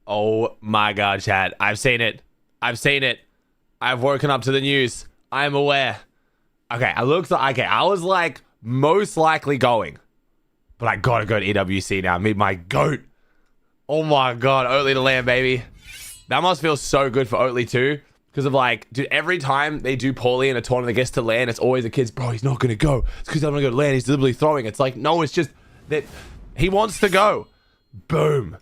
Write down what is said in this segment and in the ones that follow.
Oh my god, chat. I've seen it. I've seen it. I've woken up to the news. I am aware. Okay, I looked like, okay, I was like most likely going. But I gotta go to EWC now. Meet my GOAT. Oh my god, Oatly to land, baby. That must feel so good for Oatly too. Because of like, dude, every time they do poorly in a tournament that gets to land, it's always the kids, bro, he's not gonna go. It's because I'm gonna go to land, he's deliberately throwing. It's like, no, it's just that he wants to go. Boom.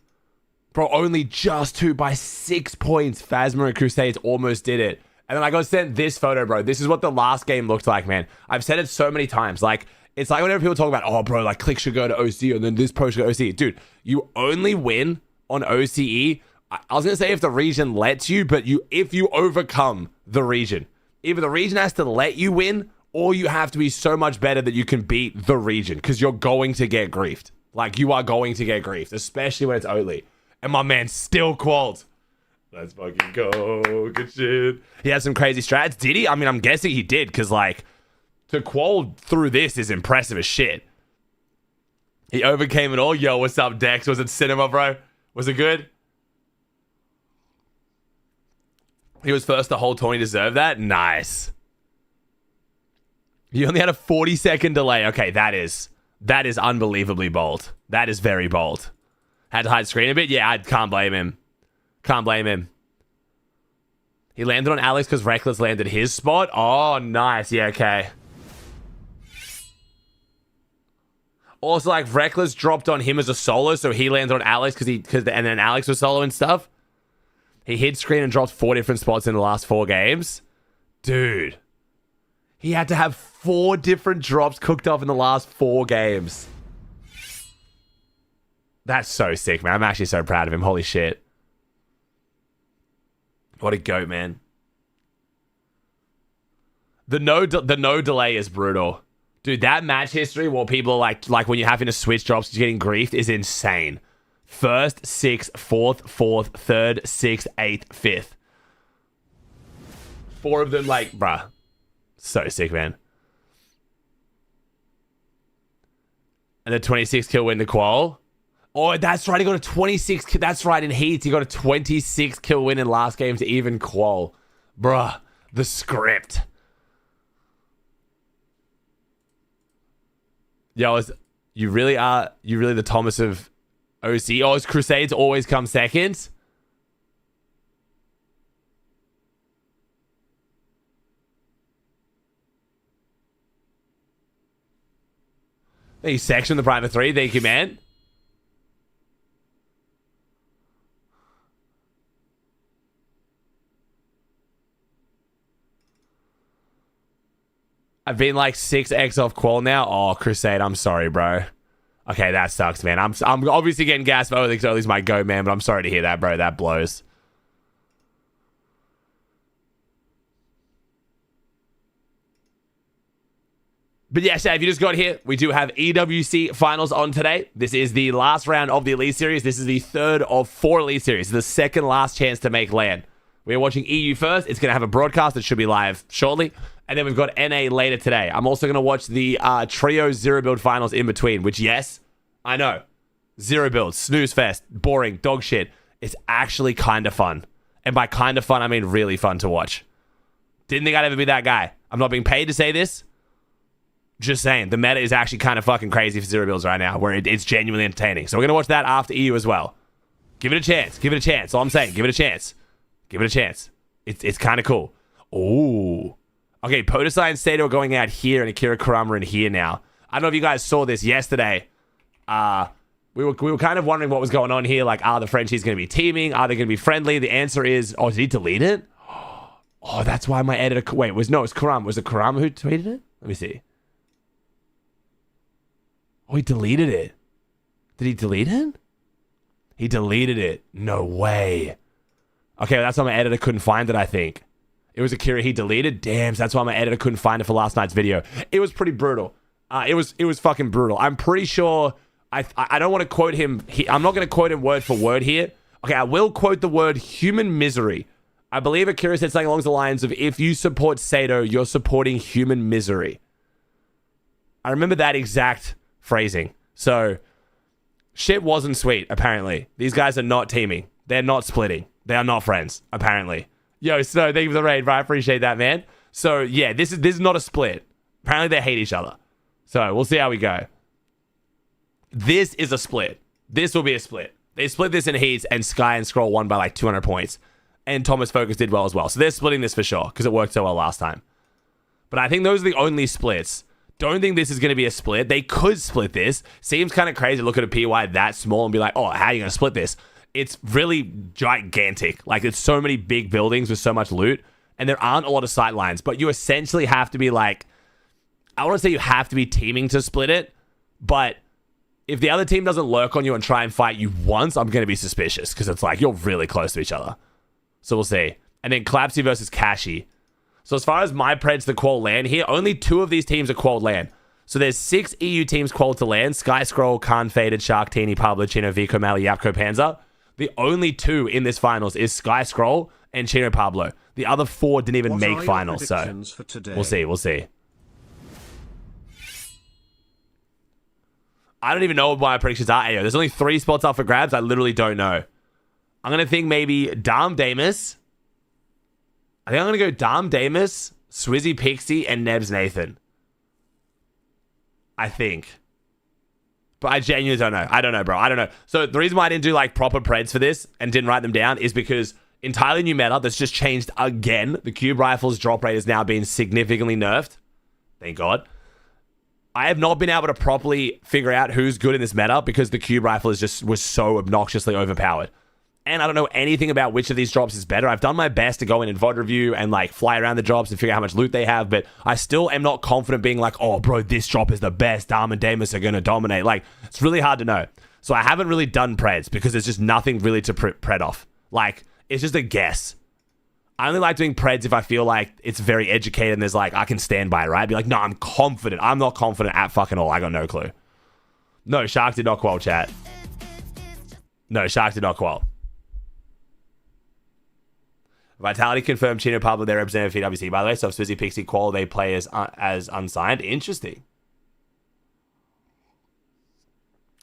Bro, only just 2 by 6 points. Phasma and Crusades almost did it. And then I got sent this photo, bro. This is what the last game looked like, man. I've said it so many times. Like, it's like whenever people talk about, oh, bro, like, CLIX should go to OC, and then this pro should go to OCE. Dude, you only win on OCE. I was going to say if the region lets you, but if you overcome the region. Either the region has to let you win, or you have to be so much better that you can beat the region, because you're going to get griefed. Like, you are going to get griefed, especially when it's Oatly. And my man still qualled. Let's fucking go. Good shit. He had some crazy strats. Did he? I mean, I'm guessing he did, because, like, to qual through this is impressive as shit. He overcame it all. Yo, what's up, Dex? Was it cinema, bro? Was it good? He was first the whole tourney. Deserved that? Nice. He only had a 40-second delay. Okay, that is unbelievably bold. That is very bold. Had to hide screen a bit? Yeah, I can't blame him. Can't blame him. He landed on Alex because Reckless landed his spot. Oh, nice. Yeah, okay. Also, like, Reckless dropped on him as a solo, so he landed on Alex and then Alex was solo and stuff. He hid screen and dropped 4 different spots in the last 4 games. Dude. He had to have 4 different drops cooked up in the last 4 games. That's so sick, man. I'm actually so proud of him. Holy shit. What a goat, man. The no delay is brutal. Dude, that match history where people are like when you're having to switch drops, you're getting griefed is insane. 1st, 6th, 4th, 4th, 3rd, 6th, 8th, 5th. 4 of them, like, bruh. So sick, man. And the 26 kill win the qual. Oh, that's right. He got a 26 kill. That's right. In heats, he got a 26 kill win in last game to even qual. Bruh. The script. Yo, you really the Thomas of OC. Oh, his Crusades always come second. Thank you, Section, the private 3. Thank you, man. I've been like 6x off qual now. Oh, Crusade, I'm sorry, bro. Okay, that sucks, man. I'm obviously getting gas for Oatly because Oatly's my go, man, but I'm sorry to hear that, bro. That blows. But yeah, Shay, if you just got here, we do have EWC finals on today. This is the last round of the Elite Series. This is the 3rd of 4 Elite Series. The 2nd last chance to make LAN. We're watching EU first. It's going to have a broadcast that should be live shortly. And then we've got NA later today. I'm also going to watch the Trio Zero Build finals in between, which, yes, I know. Zero Build, snooze fest, boring, dog shit. It's actually kind of fun. And by kind of fun, I mean really fun to watch. Didn't think I'd ever be that guy. I'm not being paid to say this. Just saying, the meta is actually kind of fucking crazy for Zero Builds right now, where it's genuinely entertaining. So we're going to watch that after EU as well. Give it a chance. Give it a chance. All I'm saying, give it a chance. Give it a chance. It's kind of cool. Ooh. Okay, Podesai and Sato are going out here, and Akira Kurama in here now. I don't know if you guys saw this yesterday. We were kind of wondering what was going on here. Like, are the Frenchies going to be teaming? Are they going to be friendly? The answer is, oh, did he delete it? Oh, that's why my editor... Wait, it's Kurama. Was it Kurama who tweeted it? Let me see. Oh, he deleted it. Did he delete it? He deleted it. No way. Okay, that's why my editor couldn't find it, I think. It was Akira he deleted. Damn, so that's why my editor couldn't find it for last night's video. It was pretty brutal. It was fucking brutal. I'm pretty sure... I don't want to quote him. I'm not going to quote him word for word here. Okay, I will quote the word human misery. I believe Akira said something along the lines of, if you support Sato, you're supporting human misery. I remember that exact phrasing. So, shit wasn't sweet, apparently. These guys are not teaming. They're not splitting. They are not friends, apparently. Yo, Snow, thank you for the raid, bro. I appreciate that, man. So, yeah, this is not a split. Apparently, they hate each other. So, we'll see how we go. This is a split. This will be a split. They split this in heats, and Sky and Scroll won by like 200 points. And Thomas Focus did well as well. So, they're splitting this for sure, because it worked so well last time. But I think those are the only splits. Don't think this is going to be a split. They could split this. Seems kind of crazy to look at a PY that small and be like, oh, how are you going to split this? It's really gigantic. Like, it's so many big buildings with so much loot. And there aren't a lot of sight lines. But you essentially have to be like... I want to say you have to be teaming to split it. But if the other team doesn't lurk on you and try and fight you once, I'm going to be suspicious. Because it's like, you're really close to each other. So we'll see. And then Collapsy versus Kashi. So as far as my Preds to qual land here, only 2 of these teams are qual land. So there's 6 EU teams qual to land. Sky Scroll, Khan Faded, Sharktini, Pablo, Chino, Vico, Mali, Yapko, Panzer. The only 2 in this finals is Sky Scroll and Chino Pablo. The other 4 didn't even make finals. So we'll see. We'll see. I don't even know what my predictions are. Ayo, there's only 3 spots up for grabs. I literally don't know. I'm going to think maybe Dom Damus. I think I'm going to go Dom Damus, Swizzy Pixie, and Nebs Nathan. I think. But I genuinely don't know. I don't know, bro. I don't know. So the reason why I didn't do like proper Preds for this and didn't write them down is because entirely new meta that's just changed again. The Cube Rifle's drop rate has now been significantly nerfed. Thank God. I have not been able to properly figure out who's good in this meta because the Cube Rifle was so obnoxiously overpowered. And I don't know anything about which of these drops is better. I've done my best to go in and VOD review and like fly around the drops and figure out how much loot they have, but I still am not confident being like, oh bro, this drop is the best. Dom and Damus are going to dominate. Like, it's really hard to know. So I haven't really done Preds because there's just nothing really to Pred off. Like, it's just a guess. I only like doing Preds if I feel like it's very educated and there's like, I can stand by it, right? Be like, no, I'm confident. I'm not confident at fucking all. I got no clue. No, Shark did not qual, chat. No, Shark did not qual. Vitality confirmed Chino Pablo, their representative for EWC. By the way, so if Swizzy Pixie qual, they play as unsigned. Interesting.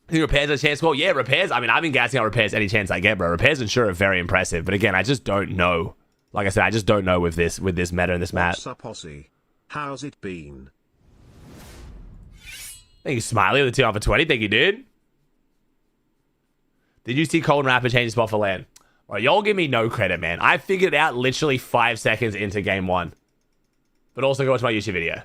I think Repairs has a chance to qual. Yeah, Repairs. I mean, I've been gassing out Repairs any chance I get, bro. Repairs and sure are very impressive. But again, I just don't know. Like I said, I just don't know with this meta and this map. What's up, Aussie? How's it been? Thank you, Smiley, with the 2 off of 20. Thank you, dude. Did you see Cold Rapper change spot for land? All right, y'all give me no credit, man. I figured it out literally 5 seconds into game 1. But also go watch my YouTube video.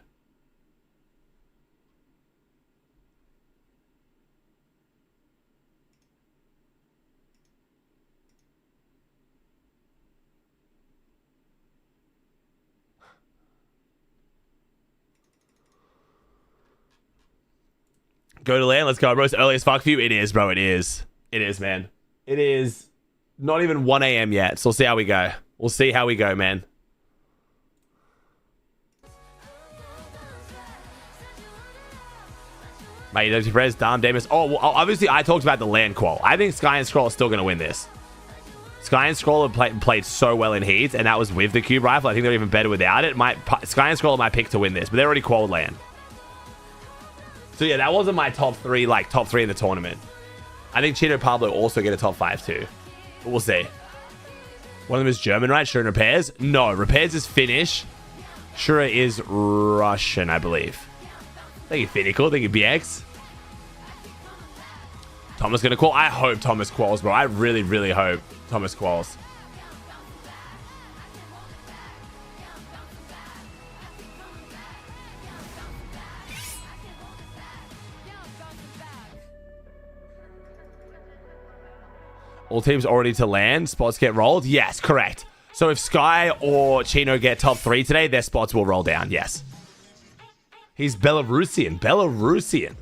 Go to land. Let's go, bro. It's early as fuck for you. It is, bro. It is. It is, man. It is. Not even 1 a.m. yet, so we'll see how we go. We'll see how we go, man. Mate, EWC Prez, Dom Damus. Oh, well, obviously, I talked about the land qual. I think Sky and Scroll are still going to win this. Sky and Scroll have played so well in heats, and that was with the Cube Rifle. I think they're even better without it. Sky and Scroll are my pick to win this, but they're already qualled land. So, yeah, that wasn't my top 3, like, top 3 in the tournament. I think Chino Pablo also get a top 5, too. But we'll see. One of them is German, right? Sure, and Repairs? No, Repairs is Finnish. Shura is Russian, I believe. Thank you, Finical. Thank you, BX. Thomas gonna qual. I hope Thomas quals, bro. I really, really hope Thomas quals. All teams already to land. Spots get rolled. Yes, correct. So if Sky or Chino get top 3 today, their spots will roll down. Yes. He's Belarusian. Belarusian.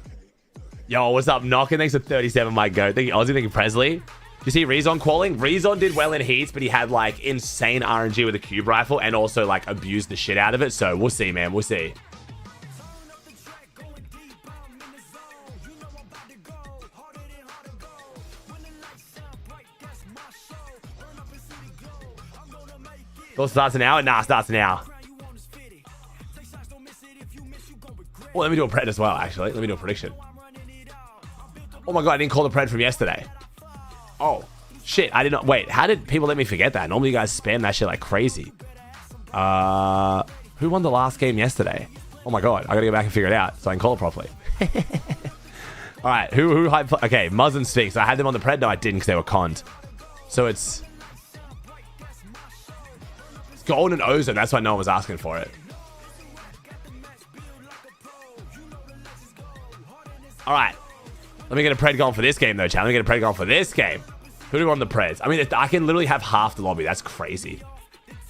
Yo, what's up, Knockin'? Thanks for 37, my goat. Thank you, Aussie. Thank you, Presley. Do you see Rezon qualling? Rezon did well in heats, but he had, like, insane RNG with a Cube Rifle and also, like, abused the shit out of it. So we'll see, man. We'll see. Thought starts now? Nah, starts now. Well, let me do a pred as well, actually. Let me do a prediction. Oh my god, I didn't call the pred from yesterday. Oh, Shit, I did not. Wait, how did people let me forget that? Normally you guys spam that shit like crazy. Who won the last game yesterday? Oh my god, I gotta go back and figure it out so I can call it properly. All right, who hype? Okay, Muzz and Sphinx. I had them on the pred. No, I didn't because they were conned. So it's Gold and Ozone. That's why no one was asking for it. All right, let me get a pred going for this game though, chat. Let me get a pred going for this game. Who do we want the preds? I mean, I can literally have half the lobby. That's crazy.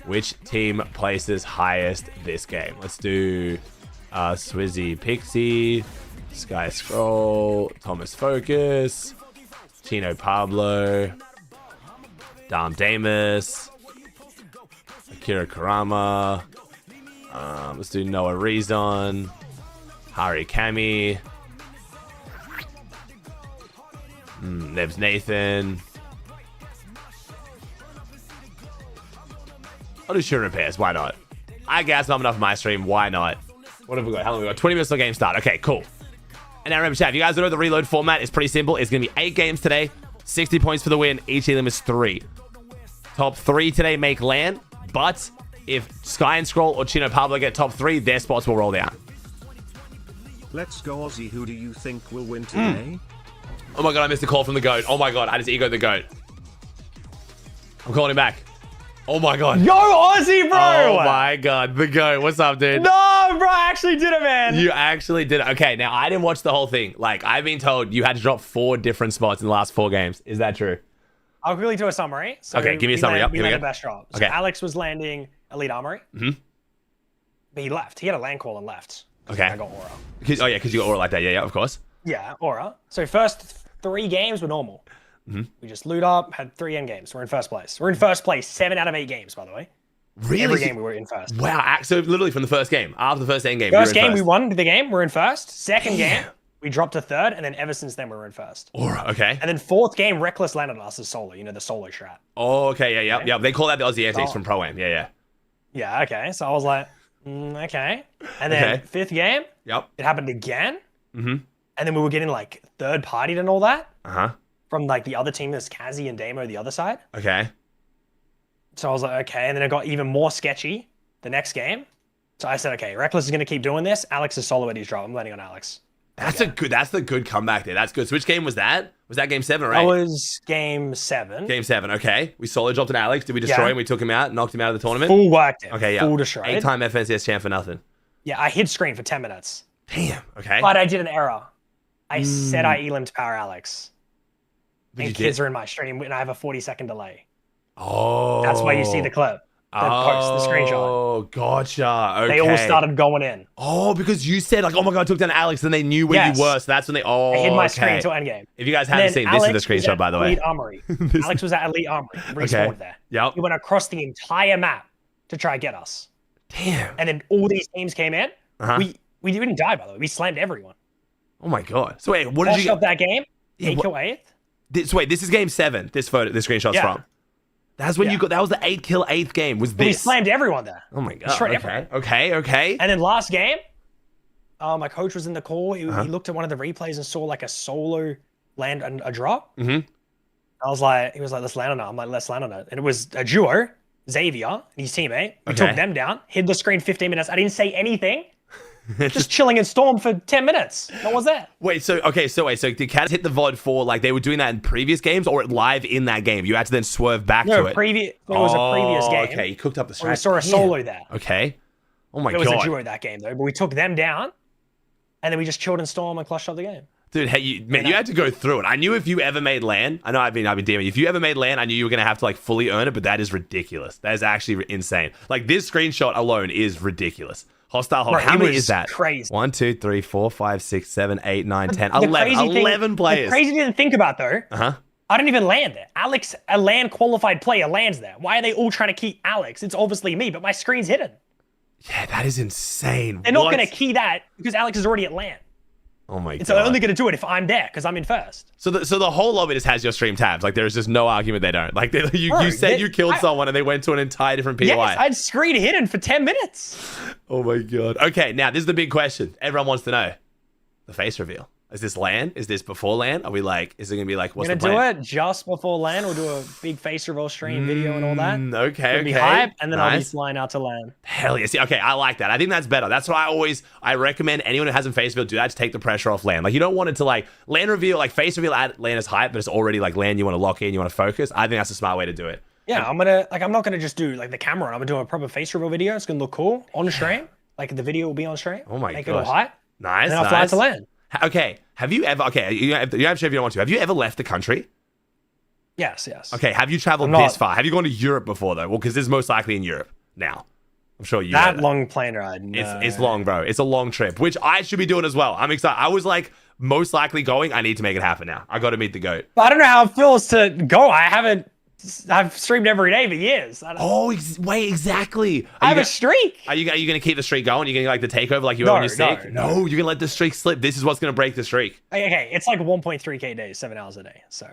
Which team places highest this game? Let's do Swizzy Pixie, Sky Scroll, Thomas Focus, Chino Pablo, Dom Damus, Akira Kurama. Let's do Noah Rezon, Hari Kami, Nebs Nathan. I'll do Sure Repairs. Why not? I guess I'm enough for my stream. Why not? What have we got? How long have we got? 20 minutes till game start. Okay, cool. And now remember, chat, if you guys don't know the reload format, it's pretty simple. It's going to be 8 games today, 60 points for the win. Each of them is 3. Top 3 today make LAN, but if Sky and Scroll or Chino Pablo get top 3, their spots will roll down. Let's go, Aussie. Who do you think will win today? Oh my god, I missed a call from the GOAT. Oh my god, I just egoed the GOAT. I'm calling him back. Oh my god. Yo, Aussie, bro! Oh my god, the GOAT. What's up, dude? No, bro, I actually did it, man. You actually did it. Okay, now I didn't watch the whole thing. Like, I've been told you had to drop 4 different spots in the last 4 games. Is that true? I'll quickly do a summary. So okay, give me a summary. We made the best drop. So okay. Alex was landing Elite Armory. But he left. He had a land call and left. Okay. I got Aura. Oh, yeah, because you got Aura like that. Yeah, of course. Yeah, Aura. So first 3 games were normal. We just loot up, had 3 end games. We're in first place. We're in first place 7 out of 8 games, by the way. Really? Every game we were in first. Wow. So literally from the first game, after the first end game, First game, we won the game. We're in first. Second game, we dropped to 3rd. And then ever since then, we're in first. Aura, okay. And then 4th game, Reckless landed us as solo. You know, the solo strat. Oh, okay. Yeah. They call that the Aussie Antics from Pro-Am. Yeah. Yeah, okay. So I was like, okay. And then 5th game, it happened again. And then we were getting like 3rd partied and all that. From like the other team, there's Kazi and Damo, the other side. Okay. So I was like, okay. And then it got even more sketchy the next game. So I said, okay, Reckless is going to keep doing this. Alex is solo at his drop. I'm landing on Alex. That's the good comeback there. That's good. So which game was that? Was that game 7 or 8? That was game 7. Game 7, okay. We solo dropped an Alex. Did we destroy him? We took him out, knocked him out of the tournament? Full whacked him. Okay, yeah. Full destroyed. 8-time FNCS champ for nothing. Yeah, I hid screen for 10 minutes. Damn, okay. But I did an error. I said I elim'd Power Alex. But and you kids did. are in my stream and I have a 40-second delay. Oh. That's why you see the clip. The post, the screenshot. Oh, gotcha. Okay. They all started going in. Oh, because you said, like, oh my god, I took down Alex, and they knew where you were, so that's when they... Oh, I hid my screen until endgame. If you guys haven't seen, this is the screenshot, by the way. Elite Armory. Alex was at Elite Armory. Respawned there. Yep. He went across the entire map to try and get us. Damn. And then all these teams came in. We didn't die, by the way. We slammed everyone. Oh my god. So wait, what did you get? Up that game, 8 kill 8th. So wait, this is game 7, this screenshot's from. That's when you got, that was the 8 kill 8th game, was this. We slammed everyone there. Oh my god. Okay. And then last game, my coach was in the call. He looked at one of the replays and saw like a solo land and a drop. I was like, he was like, let's land on it. I'm like, let's land on it. And it was a duo, Xavier and his teammate. We took them down, hid the screen 15 minutes. I didn't say anything. Just chilling in Storm for 10 minutes. What was that? Wait, so did Cats hit the VOD for, like, they were doing that in previous games or live in that game? You had to then swerve back to it? It was a previous game. Okay, you cooked up the strat. We saw a solo there. Okay. Oh my god. It was a duo that game, though, but we took them down, and then we just chilled in Storm and clutched up the game. Dude, hey, you had to go through it. I knew if you ever made LAN, I know I've been DMing. If you ever made LAN, I knew you were going to have to, like, fully earn it, but that is ridiculous. That is actually insane. Like, this screenshot alone is ridiculous. Hostile hold. How many is that? Crazy. 1, 2, 3, 4, 5, 6, 7, 8, 9, 10, 11 players. The crazy thing to think about, though, I didn't even land there. Alex, a LAN qualified player, lands there. Why are they all trying to keep Alex? It's obviously me, but my screen's hidden. Yeah, that is insane. They're not going to key that because Alex is already at LAN. Oh my god. It's only going to do it if I'm there because I'm in first. So the whole lobby just has your stream tabs. Like, there's just no argument they don't. Like, you said you killed someone and they went to an entire different POI. Yes, I had screen hidden for 10 minutes. Oh my god. Okay, now this is the big question everyone wants to know. The face reveal. Is this LAN? Is this before LAN? Are we like, is it gonna be like, what's We're the gonna plan? do it just before LAN. We'll do a big face reveal stream video and all that. Okay, It'll okay. be hype, and then I'll be Nice. flying out to LAN. Hell yes. Okay, I like that. I think that's better. That's why I recommend anyone who hasn't face reveal do that to take the pressure off LAN. Like, you don't want it to like LAN reveal, like face reveal at LAN is hype, but it's already like LAN you want to lock in, you want to focus. I think that's a smart way to do it. Yeah, I'm not gonna just do like the camera. I'm gonna do a proper face reveal video. It's gonna look cool on stream. Like the video will be on stream. Oh my Make it all gosh. hype. Nice. And then I'll fly out to LAN. Okay. Have you ever? Okay, you have to share if you don't want to. Have you ever left the country? Yes, yes. Okay. Have you traveled this far? Have you gone to Europe before though? Well, because this is most likely in Europe now. I'm sure you. That long plane ride. No. It's long, bro. It's a long trip, which I should be doing as well. I'm excited. I was like most likely going. I need to make it happen now. I got to meet the goat. But I don't know how it feels to go. I've streamed every day for years. Wait, exactly. I have a streak. Are you gonna keep the streak going? Are you gonna like the takeover like you own your stick? No, you're gonna let the streak slip. This is what's gonna break the streak. Okay, it's like 1.3k days, 7 hours a day. So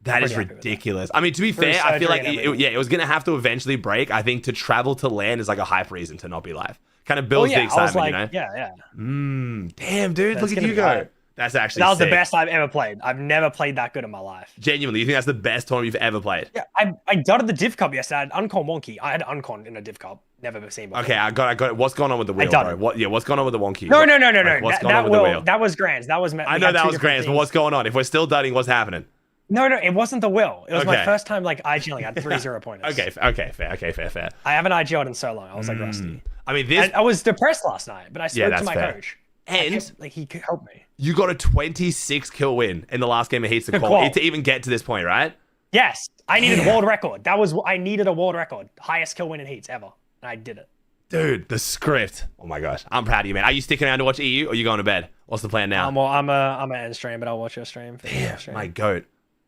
that is ridiculous. I mean, to be fair, I feel like it was gonna have to eventually break. I think to travel to LAN is like a hype reason to not be live. Kind of builds the excitement, you know? Yeah. Damn, dude, look at you go. Hype. That's actually that was sick. the best I've ever played. I've never played that good in my life. Genuinely, you think that's the best tournament you've ever played? Yeah, I dudded the Div Cup yesterday. I had Uncon Wonky. I had Uncon in a Div Cup. Never seen before. Okay, I got it. What's going on with the wheel, bro? What's going on with the Wonky? No. Like, what's going on with the wheel? That was Grands. That was. I know that was Grands, but what's going on? If we're still dudding, what's happening? No, it wasn't the will. It was my first time like IGLing. I had 3 0-pointers. Okay, fair. I haven't IGL'd in so long. I was like rusty. I mean, I was depressed last night, but I spoke to my coach. And he could help me. You got a 26 kill win in the last game of Heats to qual to even get to this point, right? Yes, I needed a world record. I needed a world record, highest kill win in Heats ever, and I did it. Dude, the script. Oh my gosh, I'm proud of you, man. Are you sticking around to watch EU, or are you going to bed? What's the plan now? I'm an end stream, but I'll watch your stream. Damn, my goat.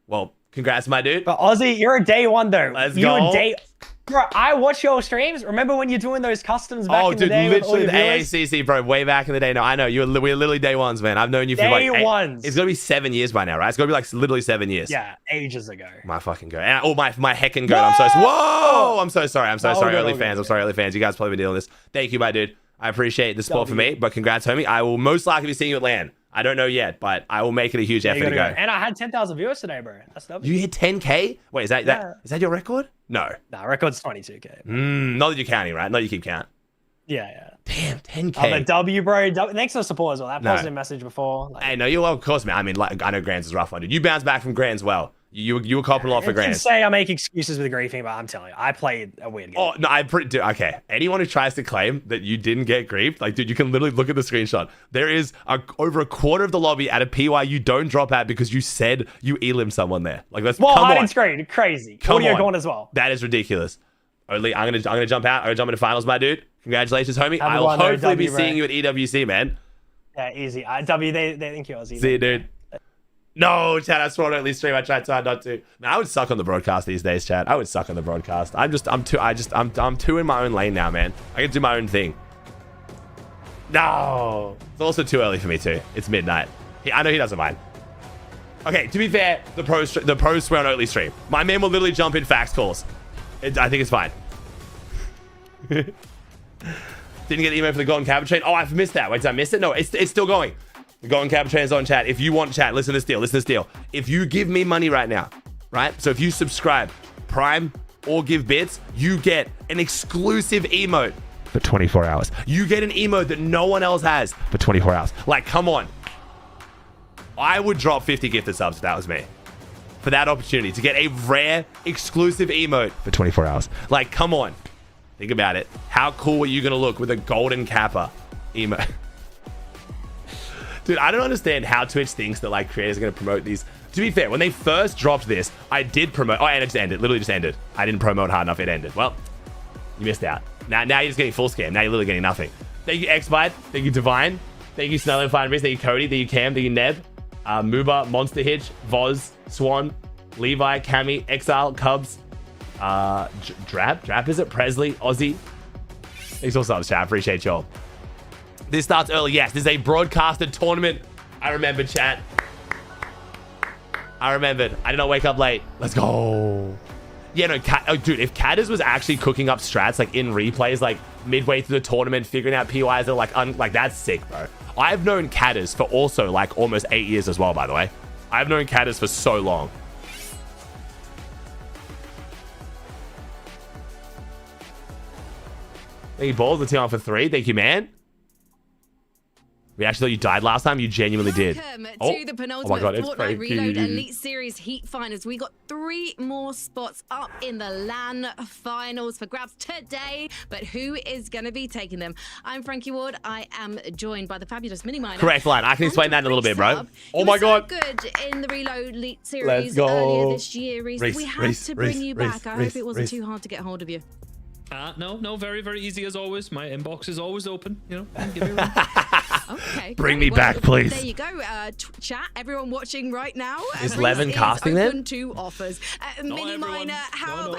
Well, congrats, my dude. But Aussie, you're a day one though. Let's go. Bro, I watch your streams. Remember when you're doing those customs back in the day? Literally the AACC, bro, way back in the day. No, I know. We're literally day ones, man. I've known you for day ones. It's going to be 7 years by now, right? It's going to be like literally 7 years. Yeah, ages ago. My fucking goat. And, my heckin' goat. Whoa! I'm so sorry. I'm so sorry, early fans. I'm sorry, early fans. You guys probably been dealing with this. Thank you, my dude. I appreciate the support for me, but congrats, homie. I will most likely be seeing you at LAN. I don't know yet, but I will make it a huge effort to go. And I had 10,000 viewers today, bro. That's W. You hit 10K? Wait, is that your record? No. Nah, record's 22K. Not that you're counting, right? Not that you keep count. Yeah. Damn, 10K. I'm a W, bro. Thanks for the support as well. That positive message before. Like, hey, no, you're well, of course, man. I mean, like, I know Grands is rough one, dude. You bounced back from Grands well. You were copping a lot for Grands. Say I make excuses with griefing, but I'm telling you, I played a weird game. Oh, no, okay. Anyone who tries to claim that you didn't get griefed, like, dude, you can literally look at the screenshot. There is over a quarter of the lobby at a PY you don't drop at because you said you elim someone there. Like, let's come on. Hiding screen, crazy. Audio gone as well. That is ridiculous. I'm gonna jump out. I'm gonna jump into finals, my dude. Congratulations, homie. I'll hopefully be seeing you at EWC, man. Yeah, easy. W, they think you're Aussie. See you, dude. No, Chad, I swore to at least stream. I tried so hard not to. Man, I would suck on the broadcast these days, Chad. I would suck on the broadcast. I'm too in my own lane now, man. I can do my own thing. No. It's also too early for me too. It's midnight. I know he doesn't mind. Okay, to be fair, the pros swear on Oatly stream. My man will literally jump in fax calls. I think it's fine. Didn't get the email for the Golden Cabin Train. Oh, I've missed that. Wait, did I miss it? No, it's still going. The Golden Cabin Train is on, chat. If you want chat, listen to this deal. If you give me money right now, right? So if you subscribe, Prime, or give bits, you get an exclusive emote for 24 hours. You get an emote that no one else has for 24 hours. Like, come on. I would drop 50 gifted subs if that was me. For that opportunity to get a rare, exclusive emote for 24 hours. Like, come on. Think about it. How cool are you going to look with a golden kappa emote? Dude, I don't understand how Twitch thinks that like creators are going to promote these. To be fair, when they first dropped this, I did promote. Oh, and it just ended. Literally just ended. I didn't promote hard enough. It ended. Well, you missed out. Now you're just getting full scam. Now you're literally getting nothing. Thank you, Xbyte. Thank you, Divine. Thank you, Snell and Fine Thank you, Cody. Thank you, Cam. Thank you, Neb. Muba, Monster Hitch, Voz, Swan, Levi, Cammy, Exile, Cubs, Drap is it? Presley, Aussie. Thanks for subs, chat. Appreciate y'all. This starts early. Yes, this is a broadcasted tournament. I remember, chat. I remembered. I did not wake up late. Let's go. Yeah, no, dude, if Cadders was actually cooking up strats like in replays, like midway through the tournament, figuring out PYs that are like that's sick, bro. I've known Catters for also like almost 8 years as well, by the way. I've known Catters for so long. Thank you, Balls. The team on for 3. Thank you, man. We actually thought you died last time. You genuinely did. Welcome to the penultimate Fortnite Reload Elite Series Heat Finals. We got 3 more spots up in the LAN Finals for grabs today. But who is going to be taking them? I'm Frankie Ward. I am joined by the fabulous Mini Miner. Correct line. I can explain that in a little bit, bro. Oh my god. Good in the Reload Elite Series earlier this year. Reese, we had to bring you back. I hope it wasn't too hard to get hold of you. No, very, very easy as always. My inbox is always open. You know, give me a run. Okay. Bring me back, please. There you go. Chat, everyone watching right now. Is Levin casting open then? To offers. Mini Miner, how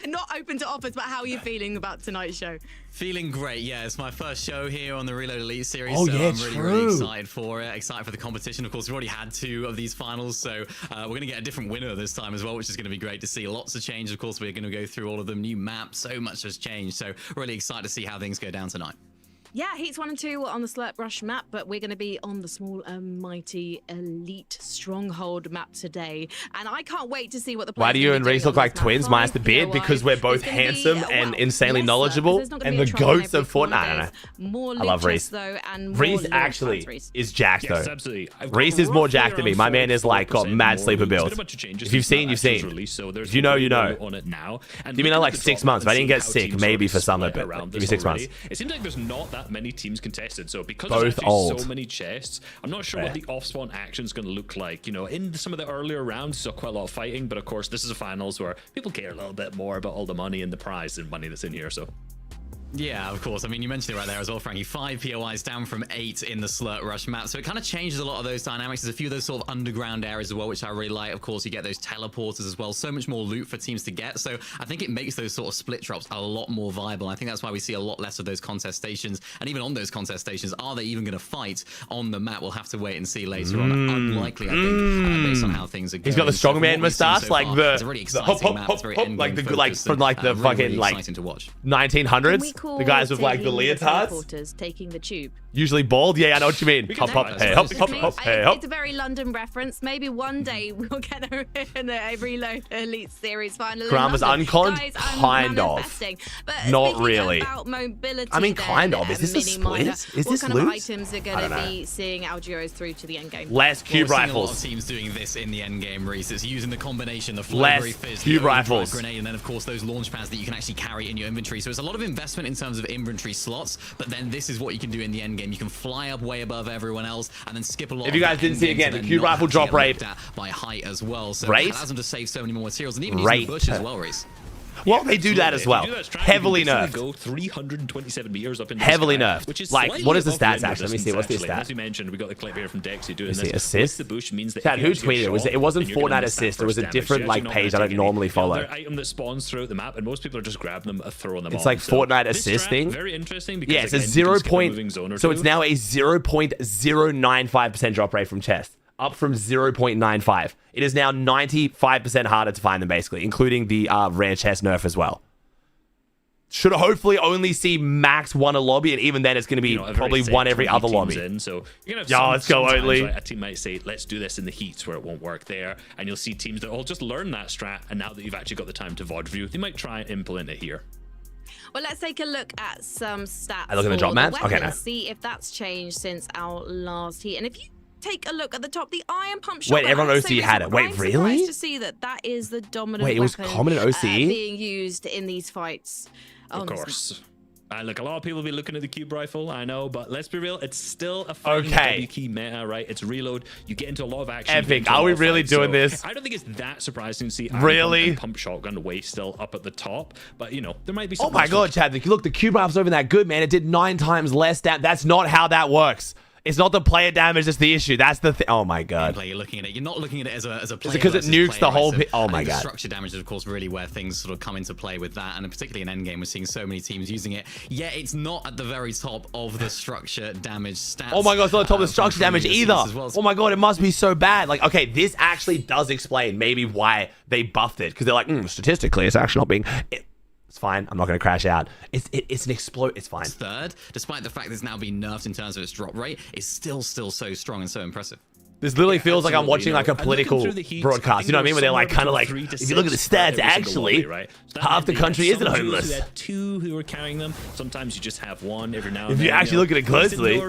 not open to offers, but how are you feeling about tonight's show? Feeling great, yeah. It's my first show here on the Reload Elite Series, oh, so yeah, I'm really excited for it. Excited for the competition. Of course, we've already had 2 of these finals, so we're going to get a different winner this time as well, which is going to be great to see. Lots of change, of course. We're going to go through all of them. New maps, so much has changed. So really excited to see how things go down tonight. Yeah, Heats 1 and 2 were on the Slurp Rush map, but we're going to be on the small, mighty, elite stronghold map today. And I can't wait to see what the Why do you and Reese look like twins, minus the beard? Because we're both handsome and insanely knowledgeable, and the goats of Fortnite. I love Reese. Reese actually is jacked, though. Absolutely. Reese is more jacked than me. My man is like got mad sleeper build. If you've seen, you've seen. If you know, you know. Give me like 6 months. If I didn't get sick, maybe for summer, but give me 6 months. It seems like there's not that many teams contested, so because both there's old. So many chests, I'm not sure what the off-spawn action is going to look like. You know, in some of the earlier rounds, saw quite a lot of fighting, but of course, this is a finals where people care a little bit more about all the money and the prize and money that's in here. So. Yeah, of course. I mean, you mentioned it right there as well, Frankie. 5 POIs down from 8 in the Slurp Rush map. So it kind of changes a lot of those dynamics. There's a few of those sort of underground areas as well, which I really like. Of course, you get those teleporters as well. So much more loot for teams to get. So I think it makes those sort of split drops a lot more viable. I think that's why we see a lot less of those contest stations. And even on those contest stations, are they even going to fight on the map? We'll have to wait and see later on. Unlikely, I think, based on how things are going. He's got the strongman mustache, like the really exciting map. It's very like the like from like the fucking like 1900s. The guys with like the leotards taking the tube. Usually bald. Yeah, I know what you mean. Hop, hop, hey, hop, hop, hop, hey, hop. It's a very London reference. Maybe one day we'll get a Reload Elite Series final. Grandma's unconned? Kind of. But not really. About mobility, I mean, kind of. Is this a split? Is this what kind loot? of items are going to be seeing our duos through to the end game? Less cube rifles. A lot of teams doing this in the end game, Reese. It's using the combination, the less fizz, cube rifles, grenade, and then of course those launch pads that you can actually carry in your inventory. So it's a lot of investment in terms of inventory slots. But then this is what you can do in the end game. You can fly up way above everyone else and then skip a lot. If you guys didn't see again, the cube rifle drop rate by height as well. So it allows them to save so many more materials and even using the bush as well, Reese. Well, they do that as well. Heavily nerfed. Go 327 meters up in heavily sky, nerfed. Which is like, what is the stats actually? Let me see. What's the stat? As you mentioned, we got the clip here from Dexy doing this. Assist. The bush means that Chad, who tweeted it? It wasn't Fortnite Assist. It was a different like page I don't normally follow. Another item that spawns throughout the map, and most people are just grabbing them and throwing them. It's like Fortnite Assist thing. Very interesting. Because, yeah, it's a 0. So it's now a 0.095% drop rate from chest. Up from 0.95. It is now 95% harder to find them, basically, including the rare chest nerf as well. Should hopefully only see max 1 a lobby, and even then it's going to be probably 1 every other lobby. So you're gonna have let's go only. Like, a team might say, let's do this in the heats where it won't work there, and you'll see teams that all just learn that strat, and now that you've actually got the time to VOD view, they might try and implement it here. Well, let's take a look at some stats. I look at the drop maps. Okay, now see if that's changed since our last heat, and if you take a look at the top, the iron pump shotgun. Wait, everyone OC had it. Wait, really? To see that is the dominant. Wait, it was common in OC being used in these fights. Of course. Look, a lot of people will be looking at the cube rifle, I know, but let's be real, it's still a fighting key meta, right? It's reload. You get into a lot of action. Epic. Are we really doing this? I don't think it's that surprising to see really pump shotgun way still up at the top, but you know, there might be some. Oh my god, Chad, look, the cube rifle's over that good, man. It did 9 times less damage. That's not how that works. It's not the player damage that's the issue. That's the thing. Oh my god. You're looking at it. You're not looking at it as a player. Because it nukes the whole. Oh my god. Structure damage is of course really where things sort of come into play with that, and particularly in endgame, we're seeing so many teams using it. Yeah, it's not at the very top of the structure damage stats. Oh my god, it's not at the top of the structure damage either. Well. Oh my god, it must be so bad. Like, okay, this actually does explain maybe why they buffed it, because they're like, statistically, it's actually not being. It's fine. I'm not going to crash out. It's an explode. It's fine. Third, despite the fact that it's now been nerfed in terms of its drop rate, is still so strong and so impressive. This literally feels like I'm watching like a political broadcast. You know what I mean? Where they're like kind of like, if you look at the stats, actually, half the country isn't homeless. Had two who were carrying them. Sometimes you just have one every now and if then. you actually look at it closely,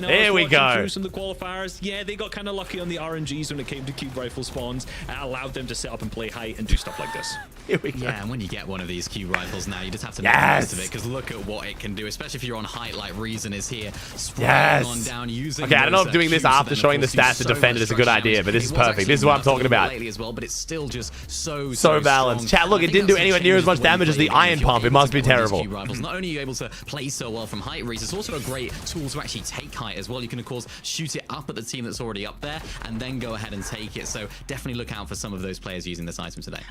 there we go. Through some of the qualifiers, yeah, they got kind of lucky on the RNGs when it came to cube rifle spawns. It allowed them to set up and play height and do stuff like this. Here we go. Yeah, and when you get one of these cube rifles now, you just have to make the most of it, because look at what it can do, especially if you're on height like Reason is here. Spraying on down, using okay, I don't know if doing this after showing the stats to defend it is a good idea. But this is perfect. This is what I'm talking about. As well, but it's still just so balanced. Chat, look, it didn't do anywhere near as much damage as the Iron Pump. It must be terrible. Not only are you able to play so well from height, Reese, it's also a great tool to actually take height as well. You can, of course, shoot it up at the team that's already up there and then go ahead and take it. So definitely look out for some of those players using this item today.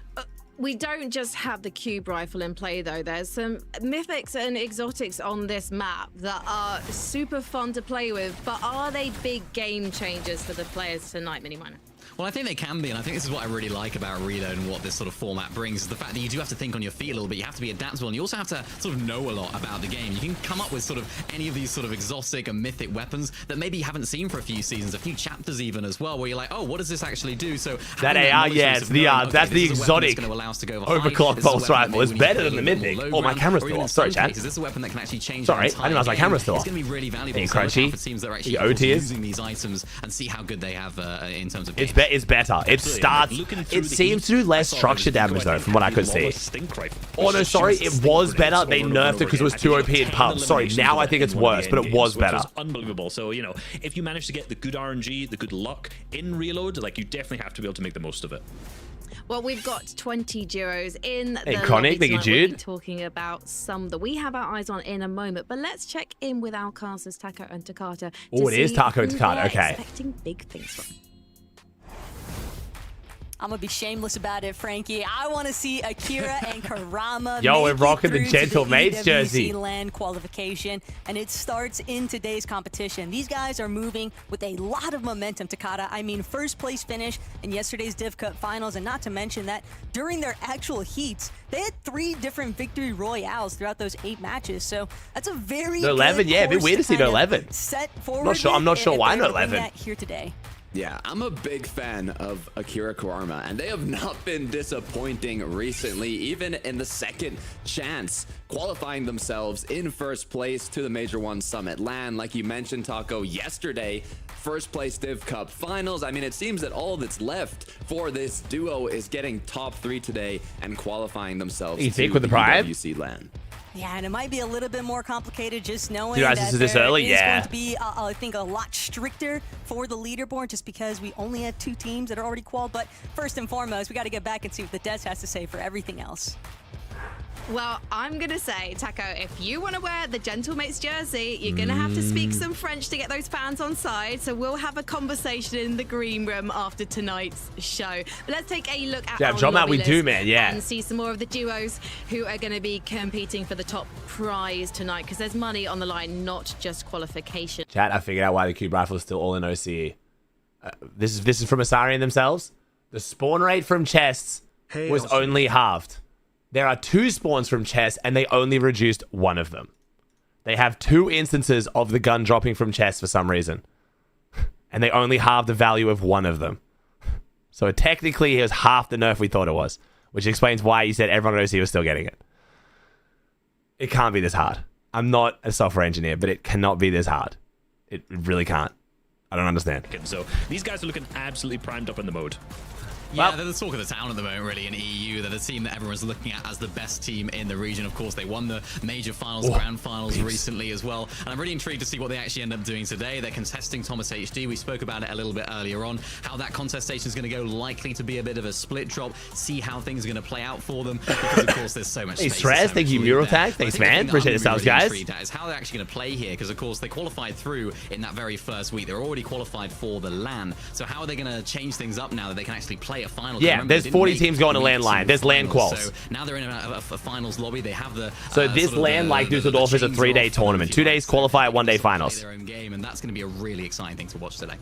We don't just have the cube rifle in play, though. There's some mythics and exotics on this map that are super fun to play with, but are they big game changers for the players tonight, Miniminer? Well, I think they can be, and I think this is what I really like about Reload and what this sort of format brings, is the fact that you do have to think on your feet a little bit. You have to be adaptable, and you also have to sort of know a lot about the game. You can come up with sort of any of these sort of exotic and mythic weapons that maybe you haven't seen for a few seasons, a few chapters even as well, where you're like, oh, what does this actually do? So that AR, yeah, it's the that's the exotic overclock pulse rifle. It's better than the mythic. Oh, my camera's still off. Sorry, chat. Is this a weapon that can actually change? Sorry, I didn't realize my camera's still off. It's going to be really valuable. Hey, Crunchy. For teams that are actually using these items and see how good they have in terms of. It's better. It seems to do less structure damage though, from what I could see. Oh no, sorry, it was better. They nerfed it because it was too OP in pubs. Sorry, now I think it's worse, but it was better. Unbelievable. So, you know, if you manage to get the good RNG, the good luck in Reload, like, you definitely have to be able to make the most of it. Well, we've got 20 duos in the Chronic, thank you, Jude. We'll be talking about some that we have our eyes on in a moment, but let's check in with our casters, Taco and Takata. Oh, it is Taco and Takata. Okay. Expecting big things from. I'm gonna be shameless about it, Frankie. I want to see Akira and Karama. Yo, we're rocking the Gentle Mates jersey. Land qualification, and it starts in today's competition. These guys are moving with a lot of momentum, Takata. I mean, first place finish in yesterday's Div Cup finals, and not to mention that during their actual heats, they had 3 different victory royales throughout those 8 matches. So that's a very good 11, yeah, a bit weird to see no 11. Set forward. I'm not sure why no 11. Here today. Yeah, I'm a big fan of Akira Kurama, and they have not been disappointing recently, even in the second chance, qualifying themselves in first place to the Major 1 Summit LAN. Like you mentioned, Taco, yesterday, first place Div Cup finals. I mean, it seems that all that's left for this duo is getting top 3 today and qualifying themselves to with the prime? EWC LAN. Yeah, and it might be a little bit more complicated just knowing that this early? Is yeah. going to be, I think, a lot stricter for the leaderboard just because we only have 2 teams that are already qualified. But first and foremost, we got to get back and see what the Des has to say for everything else. Well, I'm going to say, Taco, if you want to wear the Gentlemates jersey, you're going to have to speak some French to get those fans on side. So we'll have a conversation in the green room after tonight's show. But let's take a look at our lobby list and see some more of the duos who are going to be competing for the top prize tonight, because there's money on the line, not just qualification. Chat, I figured out why the cube rifle is still all in OCE. This is from Asarian themselves. The spawn rate from chests was only halved. There are 2 spawns from chests, and they only reduced 1 of them. They have 2 instances of the gun dropping from chests for some reason. And they only halved the value of 1 of them. So technically, it was half the nerf we thought it was. Which explains why you said everyone at OC was still getting it. It can't be this hard. I'm not a software engineer, but it cannot be this hard. It really can't. I don't understand. So these guys are looking absolutely primed up in the mode. Yeah, they're the talk of the town at the moment, really, in EU. They're the team that everyone's looking at as the best team in the region. Of course, they won the major finals, grand finals recently as well. And I'm really intrigued to see what they actually end up doing today. They're contesting Thomas HD. We spoke about it a little bit earlier on, how that contestation is going to go, likely to be a bit of a split drop, see how things are going to play out for them. Because, of course, there's so much space. Stress, thank you, Mural Tag. Thanks, man. Appreciate it, really guys. Is how they're actually going to play here, because, of course, they qualified through in that very first week. They're already qualified for the LAN. So how are they going to change things up now that they can actually play a final? Yeah, there's 40 teams going to landline. There's LAN quals. So now they're in a finals lobby. They have the so this LAN, like Dusseldorf, is a 3-day tournament. 2 days qualify, 1 day finals. Their own game, and that's going to be a really exciting thing to watch today.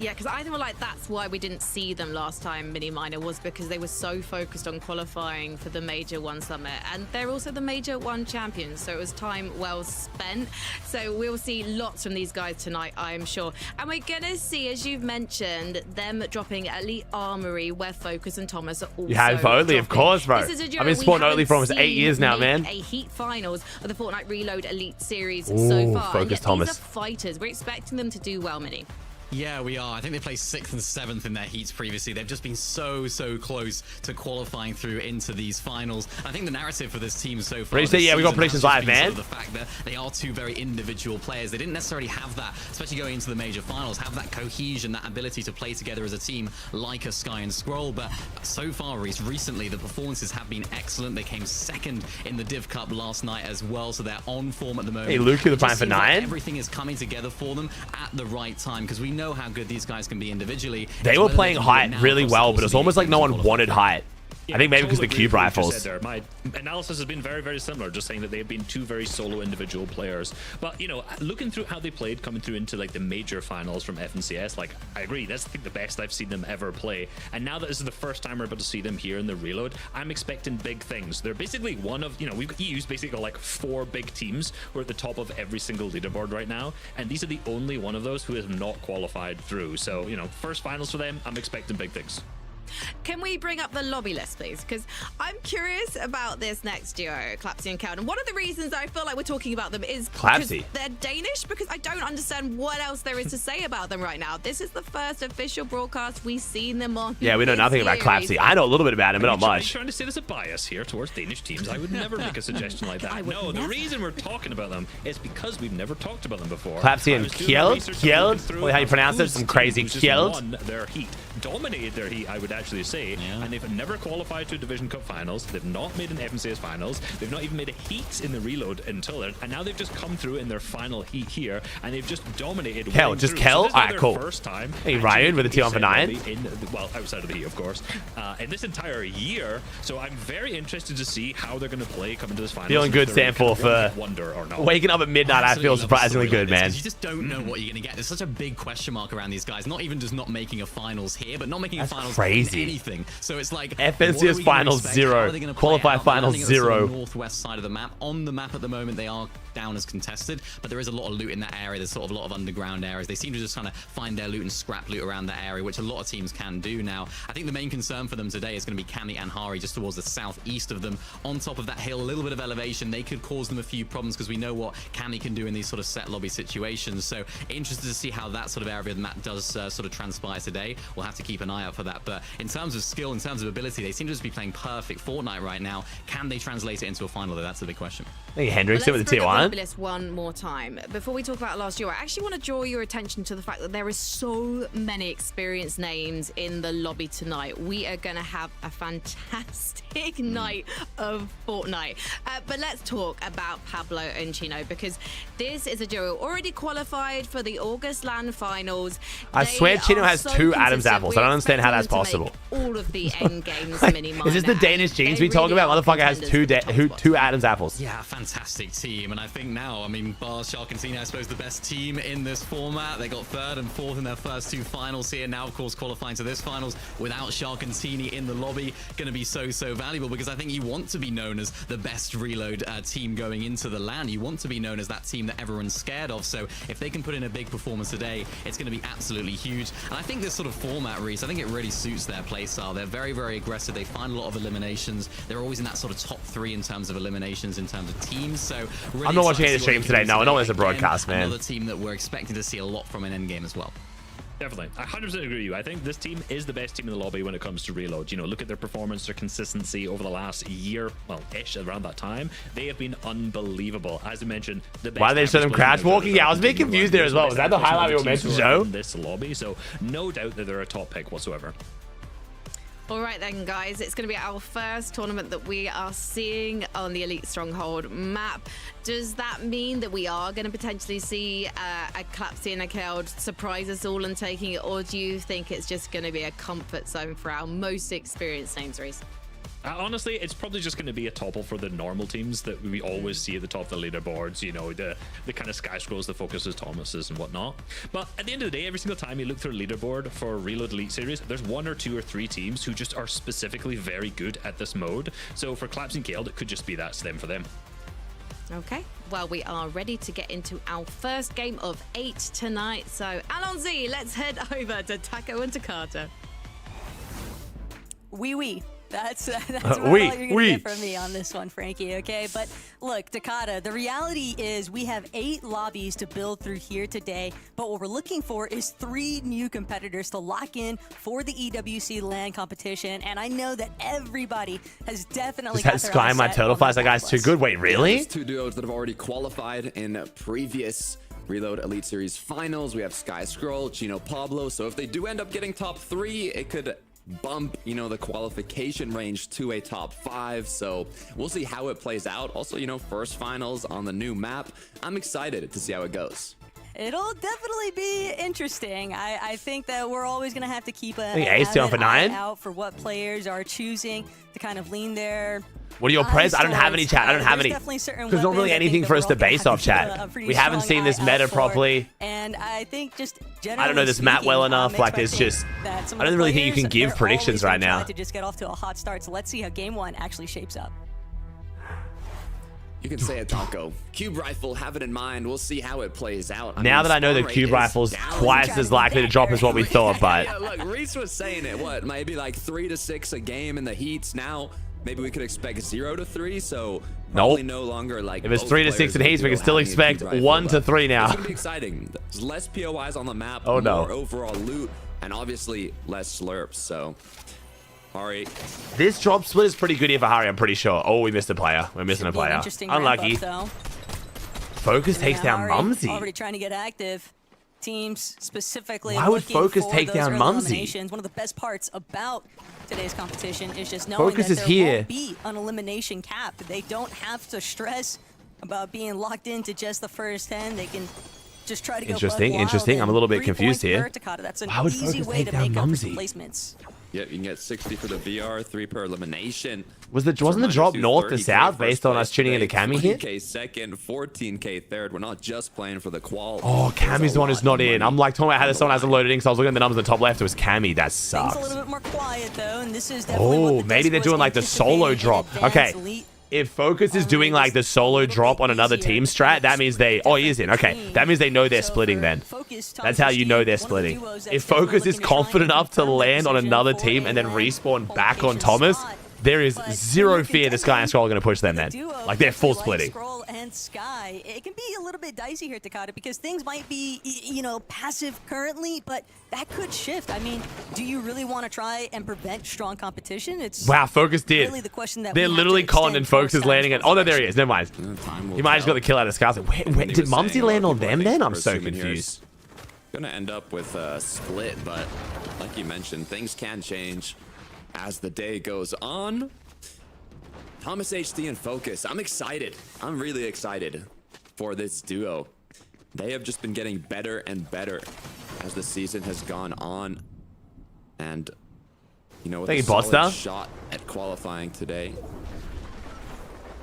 Yeah, because I feel like that's why we didn't see them last time, Mini Minor, was because they were so focused on qualifying for the Major 1 Summit. And they're also the Major 1 champions, so it was time well spent. So we'll see lots from these guys tonight, I am sure. And we're going to see, as you've mentioned, them dropping Elite Armory, where Focus and Thomas are also Yeah, Only, of course, bro. I've been Sport Only for almost 8 years now, man. A Heat Finals of the Fortnite Reload Elite Series so far. Focus Thomas. These are fighters. We're expecting them to do well, Mini. Yeah, we are. I think they placed 6th and 7th in their heats previously. They've just been so close to qualifying through into these finals. I think the narrative for this team so far... Yeah, we got predictions live, man. Sort of the fact that they are two very individual players. They didn't necessarily have that, especially going into the major finals, have that cohesion, that ability to play together as a team like a Sky and Scroll. But so far, recently, the performances have been excellent. They came 2nd in the Div Cup last night as well, so they're on form at the moment. Hey, Luke, you're playing for 9. Like everything is coming together for them at the right time, because we know how good these guys can be individually. They were playing height really well, but it's almost like no one wanted height. Yeah, I think maybe because the cube rifles. My analysis has been very similar, just saying that they've been two very solo individual players. But, you know, looking through how they played coming through into like the major finals from FNCS, like, I agree, that's I think the best I've seen them ever play. And now that this is the first time we're able to see them here in the Reload, I'm expecting big things. They're basically one of, you know, we've EU's basically got like 4 big teams who are at the top of every single leaderboard right now, and these are the only one of those who has not qualified through. So, you know, first finals for them, I'm expecting big things. Can we bring up the lobby list, please? Because I'm curious about this next duo, Clapsy and Cowden. One of the reasons I feel like we're talking about them is because they're Danish, because I don't understand what else there is to say about them right now. This is the first official broadcast we've seen them on. Yeah, we know nothing about Clapsy. I know a little bit about him, but not much. Are you trying to say there's a bias here towards Danish teams? I would never make a suggestion like that. No, the reason we're talking about them is because we've never talked about them before. Clapsy and Kjeld? How you pronounce it? Some crazy Kjeld? Won their heat, dominated their heat, I would actually say. Yeah. And they've never qualified to Division Cup finals. They've not made an FNCS finals. They've not even made a heat in the Reload until then. And now they've just come through in their final heat here, and they've just dominated. Kel, just Kel? So Alright, cool. First time. Hey, Ryan with a T on for 9. Well, outside of the heat, of course. In this entire year. So I'm very interested to see how they're going to play coming to this final. Feeling good, Sanfor, for wonder or not. Waking up at midnight. I feel surprisingly good, man. You just don't know what you're going to get. There's such a big question mark around these guys. Not even just not making a finals here, but not making a finals in anything. So it's like FNCS finals 0, qualify finals 0. Northwest side of the map. On the map at the moment, they are down as contested, but there is a lot of loot in that area. There's sort of a lot of underground areas. They seem to just kind of find their loot and scrap loot around that area, which a lot of teams can do now. I think the main concern for them today is going to be Cami and Hari, just towards the southeast of them. On top of that hill, a little bit of elevation, they could cause them a few problems, because we know what Cami can do in these sort of set lobby situations. So interested to see how that sort of area of the map does sort of transpire today. We'll have to keep an eye out for that. But in terms of skill, in terms of ability, they seem to just be playing perfect Fortnite right now. Can they translate it into a final, though? That's the big question. Hey, Hendrix, with the T1. One more time before we talk about last year. I actually want to draw your attention to the fact that there is so many experienced names in the lobby tonight. We are going to have a fantastic night of Fortnite. But let's talk about Pablo and Chino, because this is a duo already qualified for the August LAN finals. I swear Chino has 2 Adam's apples. I don't understand how that's possible. All of the end games, mini Is this the Danish jeans we talk about? Motherfucker has 2 Adam's apples. Yeah, fantastic team. And I think now, I mean, bar Shark and Tina, I suppose, the best team in this format. They got 3rd and 4th in their first 2 finals here. Now, of course, qualifying to this finals without Shark and Tina in the lobby, going to be so valuable, because I think you want to be known as the best Reload team going into the LAN. You want to be known as that team that everyone's scared of. So if they can put in a big performance today, it's going to be absolutely huge. And I think this sort of format, Reese, I think it really suits their play style. They're very aggressive. They find a lot of eliminations. They're always in that sort of top 3 in terms of eliminations, in terms of teams. So really I'm not watching any stream today. No, it's a broadcast, man. Another team that we're expecting to see a lot from an endgame as well. Definitely. I 100% agree with you. I think this team is the best team in the lobby when it comes to Reload. You know, look at their performance, their consistency over the last year, well-ish, around that time. They have been unbelievable. As I mentioned, the best. Why they show them crash walking? Yeah, I was a bit confused there as well. Was that the highlight we were meant to show? In this lobby, so no doubt that they're a top pick whatsoever. All right then, guys, it's going to be our first tournament that we are seeing on the Elite Stronghold map. Does that mean that we are going to potentially see a Clapsy and a Keld surprise us all and taking it, or do you think it's just going to be a comfort zone for our most experienced names, Reese? Honestly, it's probably just going to be a topple for the normal teams that we always see at the top of the leaderboards, you know, the kind of Sky Scrolls, the Focuses, Thomases, and whatnot. But at the end of the day, every single time you look through a leaderboard for Reload Elite Series, there's 1 or 2 or 3 teams who just are specifically very good at this mode. So for Claps and Kale, it could just be that's them for them. Okay, well, we are ready to get into our first game of 8 tonight. So, Alonzi, let's head over to Taco and Takata. Oui. That's about all you're going to get from me on this one, Frankie, okay? But look, Takata, the reality is we have 8 lobbies to build through here today, but what we're looking for is 3 new competitors to lock in for the EWC LAN competition, and I know that everybody has definitely got Is that their Sky eyes my set turtle on flies? that That guy's too blacklist. good. Wait, really? There's 2 duos that have already qualified in previous Reload Elite Series finals. We have Sky Scroll, Chino Pablo. So if they do end up getting top 3, it could bump, you know, the qualification range to a top 5. So we'll see how it plays out. Also, you know, first finals on the new map. I'm excited to see how it goes. It'll definitely be interesting. I think that we're always going to have to keep Ace down for 9 out for what players are choosing to kind of lean their What are your prez? I don't have any chat. I don't have any. There's not really anything for us to base off, chat. We haven't seen this meta properly. And I think just I don't know this map well enough. Like, there's just, I don't really think you can give predictions right now. To just get off to a hot start. So let's see how game 1 actually shapes up. You can say it, Taco. Cube Rifle, have it in mind. We'll see how it plays out. Now that I know the Cube Rifle's twice as likely to drop as what we thought, but... Yeah, look, Reese was saying it, what, maybe like 3 to 6 a game in the heats. Now, maybe we could expect 0 to 3, so probably no longer like... If it's 3 to 6 in heats, we can still expect 1 to 3 now. It's going to be exciting. There's less POIs on the map, oh, no. more overall loot, and obviously less slurps, so... Ari. This drop split is pretty good here for Hari, I'm pretty sure. Oh, we missed a player. We're missing a player. Unlucky. Focus takes down Mumsy. Already trying to get active. Teams specifically. Why would Focus take down Mumsy? One of the best parts about today's competition is just knowing Focus that is there here. won't be an elimination cap. They don't have to stress about being locked into just the first 10. They can just try to go Interesting. I'm a little bit confused here. That's an Why would easy Focus way take to down make up for Mumsy? placements. Yep, you can get 60 for the VR, 3 per elimination. Wasn't the drop north to south based on us tuning into Cammy here? 20K second, 14K third. We're not just playing for the qual. Oh, Cammy's the one who's not in. I'm like talking about how someone hasn't loaded in because I was looking at the numbers on the top left. It was Cammy. That sucks. Things a little bit more quiet though, and this is definitely what the maybe they're doing like the solo drop. Okay. If Focus is doing like the solo drop on another team strat, that means they... Oh, he is in. Okay. That means they know they're splitting then. That's how you know they're splitting. If Focus is confident enough to land on another team and then respawn back on Thomas, there is zero fear the Sky and Scroll are going to push them then. Like, they're full splitting. Scroll and Sky. It can be a little bit dicey here, Takata, because things might be, you know, passive currently, but that could shift. I mean, do you really want to try and prevent strong competition? It's wow, Focus did. Really the question that they're literally calling and Focus is landing at... Oh, no, there he is. Never mind. He might have just got the kill out of Sky. Wait, did Mumsy land on them then? I'm so confused. Gonna end up with a split, but like you mentioned, things can change as the day goes on. Thomas HD and Focus. I'm excited. I'm really excited for this duo. They have just been getting better and better as the season has gone on. And, you know, with a solid shot at qualifying today.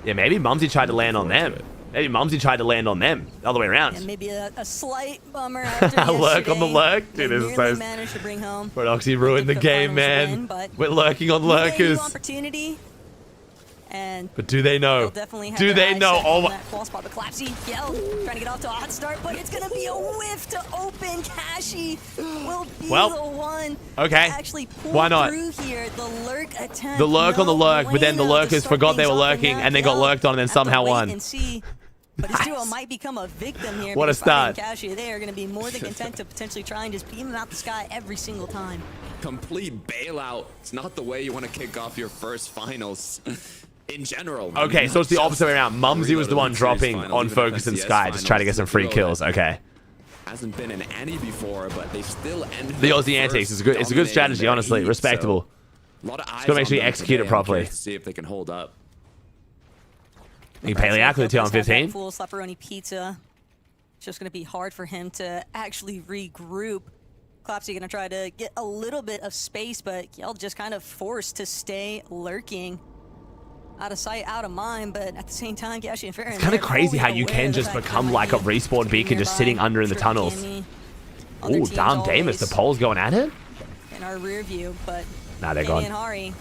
Yeah, maybe Mumsy tried to land on them. Maybe Mumsy tried to land on them. The other way around. And maybe a slight bummer after lurk on the lurk. Dude, this is so... managed to bring home Prodoxy ruined the game, man. We're lurking on lurkers. Opportunity. But do they know? Do they know? Oh my... Yell, trying to get off to a hot start, but it's gonna be a whiff to open. Kashi will be the one to actually pull through here. The lurk attempt. The lurk on the lurk, but then the lurkers forgot they were lurking and then got lurked on and then somehow won. But his duo might become a victim here. What a start. Kashi, they are going to be more than content to potentially try and just beam him out the sky every single time. Complete bailout. It's not the way you want to kick off your first finals. In general. Okay, so it's the opposite way around. Mumsy was the one dropping on Focus and Sky, just trying to get some free kills. Okay. Hasn't been an Annie before, but they still end the Aussie Antics is good. It's a good strategy, honestly. Respectable. A lot of eyes. Just gotta make sure you execute it properly. See if they can hold up. You can pay Liak with a 2 on 15. Full slapperoni pizza. It's just gonna be hard for him to actually regroup. Clapsy gonna try to get a little bit of space, but Yell just kind of forced to stay lurking. out of sight, out of mind, but at the same time, Gashi and Farron. It's kind of crazy how you can just become like a respawn beacon just sitting under in the tunnels. Ooh, damn Damus, the pole's going at it? In our rear view, but nah, they're gone. And Hari,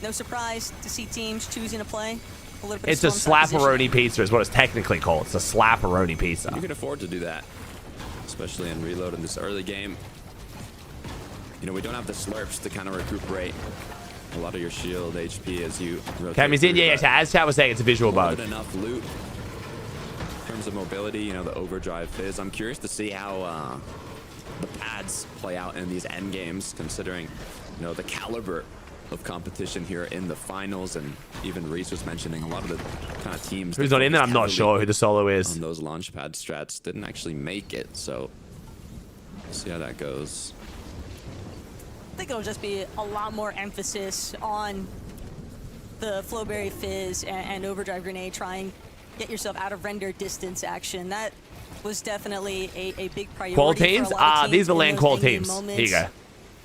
no surprise to see teams choosing to play a little bit. It's a slapperoni pizza is what it's technically called. It's a slapperoni pizza. You can afford to do that, especially in reload in this early game. You know, we don't have the slurps to kind of recuperate a lot of your shield HP as you rotate. Cammy's in, yeah, as Chat was saying, it's a visual bug. Enough loot in terms of mobility, you know, the overdrive fizz. I'm curious to see how the pads play out in these end games, considering, you know, the caliber of competition here in the finals. And even Reese was mentioning a lot of the kind of teams who's not in there. I'm not sure who the solo is. On those launch pad strats didn't actually make it, so we'll see how that goes. I think it'll just be a lot more emphasis on the Flowberry Fizz and Overdrive Grenade. Try and get yourself out of render distance action. That was definitely a big priority. Qual teams? These are land qual teams. Here you go.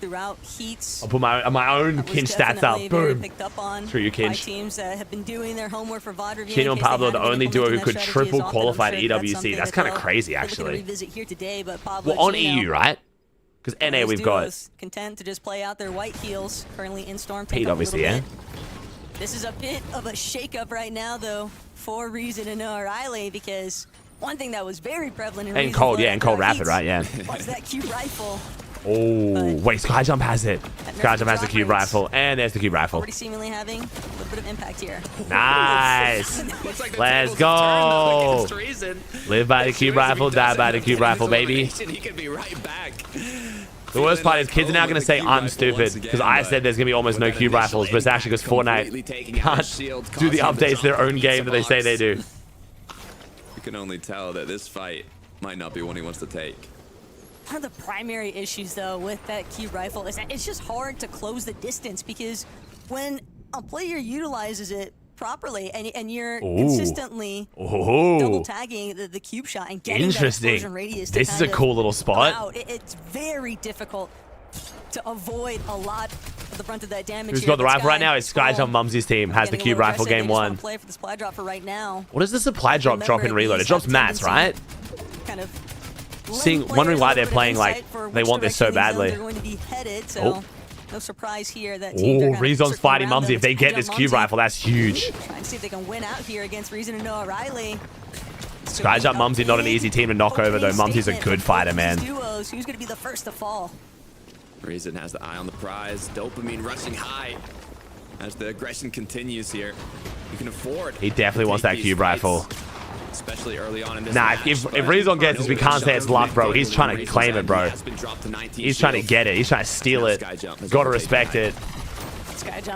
Throughout heats. I'll put my own Kinch stats up. Boom. Through you, Kinch. Teams that have been doing their homework for VOD review. Chino and Pablo, the only duo who could triple qualify at EWC. That's kind of crazy, actually. Well, on EU, right? Because NA we've got content to just play out their white heels currently in Storm. Pete, obviously, yeah. This is a bit of a shakeup right now, though, for Reason and O'Reilly, because one thing that was very prevalent in and cold, yeah, and cold rapid, right, yeah. Was that cube rifle? Oh, wait, Skyjump has it. Skyjump has the cube rifle, and there's the cube rifle. Already seemingly having a little bit of impact here. Nice. Let's go. Live by the cube rifle, die by the cube rifle, baby. He could be right back. The worst part is kids are now going to say I'm stupid because I said there's going to be almost no cube rifles, but it's actually because Fortnite can't do the updates to their own game that they say they do. You can only tell that this fight might not be one he wants to take. One of the primary issues, though, with that cube rifle is that it's just hard to close the distance, because when a player utilizes it properly and you're consistently double tagging the cube shot and getting that explosion radius. This is a cool little spot. It's very difficult to avoid a lot of the brunt of that damage. Who's got the rifle right now? It's Skyjump Mumsy's team has the cube rifle game one. Play for the supply drop for right now. What does the supply drop drop in reload? It drops mats, right? Kind of wondering why they're playing like they want this so badly. They're going to be headed, so no surprise here that Reason's fighting Mumsy. If they get this cube rifle, that's huge. Trying to see if they can win out here against Reason and Noah Riley. Skyjump Mumsy, not an easy team to knock over, though. Mumsy's a good fighter, man. Who's going to be the first to fall? Reason has the eye on the prize. Dopamine rushing high as the aggression continues here. You can afford. He definitely wants that cube rifle. Especially early on in this match. If Reason gets this, we can't say it's luck, bro. He's trying to claim it, bro. He's trying to get it. He's trying to steal it. Gotta respect it.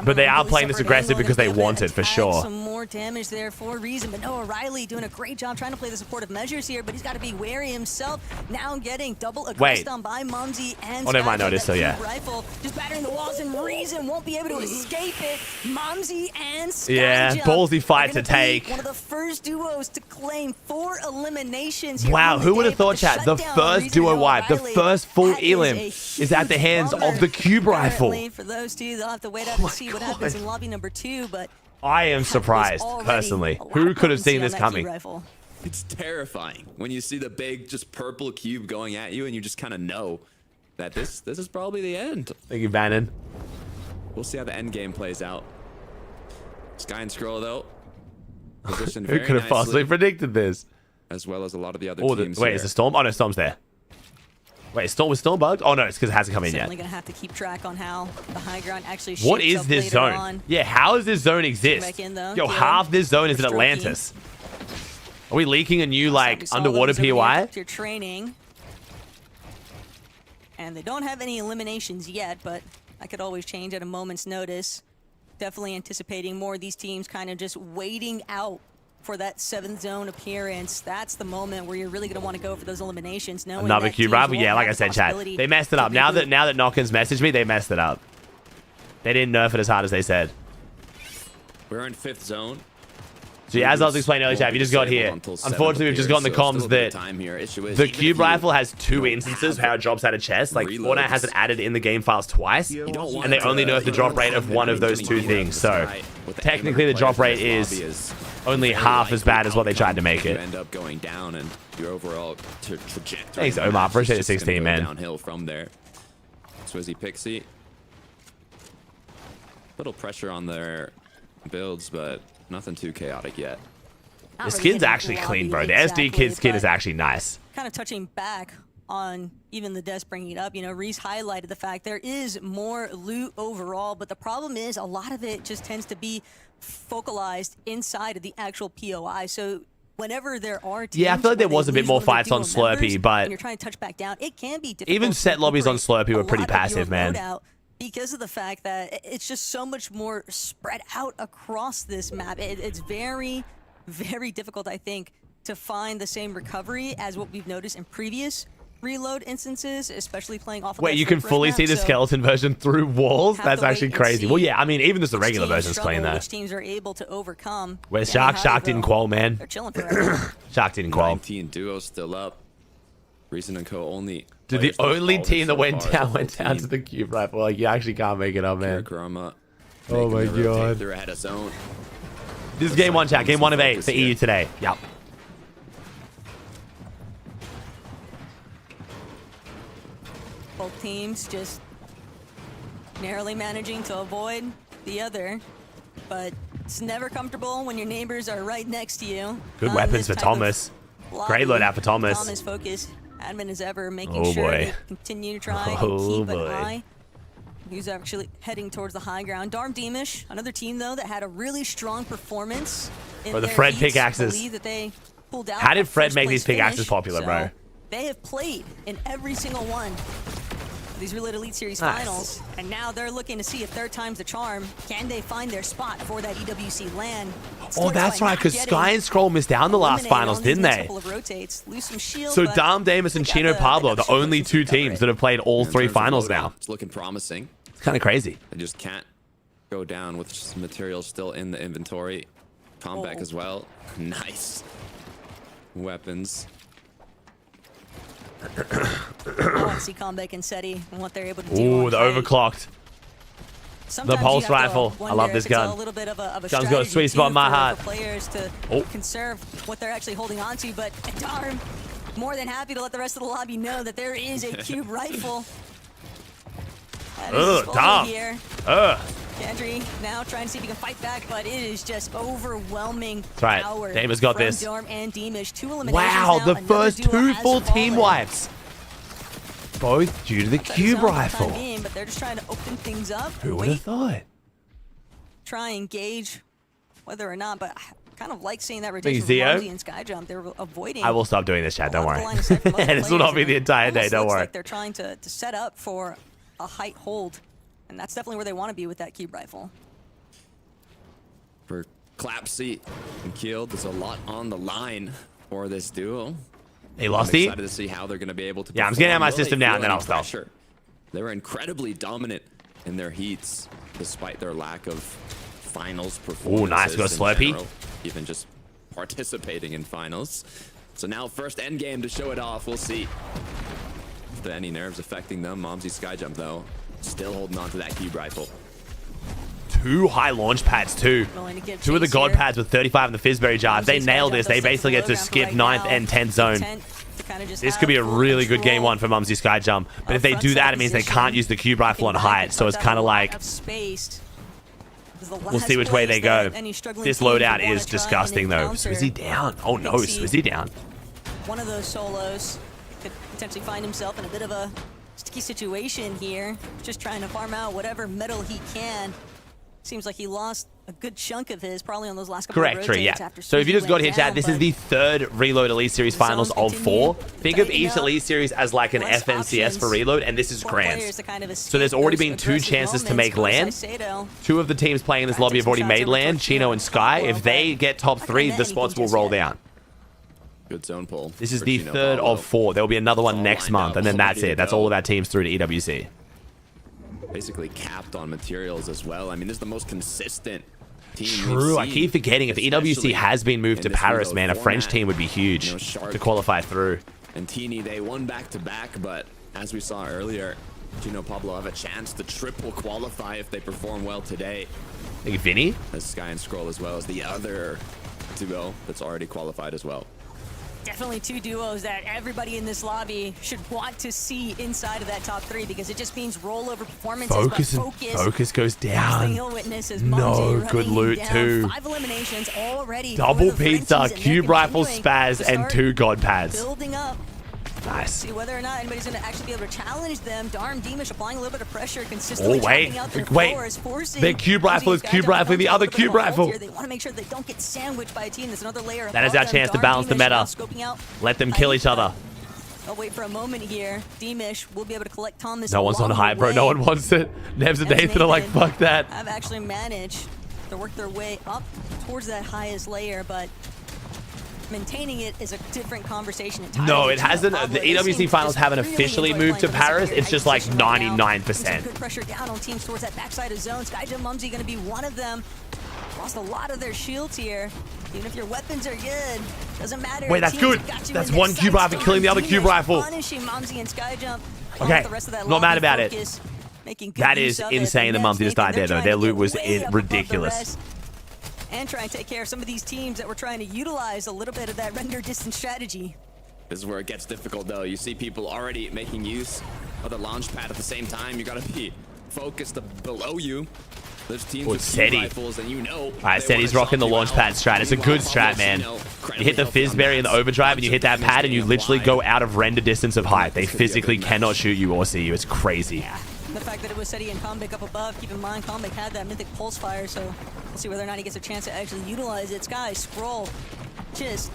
But they are playing this aggressive because they want it, for sure. Some more damage there for Reason, but Noah Riley doing a great job trying to play the supportive measures here, but he's got to be wary himself. Now getting double aggressed on by Mumsy and never mind, notice, so yeah. Rifle just battering the walls, and Reason won't be able to escape it. Mumsy and Skyjump. Yeah, ballsy fight to take. One of the first duos to claim 4 eliminations. Wow, who would have thought, chat? The first duo wipe, the first full elim is at the hands of the cube rifle. For those two, they'll have to wait out to see what happens in lobby number 2, but I am surprised, personally. Who could have seen this coming? It's terrifying when you see the big, just purple cube going at you, and you just kind of know that this is probably the end. Thank you, Bannon. We'll see how the end game plays out. Sky and Scroll, though, positioned Who could have possibly predicted this? As well as a lot of the other teams. Wait, is the Storm? Oh, no, Storm's there. Wait, was Storm bugged? Oh, no, it's because it hasn't come in yet. Certainly going to have to keep track on how the high ground actually shapes What is this zone? On. Yeah, how does this zone exist? Yo, half this zone is in Atlantis. Are we leaking a new, like, underwater POI? You're training. And they don't have any eliminations yet, but that could always change at a moment's notice. Definitely anticipating more of these teams kind of just waiting out for that 7th zone appearance. That's the moment where you're really going to want to go for those eliminations. Another cube rival? Yeah, like I said, chat. They messed it up. Now that Nockins messaged me, they messed it up. They didn't nerf it as hard as they said. We're in 5th zone. So yeah, as I was explaining earlier, chat, you just got here. Unfortunately, we've just gotten the comms that the cube rifle has 2 instances of how it drops out of chest. Like, Fortnite has it added in the game files twice, and they only nerf the drop rate of one of those 2 things. So technically the drop rate is only half as bad as what they tried to make it. End up going down, and your overall trajectory. Thanks, Omar. Appreciate the 16, man. Downhill from there. Swizzy Pixie. Little pressure on their builds, but nothing too chaotic yet. The skin's actually clean, bro. The SD Kid skin is actually nice. Kind of touching back on even the devs bringing it up, you know, Reese highlighted the fact there is more loot overall, but the problem is a lot of it just tends to be focalized inside of the actual POI. So whenever there are teams, yeah, I feel like there was a bit more fights on Slurpee, but you're trying to touch back down, it can be difficult. Even set lobbies on Slurpee were pretty passive, man. Because of the fact that it's just so much more spread out across this map. It's very, very difficult, I think, to find the same recovery as what we've noticed in previous reload instances, especially playing off of wait, you can fully see the skeleton version through walls? That's actually crazy. Well, yeah, I mean, even just the regular version's clean though. Which teams are able to overcome. Where's Shark? Shark didn't qual, man. They're chilling forever. Shark didn't qual. 19 duo still up. Reason and Co only. Dude, the only team that went down to the cube rifle. Like, you actually can't make it up, man. Oh my god. This is game 1, chat. Game 1 of 8 for EU today. Yep. Both teams just narrowly managing to avoid the other, but it's never comfortable when your neighbors are right next to you. Good weapons for Thomas. Great loadout for Thomas. Thomas focus, admin as ever, making sure to continue to try and keep an eye. He's actually heading towards the high ground. Darm Deemish, another team though that had a really strong performance in the Fred pickaxes. How did Fred make these pickaxes popular, bro? They have played in every single one of these Reload Elite Series finals, and now they're looking to see if third time's the charm. Can they find their spot for that EWC LAN? Oh, that's right, because Sky and Scroll missed out in the last finals, didn't they? So Darm Deemish and Chino Pablo, the only 2 teams that have played all 3 finals now. It's looking promising. It's kind of crazy. They just can't go down with just materials still in the inventory. Comeback as well. Nice. Weapons. I want to see Comeback and Seti and what they're able to do. Ooh, the overclocked. The pulse rifle. I love this gun. Gun's got a sweet spot in my heart. Players to conserve what they're actually holding on to, but Darm more than happy to let the rest of the lobby know that there is a cube rifle. Darm. Here. Kendry now trying to see if he can fight back, but it is just overwhelming power. Damon's got this. Darm and Deemish. 2 eliminations wow, now. the first 2 full team wipes. Both due to the cube rifle. But they're just trying to open things up. Who would have thought? Try and gauge whether or not, but I kind of like seeing that rotation from Aussie and Skyjump. They're avoiding. I will stop doing this, chat. Don't worry. This will not be the entire day. Don't worry. Like they're trying to set up for a height hold. And that's definitely where they want to be with that cube rifle. For Clapsy and Killed, there's a lot on the line for this duo. Hey, Losty. I'm excited to see how they're going to be able to. Yeah, I'm getting out my system now, and then I'll stop. They were incredibly dominant in their heats, despite their lack of finals performances. Ooh, nice. Go Slurpee. Even just participating in finals. So now first end game to show it off. We'll see if there are any nerves affecting them. Momsy Skyjump, though, still holding on to that cube rifle. 2 high launch pads too. 2 of the god pads with 35 in the Fizzberry jar. If they nail this, they basically get to skip 9th and 10th zone. This could be a really good game 1 for Mumsy Skyjump. But if they do that, it means they can't use the cube rifle on height. So it's kind of like, we'll see which way they go. This loadout is disgusting though. Swizzy down. Oh no, Swizzy down. One of those solos could potentially find himself in a bit of a sticky situation here. Just trying to farm out whatever metal he can. Seems like he lost a good chunk of his, probably on those last couple of rotates. Yeah. So if you just got here, chat, this is the 3rd Reload Elite Series finals of 4. Think of each Elite Series as like an FNCS for Reload, and this is Grand. So there's already been 2 chances to make LAN. 2 of the teams playing in this lobby have already made LAN, Chino and Sky. If they get top 3, the spots will roll down. Good zone pull. This is the 3rd of 4. There'll be another one next month, and then that's it. That's all of our teams through to EWC. Basically capped on materials as well. I mean, this is the most consistent team. True, I keep forgetting if EWC has been moved to Paris, man, a French team would be huge to qualify through. And Teeny, they won back-to-back, but as we saw earlier, Gino Pablo have a chance to triple qualify if they perform well today. I think Vinny? As Sky and Scroll as well as the other duo that's already qualified as well. Definitely two duos that everybody in this lobby should want to see inside of that top 3 because it just means rollover performances. Focus goes down. No, good loot too. 5 eliminations already. Double pizza, cube rifle, spaz, and 2 god pads. Building up. Nice. See whether or not anybody's going to actually be able to challenge them. Darm Demish applying a little bit of pressure consistently. Oh, wait. Their cube rifle is cube rifling the other cube rifle. They want to make sure they don't get sandwiched by a team. There's another layer. That is our chance to balance the meta. Let them kill each other. I'll wait for a moment here. Demish will be able to collect Thomas. No one's on high, bro. No one wants it. Nevs and Nathan are like, fuck that. Have actually managed to work their way up towards that highest layer, but maintaining it is a different conversation entirely. No, it hasn't. The EWC finals haven't officially moved to Paris. It's just like 99%. Good pressure down on teams towards that backside of zone. Skyjump Mumsy going to be one of them. Lost a lot of their shields here. Even if your weapons are good, doesn't matter. Wait, that's good. That's one cube rifle killing the other cube rifle. Punishing Mumsy and Skyjump. Okay, not mad about it. That is insane. The Mumsy just died there, though. Their loot was ridiculous. And try and take care of some of these teams that were trying to utilize a little bit of that render distance strategy. This is where it gets difficult, though. You see people already making use of the launch pad at the same time. You got to be focused below you. There's teams with cube rifles, and you know. Alright, Seti's rocking the launch pad strat. It's a good strat, man. You hit the Fizzberry and the overdrive, and you hit that pad, and you literally go out of render distance of height. They physically cannot shoot you or see you. It's crazy. The fact that it was Seti and Combic up above, keep in mind Combic had that mythic pulse fire, so we'll see whether or not he gets a chance to actually utilize it. Sky, Scroll, just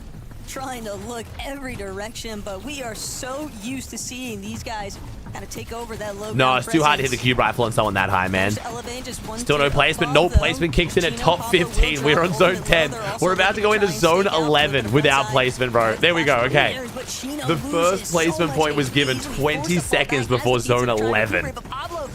trying to look every direction, but we are so used to seeing these guys kind of take over that low. No, it's too hard to hit the cube rifle on someone that high, man. Still no placement. No placement kicks in at top 15. We're on zone 10. We're about to go into zone 11 without placement, bro. There we go. Okay. The first placement point was given 20 seconds before zone 11.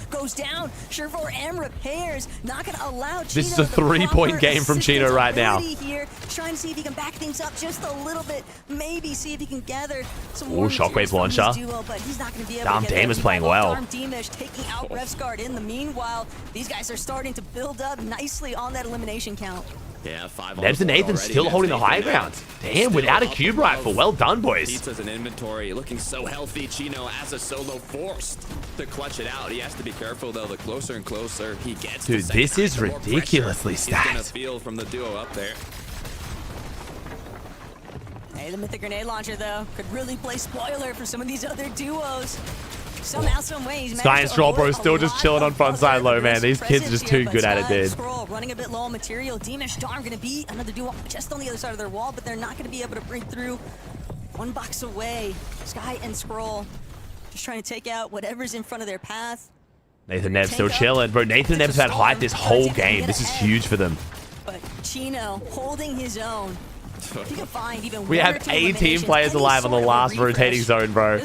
Goes down. Shervor and repairs. Not going to allow Chino. This is a 3-point game from Chino right now. Here, trying to see if he can back things up just a little bit. Maybe see if he can gather some more. Shockwave launcher. Duo, but he's not going to be able Darm to Demish playing well. Darm Demish taking out Revsguard. In the meanwhile, these guys are starting to build up nicely on that elimination count. Yeah, 5. Nebs and Nathan still holding the high ground. Damn, without a cube rifle. Well done, boys. Pizza's an inventory, looking so healthy. Chino as a solo forced to clutch it out. He has to be careful though. The closer and closer he gets. Dude, this is ridiculously stacked. He's gonna feel from the duo up there. Hey, the mythic grenade launcher though could really play spoiler for some of these other duos. Somehow, some ways, Sky and Stroll, bro, still just chilling on front side low, man. These kids are just too good at it, dude. Scroll running a bit low on material. Demish, Darm gonna be another duo just on the other side of their wall, but they're not gonna be able to break through. 1 box away. Sky and Scroll just trying to take out whatever's in front of their path. Nathan Neb's still chilling, bro. Nathan Neb's had height this whole game. This is huge for them. But Chino holding his own. We have 18 players alive on the last rotating zone, bro.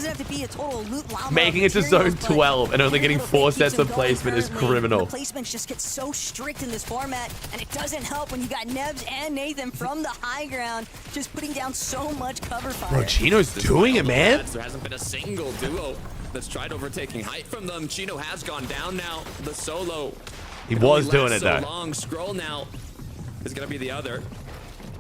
Making it to zone 12 and only getting 4 sets of placement is criminal. The placements just get so strict in this format, and it doesn't help when you got Nebs and Nathan from the high ground just putting down so much cover fire. Bro, Chino's doing it, man. There hasn't been a single duo that's tried overtaking height from them. Chino has gone down now. The solo. He was doing it, though. Long Scroll now is going to be the other.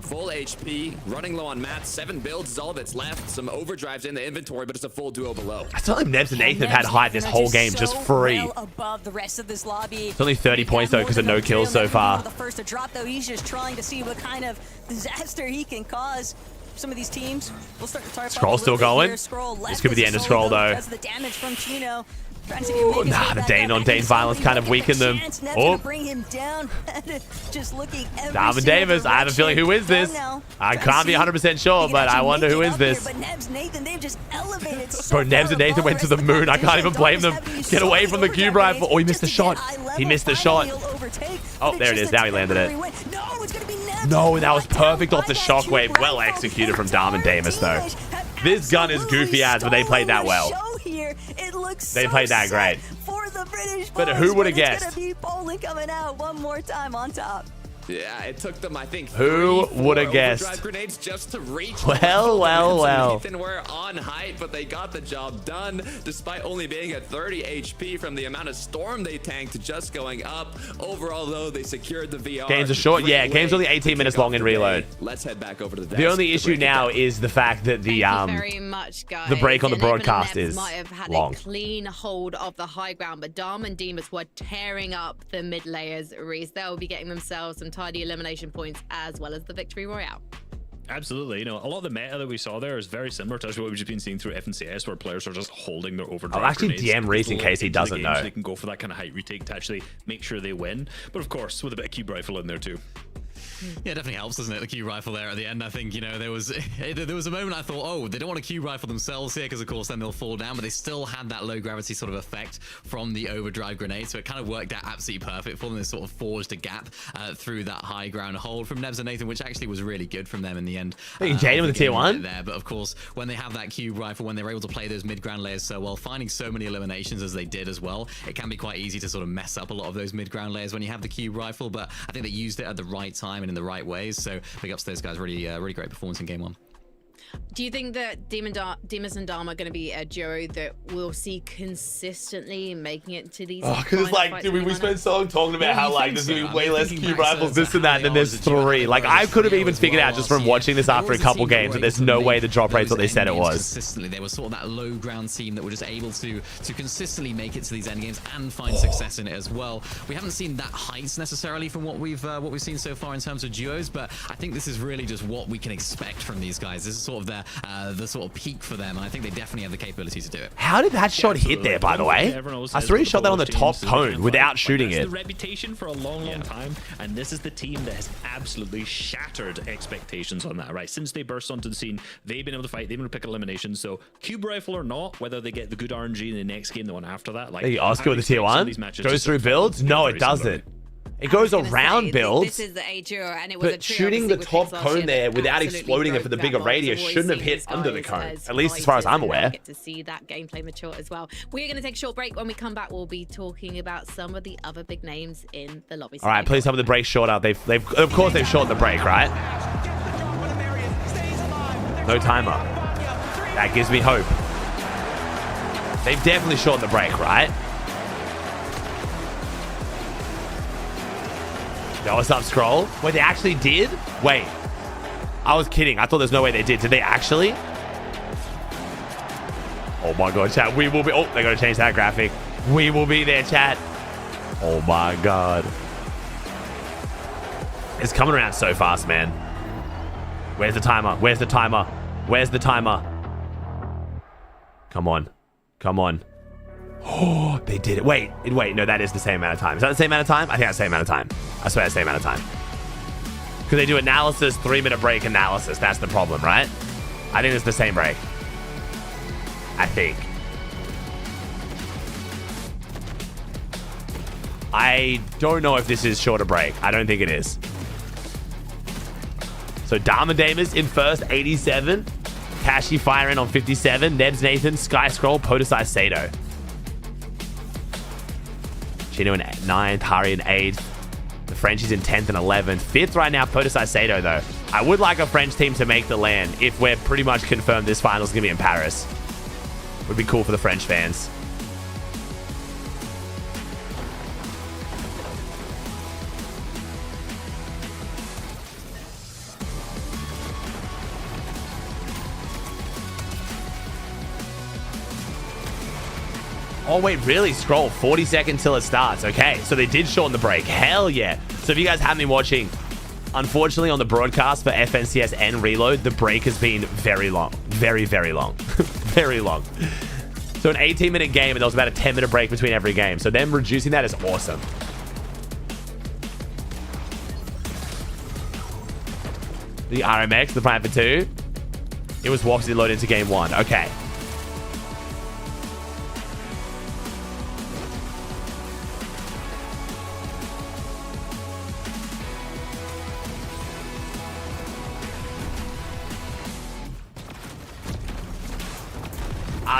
Full HP, running low on mats, 7 builds is all that's left. Some overdrives in the inventory, but it's a full duo below. I feel like Nebs and Nathan have had height this whole game just free. Well above the rest of this lobby. It's only 30 points though because of no kills so far. The first to drop though, he's just trying to see what kind of disaster he can cause. Some of these teams will start to target. Scroll still going. This could be the end of Scroll though. Because of the damage from Chino. Nah, the Dane on Dane violence kind of weakened them. Oh. Darm Davis, I have a feeling who wins this. I can't be 100% sure, but I wonder who wins this. Bro, Nebs and Nathan went to the moon. I can't even blame them. Get away from the cube rifle. Oh, he missed the shot. He missed the shot. Oh, there it is. Now he landed it. No, that was perfect off the shockwave. Well executed from Darm and Davis, though. This gun is goofy ass, but they played that well. They played that great. For the British but who would have guessed? Poland coming out one more time on top. Yeah, it took them, I think, Who would have guessed? overdrive grenades just to reach. Well. Nathan were on height, but they got the job done despite only being at 30 HP from the amount of storm they tanked just going up. Overall, though, they secured the VR. Games are short. Yeah, game's only 18 minutes long in reload. Let's head back over to the desk. The only issue now is the fact that the Thank you very much, guys. the break on the And even broadcast Nebs is might have had long. a clean hold of the high ground, but Dom and Demas were tearing up the mid layers. Reese, they'll be getting themselves some tidy elimination points as well as the victory royale. Absolutely. You know, a lot of the meta that we saw there is very similar to what we've just been seeing through FNCS, where players are just holding their overdrive. I'll actually grenades DM Reese in case he doesn't know. So they can go for that kind of height retake to actually make sure they win. But of course, with a bit of cube rifle in there too. Yeah, it definitely helps, doesn't it? The cube rifle there at the end. I think, you know, there was a moment I thought, oh, they don't want to cube rifle themselves here because, of course, then they'll fall down. But they still had that low gravity sort of effect from the overdrive grenade. So it kind of worked out absolutely perfect for them. They sort of forged a gap through that high ground hold from Nebs and Nathan, which actually was really good from them in the end. Jade with the tier 1 there. But of course, when they have that cube rifle, when they're able to play those mid-ground layers so well, finding so many eliminations as they did as well, it can be quite easy to sort of mess up a lot of those mid-ground layers when you have the cube rifle. But I think they used it at the right time and in the right ways. So big ups to those guys. Really great performance in game 1. Do you think that Demas and Dharma are going to be a duo that we'll see consistently making it to these? Oh, because it's like, dude, we spent so long talking about how like there's gonna be way less cube rifles, this and that, and then there's 3. Like I could have even figured out just from watching this after a couple games that there's no way the drop rate's what they said it was. Consistently, they were sort of that low ground team that were just able to consistently make it to these end games and find success in it as well. We haven't seen that heights necessarily from what we've seen so far in terms of duos, but I think this is really just what we can expect from these guys. This is sort of the sort of peak for them, and I think they definitely have the capability to do it. How did that shot hit there, by the way? I saw he shot that on the top cone without shooting it. The reputation for a long time, and this is the team that has absolutely shattered expectations on that, right? Since they burst onto the scene, they've been able to fight, they've been able to pick eliminations. So cube rifle or not, whether they get the good RNG in the next game, the one after that, like Oscar with the tier 1 goes through builds. No, it doesn't. It goes around builds, this is the duo, and it was but shooting the top cone there without exploding it for the bigger radius shouldn't have hit under the cone, at least as far as I'm aware. Get to see that gameplay mature as well. We're going to take a short break. When we come back, we'll be talking about some of the other big names in the lobby. All right, please tell me the break shorter. They've of course they've shortened the break, right? No timer. That gives me hope. They've definitely shortened the break, right? Yo, what's up, Scroll? Wait, they actually did? Wait. I was kidding. I thought there's no way they did. Did they actually? Oh my god, chat. We will be... Oh, they got to change that graphic. We will be there, chat. Oh my god. It's coming around so fast, man. Where's the timer? Where's the timer? Where's the timer? Come on. Come on. Oh, they did it. Wait, no, that is the same amount of time. Is that the same amount of time? I think that's the same amount of time. I swear that's the same amount of time. Because they do analysis, 3-minute break analysis. That's the problem, right? I think it's the same break. I think. I don't know if this is shorter break. I don't think it is. So Dharma Damas in first, 87. Kashi Fire in on 57. Nebs Nathan, Sky Scroll, Podesai Sato. Chino in 9th, Hari in 8th. The Frenchies in 10th and 11th. 5th right now, Podesai Sato, though. I would like a French team to make the land if we're pretty much confirmed this final's going to be in Paris. Would be cool for the French fans. Oh, wait, really? Scroll. 40 seconds till it starts. Okay, so they did shorten the break. Hell yeah. So if you guys haven't been watching, unfortunately on the broadcast for FNCS and Reload, the break has been very long. Very, very long. Very long. So an 18-minute game, and there was about a 10-minute break between every game. So them reducing that is awesome. The RMX, the Prime for 2. It was Wapsie loaded into game 1. Okay.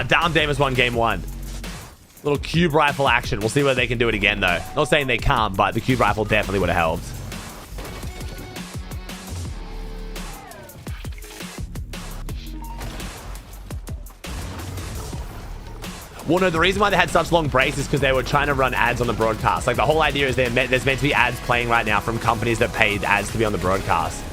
Down Damas won game 1. Little cube rifle action. We'll see whether they can do it again, though. Not saying they can't, but the cube rifle definitely would have helped. Well, no, the reason why they had such long breaks is because they were trying to run ads on the broadcast. Like, the whole idea is there's meant to be ads playing right now from companies that paid ads to be on the broadcast.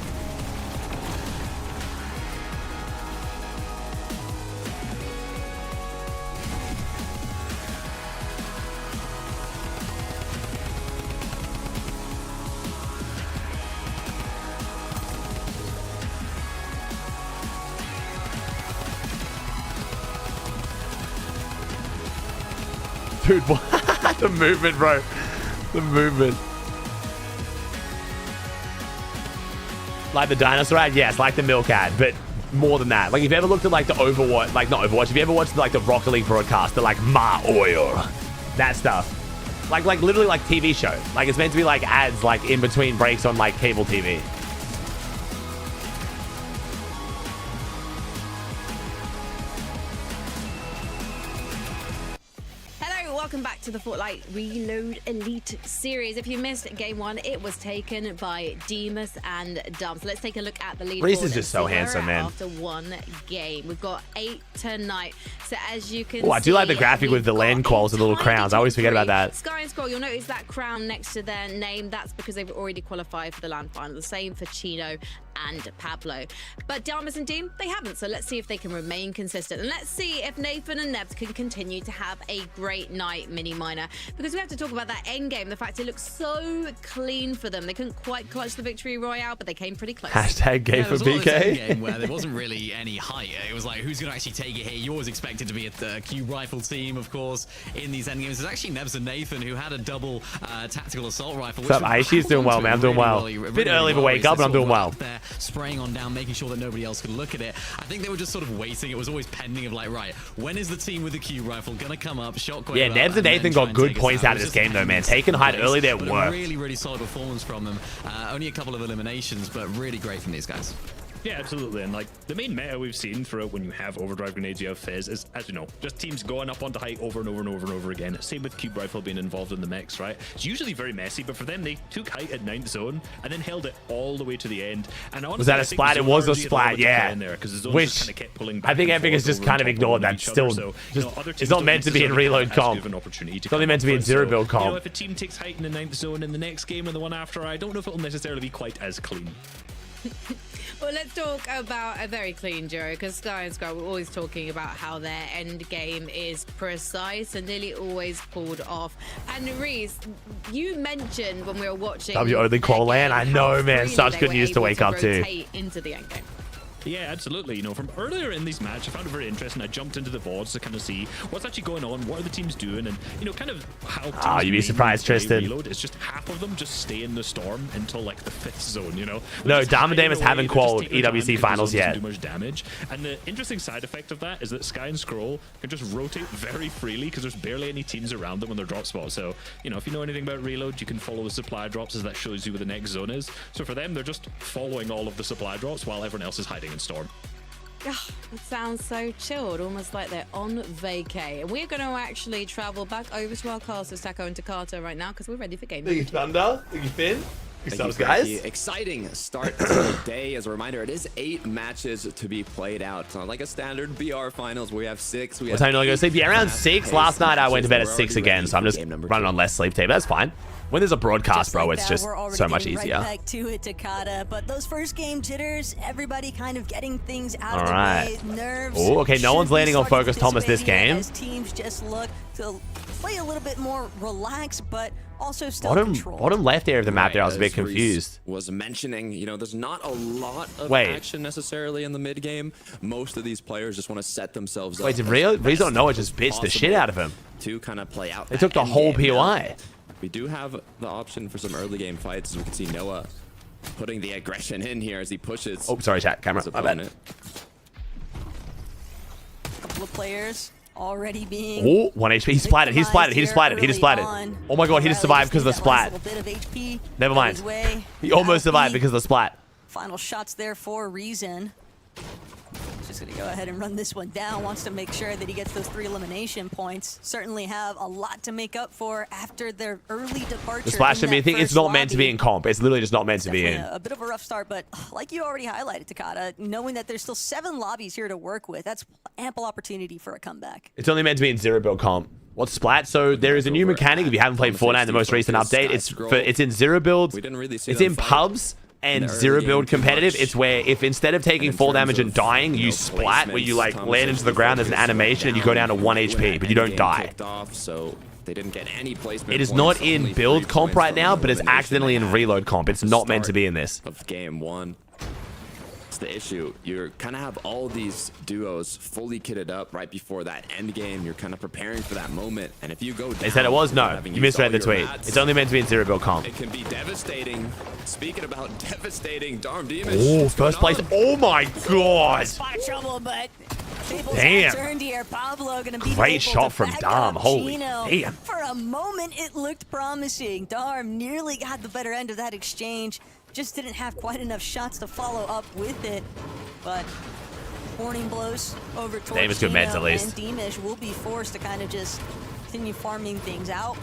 Dude, what? The movement, bro. The movement. Like the dinosaur ad? Yes, like the milk ad, but more than that. Like, if you ever looked at, like, the Overwatch, like, not Overwatch, if you ever watched, like, the Rocket League broadcast, they're like, Ma Oil. That stuff. Like, literally, like, TV show. Like, it's meant to be, like, ads, like, in between breaks on, like, cable TV. Welcome back to the Fortnite Reload Elite Series. If you missed game one, it was taken by Demas and Dom. So let's take a look at the leaderboard. Reese is just so handsome, man. After one game, we've got 8 tonight. So as you can see, I do like the graphic with the land quals and the little crowns. I always forget about that. Sky and Scroll, you'll notice that crown next to their name. That's because they've already qualified for the LAN final. The same for Chino and Pablo. But Damas and Dean, they haven't. So let's see if they can remain consistent. And let's see if Nathan and Nebs can continue to have a great night, Mini Miner. Because we have to talk about that end game. The fact it looks so clean for them. They couldn't quite clutch the victory royale, but they came pretty close. Hashtag gay for BK. Game where there wasn't really any height. It was like, who's going to actually take it here? You always expected to be at the cube rifle team, of course, in these end games. There's actually Nebs and Nathan who had a double tactical assault rifle. What's up, Aishi's doing well, man. I'm doing well. Bit early to wake up, but I'm doing well. There, spraying on down, making sure that nobody else could look at it. I think they were just sort of waiting. It was always pending of like, right, when is the team with the cube rifle gonna come up? Shockwave. Yeah, Nebs and Nathan got good points out of this game, though, man. Taking height early, there worked. Really, really solid performance from them. Only a couple of eliminations, but really great from these guys. Yeah, absolutely. And like the main meta we've seen throughout when you have overdrive grenades, you have fizz, is, as you know, just teams going up onto height over and over and over and over again. Same with cube rifle being involved in the mix, right? It's usually very messy, but for them, they took height at 9th zone and then held it all the way to the end. And honestly, was that a splat? It was a splat, yeah. Which kind of kept pulling back, I think Epic has just kind of ignored that. Still, so, it's not meant to be in reload comp. It's only meant to be in zero build comp. You know, if a team takes height in the 9th zone in the next game and the one after, I don't know if it'll necessarily be quite as clean. Well, let's talk about a very clean duo, because Sky and Sky were always talking about how their end game is precise and nearly always pulled off. And Reese, you mentioned when we were watching W only qual LAN. I know, man. Such good news to wake up to. Into the end game. Yeah, absolutely. You know, from earlier in these matches, I found it very interesting. I jumped into the VODs to kind of see what's actually going on, what are the teams doing, and, you know, kind of how teams you'd be surprised, Tristan. Reload. It's just half of them just stay in the storm until, like, the 5th zone, you know? No, Dom and Damas haven't qualified EWC finals yet. Do much damage. And the interesting side effect of that is that Sky and Scroll can just rotate very freely because there's barely any teams around them on their drop spot. So, you know, if you know anything about Reload, you can follow the supply drops as that shows you where the next zone is. So for them, they're just following all of the supply drops while everyone else is hiding in storm. Oh, it sounds so chilled, almost like they're on vacay. And we're going to actually travel back over to our castles, Taco and Takata right now, because we're ready for game. Thank you, Thunder. Thank you, Finn. Thank you, guys. Exciting start to the day. As a reminder, it is 8 matches to be played out. It's not like a standard BR finals where we have 6. What time do I go to sleep? Yeah, around 6. Last night I went to bed at 6 again, so I'm just running on less sleep tape. That's fine. When there's a broadcast, bro, it's just so much easier. Right back to it, Takata. But those first game jitters, everybody kind of getting things out of the way. Nerves. Oh, okay. No one's landing on Focus Thomas this game. As teams just look to play a little bit more relaxed, but also still bottom left area of the map there, I was a bit confused. Was mentioning, you know, there's not a lot of action necessarily in the mid game. Most of these players just want to set themselves up. Wait, did Rizzo know it just bitched the shit out of him? To kind of play out. They took the whole POI. We do have the option for some early game fights, as we can see Noah putting the aggression in here as he pushes. Oh, sorry, chat. Camera. My bad. Couple of players already being. Oh, 1 HP. He splatted. He splatted. He just splatted. He just splatted. Oh my god, he just survived because of the splat. Never mind. He almost survived because of the splat. Final shots there for a reason. going to go ahead and run this one down. Wants to make sure that he gets those 3 elimination points. Certainly have a lot to make up for after their early departure. The splash to me, I think it's not meant to be in comp. It's literally just not meant to be in. A bit of a rough start, but like you already highlighted, Takata, knowing that there's still 7 lobbies here to work with, that's ample opportunity for a comeback. It's only meant to be in 0 build comp. What's Splat? So there is a new mechanic. If you haven't played Fortnite in the most recent update, it's in 0 build. It's in pubs and 0 build competitive. It's where if instead of taking fall damage and dying, you splat, where you like land into the ground, there's an animation and you go down to 1 HP, but you don't die. They didn't get any placement. It is not in build comp right now, but it's accidentally in reload comp. It's not meant to be in this. Of game 1. It's the issue. You kind of have all these duos fully kitted up right before that end game. You're kind of preparing for that moment, and if you go down, they said it was no. You misread the tweet. It's only meant to be in 0 build comp. It can be devastating. Speaking about devastating, Darm Demon. Oh, first place. Oh my god. Spot trouble, but damn. turned here. Pablo gonna be great shot from Darm. Holy damn. For a moment, it looked promising. Darm nearly got the better end of that exchange. Just didn't have quite enough shots to follow up with it. But warning blows over towards Davis good meds at least. And Demish will be forced to kind of just continue farming things out.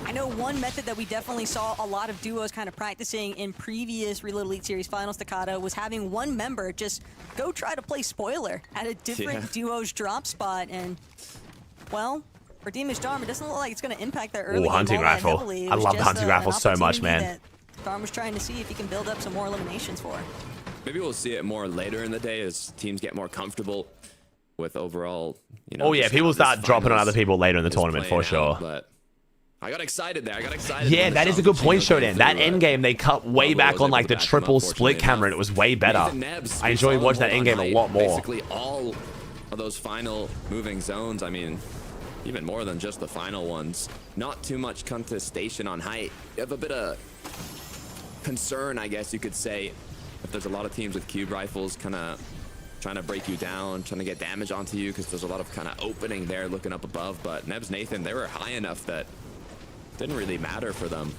I know one method that we definitely saw a lot of duos kind of practicing in previous Reload Elite Series finals, Takata, was having one member just go try to play spoiler at a different duo's drop spot. And, well, for Demish Darm, it doesn't look like it's going to impact their early game hunting rifle. I love the hunting rifle so much, man. Darm was trying to see if he can build up some more eliminations for. Maybe we'll see it more later in the day as teams get more comfortable with overall, you know. Oh yeah, people start dropping on other people later in the tournament for sure. But I got excited there. I got excited. Yeah, that is a good point, Shodan. That end game they cut way back on like the triple split camera, and it was way better. I enjoyed watching that end game a lot more. Basically, all of those final moving zones. I mean, even more than just the final ones. Not too much contestation on height. You have a bit of concern, I guess you could say, if there's a lot of teams with cube rifles kind of trying to break you down, trying to get damage onto you, because there's a lot of kind of opening there looking up above. But Nebs Nathan, they were high enough that it didn't really matter for them.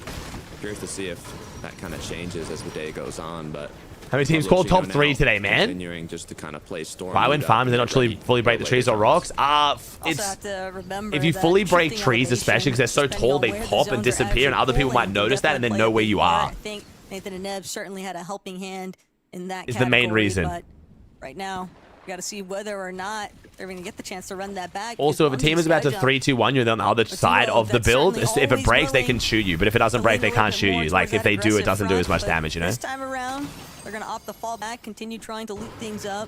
Curious to see if that kind of changes as the day goes on. But how many teams called top 3 today, man? Continuing just to kind of play Storm. If I win farms, they don't fully break the trees or rocks. It's if you fully break trees, especially because they're so tall, they pop and disappear, and other people might notice that and then know where you are. I think Nathan and Nebs certainly had a helping hand in that. Is the main reason. But right now, we got to see whether or not they're going to get the chance to run that back. Also, if a team is about to 3-2-1, you're on the other side of the build. If it breaks, they can shoot you, but if it doesn't break, they can't shoot you. Like if they do, it doesn't do as much damage, you know. This time around, they're going to opt to fall back, continue trying to loot things up.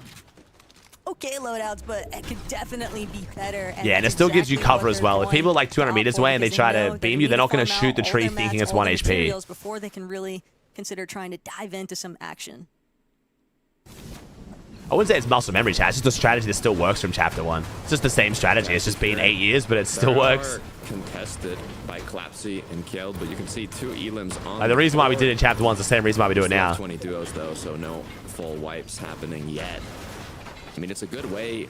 Okay loadouts, but it could definitely be better. Yeah, and it still gives you cover as well. If people are like 200 meters away and they try to beam you, they're not going to shoot the tree thinking it's 1 HP. Before they can really consider trying to dive into some action. I wouldn't say it's muscle memory, chat. It's just a strategy that still works from Chapter 1. It's just the same strategy. It's just been 8 years, but it still works. Contested by Clapsy and Kjeld, but you can see 2 elims on. The reason why we did it in Chapter 1 is the same reason why we do it now. 20 duos though, so no full wipes happening yet. I mean, it's a good way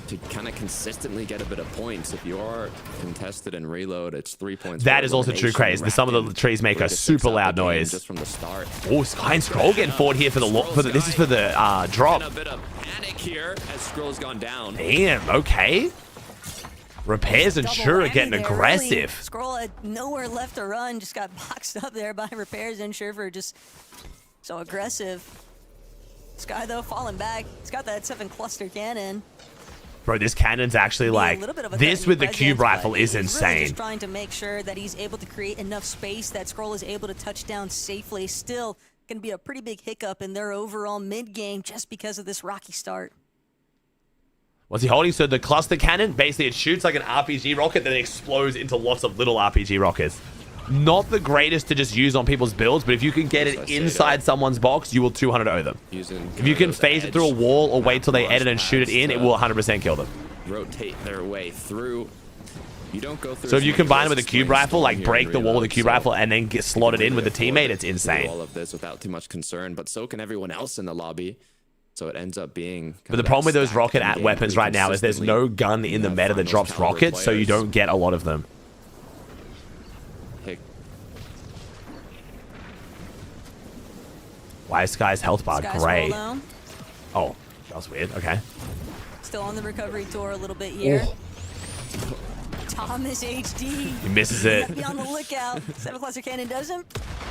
to kind of consistently get a bit of points. If you are contested and reload, it's 3 points. That is also true, Craze. Some of the trees make a super loud noise. Just from the start. Oh, Sky and Scroll getting forward here for the this is for the drop. And a bit of panic here as Scroll's gone down. Damn. Okay. Repairs and Shura getting aggressive. Scroll had nowhere left to run, just got boxed up there by Repairs and Shura, just so aggressive. Sky though falling back. He's got that 7 cluster cannon. Bro, this cannon's actually like this with the cube rifle is insane. Really just trying to make sure that he's able to create enough space that Scroll is able to touch down safely. Still going to be a pretty big hiccup in their overall mid game just because of this rocky start. What's he holding? So the cluster cannon, basically it shoots like an RPG rocket, then it explodes into lots of little RPG rockets. Not the greatest to just use on people's builds, but if you can get it inside someone's box, you will 200-0 them. If you can phase it through a wall or wait till they edit and shoot it in, it will 100% kill them. Rotate their way through. You don't go through. So if you combine it with a cube rifle, like break the wall with a cube rifle and then get slotted in with a teammate, it's insane. All of this without too much concern, but so can everyone else in the lobby. So it ends up being. But the problem with those rocket weapons right now is there's no gun in the meta that drops rockets, so you don't get a lot of them. Why is Sky's health bar great? Oh, That was weird. Okay. Still on the recovery tour a little bit here. Oh. Thomas HD. He misses it. Be on the lookout. 7 cluster cannon doesn't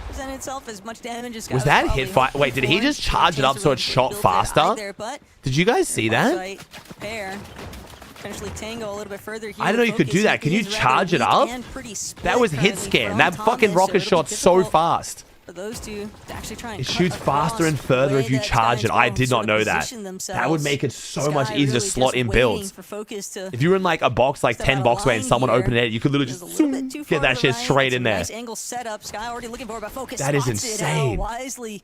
present itself as much damage as Was that hit fire? Wait, did he just charge it up so it shot faster? Either, did you guys see that? Pair. Potentially tango a little bit further here. I didn't know you could do that. Can you charge it up? That was hit scan. That fucking rocket shot so fast. For those two to actually try and it shoots faster and further if you charge it. I did not know that. That would make it so much easier to slot in builds. If you were in like a box, like 10 box away and someone opened it, you could literally just zoom, get that shit straight in there. Nice angle setup. Sky already looking for, but Focus that is insane. Wisely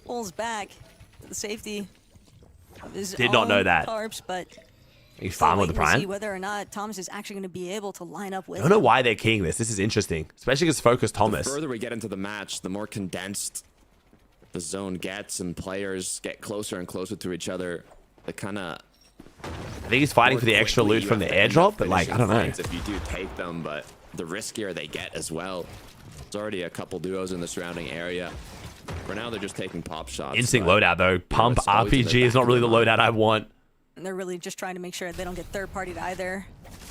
pulls back to the safety of his did not know that. Tarps, but he's fine with the prime. See whether or not Thomas is actually going to be able to line up with. I don't know why they're keying this. This is interesting, especially because Focus Thomas. The further we get into the match, the more condensed the zone gets, and players get closer and closer to each other. The kind of. I think he's fighting for the extra loot from the airdrop, but like I don't know. If you do take them, but the riskier they get as well. There's already a couple duos in the surrounding area. For now, they're just taking pop shots. Instinct loadout though. Pump RPG is not really the loadout I want. And they're really just trying to make sure they don't get third-partied either.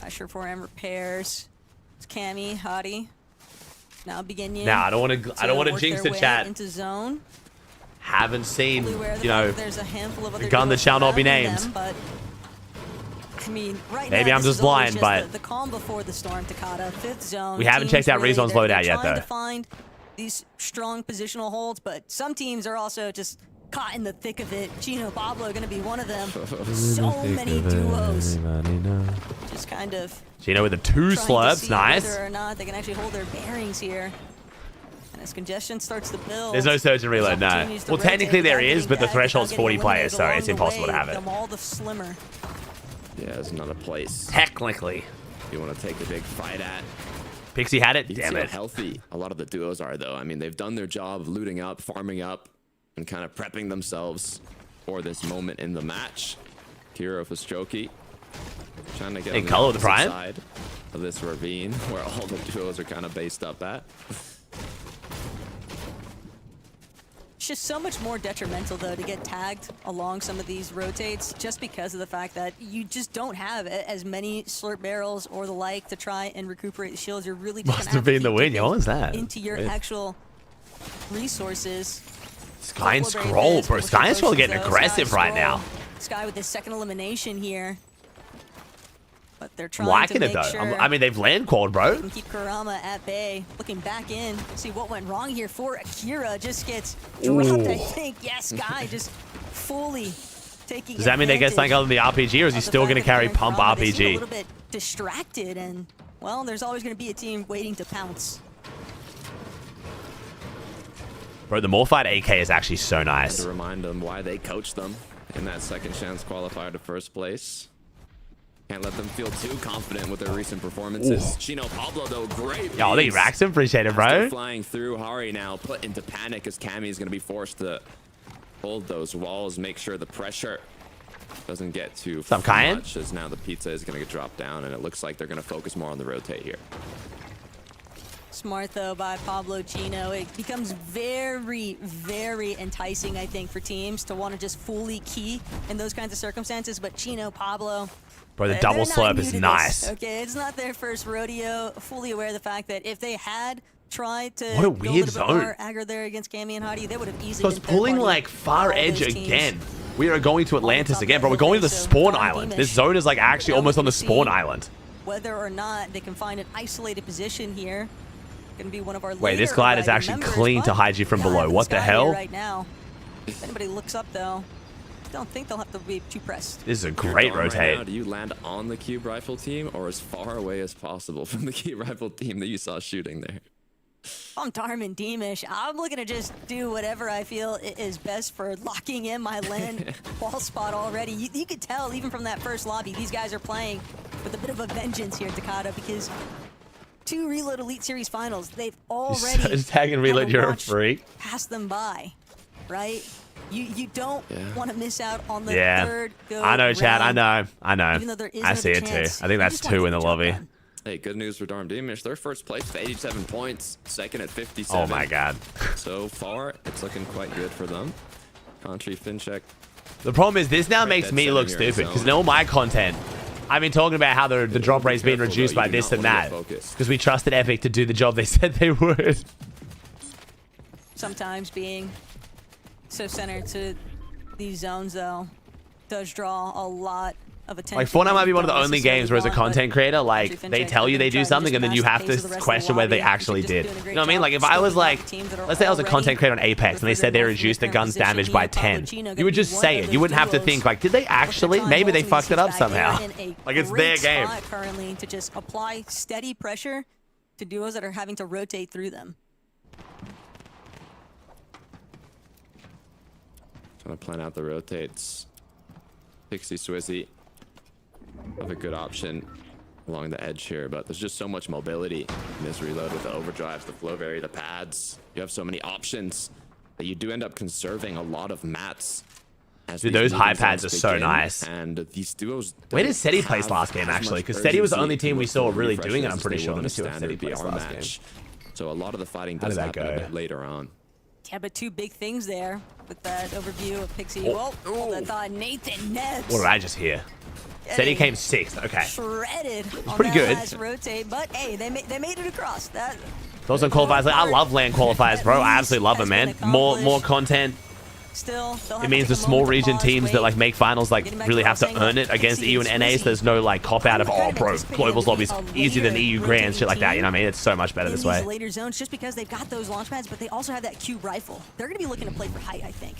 Sure 4M repairs. It's Cammy, Hottie. Now beginning. Nah, I don't want to jinx the chat. Into zone. Haven't seen, you know, there's a handful of other gun that shall not be named. Them, but, I mean, right maybe now, I'm just blind, but the calm before the storm, Takata, 5th zone. We haven't checked out Rezon's loadout yet, though. To find these strong positional holds, but some teams are also just caught in the thick of it. Chino, Pablo are going to be one of them. So many duos. Just kind of. Chino with the 2 slurps, nice. Whether or not they can actually hold their bearings here. And as congestion starts to build, there's no surge and reload, no. Well, technically there is, but the threshold's 40 players, so it's impossible to have it. All the slimmer. Yeah, there's another place. Technically. You want to take a big fight at. Pixie had it, you damn see it. How healthy a lot of the duos are, though. I mean, they've done their job of looting up, farming up, and kind of prepping themselves for this moment in the match. Kiro for Strokey trying to get on the color the prime side of this ravine where all the duos are kind of based up at. It's just so much more detrimental, though, to get tagged along some of these rotates just because of the fact that you just don't have as many slurp barrels or the like to try and recuperate the shields. You're really just must have been the win. What was that? Into your actual resources. Sky and Scroll, bro. Sky and Scroll are getting aggressive right now. Sky with his second elimination here. But they're trying liking to it, make though. sure I mean, they've land called, bro. Can keep Kurama at bay. Looking back in, see what went wrong here for Akira. Just gets dropped, I think. Yes, Sky just fully taking. Does that mean they get something other than the RPG, or is he still going to carry Pump RPG? A little bit distracted, and well, there's always going to be a team waiting to pounce. Bro, the Morphied AK is actually so nice. And to remind them why they coached them in that second chance qualifier to first place. Can't let them feel too confident with their recent performances. Chino Pablo, though, great. Yo, I think Rax appreciate it, bro. Flying through, Hari now put into panic as Cammy is going to be forced to hold those walls, make sure the pressure doesn't get too much, as now the pizza is going to get dropped down, and it looks like they're going to focus more on the rotate here. Smart, though, by Pablo Chino. It becomes very, very enticing, I think, for teams to want to just fully key in those kinds of circumstances, but Chino, Pablo... Bro, the double slurp is nice. Okay, it's not their first rodeo. Fully aware of the fact that if they had tried to what a weird zone. More aggro there against Cammy and Hottie, they would have easily. So it's pulling like far edge again. We are going to Atlantis again, bro. We're going to the spawn island. This zone is like actually almost on the spawn island. Whether or not they can find an isolated position here, going to be one of our. Wait, this glide is actually clean to hide you from below. What the hell? Right now, if anybody looks up though. I don't think they'll have to be too pressed. This is a great rotate. Right now, do you land on the cube rifle team or as far away as possible from the cube rifle team that you saw shooting there? I'm Darman Deemish. I'm looking to just do whatever I feel is best for locking in my land ball spot already. You could tell even from that first lobby, these guys are playing with a bit of a vengeance here, Takata, because 2 Reload Elite Series finals, they've already tag and reload, you're a freak. Passed them by, right? You don't want to miss out on the third go I know, Chad. round, I know. Even though there is I see it too. I think that's 2 in the lobby. Hey, good news for Darm Deemish. They're first place with 87 points, second at 57. Oh my god. So far, it's looking quite good for them. Country Fincheck The problem is this now makes me look stupid because in all my content, I've been talking about how the drop rate's been reduced by this and that because we trusted Epic to do the job they said they would. Sometimes being so centered to these zones, though, does draw a lot of attention. Like Fortnite might be one of the only games where as a content creator, like they tell you they do something and then you have to question whether they actually did. You know what I mean? Like if I was like, let's say I was a content creator on Apex and they said they reduced the gun's damage by 10, you would just say it. You wouldn't have to think like, did they actually? Maybe they fucked it up somehow. Like it's their game. Currently to just apply steady pressure to duos that are having to rotate through them. Trying to plan out the rotates. Pixie Swizzy have a good option along the edge here, but there's just so much mobility in this reload with the overdrives, the flow vary, the pads. You have so many options that you do end up conserving a lot of mats. Dude, those high pads are so nice. And these duos. Where did SETI place last game actually? Because SETI was the only team we saw really doing it. I'm pretty sure. Let me see what SETI placed last game. So a lot of the fighting does happen a bit later on. Yeah, but two big things there with that overview of Pixie. Whoa, that thought Nathan Nebs. What did I just hear? SETI came 6th. Okay. Shredded. It's pretty good. Last rotate, but hey, they made it across. That. Those on qualifiers, like, I love land qualifiers, bro. I absolutely love them, man. More content. Still, it means the small region teams that like make finals like really have to earn it against EU and NA, so there's no like cop out of bro, Global's lobby's easier than EU Grand, shit like that. You know what I mean? It's so much better this way. Later zones, just because they've got those launch pads, but they also have that cube rifle. They're gonna be looking to play for height, I think.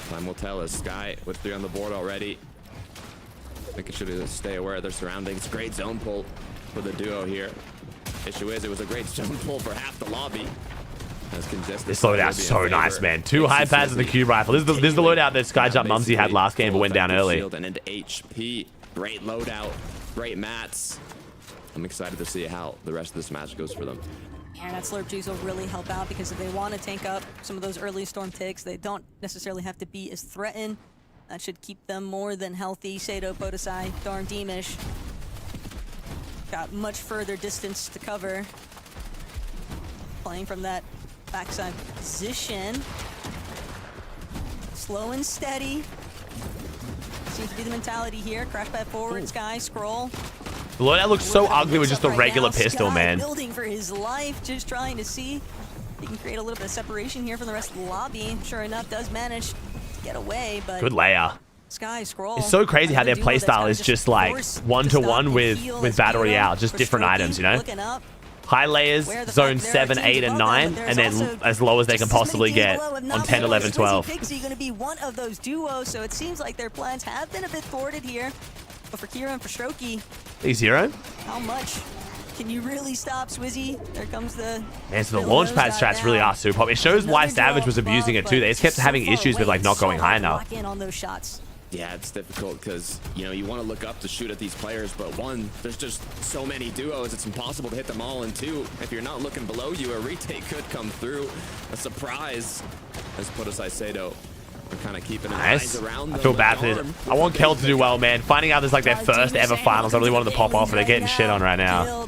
Time will tell as Sky with 3 on the board already. Making sure to stay aware of their surroundings. Great zone pull for the duo here. Issue is it was a great zone pull for half the lobby. This loadout's so nice, man. 2 high pads and the cube rifle. This is the loadout that Skyjump Mumsy had last game but went down early. And into HP. Great loadout. Great mats. I'm excited to see how the rest of this match goes for them. And that slurp juice will really help out because if they want to tank up some of those early storm takes, they don't necessarily have to be as threatened. That should keep them more than healthy. Sado, Podesai, Darn Deemish got much further distance to cover. Playing from that backside position. Slow and steady. Seems to be the mentality here. Crash pad forward, Sky, scroll. The loadout looks so ugly with just a regular pistol, man. Building for his life, just trying to see if he can create a little bit of separation here from the rest of the lobby. Sure enough, does manage to get away, but good layer. Sky, scroll. It's so crazy how their playstyle is just like 1-to-1 with Battle Royale, just different items, you know? High layers, zone 7, 8, and 9, and then as low as they can possibly get on 10, 11, 12. Pixie going to be one of those duos, so it seems like their plans have been a bit thwarted here. But for Kira and for Strokey, Zero? How much can you really stop Swizzy? There comes the... Man, so the launch pad strats really are super pop. It shows why Savage was abusing it too. They just kept having issues with like not going high enough. On those shots. Yeah, it's difficult because, you know, you want to look up to shoot at these players, but 1, there's just so many duos, it's impossible to hit them all, and 2, if you're not looking below you, a retake could come through. A surprise, as Podesai Sado are kind of keeping an eyes around them. I feel bad for it. I want Kel to do well, man. Finding out this is like their first ever finals, I really wanted to pop off, and they're getting shit on right now.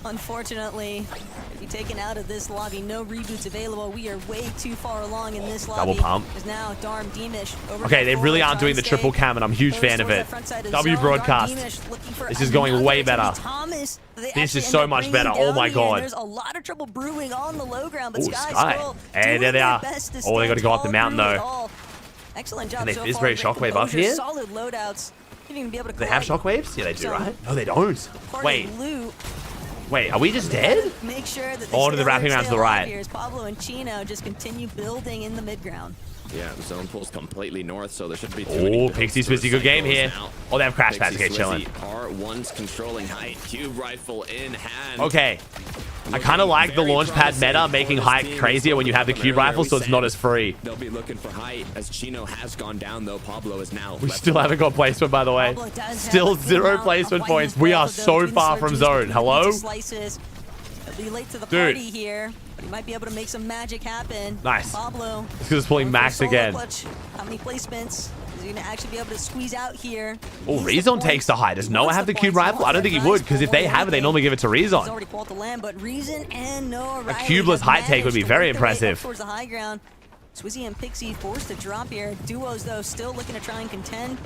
Unfortunately, if you're taken out of this lobby, no reboots available. We are way too far along in this lobby. Double pump. Is now Darm Deemish okay, they really aren't doing the triple cam, and I'm a huge fan of it. W broadcast. This is going way better. This is so much better. Oh my god. There's a lot of trouble brewing on the low ground, but Sky. Hey, there they are. Oh, they got to go up the mountain though. Excellent job. Is very shockwave up here? Solid loadouts. Do they have shockwaves? Yeah, they do, right? No, they don't. Wait, are we just dead? Make sure that or they're wrapping around to the right? Here's Pablo and Chino just continue building in the mid ground. Yeah, the zone pulls completely north, so there shouldn't be too many. Oh, Pixie Swizzy, good game here. Oh, they have crash pads. Okay, chilling. R1's controlling height. Cube rifle in hand. Okay. I kind of like the launch pad meta, making height crazier when you have the cube rifle, so it's not as free. They'll be looking for height as Chino has gone down, though. Pablo is now. We still haven't got placement, by the way. Still 0 placement points. We are so far from zone. Hello? Be late to the party here, but he might be able to make some magic happen. Nice. Pablo. It's because it's pulling max again. How many placements is he going to actually be able to squeeze out here? Oh, Rezon takes the high. Does Noah have the cube rifle? I don't think he would, because if they have it, they normally give it to Rezon. He's already caught the land, but Reason and Noah a cubeless height take would be very impressive. Towards the high ground. Swizzy and Pixie forced to drop here. Duos, though, still looking to try and contend.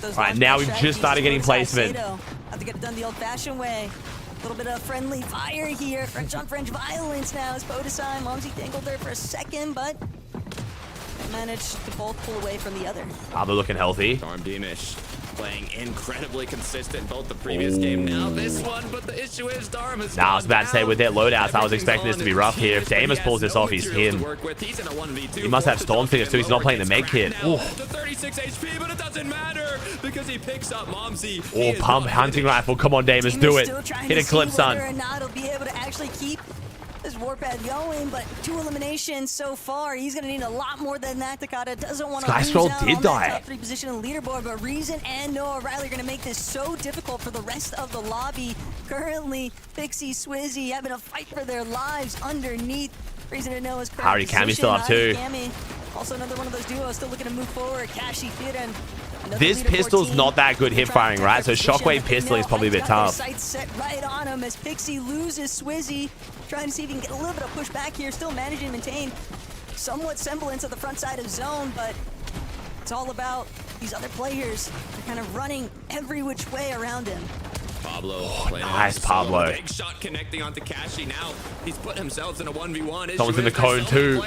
All right, now we've just started getting placement. Have to get it done the old-fashioned way. A little bit of friendly fire here. French on French violence now as Podesai. Momsy dangled there for a second, but managed to both pull away from the other. They're looking healthy. Darmdimish playing incredibly consistent both the previous game, now this one, but the issue is Darm has I was about to say, with their loadouts, I was expecting this to be rough here. If Damus pulls this off, he's him. He must have Storm Fingers too. He's not playing the med kit. Oh, 36 HP, but it doesn't matter because he picks up Momsy. Oh, pump hunting rifle. Come on, Damus, do it. Hit a clip, son. Whether or not he'll be able to actually keep this warpad going, but 2 eliminations so far. He's going to need a lot more than that. Takata doesn't want to lose Skyscroll out did on die. that top 3 position in the leaderboard, but Reason and Noah Riley are going to make this so difficult for the rest of the lobby. Currently, Pixie, Swizzy having a fight for their lives underneath Reason and Noah's current Harry Kami still up too. Kami, also another one of those duos still looking to move forward. Kashi, Firen. This pistol's not that good hip firing, right? So Shockwave pistol is probably a bit tough. Sights set right on him as Pixie loses Swizzy. Trying to see if he can get a little bit of pushback here. Still managing to maintain somewhat semblance of the front side of zone, but it's all about these other players. They're kind of running every which way around him. Pablo, nice Pablo. Big shot connecting onto Kashi. Now he's put himself in a 1v1. Someone's in the cone too.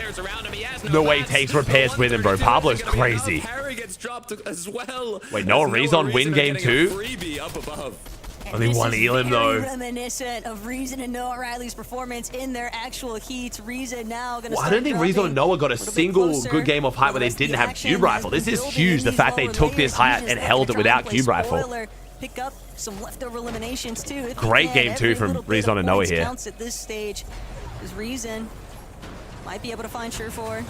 No way he takes repairs with him, bro. Pablo's crazy. Harry gets dropped as well. Wait, Noah Rezon win game 2? Freebie up above. Only one Elim though. Reminiscent of Reason and Noah Riley's performance in their actual heats. Reason now gonna. I don't think Reason and Noah got a single good game of height where they didn't have Cube Rifle. This is huge. The fact they took this height and held it without Cube Rifle. Pick up some leftover eliminations too. Great game too from Reason and Noah here. Counts at this stage. Is Reason might be able to find Surefour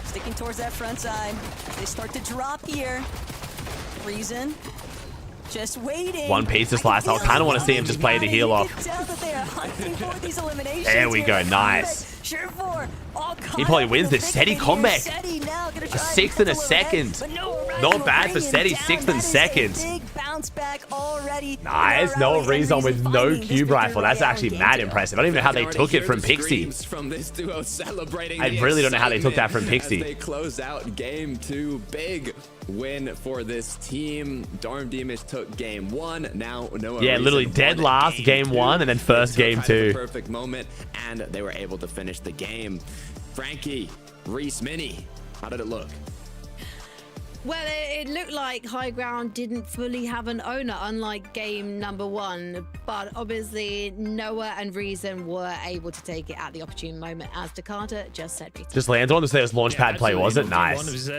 sticking towards that front side. They start to drop here. Reason just waiting. One piece of slice. I kind of want to see him just play the heal off. There we go. Nice. He probably wins this. Seti comeback. A 6th and a 2nd. Not bad for Seti. 6th and 2nd. Nice. No Rezon with no Cube Rifle. That's actually mad impressive. I don't even know how they took it from Pixie. I really don't know how they took that from Pixie. They close out game 2. Big win for this team. Darmdimish took game 1. Now Noah literally dead last game 1 and then first game 2. Perfect moment, and they were able to finish the game. Frankie, Reese, Mini, how did it look? Well, it looked like High Ground didn't fully have an owner, unlike game number 1. But obviously, Noah and Reason were able to take it at the opportune moment, as Takata just said. Just lands on to say this launchpad play, was it? Nice.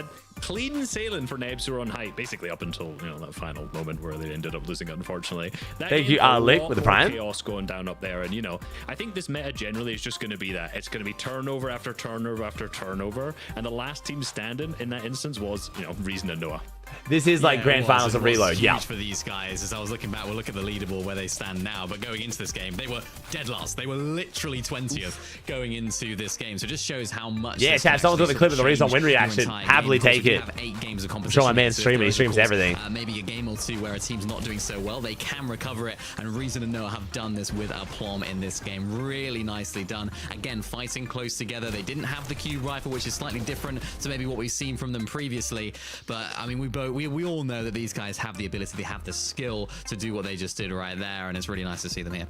Clean sailing for Nebs, who were on height, basically up until that final moment where they ended up losing, unfortunately. Thank you, Lick, with the prime. Chaos going down up there, and I think this meta generally is just going to be that. It's going to be turnover after turnover after turnover, and the last team standing in that instance was Reason and Noah. This is like grand finals of Reload. Yeah. For these guys, as I was looking back, we'll look at the leaderboard where they stand now. But going into this game, they were dead last. They were literally 20th going into this game. So it just shows how much. Yeah, chat. Someone's got the clip of the Reason win reaction. Happily take it. 8 games of competition. I'm sure my man's streaming. He streams everything. Maybe a game or two where a team's not doing so well, they can recover it. And Reason and Noah have done this with aplomb in this game. Really nicely done. Again, fighting close together. They didn't have the Cube Rifle, which is slightly different to maybe what we've seen from them previously. But I mean, we all know that these guys have the ability, they have the skill to do what they just did right there, and it's really nice to see them here.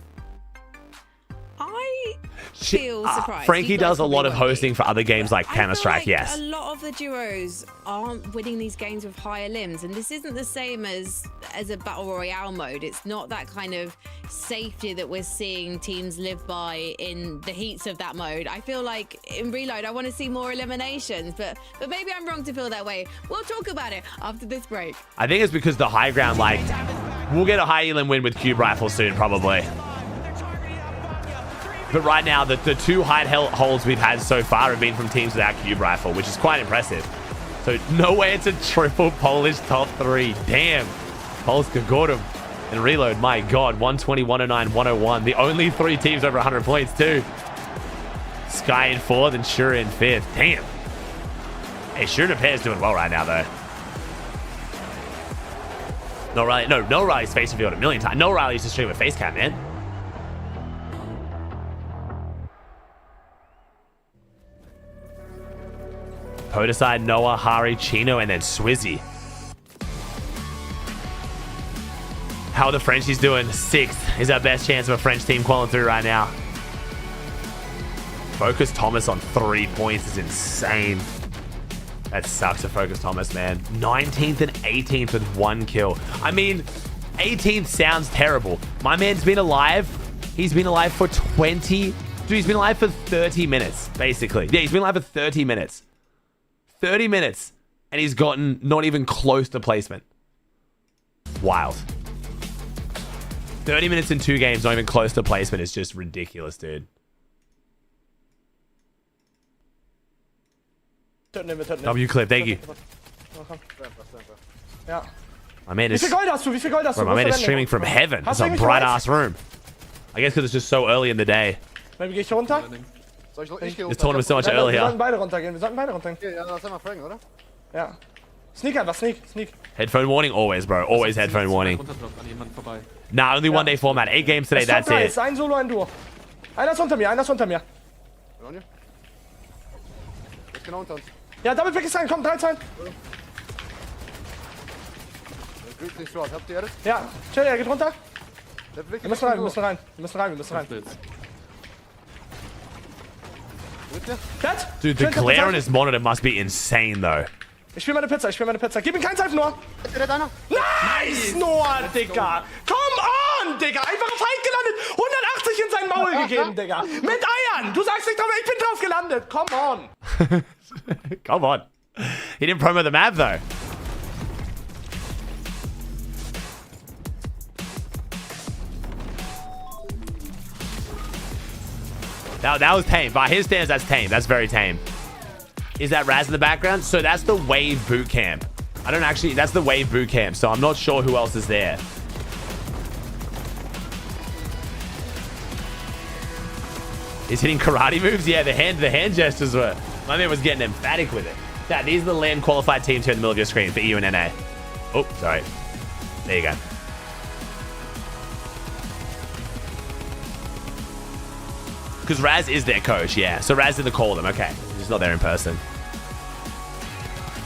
I feel surprised. Frankie does a lot of hosting for other games like Counter-Strike, yes. A lot of the duos aren't winning these games with higher limbs, and this isn't the same as a Battle Royale mode. It's not that kind of safety that we're seeing teams live by in the heats of that mode. I feel like in Reload, I want to see more eliminations, but maybe I'm wrong to feel that way. We'll talk about it after this break. I think it's because the High Ground, we'll get a high elim win with Cube Rifle soon, probably. But right now, the 2 height holds we've had so far have been from teams without Cube Rifle, which is quite impressive. So no way it's a triple Polish top 3. Damn. Polska got him. And Reload, my God, 120, 109, 101. The only 3 teams over 100 points too. Sky in 4th and Shura in 5th. Damn. Hey, Shura Pair's doing well right now, though. No Riley's face revealed a million times. No Riley used to stream with face cam, man. Podeside, Noah, Hari, Chino, and then Swizzy. How are the Frenchies doing? 6th is our best chance of a French team qualifying through right now. Focus Thomas on 3 points is insane. That sucks to Focus Thomas, man. 19th and 18th with 1 kill. I mean, 18th sounds terrible. My man's been alive. He's been alive for 20... Dude, he's been alive for 30 minutes, basically. Yeah, he's been alive for 30 minutes. 30 minutes. And he's gotten not even close to placement. Wild. 30 minutes in 2 games, not even close to placement is just ridiculous, dude. W clip, thank you. My man is, bro, my man is streaming from heaven. That's a bright ass room. I guess because it's just so early in the day. This tournament's so much earlier. Headphone warning, always, bro. Always headphone warning. Nah, only 1 day format. 8 games today, that's it. Ein Solo, ein Duo. Einer ist unter mir, einer ist unter mir. Ja, Double-Pick ist rein, komm, 3-2. Ja, chill, er geht runter. Wir müssen rein, wir müssen rein, wir müssen rein, wir müssen rein. Dude, the glare on his monitor must be insane, though. Ich spiel meine Pizza, ich spiel meine Pizza. Gib ihm keinen Safe, Noah. Nice, Noah, Digga. Come on, Digga. Einfach auf Fight gelandet. 180 in sein Maul gegeben, Digga. Mit Eiern. Du sagst nicht drauf, ich bin drauf gelandet. Come on. Come on. He didn't promo the map, though. That was tame. By his standards, that's tame. That's very tame. Is that Raz in the background? So that's the Wave Boot Camp. I don't actually... That's the Wave Boot Camp, so I'm not sure who else is there. He's hitting karate moves? Yeah, the hand gestures were... My man was getting emphatic with it. Dad, these are the LAN qualified teams here in the middle of your screen for EU and NA. Oh, sorry. There you go. Because Raz is their coach, yeah. So Raz didn't call them. Okay. He's not there in person. I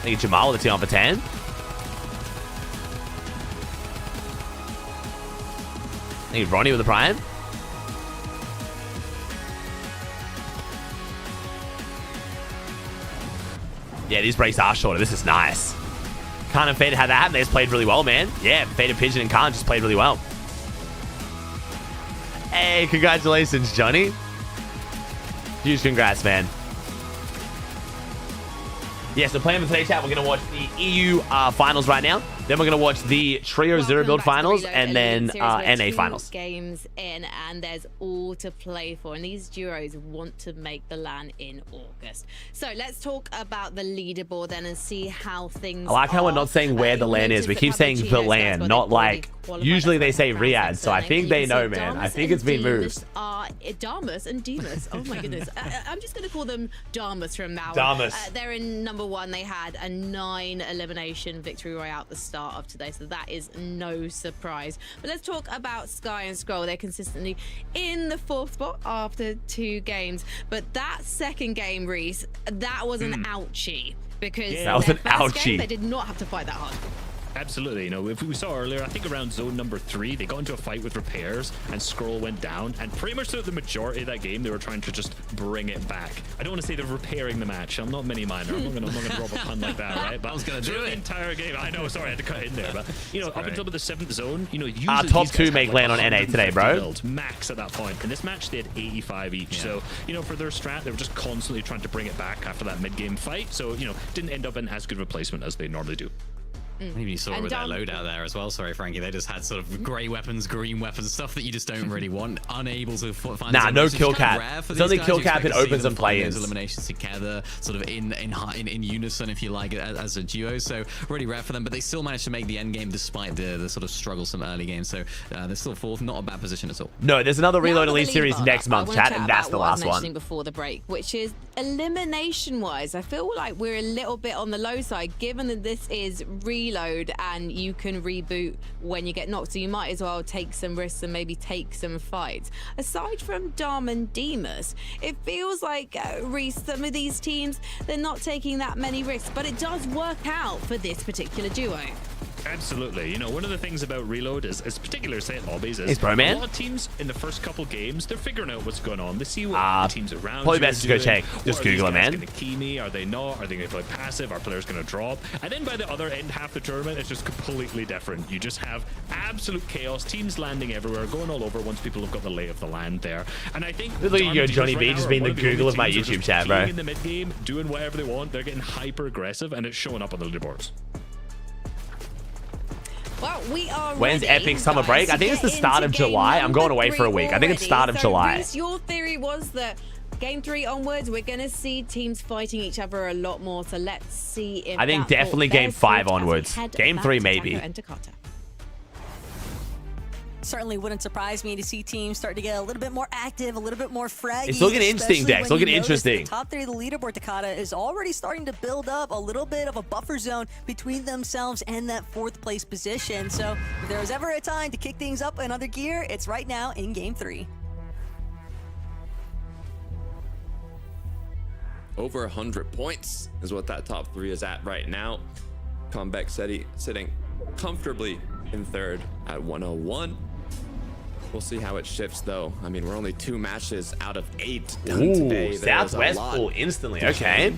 think it's Jamal with the T on for 10. I think it's Ronnie with the Prime. Yeah, these breaks are shorter. This is nice. Khan and Fade had that happen. They just played really well, man. Yeah, Fade and Pigeon and Khan just played really well. Hey, congratulations, Johnny. Huge congrats, man. Yeah, so playing for today's chat, we're going to watch the EU finals right now. Then we're going to watch the Trio Zero Build finals and then NA finals. Games in, and there's all to play for. And these duos want to make the LAN in August. So let's talk about the leaderboard then and see how things I like how we're not saying where the LAN is. We keep saying the LAN, not like... Usually they say Riyadh, so I think they know, man. I think it's been moved. Damus and Demas. Oh my goodness. I'm just going to call them Damus from now on. Damus. They're in number 1. They had a 9 elimination victory royale at the start of today, so that is no surprise. But let's talk about Sky and Scroll. They're consistently in the 4th spot after 2 games. But that second game, Reese, that was an ouchie. Because that was an ouchie. Game, they did not have to fight that hard. Absolutely. You know, if we saw earlier, I think around zone number 3, they got into a fight with repairs and Scroll went down, and pretty much throughout the majority of that game, they were trying to just bring it back. I don't want to say they're repairing the match. I'm not Mini Miner. I'm not gonna drop a pun like that, right? But I was gonna do it. The entire game. I know. Sorry, I had to cut in there. But you know, up until the 7th zone, you know, usually our top 2 make LAN on NA today, bro. Builds, max at that point. In this match, they had 85 each. Yeah. So you know, for their strat, they were just constantly trying to bring it back after that mid-game fight. So you know, didn't end up in as good a replacement as they normally do. Maybe you saw it with their loadout there as well. Sorry, Frankie. They just had sort of grey weapons, green weapons, stuff that you just don't really want. Unable to find. Nah, no kill cap. It's only kill cap in opens and play-ins. Eliminations together, sort of in unison, if you like, as a duo. So really rare for them, but they still managed to make the end game despite the sort of struggles from early games. So they're still 4th, not a bad position at all. No, there's another Reload Elite series next month, chat, and that's the last one. Before the break, which is elimination-wise, I feel like we're a little bit on the low side, given that this is reload and you can reboot when you get knocked. So you might as well take some risks and maybe take some fights. Aside from Dom and Demas, it feels like, Reese, some of these teams, they're not taking that many risks, but it does work out for this particular duo. Absolutely. You know, one of the things about Reload is particular set lobbies is Bro, man. a lot of teams in the first couple games, they're figuring out what's going on. They see what the teams around probably you best are to go doing. check. Just Google it, man. Are they going to key me? Are they not? Are they going to play passive? Are players going to drop? And then by the other end, half the tournament, it's just completely different. You just have absolute chaos, teams landing everywhere, going all over once people have got the lay of the land there. And I think Look at you, Johnny B, just being the Google of my YouTube chat, bro. In the mid game, doing whatever they want, they're getting hyper aggressive, and it's showing up on the leaderboards. Well, we are When's ready, Epic summer guys, break? I to think it's get the start of into game July. I'm going number away for a 3 week. I think it's start of already. July. Reese, your theory was that game 3 onwards, we're going to see teams fighting each other a lot more. So let's see if I think that definitely thought game bears 5 fruit as we onwards. head Game back 3 to maybe. Tango and Takata. Certainly wouldn't surprise me to see teams start to get a little bit more active, a little bit more fraggy. It's looking interesting, especially Dex. when Looking you notice interesting. The top 3 of the leaderboard, Takata, is already starting to build up a little bit of a buffer zone between themselves and that 4th place position. So if there was ever a time to kick things up another gear, it's right now in game 3. Over 100 points is what that top 3 is at right now. Comeback sitting comfortably in 3rd at 101. We'll see how it shifts, though. I mean, we're only 2 matches out of 8 done today. Ooh, Southwest pull instantly. Okay.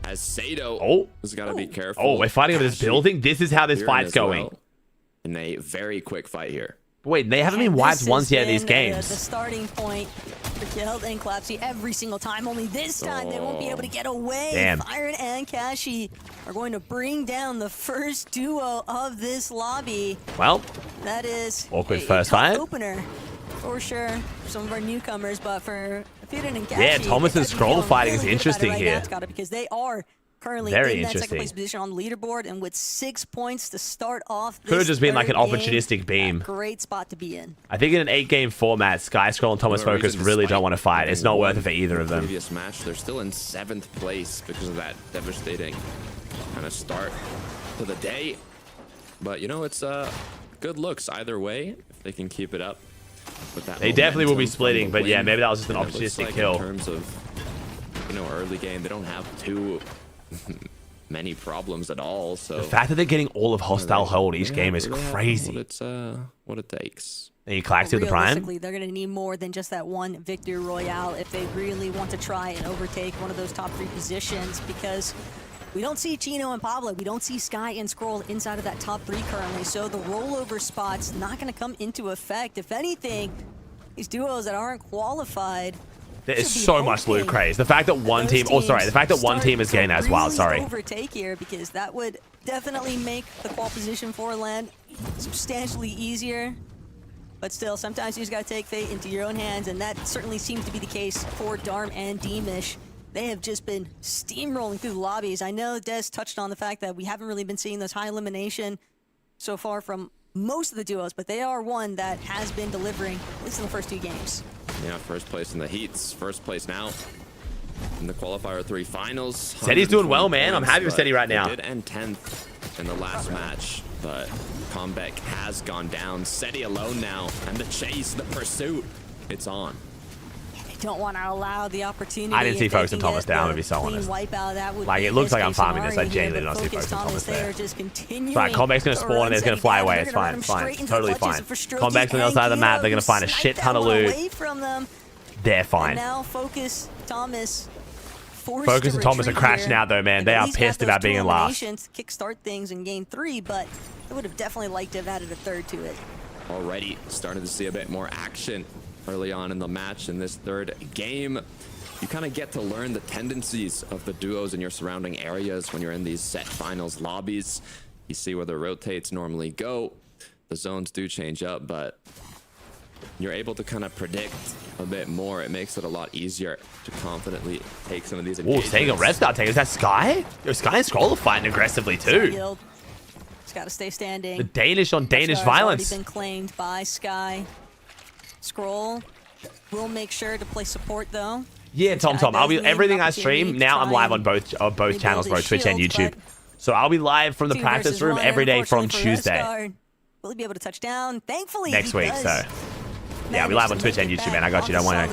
As Sato has got to be careful. Oh, we're fighting over this building? This is how this Here fight's as well, going. in a very quick fight here. Wait, they haven't been wiped once yet in these The games. starting point for Guild and Collapsy every single time. Only this time they won't be able to get away. Damn. Firen and Kashi are going to bring down the first duo of this lobby. Well, That is awkward a first tough fight. opener for sure for some of our newcomers, but for Firen and Kashi, Yeah, Thomas and they've been Scroll feeling fighting really is good about it interesting right here. now, Scott, because they are currently Very in that interesting. second place position on the leaderboard, and with 6 points to start off this Could have just been like an third game, opportunistic beam. great spot to be in. I think in an 8-game format, Sky Scroll and Thomas No Focus reason, really despite don't want to fight. It's not worth it for either of them. Previous match, they're still in 7th place because of that devastating kind of start to the day. But you know, it's good looks either way if they can keep it up. With that They definitely will be momentum from splitting, the but yeah, win. maybe that was just an And it looks opportunistic like kill. In terms of, you know, early game, they don't have too many problems at all. So The fact that they're getting all of hostile hold each game is crazy. What it takes. Then you clack to the prime. Realistically, they're going to need more than just that one victory royale if they really want to try and overtake one of those top 3 positions, because we don't see Chino and Pablo, we don't see Sky and Scroll inside of that top 3 currently, so the rollover spot's not going to come into effect. If anything, these duos that aren't qualified There is should be so much loot hoping craze. The fact that one those team, oh sorry, the fact that one start team is getting to that as wild, really sorry. overtake here, because that would definitely make the qual position for land substantially easier. But still, sometimes you just gotta take fate into your own hands, and that certainly seems to be the case for Darm and Deemish. They have just been steamrolling through the lobbies. I know Des touched on the fact that we haven't really been seeing those high elimination so far from most of the duos, but they are one that has been delivering, at least in the first 2 games. Yeah, first place in the heats, first place now in the qualifier 3 finals. Seti's doing well, man. I'm happy with but Seti right they now. did end 10th in the last match, but Comeback has gone down. Seti alone now, and the chase, the pursuit, it's on. They don't want to allow the opportunity. I didn't see if they Focus can and Thomas get down, the to be so clean honest. wipeout, that would Like, be it looks like I'm best-case farming this. I scenario here, genuinely but don't see Focus Focus and Thomas they are there. just continuing Right, Comback's gonna to spawn run and it's gonna Seti fly down. away. They're It's gonna fine, run it's him fine. straight into Totally the clutches fine. for Strokey Comback's on the other and side of the map. Keo, They're gonna who find a sniped shit that ton of one loot. away from them. They're And fine. now Focus, Thomas, forced Focus to and Thomas are retreat crashing here, out though, man. and They at are least got pissed those about 2 being in last. eliminations to kickstart things in game 3, but they would have definitely liked to have added a 3rd to it. Already starting to see a bit more action early on in the match in this 3rd game. You kind of get to learn the tendencies of the duos in your surrounding areas when you're in these set finals lobbies. You see where the rotates normally go. The zones do change up, but you're able to kind of predict a bit more. It makes it a lot easier to confidently take some of these Oh, engagements. taking a red start take. Is that Sky? Yo, Sky and Scroll are fighting aggressively too. Guild. Just got to stay standing. The Danish on Danish Scar's already violence. been claimed by Sky. Scroll will make sure to play support though. Yeah, Tom. I'll be everything I stream now. I'm live on both channels, bro. Twitch and YouTube. So I'll be live from the practice room every day from Tuesday. Will he be able to touch down? Thankfully, next week. So yeah, I'll be live on Twitch and YouTube, man. I got you. Don't worry.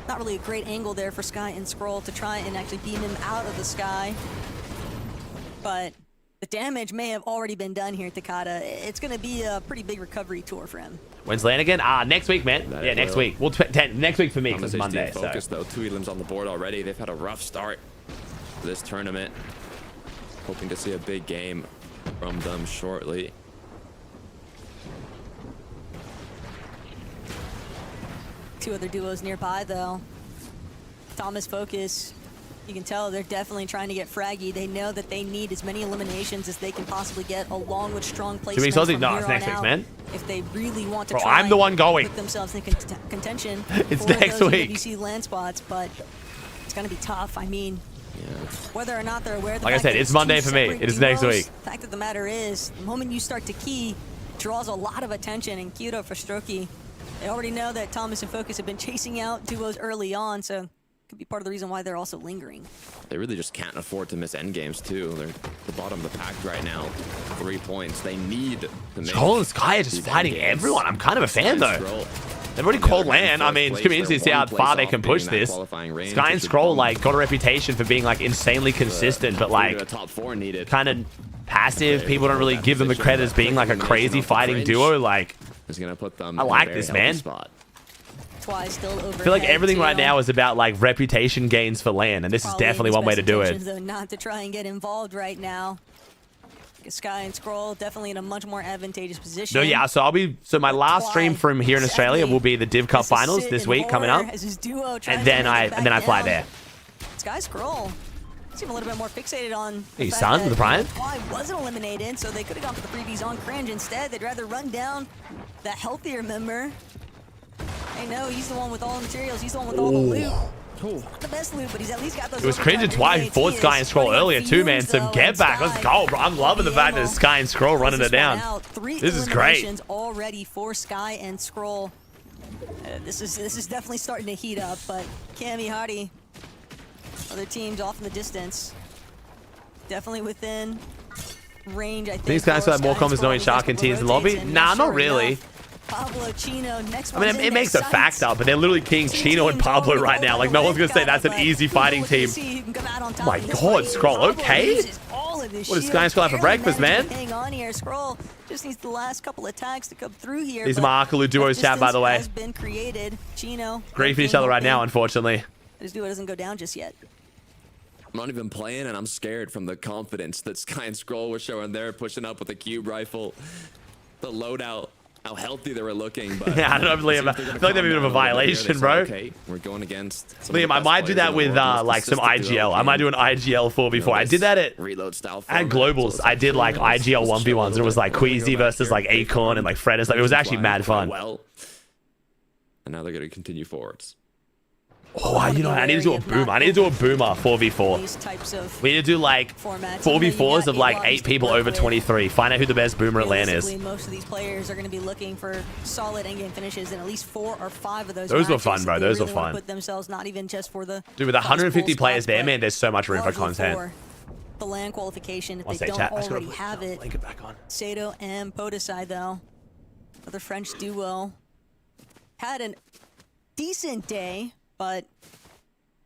Not really a great angle there for Sky and Scroll to try and actually beam him out of the sky. But the damage may have already been done here, Takada. It's going to be a pretty big recovery tour for him. When's LAN again? Next week, man. Yeah, next week. Well, next week for me because it's Monday. Focus, though. 2 elims on the board already. They've had a rough start to this tournament. Hoping to see a big game from them shortly. Two other duos nearby, though. Thomas Focus, you can tell they're definitely trying to get fraggy. They know that they need as many eliminations as they can possibly get, along with strong placements from no, it's next week, man. If they really want to I'm the one going. Put themselves in contention it's for next those week. EWC land spots, but it's going to be tough. I mean, whether or not they're aware of the like I said, it's Monday for me. It is next week. The fact of the matter is, the moment you start to key, draws a lot of attention, and Kyoto for Strokey, they already know that Thomas and Focus have been chasing out duos early on, so it could be part of the reason why they're also lingering. They really just can't afford to miss endgames, too. They're the bottom of the pack right now. 3 points. They need to make Scroll and Sky are just fighting everyone. I'm kind of a fan, though. They've already called LAN. I mean, it's going to be interesting to see how far they can push this. Sky and Scroll, like, got a reputation for being, like, insanely consistent, but, like, kind of passive. People don't really give them the credit as being, like, a crazy fighting duo. Like, I like this, man. I feel like everything right now is about, like, reputation gains for LAN, and this is definitely one way to do it. Though, not to try and get involved right now. Sky and Scroll definitely in a much more advantageous position. No, yeah, so my last stream from here in Australia will be the Div Cup finals this week coming up. And then I fly there. Sky Scroll seem a little bit more fixated on hey, son, the Brian. Why wasn't eliminated, so they could have gone for the freebies on Cringe instead. They'd rather run down the healthier member. Hey, no, he's the one with all the materials. He's the one with all the loot. Not the best loot, but he's at least got those. It was Cringe and twice before Sky and Scroll earlier too, man. Some get back. Let's go, bro. I'm loving the fact that Sky and Scroll running it down. This is great. Already for Sky and Scroll. This is definitely starting to heat up, but Cami Hardy, other teams off in the distance, definitely within range. I think these guys have more comments knowing Shark and teams in the lobby. Nah, not really. Pablo, Chino, next I mean, it makes a fact up, but they're literally king Chino and Pablo right now. Like, no one's going to say that's an easy fighting team. Oh my god, Scroll, okay? What does Sky and Scroll have for breakfast, man? Hang on here, Scroll just needs the last couple of tags to come through here. These are my Akalu duos chat, by the way. Has been created. Chino, great for each other right now, unfortunately. This duo doesn't go down just yet. I'm not even playing, and I'm scared from the confidence that Sky and Scroll were showing there, pushing up with the cube rifle, the loadout. How healthy they were looking, but yeah, I don't know, Liam. I feel like they're a bit of a violation, bro. Okay, we're going against Liam, I might do that with like some IGL. I might do an IGL 4v4. I did that at Globals. I did like IGL 1v1s, and it was like Queasy versus like Acorn and like Fred and stuff. It was actually mad fun. Well, and now they're going to continue forwards. Oh, you know, I need to do a boomer. I need to do a boomer 4v4. We need to do like 4v4s of like 8 people over 23. Find out who the best boomer at LAN is. Most of these players are going to be looking for solid endgame finishes, and at least 4 or 5 of those. Those were fun, bro. Those were fun. Put themselves not even just for the dude with 150 players there, man. There's so much room for content. The LAN qualification, if they don't already have it. Sato and Podesai, though, another French duo, had a decent day. But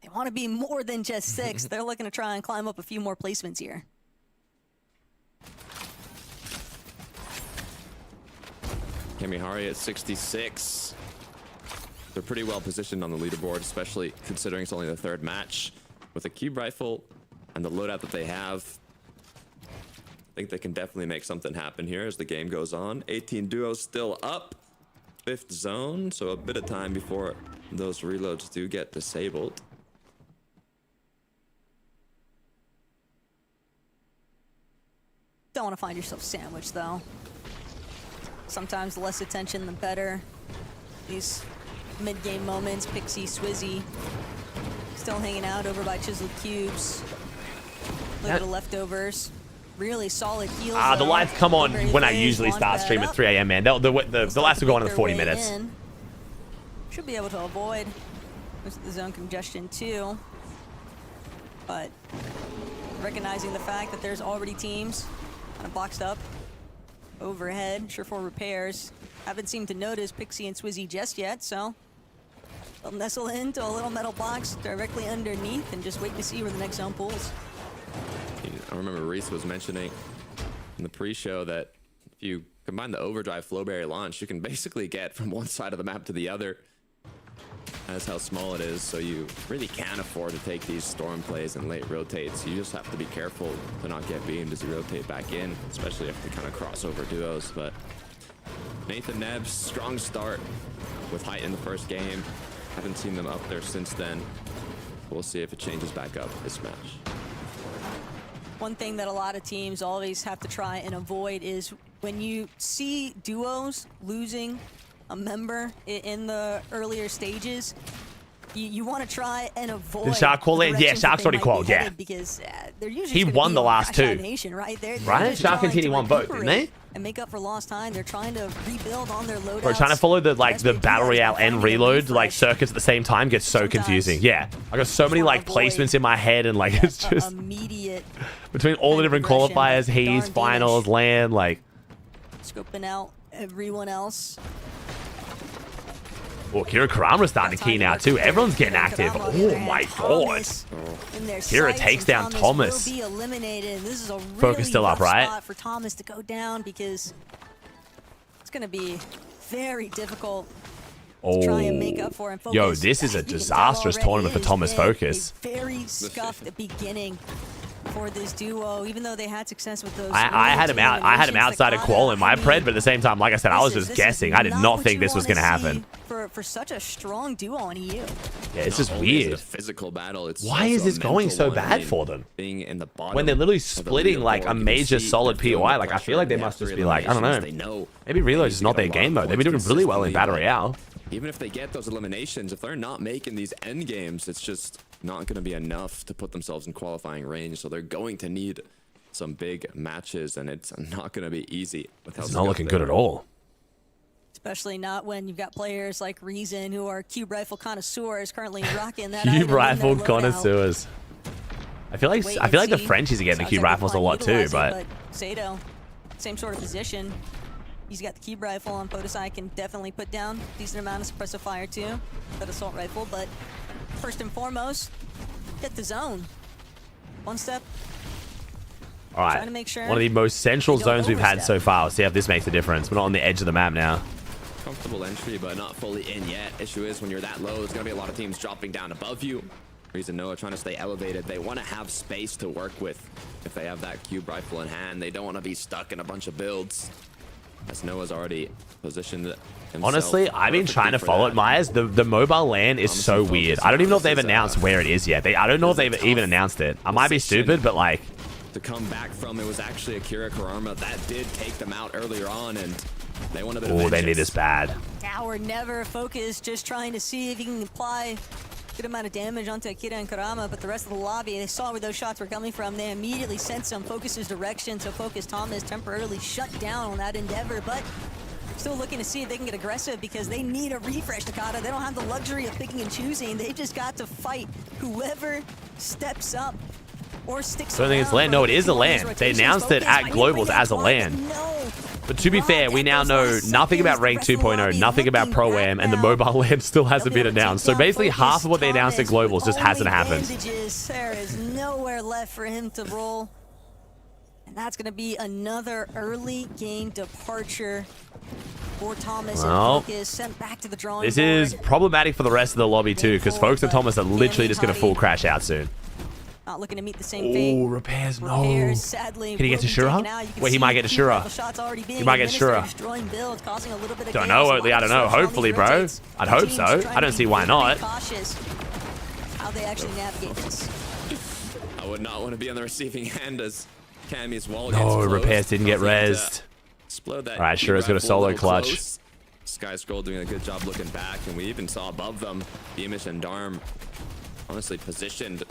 they want to be more than just 6. They're looking to try and climb up a few more placements here. Kamihari at 66. They're pretty well positioned on the leaderboard, especially considering it's only the 3rd match. With a cube rifle and the loadout that they have, I think they can definitely make something happen here as the game goes on. 18 duos still up. 5th zone, so a bit of time before those reloads do get disabled. Don't want to find yourself sandwiched, though. Sometimes the less attention, the better. These mid-game moments, Pixie, Swizzy, still hanging out over by Chiseled Cubes. A little bit of leftovers. Really solid heals. The lights come on when I usually start stream at 3 a.m. man. The lights will go on in 40 minutes. Should be able to avoid There's the zone congestion too. But recognizing the fact that there's already teams kind of boxed up overhead, sure for repairs. Haven't seemed to notice Pixie and Swizzy just yet, so they'll nestle into a little metal box directly underneath and just wait to see where the next zone pulls. I remember Reese was mentioning in the pre-show that if you combine the overdrive flowberry launch, you can basically get from one side of the map to the other. That's how small it is, so you really can't afford to take these storm plays and late rotates. You just have to be careful to not get beamed as you rotate back in, especially if they kind of crossover duos. But Nathan Nebs, strong start with height in the first game. Haven't seen them up there since then. We'll see if it changes back up this match. One thing that a lot of teams always have to try and avoid is when you see duos losing a member in the earlier stages, you want to try and avoid. Did Shark call in? Yeah, Shark's already called. Yeah, because they're usually he won the last two. Nation, right? Right? Shark and TD won both, didn't they? And make up for lost time. They're trying to rebuild on their loadouts. Bro, trying to follow the battle royale and reload circuits at the same time gets so confusing. Yeah, I got so many placements in my head and it's just immediate between all the different qualifiers, he's finals, land, scoping out everyone else. Oh, Kira Kurama's starting to key now too. Everyone's getting active. Oh my god. Kira takes down Thomas. Focus still up, right? For Thomas to go down because it's going to be very difficult to try and make up for him. Yo, this is a disastrous tournament for Thomas Focus. Very scuffed beginning for this duo, even though they had success with those. I had him outside of qual in my pred, but at the same time, like I said, I was just guessing. I did not think this was going to happen. For such a strong duo on EU. Yeah, it's just weird. A physical battle. It's why is this going so bad for them? Being in the bottom when they're literally splitting a major solid POI, I feel like they must just be I don't know. Maybe Reload's just not their game mode. They've been doing really well in Battle Royale. Even if they get those eliminations, if they're not making these end games, it's just not going to be enough to put themselves in qualifying range. So they're going to need some big matches, and it's not going to be easy. It's not looking good at all. Especially not when you've got players like Reason who are cube rifle connoisseurs currently rocking that. Cube rifle connoisseurs. I feel like the Frenchies are getting the cube rifles a lot too, but Sato, same sort of position. He's got the cube rifle on Podesai, can definitely put down a decent amount of suppressive fire too. That assault rifle, but first and foremost, get the zone. One step. All right. Trying to make sure one of the most central zones we've had so far. We'll see if this makes a difference. We're not on the edge of the map now. Comfortable entry, but not fully in yet. Issue is when you're that low, there's going to be a lot of teams dropping down above you. Reason Noah trying to stay elevated. They want to have space to work with. If they have that cube rifle in hand, they don't want to be stuck in a bunch of builds. As Noah's already positioned himself. Honestly, I've been trying to follow it, Myers. The mobile LAN is so weird. I don't even know if they've announced where it is yet. I don't know if they've even announced it. I might be stupid, but to come back from, it was actually Akira Kurama that did take them out earlier on, and they want a bit of vengeance. They need this bad. Tower never focused, just trying to see if he can apply good amount of damage onto Akira and Kurama, but the rest of the lobby, they saw where those shots were coming from. They immediately sent some Focus's direction, so Focus Thomas temporarily shut down on that endeavor, but still looking to see if they can get aggressive because they need a refresh, Takata. They don't have the luxury of picking and choosing. They just got to fight whoever steps up or sticks around. I don't think it's LAN. No, it is a LAN. They announced it at Globals as a LAN. But to be fair, we now know nothing about Rank 2.0, nothing about Pro-Am, and the mobile LAN still hasn't been announced. So basically half of what they announced at Globals just hasn't happened. There is nowhere left for him to roll. And that's going to be another early game departure for Thomas and Focus, sent back to the drawing board. This is problematic for the rest of the lobby too, because Focus and Thomas are literally just going to full crash out soon. Not looking to meet the same fate. Oh, repairs, no. Can he get to Shura? Wait, he might get to Shura. He might get to Shura. Don't know, I don't know. Hopefully, bro. I'd hope so. I don't see why not. How they actually navigate this. I would not want to be on the receiving end as Cammy's wall gets closed. Repairs didn't get rezzed. Alright, Shura's got a solo clutch. Sky Scroll doing a good job looking back, and we even saw above them Beamish and Darm honestly positioned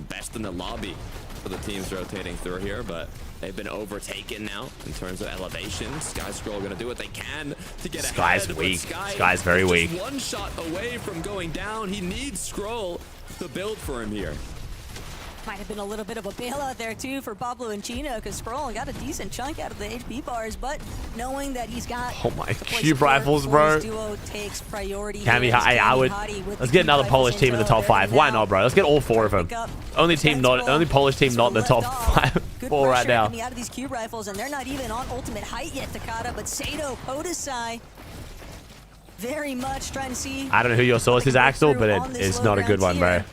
best in the lobby for the teams rotating through here, but they've been overtaken now in terms of elevation. Sky Scroll gonna do what they can to get Sky's ahead. weak. Sky Sky's very just weak. one shot away from going down. He needs Scroll to build for him here. Might have been a little bit of a bailout there too for Pablo and Chino, because Scroll got a decent chunk out of the HP bars, but knowing that he's got Oh my cube rifles, bro. duo takes priority. Cammy, I would. Let's get another Polish team in the top 5. Why not, bro? Let's get all 4 of them. Only Polish team not in the top 4 right now. Coming out of these cube rifles, and they're not even on ultimate height yet, Takada, but Sato, Podesai, very much trying to see. I don't know who your source is, Axel, but it is not a good one, bro.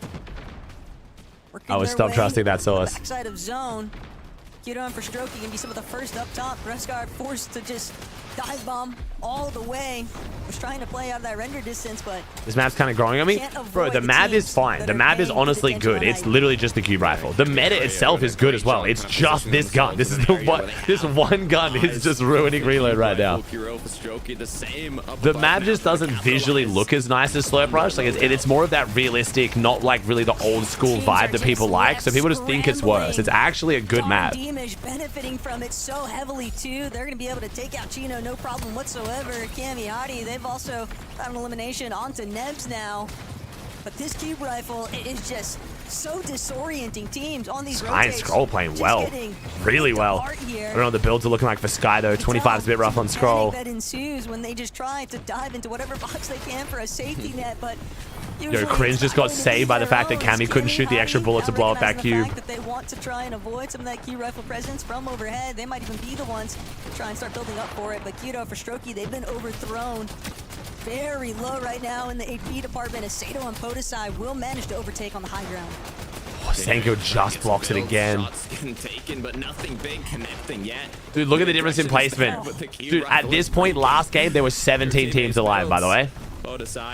I would stop trusting that source. Backside of zone. Kido and for Strokey can be some of the first up top. Rescar forced to just dive bomb all the way. Was trying to play out of that render distance, but this map's kind of growing on me. Bro, the map is fine. The map is honestly good. It's literally just the cube rifle. The meta itself is good as well. It's just this gun. This is this one gun is just ruining Reload right now. The map just doesn't visually look as nice as Slurp Rush. Like it's more of that realistic, not like really the old school vibe that people like. So people just think it's worse. It's actually a good map. Benefiting from it so heavily too. They're gonna be able to take out Chino no problem whatsoever. Cammy Hottie, they've also got an elimination onto Nebs now. But this cube rifle is just so disorienting teams on these Sky and Scroll playing well. Really well. I don't know what the builds are looking like for Sky though. 25 is a bit rough on Scroll. That ensues when they just try to dive into whatever box they can for a safety net, but yo, Cringe just got saved by the fact that Cammy couldn't shoot the extra bullet to blow up that cube. That they want to try and avoid some of that cube rifle presence from overhead. They might even be the ones to try and start building up for it. But Kido for Strokey, they've been overthrown very low right now in the HP department, as Sato and Podesai will manage to overtake on the high ground. Oh, Senko just blocks it again. Dude, look at the difference in placement. Dude, at this point, last game, there were 17 teams alive, by the way.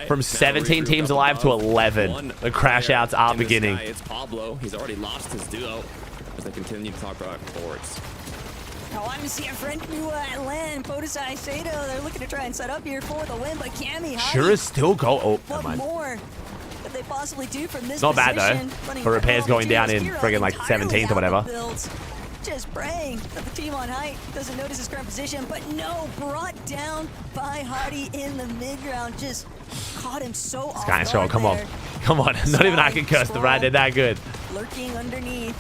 From 17 teams alive to 11. The crash outs are beginning. It's Pablo. He's already lost his duo as they continue to talk about forwards. I want to see a friend new land. Podesai, Sato, they're looking to try and set up here for the win, but Cammy, sure is still go. Oh, never mind. More could they possibly do from this not bad position? though. For repairs going down in friggin' like 17th or whatever. Just praying that the team on height doesn't notice his current position, but no, brought down by Hottie in the mid-ground. Just caught him so off Sky and Scroll, guard come on. there. Come on. Not even I can curse the right. They're that good. Lurking underneath.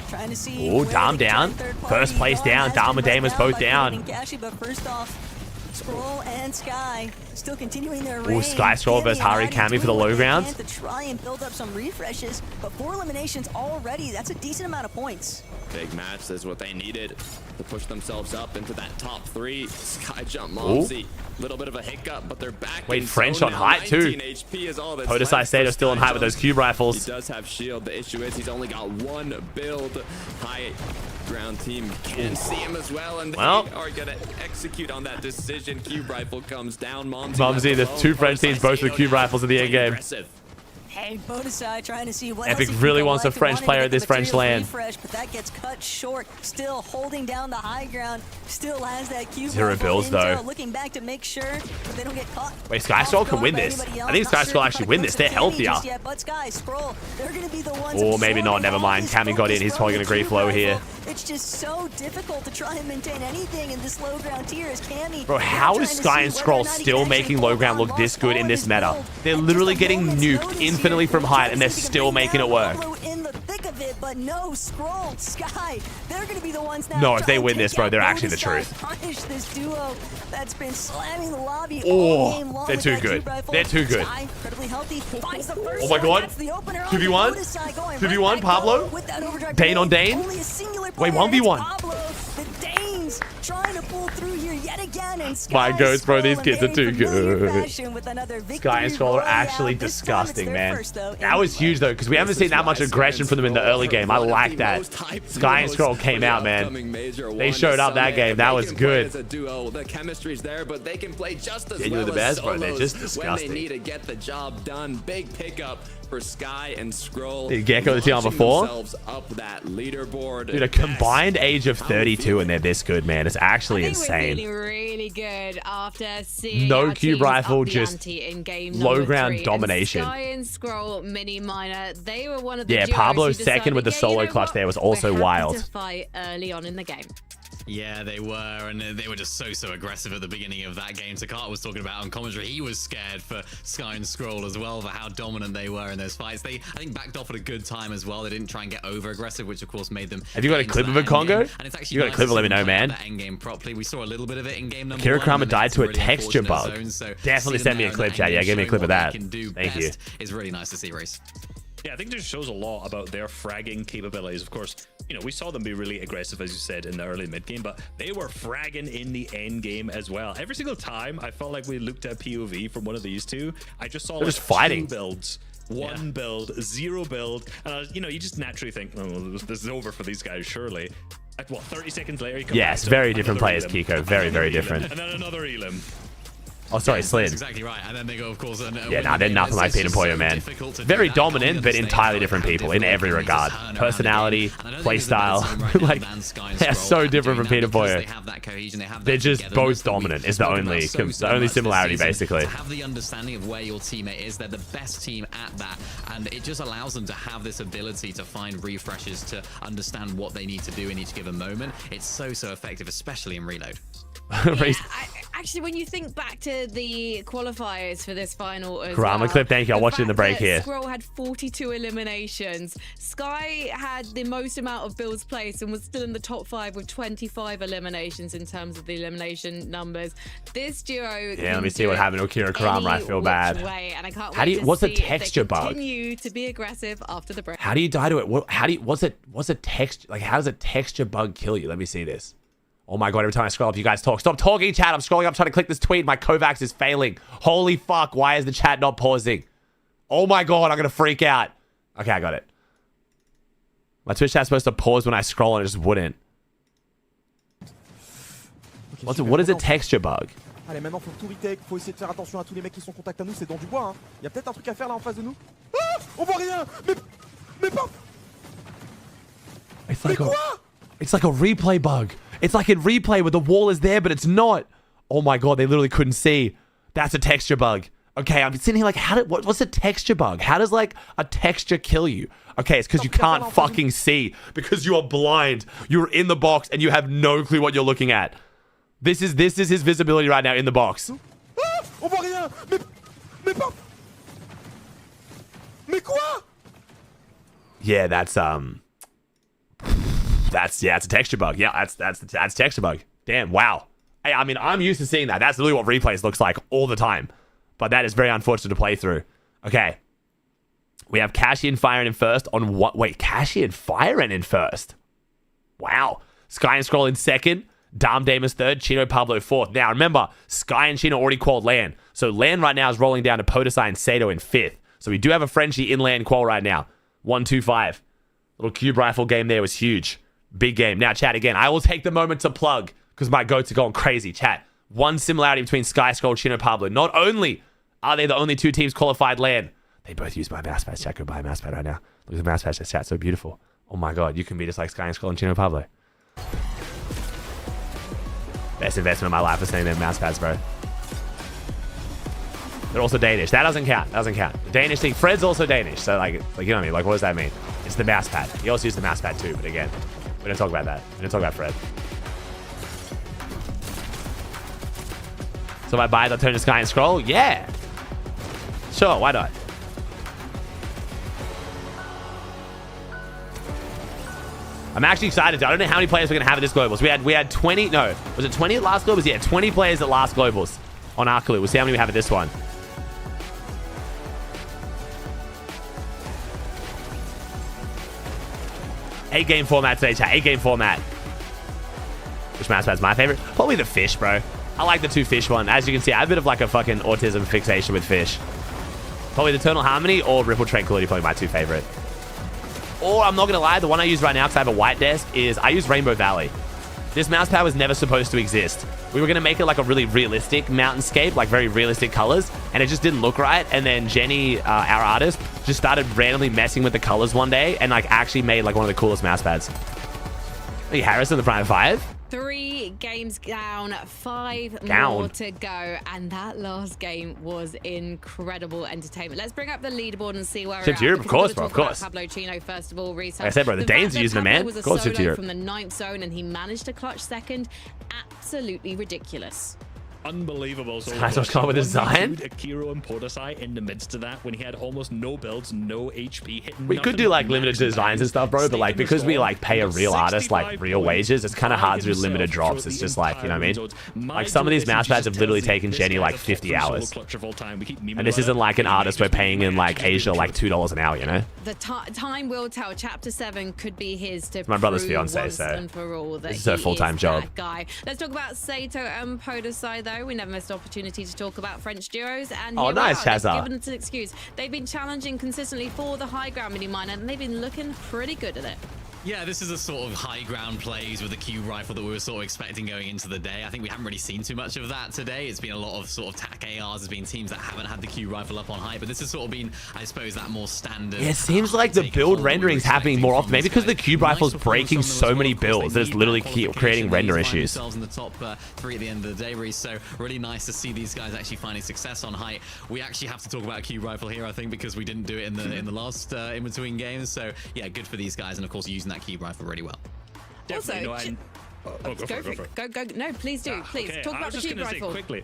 Trying to see. Oh, Dom down. First place down. Dom and Damus both down. But first off, Scroll and Sky still continuing their reign. Oh, Sky Scroll versus Hari Cammy for the low ground. To try and build up some refreshes, but 4 eliminations already. That's a decent amount of points. Big match is what they needed to push themselves up into that top 3. Sky jump Momsy. Little bit of a hiccup, but they're back. Wait, French on height too. Podesai Sato still on height with those cube rifles. He does have shield. The issue is he's only got 1 build. High ground team can see him as well, and they are gonna execute on that decision. Cube rifle comes down. Momsy, there's 2 French teams, both with cube rifles in the end game. Hey, Podesai trying to see what Epic really wants a French player at this French land. Refresh, but that gets cut short. Still holding down the high ground. Still has that cube. 0 builds though. Looking back to make sure that they don't get caught. Wait, Sky Scroll can win this. I think Sky Scroll actually win this. They're healthier. But Sky Scroll, they're gonna be the ones. Or maybe not. Never mind. Cammy got in. He's probably gonna grief low here. It's just so difficult to try and maintain anything in this low ground tier as Cammy. Bro, how is Sky and Scroll still making low ground look this good in this meta? They're literally getting nuked infinitely from height and they're still making it work. In the thick of it, but no, Scroll, Sky, they're gonna be the ones now. No, if they win this, bro, they're actually the truth. Punish this duo that's been slamming the lobby all game long. They're too good. They're too good. Sky, incredibly healthy, finds the first oh my god. 2v1? 2v1, Pablo? Dane on Dane? Wait, 1v1. The Danes trying to pull through here yet again, and my ghost, bro, these kids are too good. Sky Sky and Scroll are actually disgusting, man. That was huge, though, because we haven't seen that much aggression from them in the early game. I like that. Sky and Scroll came out, man. They showed up that game. That was good. The chemistry's there, but they can play just as well. The best, bro. They're just disgusting. When they need to get the job done. Big pickup for Sky and Scroll. Did Gecko the team on before? Themselves up that leaderboard. Dude, a combined age of 32 and they're this good, man. It's actually insane. We're really good after seeing no our cube teams rifle, up the just ante in game low number ground 3. domination. And Sky and Scroll Mini Miner, they were one of the duos Pablo who second with the decided, solo you know clutch what? there was also We're happy wild. to fight early on in the game. Yeah, they were, and they were just so aggressive at the beginning of that game. Takata was talking about on commentary, he was scared for Sky and Scroll as well, for how dominant they were in those fights. They, I think, backed off at a good time as well. They didn't try and get over-aggressive, which of course made them... Have you got a clip of a Congo? And it's actually you got a clip, let me know, man. Endgame properly. We saw a little bit of it in game number Kira 1. Kurama died to a really texture bug. Zones, so Definitely send me a clip, chat. Yeah, give me a clip of that. Thank you. Is really nice to see, Race. Yeah, I think this shows a lot about their fragging capabilities. Of course, you know, we saw them be really aggressive, as you said, in the early mid game, but they were fragging in the end game as well. Every single time I felt like we looked at POV from one of these two, I just saw like just fighting. 2 builds. One build, 0 build, and you know, you just naturally think, oh, this is over for these guys, surely. Like, what, 30 seconds later, you come Yes, back, very different players, Elim, Kiko. Very different. and then another Elim. Oh, sorry, That's Slin. exactly right. And then they go, of course. Yeah, nah, they're nothing like Pete and Poyo, man. Very dominant, but entirely different people in every regard. Personality, playstyle, like, they're so different from Pete and Poyo. They're just both dominant is the only similarity, basically. To have the understanding of where your teammate is, they're the best team at that. And it just allows them to have this ability to find refreshes, to understand what they need to do in each given moment. It's so effective, especially in reload. Yeah, actually, when you think back to the qualifiers for this final as Kurama well, clip, thank you. I'll watch it in the break here. Scroll had 42 eliminations. Sky had the most amount of builds placed and was still in the top 5 with 25 eliminations in terms of the elimination numbers. This duo. Yeah, let me see what happened to Akira Kurama. I feel bad. And I can't How do you? What's a see texture bug? Continue to be aggressive after the break. How do you die to it? What's a texture? Like, how does a texture bug kill you? Let me see this. Oh my god, every time I scroll up, you guys talk. Stop talking, chat. I'm scrolling up trying to click this tweet. My Kovacs is failing. Holy fuck, why is the chat not pausing? Oh my god, I'm gonna freak out. Okay, I got it. My Twitch chat's supposed to pause when I scroll and it just wouldn't. What is a texture bug? Allez, maintenant faut tout retake, faut essayer de faire attention à tous les mecs qui sont contact à nous, c'est dans du bois hein. Il y a peut-être un truc à faire là en face de nous. Ah, on voit rien. Mais pas. It's like a replay bug. It's like in replay where the wall is there, but it's not. Oh my god, they literally couldn't see. That's a texture bug. Okay, I'm sitting here like, what's a texture bug? How does like a texture kill you? Okay, it's because you can't fucking see because you are blind. You're in the box and you have no clue what you're looking at. This is his visibility right now in the box. Ah, on voit rien. Mais pas. Mais quoi? Yeah, it's a texture bug. Yeah, that's texture bug. Damn, wow. Hey, I mean, I'm used to seeing that. That's literally what replays looks like all the time. But that is very unfortunate to play through. Okay. We have Kashi and Fire in first on what? Wait, Kashi and Fire in first. Wow. Sky and Scroll in second. Dame Damus third. Chino Pablo fourth. Now, remember, Sky and Chino already qualified LAN. So LAN right now is rolling down to Podesai and Sato in fifth. So we do have a Frenchie in LAN qual right now. 1-2-5. Little cube rifle game there was huge. Big game. Now, chat again. I will take the moment to plug because my goats are going crazy. Chat. One similarity between Sky, Scroll, Chino, Pablo. Not only are they the only two teams qualified LAN, they both use my mouse pad. Chat, go buy a mouse pad right now. Look at the mouse pad. Chat, so beautiful. Oh my god, you can be just like Sky and Scroll and Chino, Pablo. Best investment of my life for sending them mouse pads, bro. They're also Danish. That doesn't count. That doesn't count. The Danish thing. Fred's also Danish. So, like, you know what I mean? Like, what does that mean? It's the mouse pad. He also used the mouse pad too, but again, we don't talk about that. We don't talk about Fred. So if I buy, they'll turn to Sky and Scroll? Yeah. Sure, why not? I'm actually excited. I don't know how many players we're going to have at this Globals. We had 20. No, was it 20 at last Globals? Yeah, 20 players at last Globals on Arkaloo. We'll see how many we have at this one. Eight-game format today, chat. 8-game format. Which mouse pad's my favorite? Probably the fish, bro. I like the 2 fish one. As you can see, I have a bit of like a fucking autism fixation with fish. Probably the Eternal Harmony or Ripple Tranquility, probably my 2 favorite. Or, I'm not going to lie, the one I use right now because I have a white desk is I use Rainbow Valley. This mouse pad was never supposed to exist. We were going to make it like a really realistic mountainscape, like very realistic colors, and it just didn't look right. And then Jenny, our artist, just started randomly messing with the colors one day and like actually made like one of the coolest mouse pads. Hey, Harrison, the Prime 5. 3 games down, 5 more to go, and that last game was incredible entertainment. Let's bring up the leaderboard and see where we're at. Europe, of course, bro, of course. Pablo Chino, first of all, Reese. Like I said, bro, the Danes are using a man. Was of course, solo Europe. from the 9th zone, and he managed to clutch second. Absolutely ridiculous. Unbelievable. So Nice one coming with his Zion. Akiro and Podosai in the midst of that when he had almost no builds, no HP, hitting We could do like limited designs and stuff, bro, but like because we like pay a real artist like real wages, it's kind of hard to do limited drops. It's just like, you know what I mean? Like some of these mouse pads have literally taken Jenny like 50 hours. And this isn't like an artist we're paying in like Asia like $2 an hour, you know? The time will tell. Chapter 7 could be his to my brother's prove fiance, once so and for all that this is her he full-time is job. that guy. Let's talk about Sato and Podosai though. We never missed an opportunity to talk about French duos, and oh, nice, Chazza. Given an excuse, they've been challenging consistently for the high ground mini miner, and they've been looking pretty good at it. Yeah, this is a sort of high ground plays with the cube rifle that we were sort of expecting going into the day. I think we haven't really seen too much of that today. It's been a lot of sort of TAC ARs. There's been teams that haven't had the cube rifle up on high, but this has sort of been, I suppose, that more standard. Yeah, it seems like the build rendering's happening more often. Maybe because the cube rifle's breaking so many builds that it's literally creating render issues. In the top 3 at the end of the day, Reese. So really nice to see these guys actually finding success on height. We actually have to talk about a cube rifle here, I think, because we didn't do it in the last in between games. So yeah, good for these guys, and of course using that cube rifle really well. Definitely. Also, go for it. Go. No, please do. Please okay. talk about the cube rifle. Quickly.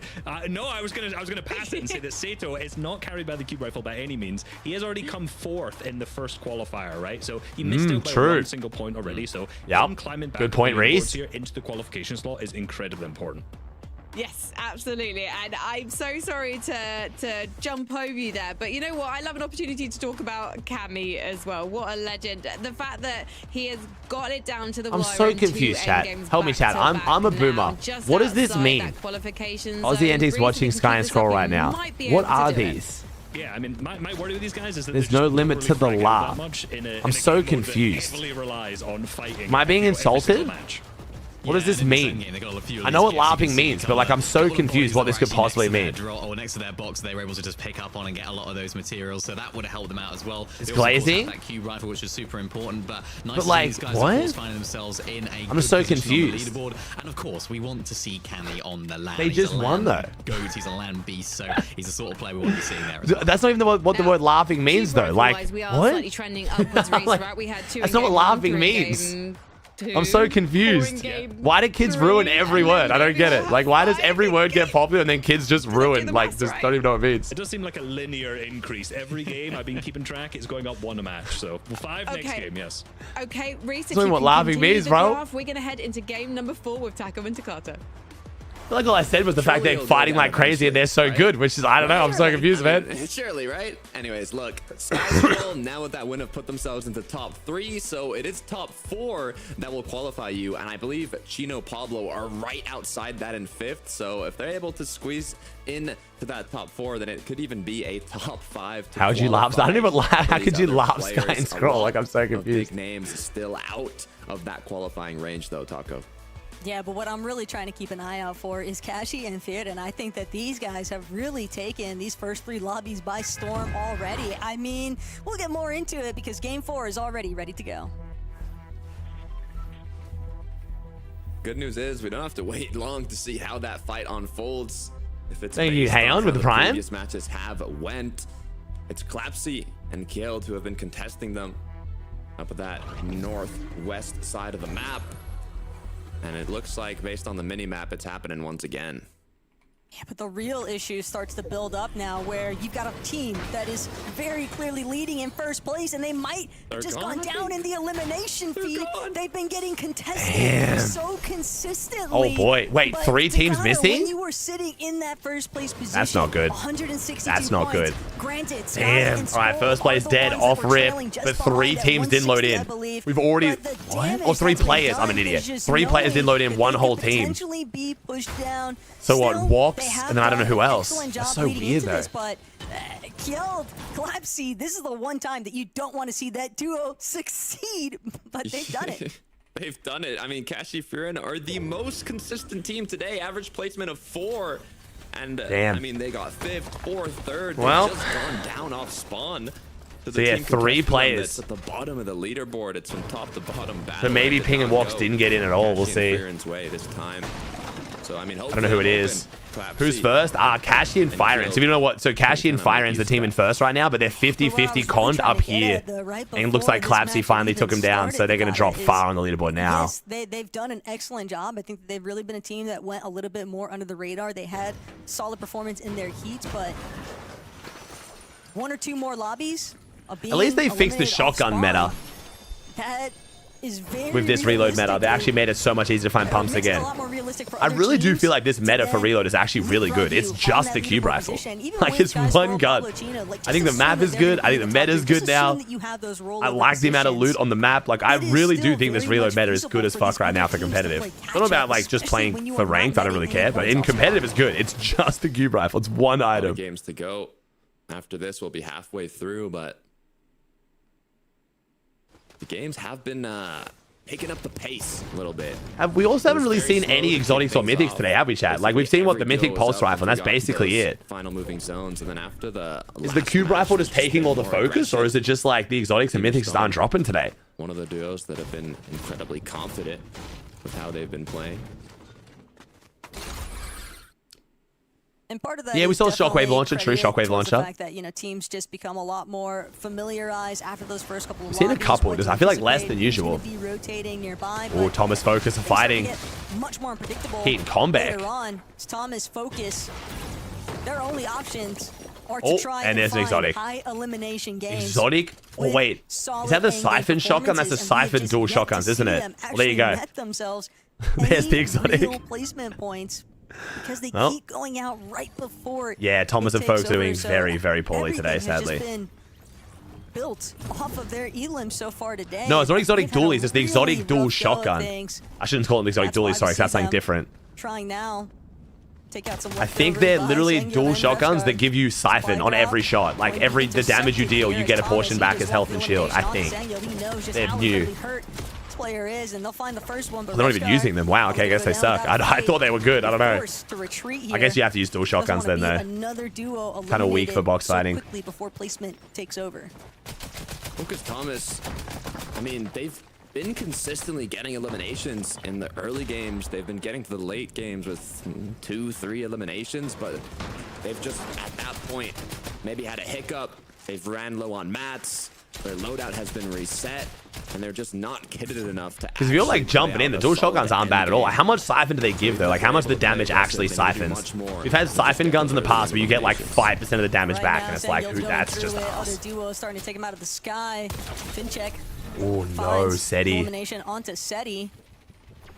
No, I was gonna pass it and say that Sato is not carried by the cube rifle by any means. He has already come 4th in the first qualifier, right? So he missed out by 1 single point already. So him climbing back good point, Reese. Here into the qualification slot is incredibly important. Yes, absolutely. And I'm so sorry to jump over you there. But you know what? I love an opportunity to talk about Cammy as well. What a legend. The fact that he has got it down to the wire. I'm so confused, chat. Help me, chat. I'm a boomer. What does this mean? Aussie Antics watching Sky and Scroll right now. What are these? Yeah, I mean, my worry with these guys is that there's no limit to the laugh. I'm so confused. Am I being insulted? What does this mean? I know what LARPing means, but like I'm so confused what this could possibly mean. Or next to their box, they were able to just pick up on and get a lot of those materials, so that would have helped them out as well. It's glazing. That cube rifle, which was super important, but nice but like, to see these guys, what? of course, finding themselves in a I'm so confused. On the leaderboard. And of course, we want to see Cammy on the land. They just won though. Goat, he's a land beast, so he's the sort of player we want to be seeing there. As well. That's not even what the word laughing means though. Like, we are what? slightly trending upwards, right? We had 2 that's not what laughing means. I'm so confused. Why do kids ruin every word? I don't get it. Like, why does every word get popular and then kids just ruin? Like, just don't even know what it means. It does seem like a linear increase. Every game I've been keeping track, it's going up 1 a match. So 5 next game, yes. Okay, Reese, that's what laughing means, bro. We're gonna head into game number 4 with Taco and Takata. I feel like all I said was the fact they're fighting like crazy and they're so good, which is, I don't know, I'm so confused, man. Surely, right? Anyways, look, Sky now with that win have put themselves into top 3, so it is top 4 that will qualify you, and I believe Chino Pablo are right outside that in 5th, so if they're able to squeeze in to that top 4, then it could even be a top 5. How would you laugh? I don't even laugh. How could you laugh Sky and Scroll? Like, I'm so confused. Big names still out of that qualifying range, though, Taco. Yeah, but what I'm really trying to keep an eye out for is Kashi and Fiat, and I think that these guys have really taken these first 3 lobbies by storm already. I mean, we'll get more into it because Game 4 is already ready to go. Good news is we don't have to wait long to see how that fight unfolds. If it's thank you, Hayon, with the Prime. Previous matches have went. It's Clapsy and Kjeld who have been contesting them up at that northwest side of the map. And it looks like, based on the mini-map, it's happening once again. Yeah, but the real issue starts to build up now, where you've got a team that is very clearly leading in first place, and they might have just gone down in the elimination feed. They've been getting contested so consistently. Oh boy, wait, 3 teams missing? When you were sitting in that first place position, that's not good. 162 that's not points. Good. Granted, damn. All right, first place dead, off rip, but 3 teams didn't load in. We've already what? Or 3 players. I'm an idiot. 3 players didn't load in. 1 whole team. Be pushed down. So what? Walks, and then I don't know who else. That's so weird though. But Kjeld, Clapsy, this is the one time that you don't want to see that duo succeed, but they've done it. They've done it. I mean, Kashi Furin are the most consistent team today. Average placement of 4. And Damn. I mean, they got 5th, 4th, 3rd. Well, they've just gone down off spawn. So yeah, 3 players at the bottom of the leaderboard. It's from top to bottom. So maybe Ping and Wox didn't get in at all. We'll see. Way this time. So I mean, I don't know who it is. Who's first? Kashi and Fire Ends. If you don't know what, so Kashi and Fire Ends the team in first right now, but they're 50-50 conned up here. And it looks like Clapsy finally took him down, so they're going to drop far on the leaderboard now. Yes, they've done an excellent job. I think that they've really been a team that went a little bit more under the radar. They had solid performance in their heats, but 1 or 2 more lobbies. At least they fixed the shotgun meta. That is very with this reload meta. They actually made it so much easier to find pumps again. I really do feel like this meta for reload is actually really good. It's just the cube rifle. Like, it's one gun. I think the map is good. I think the meta is good now. I like the amount of loot on the map. Like, I really do think this reload meta is good as fuck right now for competitive. I don't know about, like, just playing for ranked. I don't really care. But in competitive, it's good. It's just the cube rifle. It's one item. Games to go. After this, we'll be halfway through, but the games have been picking up the pace a little bit. We also haven't really seen any exotics or mythics today, have we, chat? Like, we've seen what the mythic pulse rifle, and that's basically it. Final moving zones, and then after the is the cube rifle just taking all the focus, or is it just like the exotics and mythics aren't dropping today? One of the duos that have been incredibly confident with how they've been playing. And part of that, yeah, we saw Shockwave launcher, true Shockwave launcher. The fact that, you know, teams just become a lot more familiarized after those first couple of I've seen a couple, just I feel like less than usual. Oh, Thomas Focus are fighting. Much more unpredictable. Heat and combat. Later on, Thomas Focus, their only options are to try and there's an exotic. High elimination games. Exotic? Oh, wait. Is that the Siphon shotgun? That's the Siphon dual shotguns, isn't it? Well, there you go. There's the exotic. Placement points. Because they keep going out right before. Yeah, Thomas and folks are doing very, very poorly today, sadly. Just been built off of their elim so far today. No, it's not exotic dualies. It's the exotic dual shotgun. I shouldn't call it the exotic dualies. Sorry, that's something different. Trying now. Take out some. I think they're literally dual shotguns that give you Siphon on every shot. Like the damage you deal, you get a portion back as health and shield. I think they're new. Player is, and they'll find the first one, but they're not even using them. Wow, okay, I guess they suck. I thought they were good. I don't know. I guess you have to use dual shotguns then, though. Kind of weak for box fighting. Quickly before placement takes over. Focus Thomas, I mean, they've been consistently getting eliminations in the early games. They've been getting to the late games with 2-3 eliminations, but they've just, at that point, maybe had a hiccup. They've ran low on mats. Their loadout has been reset, and they're just not kitted enough to. Because if you're like jumping in, the dual shotguns aren't bad at all. How much Siphon do they give though? Like how much of the damage actually siphons? We've had Siphon guns in the past where you get like 5% of the damage back, and it's like, who? That's just us. Duo starting to take him out of the sky. Fincheck. Oh no, Seti. Elimination onto Seti.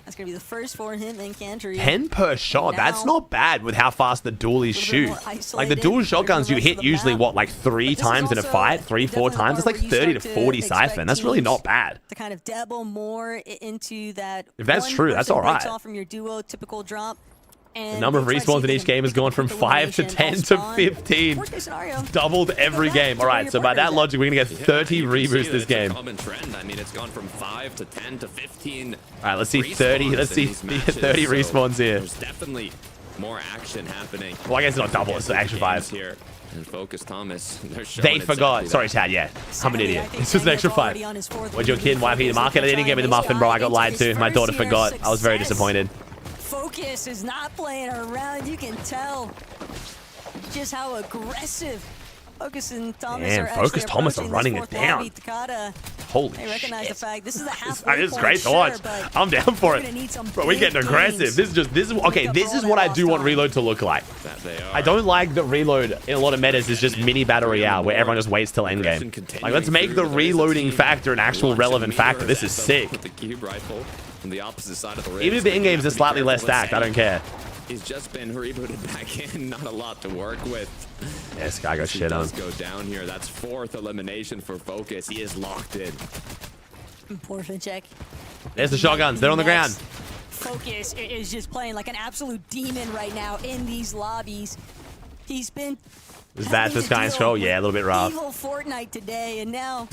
That's going to be the first for him in Cantry. 10 per shot. That's not bad with how fast the dualies shoot. Like the dual shotguns you hit usually, what, like 3 times in a fight? 3-4 times? It's like 30 to 40 Siphon. That's really not bad. To kind of dabble more into that. If that's true, that's all right. Off from your duo typical drop. The number of respawns in each game has gone from 5 to 10 to 15. Doubled every game. All right, so by that logic, we're going to get 30 reboosts this game. I mean, it's gone from 5 to 10 to 15. All right, let's see 30. Let's see 30 respawns here. There's definitely more action happening. Well, I guess it's not double. It's extra 5. Here. And Focus Thomas. They forgot. Sorry, Chad. Yeah, I'm an idiot. It's just an extra 5. Where'd your kid wife eat the market? They didn't give me the muffin, bro. I got lied to. My daughter forgot. I was very disappointed. Focus is not playing around. You can tell just how aggressive Focus and Thomas are actually Focus Thomas are running it down. Holy shit. Recognize the fact this is a That is great to watch. I'm down for it. Bro, we're getting aggressive. This is okay, this is what I do want Reload to look like. I don't like that Reload in a lot of metas is just mini battle royale where everyone just waits till endgame. Like, let's make the reloading factor an actual relevant factor. This is sick. Even if the end games are slightly less stacked, I don't care. He's just been rebooted back in. Not a lot to work with. Yeah, this guy got shit on. Go down here. That's 4th elimination for Focus. He is locked in. Poor Fincheck. There's the shotguns. They're on the ground. Focus is just playing like an absolute demon right now in these lobbies. He's been Was that for Sky and Scroll? Yeah, a little bit rough. Evil Fortnite today, and now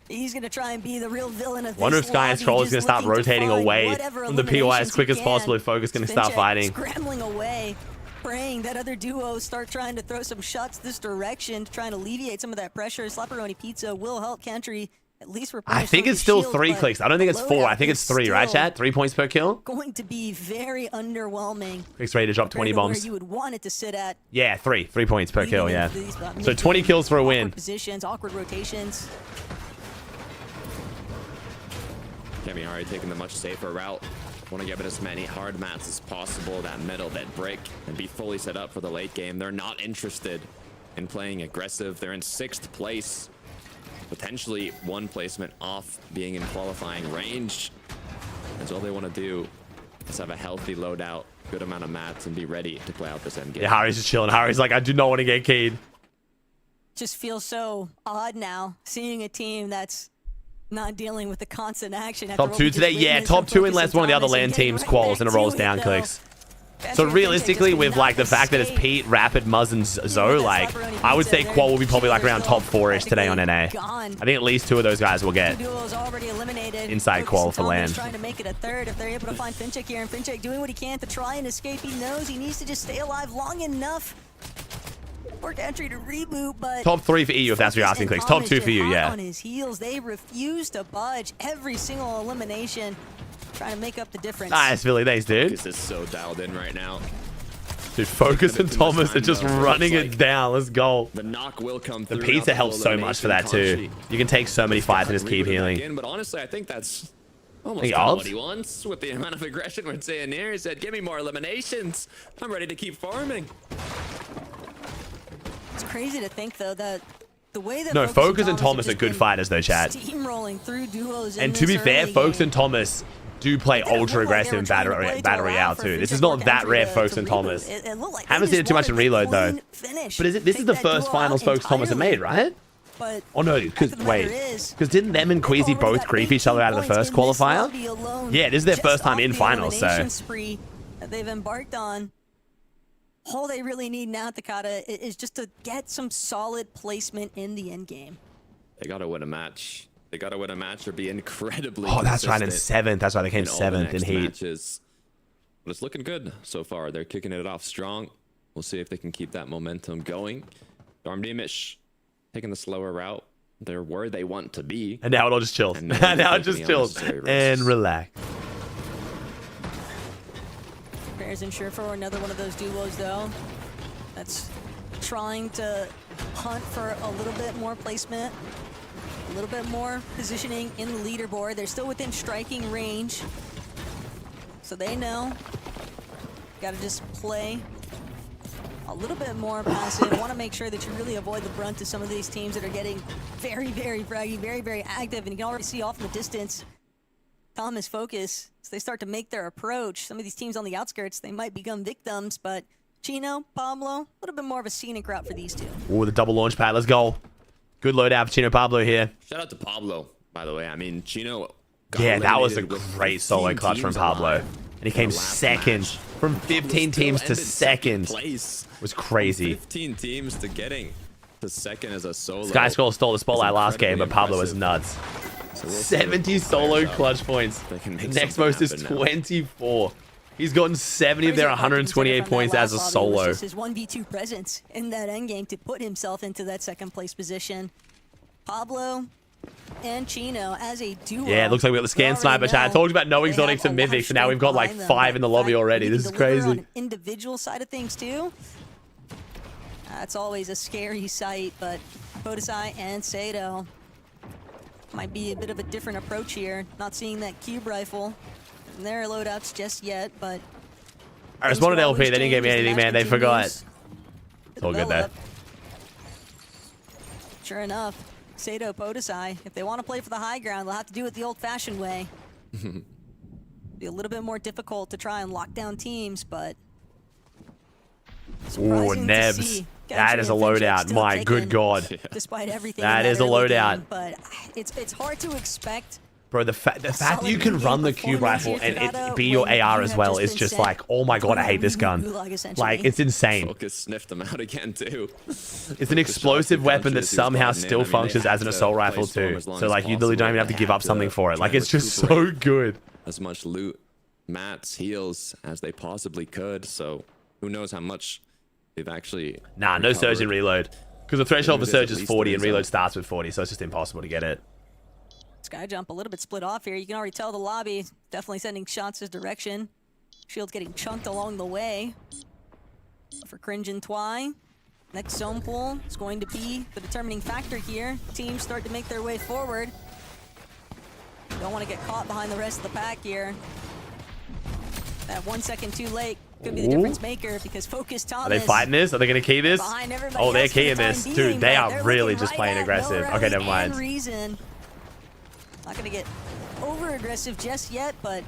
he's gonna try and be the real villain of this. Wonder if Sky and Scroll is gonna start rotating away from the POI as quick as possible if Focus gonna start fighting. Scrambling away, praying that other duos start trying to throw some shots this direction to try and alleviate some of that pressure. Slapperoni Pizza will help Country at least replenish. I think it's still 3 clicks. I don't think it's 4. I think it's 3, right, chat? 3 points per kill. Going to be very underwhelming. Clicks ready to drop 20 bombs. Where you would want it to sit at. Yeah, 3 points per kill. Yeah. So 20 kills for a win. Positions, awkward rotations. Kemihari taking the much safer route. Want to give it as many hard mats as possible, that middle, that brick, and be fully set up for the late game. They're not interested in playing aggressive. They're in 6th place. Potentially 1 placement off being in qualifying range. That's all they want to do is have a healthy loadout, good amount of mats, and be ready to play out this end game. Yeah, Harry's just chilling. Harry's like, I do not want to get keyed. Just feels so odd now, seeing a team that's not dealing with the constant action. Top 2 today? Yeah, top 2 unless one of the other LAN teams quals and it rolls down clicks. So realistically, with like the fact that it's Pete, Rapid, Muzz, and Zoe, like I would say Qual will be probably like around top 4-ish today on NA. I think at least 2 of those guys will get inside Qual for LAN. Trying to make it a 3rd if they're able to find Finchek here, and Finchek doing what he can to try and escape. He knows he needs to just stay alive long enough for Country to reboot, but top 3 for EU if that's what you're asking, clicks. Top 2 for you, yeah. On his heels, they refuse to budge. Every single elimination. Trying to make up the difference. Nice, Philly. Thanks, dude. This is so dialed in right now. Dude, Focus and Thomas are just running it down. Let's go. The knock will come through. The pizza helps so much for that, too. You can take so many fights and just keep healing. But honestly, I think that's almost what he wants with the amount of aggression we're seeing here. He said, give me more eliminations. I'm ready to keep farming. It's crazy to think, though, that the way that no, Focus and Thomas are good fighters, though, chat. Steamrolling through duos and to be fair, Focus and Thomas do play ultra aggressive in Battle Royale too. This is not that rare, Focus and Thomas. Haven't seen it too much in Reload though. But this is the first finals Focus and Thomas have made, right? Oh no, because didn't them and Queasy both creep each other out of the first qualifier? Yeah, this is their first time in finals, so. They've embarked on. All they really need now, Takata, is just to get some solid placement in the end game. They gotta win a match. They gotta win a match or be incredibly. Oh, that's right, in 7th. That's why they came 7th in Heat. Matches. But it's looking good so far. They're kicking it off strong. We'll see if they can keep that momentum going. Darmdemish taking the slower route. They're where they want to be. And now it all just chills. Now it just chills and relax. Bears ensure for another one of those duos though. That's trying to hunt for a little bit more placement. A little bit more positioning in the leaderboard. They're still within striking range. So they know. Gotta just play a little bit more passive. Want to make sure that you really avoid the brunt of some of these teams that are getting very, very fraggy, very, very active. And you can already see off in the distance, Thomas Focus, as they start to make their approach. Some of these teams on the outskirts, they might become victims, but Chino, Pablo, a little bit more of a scenic route for these two. Ooh, the double launch pad. Let's go. Good loadout for Chino Pablo here. Shout out to Pablo, by the way. I mean, Chino. Yeah, that was a great solo clutch from Pablo. And he came second. From 15 teams to second. Was crazy. 15 teams to getting to second as a solo. Sky Skull stole the spotlight last game, but Pablo was nuts. 70 solo clutch points. Next most is 24. He's gotten 70 of their 128 points as a solo. His 1v2 presence in that endgame to put himself into that second place position. Pablo and Chino as a duo. Yeah, it looks like we got the scan sniper chat. I told you about no exotics and mythics, and now we've got like 5 in the lobby already. This is crazy. On an individual side of things too. That's always a scary sight, but Podesai and Sato might be a bit of a different approach here. Not seeing that cube rifle in their loadouts just yet, but I responded to LP. They didn't give me anything, man. They forgot. It's all good though. Sure enough, Sato, Podesai, if they want to play for the high ground, they'll have to do it the old-fashioned way. Be a little bit more difficult to try and lock down teams, but ooh, Nebs. That is a loadout. My good God. Despite everything. That is a loadout. But it's hard to expect. Bro, the fact that you can run the cube rifle and it be your AR as well is just like, oh my god, I hate this gun. Like, it's insane. Focus sniffed them out again too. It's an explosive weapon that somehow still functions as an assault rifle too. So like, you literally don't even have to give up something for it. Like, it's just so good. As much loot, mats, heals as they possibly could. So who knows how much they've actually. Nah, no surge in reload. Because the threshold for surge is 40 and reload starts with 40, so it's just impossible to get it. Sky jump a little bit split off here. You can already tell the lobby definitely sending shots his direction. Shield's getting chunked along the way. For Cringe and Twy, next zone pool is going to be the determining factor here. Teams start to make their way forward. Don't want to get caught behind the rest of the pack here. That 1 second too late could be the difference maker because Focus Thomas. Are they fighting this? Are they going to key this? Oh, they're keying this. Dude, they are really just playing aggressive. Okay, never mind. Not going to get over-aggressive just yet, but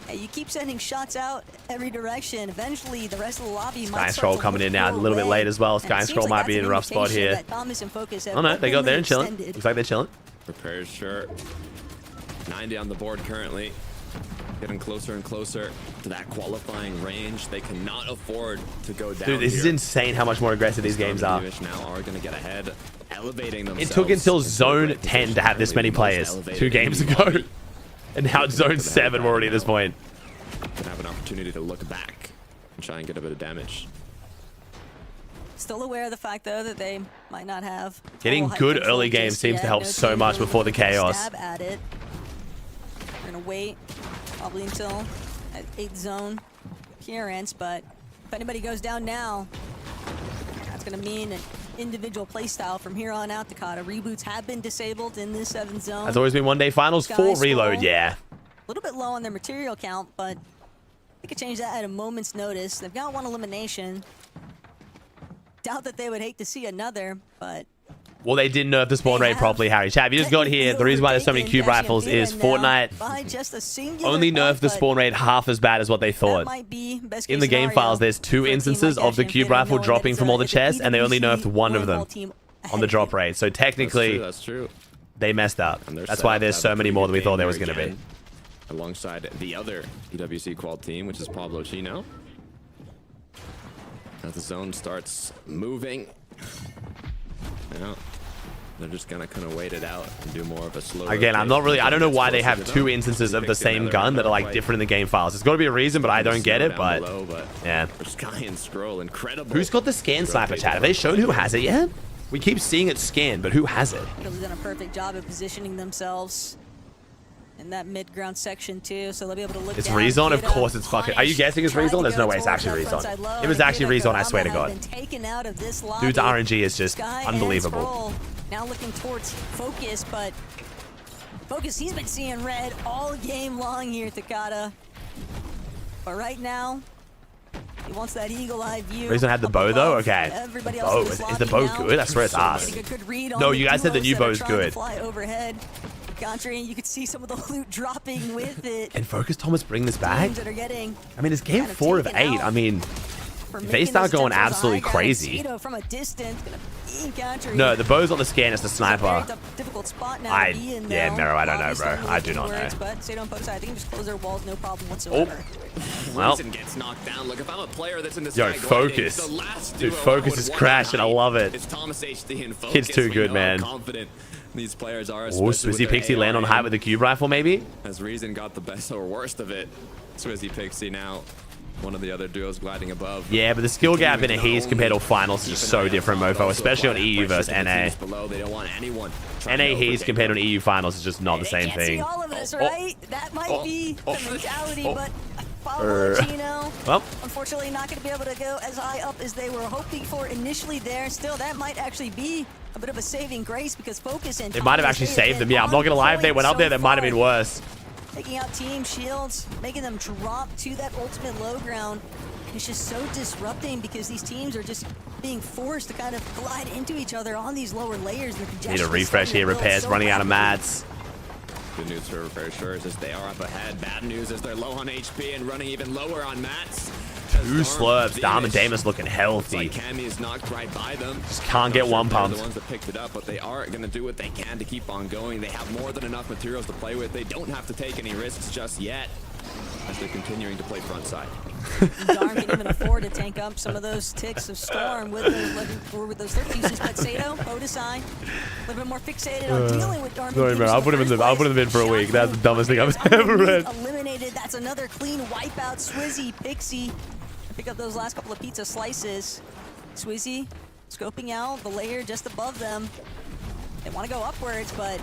hey, you keep sending shots out every direction. Eventually, the rest of the lobby might Sky Scroll coming in now a little bit late as well. Sky Scroll might be in a rough spot here. Oh no, they go there and chilling. Looks like they're chilling. Prepares shirt. 90 on the board currently. Getting closer and closer to that qualifying range. They cannot afford to go down. Dude, this is insane how much more aggressive these games are. Now are going to get ahead, elevating themselves. It took until Zone 10 to have this many players 2 games ago. And now it's Zone 7 already at this point. Gonna have an opportunity to look back and try and get a bit of damage. Still aware of the fact, though, that they might not have. Getting good early games seems to help so much before the chaos. Stab at it. We're gonna wait probably until at 8th zone appearance, but if anybody goes down now, that's gonna mean an individual playstyle from here on out. Takata reboots have been disabled in this 7th zone. That's always been one day finals. 4 reload, yeah. A little bit low on their material count, but they could change that at a moment's notice. They've got 1 elimination. Doubt that they would hate to see another, but well, they didn't nerf the spawn rate properly, Harry. Chat, if you just got here, the reason why there's so many cube rifles is Fortnite only nerfed the spawn rate half as bad as what they thought. In the game files, there's 2 instances of the cube rifle dropping from all the chests, and they only nerfed 1 of them on the drop rate. So technically, that's true. They messed up. That's why there's so many more than we thought there was going to be. Alongside the other EWC qual team, which is Pablo Chino. As the zone starts moving. Now, they're just gonna kind of wait it out and do more of a slow. Again, I'm not really. I don't know why they have 2 instances of the same gun that are like different in the game files. There's got to be a reason, but I don't get it. But yeah. Sky and Scroll, incredible. Who's got the scan sniper, chat? Have they shown who has it yet? We keep seeing it scanned, but who has it? They've done a perfect job of positioning themselves in that mid-ground section too, so they'll be able to look. It's Rezon, of course. It's fucking. Are you guessing it's Rezon? There's no way it's actually Rezon. If it's actually Rezon, I swear to God. Dude's RNG is just unbelievable. Now looking towards Focus, but Focus, he's been seeing red all game long here, Takata. But right now, he wants that eagle-eye view. Rezon had the bow though? Okay. The bow. Is the bow good? I swear it's ass. No, you guys said the new bow's good. Countering, you could see some of the loot dropping with it. And Focus Thomas bring this back? I mean, it's game 4 of 8. I mean, if they start going absolutely crazy. No, the bow's not the scan, it's the sniper. Yeah, Mero, I don't know, bro. I do not know. Oh. Well. Yo, Focus. Dude, Focus is crashing. I love it. Kid's too good, man. These players are. Oh, Swizzy Pixie land on height with the cube rifle, maybe? Has Reason got the best or worst of it? Swizzy Pixie now. One of the other duos gliding above. Yeah, but the skill gap in a He's compared to finals is just so different, Mofo, especially on EU versus NA. NA He's compared to an EU finals is just not the same thing. All of us, right? That might be the mentality, but Pablo Chino, unfortunately not going to be able to go as high up as they were hoping for initially there. Still, that might actually be a bit of a saving grace because Focus and it might have actually saved them. Yeah, I'm not going to lie. If they went up there, that might have been worse. Taking out team shields, making them drop to that ultimate low ground. It's just so disrupting because these teams are just being forced to kind of glide into each other on these lower layers. Need a refresh here. Repairs running out of mats. Good news for Repair Shores as they are up ahead. Bad news as they're low on HP and running even lower on mats. 2 slurps. Dom and Damus looking healthy. Cammy is knocked right by them. Just can't get one pumped. The ones that picked it up, but they are going to do what they can to keep on going. They have more than enough materials to play with. They don't have to take any risks just yet as they're continuing to play front side. Darn can even afford to tank up some of those ticks of Storm with those third pieces. But Sato, Odesai, a little bit more fixated on dealing with Darn. Sorry, man. I'll put him in in for a week. That's the dumbest thing I've ever read. Eliminated. That's another clean wipeout. Swizzy, Pixie, pick up those last couple of pizza slices. Swizzy scoping out the layer just above them. They want to go upwards, but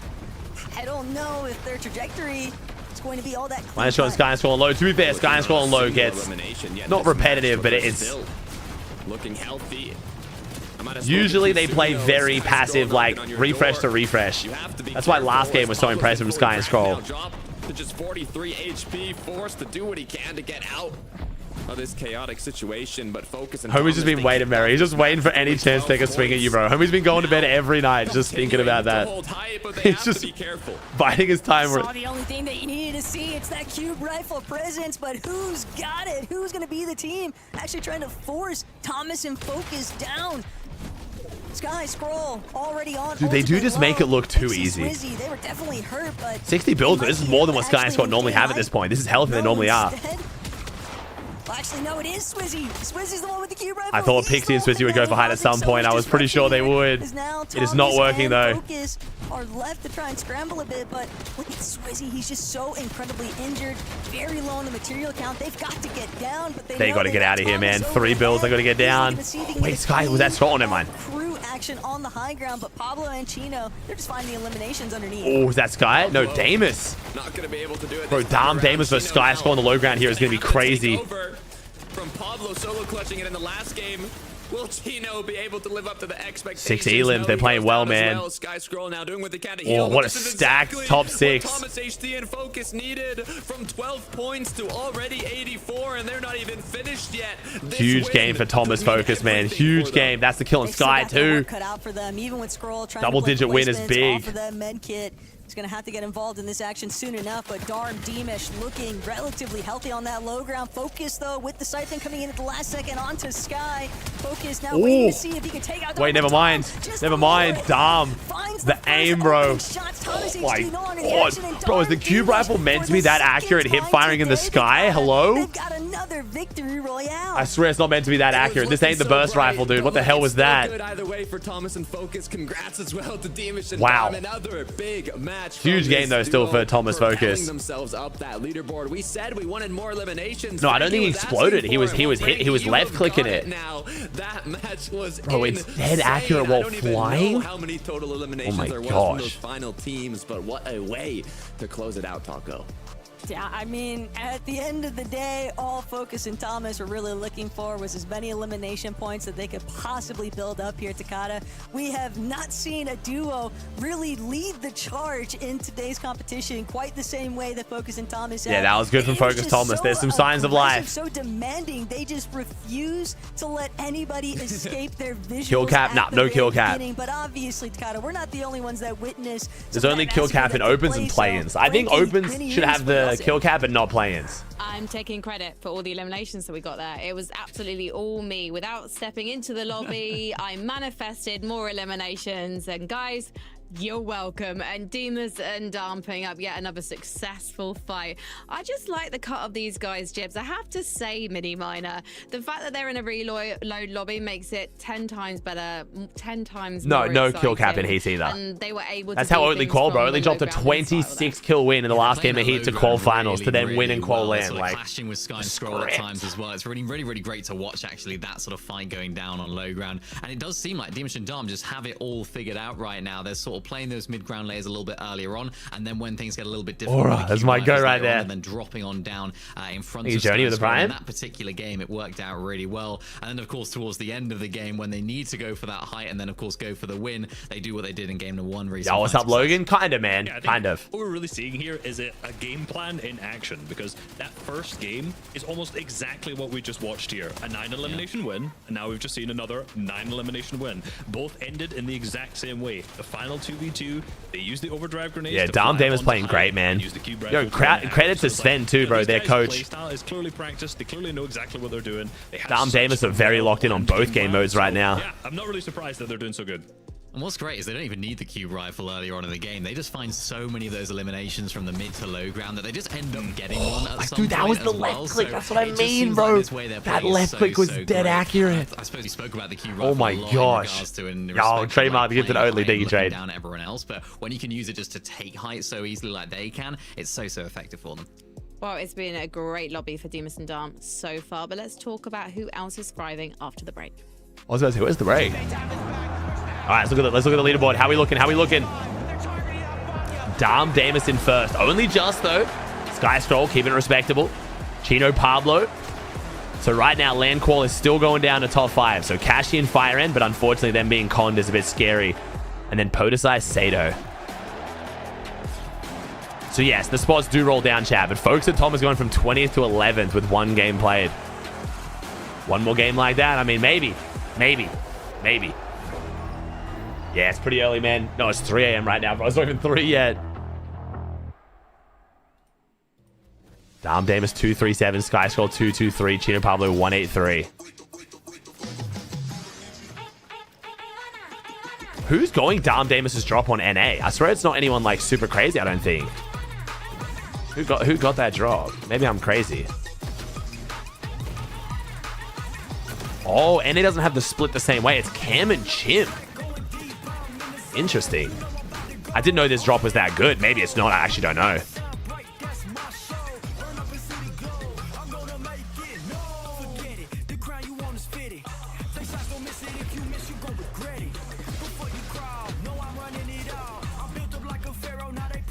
I don't know if their trajectory is going to be all that clean. Minus shot, Sky scrolling low. To be fair, Sky scrolling low gets not repetitive, but it's looking healthy. usually they play very passive, like refresh to refresh. That's why last game was so impressive from Sky and Scroll. To just 43 HP, forced to do what he can to get out of this chaotic situation, but focus. Homie's just been waiting, Mary. He's just waiting for any chance to take a swing at you, bro. Homie's been going to bed every night just thinking about that. He's just biding his time. Saw the only thing that you needed to see. It's that cube rifle presence, but who's got it? Who's going to be the team actually trying to force Thomas and Focus down? Sky Scroll already on. Dude, they do just make it look too easy. Swizzy, they were definitely hurt, but 60 builds. This is more than what Sky and Scott normally have at this point. This is healthier than they normally are. Well, actually, no, it is Swizzy. Swizzy's the one with the cube rifle. I thought Pixie and Swizzy would go for height at some point. I was pretty sure they would. It is not working though. Focus are left to try and scramble a bit, but look at Swizzy. He's just so incredibly injured, very low on the material count. They've got to get down, but they got to get out of here, man. 3 builds. They got to get down. Wait, Sky, was that Scott on never mind? Crew action on the high ground, but Pablo and Chino, they're just finding the eliminations underneath. Oh, is that Sky? No, Damus. Not going to be able to do it. Bro, Dom Damus versus Sky Scott on the low ground here is going to be crazy. From Pablo solo clutching it in the last game. Will Chino be able to live up to the expectations? 6 elims. They're playing well, man. Sky Scroll now doing what they can to heal. Oh, what a stacked top 6. Thomas HD and Focus needed from 12 points to already 84, and they're not even finished yet. Huge game for Thomas Focus, man. Huge game. That's the kill on Sky too. Double-digit win is big. He's going to have to get involved in this action soon enough, but Darm Deemish looking relatively healthy on that low ground. Focus, though, with the siphon coming in at the last second onto Sky. Focus now waiting to see if he can take out Darm. Wait, never mind. Never mind. Dom. The aim, bro. Oh my god. Bro, is the cube rifle meant to be that accurate hip firing in the sky? Hello? They've got another victory royale. I swear it's not meant to be that accurate. This ain't the burst rifle, dude. What the hell was that? Good either way for Thomas and Focus. Congrats as well to Deemish and wow. Another big match. Huge game though still for Thomas Focus. Themselves up that leaderboard. We said we wanted more eliminations. No, I don't think he exploded. He was left clicking it. Now that match was bro, it's dead accurate while flying. How many total eliminations there was from those final teams, but what a way to close it out, Taco. Yeah, I mean, at the end of the day, all Focus and Thomas were really looking for was as many elimination points that they could possibly build up here at Takata. We have not seen a duo really lead the charge in today's competition quite the same way that Focus and Thomas have. Yeah, that was good from Focus Thomas. So there's some signs of life. So demanding, they just refuse to let anybody escape their visuals. Kill cap? Nah, no kill cap. But obviously, Takata, we're not the only ones that witness. There's only kill cap in opens and play-ins. I think opens should have the kill cap and not play-ins. I'm taking credit for all the eliminations that we got there. It was absolutely all me. Without stepping into the lobby, I manifested more eliminations. And guys, you're welcome. And Demas and Darm putting up yet another successful fight. I just like the cut of these guys, Jibs. I have to say, Mini Miner, the fact that they're in a reload lobby makes it 10 times better, 10 times more no kill cap in Heat either. And they were able That's to how only qual, bro. Only dropped a 26 kill win in the last game of Heat to qual finals to then win in qual land. Like, clashing with Sky and Scroll at times as well. It's really great to watch, actually, that sort of fight going down on low ground. And it does seem like Deemish and Darm just have it all figured out right now. They're sort of playing those mid-ground layers a little bit earlier on, and then when things get a little bit difficult, that's my go right there. And then dropping on down in front of Journey with the Prime. In that particular game, it worked out really well. And then, of course, towards the end of the game, when they need to go for that height and then, of course, go for the win, they do what they did in game number 1 recently. Yo, what's up, Logan? Kind of, man. Yeah, kind of. What we're really seeing here is a game plan in action, because that first game is almost exactly what we just watched here. A 9 elimination win, and now we've just seen another 9 elimination win. Both ended in the exact same way. The final 2 2v2. They use the overdrive grenades. Yeah, Dame is playing great, man. Yo, credit to Sven too, bro. Their coach. Is clearly practiced. They clearly know exactly what they're doing. Dame are very locked in on both game modes right now. Yeah, I'm not really surprised that they're doing so good. And what's great is they don't even need the cube rifle earlier on in the game. They just find so many of those eliminations from the mid to low ground that they just end up getting one at some dude, that was point the as left well. click. So that's what I it just mean, seems bro. like this way they're That playing left so, click was so dead great. accurate. I suppose you spoke about the cube rifle. Oh my a lot gosh. in regards to in Yo, respect to, trademark like, gifted playing only, height, thank you, looking Trade. down at everyone else, but when you can use it just to take height so easily like they can, it's so effective for them. Well, it's been a great lobby for Demas and Dame so far, but let's talk about who else is thriving after the break. I was about to say, where's the break? All right, let's look at the leaderboard. How we looking? Dame Damus in first. Only just, though. Sky Stroll keeping it respectable. Chino Pablo. So right now, Land Qual is still going down to top 5. So Kashi and Fire End, but unfortunately them being conned is a bit scary. And then Podesai Sato. So yes, the spots do roll down, chat. But Folks at Tom is going from 20th to 11th with 1 game played. One more game like that? I mean, maybe. Yeah, it's pretty early, man. No, it's 3 a.m. right now, bro. It's not even 3 yet. Dame Damus 237, Sky Scroll 223, Chino Pablo 183. Who's going Dame Damus's drop on NA? I swear it's not anyone like super crazy, I don't think. Who got that drop? Maybe I'm crazy. Oh, NA doesn't have the split the same way. It's Cam and Chimp. Interesting. I didn't know this drop was that good. Maybe it's not. I actually don't know.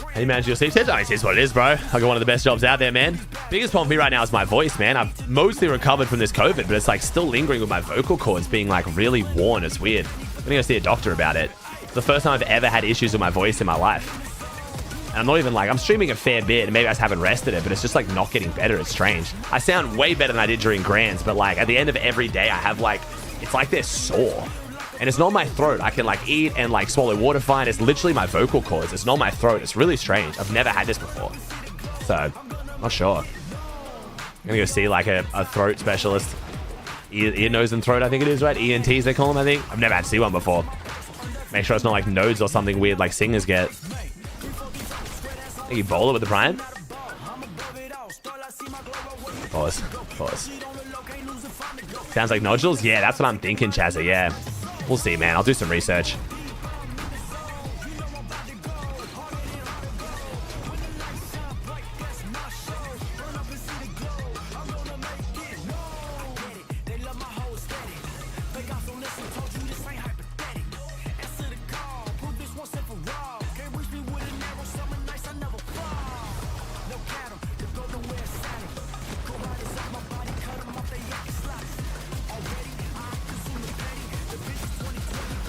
How do you manage your sleep sets? Oh, it's what it is, bro. I got one of the best jobs out there, man. Biggest problem for me right now is my voice, man. I've mostly recovered from this COVID, but it's like still lingering with my vocal cords being like really worn. It's weird. I'm gonna go see a doctor about it. It's the first time I've ever had issues with my voice in my life. And I'm not even like, I'm streaming a fair bit and maybe I just haven't rested it, but it's just like not getting better. It's strange. I sound way better than I did during Grands, but like at the end of every day I have like, it's like they're sore. And it's not my throat. I can like eat and like swallow water fine. It's literally my vocal cords. It's not my throat. It's really strange. I've never had this before. So, not sure. I'm gonna go see like a throat specialist. Ear, nose, and throat, I think it is, right? ENTs, they call them, I think. I've never had to see one before. Make sure it's not like nodes or something weird like singers get. I think you bowl it with the Prime. Pause. Sounds like nodules? Yeah, that's what I'm thinking, Chazza, yeah. We'll see, man. I'll do some research.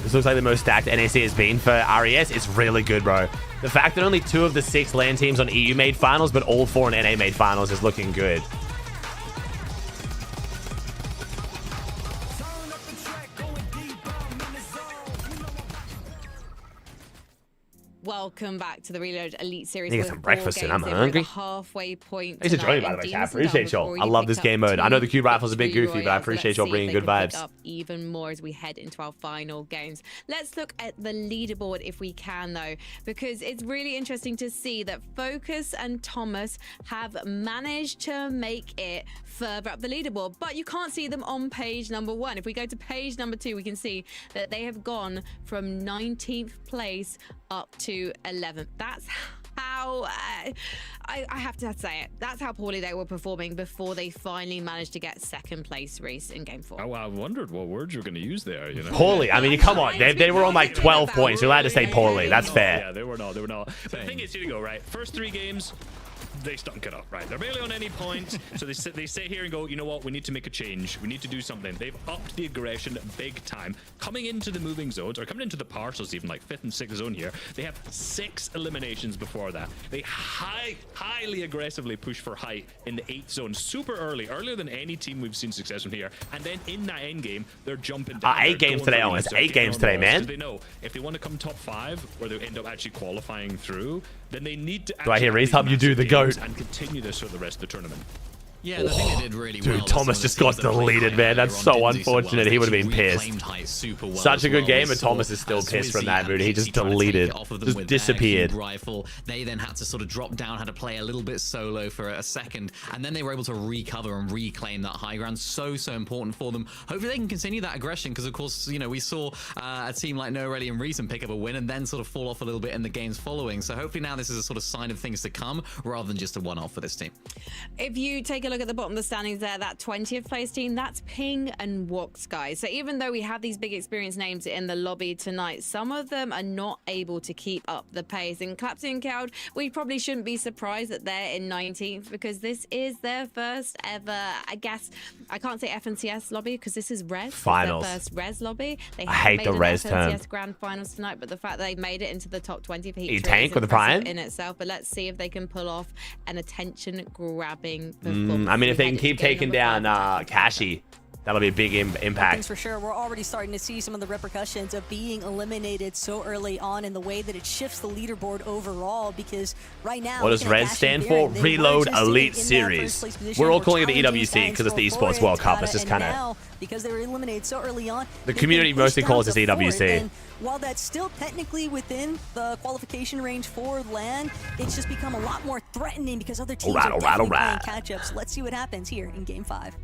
This looks like the most stacked NAC has been for RES. It's really good, bro. The fact that only 2 of the 6 LAN teams on EU made finals, but all 4 in NA made finals is looking good. Welcome back to the Reload Elite Series. I need to get some breakfast soon. I'm hungry. Halfway point. Thanks for joining, by the way, chat. I appreciate y'all. I love this game mode. I know the cube rifle's a bit goofy, but I appreciate y'all bringing good vibes. Up even more as we head into our final games. Let's look at the leaderboard if we can, though, because it's really interesting to see that Focus and Thomas have managed to make it further up the leaderboard, but you can't see them on page number 1. If we go to page number 2, we can see that they have gone from 19th place up to 11th. That's how I have to say it. That's how poorly they were performing before they finally managed to get second place, Reese, in game 4. Oh, I wondered what words you were going to use there. You know, poorly. I mean, come on. They were on like 12 points. You're allowed to say poorly. That's fair. Yeah, they were not. But the thing is, here you go, right? First 3 games, they stunk it up, right? They're barely on any points, so they sit here and go, you know what? We need to make a change. We need to do something. They've upped the aggression big time. Coming into the moving zones, or coming into the partials, even like 5th and 6th zone here, they have 6 eliminations before that. They highly aggressively push for height in the 8th zone, super earlier than any team we've seen success from here. And then in that end game, they're jumping down. 8 games today, almost 8 games today, man. They know if they want to come top 5, or they end up actually qualifying through, then they need to. Do I hear Reese? Help you do the GOAT and continue this for the rest of the tournament. Yeah, I think they did really well. Dude, Thomas just got deleted, man. That's so unfortunate. He would have been pissed. Such a good game, but Thomas is still pissed from that mood. He just deleted, just disappeared. Rifle. They then had to sort of drop down, had to play a little bit solo for a second, and then they were able to recover and reclaim that high ground. So important for them. Hopefully they can continue that aggression, because of course, you know, we saw a team like No Rally and Reason pick up a win and then sort of fall off a little bit in the games following. So hopefully now this is a sort of sign of things to come, rather than just a one-off for this team. If you take a look at the bottom of the standings there, that 20th place team, that's Ping and Wox, guys. So even though we have these big experienced names in the lobby tonight, some of them are not able to keep up the pace. And Clapsy and Cloud, we probably shouldn't be surprised that they're in 19th, because this is their first ever, I guess, I can't say FNCS lobby because this is Res. Finals. Their first Res lobby. They I hate the Res term. FNCS Grand Finals tonight, but the fact that they made it into the top 20 for Heat You tank with the Prime in itself. But let's see if they can pull off an attention-grabbing performance. I mean, if they can keep taking down Kashi, that'll be a big impact. For sure. We're already starting to see some of the repercussions of being eliminated so early on, in the way that it shifts the leaderboard overall, because right now, what does Res stand for? Reload Elite Series. We're all calling it the EWC because it's the Esports World Cup. It's just kind of, because they were eliminated so early on, the community mostly calls this EWC. While that's still technically within the qualification range for LAN, it's just become a lot more threatening because other teams are definitely playing catch-ups. Let's see what happens here in Game 5.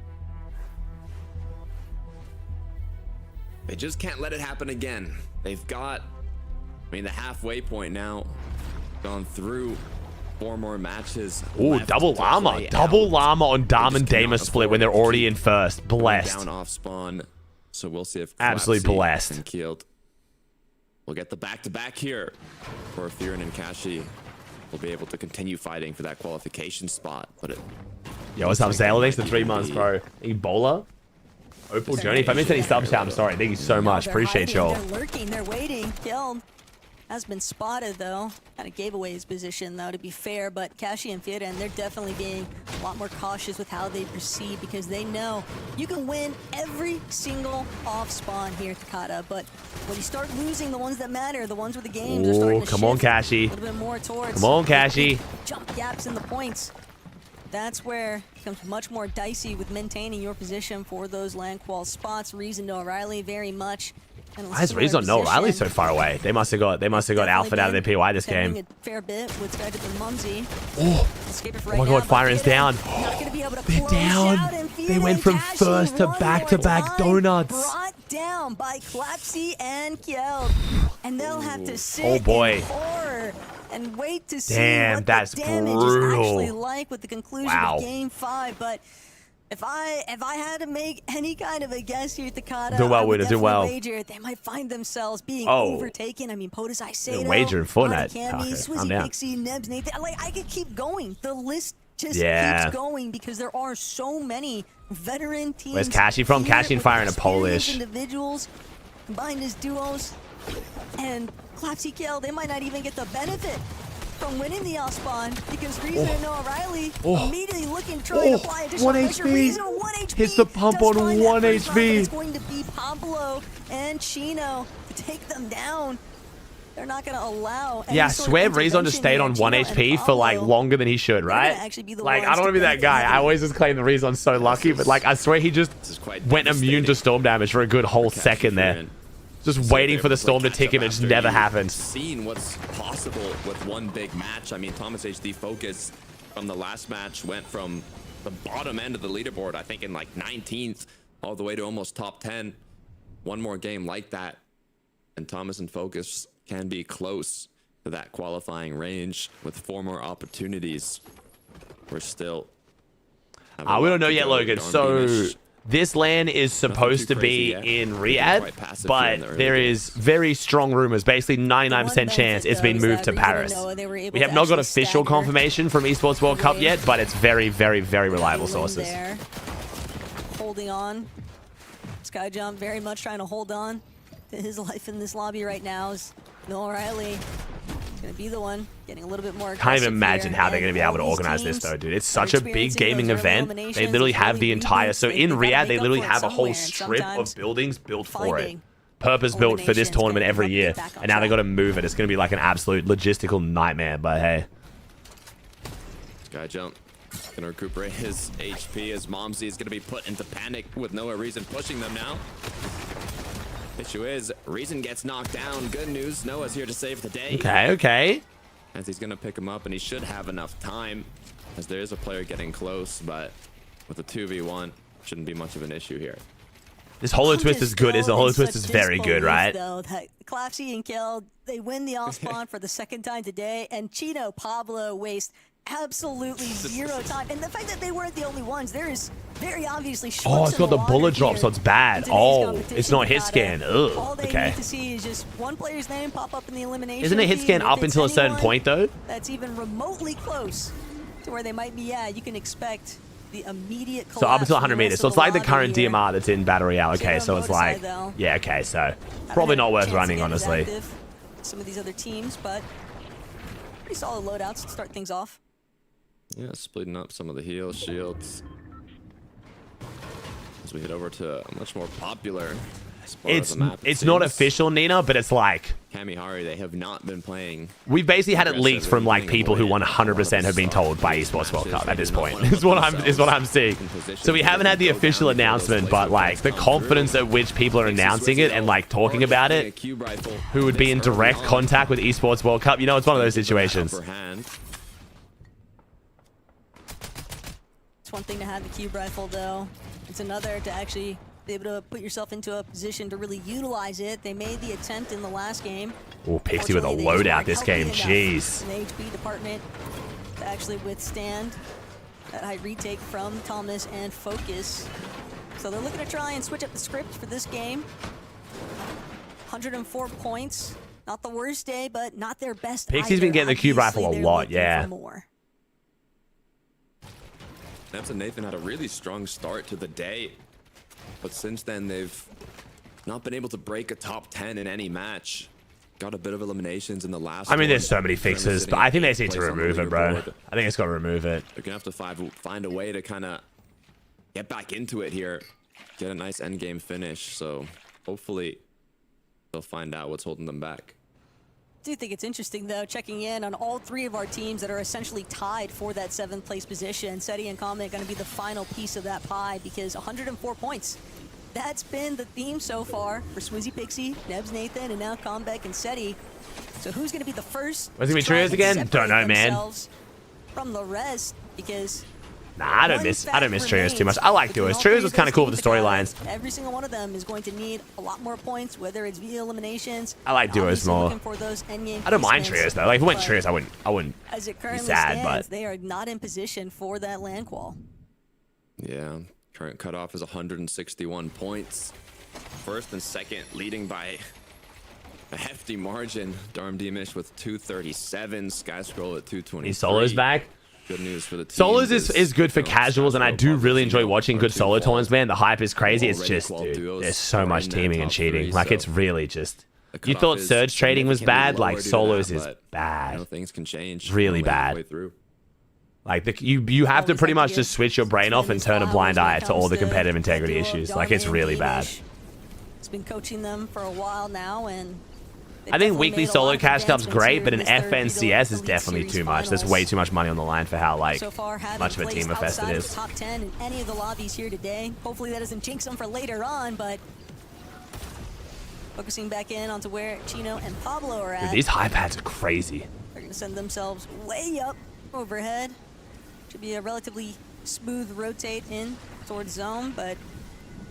They just can't let it happen again. They've got, I mean, the halfway point now, gone through 4 more matches. Ooh, double llama. Double llama on Dom and Dama split when they're already in first. Blessed. Down off spawn. So we'll see if absolutely blessed and Keeled will get the back-to-back here, or if Theron and Kashi will be able to continue fighting for that qualification spot. But it, yo, what's up, Zale? Thanks for 3 months, bro. Ebola? Opal Journey. If I missed any subs, I'm sorry. Thank you so much. Appreciate y'all. They're lurking. They're waiting. Killed. Has been spotted, though. Kind of gave away his position, though, to be fair. But Kashi and Fiora, they're definitely being a lot more cautious with how they proceed, because they know you can win every single off spawn here at Takata. But when you start losing the ones that matter, the ones where the games are starting to come on, Kashi. a little bit more towards. Come on, Kashi. Jump gaps in the points. That's where it becomes much more dicey with maintaining your position for those land qual spots. Reason to O'Reilly very much. Why is Reason no O'Reilly so far away? They must have got alpha out of their PY this game. A fair bit with Strategic and Mumsy. Oh my god, Firen's down. They're down. They went from first to back-to-back donuts. Brought down by Clapsy and Kjeld. And they'll have to sit in horror and wait to see what the damage is actually like with the conclusion of Game 5. But if I had to make any kind of a guess here at Takata, do well, Widow, do well. Wager they might find themselves being overtaken. I mean, POTUS, Isaido, wager in Fortnite. Swizzy, Pixie, Nebs, Nathan. Like, I could keep going. The list just keeps going because there are so many veteran teams. Where's Kashi from? Kashi and Fire in a Polish. Individuals combined as duos, and Clapsy Kill, they might not even get the benefit from winning the off spawn, because Reason and O'Reilly immediately looking, trying to apply additional pressure. Reason 1 HP. Hits the pump on 1 HP. It's going to be Pablo and Chino to take them down. They're not going to allow. Yeah, I swear Reason just stayed on 1 HP for like longer than he should, right? Like, I don't want to be that guy. I always just claim the Reason's so lucky, but like, I swear he just went immune to storm damage for a good whole second there. Just waiting for the storm to tick him. It just never happened. Seen what's possible with one big match. I mean, Thomas HD Focus from the last match went from the bottom end of the leaderboard, I think in like 19th, all the way to almost top 10. One more game like that, and Thomas and Focus can be close to that qualifying range with 4 more opportunities. We're still... we don't know yet, Logan. So This LAN is supposed to be in Riyadh, but there is very strong rumors, basically 99% chance it's been moved to Paris. We have not got official confirmation from Esports World Cup yet, but it's very, very, very reliable sources. Holding on. Skyjump very much trying to hold on to his life in this lobby right now. Is Noah Riley going to be the one getting a little bit more aggressive. Can't even imagine how they're going to be able to organize this though, dude. It's such a big gaming event. They literally have the entire, so in Riyadh, they literally have a whole strip of buildings built for it. Purpose built for this tournament every year. And now they got to move it. It's going to be like an absolute logistical nightmare, but hey. Skyjump gonna recuperate his HP as Momsy is gonna be put into panic with Noah Reason pushing them now. Issue is, Reason gets knocked down. Good news, Noah's here to save the day. Okay. As he's gonna pick him up, and he should have enough time, as there is a player getting close, but with a 2v1, shouldn't be much of an issue here. This Holo Twist is good. This Holo Twist is very good, right? Clapsy and Kill, they win the off spawn for the second time today, and Chino Pablo waste absolutely zero time. And the fact that they weren't the only ones, there is very obviously oh, it's got the bullet drop, so it's bad. Oh, it's not hit scan. Ugh. All they okay. need to see is just one player's name pop up in the elimination. Isn't it hit scan up until a certain point though? That's even remotely close to where they might be at. You can expect the immediate collapse. So up until 100 meters. So it's like the current DMR that's in Battle Royale. Okay, so it's like, yeah, okay, so probably not worth running, honestly. Some of these other teams, but pretty solid loadouts to start things off. Yeah, splitting up some of the heals, shields. As we head over to a much more popular spot of the map. It's not official, Nina, but it's like Kamihari, they have not been playing. We've basically had it leaked from like people who 100% have been told by Esports World Cup at this point. is what I'm seeing. So we haven't had the official announcement, but like the confidence at which people are announcing it and like talking about it, who would be in direct contact with Esports World Cup, you know, it's one of those situations. It's one thing to have the cube rifle, though. It's another to actually be able to put yourself into a position to really utilize it. They made the attempt in the last game. Oh, Pixie with a loadout this game. Jeez. In the HP department to actually withstand that high retake from Thomas and Focus. So they're looking to try and switch up the script for this game. 104 points. Not the worst day, but not their best. Pixie's been getting the cube rifle a lot, yeah. Nebs and Nathan had a really strong start to the day, but since then they've not been able to break a top 10 in any match. Got a bit of eliminations in the last I mean, there's so many fixes, but I think they need to remove it, bro. I think it's got to remove it. They're going to have to find a way to kind of get back into it here. Get a nice endgame finish, so hopefully they'll find out what's holding them back. I do think it's interesting, though, checking in on all three of our teams that are essentially tied for that 7th place position. Seti and Comet going to be the final piece of that pie because 104 points. That's been the theme so far for Swizzy Pixie, Nebs Nathan, and now Comeback and Seti. So who's going to be the first? Was it going to be Trios again? Don't know, man. From the rest, because nah, I don't miss Trios too much. I like duos. Trios was kind of cool with the storylines. Every single one of them is going to need a lot more points, whether it's via eliminations. I like duos more. I don't mind Trios though. Like if it went Trios, I wouldn't as it currently be sad, stands, but they are not in position for that land qual. Yeah, current cutoff is 161 points. First and second leading by a hefty margin. Darm Demish with 237, Sky Scroll at 220. Solo's back. Good news for the team. Solos is good for casuals, and I do really enjoy watching good solo tournaments, man. The hype is crazy. It's just, dude, there's so much teaming and cheating. Like, it's really just... You thought Surge trading was bad? Like, solos is bad. Things can change. Really bad. Like, you have to pretty much just switch your brain off and turn a blind eye to all the competitive integrity issues. Like, it's really bad. It's been coaching them for a while now, and... I think weekly solo cash cup's great, but an FNCS is definitely too much. There's way too much money on the line for how like much of a team fest it is. Top 10 in any of the lobbies here today. Hopefully that doesn't jinx them for later on, but focusing back in onto where Chino and Pablo are at. Dude, these high pads are crazy. They're gonna send themselves way up overhead. Should be a relatively smooth rotate in towards zone, but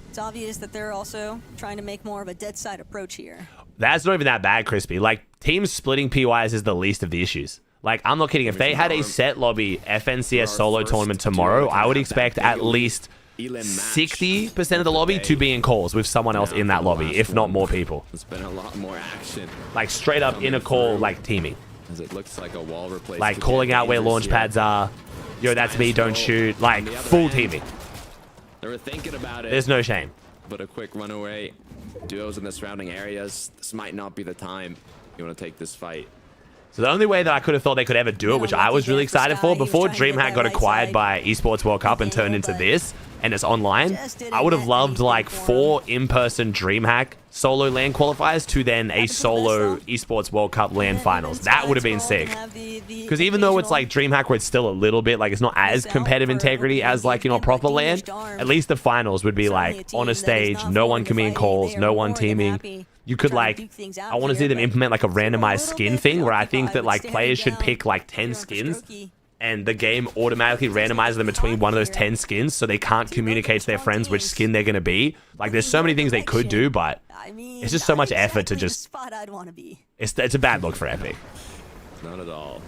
it's obvious that they're also trying to make more of a dead side approach here. That's not even that bad, Crispy. Like, teams splitting PYs is the least of the issues. Like, I'm not kidding. If they had a set lobby FNCS solo tournament tomorrow, I would expect at least Elim match 60% of the lobby to be in calls with someone else in that lobby, if not more people. There's been a lot more action. Like straight up in a call, like teaming. As it looks like a wall replacement. Like calling out where launch pads are. Yo, that's me, don't shoot. Like full teaming. They were thinking about it. There's no shame. But a quick runaway. Duos in the surrounding areas. This might not be the time you want to take this fight. So the only way that I could have thought they could ever do it, which I was really excited for, before DreamHack got acquired by Esports World Cup and turned into this, and it's online, I would have loved like 4 in-person DreamHack solo LAN qualifiers to then a solo Esports World Cup LAN finals. That would have been sick. Because even though it's like DreamHack where it's still a little bit, like it's not as competitive integrity as like, you know, proper LAN, at least the finals would be like on a stage, no one can be in calls, no one teaming. You could like, I want to see them implement like a randomized skin thing where I think that like players should pick like 10 skins and the game automatically randomizes them between one of those 10 skins so they can't communicate to their friends which skin they're going to be. Like there's so many things they could do, but it's just so much effort to just, it's a bad look for Epic. Not at all.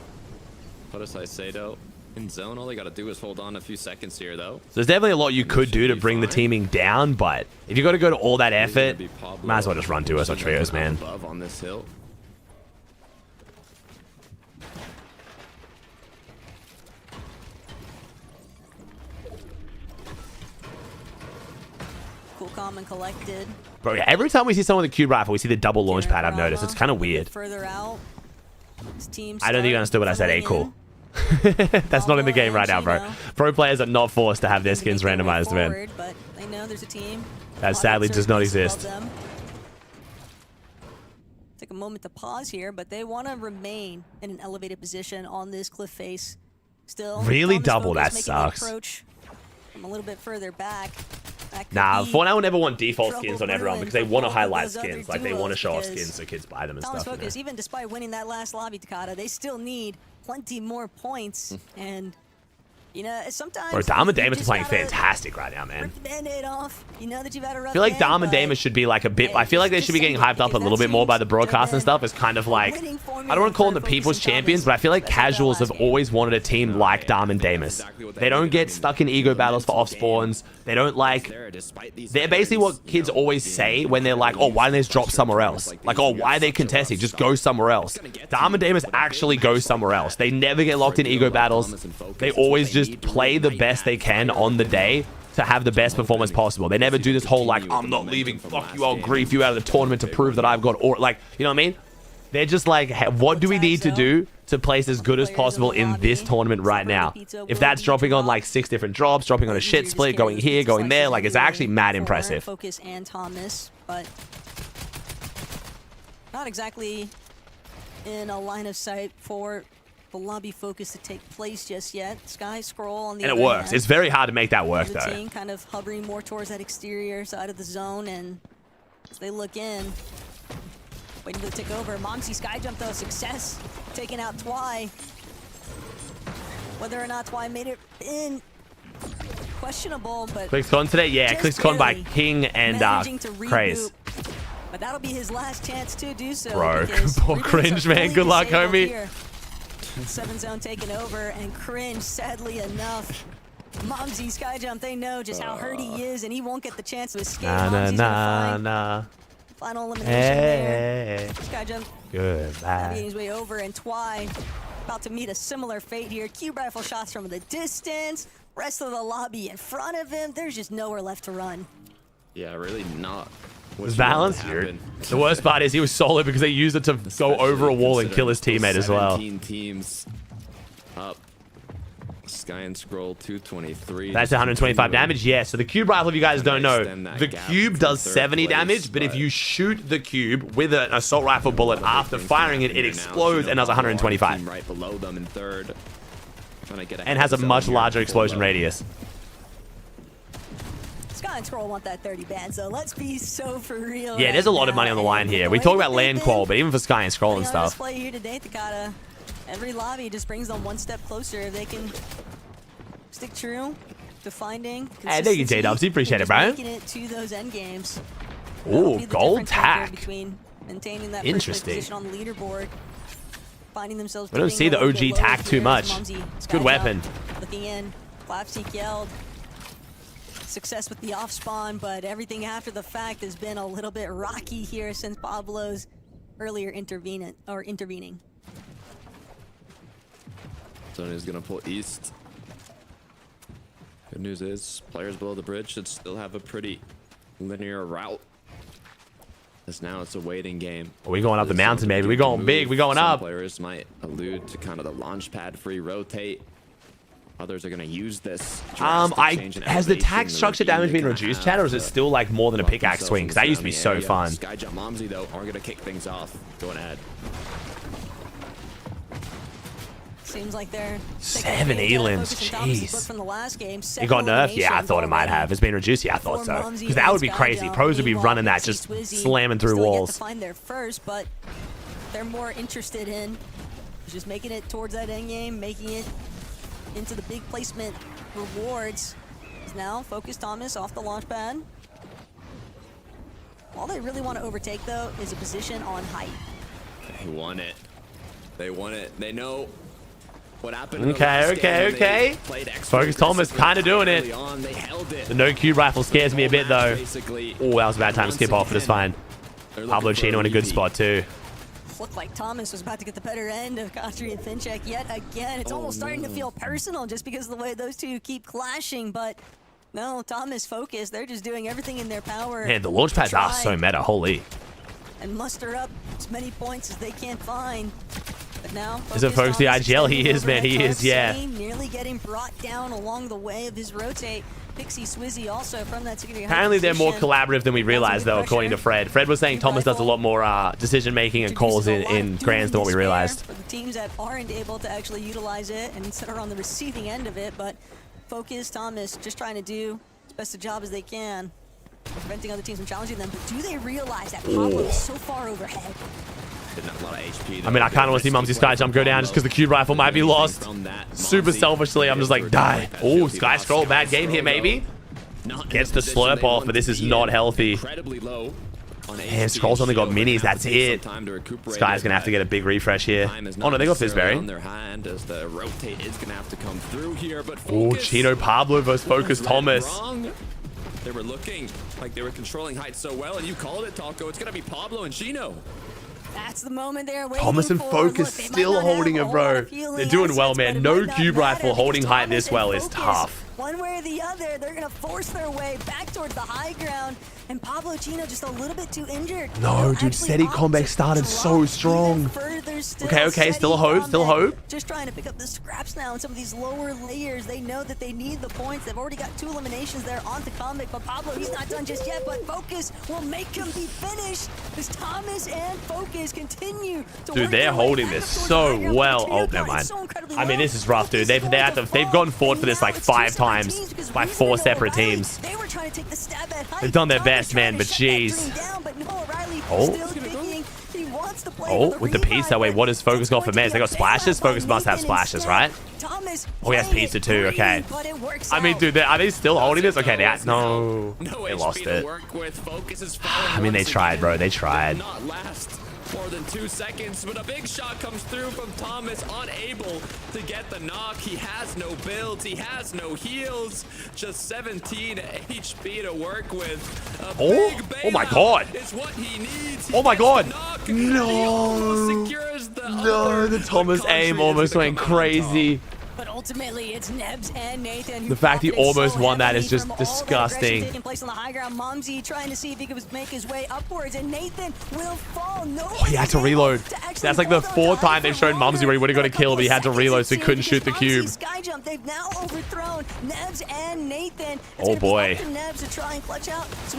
What does I say though? In zone, all they got to do is hold on a few seconds here though. So there's definitely a lot you could do to bring the teaming down, but if you got to go to all that effort, might as well just run duos or trios, man. Above on this hill. Cool, calm, and collected. Bro, yeah, every time we see someone with a cube rifle, we see the double launch pad. I've noticed it's kind of weird. Further out. I don't think you understood what I said. Hey, cool. That's not in the game right now, bro. Pro players are not forced to have their skins randomized, man. But they know there's a team. That sadly does not exist. Take a moment to pause here, but they want to remain in an elevated position on this cliff face. Still, really double, that sucks. From a little bit further back. Nah, Fortnite will never want default skins on everyone because they want to highlight skins. Like they want to show off skins so kids buy them and stuff. Focus, even despite winning that last lobby, Takata, they still need plenty more points. And you know, sometimes. Bro, Dom and Damus are playing fantastic right now, man. You know that you've had a rough I feel like Dom and Damus should be like a bit. I feel like they should be getting hyped up a little bit more by the broadcast and stuff. It's kind of like, I don't want to call them the people's champions, but I feel like casuals have always wanted a team like Dom and Damus. They don't get stuck in ego battles for off spawns. They don't like. They're basically what kids always say when they're like, oh, why didn't they just drop somewhere else? Like, oh, why are they contesting? Just go somewhere else. Dom and Damus actually go somewhere else. They never get locked in ego battles. They always just play the best they can on the day to have the best performance possible. They never do this whole like, I'm not leaving, fuck you, I'll grief you out of the tournament to prove that I've got, or like, you know what I mean? They're just like, hey, what do we need to do to place as good as possible in this tournament right now? If that's dropping on like 6 different drops, dropping on a shit split, going here, going there, like it's actually mad impressive. Focus and Thomas, but not exactly in a line of sight for the lobby focus to take place just yet. Sky Scroll on the and it works. It's very hard to make that work though. Team kind of hovering more towards that exterior side of the zone, and as they look in, waiting for the tick over. Momsy Sky Jump though, success taking out Twy. Whether or not Twy made it in, questionable, but CLIX Con today, yeah, CLIX Con by King and Craze. But that'll be his last chance to do so. Bro, poor Cringe, man. Good luck, homie. 7 zone taken over, and Cringe, sadly enough. Momsy Sky Jump, they know just how hurt he is, and he won't get the chance to escape. Final elimination there. Sky Jump navigating his way over, and Twy about to meet a similar fate here. Cube rifle shots from the distance. Rest of the lobby in front of him. There's just nowhere left to run. Yeah, really not. Was balanced. The worst part is he was solo because they used it to go over a wall and kill his teammate as well. 17 teams up. Sky and Scroll 223. That's 125 damage. Yeah, so the cube rifle, if you guys don't know, the cube does 70 damage, but if you shoot the cube with an assault rifle bullet after firing it, it explodes and does 125. Right below them in third. And has a much larger explosion radius. Sky and Scroll want that 30 band, so let's be so for real. Yeah, there's a lot of money on the line here. We talk about land qual, but even for Sky and Scroll and stuff. Play here today, Takata. Every lobby just brings them one step closer. If they can stick true to finding. Hey, thank you, J-Dubs. You appreciate it, bro. Making it to those end games. Ooh, gold tack. Maintaining that interesting position on the leaderboard. Finding themselves. We don't see the OG tack too much. It's a good weapon. Looking in. Clapseek yelled. success with the off spawn, but everything after the fact has been a little bit rocky here since Pablo's earlier intervening. Sony's gonna pull east. Good news is players below the bridge should still have a pretty linear route. As now it's a waiting game. Are we going up the mountain, baby? We going big. We going Some up. Players might allude to kind of the launch pad free rotate. Others are going to use this. Has the attack structure damage been reduced, Chad, or is it still like more than a pickaxe swing? Because that used to be so fun. Skyjump Momsy though are going to kick things off. Going ahead. Seems like they're 7 elims, jeez. From the last game. It got nerfed? Yeah, I thought it might have. It's been reduced? Yeah, I thought so. Because that would be crazy. Pros would be running that, just slamming through walls. To find their first, but they're more interested in just making it towards that end game, making it into the big placement rewards. Is now Focus Thomas off the launch pad. All they really want to overtake though is a position on height. They want it. They want it. They know what happened. Okay. Focus Thomas kind of doing it. The no cube rifle scares me a bit though. Oh, that was a bad time to skip off, but it's fine. Pablo Chino in a good spot too. Looked like Thomas was about to get the better end of Kotri and Fincheck yet again. It's almost starting to feel personal just because of the way those two keep clashing, but no, Thomas Focus, they're just doing everything in their power. Man, the launch pads are so meta, holy. And muster up as many points as they can find. But now, is it Focus the IGL? He is, man, he is, yeah. Nearly getting brought down along the way of his rotate. Pixie Swizzy also from that security. Apparently they're more collaborative than we realized though, according to Fred. Fred was saying Thomas does a lot more decision making and calls in grands than what we realized. For the teams that aren't able to actually utilize it and instead are on the receiving end of it, but Focus Thomas just trying to do as best a job as they can, preventing other teams from challenging them. But do they realize that Pablo is so far overhead? A lot of HP, I mean, I kind of want to see Mumsy Skyjump go down just because the cube rifle might be lost. Super selfishly, I'm just like, die. Oh, Sky Scroll, bad game here, maybe. Gets the slurp off, but this is not healthy. Man, Scroll's only got minis, that's it. Sky's going to have to get a big refresh here. Oh, no, they got Fizzberry. Oh, Chino Pablo versus Focus Thomas. They were looking like they were controlling height so well, and you called it, Taco. It's going to be Pablo and Chino. That's the moment they're waiting Thomas and Focus still holding it, bro. They're doing well, man. No cube rifle holding height this well is tough. One way or the other, they're going to force their way back towards the high ground. And Pablo Chino just a little bit too injured. No, dude, Steady Combat started so strong. Okay, still a hope, still hope. Just trying to pick up the scraps now in some of these lower layers. They know that they need the points. They've already got 2 eliminations there onto Combat, but Pablo, he's not done just yet, but Focus will make him be finished as Thomas and Focus continue to dude, they're holding this so well. Oh, never mind. I mean, this is rough, dude. They've gone forward for this like 5 times by 4 separate teams. They've done their best, man, but jeez. Oh, with the pizza. Wait, what does Focus got for meds? They got splashes? Focus must have splashes, right? Oh, he has pizza too. Okay. I mean, dude, are they still holding this? Okay, no. They lost it. I mean, they tried, bro. They tried. More than 2 seconds, but a big shot comes through from Thomas, unable to get the knock. He has no builds, he has no heals, just 17 HP to work with. Oh my god! Is what he needs. Oh my god! No! No, the Thomas aim almost went crazy. But ultimately, it's Nebs and Nathan. The fact he almost won that is just disgusting. Taking place on the high ground. Momsy trying to see if he could make his way upwards, and Nathan will fall. No, he had to reload. That's like the 4th time they've shown Momsy where he would have got a kill, but he had to reload, so he couldn't shoot the cube. Skyjump. They've now overthrown Nebs and Nathan. Oh boy.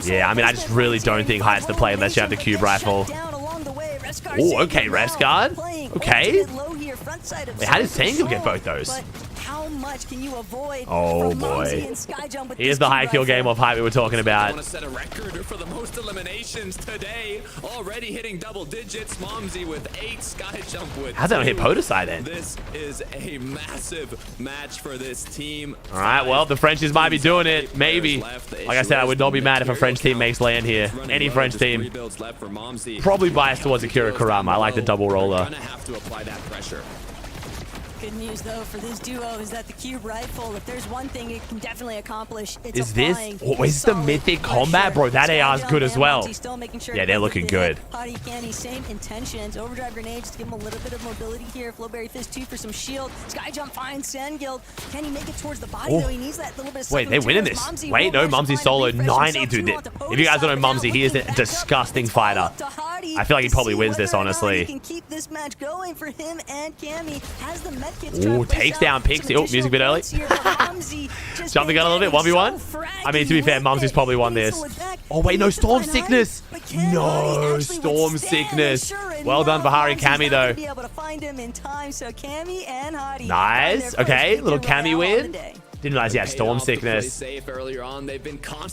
Yeah, I mean, I just really don't think Height's the play unless you have the cube rifle. Oh, okay, Rest Guard. Okay. Wait, how did Sangam get both those? How much can you avoid? Oh boy. Here's the high kill game of Height we were talking about. I want to set a record for the most eliminations today. Already hitting double digits. Momsy with 8, Skyjump with 2. How'd they not hit Podesai then? This is a massive match for this team. All right, well, the Frenchies might be doing it. Maybe. Like I said, I would not be mad if a French team makes land here. Any French team. Probably biased towards Akira Kurama. I like the double roller. Gonna have to apply that pressure. Good news, though, for this duo is that the cube rifle, if there's one thing it can definitely accomplish, it's is this the mythic combat, bro? That AR is good as well. Yeah, they're looking good. Hottie, Cammy, same intentions. Overdrive grenades to give him a little bit of mobility here. Flowberry Fist 2 for some shield. Sky jump finds Sandguild. Can he make it towards the body, though? He needs that little bit of... Wait, they're winning this. Wait, no, Mumsy solo 90, dude. If you guys don't know Mumsy, he is a disgusting fighter. I feel like he probably wins this, honestly. Can keep this match going for him and Cammy. Has the medkits. Ooh, takes down Pixie. Oh, music a bit early. Jump the gun a little bit. 1v1. I mean, to be fair, Mumsy's probably won this. Oh, wait, no, Storm Sickness. No, Storm Sickness. Well done for Hari Cammy, though. Nice. Okay, little Cammy win. Didn't realize he had Storm Sickness.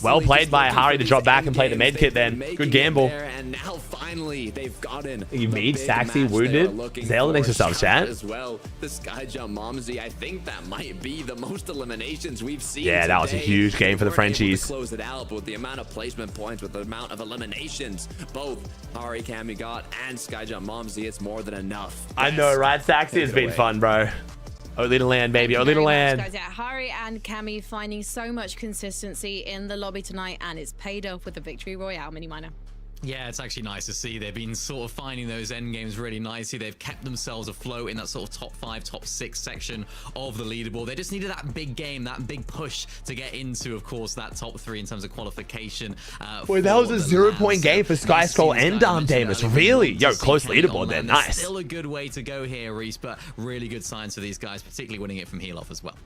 Well played by Hari to drop back and play the medkit then. Good gamble. And now finally they've gotten you mean Saxy wounded? Zelda next to sub chat. As well. The Skyjump Momsy, I think that might be the most eliminations we've seen. Yeah, that was a huge game for the Frenchies. Close it out with the amount of placement points, with the amount of eliminations both Hari Cammy got and Skyjump Momsy. It's more than enough. I know, right? Saxy has been fun, bro. Only to land, baby. Only to land. Guys, yeah, Hari and Cammy finding so much consistency in the lobby tonight, and it's paid off with the Victory Royale mini minor. Yeah, it's actually nice to see. They've been sort of finding those end games really nicely. They've kept themselves afloat in that sort of top 5, top 6 section of the leaderboard. They just needed that big game, that big push to get into, of course, that top 3 in terms of qualification. Boy, that was a 0-point game for Sky Skull and Damus. Really? Yo, close leaderboard there. Nice. Still a good way to go here, Reese, but really good signs for these guys, particularly winning it from heel off as well.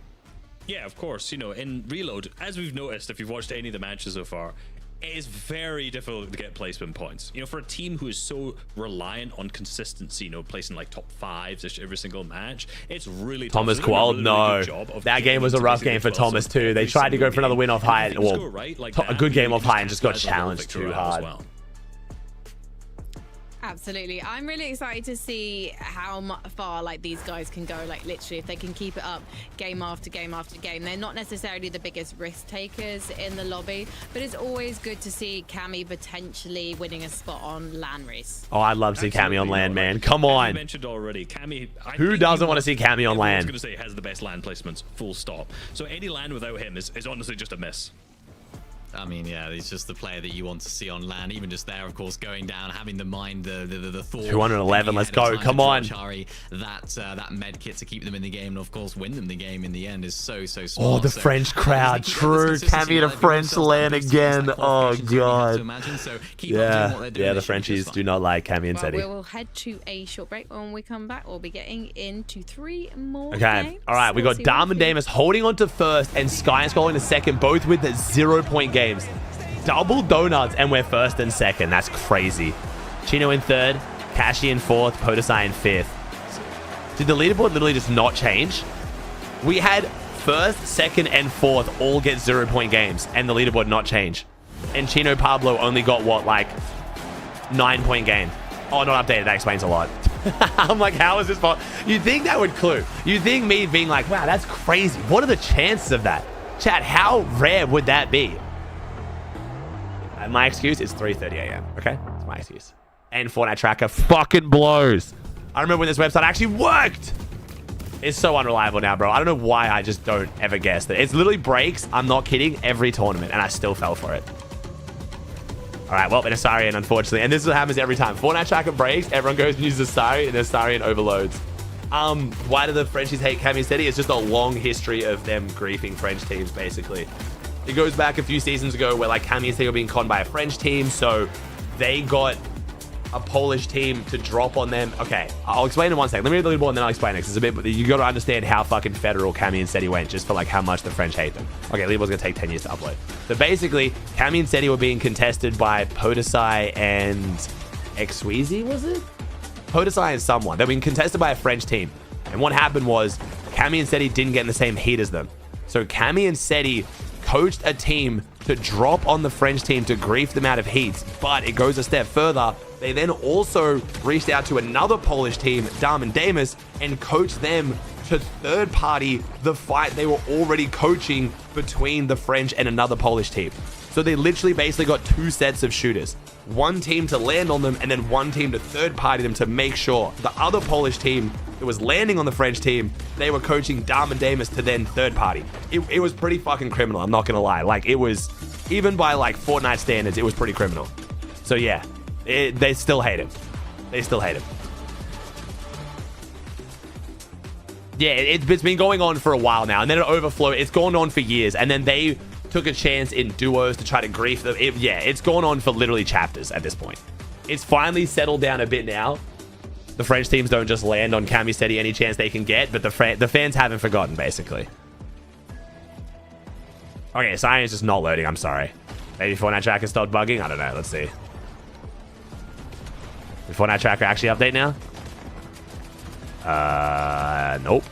Yeah, of course. You know, in Reload, as we've noticed, if you've watched any of the matches so far, it is very difficult to get placement points. You know, for a team who is so reliant on consistency, you know, placing like top 5s every single match, it's really tough. Thomas Qual, no. That game was a rough game for Thomas too. They tried to go for another win off high, or a good game off high, and just got challenged too hard. Absolutely. I'm really excited to see how far like these guys can go, like literally if they can keep it up game after game after game. They're not necessarily the biggest risk takers in the lobby, but it's always good to see Cammy potentially winning a spot on LAN race. Oh, I'd love to see Cammy on LAN, man. Come on. I mentioned already, Cammy, who doesn't want to see Cammy on LAN? I was going to say has the best LAN placements, full stop. So any LAN without him is honestly just a miss. I mean, yeah, he's just the player that you want to see on LAN. Even just there, of course, going down, having the mind, the thought. 211, let's go. Come on. That med kit to keep them in the game, and of course, win them the game in the end is so smart. Oh, the French crowd. True. Cammy in a French LAN again. Oh, God. Yeah, the Frenchies do not like Cammy and Seti. We will head to a short break. When we come back, we'll be getting into 3 more games. All right, we got Dam and Damus holding on to first and Sky and Skull in the second, both with the 0-point games. Double donuts, and we're first and second. That's crazy. Chino in third, Kashi in fourth, Podesai in fifth. Did the leaderboard literally just not change? We had first, second, and fourth all get 0-point games, and the leaderboard not change. And Chino Pablo only got, what, like 9-point game. Oh, not updated. That explains a lot. I'm like, how is this possible? You'd think that would clue. You'd think me being like, wow, that's crazy. What are the chances of that? Chat, how rare would that be? My excuse is 3:30 a.m. Okay, that's my excuse. And Fortnite tracker fucking blows. I remember when this website actually worked. It's so unreliable now, bro. I don't know why I just don't ever guess that. It literally breaks, I'm not kidding, every tournament, and I still fell for it. All right, well, an Asarian, unfortunately. And this is what happens every time. Fortnite tracker breaks, everyone goes and uses Asari, and Asarian overloads. Why do the Frenchies hate Cammy City? It's just a long history of them griefing French teams, basically. It goes back a few seasons ago where like Cammy City were being conned by a French team, so they got a Polish team to drop on them. Okay, I'll explain in 1 second. Let me read the leaderboard and then I'll explain it, because it's a bit, you got to understand how fucking federal Cammy and Seti went, just for like how much the French hate them. Okay, leaderboard's gonna take 10 years to upload. So basically, Cammy and Seti were being contested by Podesai and Exweezy, was it? Podesai and someone. They were being contested by a French team. And what happened was, Cammy and Seti didn't get in the same heat as them. So Cammy and Seti coached a team to drop on the French team to grief them out of heats, but it goes a step further. They then also reached out to another Polish team, Dam and Damus, and coached them to third party the fight they were already coaching between the French and another Polish team. So they literally basically got 2 sets of shooters. One team to land on them, and then one team to third party them to make sure the other Polish team that was landing on the French team, they were coaching Dom and Damus to then third party. It was pretty fucking criminal, I'm not gonna lie. Like, it was, even by like Fortnite standards, it was pretty criminal. So yeah, they still hate him. They still hate him. Yeah, it's been going on for a while now, and then it overflowed. It's gone on for years, and then they took a chance in duos to try to grief them. It's gone on for literally chapters at this point. It's finally settled down a bit now. The French teams don't just land on Camiseti any chance they can get, but the fans haven't forgotten, basically. Okay, Science is just not loading. I'm sorry. Maybe Fortnite Tracker stopped bugging? I don't know. Let's see. Did Fortnite Tracker actually update now? Nope.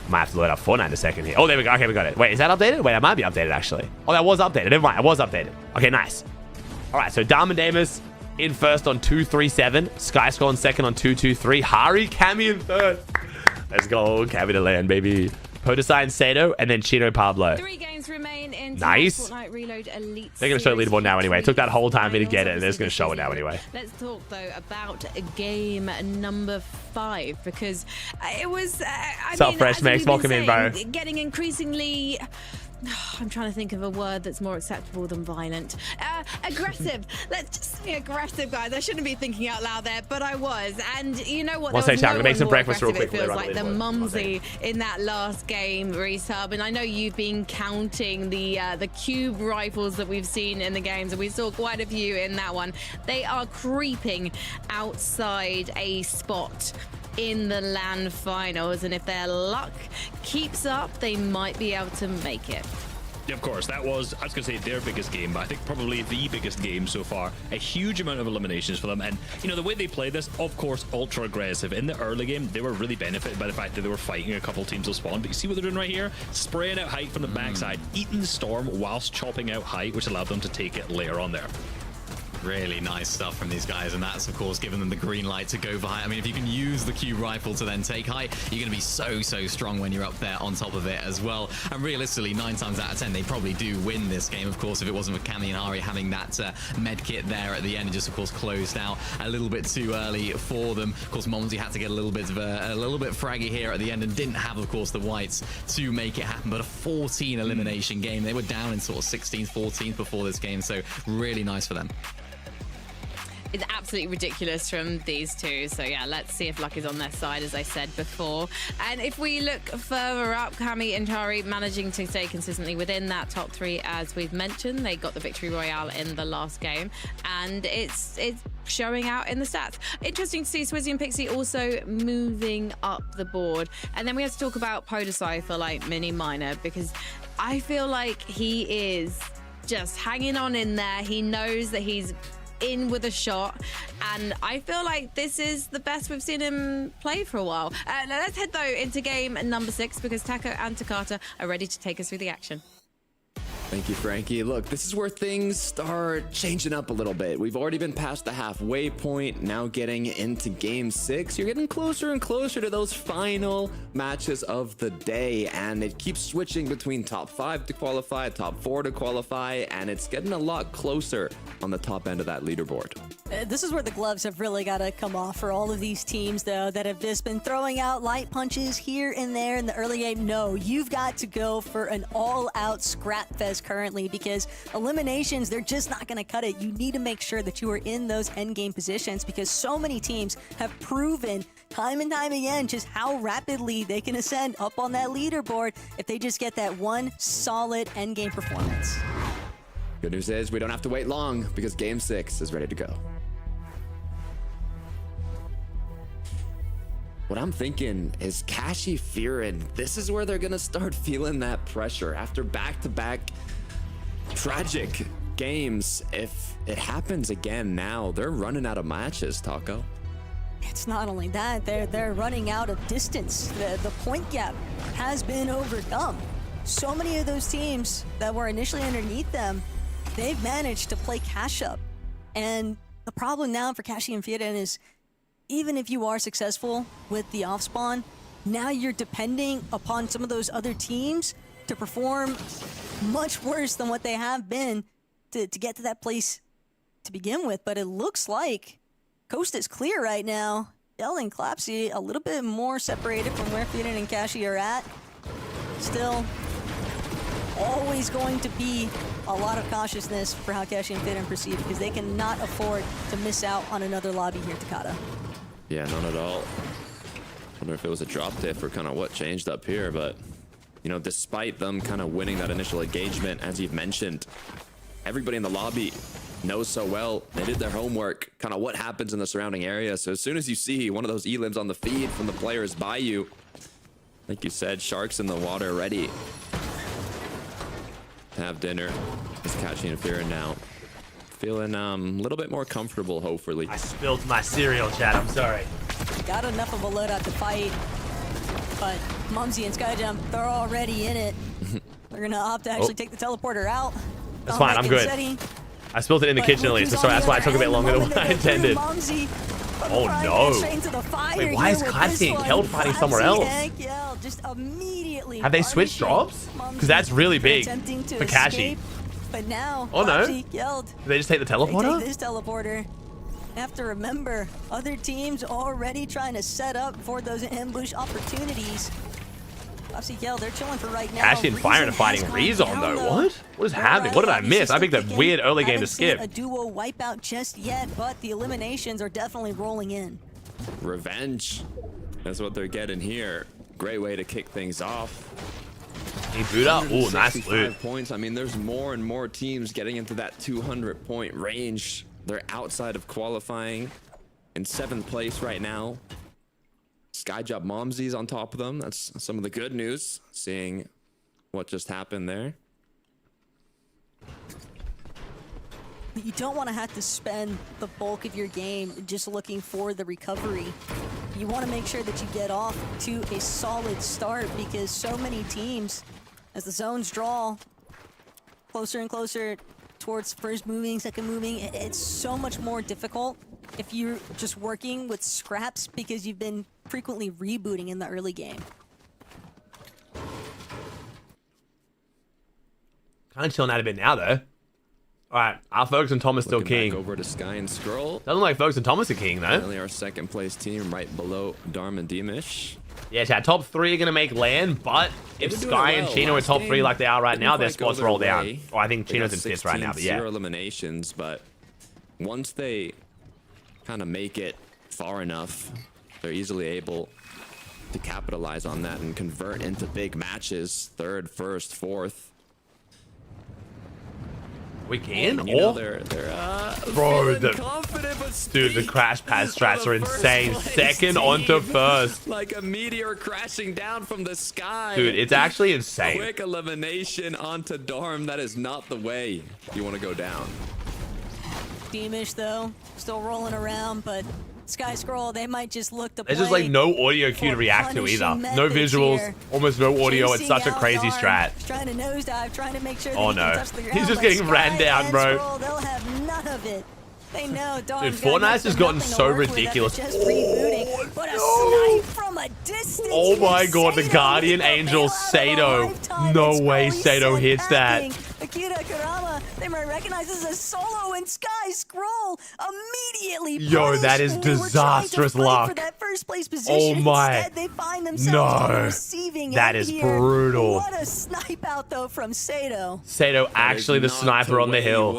Might have to load up Fortnite in a second here. Oh, there we go. Okay, we got it. Wait, is that updated? Wait, that might be updated, actually. Oh, that was updated. Never mind. It was updated. Okay, nice. All right, so Dom and Damus in first on 237. Skyscore in second on 223. Hari, Cammy in third. Let's go. Cammy to land, baby. Podesai and Sato, and then Chino Pablo. 3 games remain in nice. Fortnite Reload Elite. They're going to show the leaderboard now anyway. It took that whole time for me to get it, and they're just going to show it now anyway. Let's talk, though, about game number 5, because it was, I mean, Fresh Max, welcome in, bro. Getting increasingly... I'm trying to think of a word that's more acceptable than violent. Aggressive. Let's just say aggressive, guys. I shouldn't be thinking out loud there, but I was. And you know what? One second, Chad. Make some breakfast real quick. It feels like the mumsy in that last game, Resub. And I know you've been counting the cube rifles that we've seen in the games, and we saw quite a few in that one. They are creeping outside a spot in the LAN finals, and if their luck keeps up, they might be able to make it. Yeah, of course, that was, I was going to say their biggest game, but I think probably the biggest game so far. A huge amount of eliminations for them, and you know, the way they play this, of course, ultra aggressive. In the early game, they were really benefited by the fact that they were fighting a couple teams of spawn, but you see what they're doing right here? Spraying out height from the backside, eating the storm whilst chopping out height, which allowed them to take it later on there. Really nice stuff from these guys, and that's of course given them the green light to go for height. I mean, if you can use the cube rifle to then take height, you're going to be so strong when you're up there on top of it as well. And realistically, 9 times out of 10 they probably do win this game, of course, if it wasn't for Cammy and Hari having that med kit there at the end and just of course closed out a little bit too early for them. Of course, Momsy had to get a little bit fraggy here at the end and didn't have, of course, the whites to make it happen. But a 14 elimination game, they were down in sort of 16th, 14th before this game, so really nice for them. It's absolutely ridiculous from these two. So yeah, let's see if luck is on their side, as I said before. And if we look further up, Cammy and Hari managing to stay consistently within that top 3, as we've mentioned. They got the victory royale in the last game, and it's showing out in the stats. Interesting to see Swizzy and Pixie also moving up the board. And then we have to talk about Podesai for like mini minor, because I feel like he is just hanging on in there. He knows that he's in with a shot, and I feel like this is the best we've seen him play for a while. Now let's head though into game number 6, because Taco and Takata are ready to take us through the action. Thank you, Frankie. Look, this is where things start changing up a little bit. We've already been past the halfway point, now getting into game 6. You're getting closer and closer to those final matches of the day, and it keeps switching between top 5 to qualify, top 4 to qualify, and it's getting a lot closer on the top end of that leaderboard. This is where the gloves have really got to come off for all of these teams, though, that have just been throwing out light punches here and there in the early game. No, you've got to go for an all-out scrap fest currently, because eliminations, they're just not going to cut it. You need to make sure that you are in those end game positions, because so many teams have proven time and time again just how rapidly they can ascend up on that leaderboard if they just get that one solid end game performance. Good news is we don't have to wait long, because game 6 is ready to go. What I'm thinking is Kashi Fearin, this is where they're going to start feeling that pressure after back-to-back tragic games. If it happens again now, they're running out of matches, Taco. It's not only that, they're running out of distance. The point gap has been overcome. So many of those teams that were initially underneath them, they've managed to play cash up. And the problem now for Kashi and Fearin is, even if you are successful with the off spawn, now you're depending upon some of those other teams to perform much worse than what they have been to get to that place to begin with. But it looks like coast is clear right now, Yell and Clapsy a little bit more separated from where Fiden and Kashi are at. Still, always going to be a lot of cautiousness for how Kashi and Fiden proceed because they cannot afford to miss out on another lobby here, Takada. Yeah, none at all. Wonder if it was a drop diff or kind of what changed up here, but you know, despite them kind of winning that initial engagement, as you've mentioned, everybody in the lobby knows so well. They did their homework, kind of what happens in the surrounding area. So as soon as you see one of those elims on the feed from the players by you, like you said, sharks in the water ready to have dinner. Is Kashi and Firen now feeling a little bit more comfortable, hopefully. I spilled my cereal, chat. I'm sorry. Got enough of a loadout to fight, but Mumsy and Skyjump, they're already in it. They're gonna opt to actually take the teleporter out. That's fine, I'm good. I spilled it in the kitchen at least, so that's why it took a bit longer than what I intended. Oh no. Wait, why is Clapsy and Keld fighting somewhere else? Have they switched drops? Because that's really big for Kashi. But now, oh no. Did they just take the teleporter? They take this teleporter. You have to remember, other teams already trying to set up for those ambush opportunities. Obviously, they're chilling for right now. Kashi and Firen are fighting Rezone though. What? What is happening? What did I miss? I picked a weird early game to skip. A duo wipeout just yet, but the eliminations are definitely rolling in. Revenge. That's what they're getting here. Great way to kick things off. He boot up. Ooh, nice loot. Points. I mean, there's more and more teams getting into that 200-point range. They're outside of qualifying in 7th place right now. Skyjob Momsy's on top of them. That's some of the good news, seeing what just happened there. You don't want to have to spend the bulk of your game just looking for the recovery. You want to make sure that you get off to a solid start because so many teams, as the zones draw closer and closer towards first moving, second moving, it's so much more difficult if you're just working with scraps because you've been frequently rebooting in the early game. Kind of chilling out a bit now though. Alright, are Fergus and Thomas still king? Over to Sky and Scroll. Doesn't look like Fergus and Thomas are king though. Only our 2nd place team right below Dharm and Demish. Yeah, chat, top 3 are going to make land, but if Sky and Chino are top 3 like they are right now, their spots roll down. Oh, I think Chino's in 5th right now, but yeah. 0 eliminations, but once they kind of make it far enough, they're easily able to capitalize on that and convert into big matches. 3rd, 1st, 4th. We can? You know, they're bro, confident, but dude, the crash pad strats are insane. Place, 2nd onto 1st. Like a meteor crashing down from the sky. Dude, it's actually insane. Quick elimination onto Dharm. That is not the way you want to go down. Demish, though, still rolling around, but Sky Scroll, they might just look to play. There's just like no audio cue to react to either. No visuals, here. Almost no audio. It's such a crazy strat. Trying to nosedive, trying to make sure that oh no, he's just getting ran down, bro. Scroll, they'll have none of it. They know, dude, Fortnite's just gotten so ridiculous. But a snipe from a distance. Oh my god, the Guardian Angel Sato. No way Sato hits that. Akira Kurama, they might recognize this as solo and Sky Scroll immediately. Yo, that is disastrous luck. For that first place position. Oh my. Instead, they find themselves on the receiving that is here. brutal. What a snipe out though from Sato. Sato actually the sniper on the hill.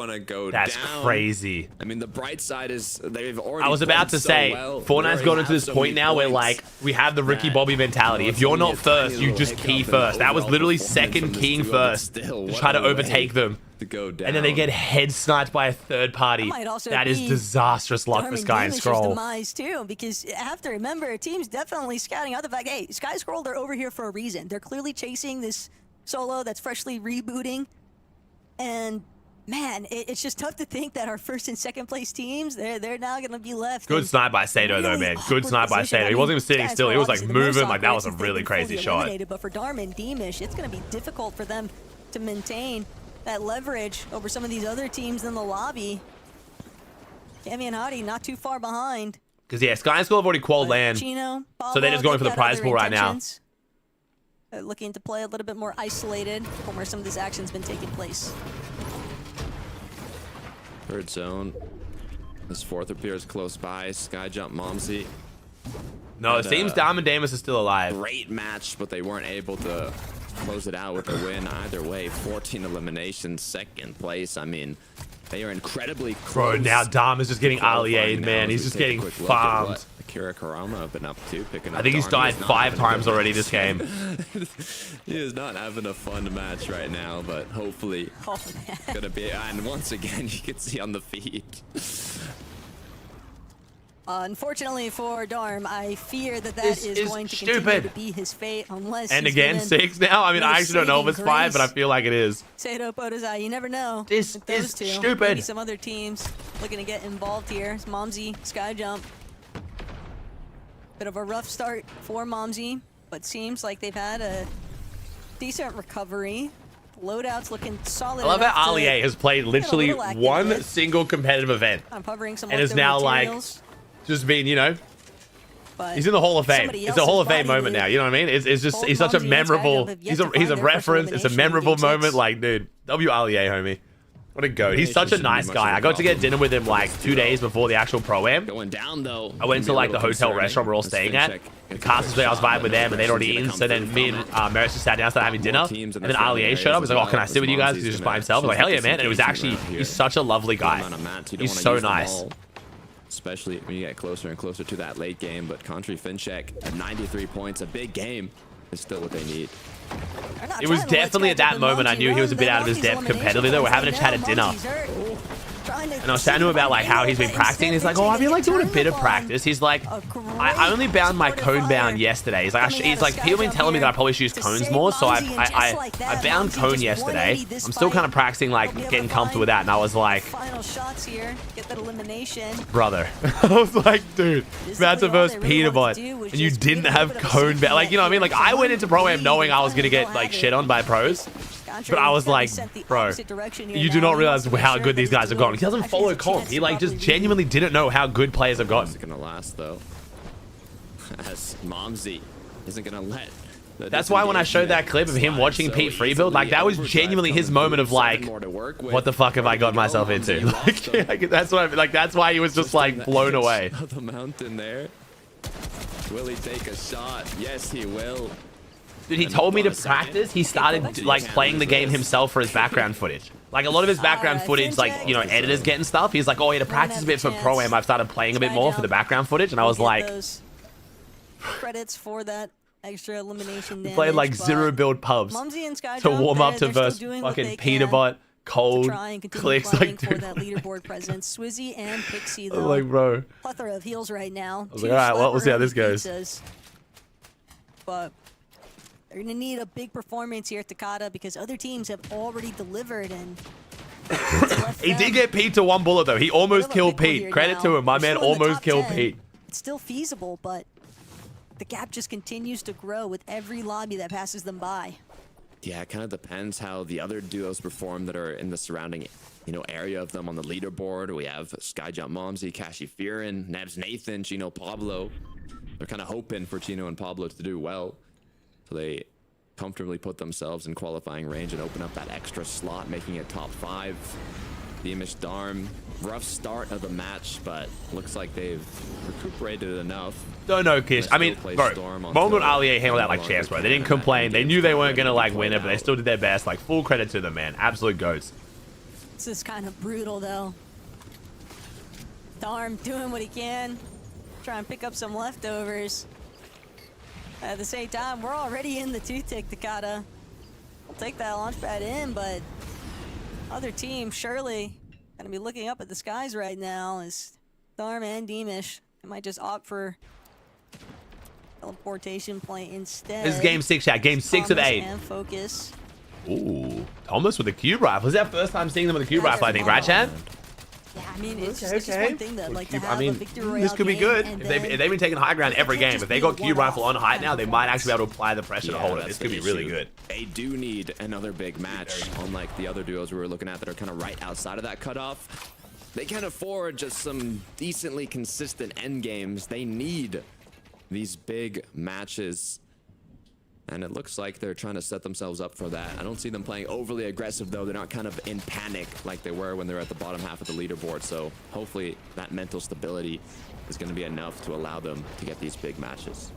That's down. Crazy. I mean, the bright side is they've already. I was about to say, Fortnite's gotten to this point now where like we have the Ricky Bobby mentality. If you're not first, you just key first. That was literally 2nd keying first to try to overtake them. And then they get head sniped by a 3rd party. That is disastrous luck for Sky and Scroll. Demise too, because you have to remember, team's definitely scouting out the fact, hey, Sky Scroll, they're over here for a reason. They're clearly chasing this solo that's freshly rebooting. And man, it's just tough to think that our 1st and 2nd place teams, they're now going to be left. Good snipe by Sato though, man. Good snipe by Sato. He wasn't even sitting still. He was like moving. Like that was a really crazy shot. But for Dharm and Demish, it's going to be difficult for them to maintain that leverage over some of these other teams in the lobby. Cammy and Hadi not too far behind. Because yeah, Sky and Scroll have already qualled land. Chino, Pablo, so they're just going for the prize pool right now. Looking to play a little bit more isolated from where some of this action's been taking place. 3rd zone. This 4th appears close by. Skyjump Momsy No, it seems Diamond Damus is still alive. Great match, but they weren't able to close it out with a win either way. 14 eliminations, second place. I mean, they are incredibly close. Bro, now Dom is just getting alienated, man. He's just getting farmed. Akira Kurama have been up to picking up. I think he's died 5 times already this game. He is not having a fun match right now, but hopefully gonna be. And once again, you can see on the feed. Unfortunately for Darm, I fear that This is going to stupid. continue to be his fate unless And he's again, given 6 now. I mean, I actually don't know if it's 5, but I feel like it is. Seido Podozai, you never know. This with those is two. stupid. Maybe some other teams looking to get involved here. It's Momsy, Skyjump. Bit of a rough start for Momsy, but seems like they've had a decent recovery. Loadout's looking solid. I love how Alie has played literally one with. single competitive event. Covering some And is now materials. like, just being, you know, But he's in the Hall of Fame. somebody It's a Hall of else's Fame body moment loop. now. You know what I mean? It's just, Both he's such a Momsy and memorable, Skyjump have yet he's to a find their first reference. It's a elimination in memorable Game moment. 6. Like, dude, W Alie, homie. What a goat. He's such a nice guy. I got to get dinner with him like 2 days before the actual Pro-Am. Going down though. I went to like the hotel restaurant we're all staying at. The cast was I was vibing with them and they'd already eaten. So then me and Maris just sat down, started having dinner. And then Alie showed up. He's like, oh, can I sit with you guys? Because he was just by himself. I was like, hell yeah, man. And it was actually, he's such a lovely guy. He's so nice. Especially when you get closer and closer to that late game. But Country Fincheck at 93 points, a big game, is still what they need. It was definitely at that moment I knew he was a bit out of his depth competitively though. We're having a chat at dinner. And I was chatting to him about like how he's been practicing. He's like, oh, I've been like doing a bit of practice. He's like, I only bound my cone bound yesterday. He's like, people have been telling me that I probably should use cones more. So I bound cone yesterday. I'm still kind of practicing like getting comfortable with that. And I was like, Final shots here. Get that elimination. brother. I was like, dude, that's a versus Peanut, and you didn't have cone bound. Like, you know what I mean? Like, I went into Pro-Am knowing I was going to get like shit on by pros. But I was like, bro, you do not realize how good these guys have gotten. He doesn't follow comp. He like just genuinely didn't know how good players have gotten. It's gonna last though. As Momsy isn't gonna let. That's why when I showed that clip of him watching Pete Freebuild, like that was genuinely his moment of like, what the fuck have I got myself into? Like, that's what that's why he was just like blown away. The mountain there. Will he take a shot? Yes, he will. Dude, he told me to practice. He started like playing the game himself for his background footage. Like a lot of his background footage, like, you know, editors getting stuff. He's like, oh, yeah, to practice a bit for Pro-Am, I've started playing a bit more for the background footage. And I was like, credits for that extra elimination damage. Played like 0 build pubs to warm up to verse fucking Peanut, Cold, CLIX, like, dude. For that leaderboard presence. Swizzy and Pixie, though. Like, bro. Plethora of heals right now. I was like, all right, well, we'll see how this goes. But they're going to need a big performance here at Takata because other teams have already delivered and he did get Pete to 1 bullet though. He almost killed Pete. Credit to him. My man almost killed Pete. It's still feasible, but the gap just continues to grow with every lobby that passes them by. Yeah, it kind of depends how the other duos perform that are in the surrounding, you know, area of them on the leaderboard. We have Skyjump Momsy, Kashi Fearin, Nebs Nathan, Chino Pablo. They're kind of hoping for Chino and Pablo to do well. So they comfortably put themselves in qualifying range and open up that extra slot, making it top 5. Beamish Darm, rough start of the match, but looks like they've recuperated enough. Don't know, Kish. I mean, bro, Mongol and Alie handled that like champs, bro. They didn't complain. They knew they weren't going to like win it, but they still did their best. Like, full credit to them, man. Absolute goats. This is kind of brutal, though. Darm doing what he can, try and pick up some leftovers. At the same time, we're already in the two-tick, Takata. We'll take that launch pad in, but other team surely gonna be looking up at the skies right now as Darm and Deemish might just opt for teleportation play instead. This is game 6, chat. Game 6 of 8. And focus. Ooh, Thomas with a cube rifle. Is that first time seeing them with a cube rifle, I think, right, Chan? Yeah, I mean, it's just one thing that, like, to have a victory royale this could be good. game, If they've been taking high ground every game, if they got cube rifle on height now, they might actually be able to apply the pressure to hold it. This could be really good. They do need another big match, unlike the other duos we were looking at that are kind of right outside of that cutoff. They can't afford just some decently consistent end games. They need these big matches. And it looks like they're trying to set themselves up for that. I don't see them playing overly aggressive, though. They're not kind of in panic like they were when they were at the bottom half of the leaderboard. So hopefully that mental stability is going to be enough to allow them to get these big matches.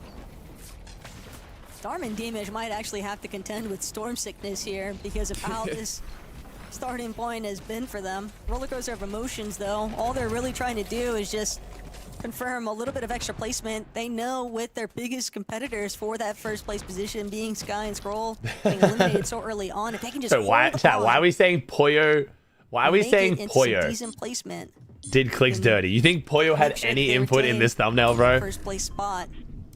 Storm and Damage might actually have to contend with storm sickness here because of how this starting point has been for them. Rollercoaster of emotions, though. All they're really trying to do is just confirm a little bit of extra placement. They know with their biggest competitors for that first place position being Sky and Scroll being eliminated so early on, if they can just why are we saying Poyo? Why are we saying Poyo decent placement did CLIX dirty? You think Poyo had any input in this thumbnail, bro? First place spot.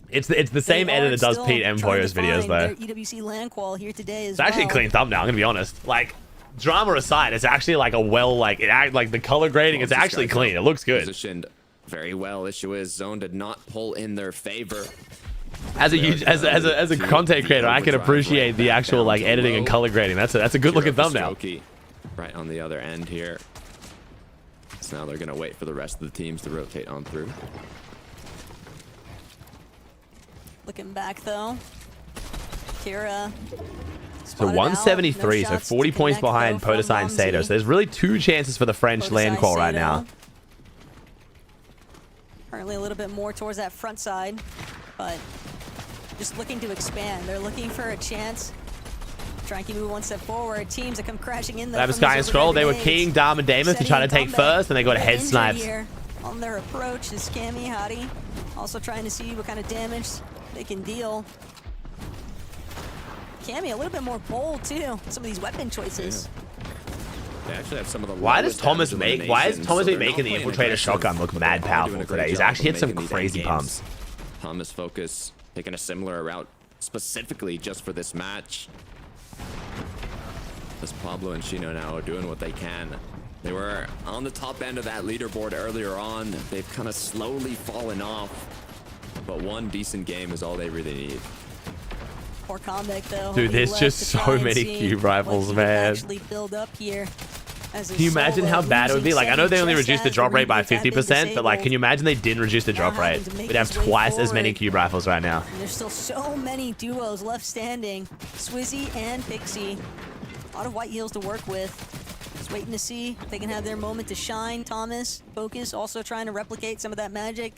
It's the same editor that does Pete and Poyo's videos, though. EWC land qual here today It's actually a clean thumbnail, I'm gonna be honest. Like, drama aside, it's actually like a the color grading is actually clean. It looks good. Positioned very well. Issue is Zone did not pull in their favor. As a content creator, I can appreciate the actual like editing and color grading. That's a good looking thumbnail. Right on the other end here. So now they're gonna wait for the rest of the teams to rotate on through. Looking back though, Kira. So 173, so 40 points behind Podesai and Sato. So there's really 2 chances for the French land call right now. Currently a little bit more towards that front side, but just looking to expand. They're looking for a chance. Try and keep moving one step forward. Teams that come crashing in. They have a Sky and Scroll. They were King, Dom, and Damon to try to take first, and they got head sniped. On their approach is Cammy, Hottie. Also trying to see what kind of damage they can deal. Cammy a little bit more bold too. Some of these weapon choices. They actually have some of the why is Thomas making the Infiltrator shotgun look mad powerful today? He's actually hit some crazy pumps. Thomas Focus taking a similar route specifically just for this match. As Pablo and Shino now are doing what they can. They were on the top end of that leaderboard earlier on. They've kind of slowly fallen off. But one decent game is all they really need. Poor Comic, though. Dude, there's just so many cube rifles, man. Actually build up here. Can you imagine how bad it would be? Like, I know they only reduced the drop rate by 50%, but like, can you imagine they didn't reduce the drop rate? We'd have twice as many cube rifles right now. And there's still so many duos left standing. Swizzy and Pixie. A lot of white heels to work with. Just waiting to see if they can have their moment to shine. Thomas, Focus, also trying to replicate some of that magic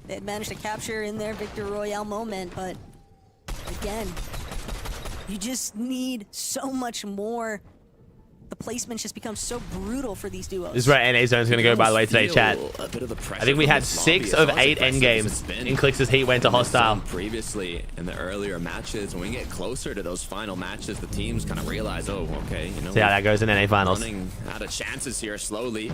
they had managed to capture in their Victor Royale moment, but again, you just need so much more. The placements just become so brutal for these duos. This is where NA Zone's going to go, by the way, today, chat. I think we had 6 of 8 endgames in CLIX's Heat went to Hostile. Previously, in the earlier matches, when we get closer to those final matches, the teams kind of realize, oh, okay, you know. See how that goes in NA Finals. Running out of chances here slowly.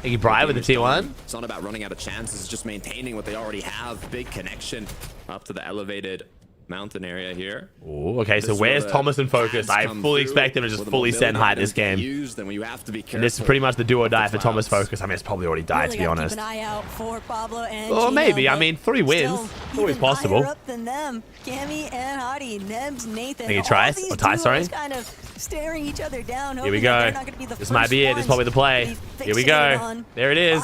Iggy Bright with the T1. It's not about running out of chances, it's just maintaining what they already have. Big connection up to the elevated mountain area here. Ooh, okay, so where's Thomas and Focus? I fully expect him to just fully send height this game. And this is pretty much the do or die for Thomas Focus. I mean, it's probably already died, to be honest. Keep an eye out for Pablo and or Gino, maybe. I mean, 3 wins. Always possible. Up than them. Cammy and Hottie, Nebs, Nathan. Think he tries? Or Ty, sorry. Kind of staring each other down. Here we go. This might be it. This is probably the play. Here we go. There it is.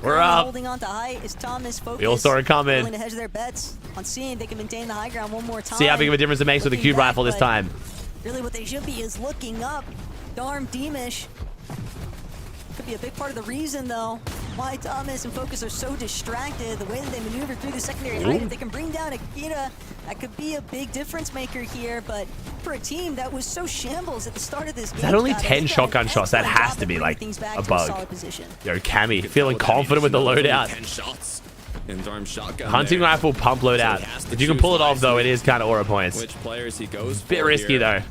We're up. Holding on to height is Thomas, Focus. We all saw it coming. Willing to hedge their bets on seeing they can maintain the high ground one more time. See how big of a difference it makes with the cube rifle this time. Really what they should be is looking up. Darn Deemish. Could be a big part of the reason, though, why Thomas and Focus are so distracted. The way that they maneuver through the secondary height. If they can bring down Akira, that could be a big difference maker here. But for a team that was so shambles at the start of this game, is that only 10 shotgun shots? That has to be like a bug. Yo, Cammy, feeling confident with the loadout. 10 shots. Hunting rifle pump loadout. If you can pull it off, though, it is kind of aura points. Which players he goes bit risky, though.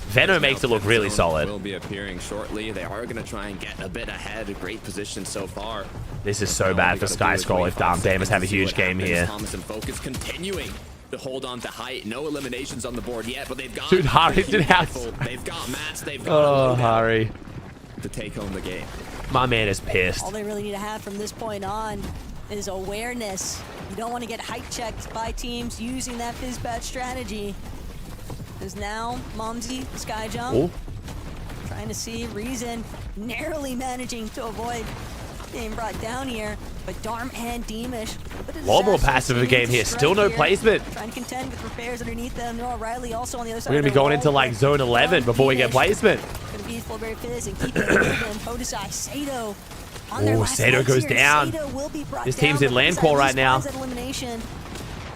Venom makes it look really solid. Will be appearing shortly. They are going to try and get a bit ahead. A great position so far. This is so bad for Sky Scroll if Damas have a huge game here. Thomas and Focus continuing to hold on to height. No eliminations on the board yet, but they've got. Dude, Hari did have. They've got mats. They've got. Oh, Hari. To take home the game. My man is pissed. All they really need to have from this point on is awareness. You don't want to get height checked by teams using that Fizzbat strategy. Because now, Momsy, Skyjump, trying to see Reason narrowly managing to avoid being brought down here. But Darm and Deemish. A lot more passive of a game here. Still no placement. Trying to contend with repairs underneath them. Noah Riley also on the other side. We're going to be going into like zone 11 before we get placement. Going to be Flowberry Fizz and keep it moving. Podesai, Sato. Oh, Sato goes down. This team's in land call right now.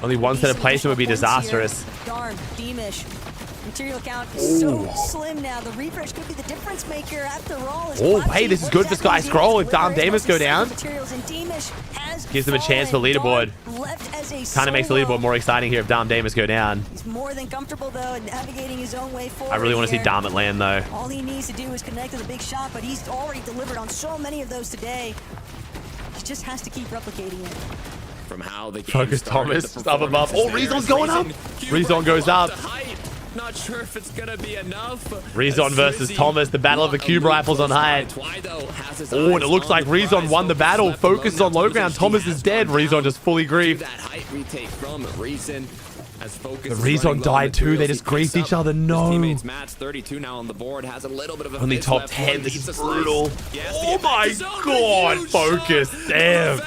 Only one set of placement would be disastrous. Darm, Deemish. Material count is so slim now. The refresh could be the difference maker after all. Oh, hey, this is good for Sky Scroll. If Darm Davis go down, gives them a chance for leaderboard. Kind of makes the leaderboard more exciting here if Darm Davis go down. He's more than comfortable though, navigating his own way forward. I really want to see Darm at land though. All he needs to do is connect to the big shot, but he's already delivered on so many of those today. He just has to keep replicating it. From how the game Focus Thomas up above. Oh, Rezon's going up. Rezon goes up. Not sure if it's gonna be enough. Rezon versus Thomas, the battle of the cube rifles on height. Oh, and it looks like Rezon won the battle. Focus on low ground. Thomas is dead. Rezon just fully griefed. That height retake from Reason. The Rezon died too. They just griefed each other. No. Teammates match 32 now on the board. Has a little bit of a only top 10. This is brutal. Oh my god. Focus. Damn.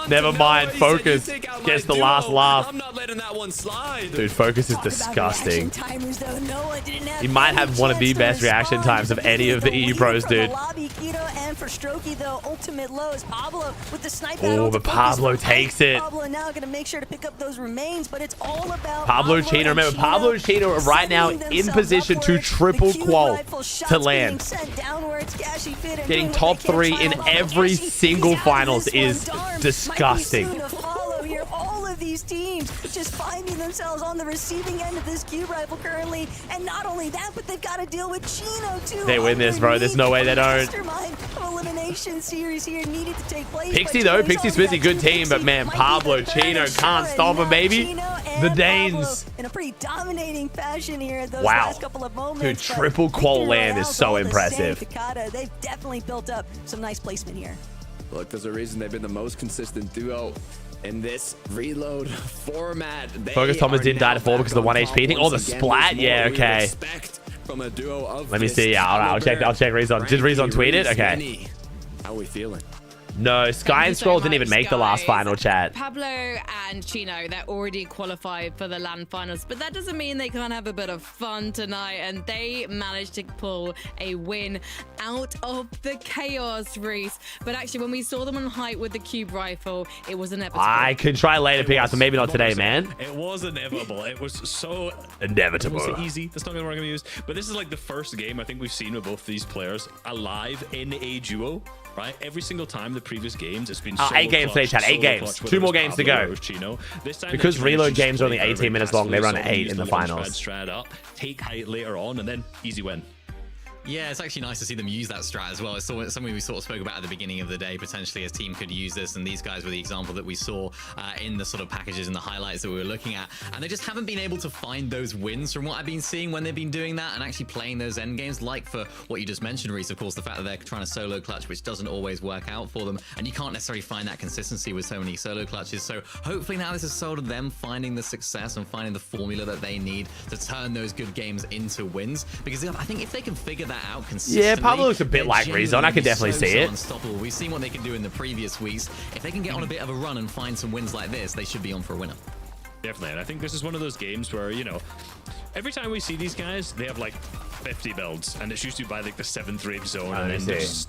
Never mind. Focus gets the last laugh. I'm not letting that one slide. Dude, Focus is disgusting. He might have one of the best reaction times of any of the EU pros, dude. Oh, but Pablo takes it. Pablo now going to make sure to pick up those remains, but it's all about Pablo Chino. Remember, Pablo Chino right now in position to triple qual to land. Getting top 3 in every single finals is disgusting. All of these teams just finding themselves on the receiving end of this cube rifle currently, and not only that, but they've got to deal with Chino too. They win this, bro. There's no way they don't. Elimination series here needed to take place. Pixie though, Pixie Swizzy, good team, but man, Pablo Chino can't stop him, baby. The Danes in a pretty dominating fashion here. Those wow, last couple of moments, dude, triple qual land is so impressive. They've definitely built up some nice placement here. Look, there's a reason they've been the most consistent duo in this reload format. Focus Thomas didn't die to 4 because of the 1 HP thing. Oh, the splat. Yeah, okay. From a duo of let me see. Yeah, all right, I'll check Rezon. Did Rezon tweet it? Okay. How are we feeling? No, Sky and Scroll didn't even make the last final, chat. Pablo and Chino, they're already qualified for the LAN finals, but that doesn't mean they can't have a bit of fun tonight, and they managed to pull a win out of the chaos, Reese. But actually, when we saw them on height with the cube rifle, it was inevitable. I could try later, pick out, so maybe not today, man. It was inevitable. It was so inevitable. So easy. That's not the word I'm going to use. But this is like the first game I think we've seen with both these players alive in a duo. Right, every single time the previous games, it's been 8 games today, chat. 8 games. 2 more games to go. Because reload games are only 18 minutes long, they run at 8 in the finals. Take height later on, and then easy win. Yeah, it's actually nice to see them use that strat as well. It's something we sort of spoke about at the beginning of the day. Potentially, a team could use this, and these guys were the example that we saw in the sort of packages and the highlights that we were looking at. And they just haven't been able to find those wins from what I've been seeing when they've been doing that and actually playing those end games. Like for what you just mentioned, Reese, of course, the fact that they're trying to solo clutch, which doesn't always work out for them, and you can't necessarily find that consistency with so many solo clutches. So hopefully now this is sort of them finding the success and finding the formula that they need to turn those good games into wins. Because I think if they can figure that out consistently. Yeah, Pablo looks a bit like Rezon. I can definitely see it. Unstoppable. We've seen what they can do in the previous weeks. If they can get on a bit of a run and find some wins like this, they should be on for a winner. Definitely, and I think this is one of those games where, you know, every time we see these guys, they have like 50 builds, and it's usually by like the 7th rave zone, and then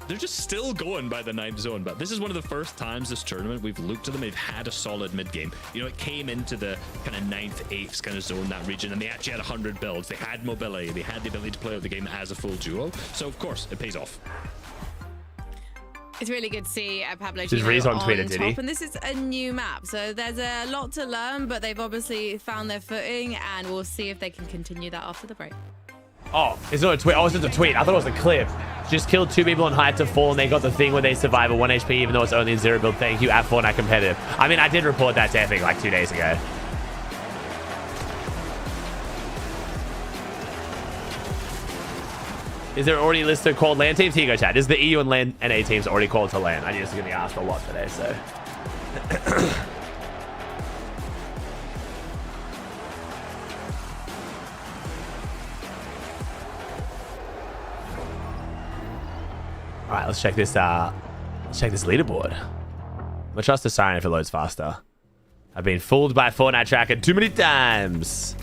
they're just still going by the 9th zone. But this is one of the first times this tournament we've looked at them, they've had a solid mid game. You know, it came into the kind of 9th, 8th kind of zone, that region, and they actually had 100 builds. They had mobility, they had the ability to play out the game as a full duo. So of course, it pays off. It's really good to see Pablo Just Chino on Twitter, did he? And this is a new map, so there's a lot to learn, but they've obviously found their footing, and we'll see if they can continue that after the break. Oh, it's not a tweet. Oh, it's just a tweet. I thought it was a clip. Just killed 2 people on height to fall, and they got the thing where they survive a 1 HP, even though it's only a 0 build. Thank you, at Fortnite competitive. I mean, I did report that to Epic like 2 days ago. Is there already listed called LAN teams? Here you go, chat. Is the EU and LAN NA teams already called to LAN? I just going to be asked a lot today, so. All right, let's check this Let's check this leaderboard. I'm gonna trust the siren if it loads faster. I've been fooled by Fortnite tracker too many times.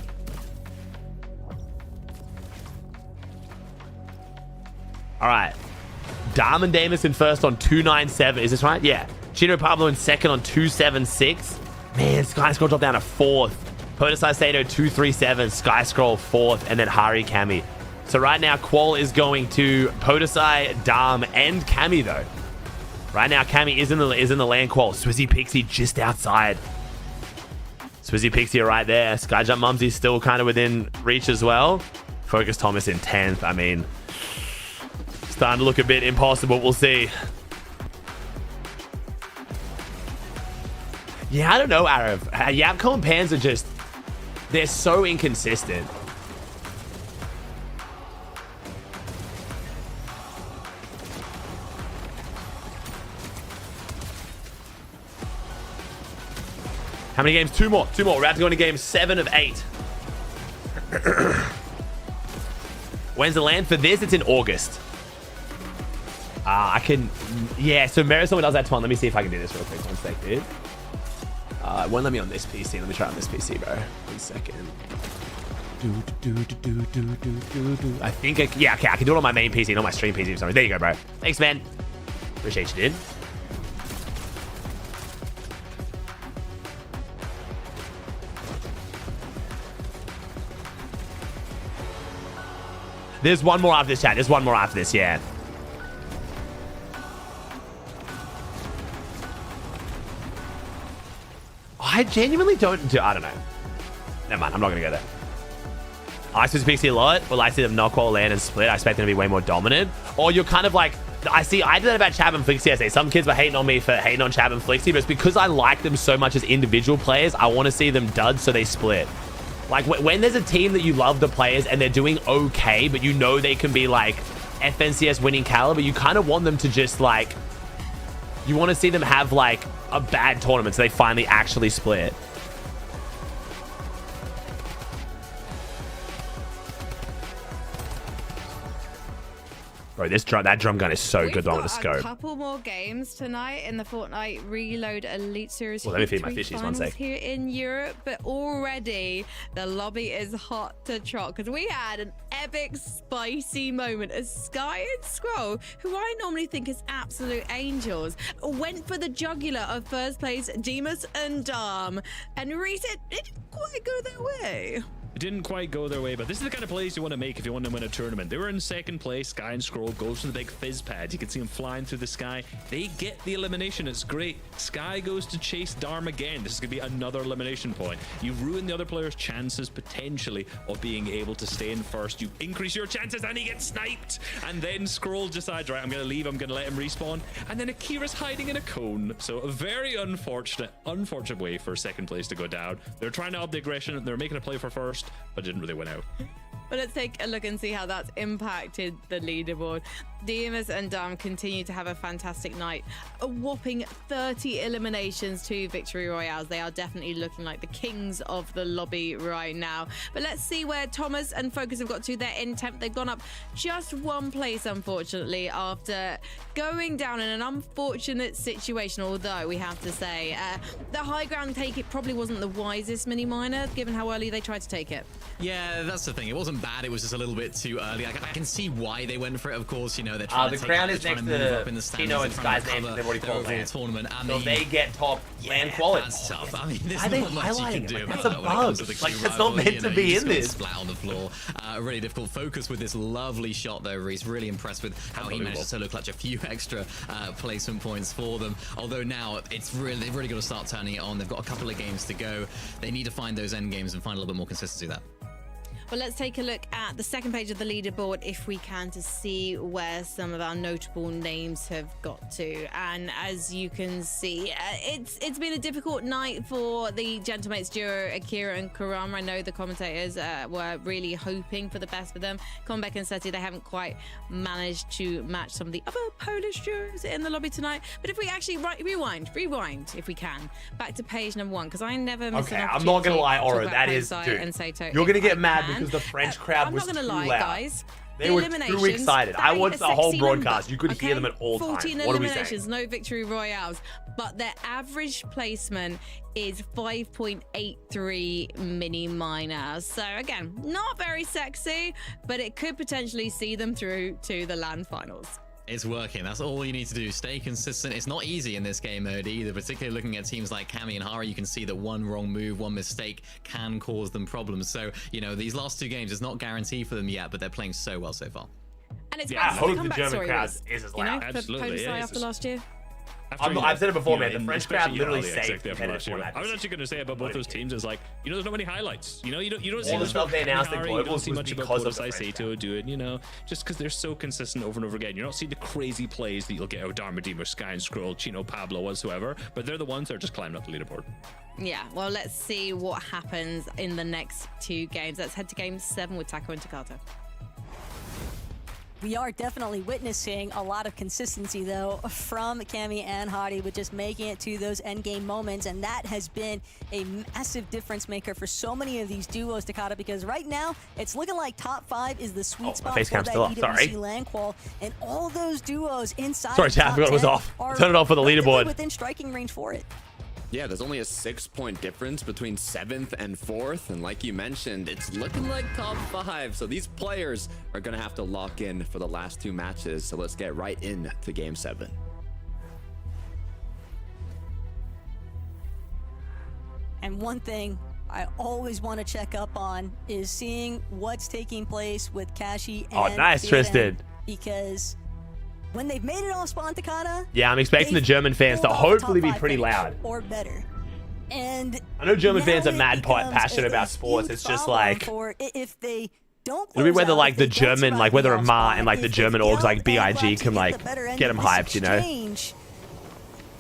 All right. Darman Damus in first on 297. Is this right? Yeah. Chino Pablo in second on 276. Man, Sky Scroll dropped down to fourth. Podesai Sato 237. Sky Scroll fourth. And then Hari Kami. So right now, Qual is going to Podesai, Dam, and Kami though. Right now, Kami is in the land Qual. Swizzy Pixie just outside. Swizzy Pixie right there. Skyjump Mumsy still kind of within reach as well. Focus Thomas in 10th. I mean, starting to look a bit impossible. We'll see. Yeah, I don't know, Arav. Yapco and Pans are just... They're so inconsistent. How many games? Two more. We're about to go into game 7 of 8. When's the land for this? It's in August. I can... Yeah, so Marisol does that to one. Let me see if I can do this real quick. One sec, dude. It won't let me on this PC. Let me try on this PC, bro. 1 second. I think yeah, okay, I can do it on my main PC, not my stream PC for some reason. There you go, bro. Thanks, man. Appreciate you, dude. There's one more after this, chat. There's one more after this, yeah. I genuinely don't do... I don't know. Never mind. I'm not going to go there. I see Pixie a lot. Well, I see them knock all land and split. I expect them to be way more dominant. Or you're kind of like... I did that about Chab and Flixie yesterday. Some kids were hating on me for hating on Chab and Flixie, but it's because I like them so much as individual players. I want to see them dud so they split. Like, when there's a team that you love the players and they're doing okay, but you know they can be, like, FNCS winning caliber, you kind of want them to just, like... You want to see them have, like, a bad tournament so they finally actually split. Bro, that drum gun is so good on with the scope. A couple more games tonight in the Fortnite Reload Elite Series. Well, let me feed my fishies 1 sec. Here in Europe, but already the lobby is hot to trot because we had an epic, spicy moment as Sky and Scroll, who I normally think is absolute angels, went for the jugular of first place Demus and Dam, and Reset didn't quite go their way. It didn't quite go their way, but this is the kind of plays you want to make if you want to win a tournament. They were in second place. Sky and Scroll goes to the big fizz pad. You can see them flying through the sky. They get the elimination. It's great. Sky goes to chase Darm again. This is going to be another elimination point. You ruin the other player's chances, potentially, of being able to stay in first. You increase your chances, and he gets sniped. And then Scroll decides, right, I'm going to leave. I'm going to let him respawn. And then Akira's hiding in a cone. So a very unfortunate way for second place to go down. They're trying to up the aggression. They're making a play for first, but didn't really win out. But let's take a look and see how that's impacted the leaderboard. Demus and Dam continue to have a fantastic night. A whopping 30 eliminations, 2 victory royales. They are definitely looking like the kings of the lobby right now. But let's see where Thomas and Focus have got to. They're in 10th. They've gone up just 1 place, unfortunately, after going down in an unfortunate situation. Although we have to say the high ground take, it probably wasn't the wisest mini minor, given how early they tried to take it. Yeah, that's the thing. It wasn't bad. It was just a little bit too early. I can see why they went for it. Of course, you know, they're trying the to crown take, is they're next trying to move up in to the standings. Tino and Sky's name. They've already qualified. Tournament. I So mean, they get top land quality. That's tough. I mean, there's Why are they not much you can highlighting do it? about That's a that when it comes to bug. the Like, queue that's not rivalry. meant You to know, be you just in got this. Splat on the floor. Really difficult. Focus with this lovely shot though, Reese. Really impressed with how he managed to solo clutch a few extra placement points for them. Although now they've really got to start turning it on. They've got a couple of games to go. They need to find those end games and find a little bit more consistency with that. Well, let's take a look at the second page of the leaderboard, if we can, to see where some of our notable names have got to. And as you can see, it's been a difficult night for the Gentlemates duo, Akira and Kurama. I know the commentators were really hoping for the best for them. Konbek and Seti, they haven't quite managed to match some of the other Polish duos in the lobby tonight. But if we actually rewind, if we can, back to page number 1, because I never miss an opportunity. I'm not going to lie, to Oro, talk that about is, Hosai dude, and Sato you're going to if I get mad can. because the French crowd was too loud. I'm not going to lie, guys. They were too excited. I watched the whole broadcast. You could hear them at all times. 14 What are we eliminations, saying? no victory royales, but their average placement is 5.83 mini minor. So again, not very sexy, but it could potentially see them through to the LAN finals. It's working. That's all you need to do. Stay consistent. It's not easy in this game mode either, particularly looking at teams like Cammy and Hari. You can see that one wrong move, one mistake can cause them problems. So, you know, these last 2 games, it's not guaranteed for them yet, but they're playing so well so far. And it's I hope the German crowd is as loud. Absolutely, yeah. After last year. I've said it before, man. The French crowd literally saved I was actually going to say about both those teams is like, you know, there's not many highlights. You know, you don't see all the much stuff they announced in you don't globals see was much about because of the Kodasai French Sato doing, you know, just because they're so consistent over and over again. You're not seeing the crazy plays that you'll get out of Darmadeem or Sky and Scroll, Chino, Pablo, whatsoever, but they're the ones that are just climbing up the leaderboard. Yeah, well, let's see what happens in the next 2 games. Let's head to game 7 with Taco and Takata. We are definitely witnessing a lot of consistency, though, from Cammy and Hari with just making it to those endgame moments, and that has been a massive difference maker for so many of these duos, Takata, because right now, it's looking like top 5 is the sweet spot for that EWC LAN qual, and all those duos inside Sorry, chat, I forgot it was off. Turn it off for the leaderboard. Within striking range for it. Yeah, there's only a 6-point difference between 7th and 4th, and like you mentioned, it's looking like top 5. So these players are gonna have to lock in for the last 2 matches. So let's get right into game 7. And one thing I always want to check up on is seeing what's taking place with Kashi and nice, Tristan. Because when they've made it off spawn, Takata, yeah, I'm expecting the German fans to hopefully be pretty loud. Or better. And I know German fans are mad passionate about sports. It's just like if they don't it'll be whether like the German, like whether Amar and like the German orgs like BIG can like get them hyped, you know?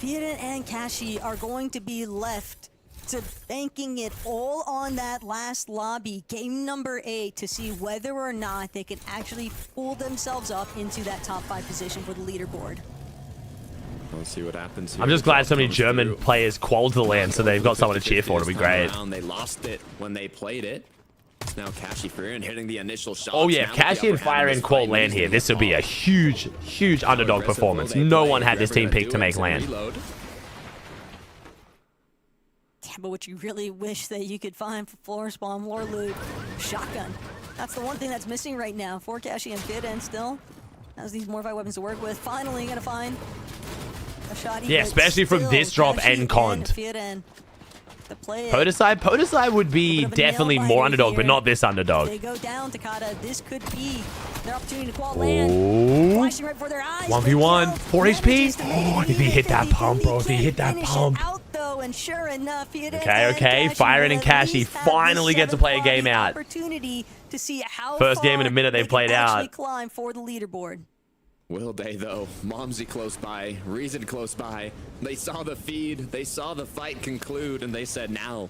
Firen and Kashi are going to be left to banking it all on that last lobby, game number 8, to see whether or not they can actually pull themselves up into that top 5 position for the leaderboard. Let's see what happens here. I'm just glad so many German players qualified to the LAN, so they've got someone to cheer for. It'll be great. They lost it when they played it. It's now Kashi Firen hitting the initial shot. Oh yeah, if Kashi and Firen qual LAN here, this would be a huge, huge underdog performance. No one had this team picked to make LAN. But what you really wish that you could find for floor spawn, floor loot, shotgun. That's the one thing that's missing right now for Kashi and Firen still. Has these more weapons to work with. Finally gonna find a shot. Yeah, especially from this drop and Cont. Podesai would be definitely more underdog, but not this underdog. They go down, Takata. This could be their opportunity to qual LAN. Flashing right before their eyes. 1v1, 4 HP. Oh, if he hit that pump, bro. If he hit that pump. And sure enough, okay. Firen and Kashi finally get to play a game out. To see how first game in a minute they've played out. Climb for the leaderboard. Will they though? Momsy close by, Reason close by. They saw the feed, they saw the fight conclude, and they said now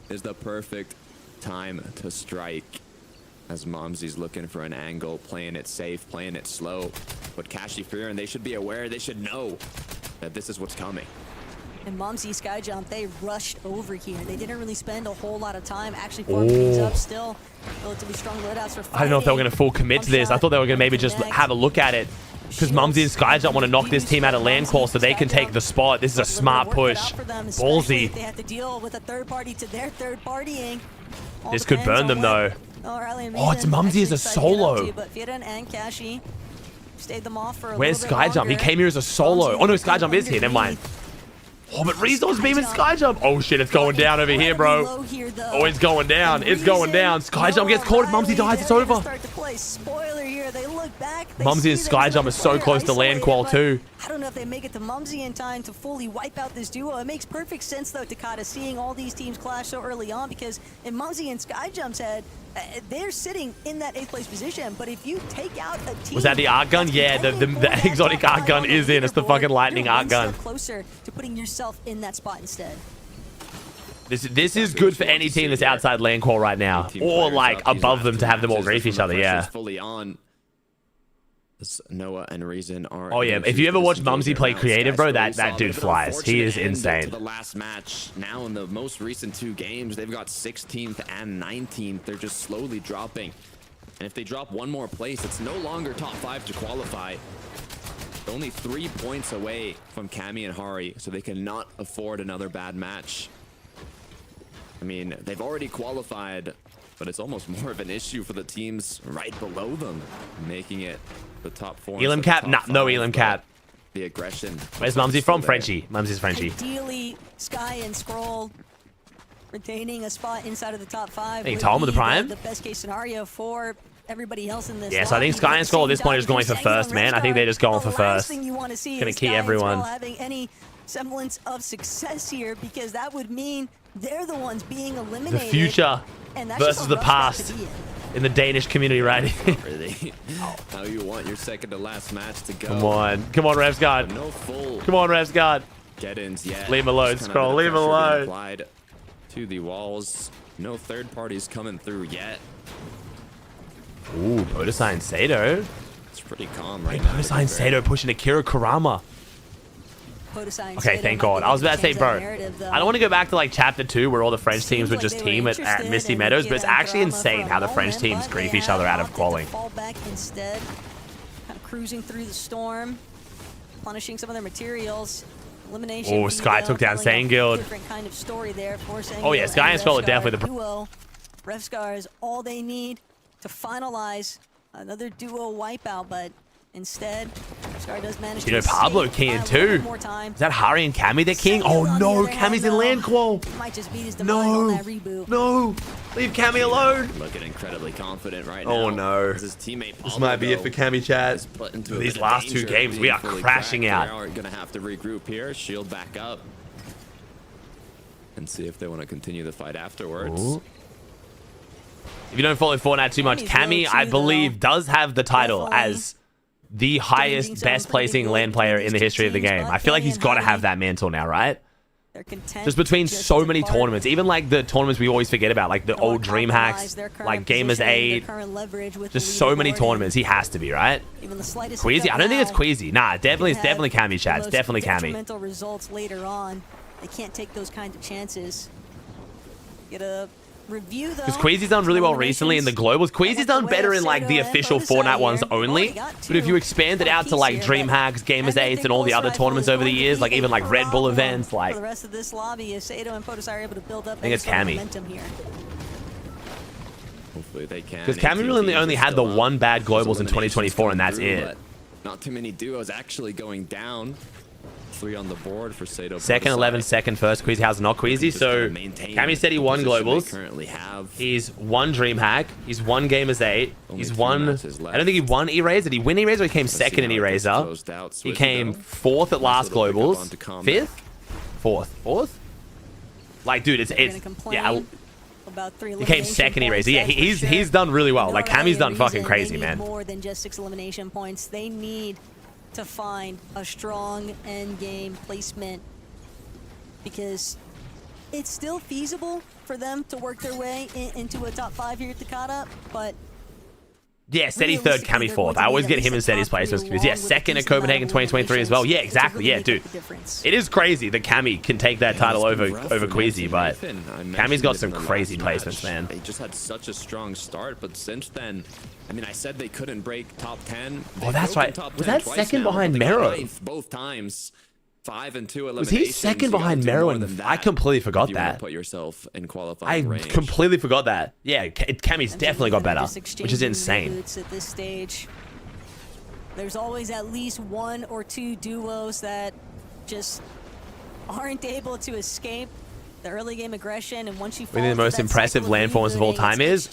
is the perfect time to strike. As Momsy's looking for an angle, playing it safe, playing it slow. But Kashi Firen, they should be aware, they should know that this is what's coming. And Momsy Skyjump, they rushed over here. They didn't really spend a whole lot of time actually forming things up. Still relatively strong loadouts for fighting. I don't know if they were going to full commit to this. I thought they were going to maybe just have a look at it. Because Momsy and Skyjump want to knock this team out of LAN qual so they can take the spot. This is a smart push. Ballsy. They have to deal with a third party to their third partying. This could burn them though. Oh, it's Momsy as a solo. But Firen and Kashi stayed them off for a Where's Skyjump? He came here as a solo. Oh no, Skyjump is here. Never mind. Oh, but Rezo's beaming Skyjump. Oh shit, it's going down over here, bro. Oh, it's going down. It's going down. Skyjump gets caught. If Momsy dies, it's over. Momsy and Skyjump are so close to LAN qual too. I don't know if they make it to Momsy in time to fully wipe out this duo. It makes perfect sense though, Takata, seeing all these teams clash so early on, because in Momsy and Skyjump's head, they're sitting in that 8th place position, but if you take out a team... Was that the arc gun? Yeah, the exotic arc gun is in. It's the fucking lightning arc gun. Closer to putting yourself in that spot instead. This is good for any team that's outside LAN qual right now, or like above them to have them all grief each other. Yeah. Fully on. Noah and Reason are. Oh yeah, if you ever watch Momsy play creative, bro, that dude flies. He is insane. The last match now in the most recent 2 games, they've got 16th and 19th. They're just slowly dropping And if they drop one more place, it's no longer top 5 to qualify. They're only 3 points away from Cammy and Hari, so they cannot afford another bad match. I mean, they've already qualified, but it's almost more of an issue for the teams right below them, making it the top 4. Elim cap? Nah, no Elim cap. The aggression. Where's Mumsy from? Frenchie. Mumsy's Frenchie. Ideally, Sky and Scroll retaining a spot inside of the top 5. Hey, Tom with the prime? The best case scenario for everybody else in this. Yeah, so I think Sky and Scroll at this point is going for first, man. I think they're just going for first. Gonna key everyone. Having any semblance of success here, because that would mean they're the ones being eliminated. The future versus the past in the Danish community, right? Really? How you want your second to last match to go. Come on, Revsguard. No full. Come on, Revsguard. Get-ins yet. Leave him alone, Scroll. Leave him alone. Applied to the walls. No third parties coming through yet. Ooh, Podesai and Sato. It's pretty calm right now. Podesai and Sato pushing Akira Kurama. Okay, thank God. I was about to say, bro, I don't want to go back to like chapter 2 where all the French teams would just team at Misty Meadows, but it's actually insane how the French teams grief each other out of qualifying. Fall back instead, kind of cruising through the storm, punishing some of their materials. Elimination. Oh, Sky took down Sangguild. Different kind of story there for Sangguild. Oh yeah, Sky and Skull are definitely the duo. Revscar is all they need to finalize another duo wipeout, but instead, Scar does manage to Pablo keying too. Is that Hari and Cammy they're keying? Oh no, Cammy's in land qual. No, leave Cammy alone. Looking incredibly confident right now. Oh no. His teammate this might be it for Cammy, chat. These last 2 games, we are crashing out. They are going to have to regroup here, shield back up, and see if they want to continue the fight afterwards. Ooh. If you don't follow Fortnite too much, Cammy, I believe, does have the title as the highest, best placing LAN player in the history of the game. I feel like he's got to have that mantle now, right? Just between so many tournaments, even like the tournaments we always forget about, like the old Dream Hacks, like Gamers 8, just so many tournaments. He has to be, right? Queasy? I don't think it's Queasy. Nah, it's definitely Cammy, chat. It's definitely Cammy. Results later on. They can't take those kinds of chances. Get a review though. Because Queasy's done really well recently in the globals. Queasy's done better in like the official Fortnite ones only. But if you expand it out to like Dream Hacks, Gamers 8s, and all the other tournaments over the years, like even like Red Bull events, like the rest of this lobby, is Sato and Podesai are able to build up. I think it's Cammy. Hopefully they can. Because Cammy really only had the one bad globals in 2024, and that's it. Not too many duos actually going down. 3 on the board for Sato. Second 11, second first. Queasy has not Queasy. So Cammy said he won globals. He's won Dream Hack. He's won Gamers 8. He's won. I don't think he won E-Razer. Did he win E-Razer? He came second in E-Razer. He came 4th at last globals. 5th? 4th? Like, dude, it's yeah. He came second E-Razer. Yeah, he's done really well. Like Cammy's done fucking crazy, man. More than just 6 elimination points. They need to find a strong end game placement, because it's still feasible for them to work their way into a top 5 here at Takata, but yeah, Steady 3rd, Cammy 4th. I always get him in Steady's placements because yeah, 2nd at Copenhagen 2023 as well. Yeah, exactly. Yeah, dude, it is crazy that Cammy can take that title over Queasy, but Cammy's got some crazy placements, man. They just had such a strong start, but since then, I mean, I said they couldn't break top 10. Oh, that's right. Was that second behind Mero? Both times. 5 and 2 eliminations. Was he second behind Mero? I completely forgot that. Put yourself in qualifying range. Completely forgot that. Yeah, Cammy's definitely got better, which is insane. At this stage, there's always at least 1 or 2 duos that just aren't able to escape the early game aggression, and once you fall, I think the most impressive landforms of all time is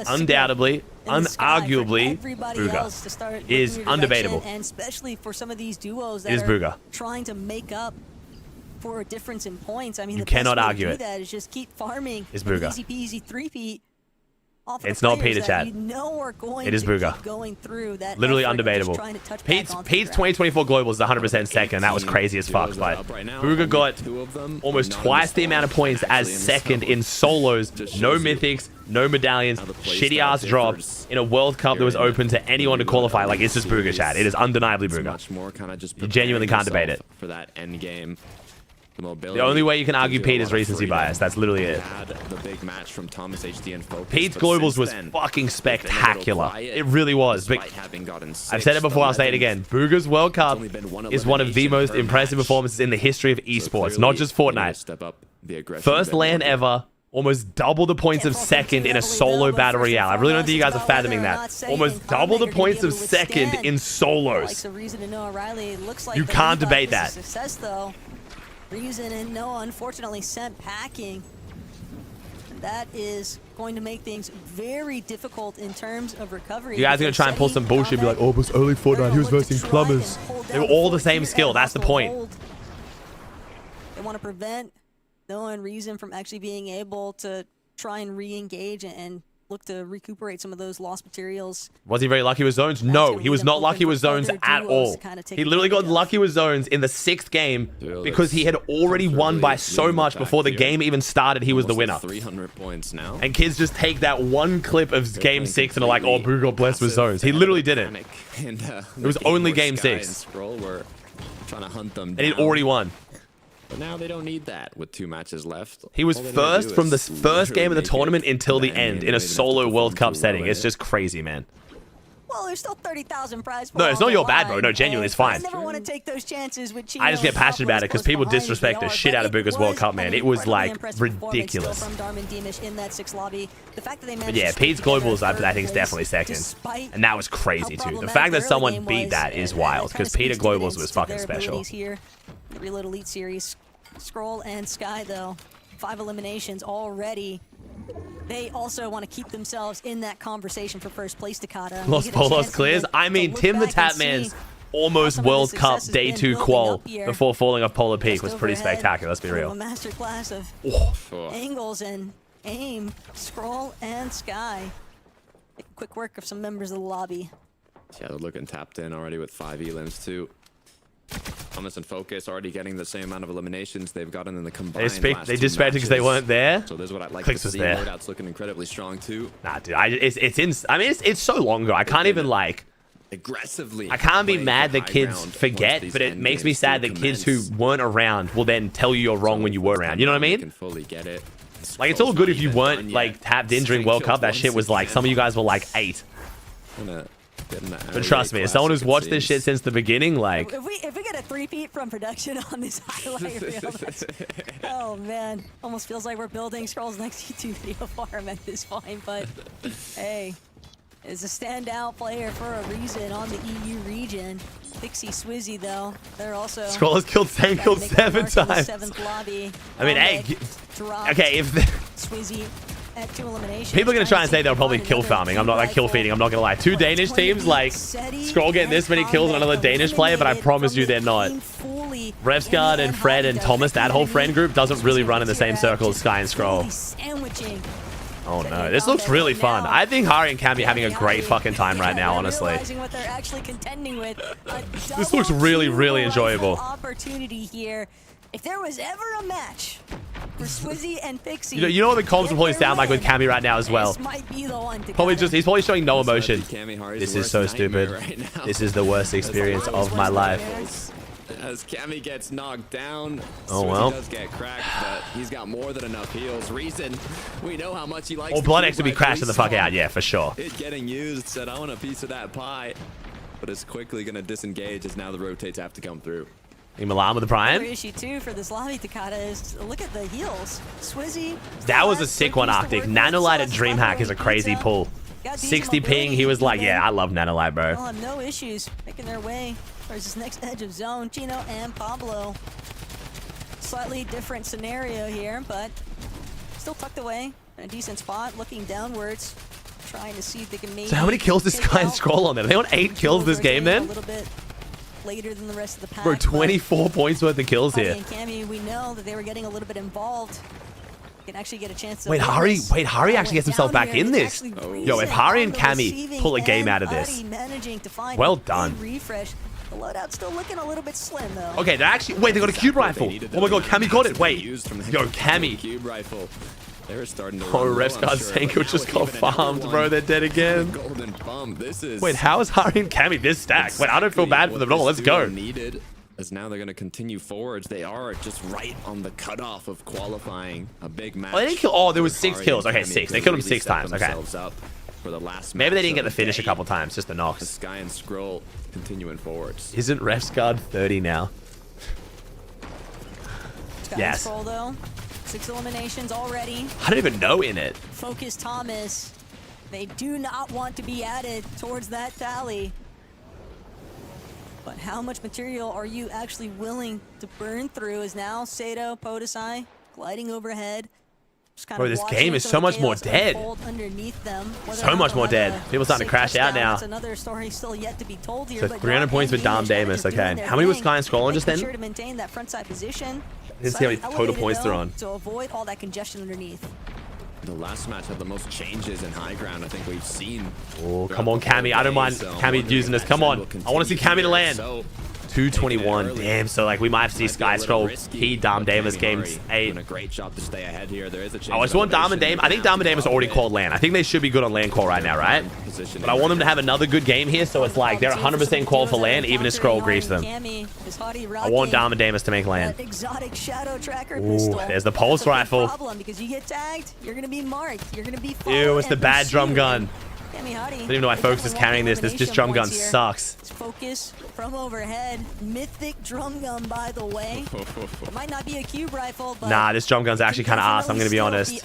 undoubtedly, unarguably, Bugha is undebatable. And especially for some of these duos that is Bugha trying to make up for a difference in points. I mean, you cannot argue it. That is just keep farming. Is Bugha easy peasy 3-peat. It's not Peter, chat. You know it is Bugha. Going through that literally undebatable. Pete's 2024 global is 100% second. That was crazy as fuck. But Bugha got almost twice the amount of points as second in solos. No mythics, no medallions, shitty ass drops in a World Cup that was open to anyone to qualify. Like, it's just Bugha, chat. It is undeniably Bugha. You genuinely can't debate it. For that end game. mobility. The only way you can argue gives you a Pete is lot of recency freedom. bias. That's literally it. Had the big match from Thomas HD and Focus, Pete's but Globals since was then, fucking it's been a little spectacular. quiet, It really was. But despite having gotten I've said it sixth, before, I'll say it 11th. again. Booga's World Cup only been one is one of the elimination most per impressive match. performances in the history of So esports, clearly, not just they need to Fortnite. step up the aggression First a bit LAN more. ever, almost double the points of second in a solo battle royale. I really don't think you guys are fathoming that. Almost double the points of second in solos. You can't debate that. Success, though. Reason and Noah unfortunately sent packing. That is going to make things very difficult in terms of recovery. You guys are going to try and pull some bullshit, be like, oh, it was early Fortnite, he was versing plumbers. They were all the same skill, that's the point. They want to prevent Noah and Reason from actually being able to try and re-engage and look to recuperate some of those lost materials. Was he very lucky with zones? No, he was not lucky with zones at all. He literally got lucky with zones in the 6th game because he had already won by so much before the game even started. He was the winner. 300 points now. And kids just take that one clip of game 6 and are like, oh, Boo got blessed with zones. He literally didn't. And, it was only game 6. Scroll were trying to hunt them And down. he'd already won. But now they don't need that with 2 matches left. He was All they first do from the is first game of the literally tournament make it until the to end end, in a and they don't have to solo World perform Cup too setting. well It's in just crazy, man. Well, there's still 30,000 prize No, it's not on your the bad, bro. line, No, genuinely, it's and fine. I never want to take those chances with I just get passionate about it because people disrespect the shit out of Booga's World Cup, man. It was like ridiculous. From Darman Demish in that 6 lobby. The fact that they But yeah, Pete's Globals, I think, is definitely second. And that was crazy, too. The fact that someone beat that is wild because Peter Globals was fucking special. Here. The Reload Elite Series. Scroll and Sky, though. 5 eliminations already. They also want to keep themselves in that conversation for first place, Takata. Los Polos clears. I mean, Tim the Tapman's almost World Cup Day 2 qual before falling off Polar Peak was pretty spectacular, let's be real. A masterclass of angles and aim, Scroll and Sky. Quick work of some members of the lobby. Yeah, they're looking tapped in already with 5 elims too. Thomas and Focus already getting the same amount of eliminations they've gotten in the combined. They dispatched because they weren't there. So this is what I'd like CLIX to was see. there. Loadout's looking incredibly strong too. Nah, dude, it's so long ago. I can't even like aggressively. I can't be playing mad for that high kids ground forget, once but these it makes me endgames sad do that kids who commence. weren't around will then tell you you're wrong when you were around. You know what I They mean? can fully get it. Like, it's all good if you weren't like tapped in during World Cup. That shit was like some of you guys were like 8. But trust me, as someone who's watched this shit since the beginning, like, If we get a 3-peat from production on this highlight reel, oh man, almost feels like we're building Scroll's next YouTube video farm at this point. But hey, is a standout player for a reason on the EU region. Pixie Swizzy though, they're also Scroll has killed 10 kills 7 times. Lobby. I mean, hey, okay, if Swizzy at 2 eliminations. people are gonna try and say they'll probably kill farming, I'm not like kill feeding. I'm not gonna lie. 2 Danish teams, like Scroll getting this many kills on another Danish player, but I promise you they're not. Revsgard and Fred and Thomas, that whole friend group doesn't really run in the same circle as Sky and Scroll. Oh no, this looks really fun. I think Hari and Cami are having a great fucking time right now, honestly. This looks really, really enjoyable. Opportunity here. If there was ever a match for Swizzy and Pixie, You know what the comms will probably sound like with Cami right now as well. He's probably showing no emotion. This is so stupid. This is the worst experience of my life. As Cammy gets knocked down, oh well. He does get cracked, but he's got more than enough heals. Reason, we know how much he likes. Or Blood X to be crashing the fuck out, yeah, for sure. It getting used, said I want a piece of that pie, but it's quickly gonna disengage as now the rotates have to come through. Milan with the Prime. Another issue too for this lobby, Takata, is look at the heals. Swizzy. That was a sick one, Arctic. Nanolight at DreamHack is a crazy pull. 60 ping, he was like, yeah, I love Nanolight, bro. They'll have no issues making their way towards this next edge of zone. Chino and Pablo. Slightly different scenario here, but still tucked away in a decent spot, looking downwards, trying to see if they can maybe. So how many kills does Sky and Scroll on there? Are they on 8 kills this game then? A little bit later than the rest of the pack. Bro, 24 points worth of kills here. And Cammy, we know that they were getting a little bit involved. Can actually get a chance to Wait, Hari actually gets himself back in this. Yo, if Hari and Cammy pull a game out of this, well done. Refresh. The loadout's still looking a little bit slim though. Okay, they actually they got a cube rifle. Oh my god, Cammy got it. Wait, yo, Cammy. Cube rifle. They're starting to. Oh, Revsgard Senko just got farmed, bro. They're dead again. Golden bump. This is. Wait, how is Hari and Cammy this stacked? Wait, I don't feel bad for them at all. Let's go. as now they're going to continue forwards. They are just right on the cutoff of qualifying a big match. Oh, they didn't kill. Oh, there was 6 kills. Okay, 6. They killed him 6 times. Okay. For the last maybe they didn't get the finish a couple times, just the knocks. Sky and Scroll continuing forwards. Isn't Ref's guard 30 now? Yes. Scroll, though. 6 eliminations already. I don't even know in it. Focus Thomas. They do not want to be added towards that tally. But how much material are you actually willing to burn through? Is now Sato, Podesai gliding overhead. Bro, this game is so much more dead. So much more dead. People starting to crash out now. That's another story still yet to be told here. So 300 points with Dom Damus. Okay. How many was Sky and Scroll on just then? Sure to maintain that front side position. Didn't see how many total points they're on. To avoid all that congestion underneath. The last match had the most changes in high ground I think we've seen. Oh, come on, Cammy. I don't mind Cammy using this. Come on. I want to see Cammy to land. 221. Damn. So like we might have to see Sky Scroll key Dom Damus games 8. A great job to stay ahead here. There is a I just want Dom and Dame. I think Dom and Damus already called land. I think they should be good on land call right now, right? But I want them to have another good game here, so it's like they're 100% called for land, even if Scroll grieves them. I want Dom and Damus to make land. Ooh, there's the pulse rifle. Because you get tagged, you're gonna be marked. You're gonna be ew, it's the bad drum gun. I don't even know why Focus is carrying this. This drum gun sucks. Focus from overhead. Mythic drum gun, by the way. It might not be a cube rifle, but nah, this drum gun's actually kind of ass, I'm going to be honest.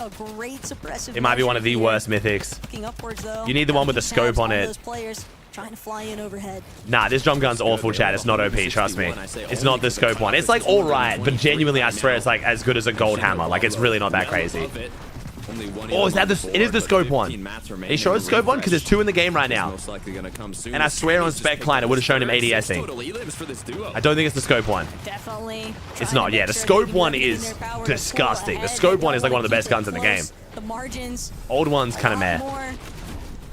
It might be one of the worst mythics. You need the one with the scope on it. Trying to fly in overhead. Nah, this drum gun's awful, chat. It's not OP, trust me. It's not the scope one. It's like alright, but genuinely, I swear it's like as good as a gold hammer. Like, it's really not that crazy. Oh, is that the? It is the scope one. Are you sure it's scope one? Because there's 2 in the game right now. And I swear on Spec Client it would have shown him ADSing. I don't think it's the scope one. Definitely. It's not. Yeah, the scope one is disgusting. The scope one is like one of the best guns in the game. The margins. Old one's kind of meh. More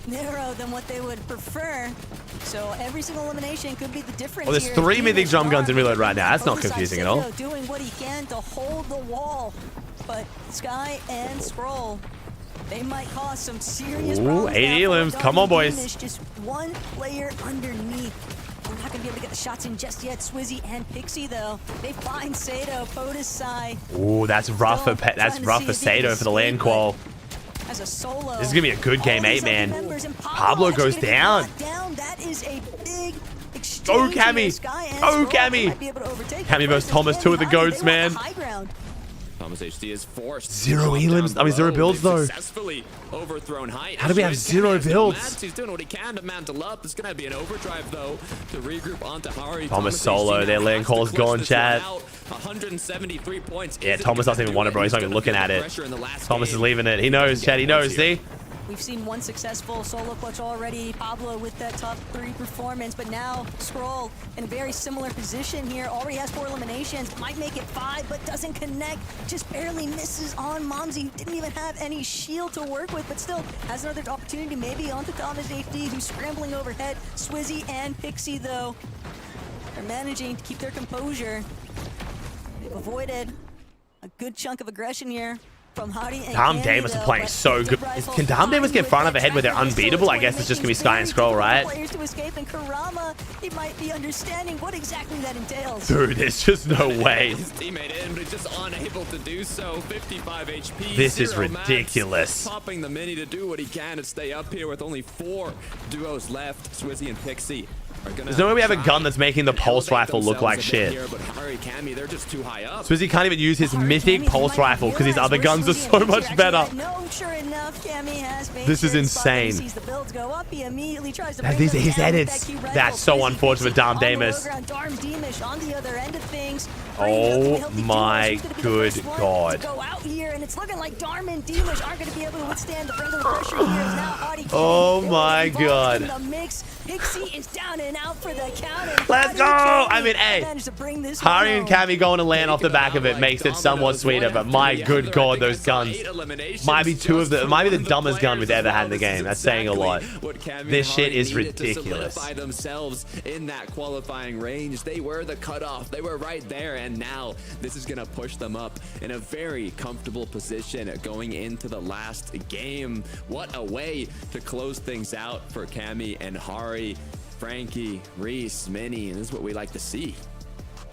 narrow than what they would prefer. So every single elimination could be the difference. Oh, there's 3 mythic drum guns in reload right now. That's not confusing at all. Doing what he can to hold the wall. But Sky and Scroll, they might cause some serious problems. 80 elims. Come on, boys. Just one player underneath. We're not going to be able to get the shots in just yet. Swizzy and Pixie, though. They find Sato, Podesai. Ooh, that's rough for Sato for the land qual. As a solo, this is going to be a good game 8, man. Pablo goes down. That is a big exchange. Go, Cammy. Go, Cammy. Cammy versus Thomas, 2 of the goats, man. Thomas HD is forced. 0 elims. I mean, 0 builds though. Successfully overthrown height. How do we have 0 builds? He's doing what he can to mantle up. There's gonna be an overdrive though to regroup onto Hari. Thomas solo. Their lane call's gone, chat. 173 points. Yeah, Thomas doesn't even want it, bro. He's not even looking at it. Thomas is leaving it. He knows, chat. He knows. See. We've seen one successful solo clutch already. Pablo with that top 3 performance, but now Scroll in a very similar position here. Already has 4 eliminations, might make it 5, but doesn't connect. Just barely misses on Momsy. Didn't even have any shield to work with, but still has another opportunity maybe onto Thomas HD, who's scrambling overhead. Swizzy and Pixie, though, are managing to keep their composure. They've avoided a good chunk of aggression here. Dom Damus are playing so good. Can Dom Damus get far enough ahead where they're unbeatable? I guess it's just gonna be Sky and Scroll, right? He might be understanding what exactly that entails. Dude, there's just no way. His teammate in, but he's just unable to do so. 55 HP. This is ridiculous. Popping the mini to do what he can to stay up here with only 4 duos left. Swizzy and Pixie. There's no way we have a gun that's making the pulse rifle look like shit. Swizzy can't even use his mythic pulse rifle because his other guns are so much better. This is insane. His edits. That's so unfortunate with Dom Damus. Oh my good god. Oh my god. Pixie is down and out for the count. Let's go! I mean, hey, Hari and Cammy going to land off the back of it makes it somewhat sweeter, but my good god, those guns might be the dumbest gun we've ever had in the game. That's saying a lot. This shit is ridiculous. Themselves in that qualifying range, they were the cutoff. They were right there, and now this is gonna push them up in a very comfortable position going into the last game. What a way to close things out for Cammy and Hari. Frankie, Reese, Minnie, and this is what we like to see.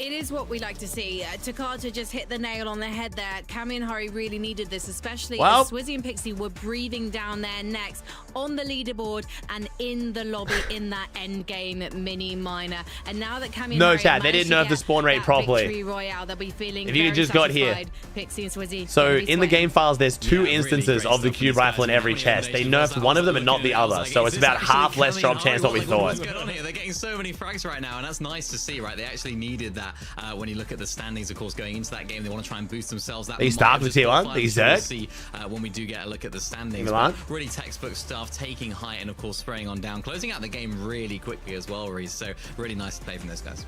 It is what we like to see. Takata just hit the nail on the head there. Cammy and Hari really needed this, especially as Swizzy and Pixie were breathing down their necks on the leaderboard and in the lobby in that end game mini minor. And now that Cammy and Hari chat, they didn't nerf the spawn rate properly. Royale, they'll be feeling if you could just got here. Pixie and Swizzy. So in the game files, there's two instances of the cube rifle in every chest. They nerfed one of them and not the other. So it's about half less drop chance what we thought. They're getting so many frags right now, and that's nice to see, right? They actually needed that. When you look at the standings, of course, going into that game, they want to try and boost themselves. That he's starting with tier 1. He's there. See when we do get a look at the standings. Really textbook stuff, taking height and of course spraying on down, closing out the game really quickly as well, Reese. So really nice to play from those guys.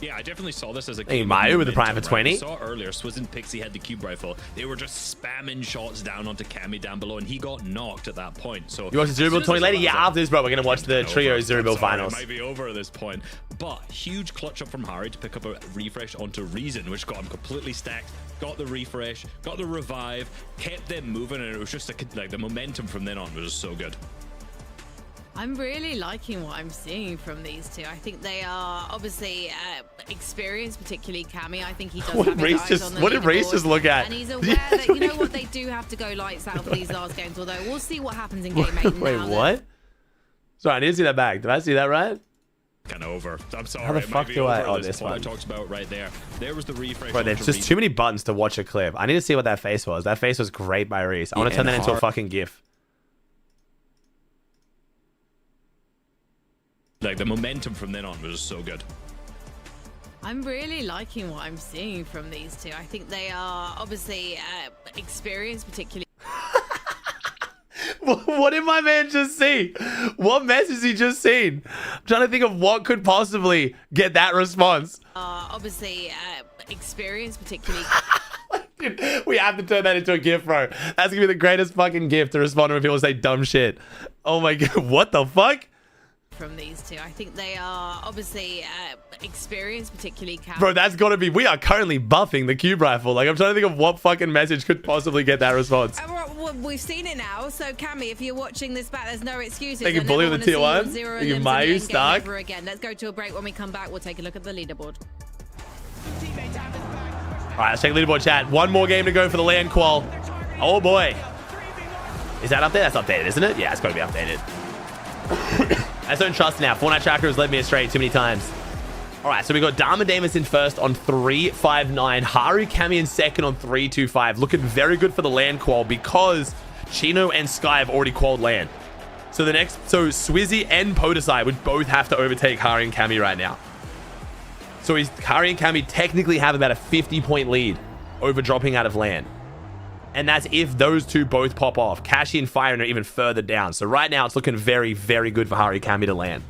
Yeah, I definitely saw this as a hey, Mayu with the prime for 20. We saw earlier, Swizz and Pixie had the cube rifle. They were just spamming shots down onto Cammy down below, and he got knocked at that point. So you watch the Zero 20 later? Yeah, after this, bro, we're gonna watch the trio Zero finals. It might be over at this point, but huge clutch up from Hari to pick up a refresh onto Reason, which got him completely stacked. Got the refresh, got the revive, kept them moving, and it was just like the momentum from then on was just so good. I'm really liking what I'm seeing from these two. I think they are obviously experienced, particularly Cammy. I think he does have his eyes on the what did Reese just look at? And he's aware that, you know what, they do have to go lights out for these last games, although we'll see what happens in game 8 Wait, what? Sorry, I didn't see that back. Did I see that right? Kind of over. I'm sorry. How the fuck do I? Oh, this one. I talked about right there. There was the refresh. Bro, there's just too many buttons to watch a clip. I need to see what that face was. That face was great by Reese. I want to turn that into a fucking GIF. Like the momentum from then on was just so good. I'm really liking what I'm seeing from these two. I think they are obviously experienced, particularly. What did my man just see? What mess has he just seen? I'm trying to think of what could possibly get that response. Obviously experienced, particularly. We have to turn that into a GIF, bro. That's gonna be the greatest fucking GIF to respond to when people say dumb shit. Oh my god, what the fuck? From these two, I think they are obviously experienced, particularly bro, that's gotta be. We are currently buffing the cube rifle. Like, I'm trying to think of what fucking message could possibly get that response. Well, we've seen it now. So, Cammy, if you're watching this back, there's no excuses. They can bully with the tier 1. They can Mayu, Stark. Again. Let's go to a break. When we come back, we'll take a look at the leaderboard. All right, let's check leaderboard, chat. One more game to go for the land qual. Oh boy, is that updated? That's updated, isn't it? Yeah, it's got to be updated. I just don't trust now. Fortnite tracker has led me astray too many times. All right, so we got Dharma Damus in first on 359. Haru Cammy in second on 325. Looking very good for the land qual because Chino and Sky have already qualled land. So Swizzy and Podesai would both have to overtake Haru and Cammy right now. So Haru and Cammy technically have about a 50-point lead over dropping out of land. And that's if those two both pop off. Kashi and Fire are even further down. So right now, it's looking very, very good for Haru Cammy to land.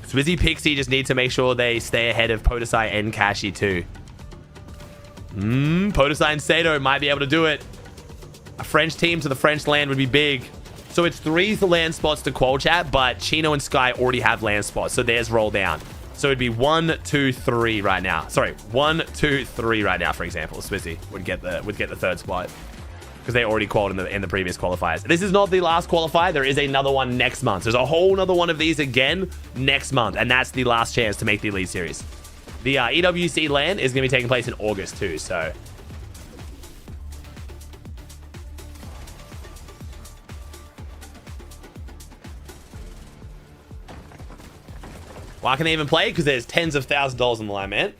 Swizzy Pixie just need to make sure they stay ahead of Podesai and Kashi too. Podesai and Sato might be able to do it. A French team to the French land would be big. So it's 3 land spots to qual, chat, but Chino and Sky already have land spots. So theirs roll down. So it'd be 1, 2, 3 right now. Sorry, 1, 2, 3 right now, for example. Swizzy would get the third spot because they already qualified in the previous qualifiers. This is not the last qualifier. There is another one next month. There's a whole another one of these again next month, and that's the last chance to make the Elite Series. The EWC LAN is going to be taking place in August too, so... Why can they even play? Because there's tens of thousands of dollars on the line, man.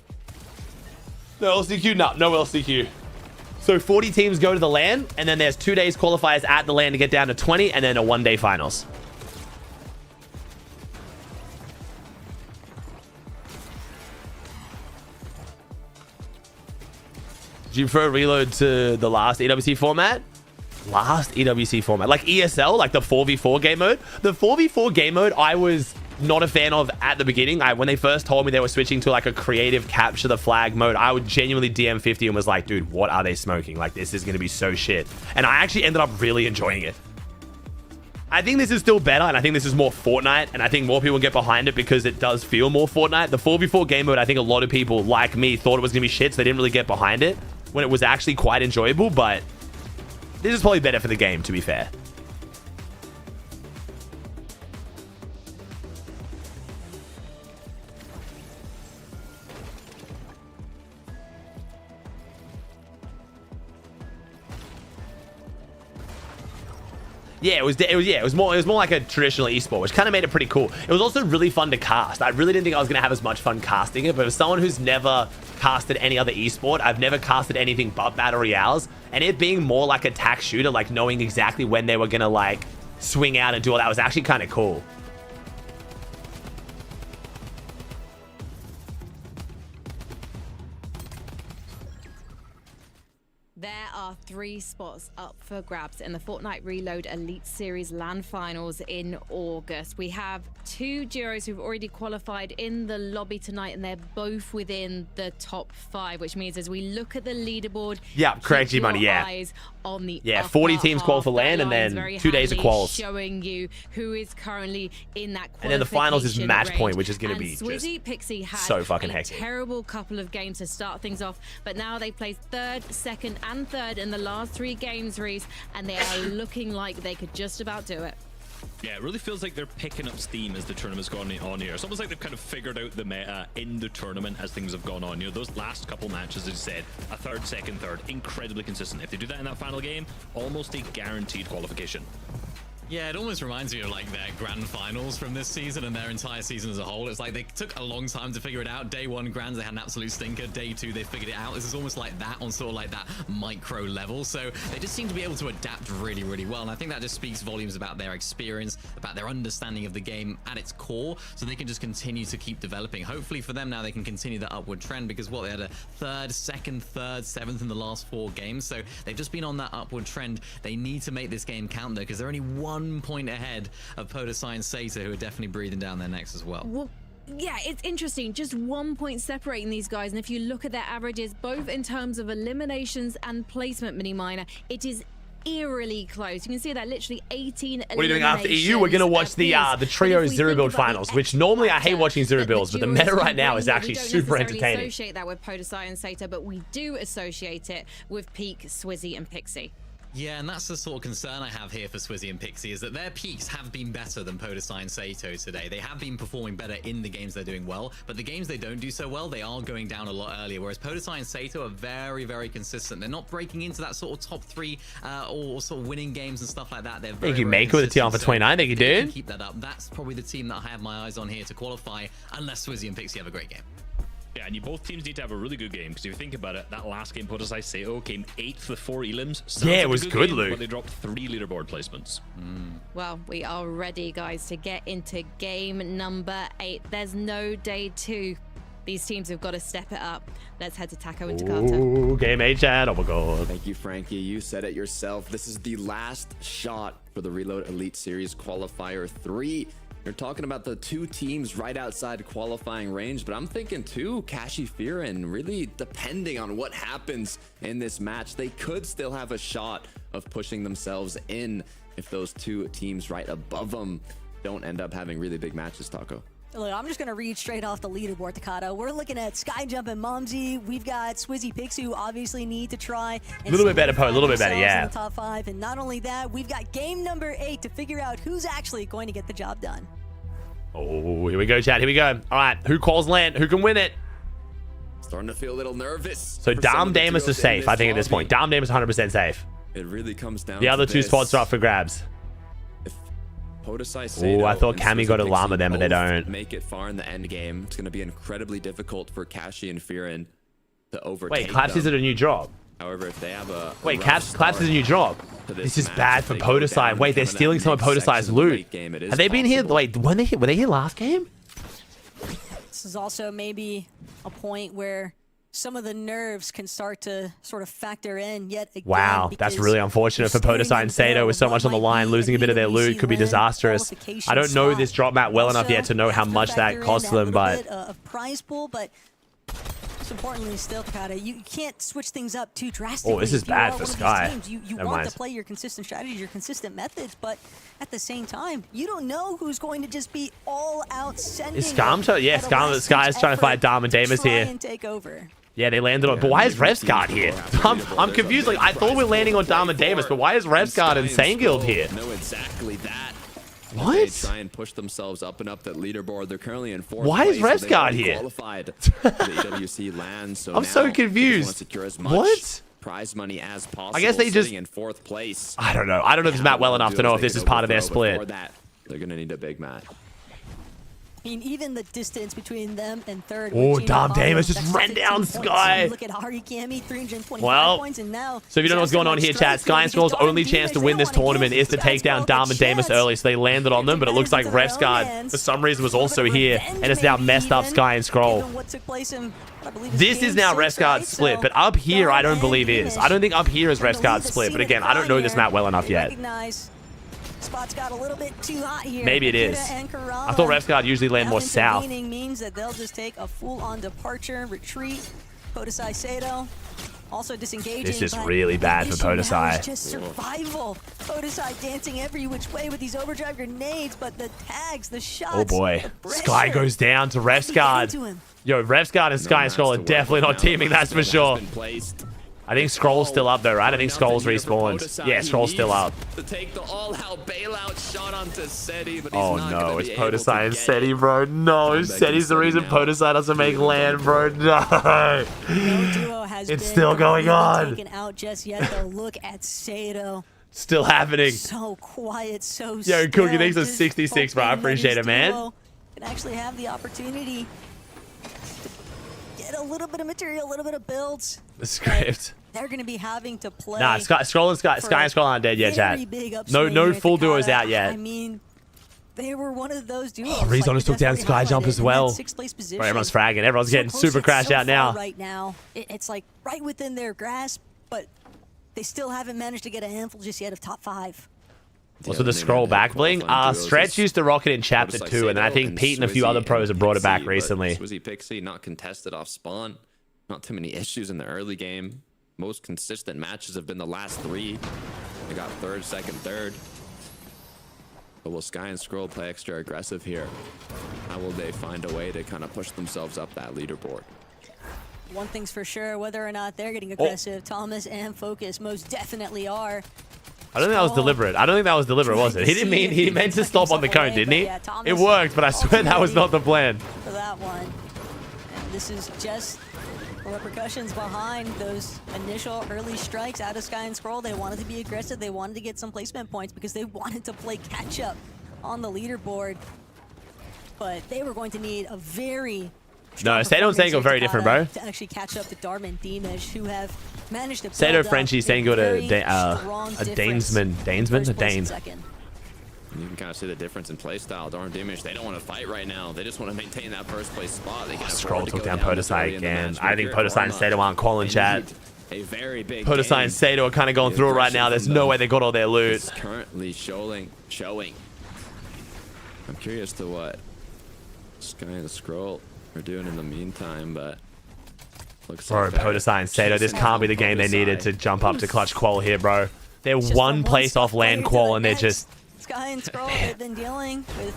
No LCQ? No LCQ. So 40 teams go to the LAN, and then there's 2 days qualifiers at the LAN to get down to 20, and then a 1-day finals. Do you prefer reload to the last EWC format? Last EWC format? Like ESL? Like the 4v4 game mode? The 4v4 game mode, I was not a fan of at the beginning. When they first told me they were switching to like a creative capture the flag mode, I would genuinely DM 50 and was like, dude, what are they smoking? Like, this is going to be so shit. And I actually ended up really enjoying it. I think this is still better, and I think this is more Fortnite, and I think more people get behind it because it does feel more Fortnite. The 4v4 game mode, I think a lot of people like me thought it was going to be shit, so they didn't really get behind it when it was actually quite enjoyable, but this is probably better for the game, to be fair. Yeah, it was more like a traditional esport, which kind of made it pretty cool. It was also really fun to cast. I really didn't think I was gonna have as much fun casting it, but as someone who's never casted any other esport, I've never casted anything but battle royales, and it being more like a tac shooter, like knowing exactly when they were gonna like swing out and do all that was actually kind of cool. There are 3 spots up for grabs in the Fortnite Reload Elite Series LAN Finals in August. We have 2 duos who've already qualified in the lobby tonight, and they're both within the top 5, which means as we look at the leaderboard, yeah, correct, G-Money, yeah. On the 40 teams qual for LAN, and then 2 days of quals. Showing you who is currently in that qualification. And then the finals is match range. point, which is going to be Swizzy just Pixie had so fucking hectic. Terrible couple of games to start things off, but now they placed 3rd, 2nd, and 3rd in the last 3 games, Reese, and they are looking like they could just about do it. Yeah, it really feels like they're picking up steam as the tournament's gone on here. It's almost like they've kind of figured out the meta in the tournament as things have gone on. You know, those last couple matches, as you said, a 3rd, 2nd, 3rd, incredibly consistent. If they do that in that final game, almost a guaranteed qualification. Yeah, it almost reminds me of like their grand finals from this season and their entire season as a whole. It's like they took a long time to figure it out. Day 1 grands, they had an absolute stinker. Day 2, they figured it out. This is almost like that on sort of like that micro level. So they just seem to be able to adapt really, really well. And I think that just speaks volumes about their experience, about their understanding of the game at its core. So they can just continue to keep developing. Hopefully for them now, they can continue the upward trend, because what, they had a 3rd, 2nd, 3rd, 7th in the last 4 games. So they've just been on that upward trend. They need to make this game count though, because they're only 1 point ahead of Podosai and Sato, who are definitely breathing down their necks as well. Yeah, it's interesting. Just 1 point separating these guys. And if you look at their averages, both in terms of eliminations and placement, Mini Miner, it is eerily close. You can see that literally 18 What are you doing after EU? We're going to watch the trio zero build finals, which normally I hate watching zero builds, but the meta right now is actually super entertaining. We don't associate that with Podosai and Sato, but we do associate it with Peak, Swizzy, and Pixie. Yeah, and that's the sort of concern I have here for Swizzy and Pixie, is that their peaks have been better than Podosai and Sato today. They have been performing better in the games they're doing well, but the games they don't do so well, they are going down a lot earlier, whereas Podosai and Sato are very, very consistent. They're not breaking into that sort of top 3 or sort of winning games and stuff like that. They're very, thank you, Maker, with the TR for 29. Thank you, dude. Keep that up. That's probably the team that I have my eyes on here to qualify, unless Swizzy and Pixie have a great game. Yeah, and both teams need to have a really good game, because if you think about it, that last game, Podosai Sato came 8th with 4 elims. Yeah, it was good, game, Luke. But they dropped 3 leaderboard placements. Well, we are ready, guys, to get into game number 8. There's no day 2. These teams have got to step it up. Let's head to Taco and Takata. Ooh, game 8, chat. Oh my god. Thank you, Frankie. You said it yourself. This is the last shot for the Reload Elite Series Qualifier 3. You're talking about the 2 teams right outside qualifying range, but I'm thinking too, Kashi Firin, really depending on what happens in this match, they could still have a shot of pushing themselves in if those 2 teams right above them don't end up having really big matches, Taco. Look, I'm just going to read straight off the leaderboard, Takata. We're looking at Skyjump and Momsy. We've got Swizzy Pixie, who obviously need to try. A little bit better, Poe. A little bit better, yeah. In the top 5. And not only that, we've got game number 8 to figure out who's actually going to get the job done. Oh, here we go, chat. Here we go. All right, who calls land? Who can win it? Starting to feel a little nervous. So Dom Damus is safe, I think, at this point. Dom Damus 100% safe. It really comes down the other to 2 this. spots are up for grabs. Oh, I thought Cammy got a llama then, but they don't. Make it far in the end game. It's going to be incredibly difficult for Kashi and Firin to overtake. Wait, Claps is it a new job? However, if they have a wait, Claps is a new job. This is bad for Podosai. Wait, they're stealing some of Podosai's loot. Have they been here? Wait, were they here last game? This is also maybe a point where some of the nerves can start to sort of factor in yet again. Wow, that's really unfortunate for Podosai and Sato with so much on the line. Losing a bit of their loot could be disastrous. I don't know this drop map well enough yet to know how much that costs them, but... a prize pool, but most importantly still, Takata, you can't switch things up too drastically. Oh, this is bad for Sky. You want to play your consistent strategies, your consistent methods, but at the same time, you don't know who's going to just be all out sending. Is Scam? Yeah, Sky is trying to fight Dom and Damus here. And take over. Yeah, they landed on. But why is Revsguard here? I'm confused. Like, I thought we were landing on Dom and Damus, but why is Revsguard and Saneguild here? Know exactly that. What? They try and push themselves up and up that leaderboard. They're currently in 4th Why is place, Revsguard here? Qualified for the EWC LAN, so I'm so confused. secure as much What? prize money as possible. I guess they just... sitting in 4th place. I don't know. I don't know this map well enough to know if this is part of their split. Before that, they're going to need a big map. I mean, even the distance between them and third. Oh, Dom Davis just ran down Sky. Look at Ari Cammy, 325 points, and now. So if you don't know what's going on here, chat, Sky and Scroll's only chance to win this tournament is to take down Dom and Davis early, so they landed on them, but it looks like Refsguard, for some reason, was also here, and it's now messed up Sky and Scroll. This is now Refsguard's split, but up here, I don't believe is. I don't think up here is Refsguard's split, but again, I don't know this map well enough yet. Spots got a little bit too hot here. Maybe it is. I thought Refsguard usually land more south. Means that they'll just take a full-on departure, retreat. Podesai Sato also disengaging. This is really bad for Podesai. Just survival. Podesai dancing every which way with these overdrive grenades, but the tags, the shots. Oh boy, Sky goes down to Refsguard. Yo, Refsguard and Sky and Scroll are definitely not teaming. That's for sure. I think Scroll's still up though, right? I think Scroll's respawned. Yeah, Scroll's still up. To take the all-out bailout shot onto Seti, but oh no, it's Podesai and Seti, bro. No, Seti's the reason Podesai doesn't make land, bro. No. It's still going on. Out just yet, though. Look at Sato. Still happening. So quiet, so Yo, Cookie, thanks for 66, bro. I appreciate it, man. Can actually have the opportunity to get a little bit of material, a little bit of builds. The script. They're going to be having to play. Nah, Sky and Scroll aren't dead yet, chat. No full duos out yet. I mean, they were one of those duos. Oh, Rezon just took down Sky Jump as well. Bro, everyone's fragging. Everyone's getting super crashed out now. Right now, it's like right within their grasp, but they still haven't managed to get a handful just yet of top 5. Also, the Scroll back bling. Stretch used to rock it in Chapter 2, and I think Pete and a few other pros have brought it back recently. Swizzy Pixie not contested off spawn. Not too many issues in the early game. Most consistent matches have been the last 3. They got 3rd, 2nd, 3rd. But will Sky and Scroll play extra aggressive here? How will they find a way to kind of push themselves up that leaderboard? One thing's for sure, whether or not they're getting aggressive, Thomas and Focus most definitely are. I don't think that was deliberate. I don't think that was deliberate, was it? He meant to stop on the cone, didn't he? It worked, but I swear that was not the plan. For that one. And this is just repercussions behind those initial early strikes out of Sky and Scroll. They wanted to be aggressive. They wanted to get some placement points because they wanted to play catch up on the leaderboard. But they were going to need a very Sato and Sengo are very different, bro. To actually catch up to Darman and Dimesh, who have managed to Sato, Frenchie, Sengo to Danesman, a Dane. You can kind of see the difference in playstyle. Darn Dimesh, they don't want to fight right now. They just want to maintain that 1st place spot. They can Scroll took down Podesai again. I think Podesai and Sato aren't calling chat. A very big Podesai and Sato are kind of going through it right now. There's no way they got all their loot. It's currently showing. I'm curious to what Sky and Scroll are doing in the meantime, but looks bro, like Podesai and Sato, this can't be the game they needed to jump up to clutch qual here, bro. They're one place off land qual and they're just... Sky and Scroll have been dealing with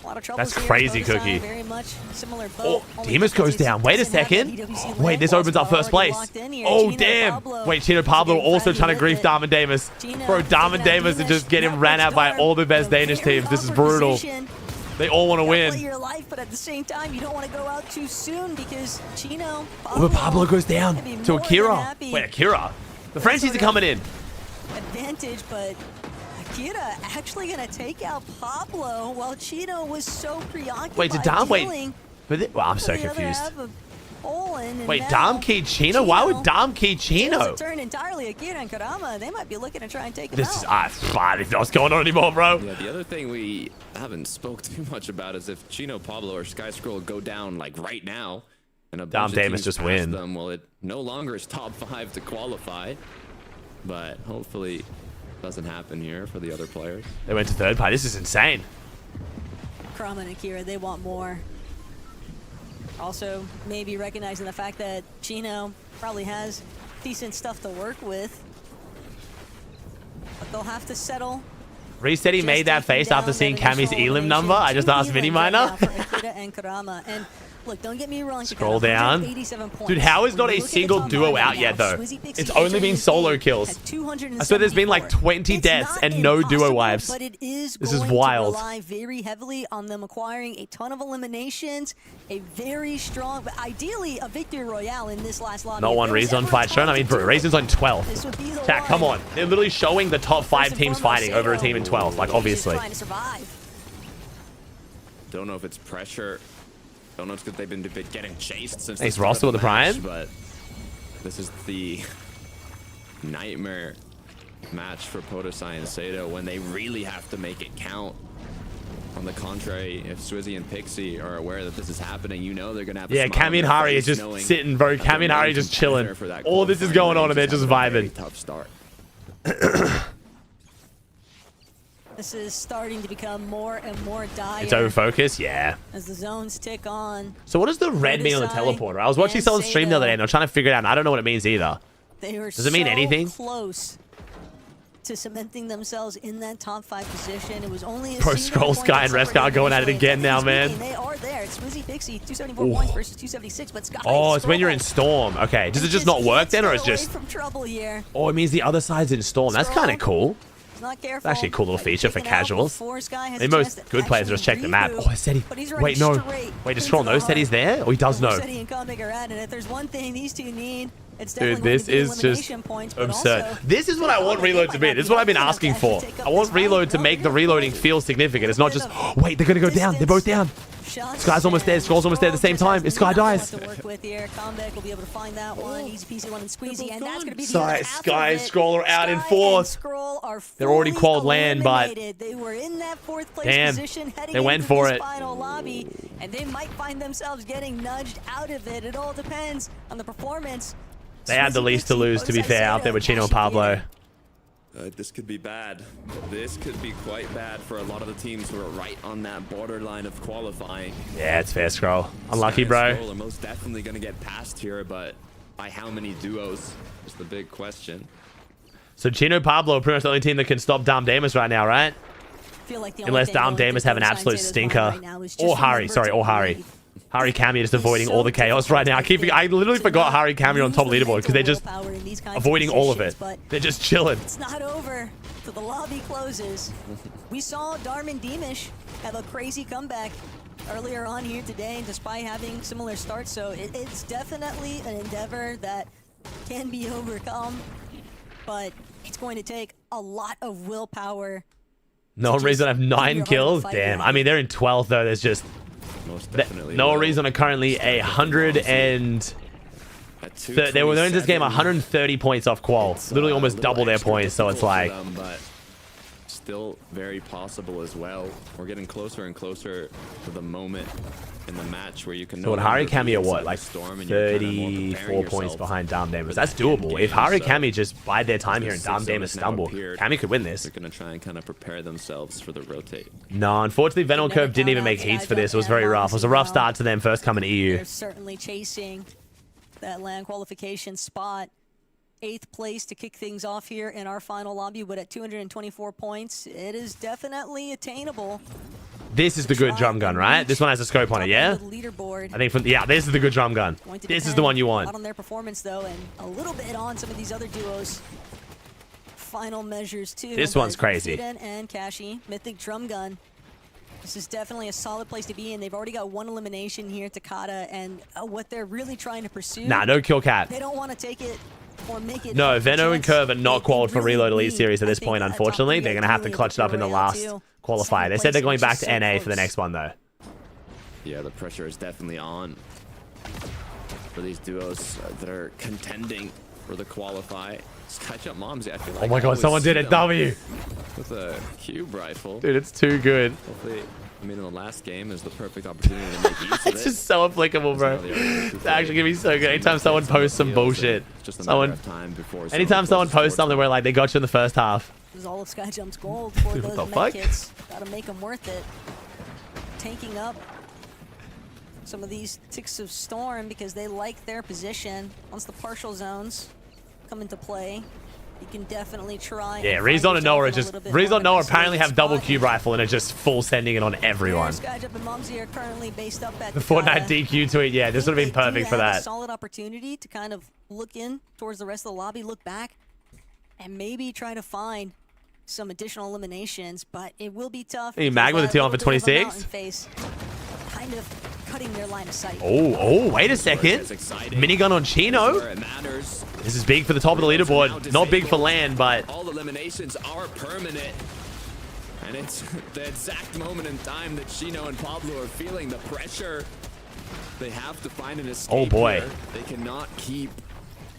a lot of trouble. That's crazy, Cookie. Very much similar boat. Oh, Demas goes down. Wait a second. Wait, this opens up 1st place. Oh, damn. Wait, Chino Pablo also trying to grief Dom and Damas. Bro, Dom and Damas are just getting ran out by all the best Danish teams. This is brutal. They all want to win. Your life, but at the same time, you don't want to go out too soon because Chino. Pablo goes down to Akira. Wait, Akira? The Frenchies are coming in. Advantage, but Akira actually going to take out Pablo while Chino was so preoccupied. Wait, did Dom wait? Well, I'm so confused. Wait, Dom keyed Chino? Why would Dom key Chino? Turn entirely. Akira and Karama, they might be looking to try and take him out. This is I don't know what's going on anymore, bro. Yeah, the other thing we haven't spoke too much about is if Chino, Pablo, or Sky Scroll go down like right now, and a Dom Damas just win. Them, well, it no longer is top 5 to qualify, but hopefully doesn't happen here for the other players. They went to 3rd party. This is insane. Karama and Akira, they want more. Also, maybe recognizing the fact that Chino probably has decent stuff to work with. But they'll have to settle. Reset, he made that face after seeing Cammy's Elim number. I just asked Mini Miner. And Look, don't get me wrong. Scroll down. Dude, how is not a single duo out yet, though? It's only been solo kills. I swear there's been like 20 deaths and no duo wipes. But it is this is going wild. To rely very heavily on them acquiring a ton of eliminations, a very strong, but ideally a victory royale in this last lobby. Not one Rezon fight shown. I mean, bro, Rezon's on 12th. Chat, come on. They're literally showing the top 5 teams fighting over a team in 12. Like, obviously. Don't know if it's pressure. Don't know if it's because they've been getting chased since. He's Roster with the Prime. But this is the nightmare match for Podosai and Sato when they really have to make it count. On the contrary, if Swizzy and Pixie are aware that this is happening, you know they're gonna have. Yeah, Cammy and Hari is just sitting, bro. Cammy and Hari just chilling. All this is going on, and they're just vibing. Tough start. This is starting to become more and more dire. It's over focus, yeah. As the zones tick on. So what does the red mean on the teleporter? I was watching someone stream the other day, and I'm trying to figure it out. And I don't know what it means either. Does it mean anything? Close to cementing themselves in that top 5 position. It was only a Pro Scroll Sky and Rescar going at it again now, man. They are there. It's Swizzy Pixie, 274 points versus 276, but Sky. Oh, it's when you're in Storm. Okay, does it just not work then, or it's just? From trouble here. Oh, it means the other side's in Storm. That's kind of cool. Not careful. It's actually a cool little feature for casuals. I mean, most good players just check the map. Oh, Seti. Wait, no. Wait, does Scroll know Seti's there? Oh, he does know. If there's one thing these two need, it's dude, this is just absurd. This is what I want Reload to be. This is what I've been asking for. I want Reload to make the reloading feel significant. It's not just, oh, wait, they're going to go down. They're both down. Sky's almost there. Scroll's almost there at the same time. If Sky dies. Sky and Scroll are out in 4th. They're already qualled land, but damn, they went for it. And they might find themselves getting nudged out of it. It all depends on the performance. They had the least to lose, to be fair, out there with Chino and Pablo. This could be bad. This could be quite bad for a lot of the teams who are right on that borderline of qualifying. Yeah, it's fair, Scroll. Unlucky, bro. Scroll are most definitely going to get past here, but by how many duos is the big question. So Chino Pablo are pretty much the only team that can stop Dom Damas right now, right? Unless Dom Damas have an absolute stinker. Or Hari, sorry, or Hari. Hari Cammy just avoiding all the chaos right now. I literally forgot Hari Cammy on top leaderboard because they're just avoiding all of it. They're just chilling. It's not over till the lobby closes. We saw Darman Deemish have a crazy comeback earlier on here today despite having similar starts. So it's definitely an endeavor that can be overcome, but it's going to take a lot of willpower. No reason I have 9 kills? Damn. I mean, they're in 12th though. There's just... No reason are currently 100 and... They were in this game 130 points off qual. Literally almost double their points, so it's like... But still very possible as well. We're getting closer and closer to the moment in the match where you can... So what, Hari Cammy are what? Like 34 points behind Dom Damas. That's doable. If Hari Cammy just bide their time here and Dom Damas stumble, Cammy could win this. They're going to try and kind of prepare themselves for the rotate. No, unfortunately, Venom Curve didn't even make heats for this. It was very rough. It was a rough start to them first coming to EU. They're certainly chasing that land qualification spot. 8th place to kick things off here in our final lobby, but at 224 points, it is definitely attainable. This is the good drum gun, right? This one has a scope on it, yeah? I think from, yeah, this is the good drum gun. This is the one you want. Not on their performance though, and a little bit on some of these other duos. Final measures too. This one's crazy. And Kashi, Mythic Drum Gun. This is definitely a solid place to be in. They've already got 1 elimination here, Takata, and what they're really trying to pursue. Nah, no kill cat. They don't want to take it. No, Veno and Curve are not qualified for Reload Elite Series at this point, unfortunately. They're going to have to clutch it up in the last qualifier. They said they're going back to NA for the next one, though. Yeah, the pressure is definitely on for these duos that are contending for the qualify. Skyjump Moms, I feel like oh my god, someone did it, W! With a cube rifle. Dude, it's too good. Hopefully, I mean, in the last game is the perfect opportunity to make use of it. It's just so applicable, bro. It's actually gonna be so good. Anytime someone posts some bullshit. Anytime someone posts something where like they got you in the first half. This is all of Skyjump's gold for those medkits. Gotta make them worth it. Tanking up some of these ticks of storm because they like their position once the partial zones come into play. You can definitely try. Yeah, Rezon and Noah are just... Rezon and Noah apparently have double cube rifle and are just full sending it on everyone. The Fortnite DQ tweet, yeah, this would have been perfect for that. Solid opportunity to kind of look in towards the rest of the lobby, look back, and maybe try to find some additional eliminations, but it will be tough. Hey, Mag with a 2 on for 26. Kind of cutting their line of sight. Oh, wait a second. Minigun on Chino. This is big for the top of the leaderboard. Not big for land, but... All eliminations are permanent. And it's the exact moment in time that Chino and Pablo are feeling the pressure. They have to find an escape. Oh, boy. Here. They cannot keep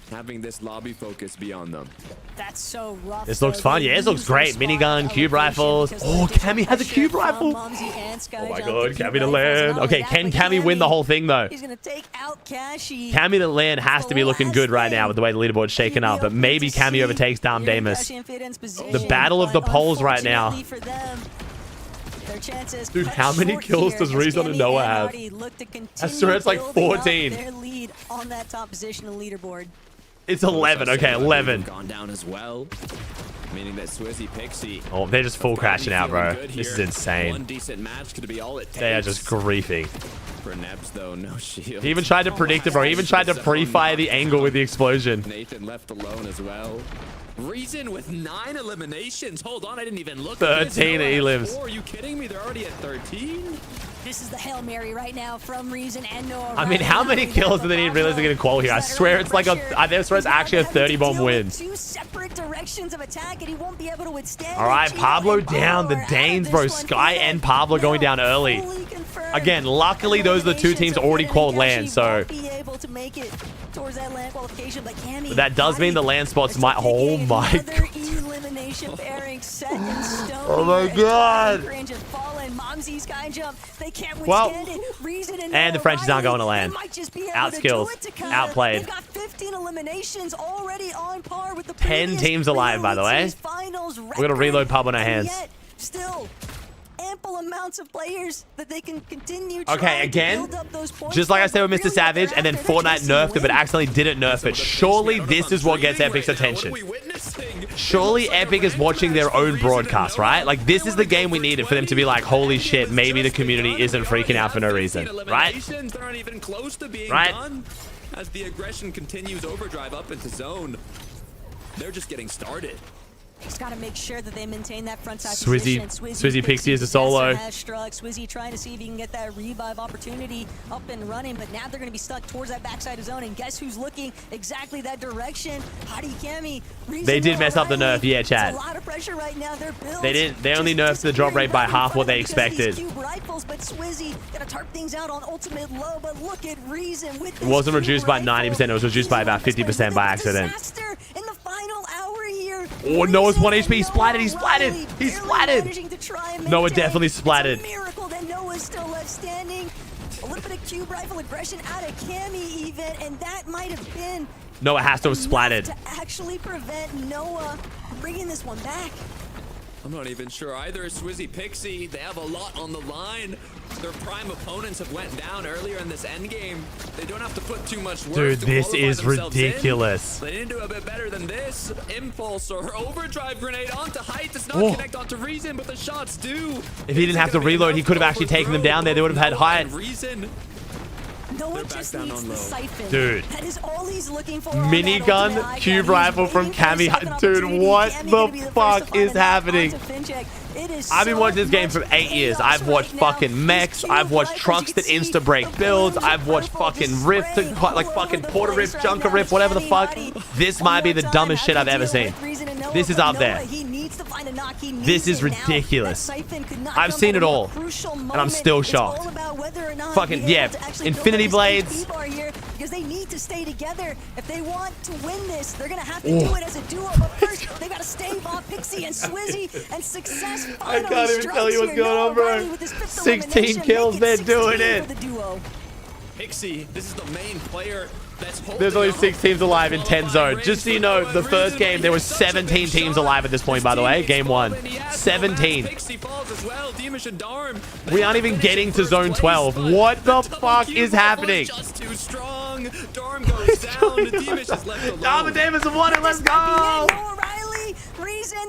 having this lobby focus beyond them. That's so rough. This looks fun. Yeah, this looks great. Minigun, cube rifles. Oh, Cammy has a cube rifle. Oh my god, Cammy to land. Okay, can Cammy win the whole thing though? He's gonna take out Cashy. Cammy to land has to be looking good right now with the way the leaderboard's shaken up, but maybe Cammy overtakes Dom Damus. The battle of the poles right now. Dude, how many kills does Rezon and Noah have? I swear it's like 14. Their lead on that top position in leaderboard. It's 11. Okay, 11. Gone down as well. Meaning that Swizzy Pixie. Oh, they're just full crashing out, bro. This is insane. One decent match could be all it takes. They are just griefing. For Nebs though, no shield. He even tried to predict it, bro. He even tried to pre-fire the angle with the explosion. Nathan left alone as well. Reason with 9 eliminations. Hold on, I didn't even look. 13 elims. Are you kidding me? They're already at 13. This is the Hail Mary right now from Reason and Noah. I mean, how many kills do they need really to get a qual here? I swear it's like I swear it's actually a 30 bomb win. Two separate directions of attack, and he won't be able to withstand. All right, Pablo down. The Danes, bro. Sky and Pablo going down early. Again, luckily those are the two teams already qualified land, so. But that does mean the land spots might. Oh my god. Oh my god. Well, and the Frenchies aren't going to land. Outskilled, outplayed. 10 teams alive, by the way. We're going to reload Pub on our hands. Still, ample amounts of players that they can continue. Okay, again, just like I said with Mr. Savage, and then Fortnite nerfed it, but accidentally didn't nerf it. Surely this is what gets Epic's attention. Surely Epic is watching their own broadcast, right? Like, this is the game we needed for them to be like, holy shit, maybe the community isn't freaking out for no reason, right? Right? As the aggression continues, overdrive up into zone. They're just getting started. Just got to make sure that they maintain that front side position. Swizzy Pixie is a solo. Swizzy trying to see if he can get that revive opportunity up and running, but now they're going to be stuck towards that backside of zone, and guess who's looking exactly that direction? Hadi Cammy. They did mess up the nerf, yeah, Chad. A lot of pressure right now. They didn't. They only nerfed the drop rate by half what they expected. Rifles, but Swizzy gonna tarp things out on ultimate low, but look at Reason with it wasn't reduced by 90%. It was reduced by about 50% by accident. In the final hour here. Oh, Noah's 1 HP. He splatted. He splatted. He splatted. Noah definitely splatted. Miracle that Noah's still left standing. A little bit of cube rifle aggression out of Cammy even, and that might have been. Noah has to have splatted. To actually prevent Noah bringing this one back. I'm not even sure either. Swizzy Pixie, they have a lot on the line. Their prime opponents have went down earlier in this endgame. They don't have to put too much work. Dude, this is ridiculous. They need to do a bit better than this. Impulse or overdrive grenade onto height does not connect onto Reason, but the shots do. If he didn't have to reload, he could have actually taken them down there. They would have had height. Reason. Noah just needs the siphon. Dude. That is all he's looking for. Minigun, cube rifle from Cammy. Dude, what the fuck is happening? I've been watching this game for 8 years. I've watched fucking mechs. I've watched trucks that insta-break builds. I've watched fucking rift, like fucking porter rift, junker rift, whatever the fuck. This might be the dumbest shit I've ever seen. This is up there. This is ridiculous. I've seen it all, and I'm still shocked. Fucking, yeah, Infinity Blades. Because they need to stay together. If they want to win this, they're going to have to do it as a duo. But first, they got to stave off Pixie and Swizzy, and success finally I can't even tell you what's going on, bro. 16 kills, they're doing it. Pixie, this is the main player. There's only 6 teams alive in 10 zone. Just so you know, the first game, there were 17 teams alive at this point, by the way. Game 1. 17. We aren't even getting to zone 12. What the fuck is happening? Just too strong. Darm goes down. Davis is left alone. Davis have won it. Let's go.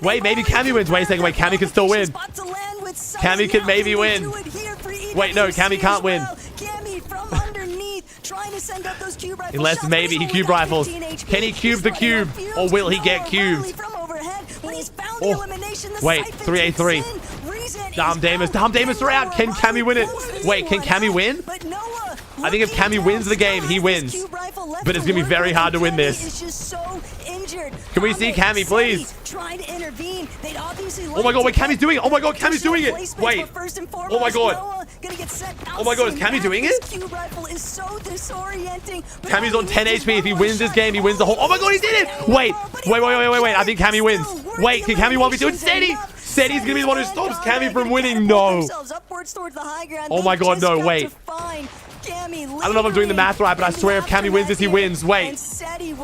Wait, maybe Cammy wins. Wait a second. Wait, Cammy can still win. Cammy could maybe win. Wait, no, Cammy can't win. Unless maybe he cube rifles. Can he cube the cube? Or will he get cubed? Oh. Wait, 3A3. Dom Damus are out. Can Cammy win it? Wait, can Cammy win? I think if Cammy wins the game, he wins. But it's going to be very hard to win this. Can we see Cammy, please? Oh my god, wait, Cammy's doing it. Oh my god, Cammy's doing it. Wait. Oh my god. Oh my god, is Cammy doing it? Cammy's on 10 HP. If he wins this game, he wins the whole... Oh my god, he did it. Wait. I think Cammy wins. Wait, can Cammy 1v2 it? Steady. Steady's going to be the one who stops Cammy from winning. No. Oh my god, no, wait. I don't know if I'm doing the math right, but I swear if Cammy wins this, he wins. Wait. Steady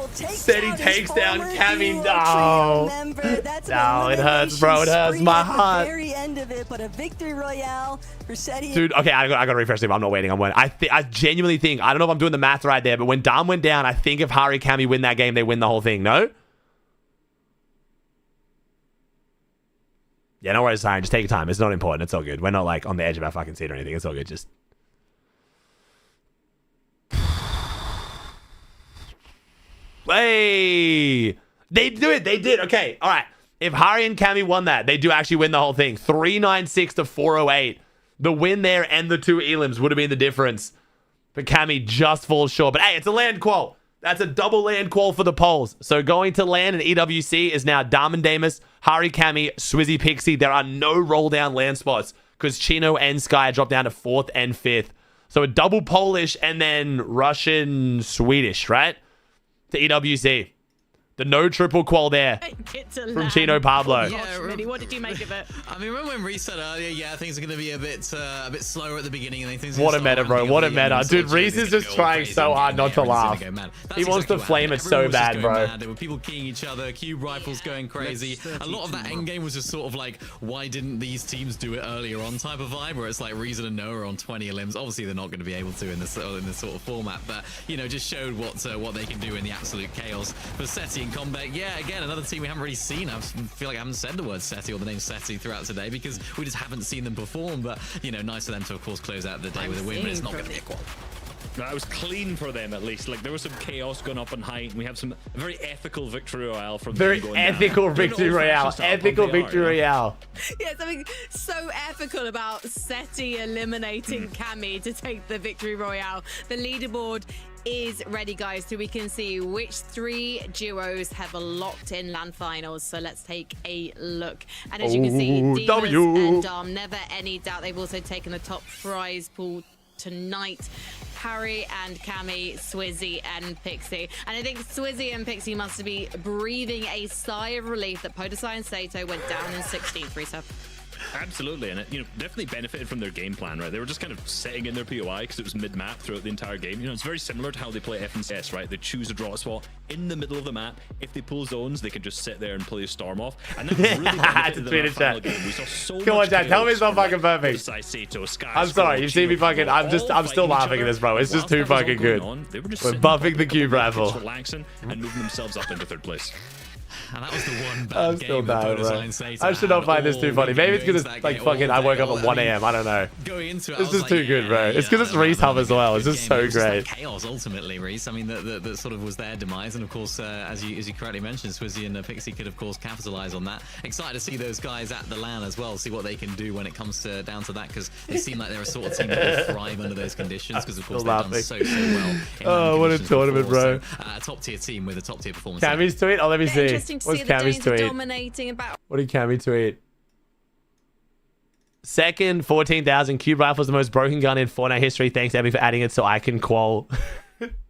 takes down Cammy. No. No, it hurts, bro. It hurts my heart. Dude, okay, I got to refresh it. I'm not waiting. I'm waiting. I genuinely think, I don't know if I'm doing the math right there, but when Dom went down, I think if Hari Cammy win that game, they win the whole thing. No? Yeah, no worries, Siren. Just take your time. It's not important. It's all good. We're not like on the edge of our fucking seat or anything. It's all good. Just... Hey, they do it. They did. Okay. All right. If Hari and Cammy won that, they do actually win the whole thing. 396 to 408. The win there and the 2 elims would have been the difference. But Cammy just falls short. But hey, it's a land qual. That's a double land qual for the polls. So going to land in EWC is now Dom and Damus, Hari Cammy, Swizzy Pixie. There are no roll down land spots because Chino and Sky drop down to 4th and 5th. So a double Polish and then Russian Swedish, right? To EWC. The no triple qual there from Chino Pablo. Yeah, really, what did you make of it? I mean, remember when Reese said earlier, yeah, things are going to be a bit slower at the beginning. And things what a meta, bro. What a meta. Dude, Reese is just trying so hard not to laugh. He wants to flame it so bad, bro. There were people keying each other, cube rifles going crazy. A lot of that endgame was just sort of like, why didn't these teams do it earlier on type of vibe, where it's like Reason and Noah on 20 elims. Obviously, they're not going to be able to in this sort of format, but, you know, just showed what they can do in the absolute chaos. For Seti in combat, yeah, again, another team we haven't really seen. I feel like I haven't said the word Seti or the name Seti throughout today because we just haven't seen them perform. But, you know, nice for them to, of course, close out the day with a win, but it's not going to be a qual. No, it was clean for them, at least. Like, there was some chaos going up in height, and we have some very ethical victory royale from them going ethical down. victory royale. Ethical victory royale. Yeah, something so ethical about Seti eliminating Cammy to take the victory royale. The leaderboard is ready, guys, so we can see which 3 duos have locked in LAN finals. So let's take a look. And as you can see, Dimas and never any doubt, they've also taken the top prize pool tonight. Hari and Cammy, Swizzy and Pixie. And I think Swizzy and Pixie must be breathing a sigh of relief that Podesai and Sato went down in 16th, Risa. Absolutely, and it, definitely benefited from their game plan, right? They were just kind of sitting in their POI because it was mid-map throughout the entire game. It's very similar to how they play FNCS, right? They choose a draw spot in the middle of the map. If they pull zones, they can just sit there and play a storm off. And that really benefited the final game. We saw so much. Come on, Dad, tell me it's not fucking perfect. Sato, Sky, I'm sorry, you see me fucking. I'm still laughing at this, bro. It's just too fucking good. We're buffing the cube rifle, relaxing and moving themselves up into 3rd place. And that was the one bad I'm still game down, bro. I should not find this too funny. Maybe it's because it's like fucking I woke up at 1 a.m. I don't know. Going into it, this is too good, bro. It's because it's Reese Hub as well. It's just so great. Chaos ultimately, Reese. I mean, that sort of was their demise, and of course, as you correctly mentioned, Swizzy and Pixie could of course capitalize on that. Excited to see those guys at the LAN as well, see what they can do when it comes down to that, because they seem like they're a sort of team that will thrive under those conditions, because of course they've done so well. Oh, what a tournament, bro! So, a top tier team with a top tier performance. Cammy's tweet. Oh, let me see. What's Cammy's tweet? Dominating about. What did Cammy tweet? Second, 14,000 cube rifles, the most broken gun in Fortnite history. Thanks, Abby, for adding it so I can qual.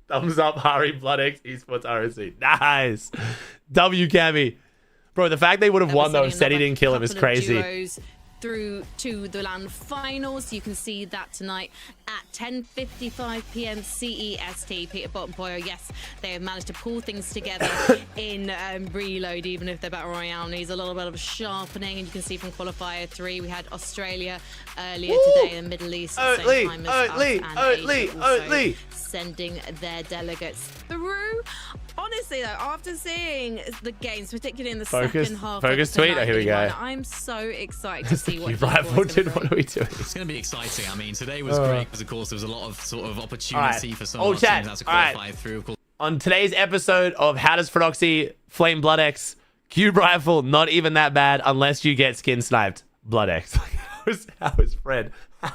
Thumbs up, Hari, BloodX, Esports ROC. Nice. W, Cammy. Bro, the fact they would have won though if Seti didn't kill him is crazy. Through to the LAN finals. You can see that tonight at 10:55 p.m. CEST. Peter Bottomboyer, yes, they have managed to pull things together in reload, even if they're battle royale needs a little bit of sharpening. And you can see from qualifier 3, we had Australia earlier today, and Middle East at the same time as us, and Asia also sending their delegates through. Honestly, honestly, though, after seeing the games, particularly in the Focus- second half, focus of the tweet? Oh, here we tonight go. one, I'm so excited to see what Rifle, dude, what are we doing? It's going to be exciting. I mean, today was great because, of course, there was a lot of sort of opportunity for some Oh, of our chat. teams to All right. qualify through. Of course, On today's episode of How Does Phronoxy Flame Blood X, Cube Rifle, not even that bad unless you get skin sniped. Blood X. How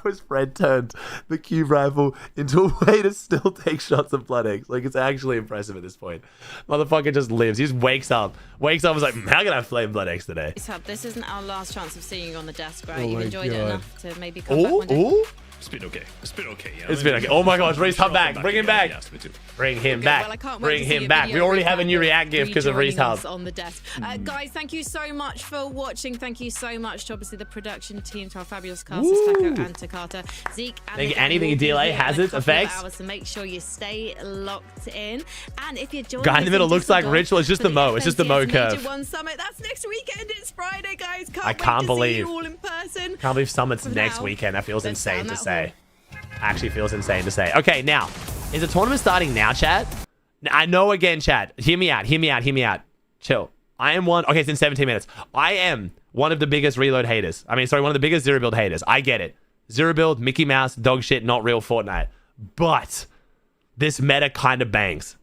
has Fred turned the Cube Rifle into a way to still take shots of Blood X? Like, it's actually impressive at this point. Motherfucker just lives. He just wakes up and is like, how can I flame Blood X today? This isn't our last chance of seeing you on the desk, right? Oh You've my enjoyed it God. enough to maybe come back one day. Ooh. It's been okay. It's been okay. Yeah. It's been okay. Oh my gosh, Reese, come back. Bring him back. Yes, me too. Bring him Okay, back. well, I can't wait Bring to see him a back. We video already of have a new react gift because of Reese rejoining Hub. us on the desk. Guys, thank you so much for watching. Thank you so much to obviously the production team, to our fabulous casters, Taco and Takata, Zeke, and Think the gang anything will be delay here has in a its couple of effects? hours, so make sure you stay locked in. And if you're joining Guy in the us middle looks like Düsseldorf Ritual. It's just for the Mo. It's just the Mo FNCS curve. Major One Summit, that's next weekend. It's Friday, guys. I Can't can't wait to see believe. you all in person. Can't believe Summit's For next now, weekend. That feels let's insane down to that say. Actually feels insane to say. Okay, now, is the tournament starting now, chat? I know again, chat. Hear me out. Chill. I am one. Okay, it's in 17 minutes. I am one of the biggest reload haters. One of the biggest zero build haters. I get it. Zero build, Mickey Mouse, dog shit, not real Fortnite. But this meta kind of bangs.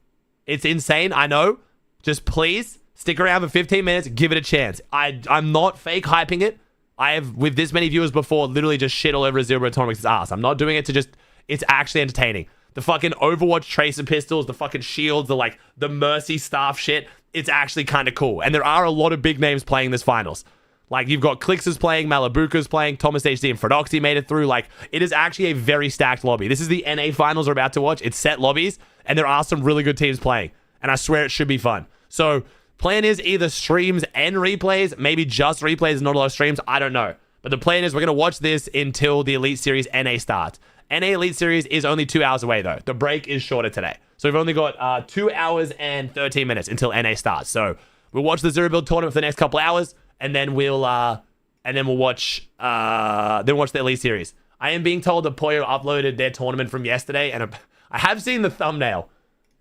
It's insane, I know. Just please stick around for 15 minutes. Give it a chance. I'm not fake hyping it. I have, with this many viewers before, literally just shit all over a zero build tournament. It's ass. I'm not doing it to just... It's actually entertaining. The fucking Overwatch tracer pistols, the fucking shields, the Mercy staff shit. It's actually kind of cool. And there are a lot of big names playing this finals. Like, you've got CLIX is playing, Malabuka's playing, Thomas HD and Phronoxy made it through. Like, it is actually a very stacked lobby. This is the NA finals we're about to watch. It's set lobbies, and there are some really good teams playing. And I swear it should be fun. So, plan is either streams and replays, maybe just replays and not a lot of streams. I don't know. But the plan is we're going to watch this until the Elite Series NA starts. NA Elite Series is only 2 hours away, though. The break is shorter today. So we've only got 2 hours and 13 minutes until NA starts. So we'll watch the Zero Build tournament for the next couple hours, and then we'll watch the Elite Series. I am being told that Poyo uploaded their tournament from yesterday, and I have seen the thumbnail,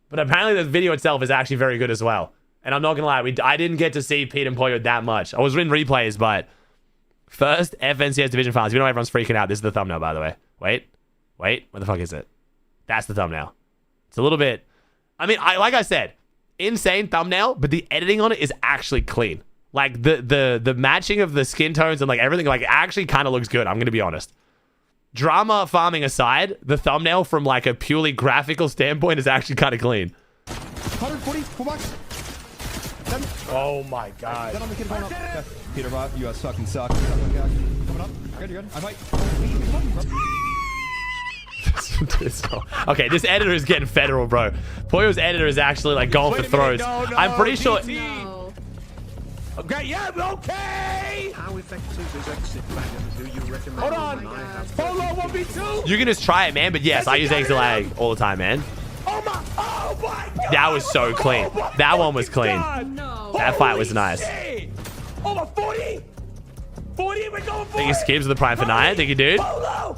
but apparently the video itself is actually very good as well. And I'm not gonna lie, I didn't get to see Pete and Poyo that much. I was in replays, but first FNCS Division Finals. You know everyone's freaking out. This is the thumbnail, by the way. Wait, where the fuck is it? That's the thumbnail. It's a little bit... like I said, insane thumbnail, but the editing on it is actually clean. Like, the matching of the skin tones and, like, everything, like, actually kind of looks good. I'm going to be honest. Drama farming aside, the thumbnail from, like, a purely graphical standpoint is actually kind of clean. 140, full box. Oh, my God. Then on the kid going up. Okay. Peter Bot, you guys fucking suck. Coming up. You're good. I might. Okay, this editor is getting federal, bro. Poyo's editor is actually, like, going for throws. No, I'm pretty sure... No. Okay, yeah, okay. How effective is Exit Wagon? Do you recommend? Hold on. I have Polo 1v2. You can just try it, man. But yes, I use exit lag all the time, man. Oh my God. That was so clean. That one was clean. No. That fight was nice. Over 40. 40, we're going for Think he skips the prime for 9? Think he did? Polo.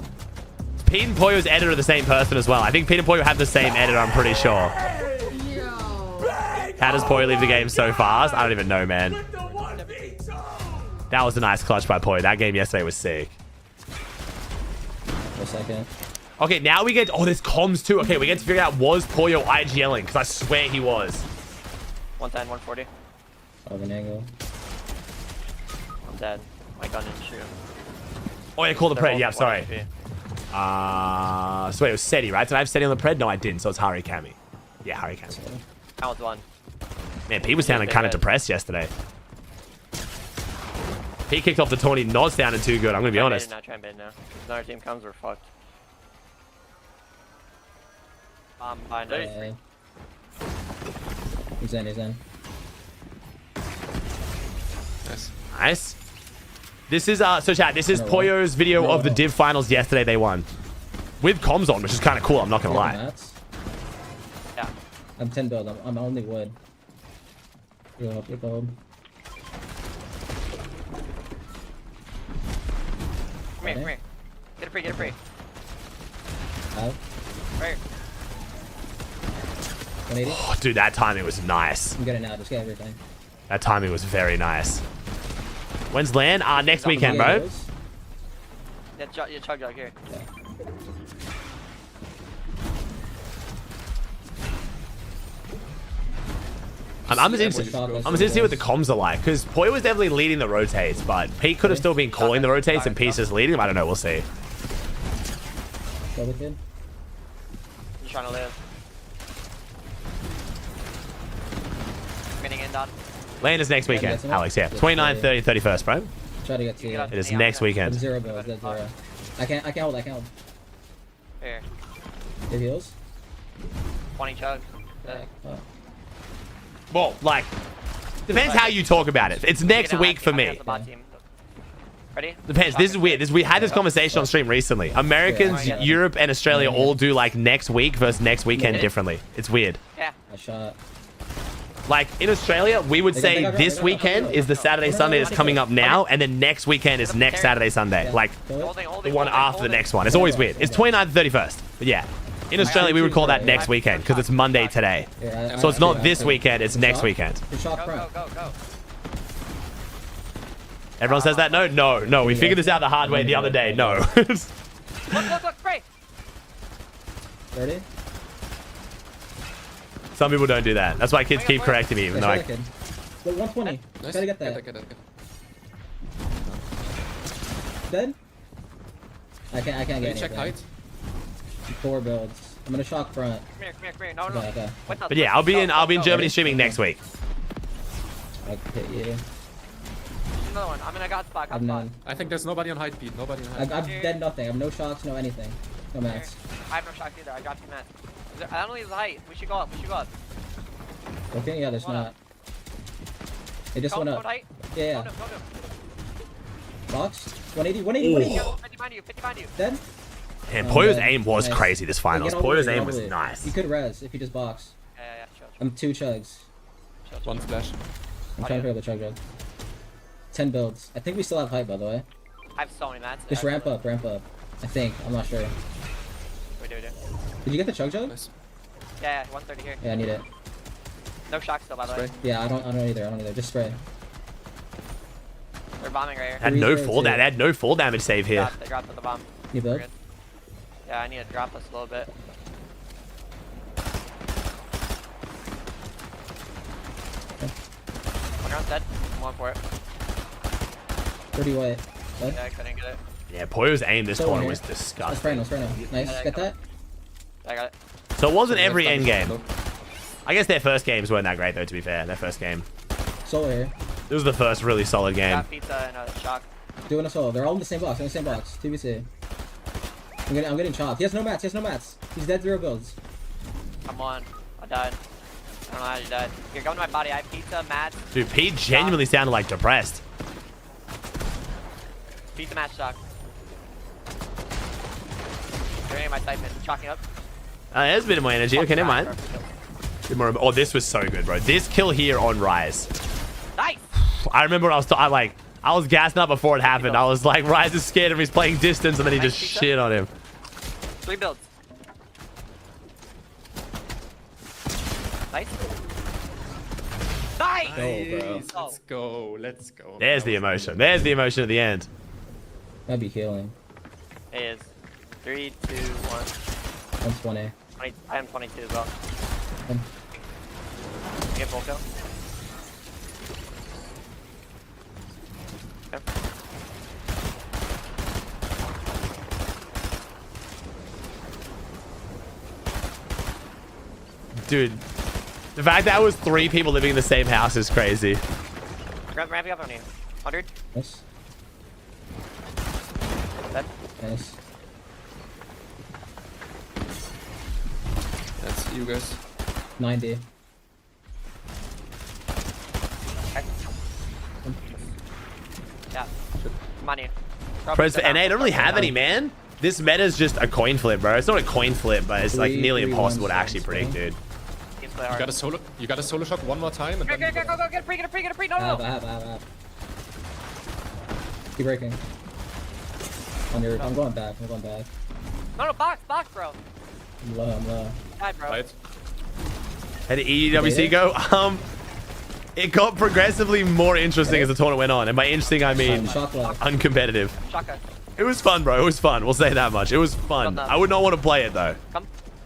Pete and Poyo's editor are the same person as well. I think Pete and Poyo have the same editor, I'm pretty sure. How does Poyo leave the game so fast? I don't even know, man. That was a nice clutch by Poyo. That game yesterday was sick. A second. Okay, now we get... Oh, there's comms too. Okay, we get to figure out, was Poyo IGLing? Because I swear he was. 110, 140. Of an angle. I'm dead. My gun didn't shoot. Oh, yeah, call the pred. Yeah, sorry. So wait, it was Seti, right? Did I have Seti on the pred? No, I didn't. So it's Hari Kami. Yeah, Hari Kami. Count one. Man, Pete was sounding kind of depressed yesterday. He kicked off the tourney not sounding too good, I'm going to be honest. Try and bait now. If another team comes, we're fucked. Behind us. He's in, he's in. Nice. This is, so chat, this is Poyo's video of the Div Finals yesterday they won. With comms on, which is kind of cool, I'm not going to lie. Yeah. I'm 10 build, I'm only wood. You're up, you're gold. Come here, come here. Get it free, get it free. Out. Right here. 180. Oh, dude, that timing was nice. I'm getting out. Just get everything. That timing was very nice. When's LAN? Next weekend, bro. Yeah, chug jug here. Yeah. I'm interested to see what the comms are like, because Poi was definitely leading the rotates, but Pete could have still been calling the rotates and Pete's just leading them. I don't know. We'll see. Go with him. He's trying to live. Spinning in, Don. LAN is next weekend, Alex. Yeah, 29th, 30th, 31st, bro. Try to get to you. It is next weekend. 0 bills. That's 0. I can't hold. Here. It heals. 20 chug. Oh. Well, like, depends how you talk about it. It's next week for me. Ready? Depends. This is weird. We had this conversation on stream recently. Americans, Europe, and Australia all do like next week versus next weekend differently. It's weird. Yeah. I shot. Like in Australia, we would say this weekend is the Saturday, Sunday that's coming up now, and then next weekend is next Saturday, Sunday. Like the one after the next one. It's always weird. It's 29th, 31st. But yeah. In Australia, we would call that next weekend because it's Monday today. So it's not this weekend, it's next weekend. Go. Everyone says that? No. We figured this out the hard way the other day. No. Look, spray. 30. Some people don't do that. That's why kids keep correcting me, even though I... 120. Nice. Gotta get that. Get. Dead? I can't get anything. Check height. 4 builds. I'm gonna shock front. Come here. No. Okay. But yeah, I'll be in Germany streaming next week. I hit you. Another one. I'm in a god spot. I'm none. I think there's nobody on height, Pete. Nobody on height. I've dead nothing. I have no shocks, no anything. No mats. I have no shocks either. I dropped 2 mats. I don't know his height. We should go up. Okay, yeah, there's not. It just went up. Yeah. Box. 180. 50 behind you. Dead? And Poyo's aim was crazy this finals. Poyo's aim was nice. You could res if you just box. Yeah. I'm 2 chugs. One splash. I'm trying to pick up the chug jug. 10 builds. I think we still have height, by the way. I have so many mats. Just ramp up. I think. I'm not sure. We do. Did you get the chug jug? Nice. Yeah, 130 here. Yeah, I need it. No shocks still, by the way. Yeah, I don't either. Just spray. They're bombing right here. Had no fall damage save here. They dropped the bomb. You build? Yeah, I need to drop us a little bit. One round's dead. I'm going for it. 30 white. What? Yeah, I couldn't get it. Yeah, Poyo's aim this corner was Let's disgusting. spray now. Nice. Get that? I got it. So it wasn't every end game. I guess their first games weren't that great though, to be fair. Their first game. Solo here. This was the first really solid game. Got pizza and a shock. Doing a solo. They're all in the same box. 2v2. I'm getting chopped. He has no mats. He's dead 0 builds. I'm on. I died. I don't know how you died. Here, go to my body. I have pizza, mats. Dude, Pete genuinely sounded like depressed. Pizza, match, shock. Draining my sight, man. Chalking up. There's a bit of my energy. Okay, never mind. Oh, this was so good, bro. This kill here on Rise. Nice. I remember when I was gassing up before it happened. I was like, Rise is scared of me. He's playing distance, and then he just shit on him. 3 builds. Nice. Let's go. There's the emotion. There's the emotion at the end. That'd be healing. It is. 3, 2, 1. 120. I am 22 as well. Get full kill. Dude, the fact that was 3 people living in the same house is crazy. Ramping up on you. 100. Nice. Dead. Nice. That's you guys. 90. Okay. Yeah. Come on, you. Pros for NA don't really have any, man. This meta is just a coin flip, bro. It's not a coin flip, but it's like nearly impossible to actually predict, dude. You got a solo shock one more time. And go, get a pre, no. I have. Keep breaking. I'm going back. No, box, bro. I'm low. Die, bro. Right. How did EWC go? It got progressively more interesting as the tournament went on. And by interesting, I mean uncompetitive. Shotgun. It was fun, bro. It was fun. We'll say that much. It was fun. I would not want to play it, though. Come.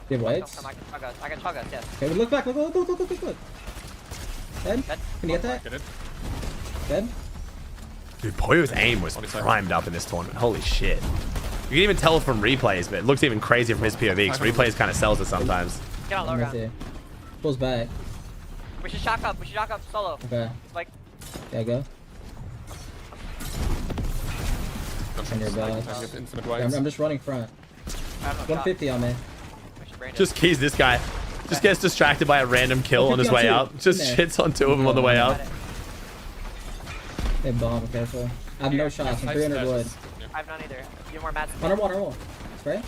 You have whites? I got shotgun, yes. Okay, look back. Look. Dead? Can you get that? Dead? Dude, Poyo's aim was primed up in this tournament. Holy shit. You can even tell from replays, but it looks even crazier from his POV, because replays kind of sells it sometimes. Get on low ground. Pulls back. We should shock up solo. Okay. Like. Yeah, go. On your back. I'm just running front. 150 on me. Just keys this guy. Just gets distracted by a random kill on his way up. Just shits on 2 of them on the way up. Hey, bomb, careful. I have no shots. I'm 300 wood. I have none either. You more mats. Under wall. Spray.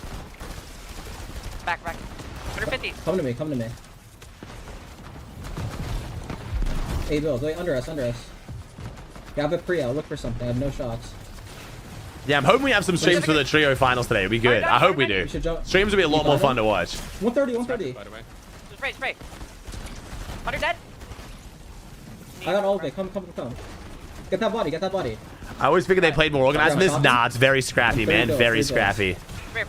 Back. 150. Come to me. Hey, Bill, wait, under us. Yeah, I have a pre. I'll look for something. I have no shots. Yeah, I'm hoping we have some streams for the trio finals today. It'll be good. I hope we do. Streams will be a lot more fun to watch. 130. By the way. Spray. Under dead. I got all of it. Come. Get that body. I always figured they played more organized. This, nah, it's very scrappy, man. Very scrappy.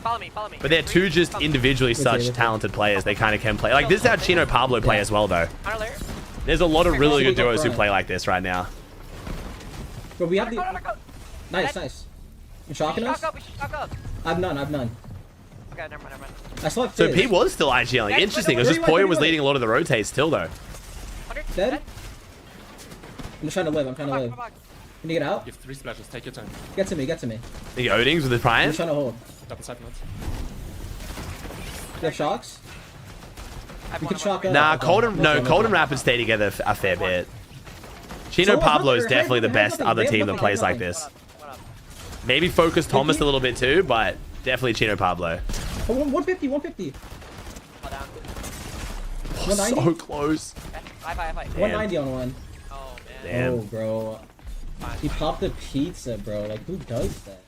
Follow me. But they're two just individually such talented players. They kind of can play. Like, this is how Chino Pablo play as well, though. There's a lot of really good duos who play like this right now. But we have the... Nice. You shocking us? I have none. Okay, never mind. I slept So P was still IGLing. Interesting. It was just Poyo was leading a lot of the rotates still, though. Dead? I'm just trying to live. Can you get out? You have 3 splashes. Take your time. Get to me. The Odings with the Prime? I'm just trying to hold. Double side nuts. You have shocks? You can shock up. Nah, Cold and Rapid stay together a fair bit. Chino Pablo is definitely the best other team that plays like this. Maybe Focus Thomas a little bit too, but definitely Chino Pablo. 150. Oh, so close. High. 190 on one. Oh, man. Damn. Oh, bro. He popped the pizza, bro. Like, who does that?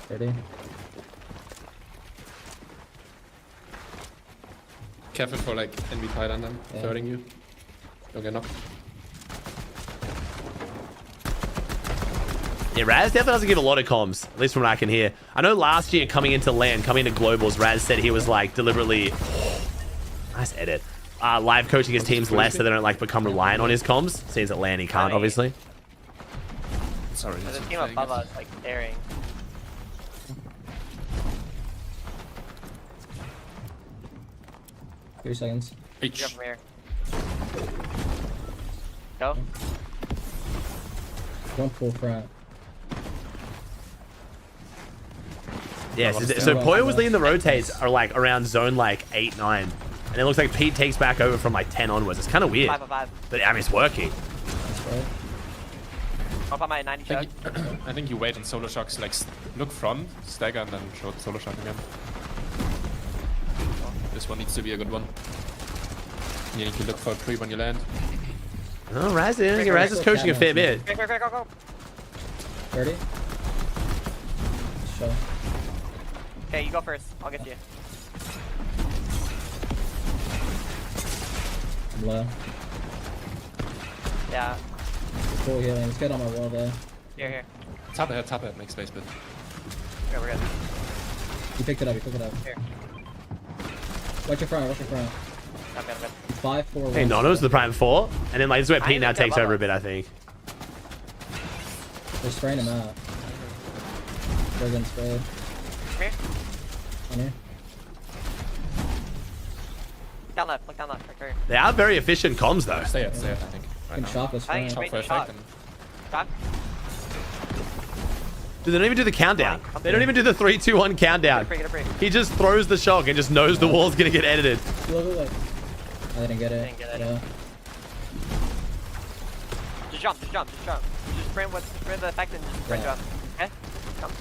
30. Careful for like envy tight on them, thirding you. Don't get knocked. Yeah, Raz definitely doesn't give a lot of comms, at least from what I can hear. I know last year coming into Globals, Raz said he was like deliberately... nice edit. Live coaching his teams less so they don't like become reliant on his comms. Seems at LAN he can't, obviously. Sorry. There's a team above us, like, daring. Three seconds. Go from here. Go. One full front. Yeah, so Poyo was leading the rotates are like around zone like 8, 9. And it looks like Pete takes back over from like 10 onwards. It's kind of weird. 5. But I mean, it's working. I'll pop my 90 shot. I think you wait on solo shocks, like look front, stagger, and then show the solo shock again. This one needs to be a good one. You need to look for a tree when you land. Oh, Raz is coaching a fair bit. Go. 30. Show. Okay, you go first. I'll get you. I'm low. Yeah. Full healing. Let's get on my wall there. Here. Tap it, make space, but. Okay, we're good. You picked it up. Here. Watch your front. I'm good. 5, 4, 1. Hey, Nono's the Prime 4. And then like this is where Pete now takes over a bit, I think. They're spraying him out. They're getting sprayed. Come here. On here. Down left, right here. They are very efficient comms though. Stay up, I think. Right now. Shock was fine. Shock for effect. Shock. Dude, they don't even do the countdown. They don't even do the 3, 2, 1 countdown. Get a break. He just throws the shock and just knows the wall's gonna get edited. Look. I didn't get it. Yeah. Just jump. Just sprint the effect and just sprint jump. Okay? Come.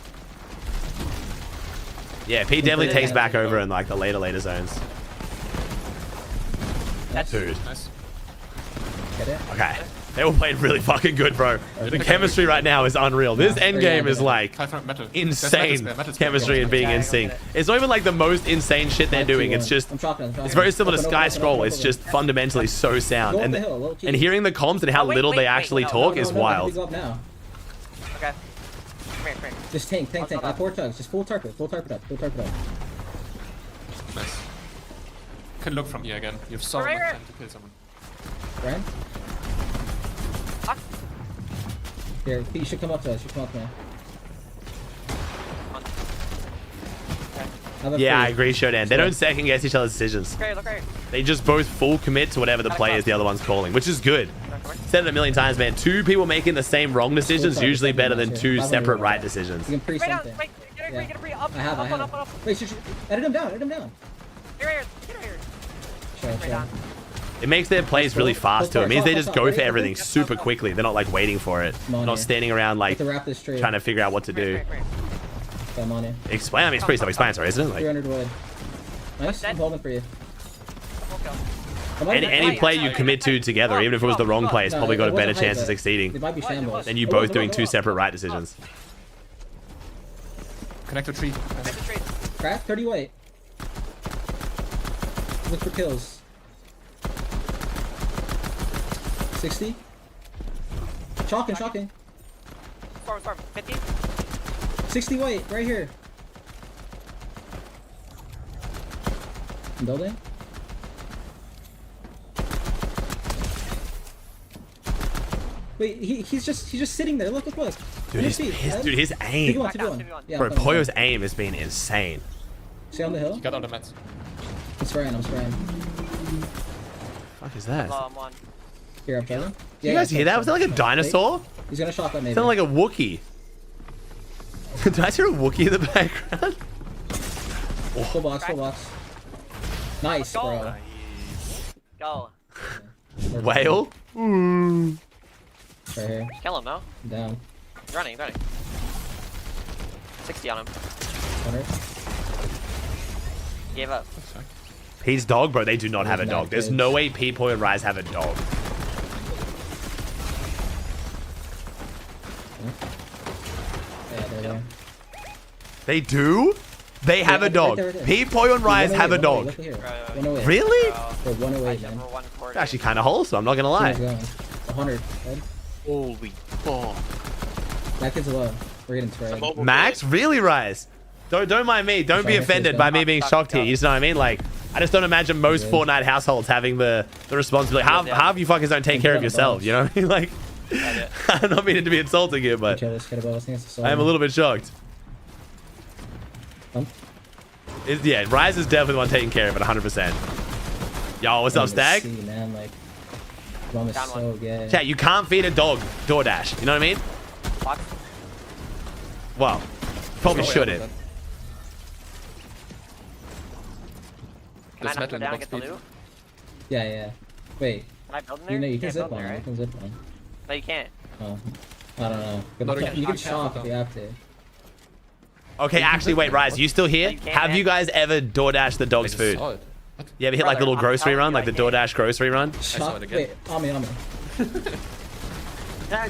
Yeah, Pete definitely takes back over in like the later zones. That's Dude. Nice. Get it? Okay. They all played really fucking good, bro. The chemistry right now is unreal. This end game is like insane chemistry and being in sync. It's not even like the most insane shit they're doing. It's just, it's very similar to Sky Scroll. It's just fundamentally so sound. And hearing the comms and how little they actually talk is wild. Okay. Come here. Just tank. I have 4 tugs. Just full target up. Nice. Can look from here again. You have so much time to kill someone. Brian? Here, you should come up to us. Yeah, I agree, Shodan. They don't second guess each other's decisions. Look right here. They just both full commit to whatever the play is the other one's calling, which is good. Said it a million times, man. 2 people making the same wrong decisions usually better than 2 separate right decisions. You can pre something. Wait, get a pre up. I have. Up. Wait, edit him down. Here. Sure. It makes their plays really fast too. It means they just go for everything super quickly. They're not like waiting for it. They're not standing around like trying to figure out what to do. Come on in. Explain. I mean, it's pretty self-explanatory, isn't it? Like, 300 wood. Nice. I'm holding for you. any play you commit to together, even if it was the wrong play, it's probably got a better chance of succeeding than you both doing 2 separate right decisions. Connect the tree. Crack 30 weight. Look for kills. 60. Shocking. Storm. 50. 60 weight, right here. I'm building. Wait, he's just sitting there. Look. Dude, his aim. Yeah, bro, Poyo's aim has been insane. Stay on the hill. You got all the mats. I'm spraying. Fuck is that? Here, I'm building. You guys hear that? Was that like a dinosaur? He's gonna shotgun maybe. Sounded like a Wookiee. Did I hear a Wookiee in the background? Full box. Nice, bro. Go. Whale? Right here. Kill him, no? I'm down. He's running. 60 on him. 100. Gave up. Pete's dog, bro. They do not have a dog. There's no way Pete, Poy, and Rise have a dog. Yeah, they do? They have a dog. Pete, Poy, and Rise have a dog. Really? It's actually kind of wholesome. I'm not gonna lie. 100. Holy fuck. That kid's low. We're getting sprayed. Max, really, Rise? Don't mind me. Don't be offended by me being shocked here. You just know what I mean? Like, I just don't imagine most Fortnite households having the responsibility. Half of you fuckers don't take care of yourselves. You know what I mean? Like, I'm not meaning to be insulting here, but I am a little bit shocked. Yeah, Rise is definitely the one taking care of it 100%. Yo, what's up, Stag? Chat, you can't feed a dog DoorDash. You know what I mean? Well, probably shouldn't. Can I knock him down and get the loot? Yeah. Wait. Can I build in there? You can zip on. Right? You can zip on. No, you can't. Oh. I don't know. You can chop if you have to. Okay, actually, wait, Rise, you still here? Have you guys ever DoorDashed the dog's food? You ever hit like the little grocery run, like the DoorDash grocery run? Wait, on me.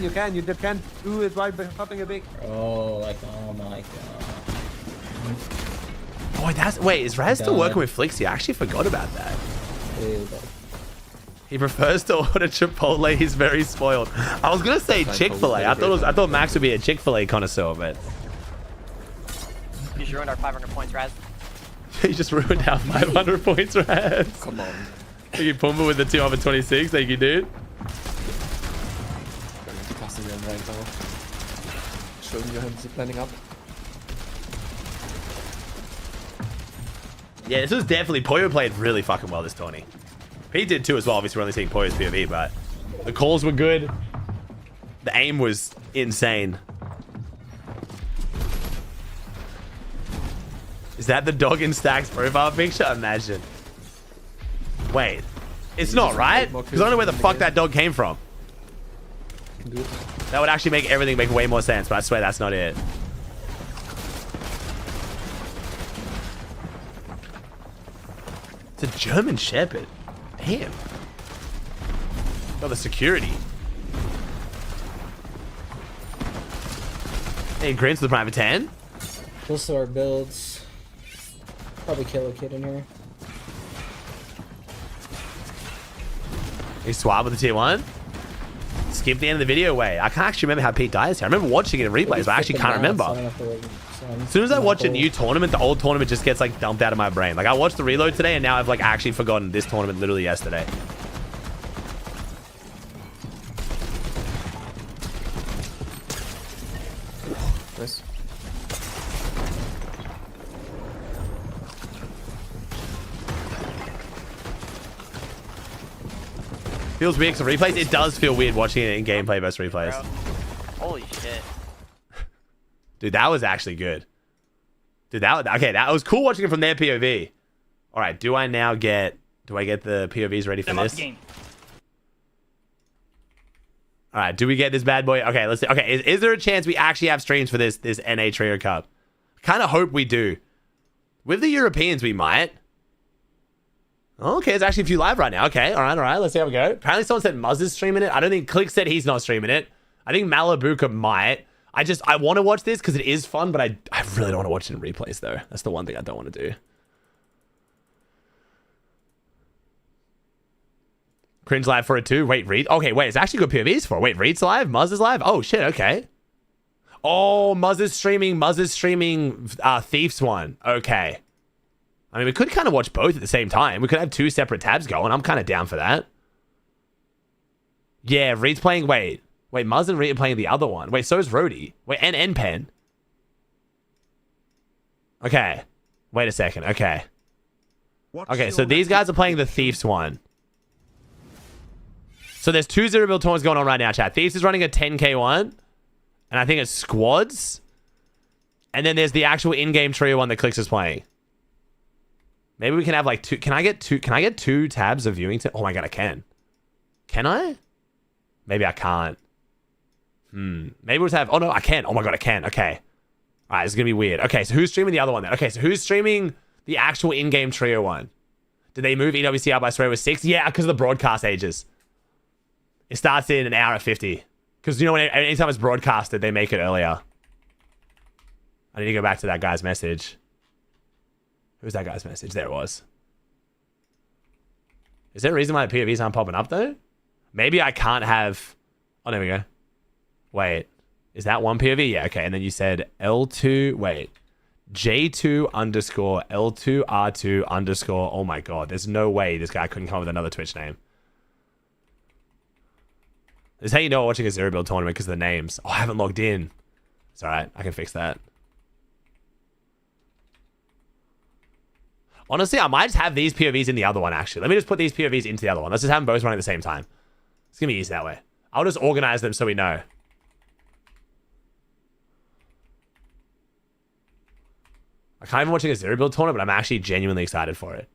You can. You can do it by popping a big. Oh my god. Oh, wait, is Raz still working with Flixie? I actually forgot about that. He prefers to order Chipotle. He's very spoiled. I was gonna say Chick-fil-A. I thought Max would be a Chick-fil-A connoisseur, but You just ruined our 500 points, Raz. he just ruined our 500 points, Raz. Come on. Thank you, Pumba, with the 2 over 26. Thank you, dude. Passing them right now. Showing you him planning up. Yeah, this was definitely... Poyo played really fucking well this tourney. He did too as well. Obviously, we're only seeing Poyo's POV, but the calls were good. The aim was insane. Is that the dog in Stack's profile picture? Imagine. Wait. It's not, right? Because I don't know where the fuck that dog came from. That would actually make everything make way more sense, but I swear that's not it. It's a German Shepherd. Damn. Got the security. Hey, Grins with the prime for 10. Those are our builds. Probably kill a kid in here. He's swab with the tier 1. Skip the end of the video. Wait, I can't actually remember how Pete dies here. I remember watching it in replays, but I actually can't remember. As soon as I watch a new tournament, the old tournament just gets like dumped out of my brain. Like I watched the reload today and now I've like actually forgotten this tournament literally yesterday. Nice. Feels weird because replays. It does feel weird watching it in gameplay versus replays. Holy shit. Dude, that was actually good. Dude, that was cool watching it from their POV. All right, do I get the POVs ready for this? All right, do we get this bad boy? Okay, let's see. Okay, is there a chance we actually have streams for this NA Trio Cup? Kind of hope we do. With the Europeans, we might. Okay, there's actually a few live right now. Okay, all right. Let's see how we go. Apparently, someone said Muzz is streaming it. I don't think CLIX said he's not streaming it. I think Malabuka might. I want to watch this because it is fun, but I really don't want to watch it in replays, though. That's the one thing I don't want to do. Cringe live for it too. Wait, Reed. Okay, wait, it's actually good POVs for it. Wait, Reed's live? Muzz is live? Oh, shit, okay. Oh, Muzz is streaming Thief's one. Okay. I mean, we could kind of watch both at the same time. We could have two separate tabs going. I'm kind of down for that. Yeah, Reed's playing... Wait, Muzz and Reed are playing the other one. Wait, so is Rhodey. Wait, and N-Pen. Okay. Wait a second. Okay. Okay, so these guys are playing the Thief's one. So there's 2 0 build tournaments going on right now, chat. Thieves is running a 10k one. And I think it's squads. And then there's the actual in-game trio one that CLIX is playing. Maybe we can have like 2. Can I get 2 tabs of viewing? Oh my god, I can. Can I? Maybe I can't. Maybe we'll just have... Oh no, I can. Oh my god, I can. Okay. Alright, this is gonna be weird. Okay, so who's streaming the other one then? Okay, so who's streaming the actual in-game trio one? Did they move EWC out by Australia with 6? Yeah, because of the broadcast ages. It starts in an hour at 50. Because, you know, anytime it's broadcasted, they make it earlier. I need to go back to that guy's message. Who's that guy's message? There it was. Is there a reason why the POVs aren't popping up, though? Maybe I can't have... Oh, there we go. Wait. Is that one POV? Yeah, okay. And then you said L2... Wait. J2 underscore L2 R2 underscore... Oh, my God. There's no way this guy couldn't come up with another Twitch name. This is how you know I'm watching a zero build tournament, because of the names. Oh, I haven't logged in. It's alright. I can fix that. Honestly, I might just have these POVs in the other one, actually. Let me just put these POVs into the other one. Let's just have them both running at the same time. It's going to be easy that way. I'll just organize them so we know. I can't even watching a zero build tournament, but I'm actually genuinely excited for it.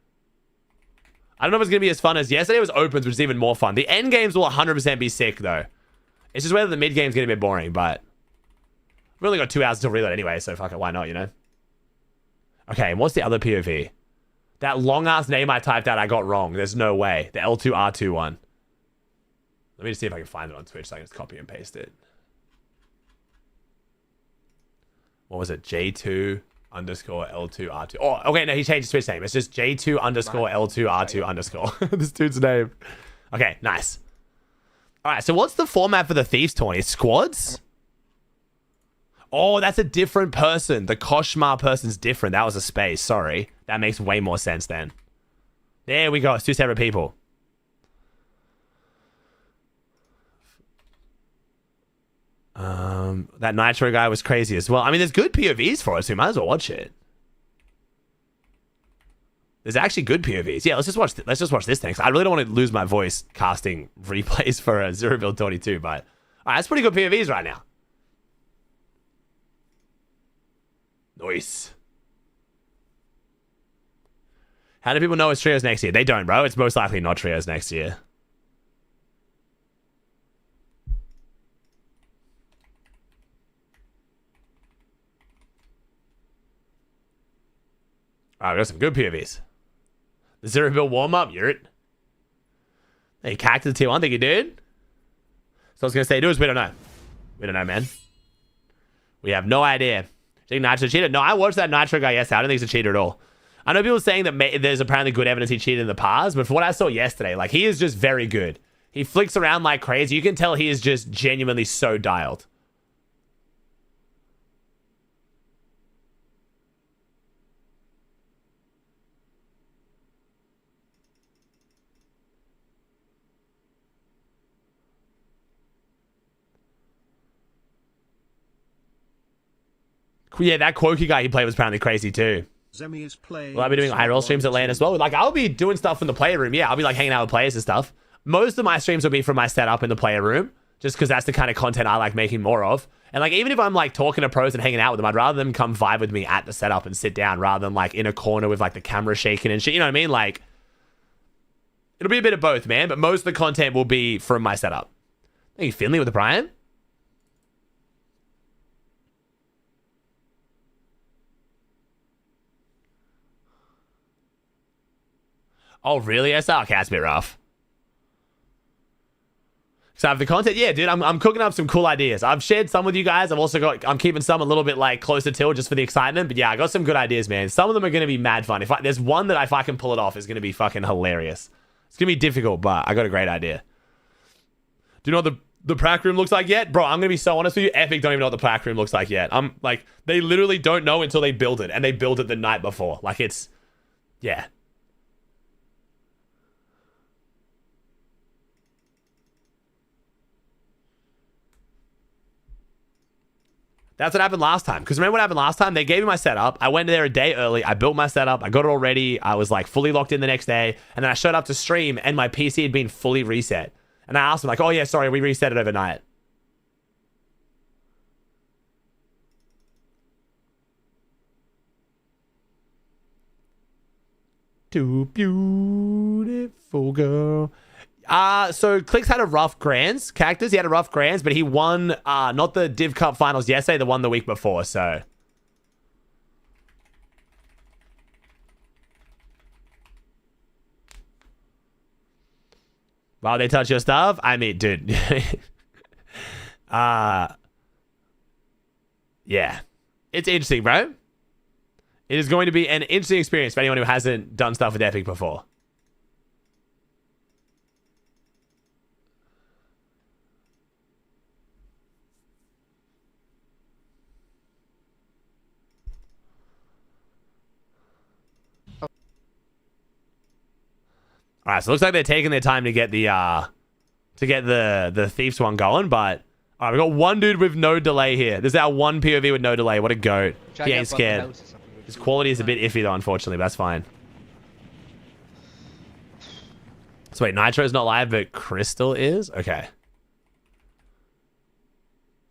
I don't know if it's going to be as fun as yesterday was opens, which is even more fun. The end games will 100% be sick, though. It's just whether the mid game's getting a bit boring, but... We've only got 2 hours until reload anyway, so fuck it, why not, you know? Okay, and what's the other POV? That long-ass name I typed out, I got wrong. There's no way. The L2R2 one. Let me just see if I can find it on Twitch so I can just copy and paste it. What was it? J2 underscore L2R2. Oh, okay, no, he changed his Twitch name. It's just J2 underscore L2R2 underscore. This dude's name. Okay, nice. All right, so what's the format for the Thieves tourney? Squads? Oh, that's a different person. The Koshmar person's different. That was a space. Sorry. That makes way more sense then. There we go. It's 2 separate people. That Nitro guy was crazy as well. I mean, there's good POVs for us. So we might as well watch it. There's actually good POVs. Yeah, let's just watch this thing. I really don't want to lose my voice casting replays for a Zero Build 22, but all right, that's pretty good POVs right now. Nice. How do people know it's trios next year? They don't, bro. It's most likely not trios next year. Alright, we got some good POVs. The Zero Build warm-up, Yurt. Hey, cacked to the tier 1, think you did? So I was going to say, do is we don't know. We don't know, man. We have no idea. Do you think Nitro cheated? No, I watched that Nitro guy yesterday. I don't think he's a cheater at all. I know people saying that there's apparently good evidence he cheated in the past, but from what I saw yesterday, like, he is just very good. He flicks around like crazy. You can tell he is just genuinely so dialed. Yeah, that Quokey guy he played was apparently crazy too. Zemi is playing. Well, I'll be doing IRL streams at LAN as well. Like, I'll be doing stuff in the player room. Yeah, I'll be like hanging out with players and stuff. Most of my streams will be from my setup in the player room, just because that's the kind of content I like making more of. And like, even if I'm like talking to pros and hanging out with them, I'd rather them come vibe with me at the setup and sit down rather than like in a corner with like the camera shaking and shit. You know what I mean? Like, it'll be a bit of both, man. But most of the content will be from my setup. Thank you, Finley, with the Brian. Oh, really? Okay, that's a bit rough. So I have the content. Yeah, dude, I'm cooking up some cool ideas. I've shared some with you guys. I'm keeping some a little bit like closer to just for the excitement. But yeah, I got some good ideas, man. Some of them are going to be mad fun. There's one that if I can pull it off is going to be fucking hilarious. It's going to be difficult, but I got a great idea. Do you know what the prac room looks like yet? Bro, I'm going to be so honest with you. Epic don't even know what the prac room looks like yet. I'm like, they literally don't know until they build it. And they build it the night before. Like, it's, yeah. That's what happened last time. Because remember what happened last time? They gave me my setup. I went there a day early. I built my setup. I got it all ready. I was like fully locked in the next day. And then I showed up to stream and my PC had been fully reset. And I asked them like, oh yeah, sorry, we reset it overnight. Too beautiful girl. So CLIX had a rough grands. Cactus, he had a rough grands, but he won not the Div Cup finals yesterday, the one the week before, so. While they touch your stuff? I mean, dude. Yeah. It's interesting, bro. It is going to be an interesting experience for anyone who hasn't done stuff with Epic before. All right, so it looks like they're taking their time to get the Thieves one going, but all right, we got one dude with no delay here. This is our one POV with no delay. What a goat. He ain't scared. His quality is a bit iffy though, unfortunately, but that's fine. So wait, Nitro's not live, but Crystal is? Okay.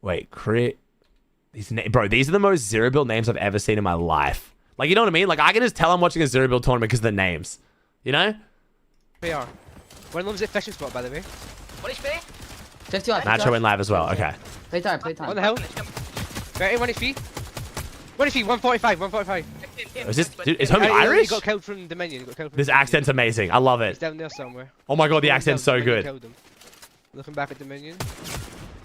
Wait, bro, these are the most zero build names I've ever seen in my life. Like, you know what I mean? Like, I can just tell I'm watching a zero build tournament because of the names. You know? PR. One of them's at fishing spot, by the way. What HP? 51. Nitro went live as well. Okay. Play time. What the hell? 30, 1 HP. 1 HP, 145, 145. Is this, dude, is homie Irish? He got killed from Dominion. This accent's amazing. I love it. He's down there somewhere. Oh my god, the accent's so good. Looking back at Dominion.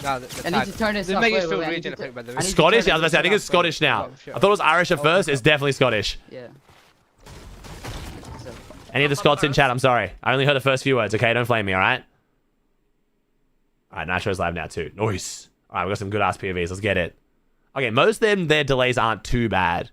Nah, I need to turn this up. Dominion's still raging, I think, by the way. Scottish? Yeah, I was about to say, I think it's Scottish now. I thought it was Irish at first. It's definitely Scottish. Yeah. Any of the Scots in chat, I'm sorry. I only heard the first few words, okay? Don't flame me, alright? Alright, Nitro's live now too. Nice. Alright, we got some good ass POVs. Let's get it. Okay, most of them, their delays aren't too bad.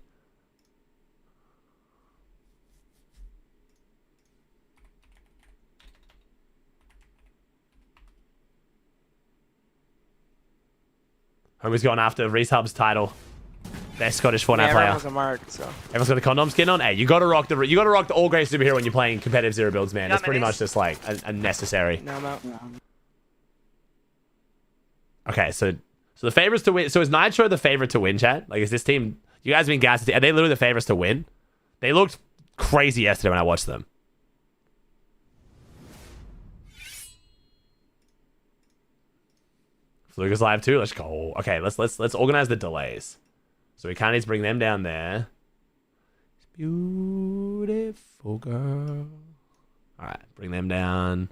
Homie's going after Reese Hub's title. Best Scottish Fortnite player. Everyone's a mark, so. Everyone's got the condom skin on. Hey, you gotta rock the all grade superhero when you're playing competitive zero builds, man. It's pretty much just like a necessary. No, I'm out. Okay, so the favorites to win. So is Nitro the favorite to win, chat? Like, is this team? You guys have been gassed. Are they literally the favorites to win? They looked crazy yesterday when I watched them. Fluke is live too. Let's go. Okay, let's organize the delays. So we kind of need to bring them down there. Beautiful girl. All right, bring them down,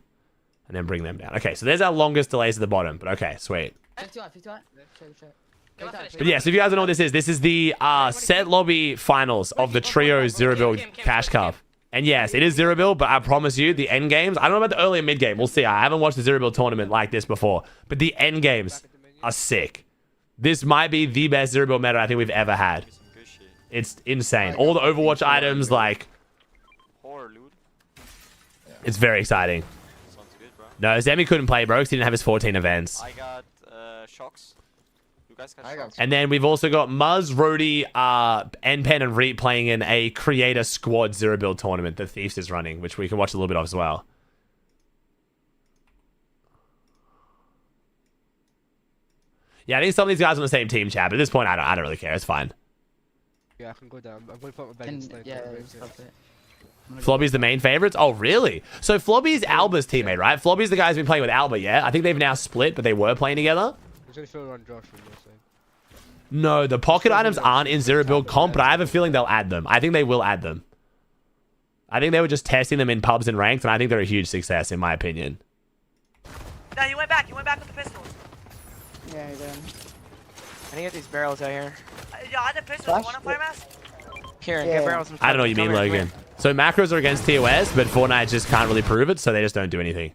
and then bring them down. Okay, so there's our longest delays at the bottom. But okay, sweet. 51. But yeah, so if you guys don't know what this is the set lobby finals of the trio zero build cash cup. And yes, it is zero build, but I promise you, the end games, I don't know about the early and mid game. We'll see. I haven't watched the zero build tournament like this before, but the end games are sick. This might be the best zero build meta I think we've ever had. It's insane. All the Overwatch items, like, it's very exciting. No, Zemi couldn't play, bro, because he didn't have his 14 events. I got shocks. You guys got shocks. And then we've also got Muzz, Rody, NPen, and Reap playing in a creator squad zero build tournament that Thieves is running, which we can watch a little bit of as well. Yeah, I think some of these guys are on the same team, chat, but at this point, I don't really care. It's fine. Yeah, I can go down. I'm going to put my bed in slate. Yeah, stop it. Flobby's the main favorites? Oh, really? So Flobby's Alba's teammate, right? Flobby's the guy who's been playing with Alba, yeah? I think they've now split, but they were playing together. No, the pocket items aren't in zero build comp, but I have a feeling they'll add them. I think they will add them. I think they were just testing them in pubs and ranked, and I think they're a huge success, in my opinion. No, you went back. You went back with the pistols. Yeah, he did. I need to get these barrels out here. Yeah, I had the pistols. Flash? You want to fire mask? Here, get barrels. I don't know what you mean, Logan. So macros are against TOS, but Fortnite just can't really prove it, so they just don't do anything.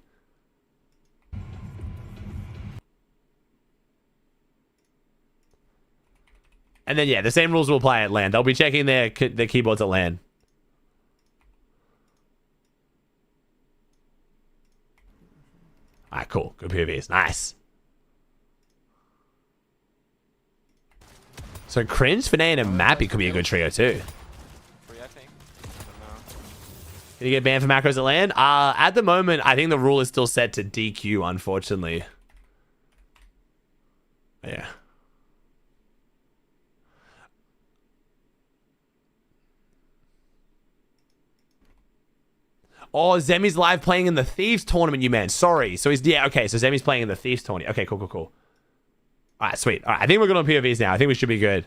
And then, yeah, the same rules will apply at LAN. They'll be checking their keyboards at LAN. Alright, cool. Good POVs. Nice. So Cringe, Finay, and Mappy could be a good trio too. Can you get banned for macros at LAN? At the moment, I think the rule is still set to DQ, unfortunately. Yeah. Oh, Zemi's live playing in the Thieves tournament, you meant. Sorry. So he's, yeah, okay. So Zemi's playing in the Thieves tournament. Okay, cool, cool, cool. All right, sweet. All right, I think we're good on POVs now. I think we should be good.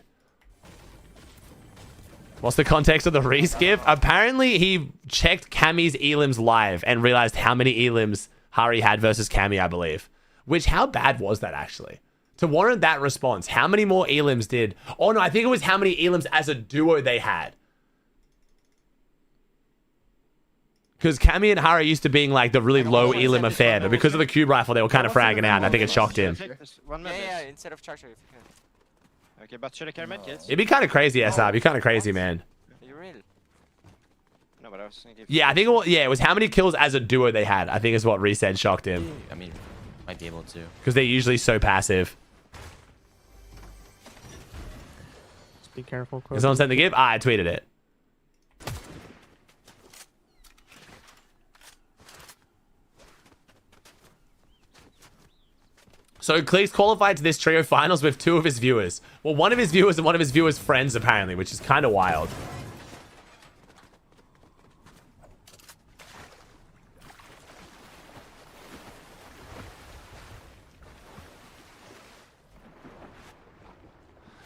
What's the context of the re-skip? Apparently, he checked Cammy's elims live and realized how many elims Hari had versus Cammy, I believe. Which, how bad was that, actually? To warrant that response, how many more elims did... Oh, no, I think it was how many elims as a duo they had. Because Cammy and Hari used to being, like, the really low elim affair, but because of the cube rifle, they were kind of fragging out, and I think it shocked him. Yeah, instead of charger. Okay, but should I carry med kits? It'd be kind of crazy, SR. It'd be kind of crazy, man. Are you real? No, but I was thinking... Yeah, I think it was how many kills as a duo they had, I think is what Reset shocked him. I mean, might be able to. Because they're usually so passive. Just be careful. Is someone sent the gift? I tweeted it. So CLIX qualified to this trio finals with 2 of his viewers. Well, one of his viewers and one of his viewers' friends, apparently, which is kind of wild.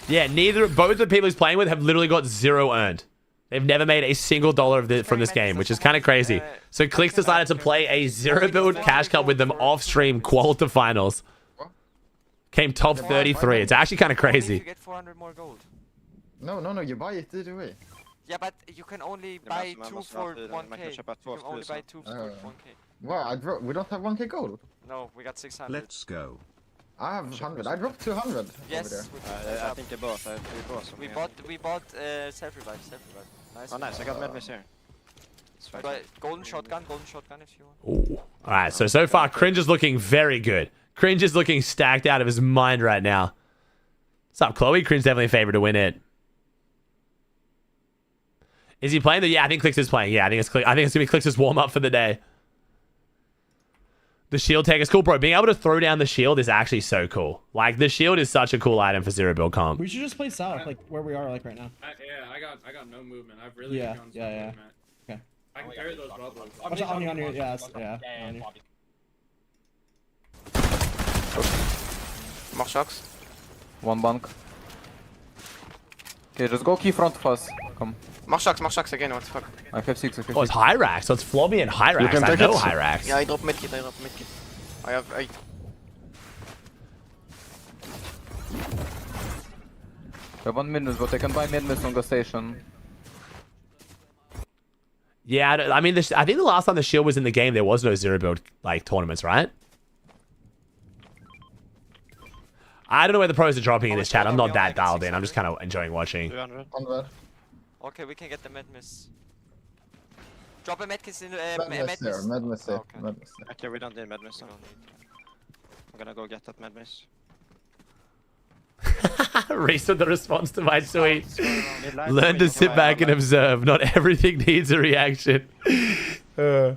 Yeah, both the people he's playing with have literally got 0 earned. They've never made a single dollar from this game, which is kind of crazy. So CLIX decided to play a 0 build cash cup with them off stream qual to finals. Came top 33. It's actually kind of crazy. You get 400 more gold. No, you buy it either way. Yeah, but you can only buy 2 for 1k. You can only buy 2 for 1k. Well, we don't have 1k gold. No, we got 600. Let's go. I have 100. I dropped 200. Yes, I think they both. We bought self-revive. Nice. Oh, nice. I got medmiss here. But golden shotgun if you want. Ooh. All right, so far, Cringe is looking very good. Cringe is looking stacked out of his mind right now. What's up, Chloe? Cringe definitely a favorite to win it. Is he playing? Yeah, I think CLIX is playing. Yeah, I think it's going to be CLIX's warm-up for the day. The shield tech is cool, bro. Being able to throw down the shield is actually so cool. Like, the shield is such a cool item for zero build comp. We should just play south, like where we are, like right now. Yeah, I got no movement. I've really gone yeah. Okay. I can carry those bubbles. On you. Yeah, on you. More shocks. One bank. Okay, just go key front of us. Come. More shocks again, what the fuck? I have 6, okay. Oh, it's Hyrax. So it's Flobby and Hyrax. I know Hyrax. Yeah, I drop medkit. I have 8. We have 1 minute, but I can buy mid-miss on the station. Yeah, I mean, I think the last time the Shield was in the game, there was no zero build like tournaments, right? I don't know where the pros are dropping in this chat. I'm not that dialed in. I'm just kind of enjoying watching. 100. Okay, we can get the mid-miss. Drop a mid-miss in Mid-miss there, mid-miss there, mid-miss there. Okay, we don't need mid-miss. I'm gonna go get that mid-miss. Reese with the response to my tweet. Learn to sit back and observe. Not everything needs a reaction. An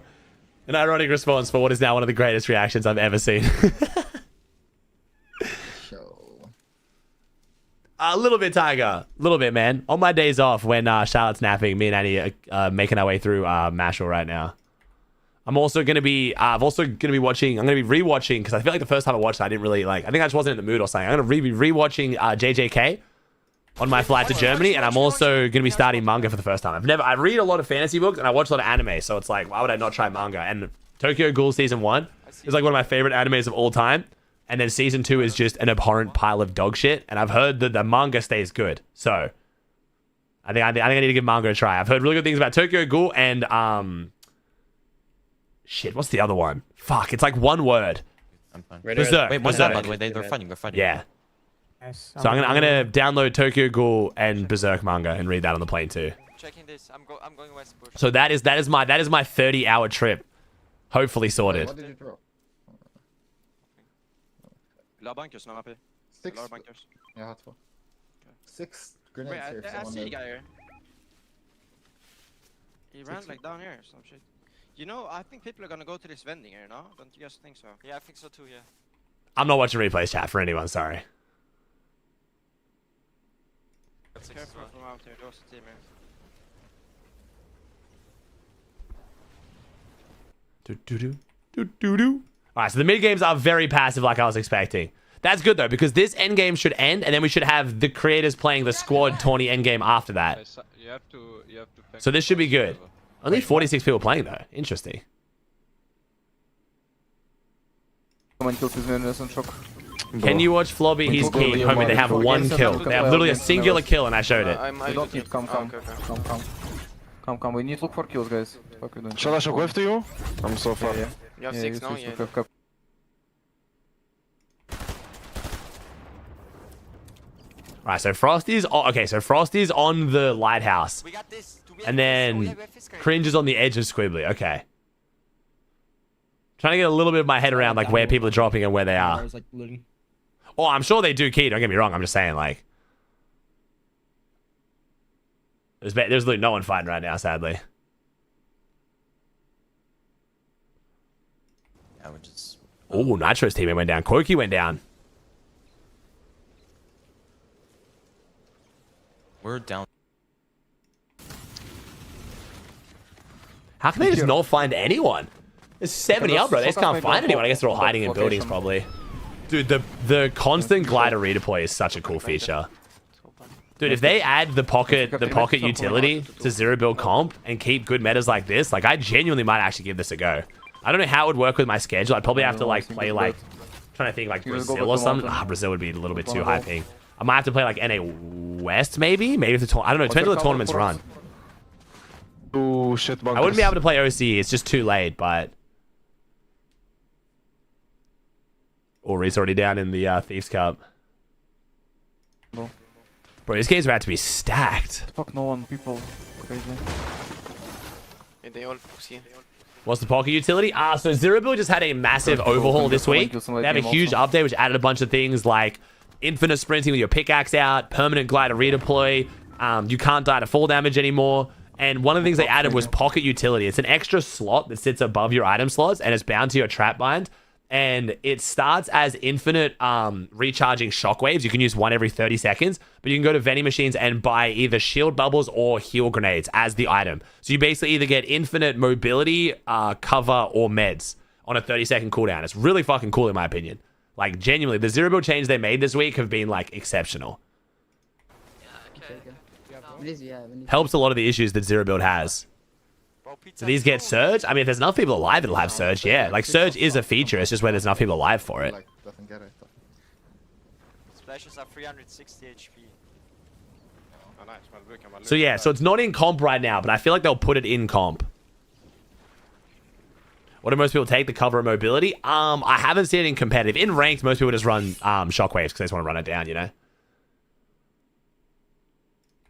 ironic response for what is now one of the greatest reactions I've ever seen. A little bit, Tiger. A little bit, man. On my days off when Charlotte's napping, me and Annie are making our way through Mashal right now. I'm also going to be watching, I'm going to be rewatching, because I feel like the first time I watched it, I didn't really like, I think I just wasn't in the mood or something. I'm going to be rewatching JJK on my flight to Germany, and I'm also going to be starting manga for the first time. I read a lot of fantasy books, and I watch a lot of anime, so it's like, why would I not try manga? And Tokyo Ghoul Season 1 is like one of my favorite animes of all time, and then Season 2 is just an abhorrent pile of dog shit, and I've heard that the manga stays good, so I think I need to give manga a try. I've heard really good things about Tokyo Ghoul and, shit, what's the other one? Fuck, it's like one word. I'm fine. Berserk. Wait, what's Berserk. that, by the way? They're fighting. They're fighting. Yeah. Nice. So I'm gonna download Tokyo Ghoul and Berserk manga and read that on the plane too. Checking this. I'm going west push. So that is my 30-hour trip, hopefully sorted. What did you drop? La bunkers now, happy. 6. La bunkers. Jag har 2. 6 grenades Wait, here. I someone see a did. guy here. He ran like down here or some shit. You know, I think people are gonna go to this vending here, no? Don't you guys think so? Yeah, I think so too, yeah. I'm not watching replays chat for anyone, sorry. Careful from out here, there's a team here. Alright, so the mid games are very passive like I was expecting. That's good though, because this end game should end, and then we should have the creators playing the squad tourney end game after that. You have to So this should be good. Only 46 people playing though. Interesting. Someone killed his mid-miss on shock. Can you watch Flobby? He's king. Homie, they have one kill. They have literally a singular kill, and I showed it. We don't need come. We need to look for kills, guys. Fuck you doing? Shall I shock wave to you? I'm so far. Yeah. You have 6 now, yeah. Right, so Frosty's on the lighthouse. We got this. And then Cringe is on the edge of Squibbly. Okay. Trying to get a little bit of my head around like where people are dropping and where they are. Oh, I'm sure they do key, don't get me wrong. I'm just saying like there's literally no one fighting right now, sadly. Yeah, we're just... Oh, Nitro's teammate went down. Quokey went down. We're down. How can they just not find anyone? There's 70 up, bro. They just can't find anyone. I guess they're all hiding in buildings, probably. Dude, the constant glider redeploy is such a cool feature. Dude, if they add the pocket utility to zero build comp and keep good metas like this, like I genuinely might actually give this a go. I don't know how it would work with my schedule. I'd probably have to like play like, trying to think like Brazil or something. Brazil would be a little bit too high ping. I might have to play like NA West maybe. Maybe if the I don't know. Depends on the tournaments run. Oh shit, I wouldn't be able to play OCE. It's just too late. But Ori's already down in the Thieves Cup. No. Bro, this game's about to be stacked. Fuck no one, people crazy. Yeah, they all pussy. What's the pocket utility? So Zero Build just had a massive overhaul this week. They have a huge update which added a bunch of things like infinite sprinting with your pickaxe out, permanent glider redeploy. You can't die to fall damage anymore. And one of the things they added was pocket utility. It's an extra slot that sits above your item slots and it's bound to your trap bind. And it starts as infinite recharging shockwaves. You can use one every 30 seconds, but you can go to vending machines and buy either shield bubbles or heal grenades as the item. So you basically either get infinite mobility, cover, or meds on a 30-second cooldown. It's really fucking cool in my opinion. Like genuinely, the zero build change they made this week have been like exceptional. Helps a lot of the issues that zero build has. So these get Surge? I mean, if there's enough people alive, it'll have Surge, yeah. Like, Surge is a feature. It's just where there's enough people alive for it. Splashes are 360 HP. So yeah, so it's not in comp right now, but I feel like they'll put it in comp. What do most people take? The cover of mobility? I haven't seen it in competitive. In ranked, most people just run shockwaves because they just want to run it down, you know?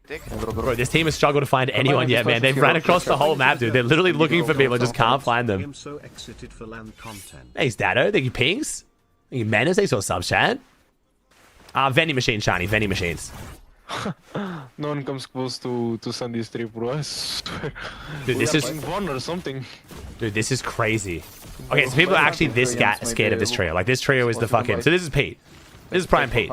Bro, this team has struggled to find anyone yet, man. They've ran across the whole map, dude. They're literally looking for people and just can't find them. Thanks, Dado. Thank you, Pings. Thank you, Menace. Thanks for sub chat. Vending machine, Shiny. Vending machines. No one comes close to send these three, bro. I swear. Dude, this is one or something. Dude, this is crazy. Okay, so people are actually this scared of this trio. Like, this trio is the fucking... So this is Pete. This is Prime Pete.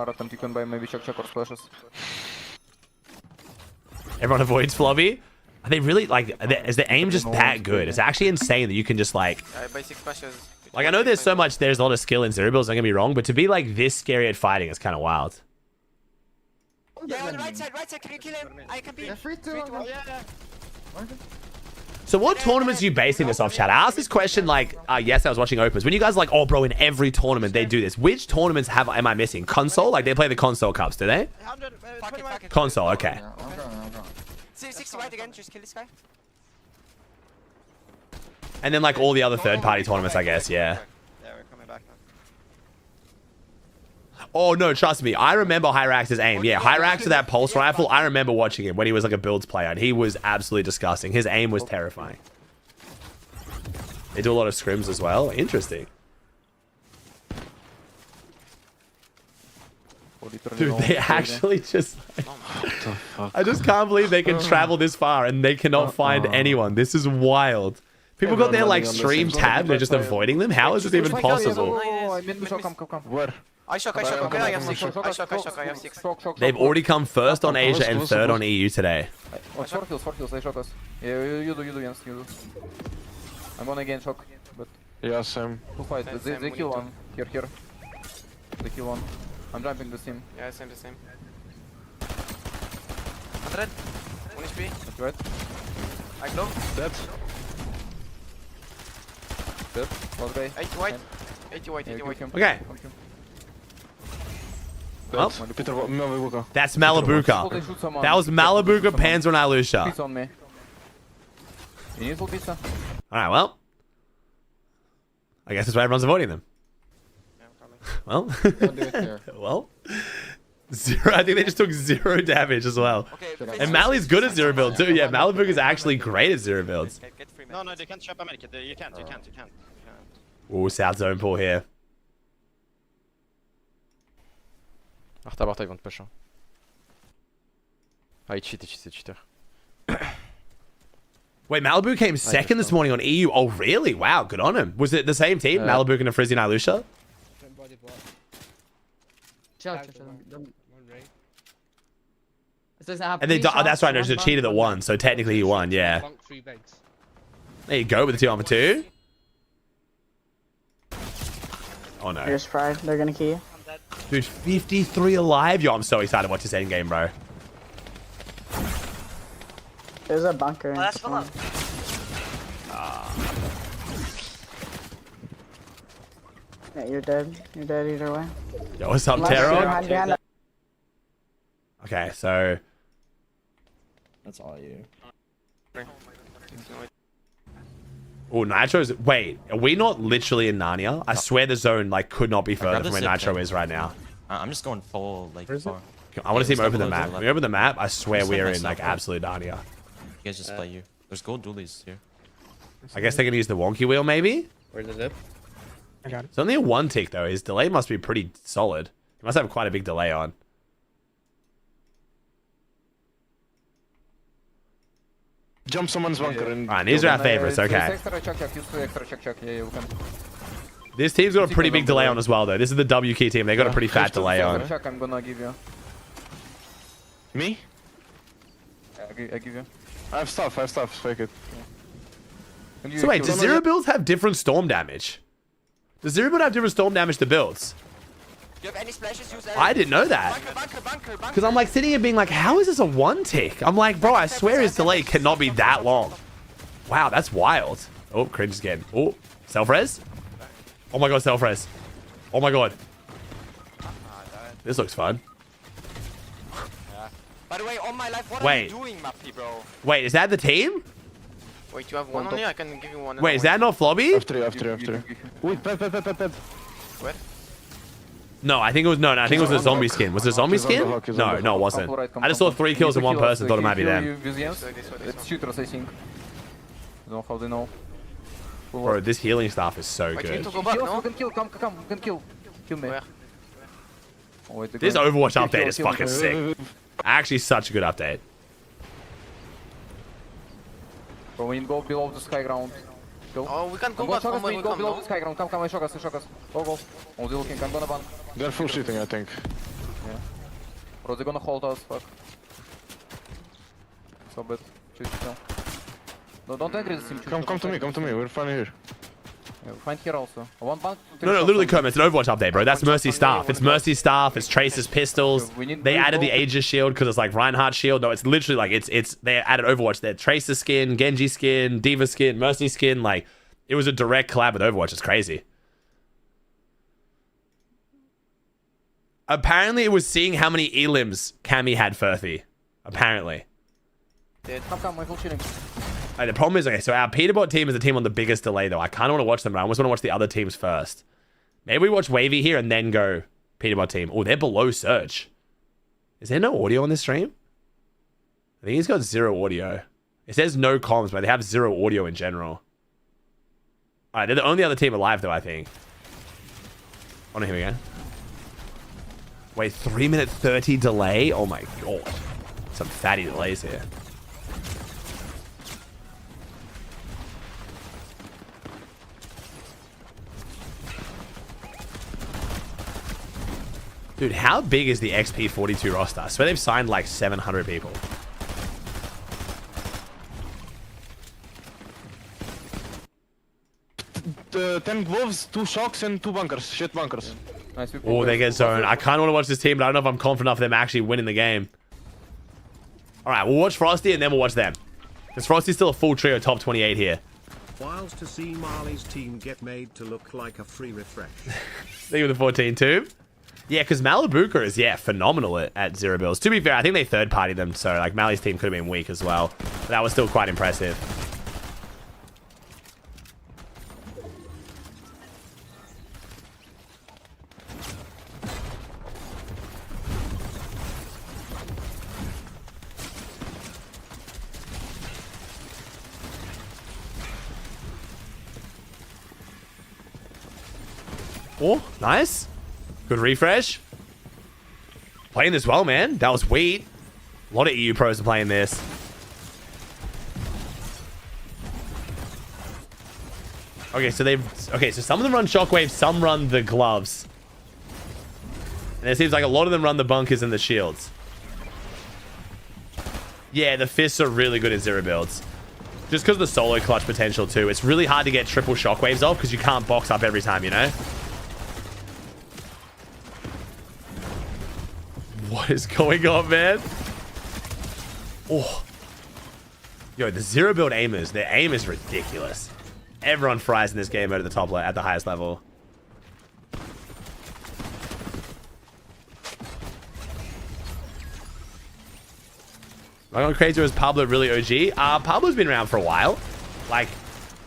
Everyone avoids Flobby. Are they really, like, is the aim just that good? It's actually insane that you can just, like... Like, I know there's a lot of skill in Zero Builds, don't get me wrong, but to be, like, this scary at fighting is kind of wild. Yeah, on right side, can you kill him? I can be. So what tournaments are you basing this off, chat? I asked this question, like, yes, I was watching Opens. When you guys are like, oh, bro, in every tournament they do this. Which tournaments am I missing? Console? Like, they play the console cups, do they? Console, okay. 60 right again, just kill this guy. And then, like, all the other third-party tournaments, I guess, yeah. Yeah, we're coming back now. Oh, no, trust me. I remember Hyrax's aim. Yeah, Hyrax with that pulse rifle, I remember watching him when he was, like, a builds player, and he was absolutely disgusting. His aim was terrifying. They do a lot of scrims as well. Interesting. Dude, they actually just... I just can't believe they can travel this far and they cannot find anyone. This is wild. People got their, like, stream tab. They're just avoiding them. How is this even possible? I shock, okay, I have 6. I have 6. They've already come first on Asia and third on EU today. Short kills, I shot us. Yeah, you do, Jens, you do. I'm gonna gain shock, but... Yeah, same. Who fight? They kill one. Here. They kill one. I'm jumping this team. Yeah, same. 100. 1 HP. That's right. I glow. Dead. Last guy. 80 white. 80 white. Okay. Well, that's Malabuka. That was Malabuka, Panzer, and Alusha. Pizza on me. You need full pizza? Alright, well. I guess that's why everyone's avoiding them. Well. Well. Zero. I think they just took 0 damage as well. And Mali's good at Zero Build too. Yeah, Malabuka is actually great at Zero Builds. No, they can't shop America. You can't. Ooh, South Zone pull here. Warte, ils vont te push. Ah, il cheater. Wait, Malibu came second this morning on EU. Oh, really? Wow, good on him. Was it the same team? Malibu and Frizzy and Alusha? And they that's right, there's a cheater that won, so technically he won, yeah. There you go with the 2-on-2. Oh no. Here's Fry, they're gonna kill you. Dude, 53 alive. Yo, I'm so excited to watch this end game, bro. There's a bunker in that's fun. Yeah, you're dead. You're dead either way. Yo, what's up, Taro? Okay, so... That's all you. Oh, Nitro's... Wait, are we not literally in Narnia? I swear the zone, like, could not be further from where Nitro is right now. I'm just going full, like, far. I want to see him open the map. When we open the map, I swear we're in, like, absolute Narnia. You guys just play you. There's gold dualies here. I guess they're going to use the wonky wheel, maybe? Where's the zip? I got it. It's only a 1 tick, though. His delay must be pretty solid. He must have quite a big delay on. Jump someone's bunker and... Alright, these are our favorites, okay. This team's got a pretty big delay on as well, though. This is the W key team. They got a pretty fat delay on. I'm gonna give you. Me? I give you. I have stuff, fake it. So wait, does Zero Builds have different storm damage? Does Zero Build have different storm damage to builds? Do you have any splashes? Use I didn't know that. Bunker. Because I'm like sitting here being like, how is this a 1 tick? I'm like, bro, I swear his delay cannot be that long. Wow, that's wild. Oh, cringe again. Oh, self-res? Oh my god, self-res. Oh my god. This looks fun. By the way, on my life, what Wait. are you doing, Mappy, bro? Wait, is that the team? Wait, you have one on you? I can give you one. Wait, is that not Flobby? F3. Wait, pet. Where? No, I think it was no. I think it was a zombie skin. Was it a zombie skin? No, it wasn't. I just saw 3 kills in one person. Thought it might be them. It's shooters, I think. I don't know how they know. Bro, this healing stuff is so Wait, you need good. to go back, no? You can kill, come, you can kill. Kill me. Where? Oh, wait, This Overwatch update is fucking sick. Actually, such a good update. Bro, we need to go below this high ground. Go. Oh, we can't go Go back shock from us, where we we go come, below no? this high ground. Come, I shock us. Go. Oh, they're looking, I'm gonna ban. They're full shooting, I think. Yeah. Bro, they're gonna hold us, fuck. So bad. Chill. No, don't enter this team. Come to me, we're fine here. Yeah, find here also. One bank. No, literally, Kermit, it's an Overwatch update, bro. That's Mercy's staff. It's Mercy's staff. It's Tracer's pistols. They added the Aegis shield because it's like Reinhardt's shield. No, it's literally like it's they added Overwatch. They had Tracer skin, Genji skin, Diva skin, Mercy skin. Like it was a direct collab with Overwatch. It's crazy. Apparently, it was seeing how many elims Cammy had Furthy. Apparently. Come, my full shooting. The problem is, okay, so our Peterbot team is the team on the biggest delay, though. I kind of want to watch them, but I almost want to watch the other teams first. Maybe we watch Wavy here and then go Peterbot team. Oh, they're below Surge. Is there no audio on this stream? I think he's got 0 audio. It says no comms, but they have 0 audio in general. Alright, they're the only other team alive, though, I think. Oh, no, here we go. Wait, 3-minute 30 delay? Oh, my God. Some fatty delays here. Dude, how big is the XP42 roster? I swear they've signed like 700 people. The 10 gloves, 2 shocks, and 2 bunkers. Shit bunkers. Nice. Oh, they get zoned. I kind of want to watch this team, but I don't know if I'm confident enough of them actually winning the game. Alright, we'll watch Frosty and then we'll watch them. Because Frosty's still a full trio top 28 here. Wild to see Marley's team get made to look like a free refresh. Think of the 14 too. Yeah, because Malibuka is, phenomenal at 0 builds. To be fair, I think they third-partied them, so like Mali's team could have been weak as well. But that was still quite impressive. Oh, nice. Good refresh. Playing this well, man. That was wheat. A lot of EU pros are playing this. Okay, so some of them run shockwaves, some run the gloves. And it seems like a lot of them run the bunkers and the shields. Yeah, the fists are really good in 0 builds. Just because of the solo clutch potential too. It's really hard to get triple shockwaves off because you can't box up every time, you know? What is going on, man? Oh. Yo, the 0 build aimers, their aim is ridiculous. Everyone fries in this game at the top, at the highest level. Am I going crazy, or is Pablo really OG? Pablo's been around for a while. Like,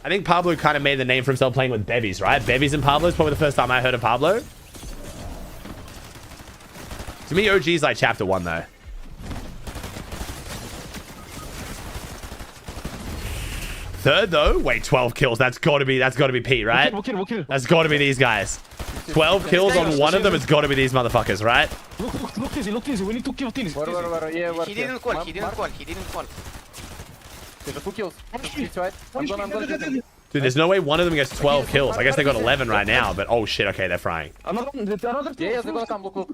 I think Pablo kind of made the name for himself playing with Bevies, right? Bevies and Pablo is probably the first time I heard of Pablo. To me, OG is like chapter 1, though. Third, though? Wait, 12 kills. That's got to be Pete, right? We'll kill. That's got to be these guys. 12 kills on one of them. It's got to be these motherfuckers, right? Look easy. We need to kill teams. He didn't qual. There's 2 kills. Right? I'm gonna get them. Dude, there's no way one of them gets 12 kills. I guess they got 11 right now, but oh shit, okay, they're frying. Another they're gonna come, look.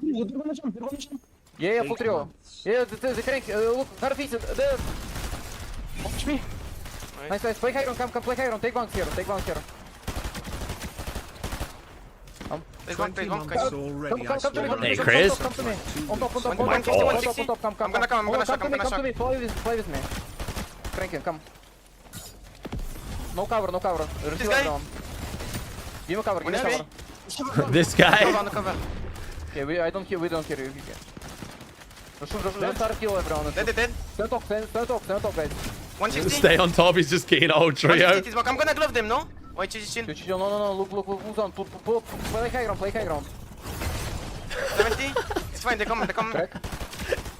Yeah, full trio. Yeah, the crank, look, hard feet, there. Watch me. Nice, play high ground, come play high ground, take bounce here. Take one. Come to me. Hey, Chris. Come to me. On top, come. I'm gonna shock. Come to me, play with me. Crank him, come. No cover. This guy? Give him cover. This guy? Okay, we don't hear you. Don't start a kill everyone. Dead. Stand top guys. 160. Stay on top. He's just getting old trio. 160 smoke. I'm gonna glove them, no? Wait, chill. No, look, move on. Play high ground. 70. It's fine, they come.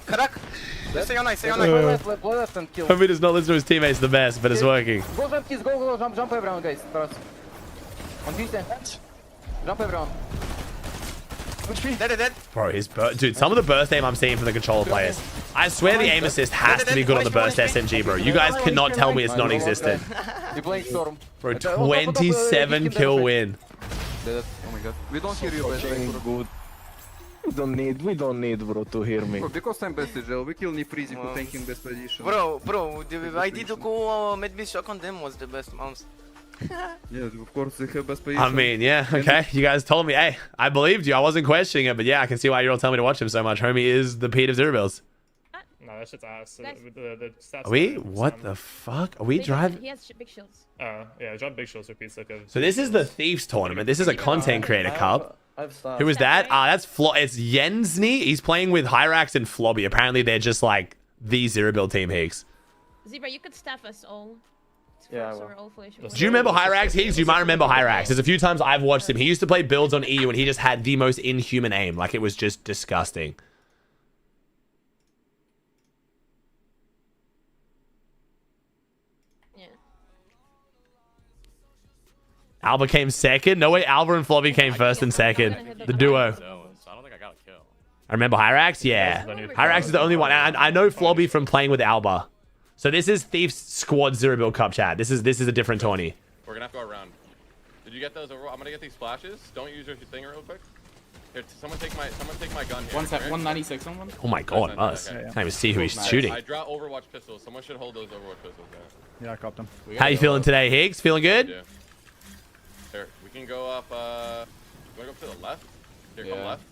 Crack. Stay on ice. Play left and kill. Homie does not listen to his teammates the best, but it's working. Go jump kids, go, jump everyone guys. Trust. On piece. Jump everyone. Dead. Bro, dude, some of the burst aim I'm seeing from the controller players. I swear the aim assist has to be good on the burst SMG, bro. You guys cannot tell me it's non-existent. You're playing Storm. Bro, 27 kill win. Oh my god. We don't hear you, bro. We don't need, bro, to hear me. Bro, because I'm best gel, we kill me freezing for tanking best position. Bro, the idea to go mid shot on them was the best mouse. Yeah, of course they have best position. I mean, yeah, okay. You guys told me, hey, I believed you. I wasn't questioning it, but yeah, I can see why you're all telling me to watch him so much. Homie is the Pete of Zero Bills. No, that's just ass. The stats Are we? What the fuck? Are we driving? He has big shields. Yeah, drop big shields for Pete's sake. So this is the Thieves tournament. This is a content creator cup. Who is that? That's it's Yensny. He's playing with Hyrax and Flobby. Apparently they're just like the Zero Build team, Higgs. Zebra, you could staff us all. Yeah, So we're all fully Do you remember Hyrax, Higgs? You might remember Hyrax. There's a few times I've watched him. He used to play builds on EU and he just had the most inhuman aim. Like it was just disgusting. Alba came second. No way, Alba and Flobby came first and second. The duo. I don't think I got a kill. I remember Hyrax. Yeah, Hyrax is the only one. And I know Flobby from playing with Alba. So this is Thief's Squad Zero Build Cup chat. This is a different tourney. We're gonna have to go around. Did you get those? I'm gonna get these splashes. Don't use your thing real quick. Here, someone take my gun here. 196 on one. Oh my god, us. Okay. Can't even see who he's shooting. I draw Overwatch pistols. Someone should hold those Overwatch pistols. Yeah, I copped them. How you feeling today, Higgs? Feeling good? Yeah. Here, we can go up. You wanna go to the left? Here, come left.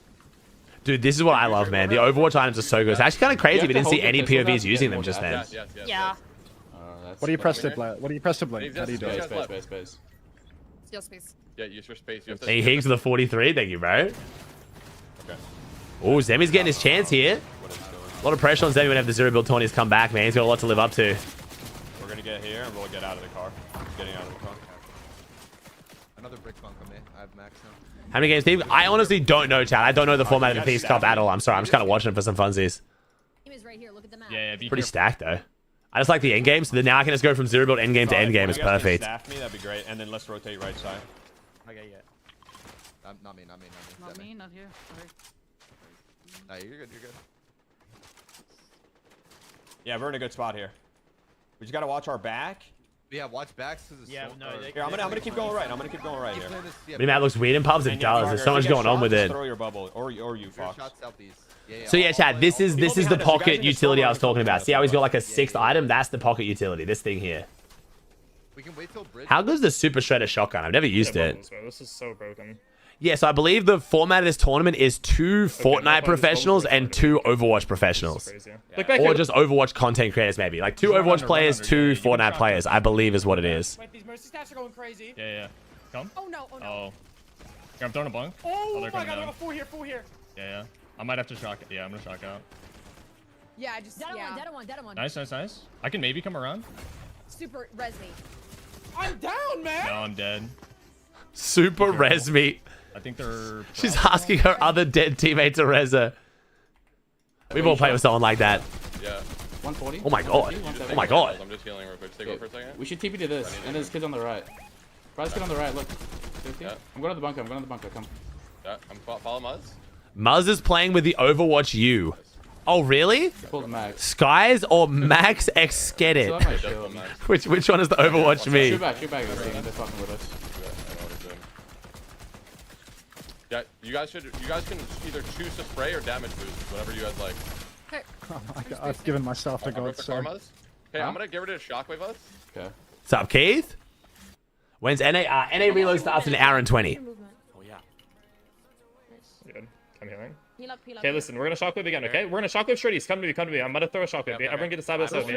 Dude, this is what I love, man. The Overwatch items are so good. It's actually kind of crazy we didn't see any POVs using them just then. Yeah. What do you press to play? What do you press to blink? How do you do it? Space. Steal space. Yeah, use your space. You have to Hey, Higgs with a 43. Thank you, bro. Okay. Oh, Zemi's getting his chance here. A lot of pressure on Zemi whenever the Zero Build tourneys come back, man. He's got a lot to live up to. We're gonna get here and we'll get out of the car. Getting out of the car. Another brick bunk on me. I have max now. How many games, Steve? I honestly don't know, chat. I don't know the format of the Thieves Cup at all. I'm sorry. I'm just kind of watching it for some funsies. Yeah, Pretty stacked, though. I just like the end game, so now I can just go from Zero Build end game to end game. It's perfect. Staff me, that'd be great. And then let's rotate right side. Okay, yeah. Not me. Not here. No, you're good. Yeah, we're in a good spot here. We just gotta watch our back. Yeah, watch backs. Yeah, no. Here, I'm gonna keep going right. I'm gonna keep going right here. I mean, that looks weird in pubs. It does. There's so much going on with it. Throw your bubble, or you, Fox. So yeah, chat. This is the pocket utility I was talking about. See how he's got like a 6th item? That's the pocket utility. This thing here. We can wait till bridge. How good is the Super Shredder shotgun? I've never used it. This is so broken. Yeah, so I believe the format of this tournament is 2 Fortnite professionals and 2 Overwatch professionals. Or just Overwatch content creators, maybe. Like 2 Overwatch players, 2 Fortnite players, I believe is what it is. Wait, these mercy stats are going crazy. Yeah. Come. Oh no. Oh. Here, I'm throwing a bunk. Oh they're my coming god, I down. got a 4 here. Yeah. I might have to shock. Yeah, I'm gonna shock out. Yeah, I just. Dead one. Nice. I can maybe come around. Super res me. I'm down, man. No, I'm dead. Super res me. I think they're. She's asking her other dead teammate to res her. We've all played with someone like that. Yeah. 140. Oh my god. Oh my god. I'm just healing real quick. Stay go for a second. We should TP to this, and there's kids on the right. Probably kid on the right. Look. Yeah. I'm going to the bunker. Come. Yeah. Follow Muzz. Muzz is playing with the Overwatch U. Oh really? Max. Skies or Max X get it? Which one is the Overwatch me? Shoot back. They're fucking with us. Yeah, you guys can either choose to spray or damage boost, whatever you guys like. Okay. Oh my god, I've given myself to God, so. Okay, I'm gonna get rid of Shockwave us. Okay. What's up, Keith? When's NA? NA reload starts in an hour and 20. Good. I'm healing. Heal up. Okay, listen, we're gonna shockwave again, okay? We're gonna shockwave straighties. Come to me. I'm about to throw a shockwave. Everyone get a side by side.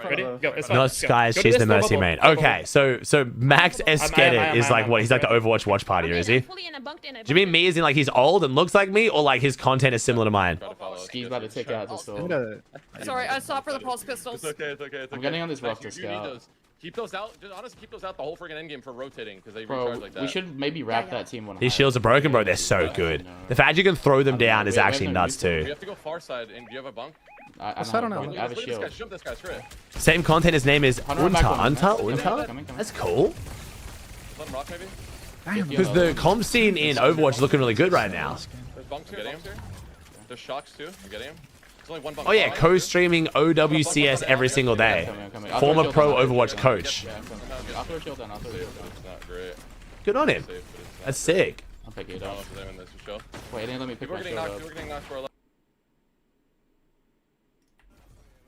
Ready? Go. It's fine. No, Let's go. guys, Go to she's this the little mercy bubble. main. Bubble. Okay, so Max Eskedit is like what? He's like the Overwatch watch party, is he? Do you mean me as in like he's old and looks like me, or like his content is similar to mine? Ski's about to take out this all. Sorry, I stopped for the pulse pistols. It's okay. I'm getting on this rough to You need scout. those. Keep those out. Just honestly, keep those out the whole freaking endgame for rotating because they Bro, recharge like that. we should maybe wrap that team one. These shields are broken, bro. They're so good. The fact you can throw them down is actually nuts You too. have to go far side, and do you have a bunk? I don't know. I have a Look at shield. this guy. Jump this guy straight. Same content. His name is Unta. Coming. That's cool. Let him rock maybe. Because the comp scene in Overwatch is looking really good right now. There's bunks here. There's shocks too. You getting him? There's only one bunk. Oh yeah, co-streaming OWCS every single day. Former pro Overwatch coach. I'll throw a shield down. Not great. Good on him. That's sick. I'll pick it up. Wait, they didn't let me pick people my are getting shield knocked. up. People are getting knocked for a lot.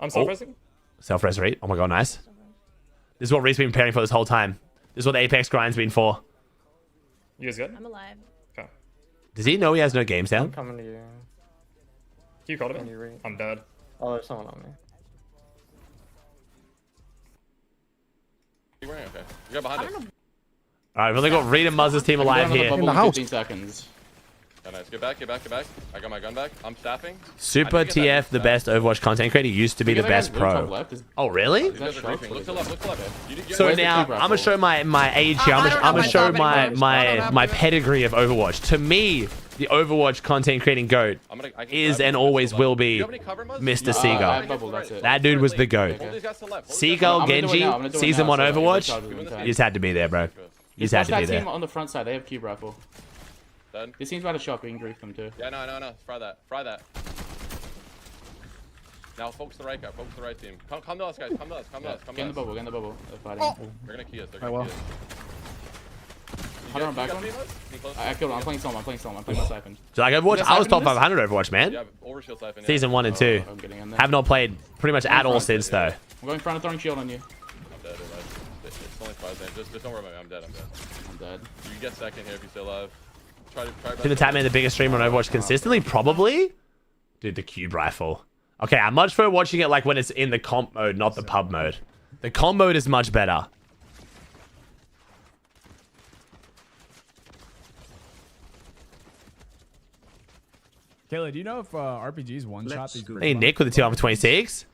I'm self-resing. Self-res rate. Oh my god, nice. This is what Reed's been preparing for this whole time. This is what the Apex grind's been for. You guys good? I'm alive. Okay. Does he know he has no games down? Coming to you. You called it? I'm dead. Oh, there's someone on me. You wearing okay? You got behind us. Alright, we've only got Reed and Muzz's team alive here. In the house. 15 seconds. Oh, nice. Get back. I got my gun back. I'm staffing. Super TF, the best Overwatch content creator, used to be the best pro. Oh, really? Look to left. So now, I'm gonna show my age here. I'm gonna show my pedigree of Overwatch. To me, the Overwatch content creating GOAT is and always will be Mr. Seagull. That dude was the GOAT. Seagull, Genji, Season 1 Overwatch, you just had to be there, bro. You just had to be there. Team on the front side, they have cube rifle. Done. This team's about to shock. We can grief them too. Yeah, no. Fry that. Now focus the right guy. Focus the right team. Come to us, guys. Come to us. Get in the bubble. They're fighting. They're gonna key us. They're gonna key us. Hold on, back one. I killed him. I'm playing Storm. I'm playing my Siphon. So like Overwatch, I was top 500 Overwatch, man. Yeah, overshield Siphon. Season 1 and 2. Have not played pretty much at all since though. I'm going front and throwing shield on you. I'm dead. It's only 5 seconds. Just don't worry about me. I'm dead. I'm dead. You can get second here if you're still alive. Try Can the Tatman the biggest streamer on Overwatch consistently? Probably. Dude, the cube rifle. Okay, I much prefer watching it like when it's in the comp mode, not the pub mode. The comp mode is much better. Kayla, do you know if RPG's one-shot these groups? Hey, Nick with the 2 for 26.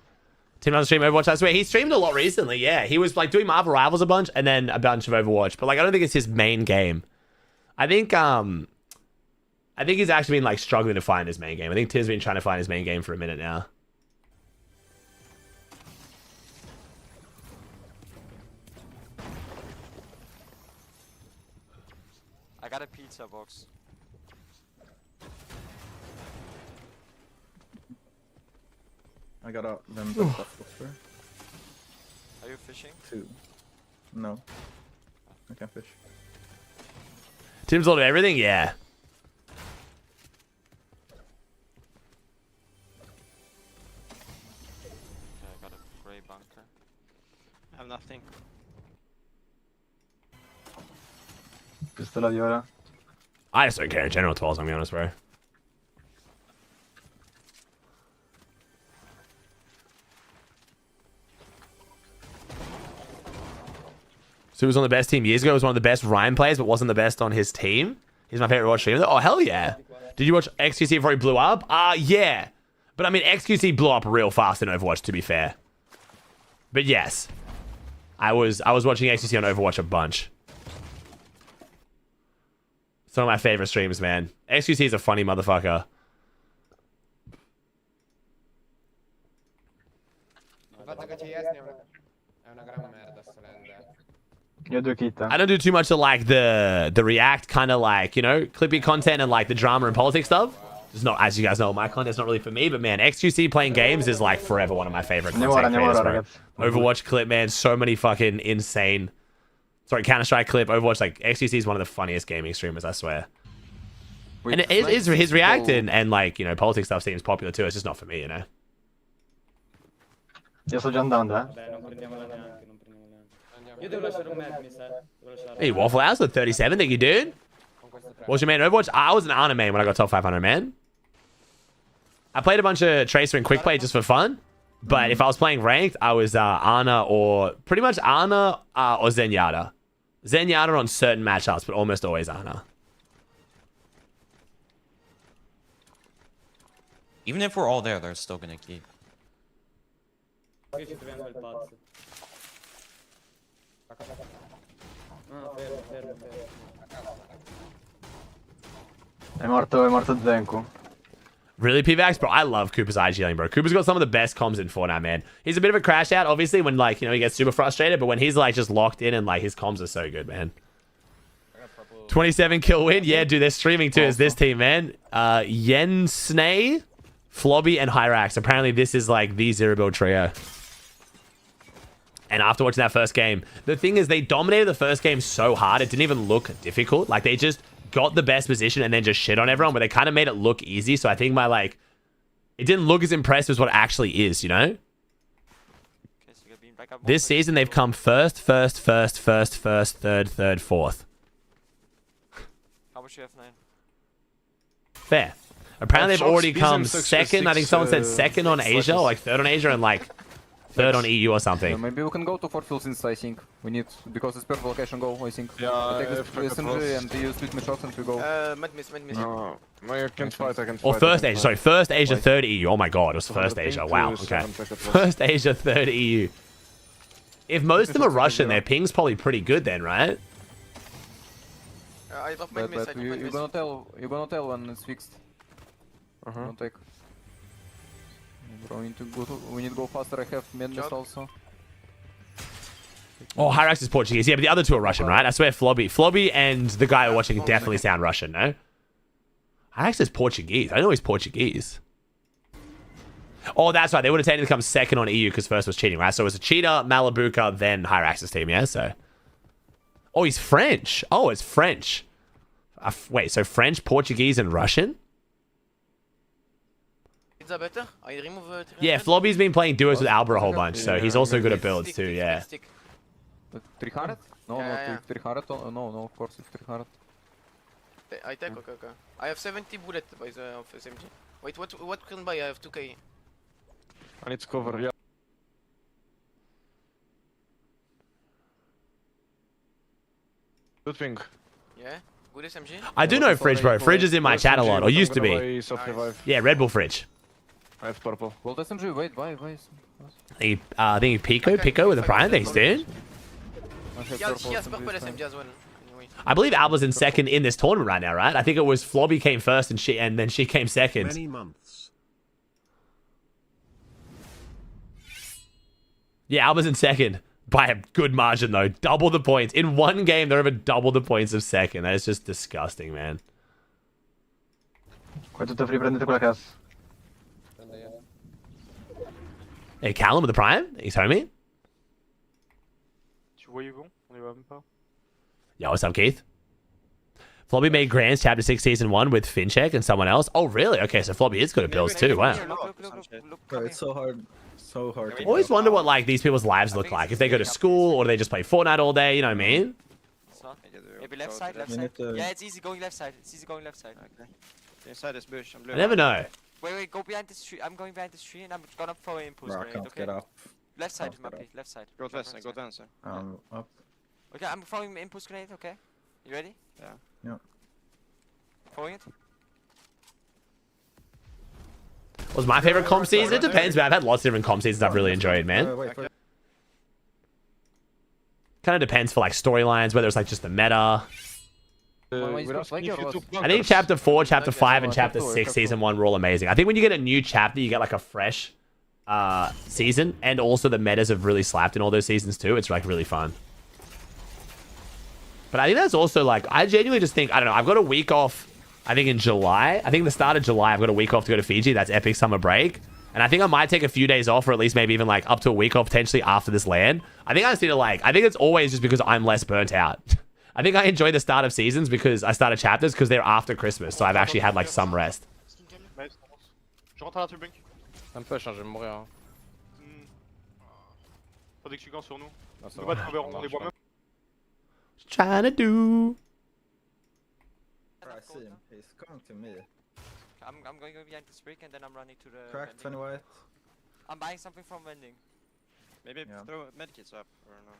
Tim on the stream Overwatch. I swear he streamed a lot recently. Yeah, he was like doing Marvel Rivals a bunch and then a bunch of Overwatch. But like, I don't think it's his main game. I think he's actually been like struggling to find his main game. I think Tim's been trying to find his main game for a minute now. I got a pizza box. I got out them. Are you fishing? 2. No. I can't fish. Tim's all of everything? Yeah. Okay, I got a gray bunker. I have nothing. Pistol göra. I just don't care in general, 12s, I'm be honest, bro. So he was on the best team years ago. He was one of the best Ryan players, but wasn't the best on his team. He's my favorite watch streamer. Oh, hell yeah. Did you watch XQC before he blew up? Yeah. But I mean, XQC blew up real fast in Overwatch, to be fair. But yes. I was watching XQC on Overwatch a bunch. It's one of my favorite streams, man. XQC is a funny motherfucker. I don't do too much of like the React kind of like, you know, clippy content and like the drama and politics stuff. It's not, as you guys know, my content's not really for me, but man, XQC playing games is like forever one of my favorite content creators, bro. Overwatch clip, man, so many fucking insane. Sorry, Counter-Strike clip, Overwatch, like XQC is one of the funniest gaming streamers, I swear. And it is his React and like, you know, politics stuff seems popular too. It's just not for me, you know. Hey, Waffle House at 37, thank you, dude. What's your main Overwatch? I was an Ana main when I got top 500, man. I played a bunch of Tracer and Quick Play just for fun. But if I was playing ranked, I was Ana or pretty much Ana or Zenyatta. Zenyatta on certain matchups, but almost always Ana. Even if we're all there, they're still gonna keep. È morto Zenko. Really, Pivax? Bro, I love Cooper's IG lane, bro. Cooper's got some of the best comms in Fortnite, man. He's a bit of a crash out, obviously, when, like, you know, he gets super frustrated, but when he's, like, just locked in and, like, his comms are so good, man. 27 kill win? Yeah, dude, they're streaming too as this team, man. Yen Snay, Flobby, and Hyrax. Apparently, this is, like, the zero build trio. And after watching that first game, the thing is, they dominated the first game so hard, it didn't even look difficult. Like, they just got the best position and then just shit on everyone, but they kind of made it look easy. So I think my, like, it didn't look as impressive as what it actually is, you know? This season, they've come first, third, fourth. How much you have, 9? Fair. Apparently, they've already come second. I think someone said second on Asia, or like third on Asia, and like third on EU or something. Yeah, maybe we can go to Fort Field since I think we need, because it's perfect location go, I think. Yeah, we take this SMG and you split me shots and we go. Mid miss. No, I can fight, Or first Asia, sorry, first Asia, third EU. Oh my god, it was first Asia. Wow, okay. First Asia, third EU. If most of them are Russian, their ping's probably pretty good then, right? I love mid miss, you're gonna tell when it's fixed. Don't take. Bro, we need to go faster. I have mid miss also. Oh, Hyrax is Portuguese. Yeah, but the other two are Russian, right? I swear Flobby and the guy watching definitely sound Russian, no? Hyrax is Portuguese. I know he's Portuguese. Oh, that's right. They would have technically come second on EU because first was cheating, right? So it was a cheater, Malabuka, then Hyrax's team, yeah? So. Oh, he's French. Oh, it's French. Wait, so French, Portuguese, and Russian? Yeah, Flobby's been playing duos with Albert a whole bunch, so he's also good at builds too, yeah. 300? No, not 300. No, of course it's 300. I take, okay. I have 70 bullets by the of SMG. Wait, what can buy? I have 2k. I need to cover, yeah. Good thing. Yeah? Good SMG? I do know Fridge, bro. Fridge is in my chat a lot, or used to be. Yeah, Red Bull Fridge. I have purple. Well, SMG, wait, why? I think Pico with a Prime. Thanks, dude. Yes, purple SMG as well. I believe Alba's in second in this tournament right now, right? I think it was Flobby came first and then she came second. Many months. Yeah, Alba's in second by a good margin though. Double the points. In one game, they're over double the points of second. That is just disgusting, man. Hey, Callum with the Prime. He's homie. Yo, what's up, Keith? Flobby made Grands Chapter 6 Season 1 with Fincheck and someone else. Oh, really? Okay, so Flobby is good at builds too. Wow. Bro, it's so hard. So hard. I always wonder what like these people's lives look like. If they go to school or do they just play Fortnite all day, you know what I mean? Maybe left side. Yeah, it's easy going left side. Okay. Inside this bush, I'm blue. I never know. Wait, go behind this tree. I'm going behind this tree and I'm gonna throw an impulse grenade, okay? Get up. Left side, Mappy, left side. Go dancer. Up. Okay, I'm throwing an impulse grenade, okay? You ready? Yeah. Throwing it? Was my favorite comp season? It depends, man. I've had lots of different comp seasons I've really enjoyed, man. Kind of depends for like storylines, whether it's like just the meta. I think Chapter 4, Chapter 5, and Chapter 6 Season 1 were all amazing. I think when you get a new chapter, you get like a fresh season, and also the metas have really slapped in all those seasons too. It's like really fun. But I think that's also like, I genuinely just think, I don't know, I've got a week off, I think in July. I think the start of July, I've got a week off to go to Fiji. That's epic summer break. And I think I might take a few days off, or at least maybe even like up to a week off potentially after this LAN. I think I just need to like, I think it's always just because I'm less burnt out. I think I enjoy the start of seasons because I started chapters because they're after Christmas. So I've actually had like some rest. Je rentre à la tribune. Ça me push, je vais mourir. Faudrait que tu gagnes sur nous. On les voit même. Trying to do. I see him. He's coming to me. I'm going behind this brick and then I'm running to the. Cracked, vending. 20 white. I'm buying something from vending. Maybe throw medkits up or no.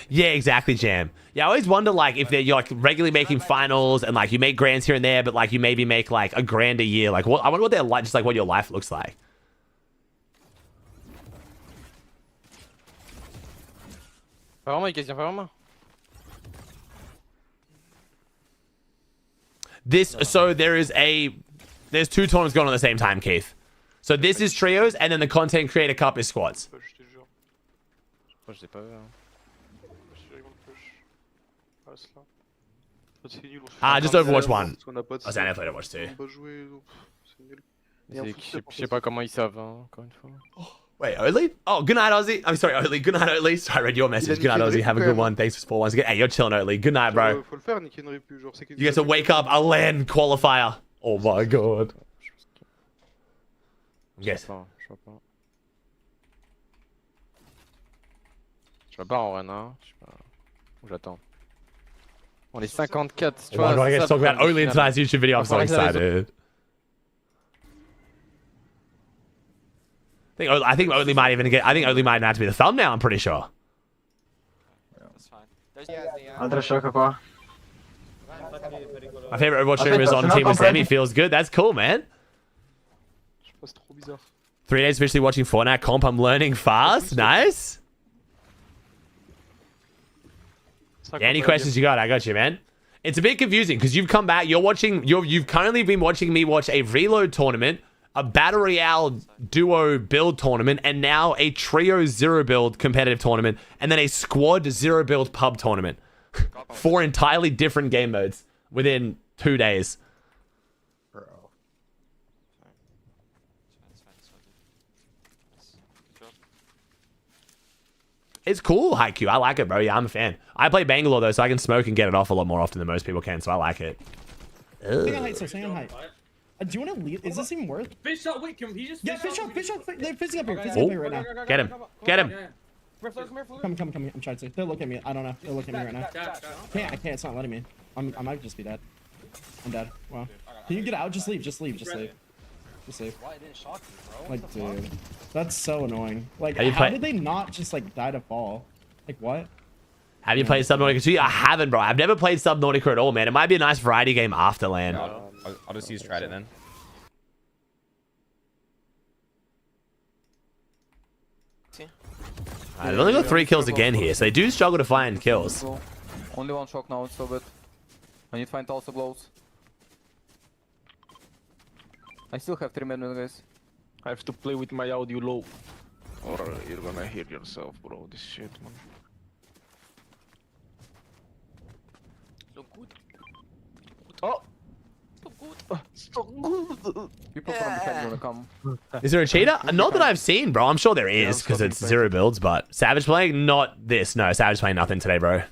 Yeah, exactly, Jam. Yeah, I always wonder like if you're like regularly making finals and like you make grands here and there, but like you maybe make like a grand a year. Like what I wonder what they're like, just like what your life looks like. There's two tournaments going on at the same time, Keith. So this is trios, and then the Content Creator Cup is squads. Just Overwatch 1. I was saying I played Overwatch 2. Wait, Odley? Oh, good night, Aussie. I'm sorry, Odley. Good night, Odley. Sorry, I read your message. Good night, Aussie. Have a good one. Thanks for support once again. Hey, you're chilling, Odley. Good night, bro. You get to wake up a LAN qualifier. Oh my god. Yes. Je vais pas en run, hein. Je sais pas où j'attends. On est 54, tu Oh my vois. god, I get to talk about Odley in tonight's YouTube video. I'm so excited. I think Odley might even get. I think Odley might have to be the thumbnail. I'm pretty sure. That's fine. My favorite Overwatch streamer is on team with Sammy. Feels good. That's cool, man. 3 days officially watching Fortnite comp. I'm learning fast. Nice. Yeah, any questions you got? I got you, man. It's a bit confusing because you've come back. You've currently been watching me watch a reload tournament, a battle royale duo build tournament, and now a trio zero build competitive tournament, and then a squad zero build pub tournament. 4 entirely different game modes within 2 days. Bro. It's cool, Haikyuu. I like it, bro. Yeah, I'm a fan. I play Bangalore, though, so I can smoke and get it off a lot more often than most people can, so I like it. Hang on height, so hang on height. Do you want to leave? Is this even worth? Fish shot, wait, can he just Yeah, fish shot. They're fizzing up here. Oh. Up here right now. Get him. Get him. Come. I'm trying to. They're looking at me. I don't know. They're looking at me right now. I can't. It's not letting me. I might just be dead. I'm dead. Wow. Can you get out? Just leave. Just leave. Why it didn't shock you, bro? Like, dude, that's so annoying. Like, how did they not just like die to fall? Like, what? Have you played Subnautica 2? I haven't, bro. I've never played Subnautica at all, man. It might be a nice variety game after LAN. I'll just use Trident then. They've only got 3 kills again here, so they do struggle to find kills. Only one shock now, it's so bad. I need to find also blows. I still have 3 minutes, guys. I have to play with my audio low. Or you're gonna hear yourself, bro. This shit, man. Look good. Oh! So good. People from behind gonna come. Is there a cheater? Not that I've seen, bro. I'm sure there is, because it's zero builds, but Savage playing? Not this. No, Savage playing nothing today, bro.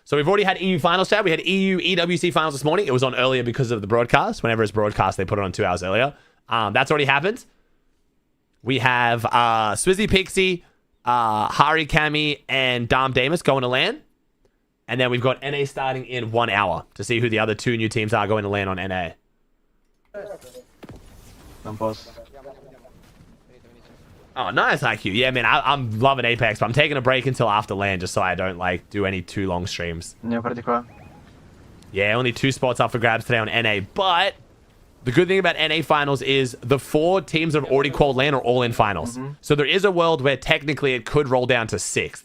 So we've already had EU finals chat. We had EU EWC finals this morning. It was on earlier because of the broadcast. Whenever it's broadcast, they put it on 2 hours earlier. That's already happened. We have Swizzy Pixie, Hari Kami, and Dom Damus going to LAN. And then we've got NA starting in 1 hour to see who the other 2 new teams are going to LAN on NA. Oh, nice IQ. Yeah, man, I'm loving Apex, but I'm taking a break until after LAN just so I don't like do any too long streams. Yeah, only 2 spots up for grabs today on NA, but the good thing about NA finals is the 4 teams that have already qualified LAN are all in finals. So there is a world where technically it could roll down to 6th.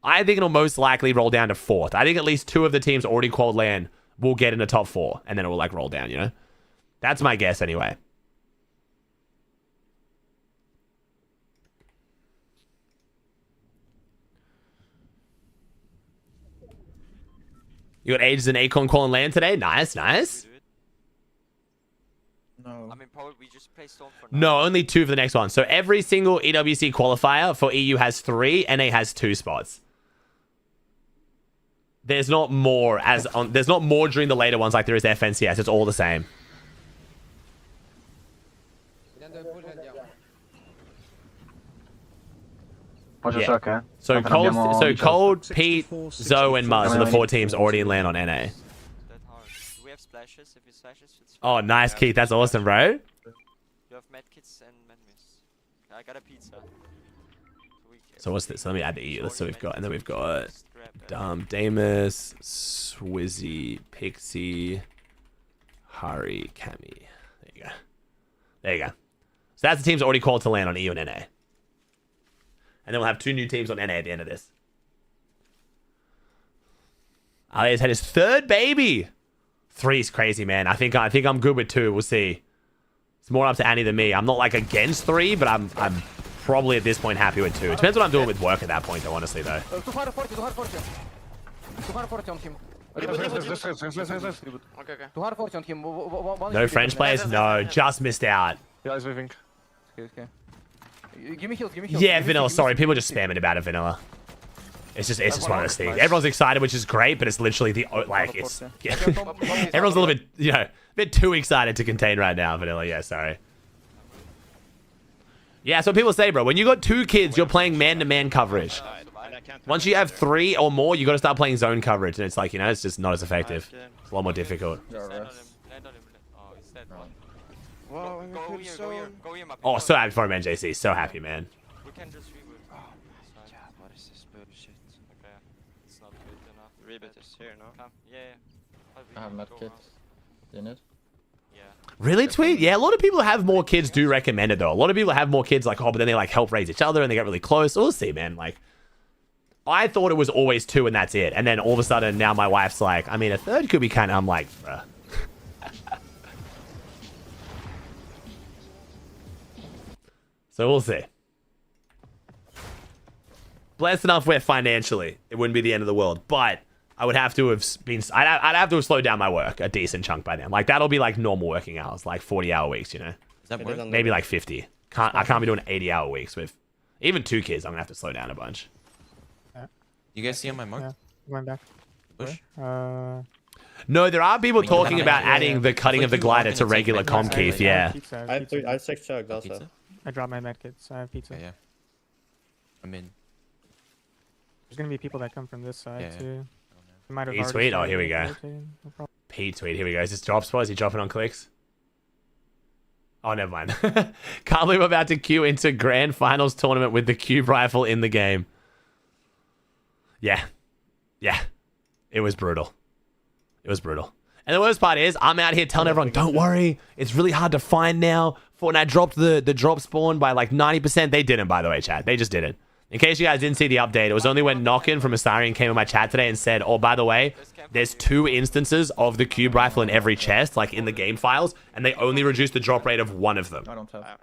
I think it'll most likely roll down to 4th. I think at least 2 of the teams already qualified LAN will get in the top 4, and then it will like roll down, you know? That's my guess anyway. You got Ages and Acorn calling LAN today? Nice, nice. No. I mean, probably we just play Storm for now. No, only 2 for the next one. So every single EWC qualifier for EU has 3, NA has 2 spots. There's not more there's not more during the later ones like there is FNCS. It's all the same. Yeah. So Cold, Pete, Zoe, and Muzz are the 4 teams already in LAN on NA. splashes. If he splashes, it's Oh, nice, Keith. That's awesome, bro. You have medkits and medmis. I got a pizza. So what's this? So let me add the EU. So we've got, and then we've got Damus, Swizzy, Pixie, Hari, Cammy. There you go. There you go. So that's the teams already called to land on EU and NA. And then we'll have 2 new teams on NA at the end of this. Ali's had his 3rd baby. 3 is crazy, man. I think I'm good with 2. We'll see. It's more up to Annie than me. I'm not like against 3, but I'm probably at this point happy with 2. It depends what I'm doing with work at that point, though. Honestly, though. 240 on him. Okay. on him. No French players? No, just missed out. Yeah, he's moving. Okay. Give me heals. Yeah, Vanilla. Sorry, people are just spamming about it, Vanilla. It's just one of those things. Everyone's excited, which is great, but it's literally the like it's. Yeah. Everyone's a little bit, a bit too excited to contain right now, Vanilla. Yeah, sorry. Yeah, that's what people say, bro. When you got 2 kids, you're playing man-to-man coverage. Once you have 3 or more, you got to start playing zone coverage, and it's like it's just not as effective. It's a lot more difficult. Oh, so happy for him, man, JC. So happy, man. We can just reboot. What is this bullshit? Okay. It's not good enough. Reboot is here, no? Yeah. I have medkit. Do you need? Yeah. Really, Tweet? Yeah, a lot of people who have more kids do recommend it, though. A lot of people have more kids, like, but then they, like, help raise each other and they get really close. We'll see, man. Like, I thought it was always 2 and that's it. And then all of a sudden, now my wife's like, I mean, a 3rd could be kind of, I'm like, bruh. So we'll see. Blessed enough where financially it wouldn't be the end of the world, but I would have to have been. I'd have to have slowed down my work a decent chunk by then. Like that'll be like normal working hours, like 40-hour weeks. Maybe like 50. I can't be doing 80-hour weeks with even 2 kids. I'm gonna have to slow down a bunch. You guys see on my mark? Yeah. Going back. Push. No, there are people talking about adding the cutting of the glider to regular comp, Keith. Yeah. I have 6 chugs also. I dropped my medkits. I have pizza. Yeah. I'm in. There's gonna be people that come from this side too. Pete Tweet. Oh, here we go. Pete Tweet. Here we go. Is this drop spot? Is he dropping on CLIX? Oh, never mind. Can't believe I'm about to queue into Grand Finals tournament with the cube rifle in the game. Yeah. Yeah. It was brutal. It was brutal. And the worst part is, I'm out here telling everyone, don't worry, it's really hard to find now. Fortnite dropped the drop spawn by like 90%. They didn't, by the way, chat. They just didn't. In case you guys didn't see the update, it was only when Knockin from Astarian came in my chat today and said, oh, by the way, there's 2 instances of the cube rifle in every chest, like in the game files, and they only reduced the drop rate of 1 of them. I don't have.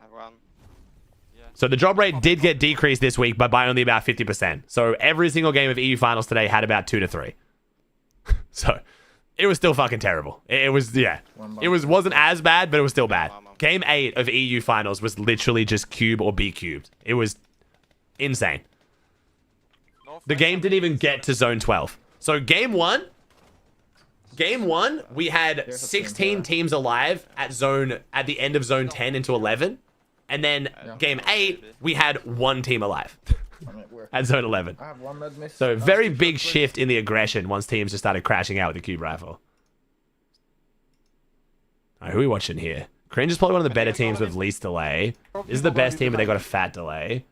So the drop rate did get decreased this week, but by only about 50%. So every single game of EU Finals today had about 2 to 3. So it was still fucking terrible. It was, yeah. It wasn't as bad, but it was still bad. Game 8 of EU Finals was literally just cube or be cubed. It was insane. The game didn't even get to zone 12. So game 1, we had 16 teams alive at the end of zone 10 into 11. And then game 8, we had 1 team alive at zone 11. So very big shift in the aggression once teams just started crashing out with the cube rifle. All right, who are we watching here? Cringe is probably one of the better teams with least delay. This is the best team, but they got a fat delay.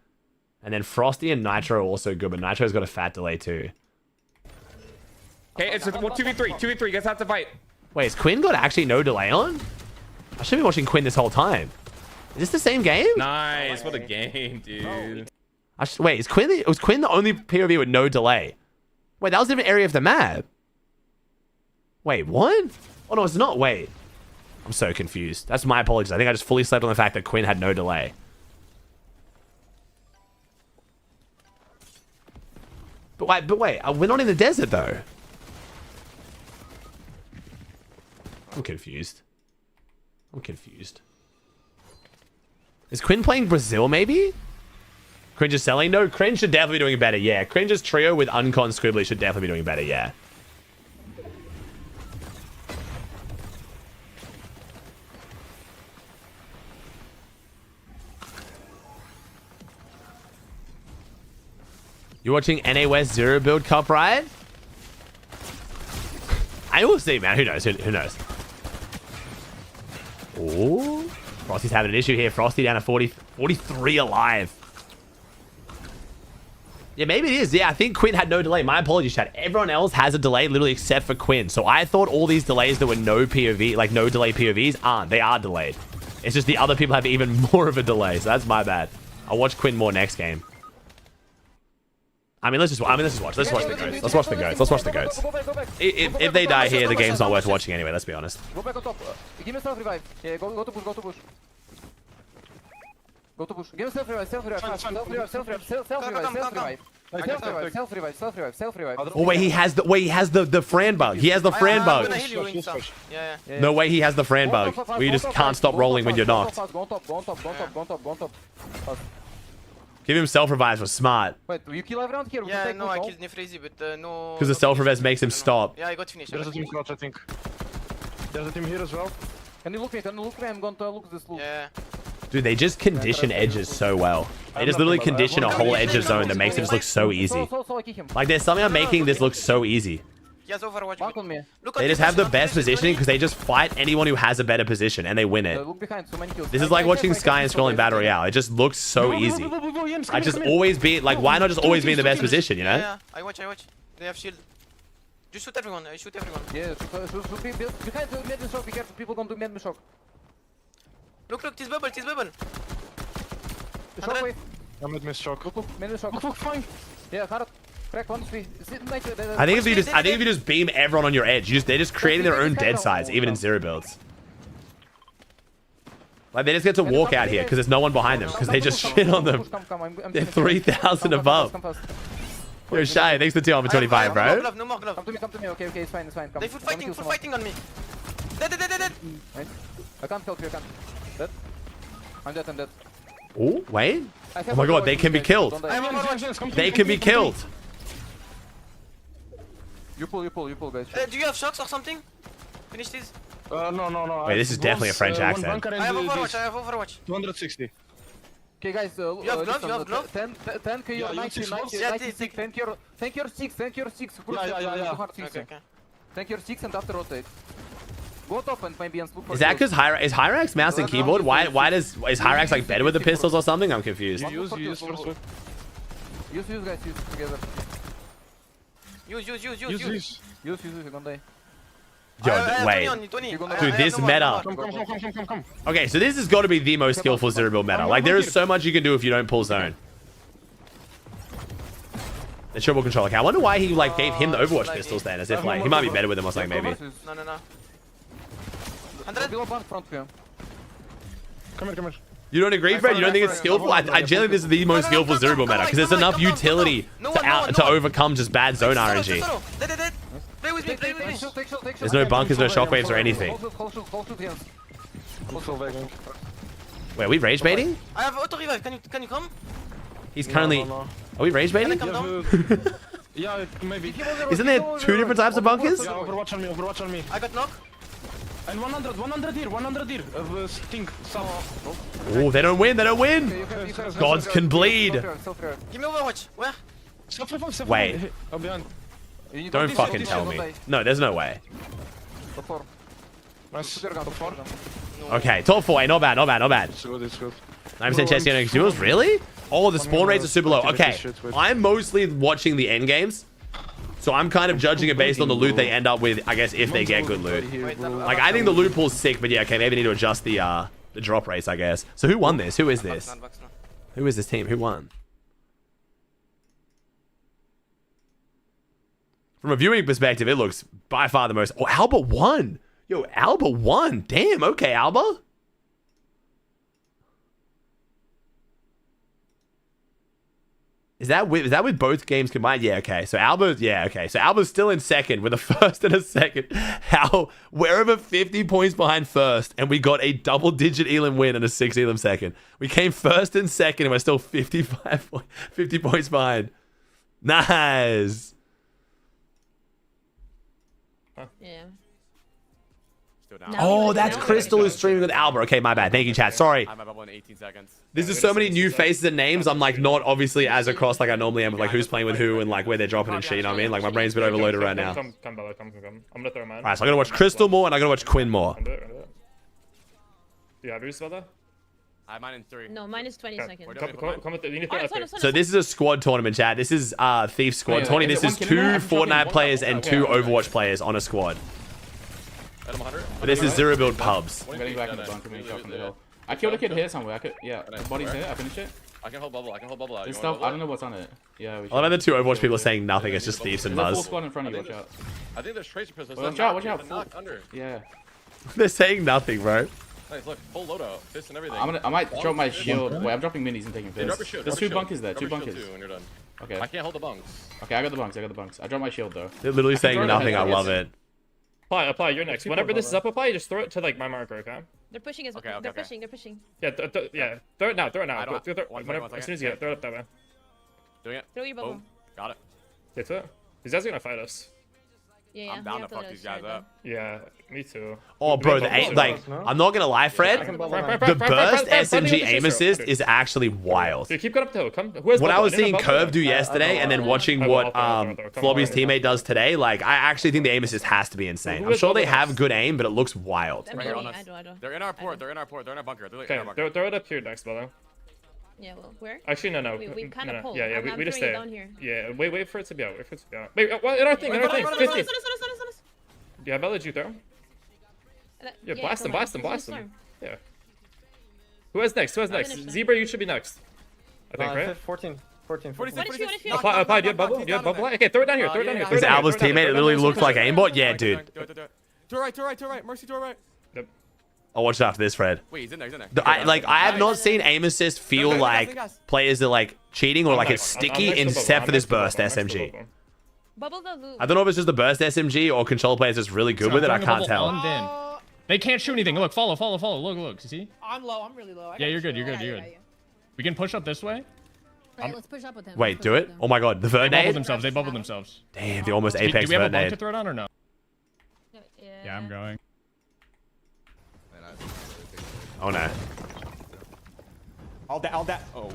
And then Frosty and Nitro are also good, but Nitro's got a fat delay too. Okay, it's 2v3. 2v3. You guys have to fight. Wait, is Quinn got actually no delay on? I should be watching Quinn this whole time. Is this the same game? Nice. What a game, dude. Wait, was Quinn the only POV with no delay? Wait, that was a different area of the map. Wait, what? Oh, no, it's not. Wait. I'm so confused. That's my apologies. I think I just fully slept on the fact that Quinn had no delay. But wait, we're not in the desert, though. I'm confused. Is Quinn playing Brazil, maybe? Cringe is selling? No, Cringe should definitely be doing better, yeah. Cringe's trio with Uncon Squibbly should definitely be doing better, yeah. You're watching NA West Zero Build Cup, right? I will see, man. Who knows? Who knows? Ooh. Frosty's having an issue here. Frosty down to 43 alive. Yeah, maybe it is. Yeah, I think Quinn had no delay. My apologies, chat. Everyone else has a delay, literally except for Quinn. So I thought all these delays that were no POV, like no delay POVs, aren't. They are delayed. It's just the other people have even more of a delay. So that's my bad. I'll watch Quinn more next game. I mean, let's just watch. Let's watch the goats. Let's watch the goats. Let's watch the goats. If they die here, the game's not worth watching anyway. Let's be honest. Go back on top. Give me self revive. Yeah, go to push. Go to push. Go to push. Give me self revive. Self revive. Self revive. Self revive. Self revive. Oh wait, he has the Fran bug. He has the Fran bug. No way, he has the Fran bug. Where you just can't stop rolling when you're knocked. Go on top. Give him self-revives was smart. Wait, do you kill everyone here? Yeah, no, I killed Nefrezi, but no... Because the self-revives makes him stop. Yeah, I got finished. There's a team crouch, I think. There's a team here as well. Can you look me? I'm going to look this loop. Yeah. Dude, they just condition edges so well. They just literally condition a whole edge of zone that makes it just look so easy. Like, there's something I'm making this look so easy. Yes, Overwatch. Back on me. They just have the best positioning because they just fight anyone who has a better position and they win it. Look behind, so many kills. This is like watching Sky and scrolling Battle Royale. It just looks so easy. I just always be like, why not just always be in the best position, you know? Yeah, I watch. They have shield. Just shoot everyone. I shoot everyone. Yeah, shoot behind the mid shock. Be careful, people gonna do mid shock. Look, this bubble. The shock wave. I'm at miss shock. Look, mid shock. Look, fine. Yeah, hard. Crack 1, 3. I think if you just beam everyone on your edge, they're just creating their own dead sides, even in zero builds. Like they just get to walk out here because there's no one behind them because they just shit on them. They're 3,000 above. Yo, Shy, thanks for 2 on for 25, bro. No more glove. Come to me. Okay, it's fine. Come. They full fighting on me. Dead. I can't help you. I can't. Dead. I'm dead. Oh, wait. Oh my god, they can be killed. They can be killed. You pull, guys. Do you have shocks or something? Finish this. No. Wait, this is definitely a French accent. I have Overwatch. 260. Okay, guys. You have glove? 10 your 90, 96. Tank your 6. Yeah. Okay. Tank your 6 and after rotate. Go top and maybe look for. Is that because is Hyrax mouse and keyboard? Why is Hyrax like better with the pistols or something? I'm confused. Use first. Use guys, use together. Use. You're gonna die. Yo, wait. Dude, this meta. Come. Okay, so this has got to be the most skillful zero build meta. Like, there is so much you can do if you don't pull zone. The triple control. Okay, I wonder why he, like, gave him the Overwatch pistols then, as if, like, he might be better with them or something, maybe. No. 100. Come here. You don't agree, Fred? You don't think it's skillful? I generally think this is the most skillful zero build meta, because there's enough utility to overcome just bad zone RNG. Play with me. There's no bunkers, no shockwaves or anything. Wait, are we rage baiting? I have auto revive. Can you come? He's currently... Are we rage baiting? Yeah, maybe. Isn't there 2 different types of bunkers? Yeah, Overwatch on me. I got knock. And 100 here. Sting. Oh, they don't win. Gods can bleed. Give me Overwatch. Where? Wait. Don't fucking tell me. No, there's no way. Okay, top 4. Not bad. It's good. 9% chest gain duels? Really? Oh, the spawn rates are super low. Okay, I'm mostly watching the end games. So I'm kind of judging it based on the loot they end up with, I guess, if they get good loot. Like, I think the loot pool's sick, but yeah, okay, maybe need to adjust the drop rates, I guess. So who won this? Who is this? Who is this team? Who won? From a viewing perspective, it looks by far the most... Oh, Alba won! Yo, Alba won! Damn, okay, Alba. Is that with both games combined? Yeah, okay. So Alba's still in second with a first and a second. We're over 50 points behind first, and we got a double-digit Elam win and a 6 Elam second. We came first and second, and we're still 50 points behind. Nice. Yeah. Oh, that's Crystal who's streaming with Alba. Okay, my bad. Thank you, chat. Sorry. I'm about 18 seconds. There's just so many new faces and names. I'm like not obviously as across like I normally am with like who's playing with who and like where they're dropping and shit. You know what I mean? Like my brain's a bit overloaded right now. Come, Bella, come. I'm gonna throw mine. Alright, so I gotta watch Crystal more and I gotta watch Quinn more. Do you have your spell though? I have mine in 3. No, mine is 20 seconds. Come with the, you need to throw it up here. So this is a squad tournament, chat. This is Thief squad. Tony, this is 2 Fortnite players and 2 Overwatch players on a squad. But this is zero build pubs. I'm getting back in the bunker, maybe up on the hill. I killed a kid here somewhere. I could, yeah. Body's here. I finished it. I can hold bubble. I can hold bubble out. This stuff, I don't know what's on it. Yeah. I love how the 2 Overwatch people are saying nothing. It's just Thieves and There's a full Muzz. squad in front of you. Watch out. I think there's tracer pistols. Watch out! Watch out! Under. Yeah. They're saying nothing, bro. Nice, look, full loadout, fist and everything. I might drop my shield. Wait, I'm dropping minis and taking Yeah, drop your fists. shield, There's drop 2 your shield. bunkers there. Drop 2 your shield bunkers. too when you're done. Okay. I can't hold the bunks. Okay, I got the bunks. I dropped my shield though. They're literally saying nothing. I love it. Apply, you're next. Whenever this is up, apply, just throw it to like my marker, okay? They're pushing us. They're pushing. Yeah, yeah. Throw it now. Throw it now. One Whenever, as soon as you get it, throw it up that way. Doing it. Throw your bubble. Boom. Got it. That's it. These guys are gonna fight us. Yeah, I'm down to fuck these guys up. Yeah, me too. Oh, bro, I'm not gonna lie, Fred. The burst SMG aim assist is actually wild. Dude, keep going up the hill. Come. What I was seeing Curve do yesterday, and then watching what Flobby's teammate does today, like I actually think the aim assist has to be insane. I'm sure they have good aim, but it looks wild. They're in our port. They're in our bunker. They're like in our Okay, bunker. throw it up here next, brother. Yeah, well, where? Actually, no. We kind of pulled. Yeah, we just stay. Down here. Yeah, wait for it to be out. Wait for it to be out. Wait, in our thing. 50. Yeah, I'll let you throw. Yeah, blast them. Yeah. Who has next? Zebra, you should be next. I think, right? 14. Apply. Do you have bubble? Okay, throw it down here. Is Alba's teammate literally looked like aimbot? Yeah, dude. To right. Mercy, to right. Yep. I'll watch after this, Fred. Wait, he's in there. I have not seen aim assist feel like players are like cheating or like it's sticky except for this burst SMG. Bubble the loop. I don't know if it's just the burst SMG or control players just really good with it. I can't tell. They can't shoot anything. Look, follow. Look. You see? I'm low. I'm really low. Yeah, you're good. We can push up this way. Alright, let's push up with him. Wait, do it? Oh my god, the vert They nade? bubbled themselves. Damn, the almost apex Do we have a vert bomb nade. to throw down or no? Yeah, I'm going. Oh no. All that. Oh.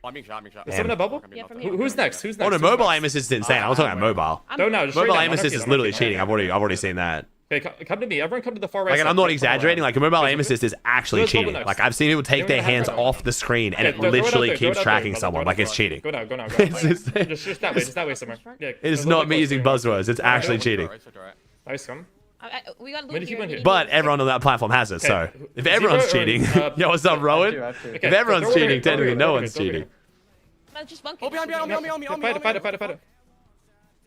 I'm being shot. Is someone a bubble? Yeah, from Who's next? Oh no, mobile aim assist is insane. I was talking about mobile. No, Mobile aim assist is literally cheating. I've already seen that. Okay, come to me. Everyone come to the far right. Like, and I'm not exaggerating. Like, a mobile aim assist is actually cheating. Like, I've seen people take their hands off the screen and it literally keeps tracking someone. Like, it's cheating. Go now. Just that way somewhere. Yeah, it's not me using buzzwords. It's actually cheating. Nice, come. We got loot here. But everyone on that platform has it, so if everyone's cheating, yo, what's up, Rowan? If everyone's cheating, technically no one's cheating. Just bunk Oh, behind me. Fight it.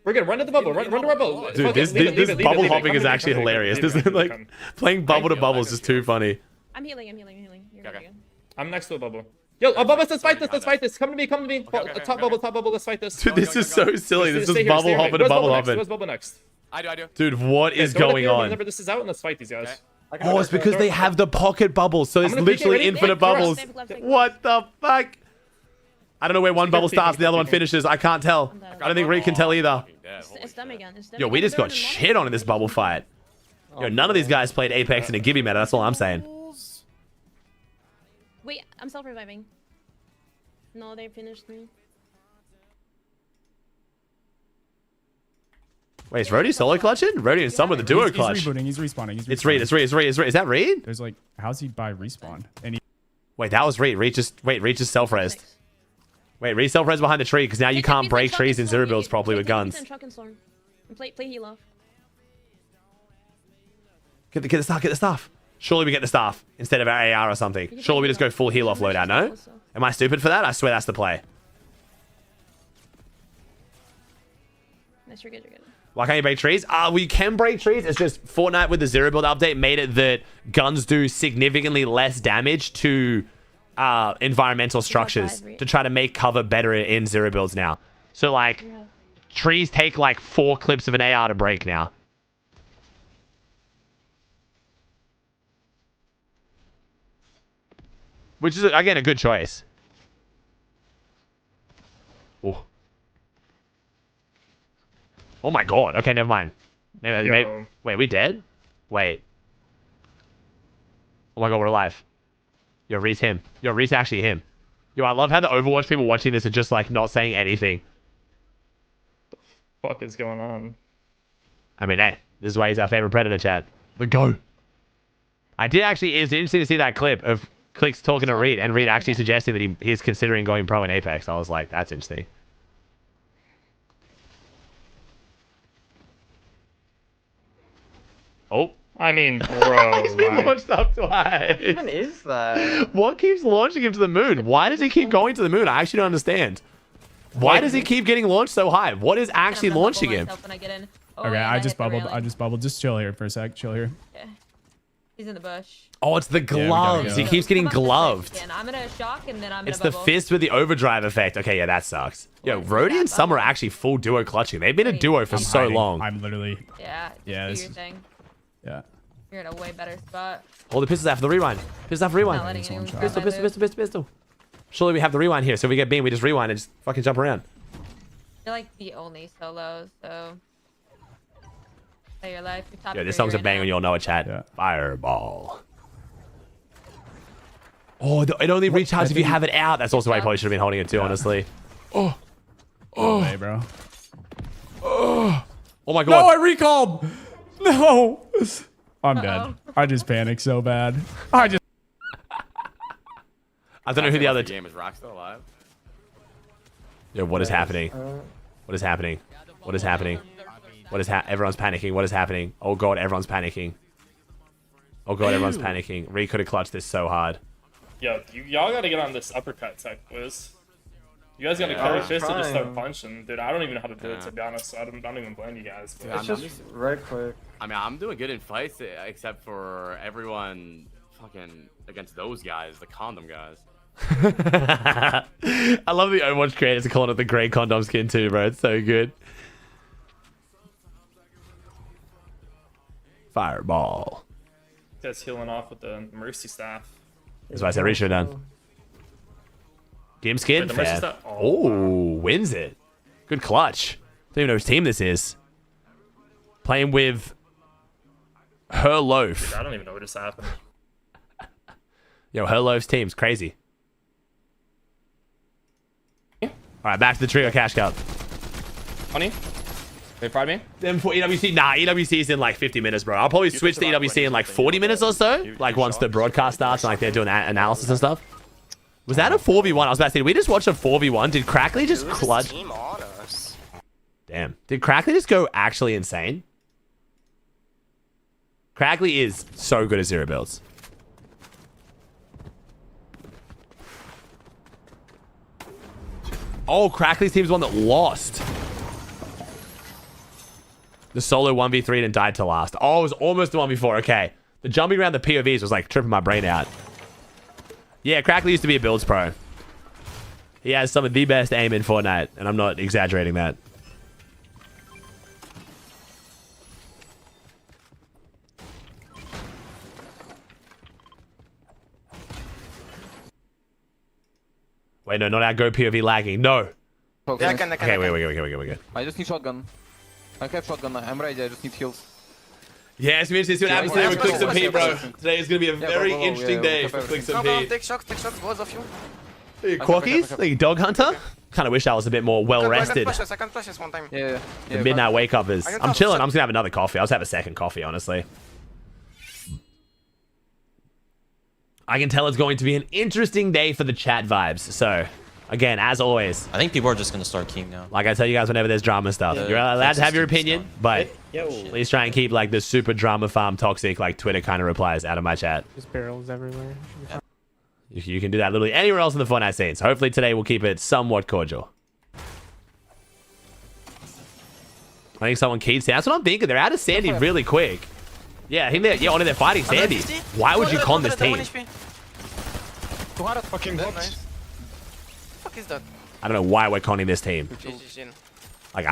We're good. Run to the bubble. Run to bubble. Dude, this bubble hopping is actually hilarious. This is like playing bubble to bubble is just too funny. I'm healing. You're good. I'm next to a bubble. Yo, above us, let's fight this. Come to me. Top bubble, let's fight this. Dude, this is so silly. This is bubble hopping to bubble hopping. Where's bubble next? I do. Dude, what is going on? Whenever this is out, and let's fight these guys. Oh, it's because they have the pocket bubbles, so it's literally infinite bubbles. What the fuck? I don't know where one bubble starts and the other one finishes. I can't tell. I don't think Reed can tell either. It's them again. Yo, we just got shit on in this bubble fight. Yo, none of these guys played Apex in a Gibby meta. That's all I'm saying. Wait, I'm self-reviving. No, they finished me. Wait, is Rody solo clutching? Rody and someone with the duo clutch. He's respawning. It's Reed. Is that Reed? There's like, how's he by respawn? Wait, that was Reed. Reed just self-resed. Wait, Reed self-res behind the tree because now you can't break trees in zero builds properly with guns. Play heal off. Get the staff. Surely we get the staff instead of our AR or something. Surely we just go full heal off loadout, no? Am I stupid for that? I swear that's the play. Nice, you're good. Why can't you break trees? We can break trees. It's just Fortnite with the zero build update made it that guns do significantly less damage to environmental structures to try to make cover better in zero builds now. So like trees take like 4 clips of an AR to break now. Which is again a good choice. Oh my god. Okay, never mind. Wait, we dead? Wait. Oh my god, we're alive. Yo, Reed's him. Yo, Reed's actually him. Yo, I love how the Overwatch people watching this are just like not saying anything. What the fuck is going on? I mean, hey, this is why he's our favorite predator, chat. The GOAT. I did actually. It's interesting to see that clip of CLIX talking to Reed and Reed actually suggesting that he's considering going pro in Apex. I was like, that's interesting. Oh. I mean, bro. He's been launched up twice. What even is that? What keeps launching him to the moon? Why does he keep going to the moon? I actually don't understand. Why does he keep getting launched so high? What is actually launching him? Okay, I just bubbled. I just bubbled. Just chill here for a sec. Chill here. Okay. He's in the bush. Oh, it's the gloves. He keeps getting gloved. I'm gonna shock and then I'm gonna It's the fist with the overdrive effect. Okay, yeah, that sucks. Yo, Rhodey and Summer are actually full duo clutching. They've been a duo for so long. I'm literally. Yeah. Yeah. Do your thing. Yeah. You're in a way better spot. Hold the pistols after the rewind. Pistols after rewind. Pistol. Surely we have the rewind here. So if we get beam, we just rewind and just fucking jump around. You're like the only solo, so play your life. Yeah, this song's a bang when you all know it, chat. Yeah. Fireball. Oh, it only recharges if you have it out. That's also why I probably should have been holding it too, honestly. Oh. Oh, hey, bro. Oh my god. No, I recalled. No. I'm dead. I just panicked so bad. I don't know who the other game is. Rock still alive? Yo, what is happening? What is happening? What is happening? What is everyone's panicking? What is happening? Oh god, everyone's panicking. Oh god, everyone's panicking. Ree could have clutched this so hard. Yo, y'all gotta get on this uppercut tech, boys. You guys gotta cover fist and just start punching. Dude, I don't even know how to do it, to be honest. So I don't even blame you guys. Dude, it's just right quick. I mean, I'm doing good in fights, except for everyone fucking against those guys, the condom guys. I love the Overwatch creators calling it the grey condom skin too, bro. It's so good. Fireball. That's healing off with the Mercy Staff. That's why I said Risha done. Game skin? Wait, Fair. Oh, wins it. Good clutch. Don't even know whose team this is. Playing with Her Loaf. Dude, I don't even know what just happened. Yo, Her Loaf's team's crazy. Alright, back to the trio cash cup. Honey? They fried me? Then for EWC, nah, EWC is in like 50 minutes, bro. I'll probably switch to EWC in like 40 minutes or so. Like once the broadcast starts and like they're doing analysis and stuff. Was that a 4v1? I was about to say, did we just watch a 4v1? Did Crackley just clutch? Damn. Did Crackley just go actually insane? Crackley is so good at zero builds. Oh, Crackley's team's one that lost. The solo 1v3 and died to last. Oh, it was almost the one before. Okay. The jumping around the POVs was like tripping my brain out. Yeah, Crackley used to be a builds pro. He has some of the best aim in Fortnite, and I'm not exaggerating that. Wait, no, not our Go POV lagging. No. Yeah, I can. Okay, wait. I just need shotgun. I have shotgun. I'm ready. I just need heals. Yeah, it's going to be interesting to see what happens today with CLIX and Pete, bro. Today is going to be a very interesting day for CLIX and Pete. Take shots, both of you. Hey, Quockies? Like Dog Hunter? Kind of wish I was a bit more well rested. I can flash this one time. Yeah. The midnight wake up is. I'm chilling. I'm just going to have another coffee. I'll just have a second coffee, honestly. I can tell it's going to be an interesting day for the chat vibes. So, again, as always. I think people are just going to start keying now. Like I tell you guys whenever there's drama stuff. You're allowed to have your opinion, but please try and keep like the super drama farm toxic like Twitter kind of replies out of my chat. There's barrels everywhere. You can do that literally anywhere else in the Fortnite scene. So hopefully today we'll keep it somewhat cordial. I think someone keyed Sandy. That's what I'm thinking. They're out of Sandy really quick. Yeah, I think they're fighting Sandy. Why would you con this team? Fucking nice. Fuck is that? I don't know why we're conning this team. Like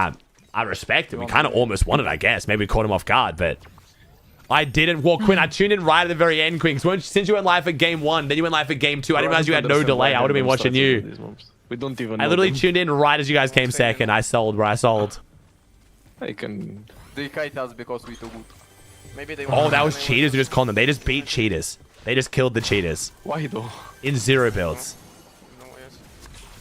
I respect it. We kind of almost won it, I guess. Maybe we caught him off guard, but I didn't walk Quinn. I tuned in right at the very end, Quinn. Since you went live for game 1, then you went live for game 2. I didn't realize you had no delay. I would have been watching you. We don't even know I literally them. tuned in right as you guys came second. I sold where I sold. I can. They kite us because we too good. Maybe they. Oh, that was cheaters who just conned them. They just beat cheaters. They just killed the cheaters. Why though? In zero builds.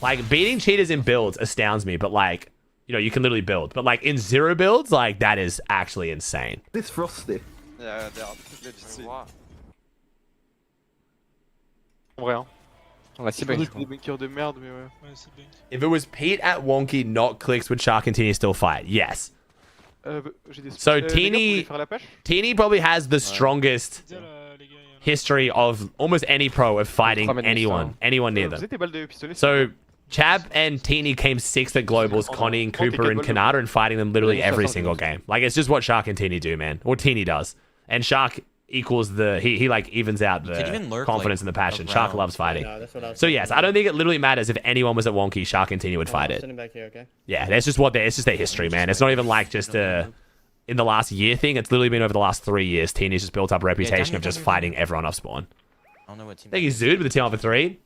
Like beating cheaters in builds astounds me, but like, you know, you can literally build. But like in zero builds, like that is actually insane. This frosty. Yeah, they are legit. vrai, hein. On a 6 banks. Des bunkers de merde, mais ouais. Ouais, 6 banks. If it was Pete at Wonky, not Clix, would Shark and Teeny still fight? Yes. So Teeny probably has the strongest history of almost any pro of fighting anyone near them. So Chab and Teeny came 6th at Globals, Connie and Cooper and Kanata, and fighting them literally every single game. Like, it's just what Shark and Teeny do, man. Or Teeny does. And Shark equals the he like evens out the confidence and the passion. Shark loves fighting. So yes, I don't think it literally matters if anyone was at Wonky, Shark and Teeny would fight it. Back here, okay? Yeah, that's just it's just their history, man. It's not even like just in the last year thing. It's literally been over the last 3 years. Teeny's just built up a reputation of just fighting everyone off spawn. I don't know what team. Thank you, Zood, with the team off for 3.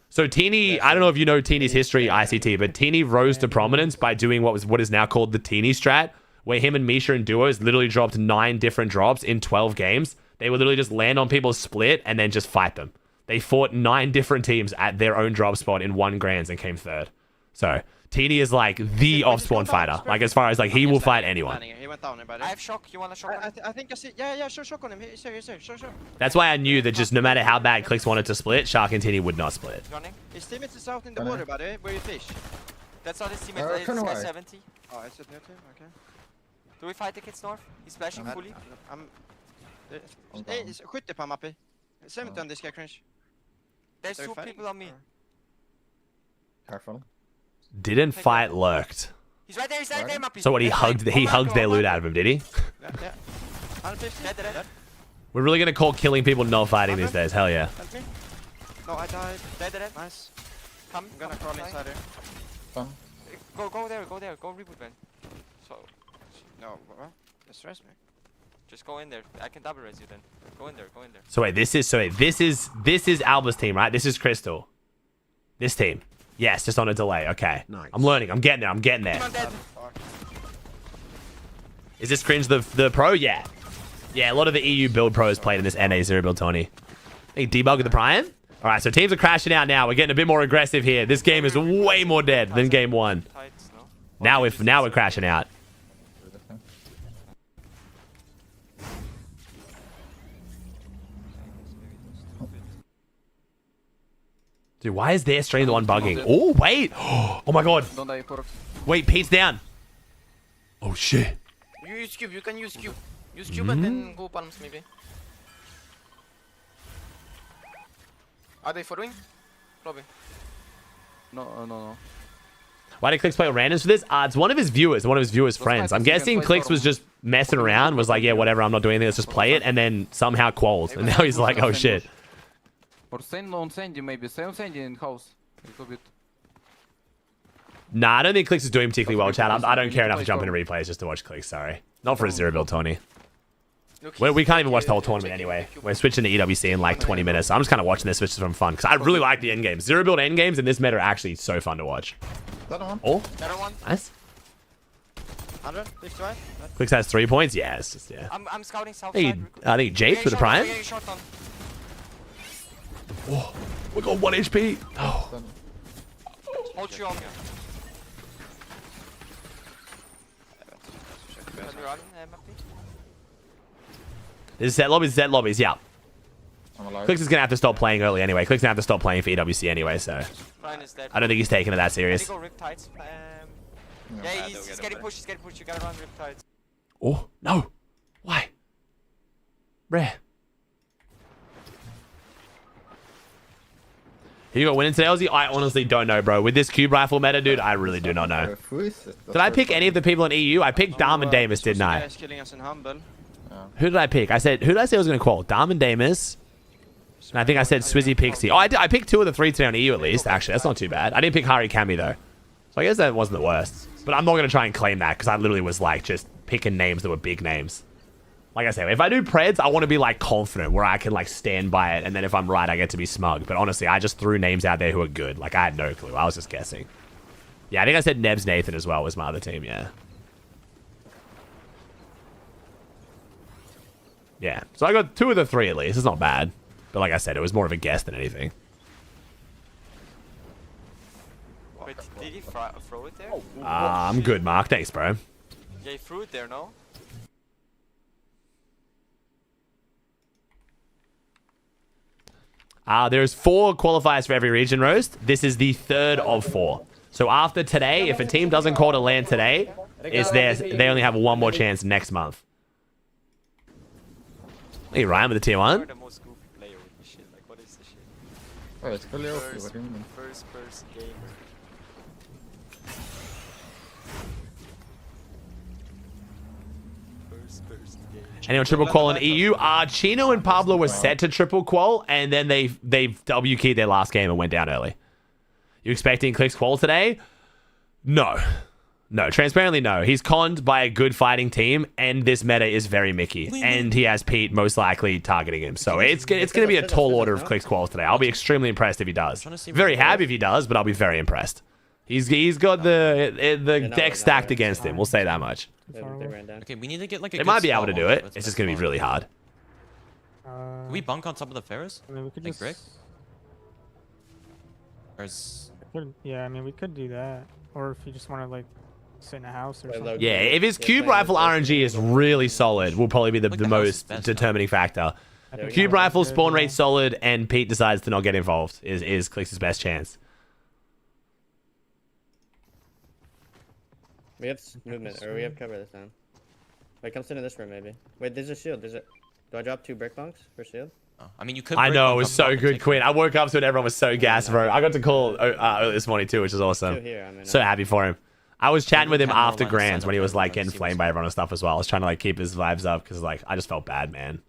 So Teeny, I don't know if you know Teeny's history, ICT, but Teeny rose to prominence by doing what is now called the Teeny strat, where him and Misha and duos literally dropped 9 different drops in 12 games. They would literally just land on people's split and then just fight them. They fought 9 different teams at their own drop spot in 1 grands and came 3rd. So Teeny is like the off-spawn fighter. Like, as far as like, he will fight anyone. He went down, I have shock. You want a shock? I think I see. Yeah, show shock on him. He's here. Show. That's why I knew that just no matter how bad CLIX wanted to split, Shark and Teeny would not split. His teammates is out in the water, buddy. Where you fish? That's not his teammate. It's guy 70. Oh, is it near team? Okay. Do we fight the kids north? He's splashing fully. Hey, 70 på mappy. 70 on this guy, cringe. There's 2 people on me. Careful. Didn't fight, lurked. He's right there, Mappy. So what, he hugged their loot out of him, did he? Yeah. 150. Dead. We're really gonna call killing people not fighting these days, hell yeah. Help me. No, I died. Dead. Nice. I'm gonna crawl inside here. Go there. Go reboot, man. So. No, what? Just rest me. Just go in there. I can double res you then. Go in there. So wait, this is Alba's team, right? This is Crystal. This team. Yes, just on a delay. Okay. Nice. I'm learning. I'm getting there. Is this Cringe the pro? Yeah. Yeah, a lot of the EU build pros played in this NA 0 build, Tony. Hey, debug with the Prime? Alright, so teams are crashing out now. We're getting a bit more aggressive here. This game is way more dead than game 1. Now we're crashing out. Dude, why is their stream the one bugging? Oh, wait. Oh, my God. Wait, Pete's down. Oh, shit. You use cube. You can use cube. Use cube and then go palms, maybe. Are they following? Probably. No. Why did CLIX play randoms for this? It's one of his viewers' friends. I'm guessing CLIX was just messing around, was like, yeah, whatever, I'm not doing anything, let's just play it, and then somehow qualified. And now he's like, oh, shit. Or send on Sandy, maybe. Say on Sandy in house. A little bit. Nah, I don't think CLIX is doing particularly well, chat. I don't care enough to jump into replays just to watch CLIX, sorry. Not for a 0 build, Tony. We can't even watch the whole tournament anyway. We're switching to EWC in like 20 minutes. So I'm just kind of watching this just for fun. Because I really like the endgames. 0 build endgames in this meta are actually so fun to watch. Another one. Oh, another one. Nice. 100, 55. CLIX has 3 points. Yeah, it's just, yeah. I'm scouting south Hey, side. I think Jake with the Prime. Oh, we got 1 HP. Oh. Hold you on. This is set lobbies, yeah. CLIX is gonna have to stop playing early anyway. CLIX gonna have to stop playing for EWC anyway, so I don't think he's taking it that serious. Yeah, he's getting pushed. You gotta run Riptides. Oh no! Why? Rare. Who you got winning today, Aussie? I honestly don't know, bro. With this cube rifle meta, dude, I really do not know. Did I pick any of the people in EU? I picked Dam and Damus, didn't I? Who did I pick? Who did I say I was going to call? Dam and Damus. And I think I said Swizzy Pixie. Oh, I picked 2 of the 3 today on EU at least. Actually, that's not too bad. I didn't pick Hari Kami, though. So I guess that wasn't the worst. But I'm not going to try and claim that because I literally was like just picking names that were big names. Like I said, if I do Preds, I want to be like confident where I can like stand by it. And then if I'm right, I get to be smug. But honestly, I just threw names out there who are good. Like I had no clue. I was just guessing. Yeah, I think I said Nebs Nathan as well was my other team. Yeah. Yeah. So I got 2 of the 3 at least. It's not bad. But like I said, it was more of a guess than anything. Wait, did he throw it there? I'm good, Mark. Thanks, bro. Yeah, he threw it there, no? There's 4 qualifiers for every region roast. This is the 3rd of 4. So after today, if a team doesn't call to land today, they only have 1 more chance next month. Hey, Ryan with the tier 1. Oh, it's clearly Aussie. What do you mean? First person gamer. Anyone triple qual in EU? Chino and Pablo were set to triple qual, and then they WK'd their last game and went down early. You expecting CLIX qual today? No. No, transparently no. He's conned by a good fighting team, and this meta is very Mickey. And he has Pete most likely targeting him. So it's going to be a tall order of CLIX quals today. I'll be extremely impressed if he does. Very happy if he does, but I'll be very impressed. He's got the deck stacked against him. We'll say that much. Okay, we need to get like a They might be able to do it. It's just going to be really hard. Can we bunk on top of the Ferris? I mean, we could like just... brick? Or is... Yeah, I mean, we could do that. Or if you just want to, like, sit in a house or something. Yeah, if his cube rifle RNG is really solid, will probably be the most determining factor. Cube rifle spawn rate solid, and Pete decides to not get involved is CLIX's best chance. We have movement, or we have cover this time. Wait, come sit in this room, maybe. Wait, there's a shield. Do I drop 2 brick bunks for shield? I mean, you could. I know, it was so good, Quinn. I woke up to it, everyone was so gassed, bro. I got to call early this morning too, which is awesome. So happy for him. I was chatting with him after Grands when he was like getting flamed by everyone and stuff as well. I was trying to like keep his vibes up because like I just felt bad, man.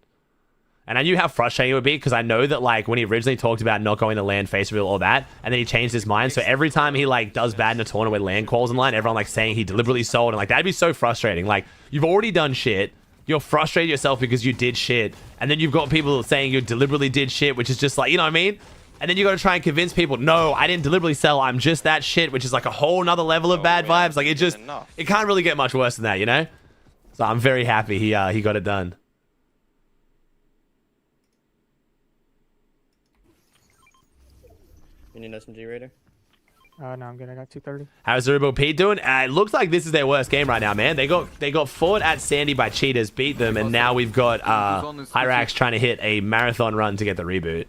And I knew how frustrating it would be because I know that like when he originally talked about not going to land face reveal all that, and then he changed his mind. So every time he like does bad in a tournament with land calls in line, everyone like saying he deliberately sold, and like that'd be so frustrating. Like you've already done shit. You're frustrated yourself because you did shit. And then you've got people saying you deliberately did shit, which is just like, you know what I mean? And then you got to try and convince people, no, I didn't deliberately sell. I'm just that shit, which is like a whole nother level of bad vibes. Like it can't really get much worse than that, you know? So I'm very happy he got it done. You need SMG Raider? No, I'm good. I got 230. How's Zerubbabel Pete doing? It looks like this is their worst game right now, man. They got fought at Sandy by cheaters, beat them, and now we've got Hyrax trying to hit a marathon run to get the reboot.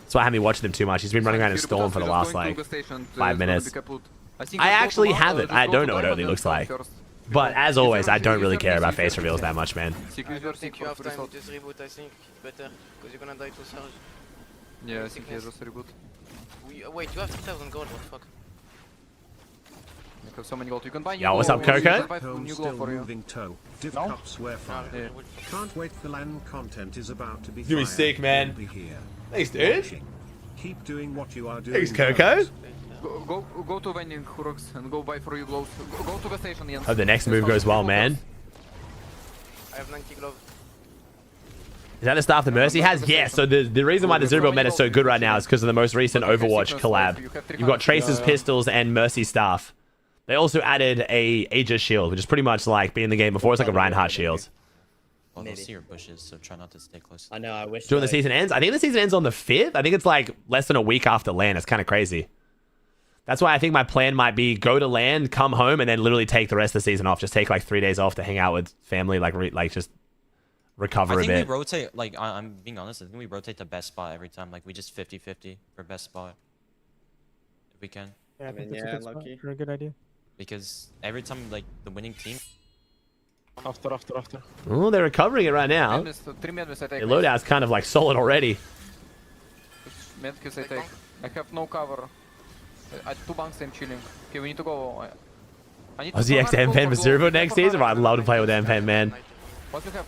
That's why I haven't been watching them too much. He's been running around in Storm for the last like 5 minutes. I actually haven't. I don't know what it only looks like. But as always, I don't really care about face reveals that much, man. I don't think you have time to just reboot. I think it's better because you're gonna die to Sarge. Yeah, I think he has just reboot. Wait, you have 3,000 gold, what the fuck? You have so many gold. You can buy new Yo, what's up, Coco? New glow for you. Div cups where fire. Can't wait, the LAN content is about to be It's gonna be sick, man. Thanks, dude. Keep doing what you are doing. Thanks, Coco. Go to vending, Hurox, and go buy for you gloves. Go to the station, Jens. Hope the next move goes well, man. I have 90 gloves. Is that the stuff that Mercy has? Yeah, so the reason why the Zerubbabel meta is so good right now is because of the most recent Overwatch collab. You've got Tracer's pistols and Mercy staff. They also added a Aegis shield, which is pretty much like being in the game before. It's like a Reinhardt shield. Well, they'll see your bushes, so try not to stay close. I know, I wish. During the season ends? I think the season ends on the 5th. I think it's like less than a week after LAN. It's kind of crazy. That's why I think my plan might be go to LAN, come home, and then literally take the rest of the season off. Just take like 3 days off to hang out with family, like just recover a bit. I think we rotate, like, I'm being honest, I think we rotate the best spot every time. Like, we just 50-50 for best spot. If we can. Yeah, I think that's a good spot for a good idea. Because every time, like, the winning team... After. Oh, they're recovering it right now. Their loadout's kind of like solid already. Medkits I take. I have no cover. I 2 bunks I'm chilling. Okay, we need to go. Aussie X M-Pen for Zerubbabel next season? I'd love to play with M-Pen, man. What you have,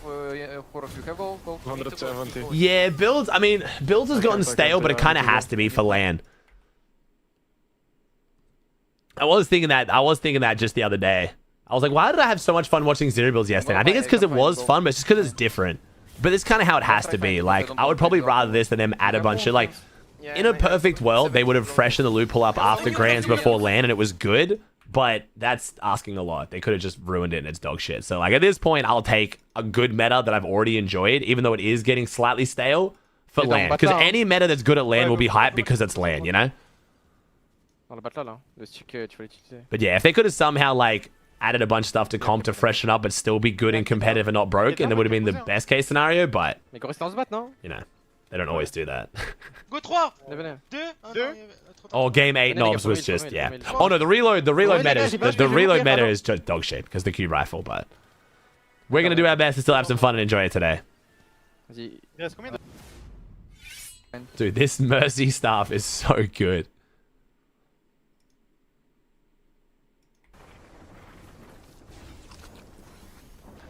Horus? You have gold? 170. Yeah, builds. I mean, builds has gotten stale, but it kind of has to be for LAN. I was thinking that just the other day. I was like, why did I have so much fun watching Zerubbabel's yesterday? I think it's because it was fun, but it's just because it's different. But it's kind of how it has to be. Like, I would probably rather this than them add a bunch of like. In a perfect world, they would have freshened the loophole up after Grands before LAN, and it was good. But that's asking a lot. They could have just ruined it and it's dog shit. So like at this point, I'll take a good meta that I've already enjoyed, even though it is getting slightly stale for LAN. Because any meta that's good at LAN will be hyped because it's LAN, you know? But yeah, if they could have somehow like added a bunch of stuff to comp to freshen up but still be good and competitive and not broke, and that would have been the best case scenario, but you know. They don't always do that. Go 3 2 Oh, game 8 knobs was just, yeah. Oh no, the reload meta is just dog shit because the cube rifle, but we're gonna do our best to still have some fun and enjoy it today. Dude, this Mercy staff is so good.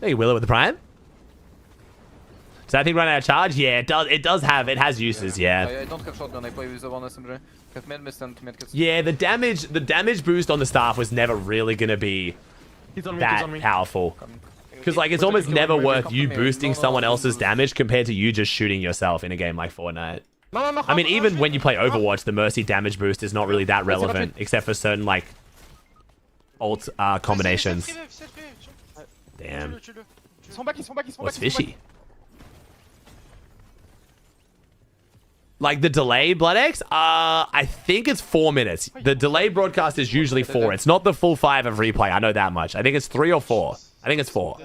Hey, Willow with the Prime. Does that thing run out of charge? Yeah, it does. It has uses. Yeah. I don't have shotgun. I play with the one SMG. Have med mist and medkits. Yeah, the damage boost on the staff was never really gonna be that powerful. Because like it's almost never worth you boosting someone else's damage compared to you just shooting yourself in a game like Fortnite. I mean, even when you play Overwatch, the Mercy damage boost is not really that relevant, except for certain like ult combinations. Damn. What's fishy? Like the delay, BloodX? I think it's 4 minutes. The delay broadcast is usually 4. It's not the full 5 of replay. I know that much. I think it's 3 or 4. I think it's 4.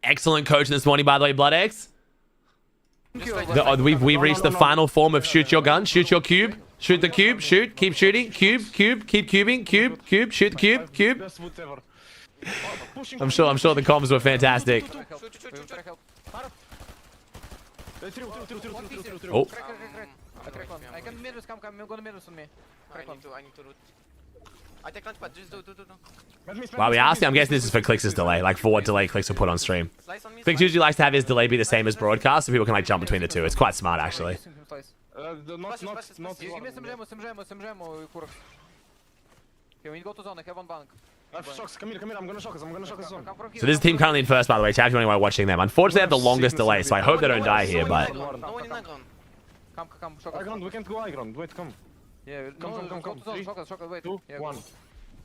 Excellent coach this morning, by the way, BloodX. We've reached the final form of shoot your gun, shoot your cube, shoot the cube, shoot, keep shooting, cube, keep cubing, cube, shoot the cube. I'm sure the comms were fantastic. Oh. I can mirrors, come, I'm gonna mirrors on me. I need to root. I take lunch pad, just do. Wow, we asked him. I'm guessing this is for CLIX's delay, like for what delay CLIX will put on stream. CLIX usually likes to have his delay be the same as broadcast, so people can like jump between the two. It's quite smart, actually. Give me some gem, Kurok. Okay, we go to zone, I have one bank. I'm gonna shock us. So this team currently in first, by the way. Chat, if you want to watching them. Unfortunately, they have the longest delay, so I hope they don't die here, but... Come, shock us. We can't go high ground. Wait, come. Yeah, come. Go to zone, shock us, wait. 2, 1.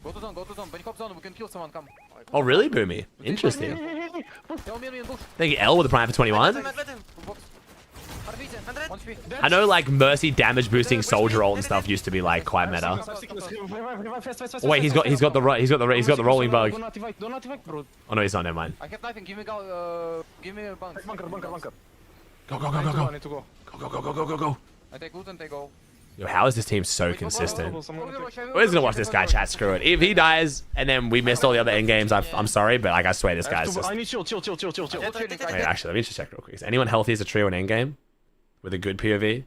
Go to zone. When you hop zone, we can kill someone, come. Oh, really, Boomy? Interesting. Thank you, L with the Prime for 21. I know, like, Mercy damage boosting soldier ult and stuff used to be like quite meta. Oh, wait, he's got the rolling bug. Oh no, he's not. Never mind. I have nothing. Give me a bunker. Go. Go. I take loot and they go. Yo, how is this team so consistent? We're just gonna watch this guy chat. Screw it. If he dies and then we missed all the other end games, I'm sorry, but like I swear this guy's just. I need chill. Wait, actually, let me just check real quick. Is anyone healthy as a trio in end game with a good POV?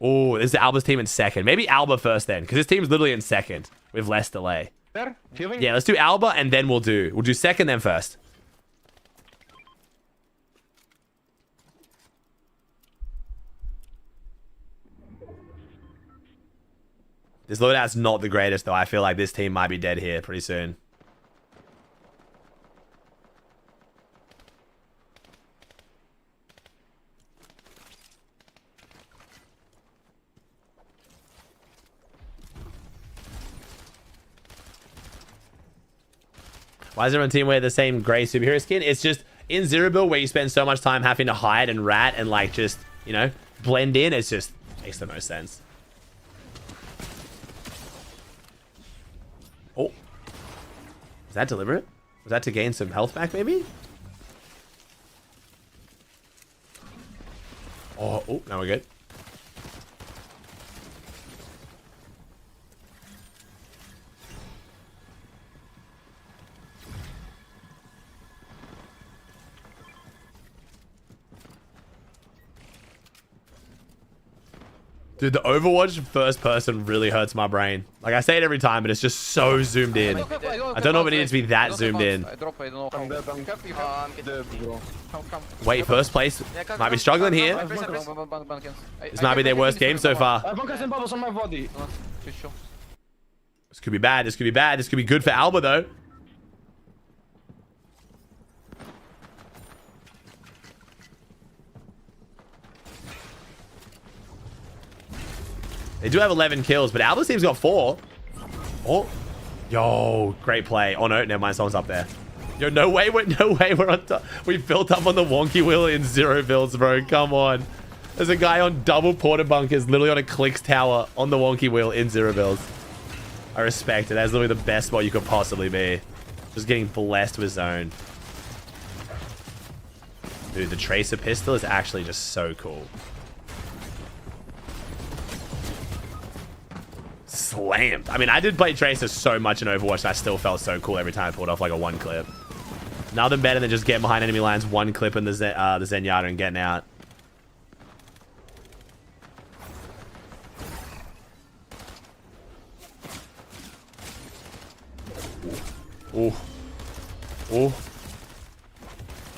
Oh, this is Alba's team in second. Maybe Alba first then, because this team's literally in second with less delay. Yeah, let's do Alba and then we'll do second then first. This loadout's not the greatest, though. I feel like this team might be dead here pretty soon. Why is everyone team wear the same gray superhero skin? It's just in Zero Build where you spend so much time having to hide and rat and like just, you know, blend in. It's just makes the most sense. Oh, is that deliberate? Was that to gain some health back, maybe? Oh, now we're good. Dude, the Overwatch first person really hurts my brain. Like, I say it every time, but it's just so zoomed in. I don't know if it needs to be that zoomed in. Wait, first place might be struggling here. This might be their worst game so far. This could be bad. This could be good for Alba, though. They do have 11 kills, but Alba's team's got 4. Oh, yo, great play. Oh no, never mind, someone's up there. Yo, no way we're on top. We built up on the wonky wheel in 0 builds, bro. Come on. There's a guy on double porta bunkers, literally on a CLIX tower on the wonky wheel in 0 builds. I respect it. That's literally the best spot you could possibly be. Just getting blessed with zone. Dude, the Tracer pistol is actually just so cool. Slammed. I mean, I did play Tracer so much in Overwatch, and I still felt so cool every time I pulled off like a one clip. Nothing better than just getting behind enemy lines, one clip in the Zenyatta and getting out. Ooh. Ooh.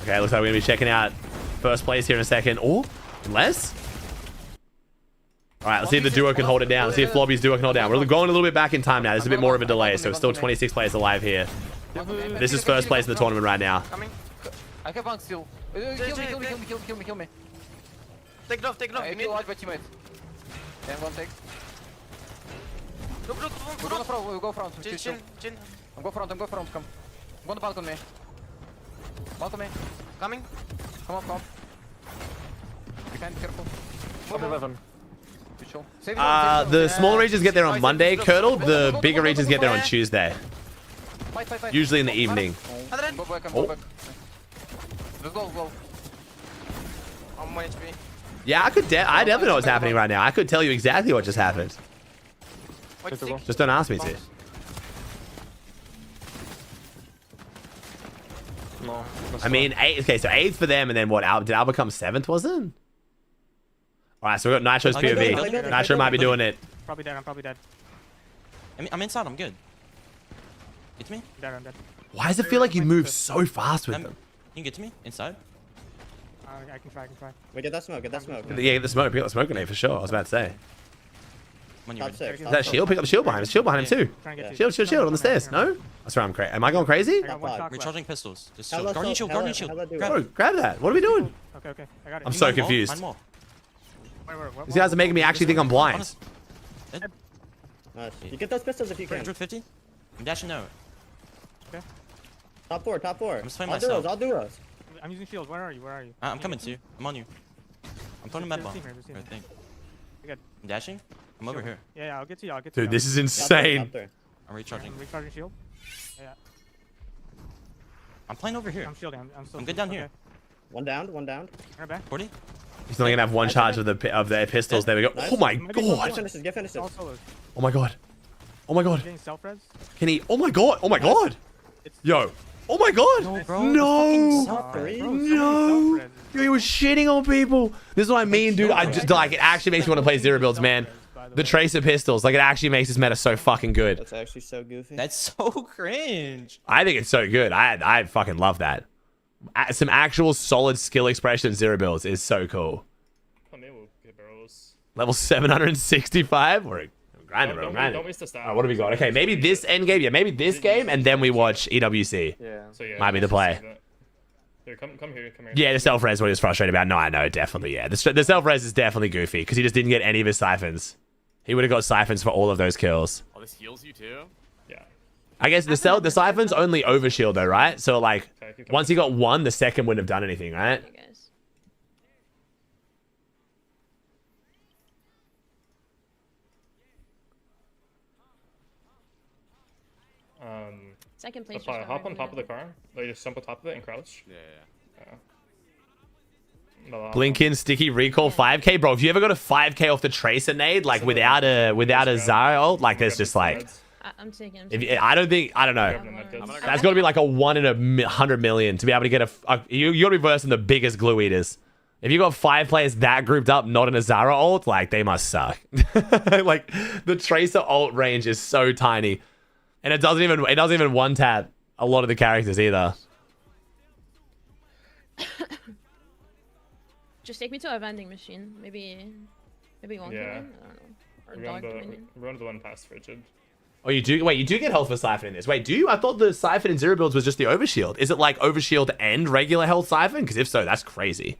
Okay, looks like we're gonna be checking out first place here in a second. Oh, unless. All right, let's see if the duo can hold it down. Let's see if Flobby's duo can hold it down. We're going a little bit back in time now. There's a bit more of a delay, so it's still 26 players alive here. This is first place in the tournament right now. I have one still. Kill me. Take it off. I kill my teammate. And one take. Look. We'll go front. Chin. I'm go front, come. I'm going to balcony. Balcony. Coming. Come up. Behind, careful. 11. The smaller regions get there on Monday, Curdle. The bigger regions get there on Tuesday. Fight. Usually in the evening. Go back. Let's go. I'm 1 HP. Yeah, I definitely know what's happening right now. I could tell you exactly what just happened. Just don't ask me to. No. I mean, 8. Okay, so 8th for them, and then what? Did Al become 7th? Wasn't? All right, so we got Nitro's POV. Nitro might be doing it. Probably dead. I'm probably dead. I'm inside. I'm good. Get to me. I'm dead. Why does it feel like you move so fast with them? Can you get to me inside? I can try. Wait, get that smoke. Yeah, get the smoke. Pick up the smoke grenade for sure. I was about to say. Top 6. Is that shield? Pick up the shield behind him. Shield behind him too. Shield on the stairs. No? That's where I'm crazy. Am I going crazy? Recharging pistols. Just shield. Guardian shield. Grab that. What are we doing? Okay. I got it. I'm so confused. Mine more. These guys are making me actually think I'm blind. Nice. You get those pistols if you can. 150. I'm dashing out. Okay. Top 4. I'm just playing myself. I'll do us. I'm using shield. Where are you? I'm coming to you. I'm on you. I'm throwing a med bomb. I think. Good. I'm dashing. I'm over here. Yeah, I'll get to you. Dude, this is insane. I'm recharging. I'm recharging shield. Yeah. I'm playing over here. I'm shielding. I'm good down here. One down. Right back. 40. He's only gonna have one charge of their pistols. There we go. Oh my god. Get finished. Oh my god. Oh my god. Getting self-res? Can he? Oh my god. Oh my god. Yo. Oh my god. No, bro. No. Yo, he was shitting on people. This is what I mean, dude. I just like it actually makes me want to play zero builds, man. The Tracer pistols, like it actually makes this meta so fucking good. That's actually so goofy. That's so cringe. I think it's so good. I fucking love that. Some actual solid skill expression in zero builds is so cool. Level 765. We're grinding, bro. Don't waste the stat. What do we got? Okay, maybe this end game. Yeah, maybe this game, and then we watch EWC. Yeah. So yeah. Might be the play. Here, come here. Yeah, the self-res what he was frustrated about. No, I know, definitely, yeah. The self-res is definitely goofy, because he just didn't get any of his siphons. He would have got siphons for all of those kills. Oh, this heals you too? Yeah. I guess the siphons only overshield though, right? So like, once he got one, the second wouldn't have done anything, right? Second place. Hop on top of the car. Like just jump on top of it and crouch. Yeah. Blinkin sticky recall 5k, bro. If you ever got a 5k off the Tracer nade, like without a Zara ult, like there's just like. I'm taking. I don't know. That's got to be like a 1 in 100 million to be able to get you got to be versing the biggest glue eaters. If you got 5 players that grouped up, not in a Zara ult, like they must suck. Like the Tracer ult range is so tiny, and it doesn't even one tap a lot of the characters either. Just take me to a vending machine. Maybe one. Yeah. I don't know. Or dog dominion. We're on the one past Frigid. Oh, you do? Wait, you do get health for Siphon in this. Wait, do you? I thought the Siphon in zero builds was just the overshield. Is it like overshield and regular health Siphon? Because if so, that's crazy.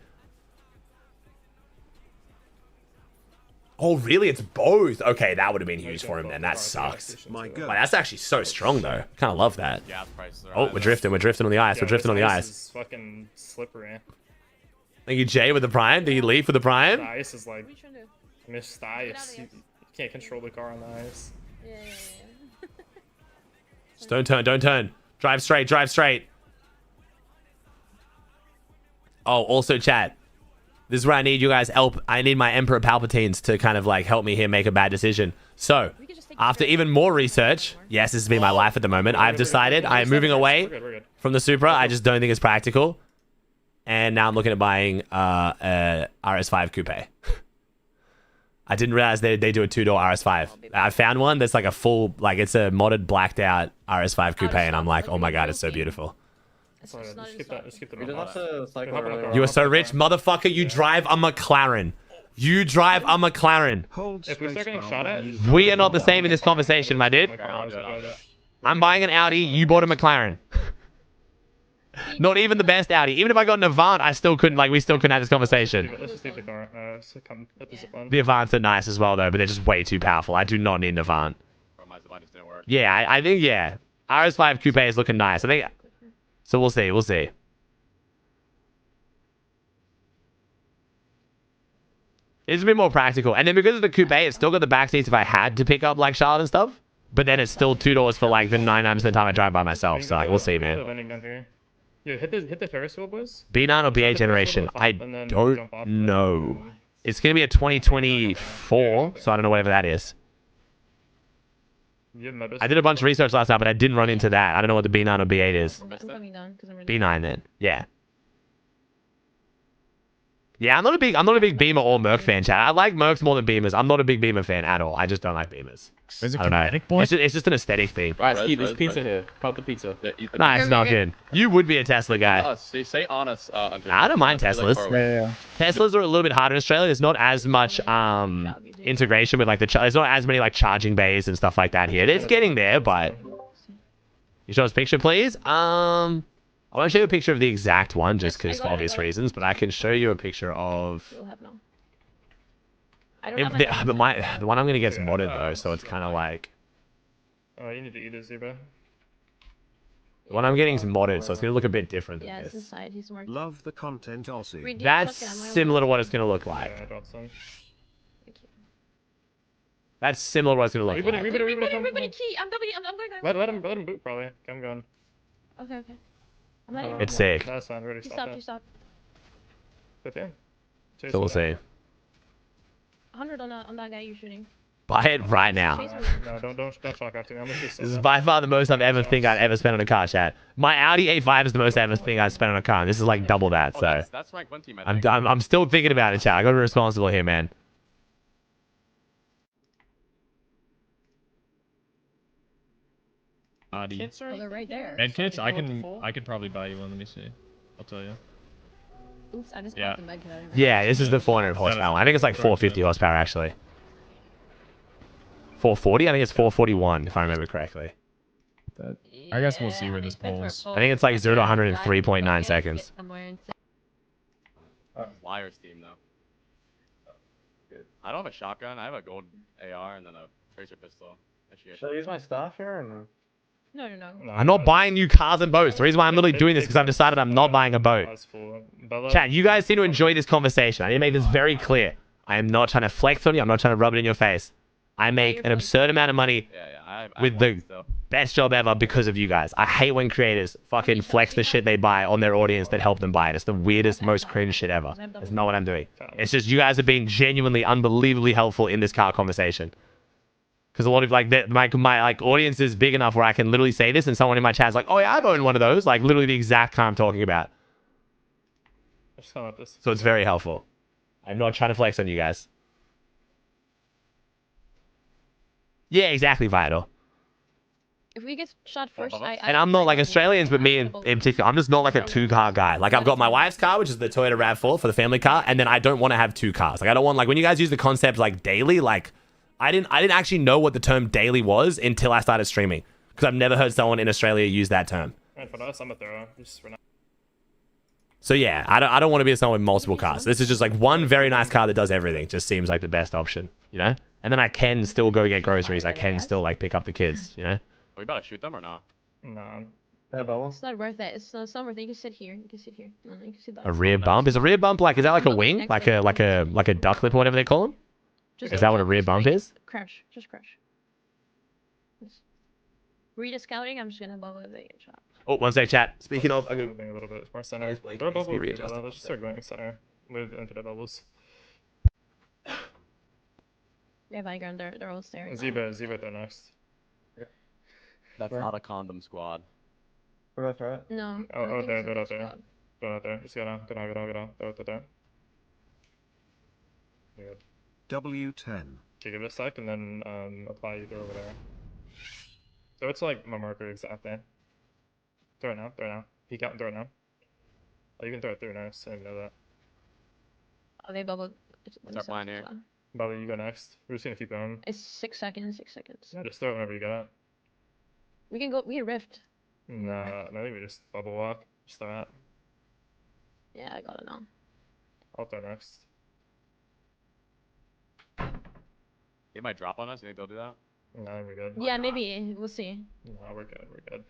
Oh, really? It's both. Okay, that would have been huge for him then. That sucks. My God. Like, that's actually so strong, though. Kind of love that. Gas prices are Oh, we're drifting. We're drifting on the ice. We're drifting on the ice. This is fucking slippery. Thank you, Jay, with the Prime. Did he leave for the Prime? The ice is like missed ice. You can't control the car on the ice. Yeah. Just don't turn. Don't turn. Drive straight, drive straight. Oh, also chat. This is where I need you guys help. I need my Emperor Palpatines to kind of like help me here make a bad decision. So, after even more research, yes, this has been my life at the moment, I've decided I am moving away from the Supra. I just don't think it's practical. And now I'm looking at buying a RS5 Coupe. I didn't realize they do a 2-door RS5. I found one that's like a full, like it's a modded blacked out RS5 Coupe, and I'm like, oh my god, it's so beautiful. You are so rich, motherfucker. You drive a McLaren. You drive a McLaren. If we start getting shot at, We are not the same in this conversation, my dude. I'm buying an Audi. You bought a McLaren. Not even the best Audi. Even if I got an Avant, I still couldn't. Like, we still couldn't have this conversation. let's just leave the car. Come at the zip line. The Avants are nice as well, though, but they're just way too powerful. I do not need an Avant. Yeah, I think yeah. RS5 Coupe is looking nice. I think. So we'll see. We'll see. It's a bit more practical. And then because of the coupe, it's still got the back seats if I had to pick up like Charlotte and stuff. But then it's still 2 doors for like the 99% of the time I drive by myself. So like, we'll see, man. Yeah, hit the Ferris wheel, boys. B9 or B8 generation? I don't know. It's going to be a 2024, so I don't know whatever that is. I did a bunch of research last night, but I didn't run into that. I don't know what the B9 or B8 is. B9 then, yeah. Yeah, I'm not a big Beamer or Merc fan, chat. I like Mercs more than Beamers. I'm not a big Beamer fan at all. I just don't like Beamers. I don't know. It's just an aesthetic thing. Right, Ski, there's pizza here. Pop the pizza. Nice, not good. You would be a Tesla guy. Say honest. I don't mind Teslas. Teslas are a little bit harder in Australia. There's not as much integration with like there's not as many like charging bays and stuff like that here. It's getting there, but you show us a picture, please. I won't show you a picture of the exact one just because for obvious reasons, but I can show you a picture of. But the one I'm gonna get is modded though, so it's kind of like. Oh, you need to eat a zebra. The one I'm getting is modded, so it's gonna look a bit different than this. Inside. He's more... Love the content, Aussie. That's similar to what it's gonna look like. Yeah, I got some. That's similar to what it's gonna look like. Everybody key. I'm going. Let him boot probably. I'm going. Okay. I'm not It's safe. That's fine. Already stopped. You stopped. But yeah. So we'll see. 100 on that guy you're shooting. Buy it right now. No, don't shock after me. This is by far the most I've ever spent on a car, chat. My Audi A5 is the most ever thing I've spent on a car, and this is like double that. So that's rank 1 team, I think. I'm still thinking about it, chat. I gotta be responsible here, man. Audi. Oh, they're right there. Medkits? I can probably buy you one. Let me see. I'll tell you. Oops, I just popped the medkit out of Yeah, this is the 400 horsepower one. I think it's like 450 horsepower actually. 440? I think it's 441 if I remember correctly. I guess we'll see where this pulls. I think it's like 0 to 100 in 3.9 seconds. Liar's team though. I don't have a shotgun. I have a gold AR and then a tracer pistol. Should I use my staff here or no? No. I'm not buying new cars and boats. The reason why I'm literally doing this is because I've decided I'm not buying a boat. Chat, you guys seem to enjoy this conversation. I need to make this very clear. I am not trying to flex on you. I'm not trying to rub it in your face. I make an absurd amount of money with the best job ever because of you guys. I hate when creators fucking flex the shit they buy on their audience that help them buy it. It's the weirdest, most cringe shit ever. That's not what I'm doing. It's just you guys have been genuinely, unbelievably helpful in this car conversation. Because a lot of like my like audience is big enough where I can literally say this and someone in my chat is like, oh yeah, I've owned one of those. Like literally the exact car I'm talking about. So it's very helpful. I'm not trying to flex on you guys. Yeah, exactly, Vital. If we get shot first, And I'm not like Australians, but me in particular, I'm just not like a 2-car guy. Like I've got my wife's car, which is the Toyota RAV4 for the family car, and then I don't want to have 2 cars. Like I don't want, like when you guys use the concept like daily, like I didn't actually know what the term daily was until I started streaming. Because I've never heard someone in Australia use that term. For us, I'm a thrower. Just for now. So yeah, I don't want to be someone with multiple cars. This is just like one very nice car that does everything. Just seems like the best option, you know? And then I can still go get groceries. I can still like pick up the kids, you know? Are we about to shoot them or not? No. It's not worth it. It's not worth it. You can sit here. You can sit here. No, you can sit that. A rear bump? Is a rear bump like, is that like a wing? Like a duck lip or whatever they call them? Is that what a rear bump is? Crash. Just crash. Read a scouting. I'm just gonna bubble if they get shot. Oh, one sec, chat. Speaking of, Moving a little bit more center. Throw a bubble. Let's just start going center. Move into the bubbles. Yeah, Vigram, they're all staring. Zebra, they're next. That's not a condom squad. We're about to throw it. No. Oh, they're out there. They're out there. Just get out. They're out there. Good. W10. Okay, give it a sec and then apply either over there. So it's like my marker exactly. Throw it now. Peek out and throw it now. Oh, you can throw it through nice. I didn't know that. Oh, they bubbled. Start blind here. Bubble, you go next. We're just gonna keep going. It's 6 seconds. 6 seconds. Yeah, just throw it whenever you get it. We can go. We can rift. Nah, I think we just bubble walk. Just throw it. Yeah, I got it now. I'll throw next. They might drop on us. You think they'll do that? No, we're good. Yeah, maybe. We'll see. No, we're good.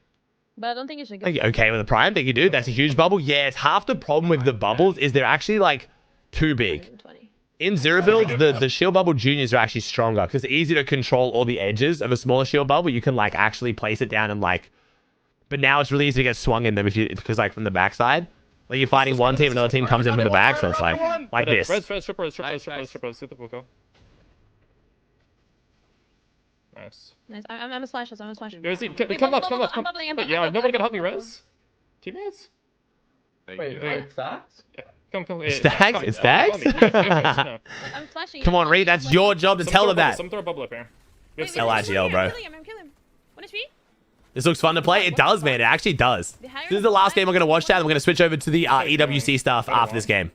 But I don't think you should go. Are you okay with the prime? Thank you, dude. That's a huge bubble. Yeah, it's half the problem with the bubbles is they're actually like too big. In zero builds, the shield bubble juniors are actually stronger because it's easier to control all the edges of a smaller shield bubble. You can like actually place it down and like, but now it's really easy to get swung in them because like from the backside, like you're fighting one team, another team comes in from the back, so it's like this. Res, triple, see the go. Nice. I'm a splash. I'm a splash. Come up. Yeah, nobody can help me, Res. Teammates? Wait, stacks? Yeah. Come. Stacks? It's stacks? I'm flashing. Come on, Reed. That's your job to tell them that. Some throw a bubble up here. LIGL, bro. I'm killing him. What is he? This looks fun to play. It does, man. It actually does. This is the last game we're going to watch, chat. We're going to switch over to the EWC stuff after this game.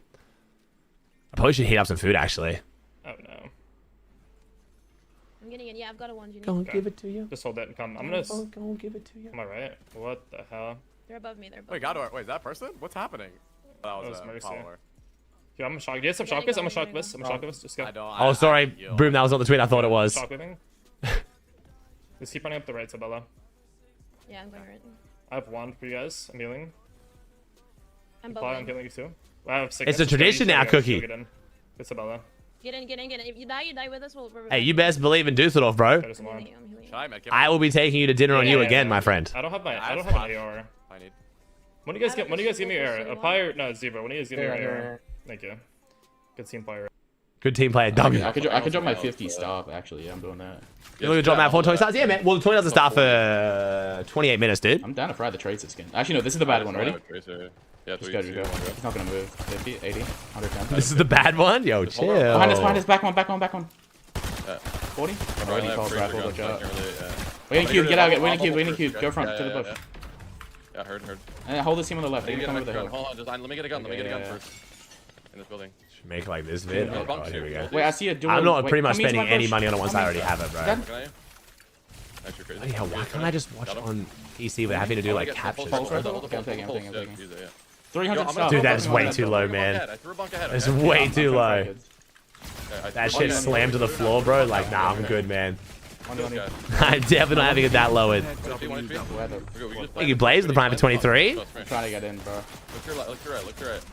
I probably should heat up some food, actually. Oh, no. I'm getting it. Yeah, I've got a one. Go and give it to you. Just hold it and come. I'm gonna. Go and give it to you. Am I right? What the hell? They're above me. Wait, Godor. Wait, is that person? What's happening? That was a Mercy. follower. Yeah, I'm shocked. Do you have some shock this? I'm a shock this. Just go. Oh, sorry. Boom, that was not the tweet I thought it was. Shock living. Just keep running up the right, Sabella. Yeah, I'm going right. I have one for you guys. I'm healing. I'm bubbling. I'm healing you too. I have 6. It's a tradition now, Cookie. Good, Sabella. Get in. If you die with us. We'll Hey, you best believe in Dusseldorf, bro. I will be taking you to dinner on you again, my friend. I don't have an AR. I need. When do you guys give me AR? A Pyre? No, Zebra. When do you guys give me AR? Thank you. Good team player. Good team player. W. I could drop my 50 stop, actually. Yeah, I'm doing that. You're looking to drop my 420 stars? Yeah, man. Well, the 20 doesn't start for 28 minutes, dude. I'm down to fry the tracer skin. Actually, no, this is the bad one. Ready? Yeah, just go. It's not gonna move. 50, 80, 110. This is the bad one? Yo, chill. Behind us. Back one. 40? I'm already called grapple the shot. Waiting cube, get out. Waiting cube. Go front to the bush. Yeah, heard. And hold this team on the left. They can come over the hill. Hold on, just let me get a gun. First. In this building. Should make like this vid. Oh, God, here we go. Wait, I see a dual. I'm not pretty much spending any money on it once I already have it, bro. That's crazy. Bloody hell, why can't I just watch on PC without having to do like captions? I'm taking. 300 stop. Dude, that's way too low, man. That's way too low. That shit slammed to the floor, bro. Like, nah, I'm good, man. I'm definitely not having it that lowered. Thank you, Blaze, the prime for 23. I'm trying to get in, bro. Look to right.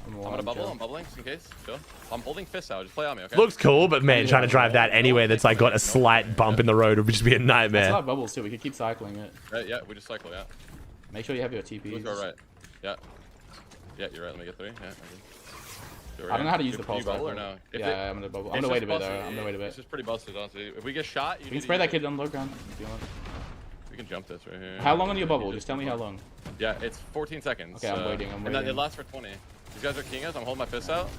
I'm gonna bubble. I'm bubbling just in case. Chill. I'm holding fists out. Just play on me, okay? Looks cool, but man, trying to drive that anywhere that's like got a slight bump in the road would just be a nightmare. That's not bubbles too. We could keep cycling it. Yeah, we just cycle, yeah. Make sure you have your TPs. Let's go right. Yeah. Yeah, you're right. Let me get 3. Yeah. I don't know how to use the pulse. Bubble or no? Yeah, I'm gonna bubble. I'm gonna wait a bit though. I'm gonna wait a bit. It's just pretty busted, honestly. If we get shot, you can spray that kid on the low ground if you want. We can jump this right here. How long on your bubble? Just tell me how long. Yeah, it's 14 seconds. Okay, I'm waiting. And it lasts for 20. These guys are keying us. I'm holding my fists out.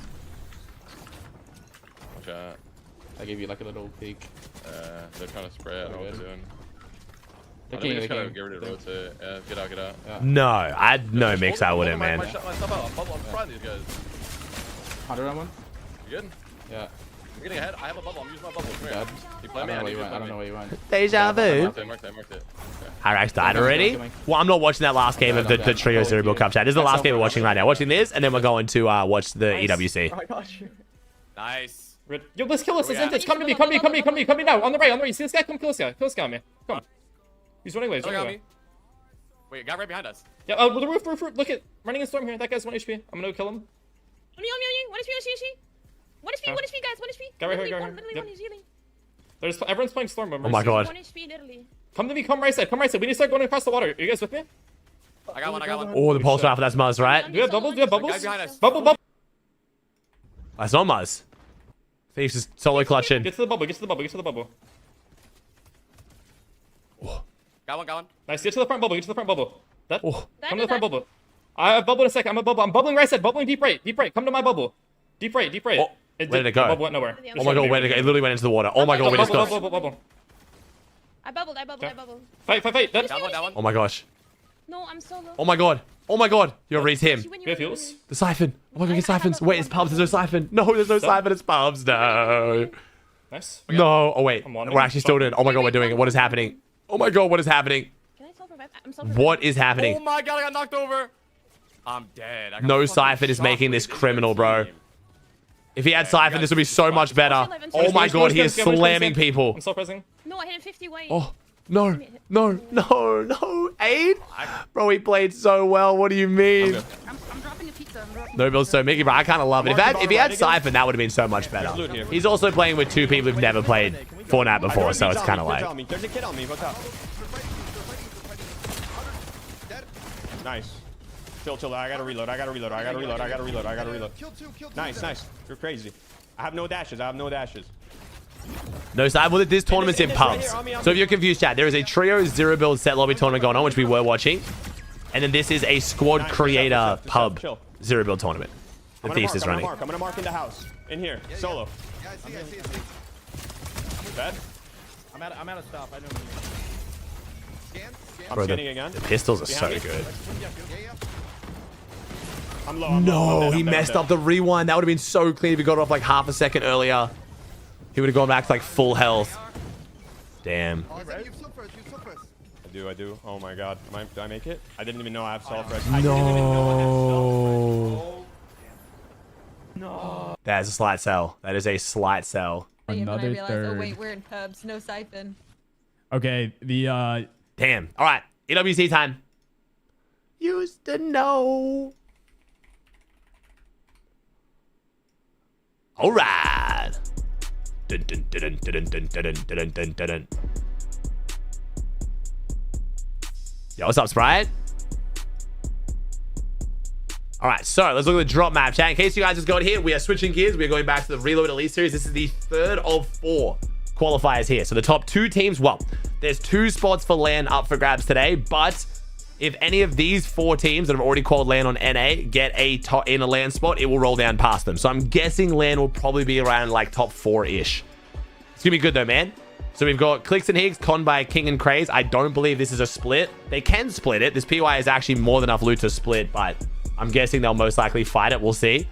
Watch out. I gave you like a little peek. They're trying to spray it. I don't know what they're doing. They're just gotta get rid of rotate. Yeah, get out. Yeah. No, I'd no mix. I wouldn't, man. I'm trying these guys. 100 on one. You good? Yeah. I'm getting ahead. I have a bubble. I'm using my bubble. Come here. You play me. I don't know where you went. Deja vu. Marked it. Hyrax died already. Well, I'm not watching that last game of the Trio Cerebral Cup chat. This is the last game we're watching right now. Watching this, and then we're going to watch the EWC. Oh, I got you. Nice. Yo, let's kill us. Let's Antics. Come to me now. On the right. You see this guy? Come kill this guy. Kill this guy on me. Come on. He's running away. Wait, guy right behind us. Yeah, oh, the roof. Look at running in storm here. That guy's 1 HP. I'm gonna go kill him. On me. 1 HP, guys. 1 HP. Guy right here. Yep. Everyone's playing storm. Oh my God. 1 HP, literally. Come to me, come right side. We need to start going across the water. Are you guys with me? I got one. Oh, the pulse rifle. That's Muzz, right? Do you have bubbles? Guy behind us. Bubble. That's not Muzz. Thieves is solo clutching. Get to the bubble. Got one. Nice. Get to the front bubble. Come to the front bubble. I have bubble in a second. I'm bubbling right side. Bubbling deep right. Come to my bubble. Deep right. Oh, where did it go? Bubble went nowhere. Oh my god, where did it go? It literally went into the water. Oh my god, we just got... Bubble. I bubbled. Fight. Dead. That one. Oh my gosh. No, I'm solo. Oh my god. You're Reese him. You have heals? The siphon. Oh my god, get siphons. Wait, it's pubs. There's no siphon. No, there's no siphon. It's pubs. No. Nice. No. Oh wait. We're actually still doing it. Oh my god, we're doing it. What is happening? Oh my god, what is happening? Can I solve revive? I'm solving What is happening? Oh my god, I got knocked over. I'm dead. I got No fucking siphon is shot making with this the criminal, bro. team. If he had siphon, this would be so much better. Oh my god, he is slamming people. I'm still pressing. No, I hit him 50 white. Oh, no. Aid? Bro, he played so well. What do you mean? I'm dropping a pizza. No build's so Mickey, bro. I kind of love it. If he had siphon, that would have been so much better. He's also playing with two people who've never played Fortnite before, so it's kind of like... There's a kid on me. What's up? Nice. Chill. I gotta reload. Nice. You're crazy. I have no dashes. No side. Well, this tournament's in pubs. So if you're confused, chat, there is a trio 0 build set lobby tournament going on, which we were watching. And then this is a squad creator pub 0 build tournament. The Thieves is running. I'm gonna mark in the house. In here. Solo. Yeah, I see. Dead? I'm out of stuff. I know what you mean. I'm Bro, scanning again. the pistols are so good. I'm low. No, he messed up the rewind. That would have been so clean if he got it off like half a second earlier. He would have gone back to like full health. Damn. I do. Oh my god. Do I make it? I didn't even know I have self res. No. That is a slight sell. That is a slight sell. Another third. Oh wait, we're in pubs. No siphon. Okay, the Damn. All right. EWC time. Used to know. All right. Dun, dun, dun, dun, dun, dun, dun, dun, dun, dun. Yo, what's up, Sprite? All right, so let's look at the drop map, chat. In case you guys just got here, we are switching gears. We are going back to the Reload Elite Series. This is the third of 4 qualifiers here. So the top 2 teams, well, there's 2 spots for LAN up for grabs today, but if any of these 4 teams that have already qualified LAN on NA get a top in a LAN spot, it will roll down past them. So I'm guessing LAN will probably be around like top 4-ish. It's gonna be good though, man. So we've got CLIX and Higgs, Con by King and Craze. I don't believe this is a split. They can split it. This PY is actually more than enough loot to split, but I'm guessing they'll most likely fight it. We'll see.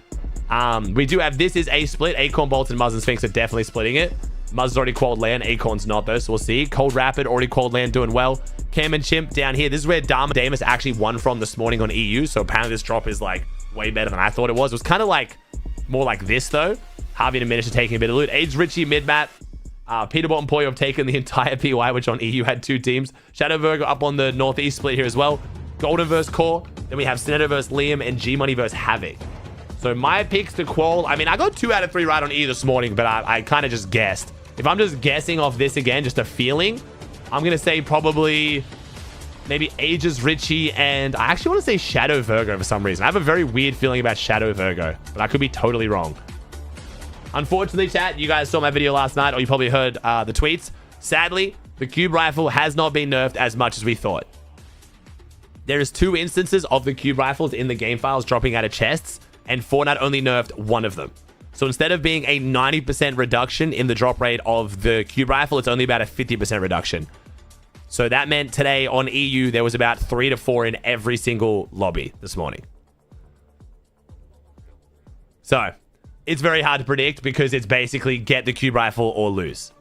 We do have this is a split. Acorn, Bolt, and Muzz and Sphinx are definitely splitting it. Muzz is already qualified LAN. Acorn's not though, so we'll see. Cold Rapid already qualified LAN, doing well. Cam and Chimp down here. This is where Dharma Damus actually won from this morning on EU. So apparently this drop is like way better than I thought it was. It was kind of like more like this though. Harvey and Minish are taking a bit of loot. Age Richie mid map. Peterbot and Poyo have taken the entire PY, which on EU had 2 teams. Shadow Virgo up on the Northeast split here as well. Golden versus Core. Then we have Stiletto versus Liam and G Money versus Havoc. So my picks to qual. I mean, I got 2 out of 3 right on EU this morning, but I kind of just guessed. If I'm just guessing off this again, just a feeling, I'm going to say probably maybe Ages Richie and I actually want to say Shadow Virgo for some reason. I have a very weird feeling about Shadow Virgo, but I could be totally wrong. Unfortunately, chat, you guys saw my video last night, or you probably heard the tweets. Sadly, the cube rifle has not been nerfed as much as we thought. There is 2 instances of the cube rifles in the game files dropping out of chests, and Fortnite only nerfed 1 of them. So instead of being a 90% reduction in the drop rate of the cube rifle, it's only about a 50% reduction. So that meant today on EU, there was about 3 to 4 in every single lobby this morning. So it's very hard to predict because it's basically get the cube rifle or lose.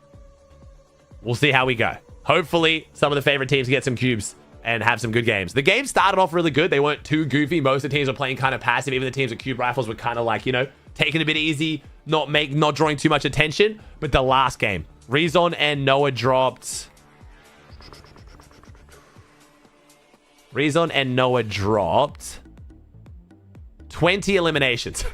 We'll see how we go. Hopefully, some of the favorite teams get some cubes and have some good games. The game started off really good. They weren't too goofy. Most of the teams were playing kind of passive. Even the teams with cube rifles were kind of like, you know, taking it a bit easy, not drawing too much attention. But the last game, Rezon and Noah dropped. Rezon and Noah dropped 20 eliminations.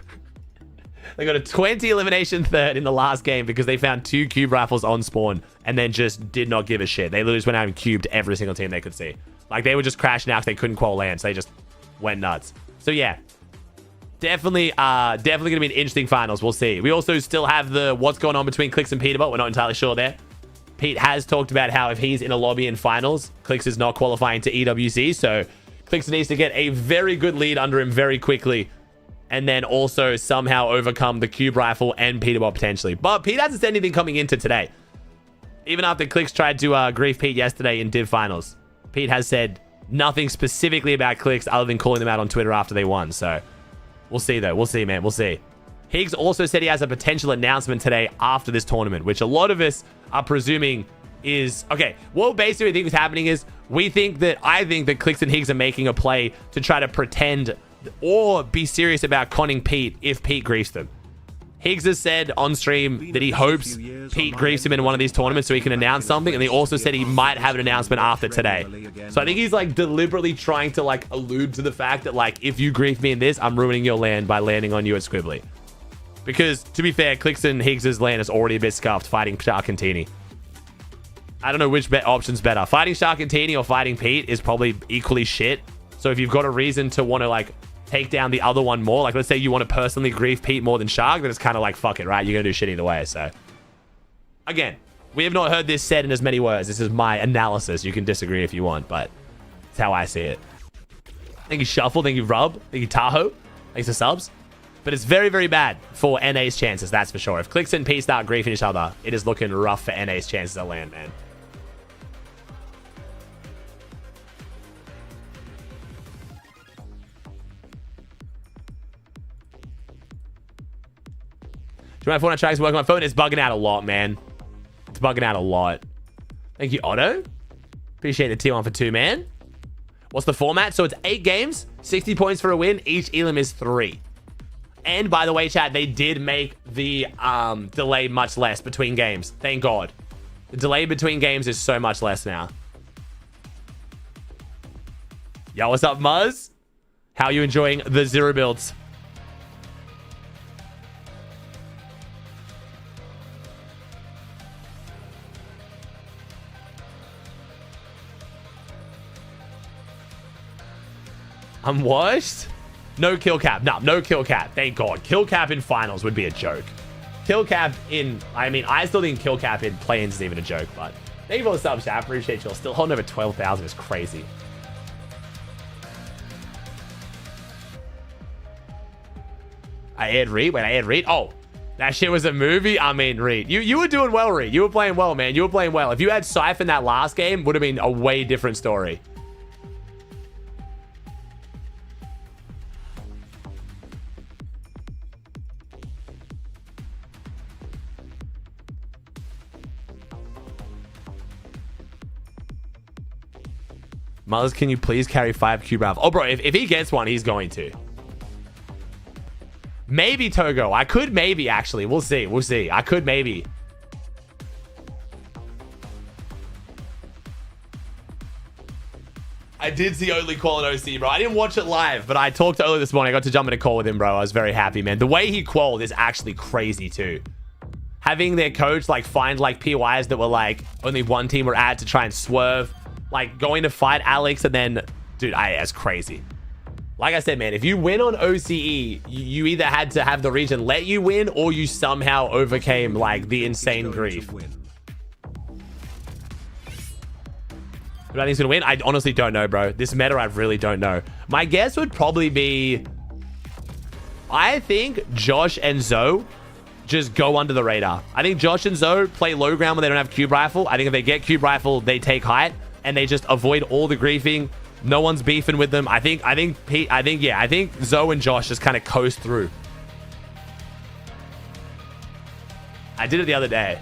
They got a 20 elimination third in the last game because they found 2 cube rifles on spawn and then just did not give a shit. They literally just went out and cubed every single team they could see. Like, they were just crashing out because they couldn't qual land, so they just went nuts. So, yeah. Definitely going to be an interesting finals. We'll see. We also still have the what's going on between CLIX and Peterbot. We're not entirely sure there. Pete has talked about how if he's in a lobby in finals, CLIX is not qualifying to EWC, so CLIX needs to get a very good lead under him very quickly and then also somehow overcome the cube rifle and Peterbot potentially. But Pete hasn't said anything coming into today. Even after CLIX tried to grief Pete yesterday in Div Finals, Pete has said nothing specifically about CLIX other than calling them out on Twitter after they won. So we'll see, though. We'll see, man. We'll see. Higgs also said he has a potential announcement today after this tournament, which a lot of us are presuming is... Okay, what basically we think is happening is I think that CLIX and Higgs are making a play to try to pretend or be serious about conning Pete if Pete griefs them. Higgs has said on stream that he hopes Pete griefs him in one of these tournaments so he can announce something, and he also said he might have an announcement after today. So I think he's like deliberately trying to like allude to the fact that like, if you grief me in this, I'm ruining your land by landing on you at Squibbly. Because to be fair, CLIX and Higgs' land is already a bit scuffed fighting Shark and Teeny. I don't know which option's better. Fighting Shark and Teeny or fighting Pete is probably equally shit. So if you've got a reason to want to like take down the other one more, like let's say you want to personally grief Pete more than Shark, then it's kind of like fuck it, right? You're gonna do shit either way. So again, we have not heard this said in as many words. This is my analysis. You can disagree if you want, but it's how I see it. Thank you Shuffle, thank you Rub, thank you Tahoe, thanks for subs. But it's very, very bad for NA's chances, that's for sure. If CLIX and P start griefing each other, it is looking rough for NA's chances at land, man. Do my Fortnite tracks work on my phone? It's bugging out a lot, man. It's bugging out a lot. Thank you, Otto. Appreciate the tier 1 for 2, man. What's the format? So it's 8 games, 60 points for a win. Each elim is 3. And by the way, chat, they did make the delay much less between games. Thank God. The delay between games is so much less now. Yo, what's up, Muzz? How are you enjoying the 0 builds? I'm washed? No kill cap. No kill cap. Thank God. Kill cap in finals would be a joke. Kill cap in... I mean, I still think kill cap in play-ins is even a joke, but... Thank you for the subs, chat. I appreciate you all. Still holding over 12,000 is crazy. I aired Reed? Wait, I aired Reed? Oh, that shit was a movie? I mean, Reed. You were doing well, Reed. You were playing well, man. You were playing well. If you had Scythe in that last game, would have been a way different story. Muzz, can you please carry 5 cube rifle? Oh, bro, if he gets one, he's going to. Maybe Togo. I could maybe, actually. We'll see. We'll see. I could maybe. I did see Oatly call an OC, bro. I didn't watch it live, but I talked to Oatly this morning. I got to jump in a call with him, bro. I was very happy, man. The way he qualled is actually crazy, too. Having their coach, like, find, like, PYs that were, like, only one team were at to try and swerve. Like, going to fight Alex and then... Dude, that's crazy. Like I said, man, if you win on OCE, you either had to have the region let you win or you somehow overcame, like, the insane grief. Who do I think's gonna win? I honestly don't know, bro. This meta, I really don't know. My guess would probably be... I think Josh and Zoe just go under the radar. I think Josh and Zoe play low ground when they don't have cube rifle. I think if they get cube rifle, they take height. And they just avoid all the griefing. No one's beefing with them. I think Zoe and Josh just kind of coast through. I did it the other day.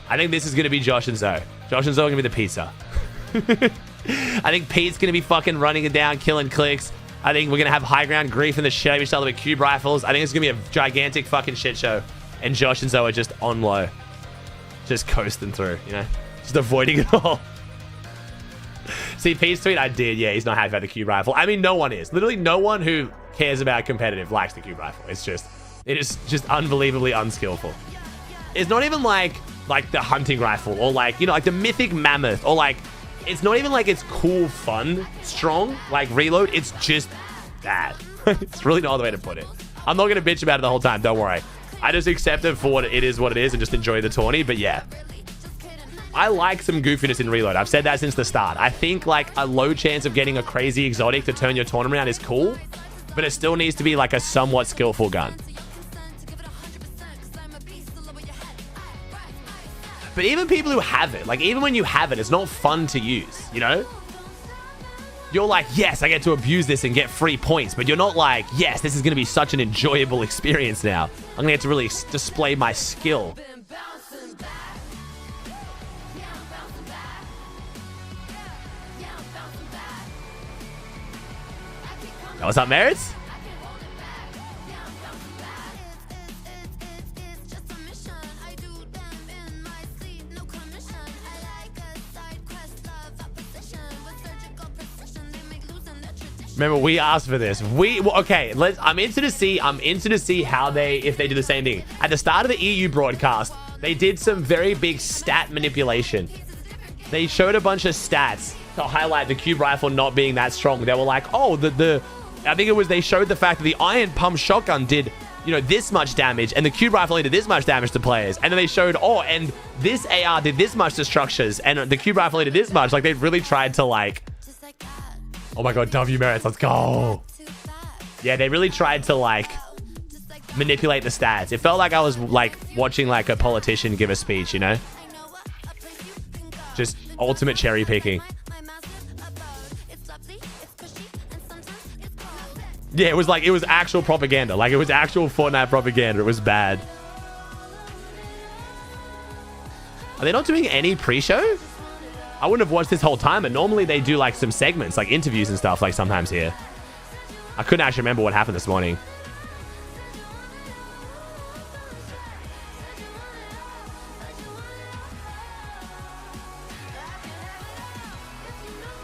I think this is going to be Josh and Zoe. Josh and Zoe are going to be the pizza. I think Pete's going to be fucking running it down, killing CLIX. I think we're going to have high ground grief in the shit out of each other with cube rifles. I think it's going to be a gigantic fucking shit show. And Josh and Zoe are just on low. Just coasting through, you know? Just avoiding it all. See, Pete's tweet, I did. Yeah, he's not happy about the cube rifle. I mean, no one is. Literally no one who cares about competitive likes the cube rifle. It is just unbelievably unskillful. It's not even like the hunting rifle or like, you know, like the mythic mammoth or like, it's not even like it's cool, fun, strong, like reload. It's just bad. It's really no other way to put it. I'm not going to bitch about it the whole time. Don't worry. I just accept it for what it is and just enjoy the tourney. But yeah, I like some goofiness in reload. I've said that since the start. I think like a low chance of getting a crazy exotic to turn your tournament around is cool, but it still needs to be like a somewhat skillful gun. But even people who have it, like even when you have it, it's not fun to use, you know? You're like, yes, I get to abuse this and get free points, but you're not like, yes, this is going to be such an enjoyable experience now. I'm going to get to really display my skill. What's up, Merits? Remember, we asked for this. Okay. I'm interested to see how if they do the same thing. At the start of the EU broadcast, they did some very big stat manipulation. They showed a bunch of stats to highlight the cube rifle not being that strong. They were like, oh, I think it was they showed the fact that the iron pump shotgun did, you know, this much damage, and the cube rifle only did this much damage to players. And then they showed, oh, and this AR did this much to structures, and the cube rifle only did this much. Like they really tried to like. Oh my god, W merits, let's go. Yeah, they really tried to like manipulate the stats. It felt like I was like watching like a politician give a speech, you know? Just ultimate cherry picking. Yeah, it was actual propaganda. Like it was actual Fortnite propaganda. It was bad. Are they not doing any pre-show? I wouldn't have watched this whole time, and normally they do like some segments, like interviews and stuff, like sometimes here. I couldn't actually remember what happened this morning.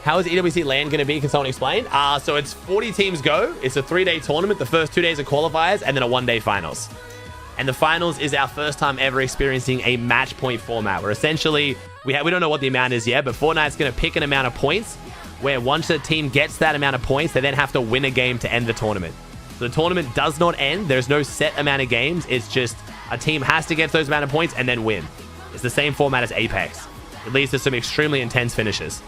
How is EWC LAN going to be? Can someone explain? So it's 40 teams go. It's a 3-day tournament. The first 2 days are qualifiers, and then a 1-day finals. And the finals is our first time ever experiencing a match point format, where essentially we don't know what the amount is yet, but Fortnite's going to pick an amount of points where once a team gets that amount of points, they then have to win a game to end the tournament. So the tournament does not end. There's no set amount of games. It's just a team has to get those amount of points and then win. It's the same format as Apex. It leads to some extremely intense finishes.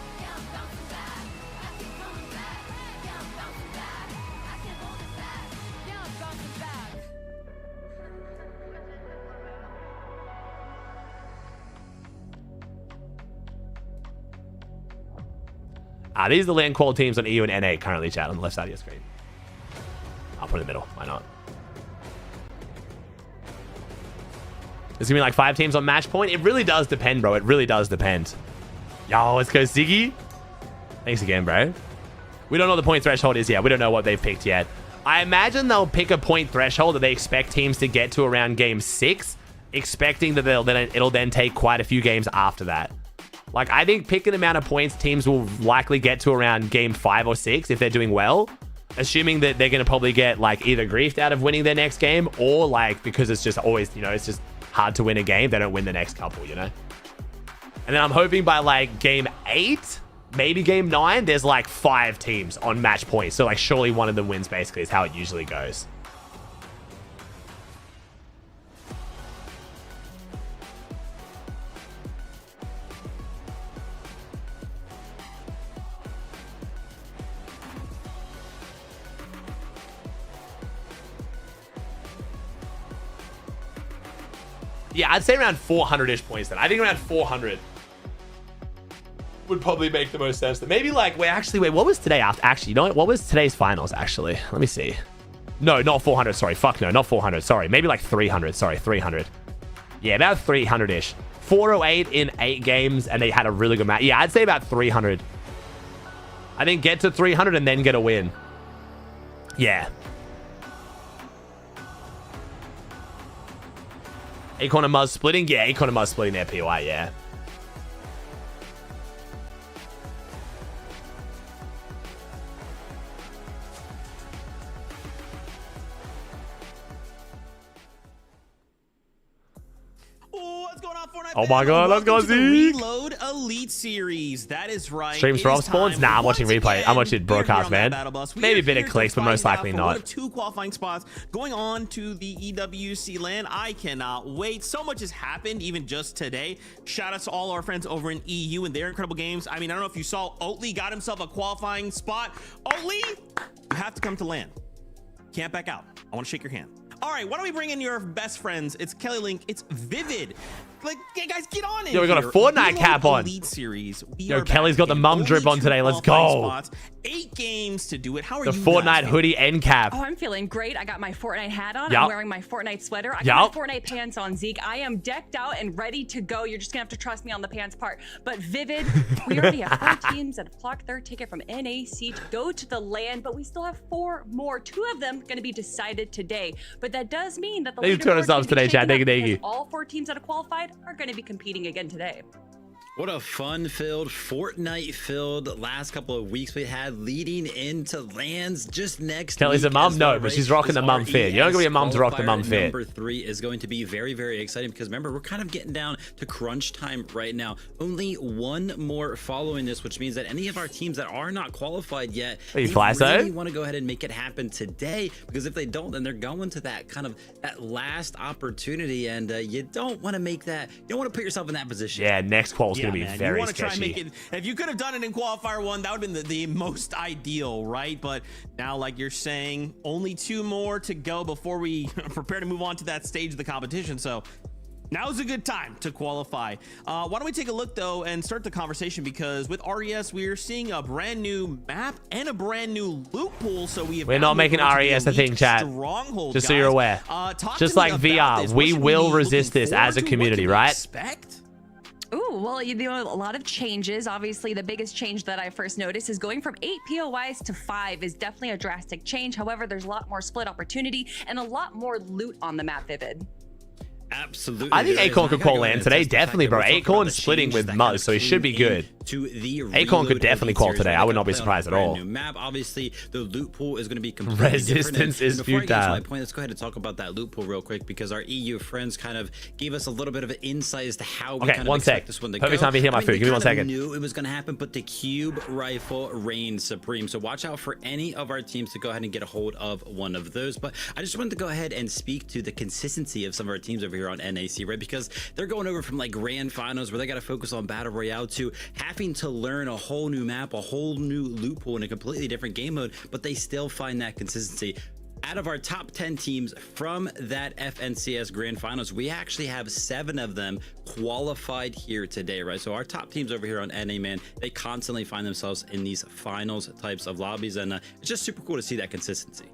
These are the land qual teams on EU and NA currently, chat, on the left side of your screen. I'll put it in the middle. Why not? There's going to be like 5 teams on match point. It really does depend, bro. It really does depend. Yo, let's go, Ziggy. Thanks again, bro. We don't know what the point threshold is yet. We don't know what they've picked yet. I imagine they'll pick a point threshold that they expect teams to get to around game 6, expecting that it'll then take quite a few games after that. Like, I think pick an amount of points teams will likely get to around game 5 or 6 if they're doing well, assuming that they're going to probably get, like, either griefed out of winning their next game or, like, because it's just always, you know, it's just hard to win a game, they don't win the next couple, you know? And then I'm hoping by, like, game 8, maybe game 9, there's, like, 5 teams on match points. So, like, surely one of them wins, basically, is how it usually goes. Yeah, I'd say around 400-ish points then. I think around 400 would probably make the most sense. Maybe like, wait, what was today after? Actually, you know what was today's finals, actually? Let me see. No, not 400. Sorry, fuck no, not 400. Sorry, maybe like 300. Sorry, 300. Yeah, about 300-ish. 408 in 8 games, and they had a really good match. Yeah, I'd say about 300. I think get to 300 and then get a win. Yeah. Acorn and Muzz splitting? Yeah, Acorn and Muzz splitting their POI, yeah. Oh my god, let's go, Zeke. Reload Elite Series. That is right. Streams for spawns? Nah, I'm watching replay. I'm watching broadcast, man. Maybe a bit of clicks, but most likely not. One of 2 qualifying spots going on to the EWC LAN. I cannot wait. So much has happened even just today. Shout out to all our friends over in EU and their incredible games. I mean, I don't know if you saw, Oatly got himself a qualifying spot. Oatly, you have to come to LAN. Can't back out. I want to shake your hand. All right, why don't we bring in your best friends? It's Kelly Link. It's Vivid. Like, hey guys, get on in. Yo, we got a Fortnite cap on. Elite Series. Yo, Kelly's got the mum drip on today. Let's go. Spots, 8 games to do it. How are the you? The Fortnite hoodie end cap. Oh, I'm feeling great. I got my Fortnite hat on. Yep. I'm wearing my Fortnite sweater. I got my Fortnite pants on, Zeke. I am decked out and ready to go. You're just gonna have to trust me on the pants part. But Vivid, we already have 4 teams that have clocked their ticket from NAC to go to the LAN, but we still have 4 more. 2 of them going to be decided today. But that does mean that the leaderboard today, Chad. Thank you. All 4 teams that have qualified are going to be competing again today. What a fun-filled, Fortnite-filled last couple of weeks we had leading into LANs just next Kelly's week a mum? No, well, but she's rocking the mum fit. You're not going to be a mum to rock the mum fit. Number 3 is going to be very, very exciting because remember, we're kind of getting down to crunch time right now. Only 1 more following this, which means that any of our teams that are not qualified yet, they really want to go ahead and make it happen today, because if they don't, then they're going to that kind of that last opportunity, and you don't want to make that, you don't want to put yourself in that position. Yeah, next qual's going to be very you want to sketchy. try and make it, if you could have done it in qualifier 1, that would have been the most ideal, right? But now, like you're saying, only 2 more to go before we prepare to move on to that stage of the competition. So now's a good time to qualify. Why don't we take a look though and start the conversation, because with RES we're seeing a brand new map and a brand new loot pool. So we're not making RES a thing, chat. Just so you're aware. Just like VR, we will resist this as a community, right? Ooh, well, a lot of changes. Obviously, the biggest change that I first noticed is going from 8 POIs to 5 is definitely a drastic change. However, there's a lot more split opportunity and a lot more loot on the map, Vivid. Absolutely. I think Acorn could call LAN today. Definitely, bro. Acorn's splitting with Muzz, so he should be good. Acorn could definitely qual today. I would not be surprised at all. New map. Obviously, the loot pool is going to be completely Resistance is futile. Before I get to my point, let's go ahead and talk about that loot pool real quick, because our EU friends kind of gave us a little bit of an insight as to how we kind of expect this one to go. Perfect time to hear my food. Give me 1 second. Knew it was going to happen, but the cube rifle reigns supreme. So watch out for any of our teams to go ahead and get a hold of one of those. But I just wanted to go ahead and speak to the consistency of some of our teams over here on NAC, right? Because they're going over from like grand finals where they got to focus on battle royale to having to learn a whole new map, a whole new loot pool in a completely different game mode, but they still find that consistency. Out of our top 10 teams from that FNCS grand finals, we actually have 7 of them qualified here today, right? So our top teams over here on NA, man, they constantly find themselves in these finals types of lobbies, and it's just super cool to see that consistency.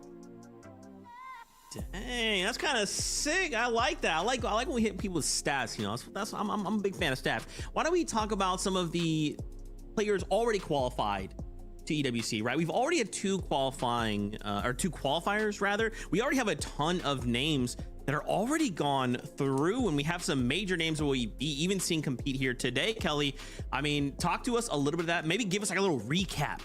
Dang, that's kind of sick. I like that. I like when we hit people with stats. You know, I'm a big fan of stats. Why don't we talk about some of the players already qualified to EWC? Right, we've already had 2 qualifying or 2 qualifiers rather. We already have a ton of names that are already gone through, and we have some major names that we'll be even seeing compete here today. Kelly, I mean, talk to us a little bit of that. Maybe give us like a little recap.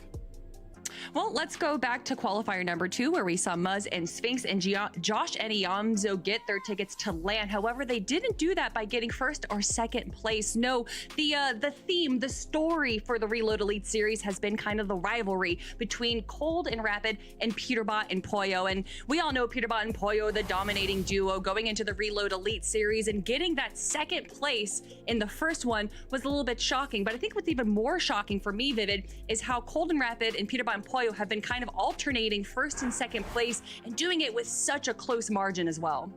Well, let's go back to qualifier number 2, where we saw Muzz and Sphinx and Josh and Iamzo get their tickets to LAN. However, they didn't do that by getting 1st or 2nd place. No, the theme, the story for the Reload Elite Series has been kind of the rivalry between Cold and Rapid and Peterbot and Pollo. And we all know Peterbot and Pollo, the dominating duo, going into the Reload Elite Series, and getting that 2nd place in the first one was a little bit shocking. But I think what's even more shocking for me, Vivid, is how Cold and Rapid and Peterbot and Pollo have been kind of alternating 1st and 2nd place and doing it with such a close margin as well.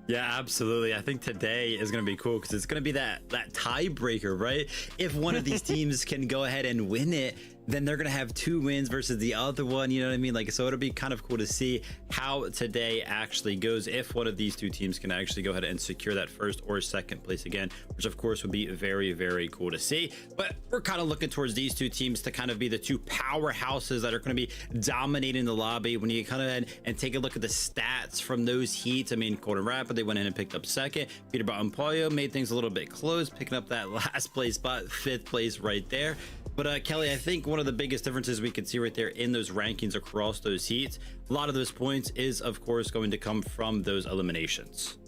Yeah, absolutely. I think today is going to be cool because it's going to be that tiebreaker, right? If one of these teams can go ahead and win it, then they're going to have 2 wins versus the other one. You know what I mean? Like, so it'll be kind of cool to see how today actually goes if one of these 2 teams can actually go ahead and secure that 1st or 2nd place again, which of course would be very, very cool to see. But we're kind of looking towards these 2 teams to kind of be the 2 powerhouses that are going to be dominating the lobby. When you kind of and take a look at the stats from those heats, I mean, Cold and Rapid, they went in and picked up 2nd. Peterbot and Pollo made things a little bit close, picking up that last place spot, 5th place right there. But Kelly, I think one of the biggest differences we can see right there in those rankings across those heats, a lot of those points is of course going to come from those eliminations.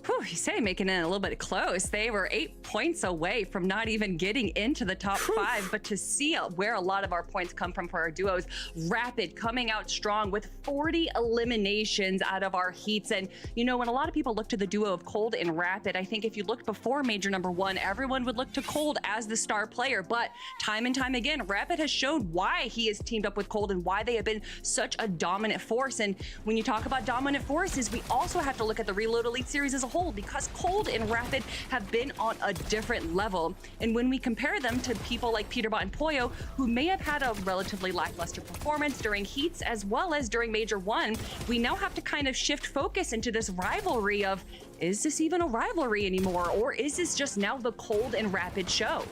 Whew, you say making it a little bit close. They were 8 points away from not even getting into the top 5, but to see where a lot of our points come from for our duos, Rapid coming out strong with 40 eliminations out of our heats. And you know, when a lot of people look to the duo of Cold and Rapid, I think if you looked before Major number 1, everyone would look to Cold as the star player. But time and time again, Rapid has showed why he is teamed up with Cold and why they have been such a dominant force. And when you talk about dominant forces, we also have to look at the Reload Elite Series as a whole, because Cold and Rapid have been on a different level. And when we compare them to people like Peterbot and Poyo, who may have had a relatively lackluster performance during heats as well as during Major 1, we now have to kind of shift focus into this rivalry of, is this even a rivalry anymore? Or is this just now the Cold and Rapid show?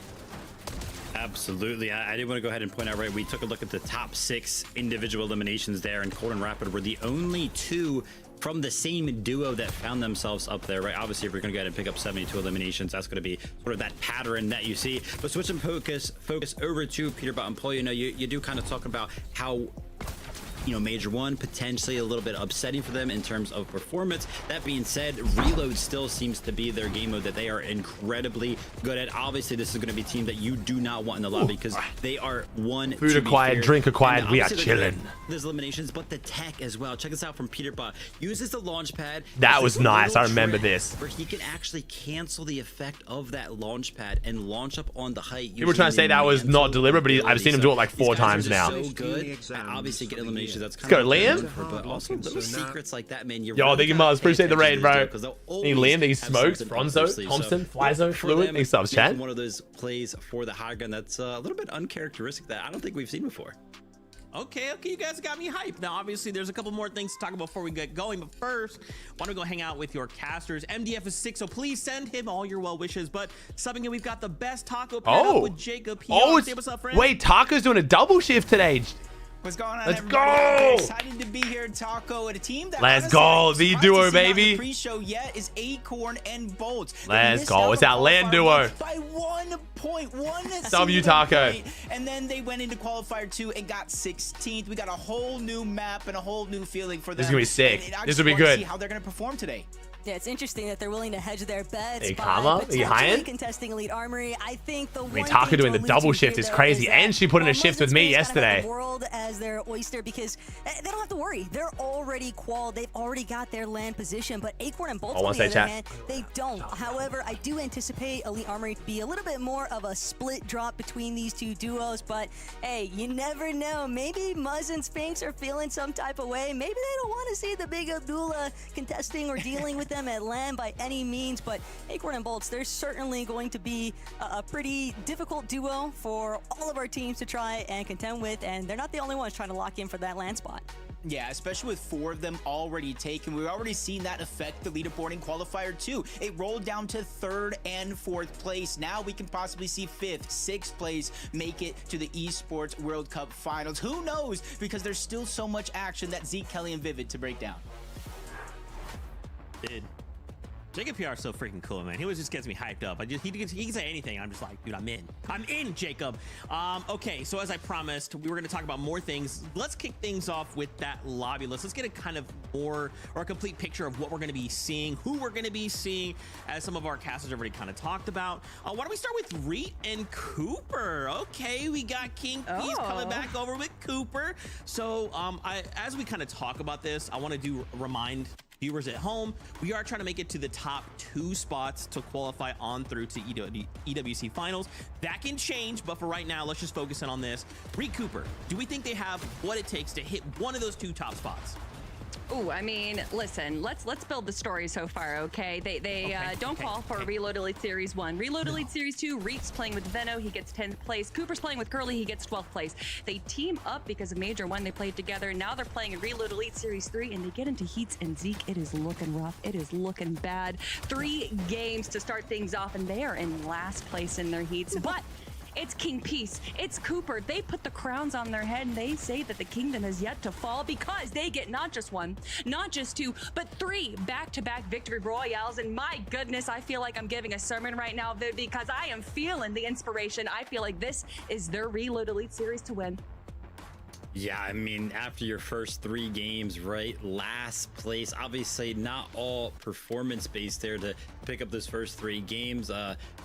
Absolutely. I did want to go ahead and point out, right, we took a look at the top 6 individual eliminations there, and Cold and Rapid were the only 2 from the same duo that found themselves up there, right? Obviously, if we're going to go ahead and pick up 72 eliminations, that's going to be sort of that pattern that you see. But switching focus over to Peterbot and Poyo, you know, you do kind of talk about how, you know, Major 1 potentially a little bit upsetting for them in terms of performance. That being said, Reload still seems to be their game mode that they are incredibly good at. Obviously, this is going to be a team that you do not want in the lobby because they are food acquired, drink acquired. We are chilling. There's eliminations, but the tech as well. Check this out from Peterbot. Uses the launch pad. That was nice. I remember this. Where he can actually cancel the effect of that launch pad and launch up on the height. People were trying to say that was not deliberate, but I've seen him do it like 4 times now. So good. Obviously, get eliminations. That's Let's go, Liam. But also little secrets like that, man. Yo, thank you, Mars. Appreciate the raid, bro. Hey, Liam, these smokes, Bronzo, Thompson, Flyzo, Fluid. These subs, chat. One of those plays for the high gun that's a little bit uncharacteristic that I don't think we've seen before. Okay, you guys got me hyped. Now, obviously, there's a couple more things to talk about before we get going, but first, why don't we go hang out with your casters? MDF is 6, so please send him all your well wishes. But subbing in, we've got the best taco paired up with Jacob. Say what's up, friend? Wait, Taco's doing a double shift today. What's going on, Let's everybody? go! I'm excited to be here, Taco, at a team that Let's go, the duo, baby. The pre-show yet is Acorn and Bolts. Let's go. It's that land duo. By 1 point, W Taco. point. And then they went into qualifier 2 and got 16th. We got a whole new map and a whole new feeling for them. This is gonna be sick. And This will be just wanna good. see how they're gonna perform today. Yeah, it's interesting that they're willing to hedge their bets. Hey, Kama, are you high-end? Contesting Elite Armory. I think the Taka doing the double shift is crazy, and she put in a shift with me yesterday. The world as their oyster because they don't have to worry. They're already qualified. They've already got their land position. But Acorn and Bolt, on the other hand, they don't. However, I do anticipate Elite Armory to be a little bit more of a split drop between these two duos. But hey, you never know. Maybe Muzz and Sphinx are feeling some type of way. Maybe they don't want to see the Big Abdullah contesting or dealing with them at land by any means, but Acorn and Bolts, they're certainly going to be a pretty difficult duo for all of our teams to try and contend with, and they're not the only ones trying to lock in for that land spot. Yeah, especially with 4 of them already taken. We've already seen that affect the leaderboard in qualifier 2. It rolled down to 3rd and 4th place. Now we can possibly see 5th, 6th place make it to the Esports World Cup Finals. Who knows? Because there's still so much action that Zeke, Kelly, and Vivid to break down. Dude, Jacob PR is so freaking cool, man. He always just gets me hyped up. He can say anything. I'm just like, dude, I'm in, Jacob. Okay, so as I promised, we were going to talk about more things. Let's kick things off with that lobby list. Let's get a kind of more or a complete picture of what we're going to be seeing, who we're going to be seeing, as some of our casters already kind of talked about. Why don't we start with Reet and Cooper? Okay, we got King Peace coming back over with Cooper. So as we kind of talk about this, I want to remind viewers at home, we are trying to make it to the top 2 spots to qualify on through to EWC finals. That can change, but for right now, let's just focus in on this. Reet Cooper, do we think they have what it takes to hit one of those 2 top spots? Oh, I mean, listen, let's build the story so far, okay? They don't call for Reload Elite Series 1. Reload Elite Series 2, Reet's playing with Veno, he gets 10th place. Cooper's playing with Curly, he gets 12th place. They team up because of Major 1, they played together. Now they're playing in Reload Elite Series 3, and they get into heats, and Zeke, it is looking rough. It is looking bad. 3 games to start things off, and they are in last place in their heats. But it's King Peace, it's Cooper. They put the crowns on their head and they say that the kingdom is yet to fall because they get not just 1, not just 2, but 3 back-to-back victory royales. And my goodness, I feel like I'm giving a sermon right now, Viv, because I am feeling the inspiration. I feel like this is their Reload Elite Series to win. Yeah, I mean, after your first 3 games, right? Last place, obviously not all performance based there to pick up those first 3 games,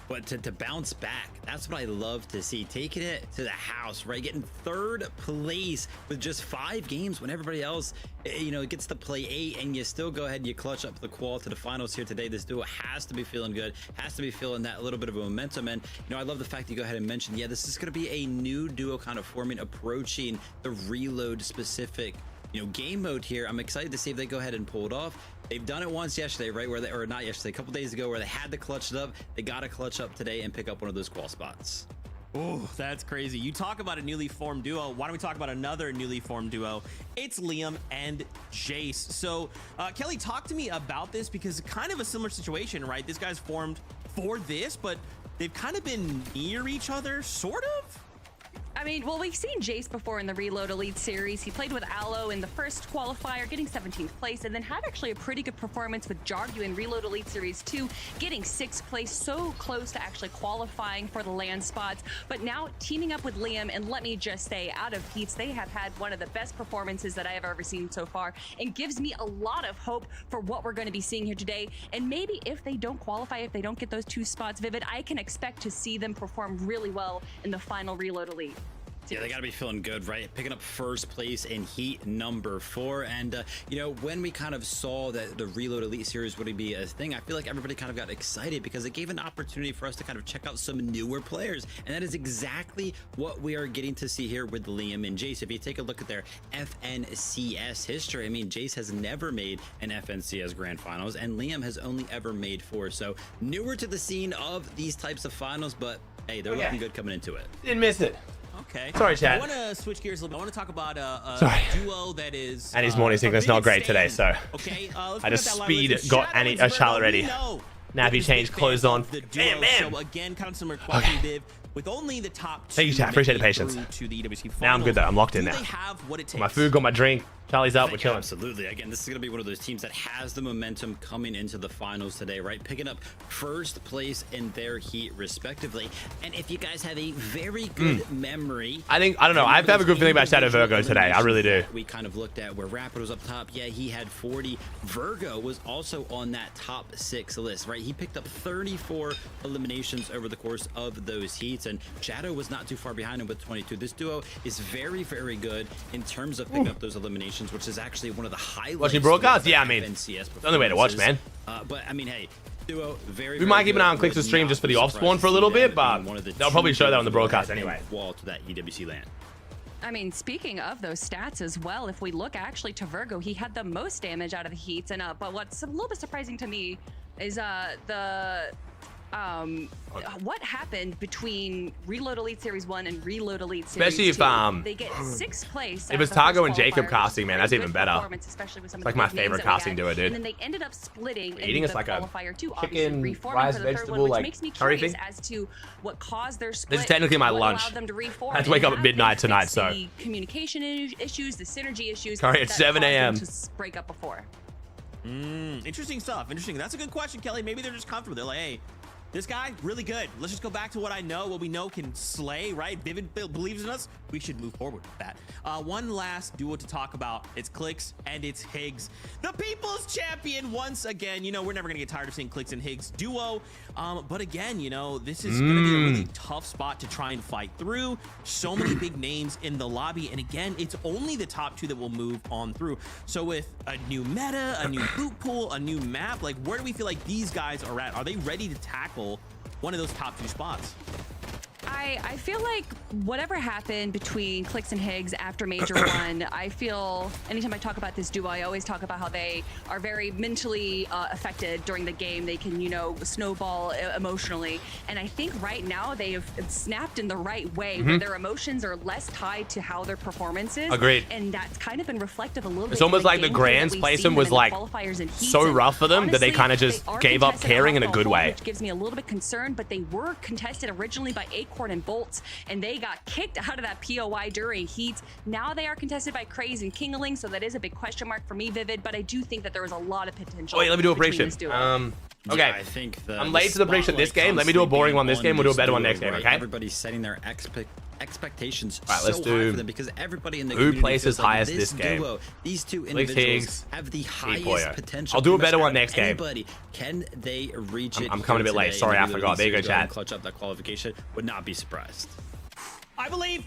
but to bounce back, that's what I love to see. Taking it to the house, right? Getting 3rd place with just 5 games when everybody else, you know, gets to play 8, and you still go ahead and you clutch up the qual to the finals here today. This duo has to be feeling good, has to be feeling that little bit of a momentum. And, you know, I love the fact that you go ahead and mention, yeah, this is going to be a new duo kind of forming, approaching the reload specific, you know, game mode here. I'm excited to see if they go ahead and pull it off. They've done it once yesterday, right? Where they, or not yesterday, a couple days ago, where they had to clutch it up. They got to clutch up today and pick up one of those qual spots. Oh, that's crazy. You talk about a newly formed duo. Why don't we talk about another newly formed duo? It's Liam and Jace. So, Kelly, talk to me about this, because kind of a similar situation, right? This guy's formed for this, but they've kind of been near each other, sort of? I mean, well, we've seen Jace before in the Reload Elite Series. He played with Aloe in the first qualifier, getting 17th place, and then had actually a pretty good performance with Jargu in Reload Elite Series 2, getting 6th place, so close to actually qualifying for the land spots. But now teaming up with Liam, and let me just say, out of heats, they have had one of the best performances that I have ever seen so far, and gives me a lot of hope for what we're going to be seeing here today. And maybe if they don't qualify, if they don't get those 2 spots, Vivid, I can expect to see them perform really well in the final Reload Elite. Yeah, they got to be feeling good, right? Picking up 1st place in heat number 4. And, you know, when we kind of saw that the Reload Elite Series would be a thing, I feel like everybody kind of got excited because it gave an opportunity for us to kind of check out some newer players. And that is exactly what we are getting to see here with Liam and Jace. If you take a look at their FNCS history, I mean, Jace has never made an FNCS Grand Finals, and Liam has only ever made 4. So newer to the scene of these types of finals, but hey, they're looking good coming into it. Didn't miss it. Okay. Sorry, Chad. I want to switch gears a little bit. I want to talk about a duo that is. And his morning sickness not great today, so okay, I just speed got Charlotte ready. Nappy change, clothes on. Damn, man. So again, kind of similar question, Viv. With only the top 2. Thank you, Chad. Appreciate the patience. To the EWC finals, now I'm good though. I'm locked in now. They have what it takes. Got my food, got my drink. Charlie's up. We're chilling. Absolutely. Again, this is going to be one of those teams that has the momentum coming into the finals today, right? Picking up 1st place in their heat, respectively. And if you guys have a very good memory, I don't know. I have a good feeling about Shadow Virgo today. I really do. We kind of looked at where Rapid was up top. Yeah, he had 40. Virgo was also on that top 6 list, right? He picked up 34 eliminations over the course of those heats, and Shadow was not too far behind him with 22. This duo is very, very good in terms of picking up those eliminations, which is actually one of the highlights. Watching broadcasts? Yeah, I mean, it's the only way to watch, man. But I mean, hey, duo very. We might keep an eye on CLIX's stream just for the off spawn for a little bit, but they'll probably show that on the broadcast anyway. Wall to that EWC land. I mean, speaking of those stats as well, if we look actually to Virgo, he had the most damage out of the heats, and but what's a little bit surprising to me is what happened between Reload Elite Series 1 and Reload Elite Series 2? Especially if they get 6th place. If it's Targo and Jacob casting, man, that's even better. Especially with some it's like my favorite casting duo, dude. And then they ended up splitting eating in it's the like qualifier 2, chicken, rice, vegetable, which like makes me curry curious thing. as to what caused their split. This is technically my lunch. Them to reform. I had to wake up at midnight tonight, so. The communication issues, the synergy issues. Curry at 7 a.m. to break up before. Interesting stuff. Interesting. That's a good question, Kelly. Maybe they're just comfortable. They're like, hey, this guy, really good. Let's just go back to what I know, what we know can slay, right? Vivid believes in us. We should move forward with that. One last duo to talk about. It's CLIX and it's Higgs. The People's Champion once again. You know, we're never going to get tired of seeing CLIX and Higgs duo. But again, you know, this is going to be a really tough spot to try and fight through. So many big names in the lobby. And again, it's only the top 2 that will move on through. So with a new meta, a new loot pool, a new map, like where do we feel like these guys are at? Are they ready to tackle one of those top 2 spots? I feel like whatever happened between CLIX and Higgs after Major 1, I feel anytime I talk about this duo, I always talk about how they are very mentally affected during the game. They can, you know, snowball emotionally. And I think right now they have snapped in the right way, where their emotions are less tied to how their performance is. Agreed. And that's kind of been reflective a little bit. It's almost like the Grands placement was like so rough for them that they kind of just gave up caring in a good way. Which gives me a little bit concerned, but they were contested originally by Acorn and Bolts, and they got kicked out of that POI during heats. Now they are contested by Craze and Kingling, so that is a big question mark for me, Vivid, but I do think that there was a lot of potential. Oh, wait, let me do a prediction. Okay, yeah, I think I'm late to the prediction this game. Let me do a boring one this game. We'll do a better one next game, okay? Everybody's setting their expectations All right, let's so do high for them because everybody in the who community places feels like highest this game. duo, these two CLIX individuals Higgs, have the Pollo. highest potential. I'll do a pretty better much one out of next game. anybody. Can they reach it? I'm coming a bit late. Sorry, I forgot. There you go, chat. Clutch up that qualification. Would not be surprised. I believe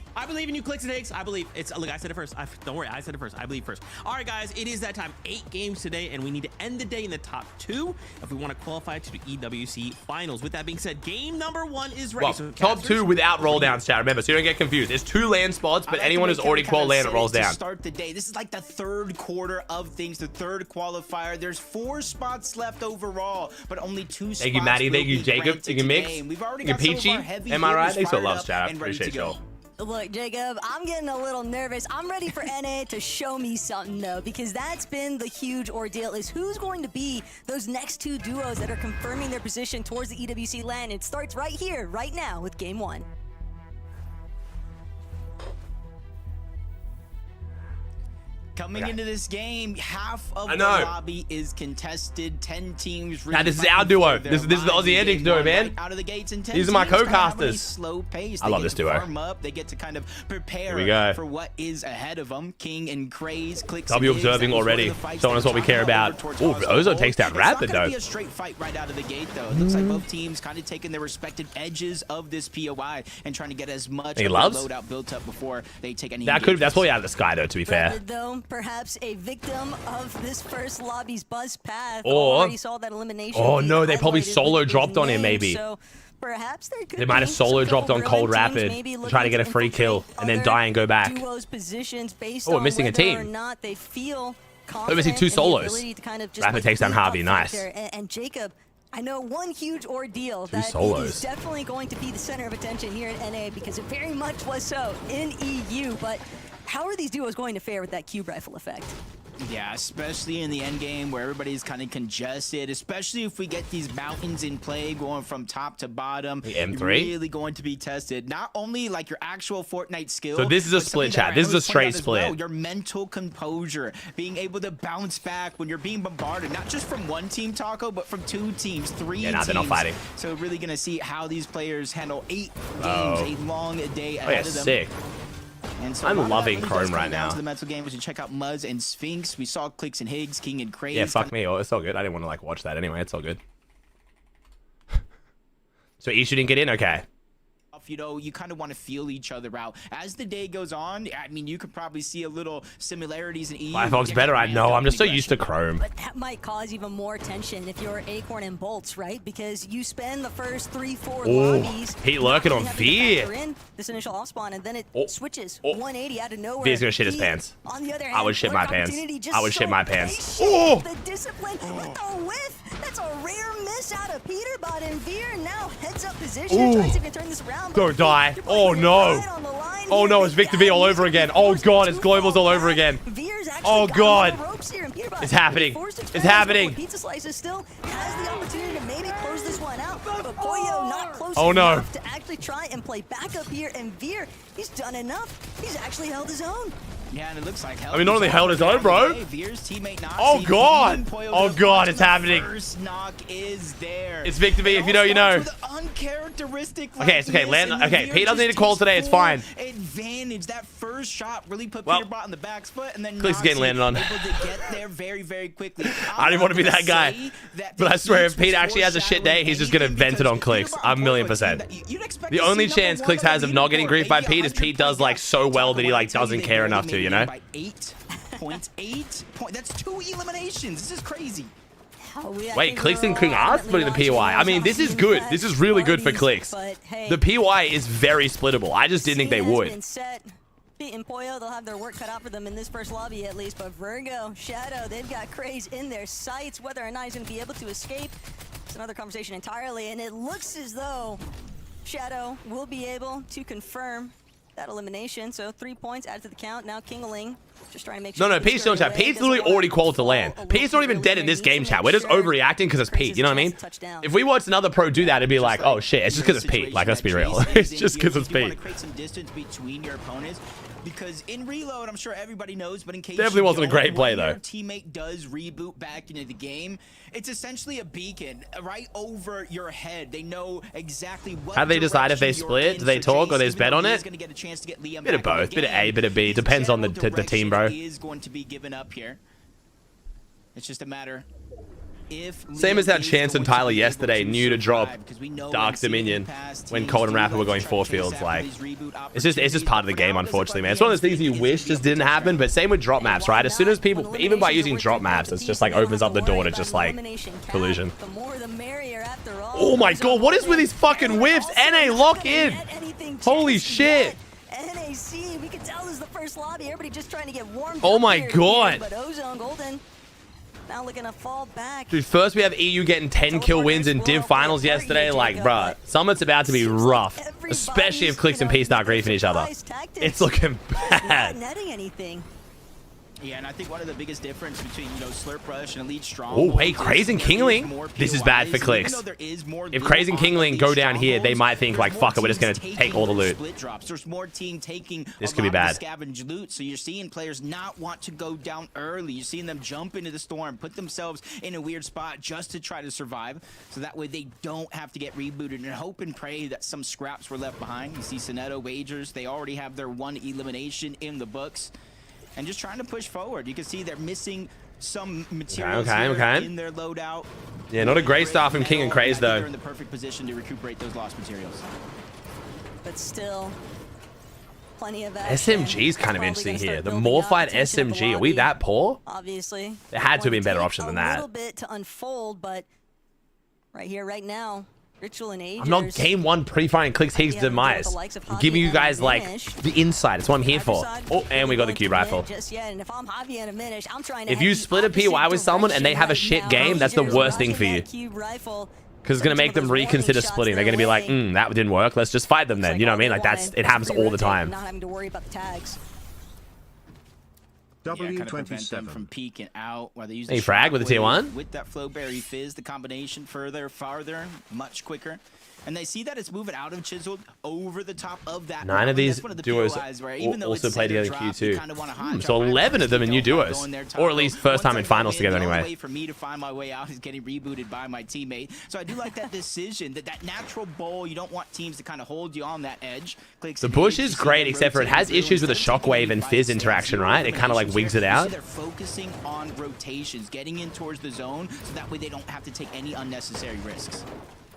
in you, CLIX and Higgs. I believe it's. Look, I said it first. Don't worry, I said it first. I believe first. All right, guys, it is that time. 8 games today, and we need to end the day in the top 2 if we want to qualify to the EWC finals. With that being said, game number 1 is ready. Well, So, top 2 without roll downs, chat. Remember, so you don't get confused. It's 2 land spots, but anyone who's already qual land, it rolls down. Start the day. This is like the 3rd quarter of things, the 3rd qualifier. There's 4 spots left overall, but only 2 spots. Thank you, Maddie. Thank you, Jacob. Thank you, Mix. Thank you, Peachy. Am I right? Thanks for loves, chat. I appreciate y'all. Look, Jacob, I'm getting a little nervous. I'm ready for NA to show me something, though, because that's been the huge ordeal, is who's going to be those next 2 duos that are confirming their position towards the EWC LAN. It starts right here, right now, with Game 1. Coming into this game, half of the lobby is contested. 10 teams. Now, this is our duo. This is the Aussie Antics duo, man. Out of the gates, and 10 These are my teams co-casters. Slow pace. I love this duo. Up. They get to kind of prepare for what is ahead of them. King and Craze, CLIX. W observing already, showing us what we care about. Oh, Ozo takes down Rapid, though. It's not going to be a straight fight right out of the gate, though. It looks like both teams kind of taking their respective edges of this POI and trying to get as much loadout built up before they take any. That's probably out of the sky, though, to be fair. Rapid, though, perhaps a victim of this first lobby's buzz path. Or, already saw that elimination. Oh no, they probably solo dropped on him, maybe. So perhaps they might have solo dropped on Cold Rapid to try to get a free kill and then die and go back. Oh, we're missing a team. We're missing 2 solos. Rapid takes down Harvey, nice. And Jacob, I know one huge ordeal that is definitely going to be the center of attention here at NA, because it very much was so in EU, but how are these duos going to fare with that cube rifle effect? Yeah, especially in the end game where everybody's kind of congested, especially if we get these mountains in play going from top to bottom. The M3? You're really going to be tested. Not only like your actual Fortnite skill. So this is a split, chat. This is a straight split. Well, your mental composure, being able to bounce back when you're being bombarded, not just from one team, Taco, but from 2 teams, 3 teams. Yeah, they're not fighting. So really going to see how these players handle 8 games, a long day ahead of them. Sick. And so I'm loving Chrome right now. To the mental game, we should check out Muzz and Sphinx. We saw CLIX and Higgs, King and Craze. Yeah, fuck me. Oh, it's all good. I didn't want to like watch that anyway. It's all good. So Ishu didn't get in? Okay. You know, you kind of want to feel each other out. As the day goes on, I mean, you could probably see a little similarities in EU. Firefox better, I know. I'm just so used to Chrome. But that might cause even more tension if you're Acorn and Bolts, right? Because you spend the first 3-4 lobbies. Heat lurking on Veer. In this initial off spawn, and then it switches 180 out of nowhere. Veer's gonna shit his pants. On the other hand, I would shit my pants. I would shit my pants. Oh! The discipline with the whiff. That's a rare miss out of Peterbot, and Veer now heads up position. Tries to turn this around. Don't die. Oh no. Oh no, it's Victor V all over again. Oh god, it's Globals all over again. Oh god. It's happening. It's happening. Pizza Slices still has the opportunity to maybe close this one out, but Pollo not close enough to actually try and play back up here, and Veer, he's done enough. He's actually held his own. Yeah, and it looks like I mean, not only held his own, bro. Oh god. Oh god, it's happening. First knock is there. It's Victor V. If you know, you know. Okay, it's okay. Land. Okay, Pete doesn't need to call today. It's fine. Advantage. That first shot really put Peterbot in the back foot, and then CLIX getting landed on. Able to get there very, very quickly. I didn't want to be that guy, but I swear, if Pete actually has a shit day, he's just gonna vent it on CLIX. A $1,000,000%. The only chance CLIX has of not getting griefed by Pete is Pete does like so well that he like doesn't care enough to, you know. 8 points. That's 2 eliminations. This is crazy. Wait, CLIX and King are splitting the POI. I mean, this is good. This is really good for CLIX. The POI is very splittable. I just didn't think they would. Pete and Pollo, they'll have their work cut out for them in this first lobby at least, but Virgo, Shadow, they've got Craze in their sights. Whether or not he's going to be able to escape, it's another conversation entirely, and it looks as though Shadow will be able to confirm that elimination. So 3 points added to the count. Now Kingaling just trying to make sure. No, Pete's still chat. Pete's literally already qualified to land. Pete's not even dead in this game, chat. We're just overreacting because it's Pete. You know what I mean? If we watched another pro do that, it'd be like, oh shit, it's just because it's Pete. Like, let's be real. It's just because it's Pete. You want to create some distance between your opponents. Because in reload, I'm sure everybody knows, but in case definitely wasn't a great play though. Your teammate does reboot back into the game. It's essentially a beacon right over your head. They know exactly what. How do they decide if they split? Do they talk or they bet on it? chance to get Liam Bit of back in both, the bit of game. A, bit of B. Depends on the team, bro. Is going to be given up here. It's just a matter if Same as how Chance and Tyler yesterday knew to drop Dark Dominion when Cold and Rapper were going 4 fields. Like, it's just part of the game, unfortunately, man. It's one of those things you wish just didn't happen, but same with drop maps, right? As soon as people, even by using drop maps, it's just like opens up the door to just like collusion. Oh my god, what is with these fucking whiffs? NA lock in. Holy shit. NAC, we can tell this is the first lobby. Everybody just trying to get warmed Oh up my here, god. But Ozone Golden now looking to fall back. Dude, first we have EU getting 10 kill wins in Div finals yesterday. Like, bruh, summit's about to be rough, especially if CLIX and P start griefing each other. It's looking bad. Netting anything. Yeah, and I think one of the biggest difference between, Slurp Rush and Elite Strong. Oh, wait, Craze and Kingling? This is bad for CLIX. If Craze and Kingling go down here, they might think, like, fuck it, we're just going to take all the loot. There's more team taking This could be bad. Scavenge loot, so you're seeing players not want to go down early. You're seeing them jump into the storm, put themselves in a weird spot just to try to survive, so that way they don't have to get rebooted, and hope and pray that some scraps were left behind. You see Soneto, Wagers, they already have their 1 elimination in the books. And just trying to push forward. You can see they're missing some materials in their loadout. Yeah, not a great start from King and Craze, though. They're in the perfect position to recuperate those lost materials. But still, plenty of SMG's kind of interesting here. The Morphied SMG. Are we that poor? Obviously. There had to have been a better option than that. A little bit to unfold, but right here, right now, Ritual and Aegis. I'm not game 1 pre-firing CLIX Higgs demise. I'm giving you guys like the insight. That's what I'm here for. Oh, and we got the cube rifle. If you split a PY with someone and they have a shit game, that's the worst thing for you. Because it's going to make them reconsider splitting. They're going to be like, that didn't work. Let's just fight them then. You know what I mean? Like it happens all the time. Not having to worry about the tags. W27 from peeking out while they use Hey, frag with the tier 1 with that Flowberry Fizz, the combination farther, much quicker. And they see that it's moving out of Chiseled over the top of that. 9 of these duos also played together in Q2. So 11 of them in new duos, or at least first time in finals together anyway. The only way for me to find my way out is getting rebooted by my teammate. So I do like that decision, that natural bowl. You don't want teams to kind of hold you on that edge. The bush is great, except for it has issues with the shockwave and fizz interaction, right? It kind of like wigs it out. They're focusing on rotations, getting in towards the zone, so that way they don't have to take any unnecessary risks.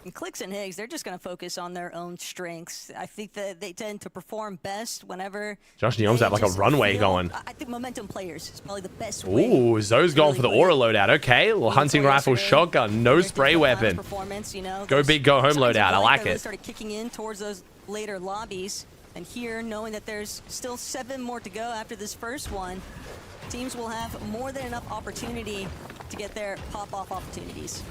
And CLIX and Higgs, they're just going to focus on their own strengths. I think that they tend to perform best whenever... Josh Neom's have like a runway going. I think momentum players is probably the best way. Ooh, Zoe's going for the aura loadout. Okay, little hunting rifle shotgun, no spray weapon. Go big, go home loadout. I like it. Started kicking in towards those later lobbies. And here, knowing that there's still 7 more to go after this first one, teams will have more than enough opportunity to get their pop-off opportunities.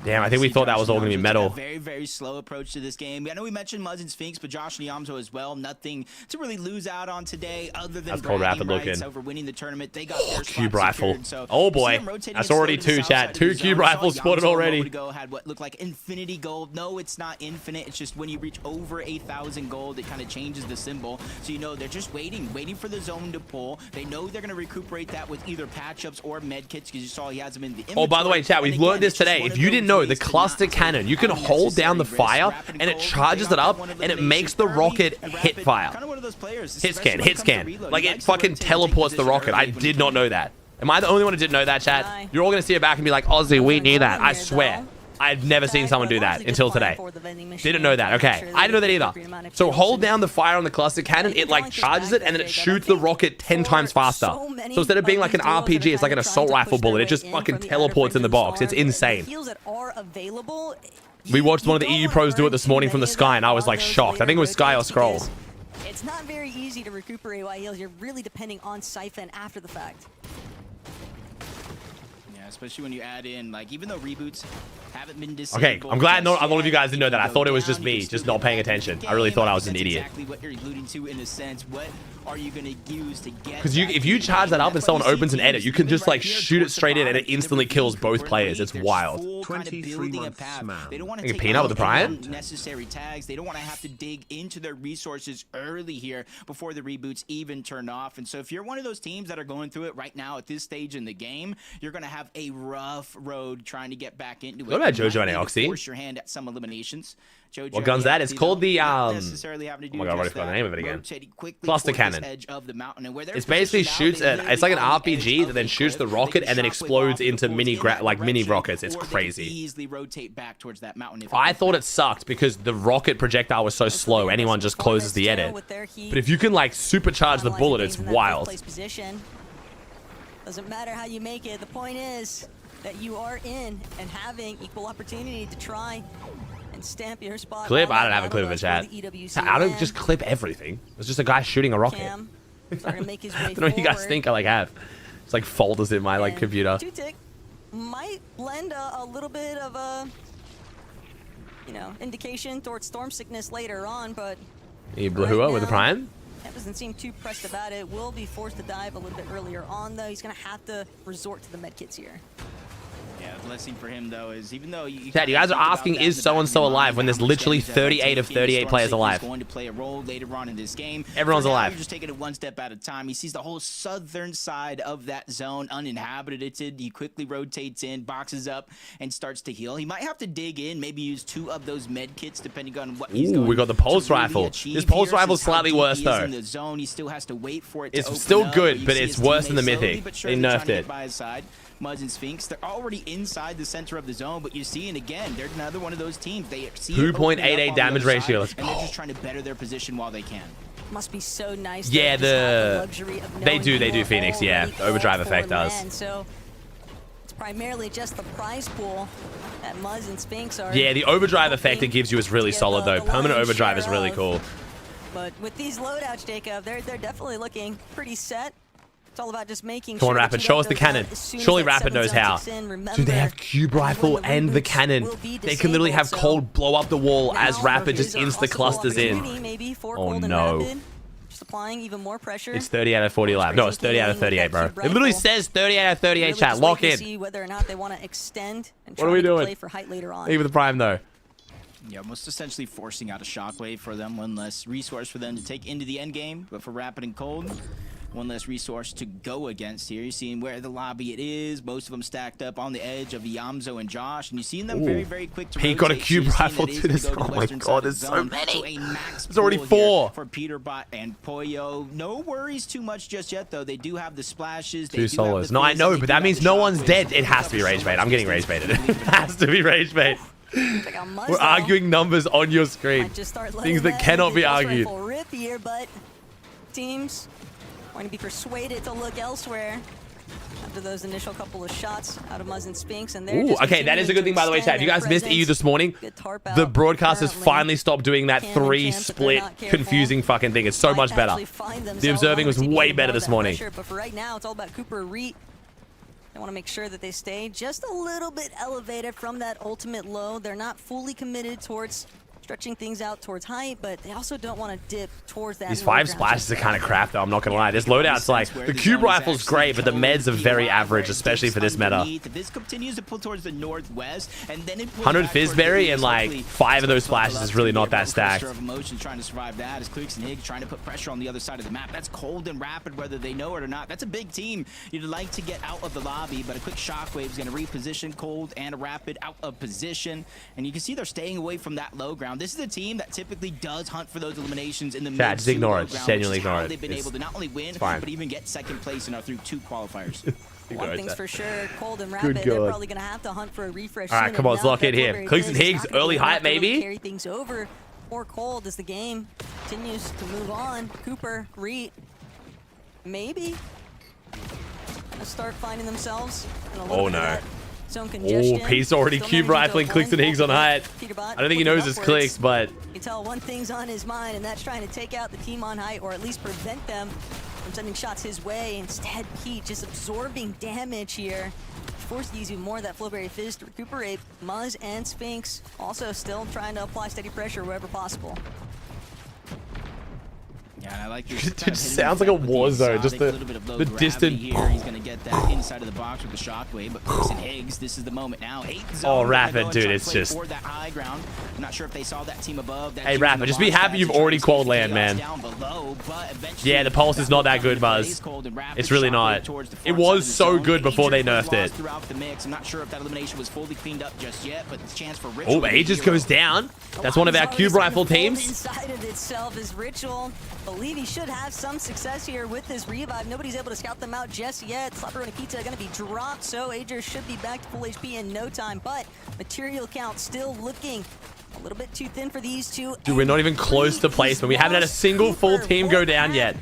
Damn, I think we thought that was all going to be metal. Very, very slow approach to this game. I know we mentioned Muzz and Sphinx, but Josh Niamzo as well. Nothing to really lose out on today other than Cold Rapid looking. over winning the tournament. They got their cube rifle. Secured, so oh boy, that's already 2, chat. 2 cube rifles spotted already. Had what looked like infinity gold. No, it's not infinite. It's just when you reach over 8,000 gold, it kind of changes the symbol. So you know they're just waiting for the zone to pull. They know they're going to recuperate that with either patch-ups or med kits because you saw he has them in the inventory. Oh, by the way, chat, we've learned this today. If you didn't know, the cluster cannon, you can hold down the fire and it charges it up and it makes the rocket hit fire. Hit scan. Like it fucking teleports the rocket. I did not know that. Am I the only one who didn't know that, chat? You're all going to see it back and be like, Aussie, we knew that. I swear. I've never seen someone do that until today. Didn't know that. Okay. I didn't know that either. So hold down the fire on the cluster cannon. It like charges it and then it shoots the rocket 10 times faster. So instead of being like an RPG, it's like an assault rifle bullet. It just fucking teleports in the box. It's insane. We watched one of the EU pros do it this morning from the sky and I was like shocked. I think it was Sky or Scroll. It's not very easy to recuperate while heals. You're really depending on Siphon after the fact. Especially when you add in, like, even though reboots haven't been disabled. Okay, I'm glad not a lot of you guys didn't know that. I thought it was just me, just not paying attention. I really thought I was an idiot. Exactly what you're alluding to in a sense. What are you going to use to get? Because if you charge that up and someone opens an edit, you can just like shoot it straight in and it instantly kills both players. It's wild. whole kind of building a path. They don't want to take peanut with the Prime. Necessary tags. They don't want to have to dig into their resources early here before the reboots even turn off. And so if you're one of those teams that are going through it right now at this stage in the game, you're going to have a rough road trying to get back into it. What about Jojo and Oxy? Force your hand at some eliminations. Jojo What gun's that? It's called the oh my god, what is the name of it again? Cluster cannon. It's basically shoots at, it's like an RPG that then shoots the rocket and then explodes into mini rockets. It's crazy. Easily rotate back towards that mountain. I thought it sucked because the rocket projectile was so slow. Anyone just closes the edit. But if you can like supercharge the bullet, it's wild. Doesn't matter how you make it. The point is that you are in and having equal opportunity to try and stamp your spot. Clip? I don't have a clip of a chat. I don't just clip everything. It's just a guy shooting a rocket. I don't know what you guys think I like have. It's like folders in my like computer. Two-tick might lend a little bit of a, you know, indication towards storm sickness later on, but You blew who up with the Prime? That doesn't seem too pressed about it. Will be forced to dive a little bit earlier on, though. He's going to have to resort to the medkits here. Yeah, the blessing for him, though, is even though Dad, you guys are asking, is so-and-so alive when there's literally 38 of 38 players alive? Going to play a role later on in this game. Everyone's alive. You're just taking it one step at a time. He sees the whole southern side of that zone uninhabited. He quickly rotates in, boxes up, and starts to heal. He might have to dig in, maybe use 2 of those med kits, depending on what he's going we got the pulse rifle. This pulse rifle's slightly worse, though. In the zone, he still has to wait for it to It's still open good, up. but it's worse than the Mythic. They nerfed it. By his side. Muzz and Sphinx, they're already inside the center of the zone, but you're seeing again, they're another one of those teams. They see 2.88 damage ratio. And they're just trying to better their position while they can. Must be so nice. Yeah, they do Phoenix. Yeah, the overdrive effect does. So it's primarily just the prize pool that Muzz and Sphinx are. Yeah, the overdrive effect it gives you is really solid though. Permanent overdrive is really cool. But with these loadouts, Jacob, they're definitely looking pretty set. It's all about just making Come on, Rapid, show us the cannon. Surely Rapid knows how. Dude, they have cube rifle and the cannon. They can literally have Cold blow up the wall as Rapid just insta clusters in. Oh no. Just applying even more pressure. It's 30 out of 40 lab. No, it's 30 out of 38, bro. It literally says 30 out of 38 chat. Lock in. See whether or not they want to extend and what are we doing? play for height later on. Even the Prime though. Yeah, most essentially forcing out a shockwave for them. One less resource for them to take into the end game, but for Rapid and Cold, one less resource to go against here. You're seeing where the lobby it is. Most of them stacked up on the edge of Yamzo and Josh. And you've seen them very, very quick to He got a cube rifle to this. Oh my god, there's so many. There's already 4. For Peterbot and Poyo. No worries too much just yet, though. They do have the splashes. 2 solos. No, I know, but that means no one's dead. It has to be rage bait. I'm getting rage baited. It has to be rage bait. We're arguing numbers on your screen. Things that cannot be argued. Rip here, but teams going to be persuaded to look elsewhere after those initial couple of shots out of Muzz and Sphinx. And they're okay, that is a good thing, by the way, chat. If you guys missed EU this morning, the broadcasters finally stopped doing that 3-split confusing fucking thing. It's so much better. The observing was way better this morning. But for right now, it's all about Cooper Reet. They want to make sure that they stay just a little bit elevated from that ultimate low. They're not fully committed towards stretching things out towards height, but they also don't want to dip towards that. These 5 splashes are kind of crap, though. I'm not gonna lie. This loadout's like the cube rifle's great, but the meds are very average, especially for this meta. This continues to pull towards the northwest, and then it 100 Fizzberry and like 5 of those splashes is really not that stacked. Trying to survive that as CLIX and Higgs trying to put pressure on the other side of the map. That's Cold and Rapid, whether they know it or not. That's a big team. You'd like to get out of the lobby, but a quick shockwave is going to reposition Cold and Rapid out of position, and you can see they're staying away from that low ground. This is a team that typically does hunt for those eliminations in the mid. Just ignore it. Genuinely ignore it. They've been able to not only win, but even get second place and are through 2 qualifiers. One thing's for sure, Cold and Rapid, they're probably going to have to hunt for a refresh. All right, come on, let's lock in here. CLIX and Higgs, early height, maybe? Carry things over or Cold as the game continues to move on. Cooper, Reet, maybe going to start finding themselves in a little bit of that zone congestion. Oh, Pete's already cube rifling CLIX and Higgs on height. I don't think he knows his CLIX, but you can tell one thing's on his mind, and that's trying to take out the team on height, or at least prevent them from sending shots his way. Instead, Pete just absorbing damage here. Forced to use even more of that Flowberry Fizz to recuperate. Muzz and Sphinx also still trying to apply steady pressure wherever possible. Yeah, and I like this. It just sounds like a war zone. Just the distant. Here. He's gonna get that inside of the box with the shockwave, but Clix and Higgs, this is the moment now. Oh, Rapid, dude, it's just. For that high ground. I'm not sure if they saw that team above. That Hey, Rapid, just be happy you've already qualled land, man. Yeah, the pulse is not that good, Buzz. It's really not. It was so good before they nerfed it. I'm not sure if that elimination was fully cleaned up just yet, but the chance for Oh, Aegis goes down. That's one of our cube rifle teams. Inside of itself is Ritual. Believe he should have some success here with this revive. Nobody's able to scout them out just yet. Slapper and Akita are going to be dropped, so Aegis should be back to full HP in no time, but material count still looking a little bit too thin for these two. Dude, we're not even close to placement. We haven't had a single full team go down yet.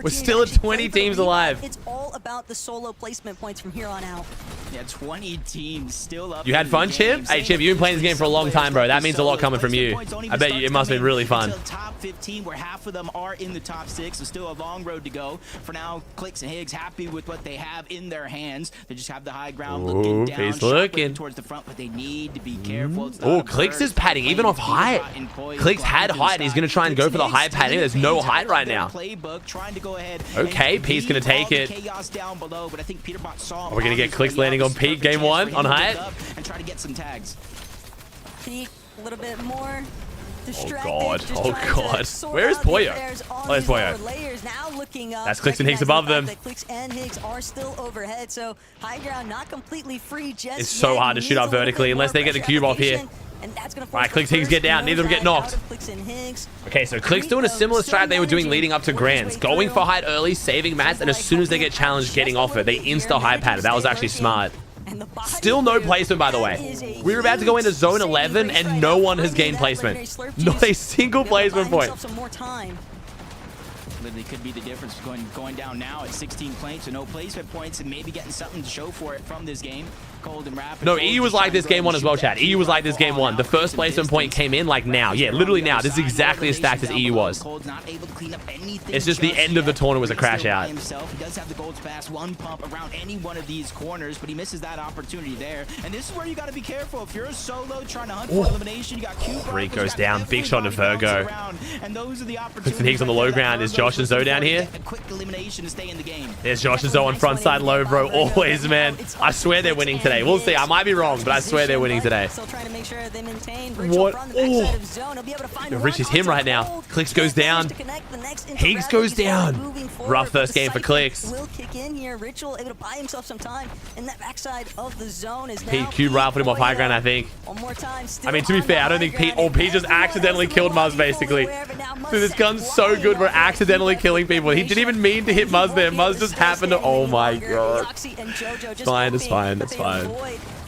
We're still at 20 teams alive. It's all about the solo placement points from here on out. Yeah, 20 teams still up. You had fun, Chip? Hey, Chip, you've been playing this game for a long time, bro. That means a lot coming from you. I bet you it must have been really fun. Top 15, where half of them are in the top 6, so still a long road to go. For now, CLIX and Higgs happy with what they have in their hands. They just have the high ground looking down, he's looking towards the front, but they need to be careful. Oh, CLIX is padding even off height. CLIX had height. He's going to try and go for the high padding. There's no height right now. Okay, Pete's going to take it. We're going to get CLIX landing on Pete game 1 on height. And try to get some tags. Pete, a little bit more. Oh god, oh god. Where is Poyo? Oh, there's Poyo. That's CLIX and Higgs above them. CLIX and Higgs are still overhead, so high ground not completely free just It's so hard to shoot up vertically unless they get the cube off here. Alright, CLIX Higgs get down, neither of them get knocked. Okay, so CLIX doing a similar strat they were doing leading up to Grands. Going for height early, saving mats, and as soon as they get challenged getting off it, they insta high padded. That was actually smart. Still no placement, by the way. We were about to go into zone 11 and no one has gained placement. Not a single placement point. Literally could be the difference going down now at 16 points, so no placement points, and maybe getting something to show for it from this game. Cold and Rapid. No, EU was like this game 1 as well, chat. EU was like this game 1. The first placement point came in like now. Yeah, literally now. This is exactly as stacked as EU was. It's just the end of the tournament was a crash out. He does have the gold's pass, one pump around any one of these corners, but he misses that opportunity there. And this is where you got to be careful. If you're a solo trying to hunt for elimination, you got Cube. Reek goes down. Big shot to Virgo. And those are the CLIX and Higgs on the low ground. Is Josh and Zoe down here? A quick elimination to stay in the game. There's Josh and Zoe on front side low, bro. Always, man. I swear they're winning today. We'll see. I might be wrong, but I swear they're winning today. What? Oh. Rich is him right now. CLIX goes down. Higgs goes down. Rough first game for CLIX. Will kick in here. Ritual able to buy himself some time in that backside of the zone. Is Pete cube rifled him off high ground, I think. I mean, to be fair, I don't think Pete. Oh, Pete just accidentally killed Muzz, basically. Dude, this gun's so good. We're accidentally killing people. He didn't even mean to hit Muzz there. Muzz just happened to. Oh my god. It's fine. It's fine. It's fine.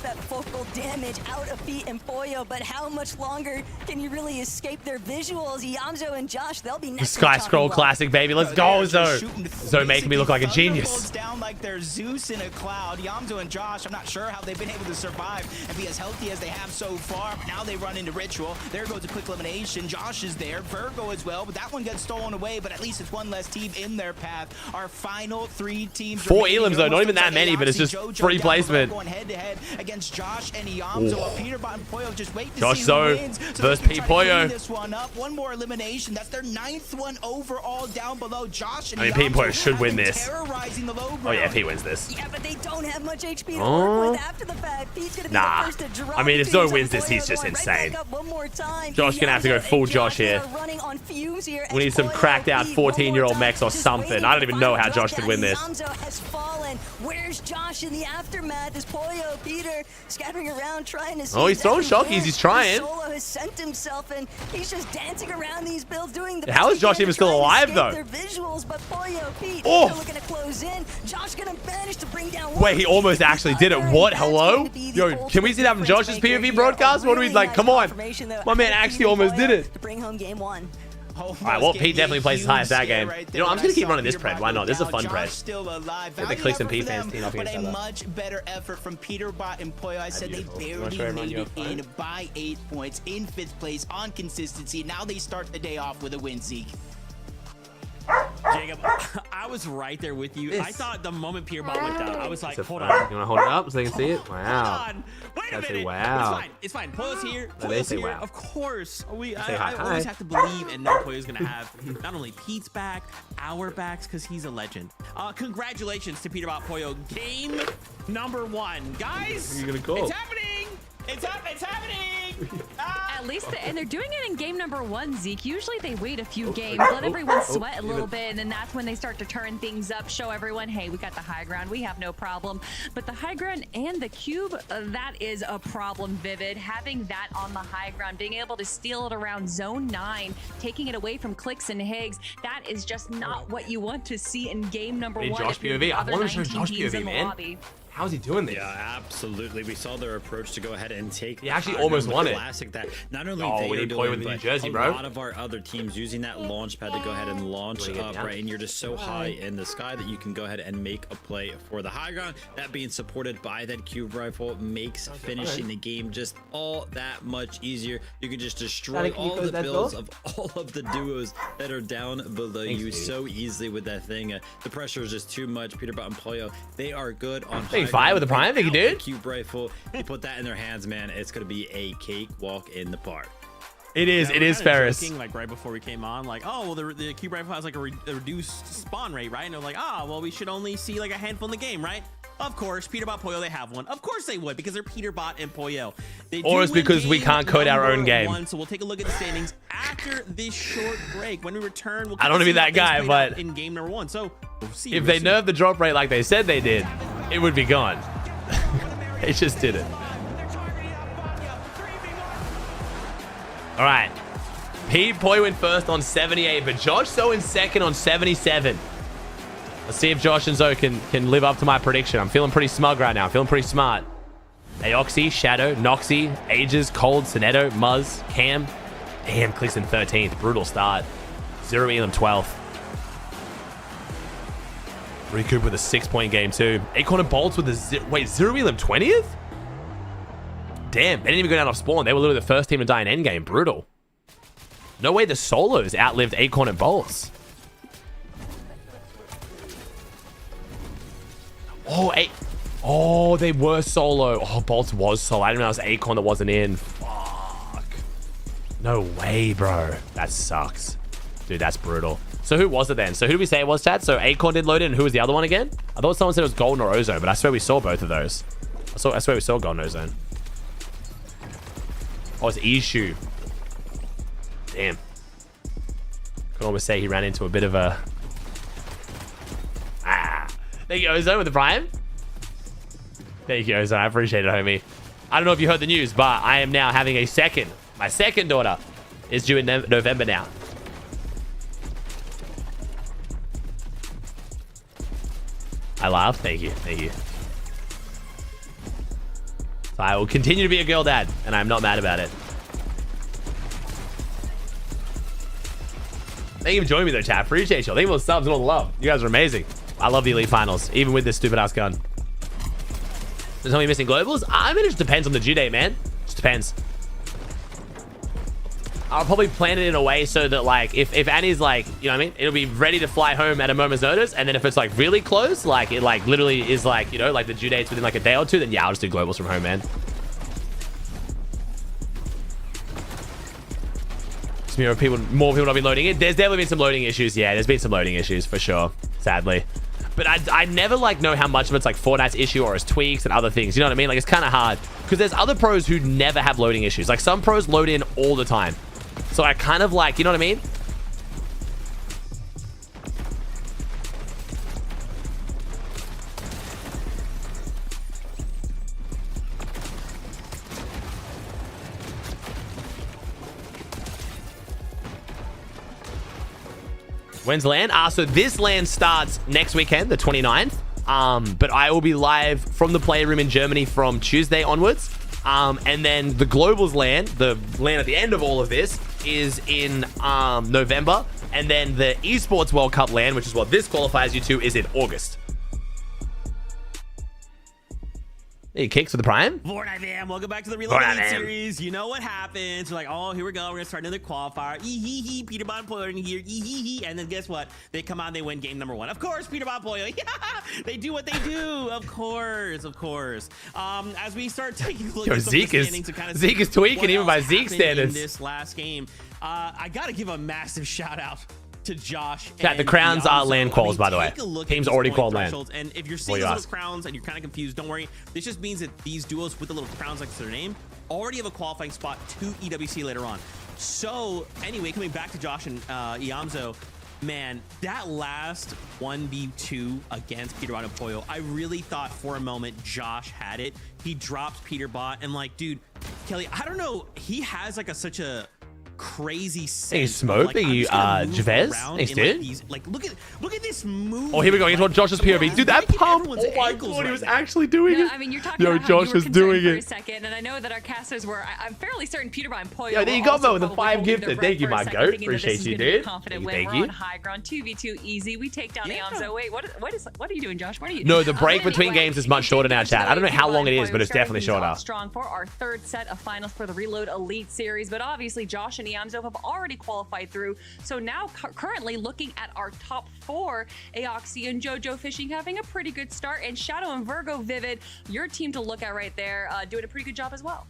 That focal damage out of Pete and Poyo, but how much longer can you really escape their visuals? Yamzo and Josh, they'll be next. Sky Scroll Classic, baby. Let's go, Zoe. Zoe making me look like a genius. Down like they're Zeus in a cloud. Yamzo and Josh, I'm not sure how they've been able to survive and be as healthy as they have so far. But now they run into Ritual. There goes a quick elimination. Josh is there. Virgo as well, but that one gets stolen away. But at least it's one less team in their path. Our final 3 teams. 4 elims though, not even that many, but it's just free placement. Going head to head against Josh and Yamzo. Peterbot and Poyo just wait to Josh see Zoe who wins. versus Pete Poyo. This one up. One more elimination. That's their 9th one overall down below. Josh and I mean, Pete and Poyo should win this. Terrorizing the low ground. Oh yeah, Pete wins this. Yeah, but they don't have much HP to work with after the fact. Pete's gonna be the first to drop. I mean, if Zoe wins this, he's just insane. Josh gonna have to go full Josh here. We need some cracked out 14-year-old mechs or something. I don't even know how Josh could win this. Has fallen. Where's Josh in the aftermath? Is Poyo, Peter scattering around trying to see. Oh, he's throwing shockies. He's trying. Solo has sent himself and he's just dancing around these builds doing the How is Josh even still alive though? Their visuals, but Poyo, Pete, oh, looking to close in. Josh gonna manage to bring down. Wait, he almost actually did it. What? Hello? Yo, can we see that from Josh's POV broadcast? What do we like? Come on. My man actually almost did it. To bring home game 1. Alright, well, Pete definitely plays high at that game. You know, I'm just gonna keep running this pred. Why not? This is a fun pred. The CLIX and Pete fans team up against each other. But a much better effort from Peterbot and Poyo. I said they barely made it in by 8 points in 5th place on consistency. Now they start the day off with a win, Zeke. Jacob, I was right there with you. I thought the moment Peterbot went down, I was like, hold on. You want to hold it up so they can see it? Wow. Hold on. Wait a minute. Say wow. It's fine. Poyo's here. No, they Poyo's say here. wow. Of course. Say I hi. always have to believe and know Poyo's going to have not only Pete's back, our backs, because he's a legend. Congratulations to Peterbot Poyo. Game number 1. Guys, What are you gonna call? It's happening. It's happening. At least, and they're doing it in game number 1, Zeke. Usually they wait a few games, let everyone sweat a little bit, and then that's when they start to turn things up, show everyone, hey, we got the high ground, we have no problem. But the high ground and the cube, that is a problem, Vivid. Having that on the high ground, being able to steal it around zone 9, taking it away from CLIX and Higgs, that is just not what you want to see in game number 1. Josh POV. I want to show Josh POV, man. Lobby. How is he doing this? Yeah, absolutely. We saw their approach to go ahead and take. He actually almost won it. Classic that not only Oh, they we are need Poyo with doing, the New but Jersey, a bro. lot of our other teams using that launch pad to go ahead and launch up, right? And you're just so high in the sky that you can go ahead and make a play for the high ground. That being supported by that cube rifle makes finishing the game just all that much easier. You can just destroy all the builds of all of the duos that are down below you so easily with that thing. The pressure is just too much. Peterbot and Poyo, they are good on high fire with the prime, thank you, dude. Cube rifle, you put that in their hands, man, it's gonna be a cakewalk in the park. It is Ferris. Joking, like right before we came on, like, oh, well, the cube rifle has like a reduced spawn rate, right? And they're like, well, we should only see like a handful in the game, right? Of course, Peterbot, Poyo, they have one. Of course they would, because they're Peterbot and Poyo. Or it's because we can't code our own game. 1, so we'll take a look at the standings after this short break. When we return, we'll I don't want to be that guy, but in game number 1. So we'll see. if they nerfed the drop rate like they said they did, it would be gone. They just did it. All right. Pete Poyo in first on 78, but Josh Zoe in second on 77. Let's see if Josh and Zoe can live up to my prediction. I'm feeling pretty smug right now. I'm feeling pretty smart. Aoxy, Shadow, Noxy, Ages, Cold, Sonetto, Muzz, Cam. Damn, CLIX in 13th. Brutal start. Zero Elam 12th. Recoup with a 6-point game too. Acorn and Bolts with a Zero Elam 20th? Damn, they didn't even go down off spawn. They were literally the first team to die in endgame. Brutal. No way the solos outlived Acorn and Bolts. Oh, they were solo. Oh, Bolts was solo. I didn't realize Acorn that wasn't in. Fuck. No way, bro. That sucks. Dude, that's brutal. So who was it then? So who did we say it was, Chad? So Acorn did load in, and who was the other one again? I thought someone said it was Golden or Ozone, but I swear we saw both of those. I swear we saw Golden Ozone. Oh, it's Ishu. Damn. Could almost say he ran into a bit of a... Thank you, Ozone, with the prime. Thank you, Ozone. I appreciate it, homie. I don't know if you heard the news, but I am now having a second. My second daughter is due in November now. I laugh. Thank you. Thank you. So I will continue to be a girl dad, and I'm not mad about it. Thank you for joining me, though, chat. Appreciate you. Thank you for the subs and all the love. You guys are amazing. I love the Elite Finals, even with this stupid-ass gun. There's only missing globals? I mean, it just depends on the due date, man. Just depends. I'll probably plan it in a way so that, like, if Annie's, like, you know what I mean? It'll be ready to fly home at a moment's notice. And then if it's, like, really close, like, it, like, literally is, like, you know, like, the due date's within, like, a day or two, then, yeah, I'll just do globals from home, man. More people not be loading it. There's definitely been some loading issues. Yeah, there's been some loading issues for sure, sadly. But I never like know how much of it's like Fortnite's issue or it's tweaks and other things. You know what I mean? Like, it's kind of hard because there's other pros who never have loading issues. Like, some pros load in all the time. So I kind of like, you know what I mean? When's LAN? So this LAN starts next weekend, the 29th. But I will be live from the Playroom in Germany from Tuesday onwards. And then the Globals LAN, the LAN at the end of all of this, is in November. And then the Esports World Cup LAN, which is what this qualifies you to, is in August. Hey, Kicks with the Prime. Fortnite fam, welcome back to the Reload Elite series. You know what happens? We're like, oh, here we go. We're gonna start another qualifier. Hee Peter Bon Pollo in here. And then guess what? They come on, they win game number 1. Of course, Peter Bon Pollo. They do what they do. Of course. As we start taking a look at Zeke is tweaking even by Zeke standards. In this last game, I gotta give a massive shout out to Josh. Chat, the crowns are land quals, by the way. Team's already called land. And if you're seeing those little crowns and you're kind of confused, don't worry. This just means that these duos with the little crowns next to their name already have a qualifying spot to EWC later on. So anyway, coming back to Josh and Iamzo, man, that last 1v2 against Peter Bon and Pollo, I really thought for a moment Josh had it. He drops Peter Bot and like, dude, Kelly, I don't know. He has like such a crazy sense. Hey, Smoke, are you Javez? Hey, dude. Like, look at this move. Oh, here we go. He's on Josh's POV. Dude, that pump. Oh my god, he was actually doing it. I mean, you're talking about Josh was doing for a it. second, and I know that our casters were. I'm fairly certain Peter Bon Pollo. Yeah, there you go, Mo, with the 5 gifted. Thank you, my goat. Appreciate you, dude. We're on high ground. 2v2 easy. We take down Iamzo. Wait, what are you doing, Josh? What are you? No, the break between games is much shorter now, chat. I don't know how long it is, but it's definitely shorter. Strong for our 3rd set of finals for the Reload Elite series, but obviously Josh and Iamzo have already qualified through. So now currently looking at our top 4, Aoxy and Jojo Fishing having a pretty good start, and Shadow and Virgo Vivid, your team to look at right there, doing a pretty good job as well.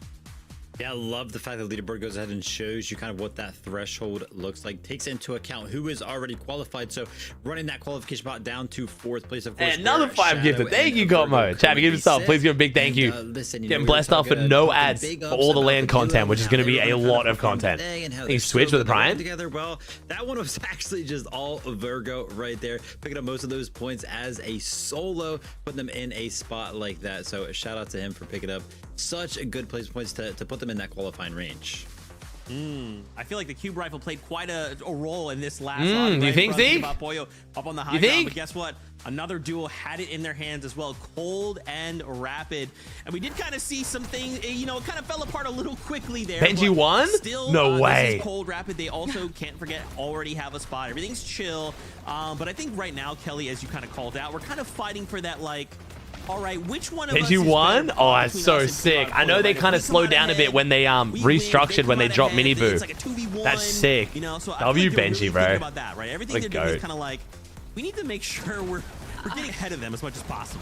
Yeah, I love the fact that leaderboard goes ahead and shows you kind of what that threshold looks like, takes into account who is already qualified. So running that qualification spot down to 4th place, of course. And another 5 gifted. Thank you, Gotmo. Chat, give yourself. Please give a big thank you. Getting blessed off with no ads for all the land content, which is going to be a lot of content. You switch with the Prime. Together, well, that one was actually just all Virgo right there, picking up most of those points as a solo, putting them in a spot like that. So a shout out to him for picking up such a good place points to put them in that qualifying range. I feel like the cube rifle played quite a role in this last lobby. You think, Zeke? Up on the high ground, but guess what? Another duo had it in their hands as well, Cold and Rapid. And we did kind of see something, you know, it kind of fell apart a little quickly there. Benji won? Still, no way. This is Cold, Rapid. They also, can't forget, already have a spot. Everything's chill. But I think right now, Kelly, as you kind of called out, we're kind of fighting for that, like, all right, which one of us you won? Oh, that's so sick. I know they kind of slowed down a bit when they restructured when they dropped Mini Boo. That's sick. You know, so W Benji, bro. About that, right? Everything they're doing is kind of like, we need to make sure we're getting ahead of them as much as possible.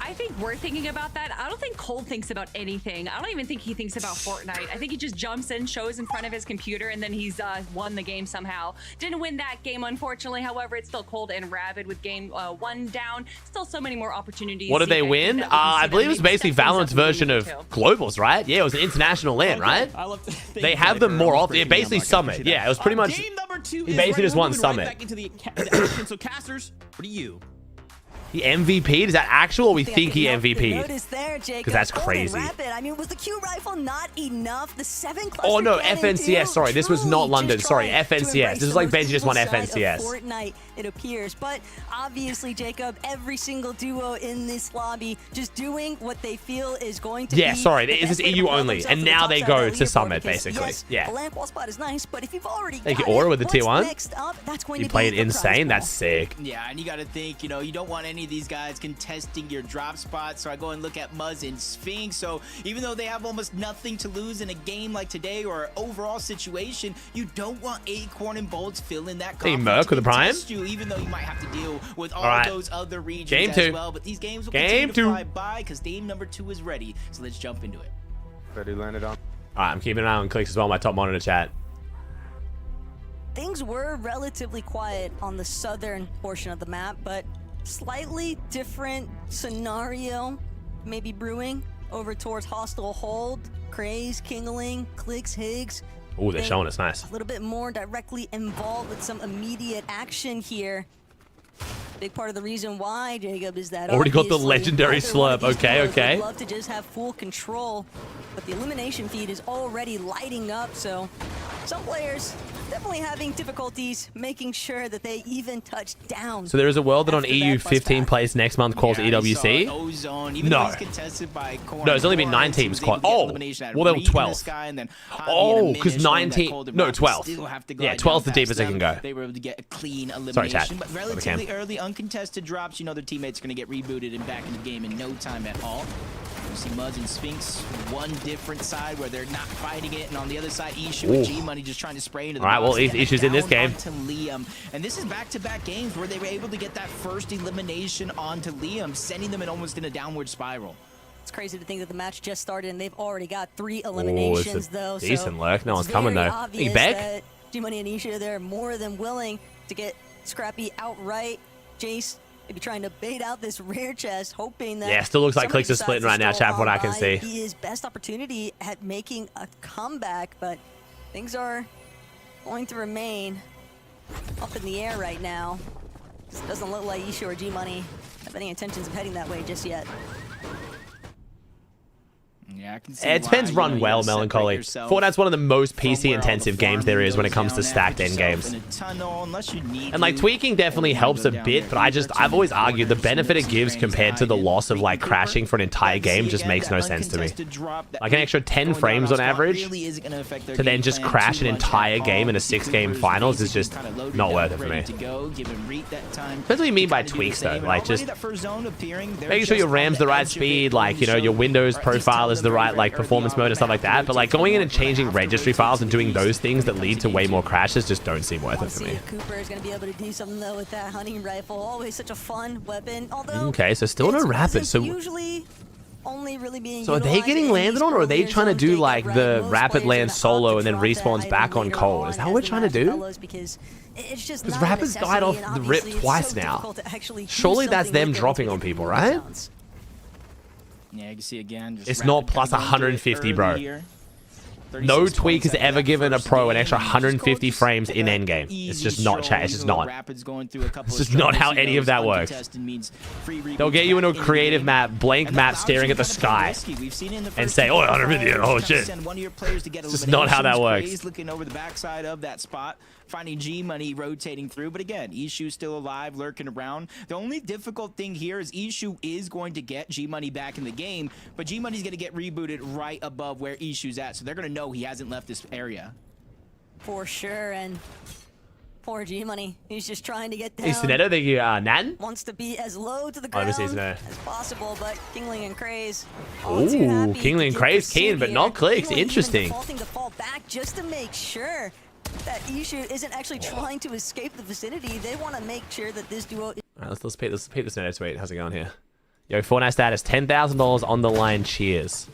I think we're thinking about that. I don't think Cole thinks about anything. I don't even think he thinks about Fortnite. I think he just jumps in, shows in front of his computer, and then he's won the game somehow. Didn't win that game, unfortunately. However, it's still Cold and Rapid with game 1 down. Still so many more opportunities. What did they win? I believe it was basically Valorant's version of Globals, right? Yeah, it was an international LAN, right? They have them more often. Yeah, basically Summit. Yeah, it was pretty much. Game number 2 he basically just won Summit. Back into the action. So, casters, what do you? He MVP'd? Is that actual or we think he MVP'd? Because that's crazy. I mean, was the Q rifle not enough? The 7 Oh no, FNCS. Sorry, this was not London. Sorry, FNCS. This is like Benji just won FNCS. Fortnite, it appears. But obviously, Jacob, every single duo in this lobby just doing what they feel is going to be. Yeah, sorry, this is EU only, and now they go to Summit basically. Yeah. The lamp wall spot is nice, but if you've already thank you, Aura with the tier 1. You played insane. That's sick. Yeah, and you got to think, you know, you don't want any of these guys contesting your drop spots. So I go and look at Muzz and Sphinx. So even though they have almost nothing to lose in a game like today or overall situation, you don't want Acorn and Bolts filling that confidence. Merc with the Prime. You, even though you might have to deal with all those other regions as well. But these games will continue to fly by because game number 2 is ready. So let's jump into it. Ready, landed on. All right, I'm keeping an eye on CLIX as well. My top monitor chat. Things were relatively quiet on the southern portion of the map, but slightly different scenario maybe brewing over towards Hostile Hold, Craze, Kingling, CLIX, Higgs. Oh, they're showing us nice. A little bit more directly involved with some immediate action here. Big part of the reason why, Jacob, is that already got the legendary slurp. Okay, okay. Would love to just have full control, but the elimination feed is already lighting up, so some players definitely having difficulties making sure that they even touch down. So there is a world that on EU 15 plays next month calls EWC? No. No, it's only been 9 teams called. Oh, well, there were 12. Oh, because 19. No, 12. Yeah, 12 the deepest they can go. They were able to get a clean elimination. Sorry, chat. But relatively early uncontested drops, you know their teammates are going to get rebooted and back in the game in no time at all. You see Muzz and Sphinx, one different side where they're not fighting it, and on the other side, Ishu and G-Money just trying to spray into the box. All right, well, Ishu's in this game. Liam. And this is back-to-back games where they were able to get that first elimination onto Liam, sending them almost in a downward spiral. It's crazy to think that the match just started and they've already got 3 eliminations, though. Decent lurk. No one's coming, though. Are you back? G-Money and Ishu, they're more than willing to get Scrappy outright. Jace maybe trying to bait out this rear chest, hoping that... Yeah, still looks like CLIX is splitting right now, chat, from what I can see. His best opportunity at making a comeback, but things are going to remain up in the air right now. It doesn't look like Ishu or G-Money have any intentions of heading that way just yet. Yeah, I can see it depends run well, Melancholy. Fortnite's one of the most PC-intensive games there is when it comes to stacked end games. And like tweaking definitely helps a bit, but I've always argued the benefit it gives compared to the loss of like crashing for an entire game just makes no sense to me. Like an extra 10 frames on average to then just crash an entire game in a 6-game finals is just not worth it for me. Depends what you mean by tweaks though, like just making sure your RAM's the right speed, like, you know, your Windows profile is the right like performance mode and stuff like that, but like going in and changing registry files and doing those things that lead to way more crashes just don't seem worth it for me. Cooper is going to be able to do something though with that hunting rifle. Always such a fun weapon. Although okay, so still no rapid. So usually only really being are they getting landed on, or are they trying to do like the rapid land solo and then respawns back on cold? Is that what we're trying to do? Because Rapid's died off the rip twice now. Surely that's them dropping on people, right? Yeah, you can see again. It's not plus 150, bro. No tweak has ever given a pro an extra 150 frames in endgame. It's just not chat. It's just not. It's just not how any of that works. They'll get you into a creative map, blank map, staring at the sky, and say, "Oh, 150! Oh shit!" It's just not how that works. Looking over the backside of that spot, finding G-Money rotating through, but again, Ishu's still alive, lurking around. The only difficult thing here is Ishu is going to get G-Money back in the game, but G-Money's going to get rebooted right above where Ishu's at, so they're going to know he hasn't left this area. For sure, and poor G-Money, he's just trying to get down. Hey, Sineto, thank you, Nan. Wants to be as low to the ground as possible, but Kingling and Craze. Ooh, Kingling and Craze keen, but not CLIX. Interesting. Defaulting to fall back just to make sure that Ishu isn't actually trying to escape the vicinity. They want to make sure that this duo... Alright, let's peep this Sineto tweet. How's it going here? Yo, Fortnite status, $10,000 on the line. Cheers.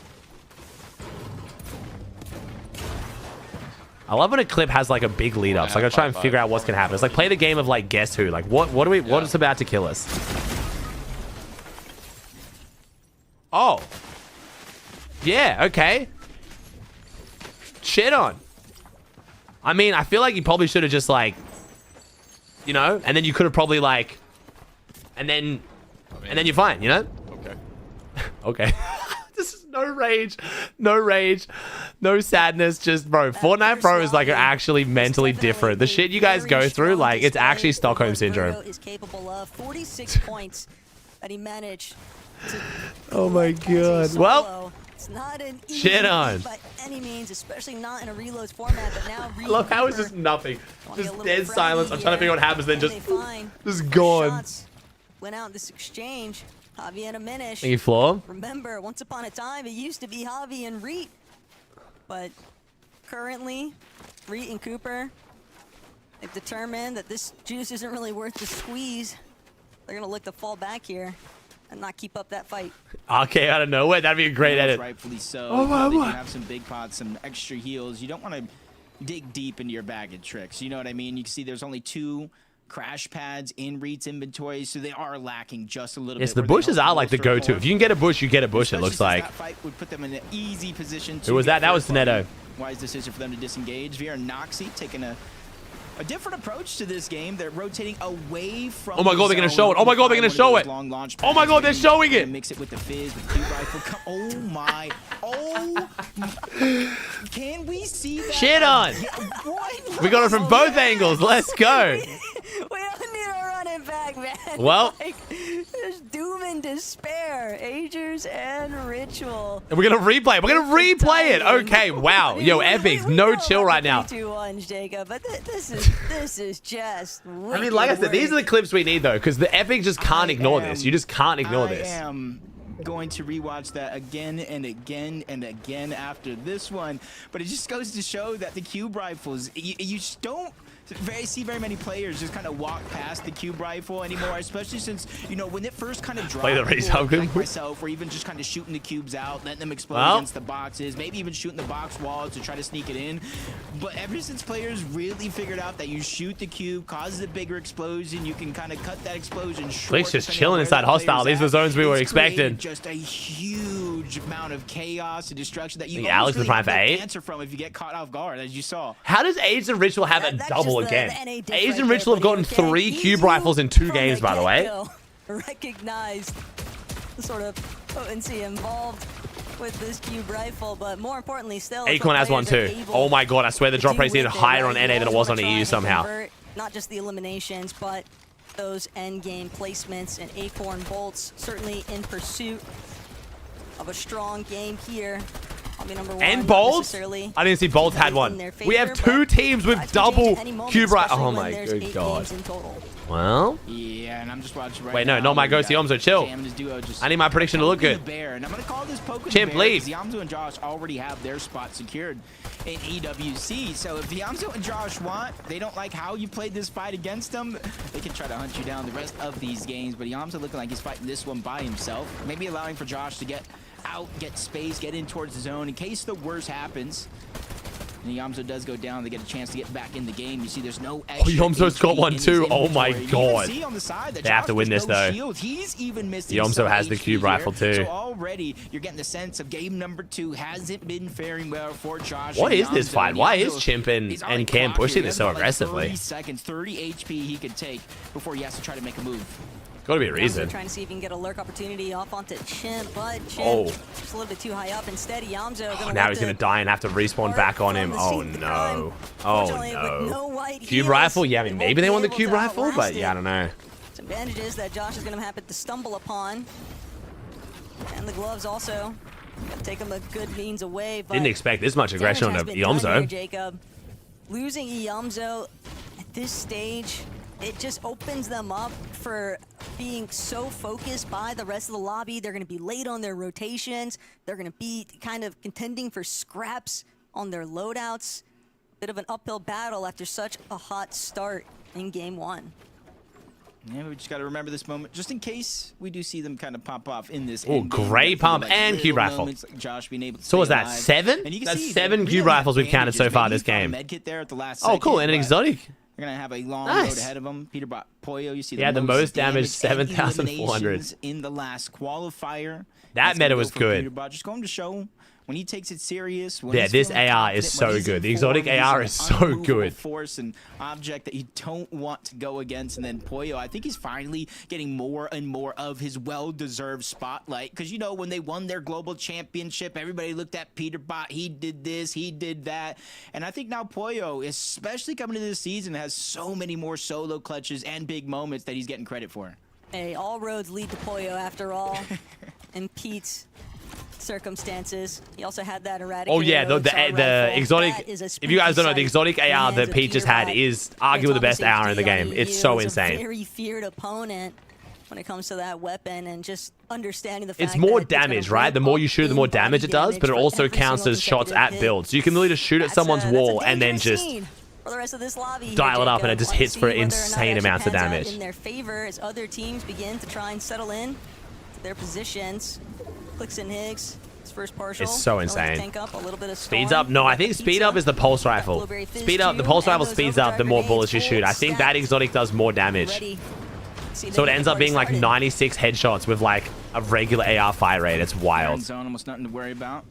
I love when a clip has like a big lead up, so I gotta try and figure out what's gonna happen. It's like play the game of like guess who, like what is about to kill us? Oh, yeah, okay. Shit on. I mean, I feel like you probably should have just like, you know, and then you could have probably like, and then you're fine, you know? Okay. Okay. This is no rage, no sadness, just bro. Fortnite Pro is like actually mentally different. The shit you guys go through, like it's actually Stockholm syndrome. Is capable of 46 points that he managed. Oh my god. Well, it's not an shit on by any means, especially not in a reloads format. But now I love how it's just nothing, just dead silence. I'm trying to figure out what happens, then just gone. Went out in this exchange. Javi and a Minish. Thank you, Floor. Remember, once upon a time, it used to be Javi and Reet. But currently, Reet and Cooper, they've determined that this juice isn't really worth the squeeze. They're going to look to fall back here and not keep up that fight. Okay, out of nowhere. That'd be a great edit. Rightfully so. Oh, my they can God. have some big pots, some extra heals. You don't want to dig deep into your bag of tricks. You know what I mean? You can see there's only 2 crash pads in Reed's inventory, so they are lacking just a little bit. Yes, the bushes are like the go-to. If you can get a bush, you get a bush, it looks like. That fight would put them in an easy position to Who was that? That was Sineto. Wise decision for them to disengage. Via and Noxy taking a different approach to this game. They're rotating away from. Oh my god, they're gonna show it. Oh my god, they're gonna show it. Oh my god, they're showing it. Mix it with the fizz, with the rifle. Oh my. Oh. Can we see that? Shit on. We got it from both angles. Let's go. We don't need a running back, man. Well, like, there's doom and despair, Agers and Ritual. And we're gonna replay it. We're gonna replay it. Okay, wow. Yo, Epic, no chill right now. 2-1, Jacob, but this is just. I mean, like I said, these are the clips we need though, because the Epic just can't ignore this. You just can't ignore this. I am going to rewatch that again and again and again after this one. But it just goes to show that the cube rifles, you just don't see very many players just kind of walk past the cube rifle anymore, especially since, you know, when it first kind of dropped, like myself, or even just kind of shooting the cubes out, letting them explode against the boxes, maybe even shooting the box walls to try to sneak it in. But ever since players really figured out that you shoot the cube, causes a bigger explosion, you can kind of cut that explosion short. CLIX just chilling inside hostile. These are the zones we were expecting. Just a huge amount of chaos and destruction that you Alex really the prime for have no 8 answer from if you get caught off guard, as you saw. How does Age and Ritual have a double again? Age and Ritual have gotten 3 cube rifles in 2 games, by the way. Recognized the sort of potency involved with this cube rifle, but more importantly still, Acorn has one too. Oh my god, I swear the drop rate's even higher on NA than it was on EU somehow. Not just the eliminations, but those end game placements, and Acorn Bolts certainly in pursuit of a strong game here. And Bolt? I didn't see Bolt had one. We have 2 teams with double cube right. Oh my good god. Well. Yeah, and I'm just watching right wait, now. no, not my ghosty Yomzo. Chill. I need my prediction to look good. And I'm gonna call this Chimp, leave. Yomzo and Josh already have their spot secured in EWC. So if Yomzo and Josh want, they don't like how you played this fight against them, they can try to hunt you down the rest of these games. But Yomzo looking like he's fighting this one by himself. Maybe allowing for Josh to get out, get space, get in towards the zone in case the worst happens. And Yomzo does go down, they get a chance to get back in the game. You see there's no extra Yomzo's got one too. Oh my god. The They have to win this though. Yomzo has the cube rifle too. So already you're getting the sense of game number 2 hasn't been faring well for Josh. What is this fight? Why is Chimp and Cam pushing this so aggressively? 30 seconds, 30 HP he could take before he has to try to make a move. Gotta be a reason. Trying to see if he can get a lurk opportunity off onto Chimp, but Chimp just a little bit too high up. Instead, Yomzo now he's gonna die and have to respawn back on him. Oh no. Oh no. Cube rifle? Yeah, I mean maybe they want the cube rifle, but yeah, I don't know. Some bandages that Josh is gonna happen to stumble upon. And the gloves also. Gonna take him a good means away. But didn't expect this much aggression on Yomzo. Jacob. Losing Yomzo at this stage, it just opens them up for being so focused by the rest of the lobby. They're going to be late on their rotations. They're going to be kind of contending for scraps on their loadouts. Bit of an uphill battle after such a hot start in game 1. Yeah, we just got to remember this moment, just in case we do see them kind of pop off in this. Oh, great pump and cube rifle. Like Josh being able to so was that 7? That's 7 cube rifles we've counted so far this game. Oh, cool, and an exotic. They're going to have a long road ahead of them. Peter Pollo, you see the most damage, 7,400. In the last qualifier. That meta was good. Just going to show when he takes it serious. Yeah, this AR is so good. The exotic AR is so good. Force and object that you don't want to go against. And then Pollo, I think he's finally getting more and more of his well-deserved spotlight. Because, you know, when they won their global championship, everybody looked at Peter Bot. He did this, he did that. And I think now Pollo, especially coming into this season, has so many more solo clutches and big moments that he's getting credit for. Hey, all roads lead to Pollo after all. And Pete's circumstances. He also had that erratic. Oh yeah, the exotic. If you guys don't know, the exotic AR that Pete just had is arguably the best AR in the game. It's so insane. Very feared opponent when it comes to that weapon, and just understanding the fact it's more damage, right? The more you shoot, the more damage it does, but it also counts as shots at build. So you can literally just shoot at someone's wall and then just for the rest of this lobby dial it up, and it just hits for insane amounts of damage. In their favor, as other teams begin to try and settle in to their positions. CLIX and Higgs, his first partial. It's so insane. Up, a little bit of speeds up. No, I think speed up is the pulse rifle. Speed up. The pulse rifle speeds up the more bullets you shoot. I think that exotic does more damage. So it ends up being like 96 headshots with like a regular AR fire rate. It's wild. Zone, almost nothing to worry about.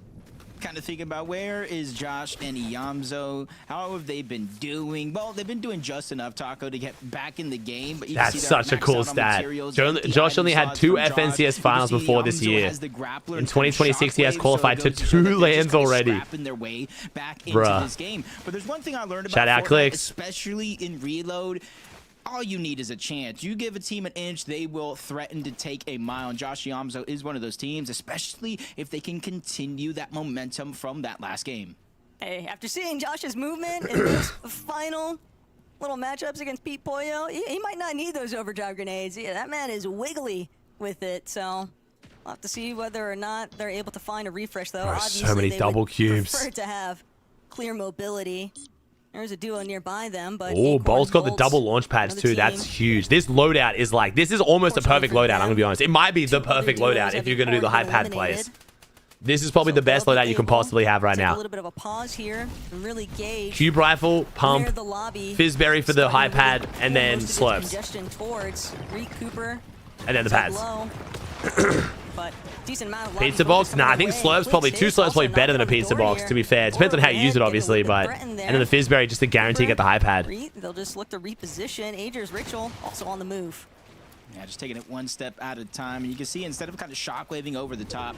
Kind of thinking about where is Josh and Yomzo? How have they been doing? Well, they've been doing just enough, Taco, to get back in the game. But you that's such a cool stat. Josh only had 2 FNCS finals before this year. In 2026, he has qualified to 2 lands already. Bruh. But there's one thing I learned about shout out CLIX. Especially in Reload. All you need is a chance. You give a team an inch, they will threaten to take a mile. And Josh Yomzo is one of those teams, especially if they can continue that momentum from that last game. Hey, after seeing Josh's movement in those final little matchups against Pete Pollo, he might not need those overdrive grenades. Yeah, that man is wiggly with it, so We'll have to see whether or not they're able to find a refresh, though. Bro, Obviously, so many they double would cubes. prefer to have clear mobility. There's a duo nearby them, but Oh, Acorn Bolt's got the Bolts, double launch pads another too. team. That's huge. This loadout is like, this is almost a perfect loadout, I'm going to be honest. It might be the perfect loadout if you're going to do the high pad plays. This is probably the best loadout you can possibly have right Take a now. little bit of a pause here and really gauge Cube rifle, pump, where the lobby Fizzberry for the high pad, and then most of its slurps. congestion towards Reek Cooper. And then the Tight pads. low, but decent amount of lobby Pizza focus box? Nah, I think coming their way. slurps probably, CLIX 2 is slurps also probably better than a knocking on the pizza door box, here. to be fair. It depends on how you use it, obviously, but... And then the Fizzberry just to guarantee get the high pad. They'll just look to reposition. Ager's Ritual also on the move. Yeah, just taking it one step at a time. And you can see instead of kind of shockwaving over the top,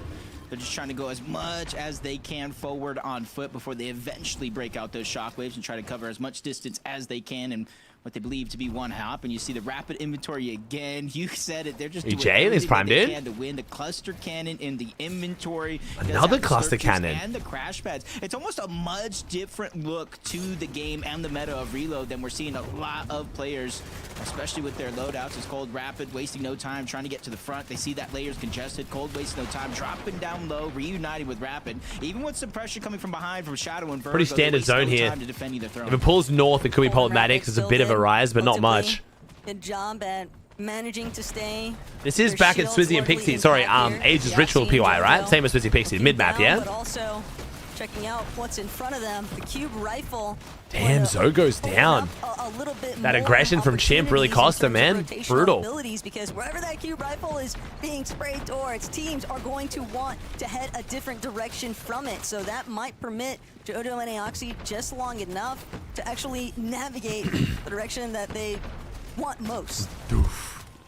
they're just trying to go as much as they can forward on foot before they eventually break out those shockwaves and try to cover as much distance as they can and what they believe to be one hop. And you see the rapid inventory again. You said it. They're just doing EJ, prime they dude. can to win the cluster cannon in the inventory. Another cluster cannon. And the crash pads. It's almost a much different look to the game and the meta of reload than we're seeing a lot of players, especially with their loadouts. It's Cold rapid, wasting no time, trying to get to the front. They see that layer's congested. Cold wasting no time, dropping down low, reuniting with rapid. Even with some pressure coming from behind from Shadow and Virgo, Pretty standard zone here. time to defend either throne. If it pulls north, it could be problematic. It's a bit of a rise, but not much. Good job at managing to stay. This is back at Swizzy and Pixie. Sorry, Age's Ritual PY, right? Same as Swizzy Pixie. Mid-map, yeah? But also checking out what's in front of them. The cube rifle. Damn, Zo goes down. That aggression from Chimp really cost him, man. Brutal. Abilities, because wherever that cube rifle is being sprayed towards, teams are going to want to head a different direction from it. So that might permit Jojo and Aoxy just long enough to actually navigate the direction that they want most.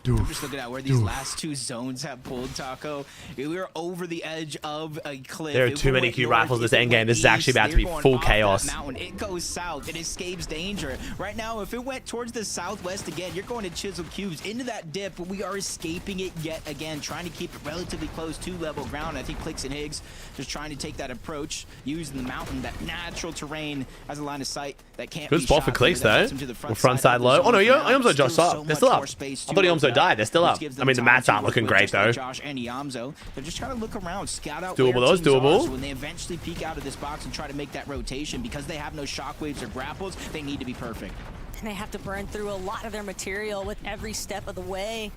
I'm just looking at where these last two zones have pulled, Taco. We were over the edge of a cliff. There are too many cube rifles this endgame. This is actually about to be full chaos. It goes south. It escapes danger. Right now, if it went towards the southwest again, you're going to chisel cubes into that dip, but we are escaping it yet again, trying to keep it relatively close to level ground. I think CLIX and Higgs just trying to take that approach, using the mountain, that natural terrain as a line of sight that can't Good be spot for shot CLIX, through. though. Or front side low. Oh, no, Yomzo Josh up. They're still up. I thought Yomzo died. They're still up. I mean, the mats aren't looking great, though. Josh and Yamzo, they're just trying to look around, scout out Doable, where those teams are, doable. so when they eventually peek out of this box and try to make that rotation, because they have no shockwaves or grapples, they need to be perfect. And they have to burn through a lot of their material with every step of the way.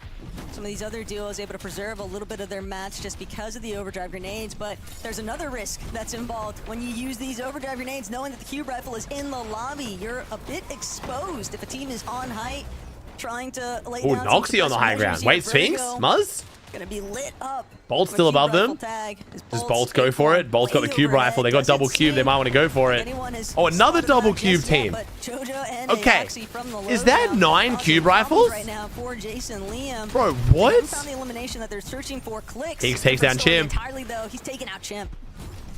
Some of these other duos able to preserve a little bit of their mats just because of the overdrive grenades, but there's another risk that's involved when you use these overdrive grenades, knowing that the cube rifle is in the lobby. You're a bit exposed if a team is on height, trying to lay down some Noxie on the high ground. Wait, Sphinx? Muzz? Gonna be lit up. Bolt's still above them. Does Bolt go for it? Bolt's got the cube rifle. They got double cube. They might want to go for it. Oh, another double cube team. Okay. Is that 9 cube rifles? Bro, what? Found the elimination that they're searching for. CLIX. Higgs takes down Chimp. Entirely though, he's taking out Chimp.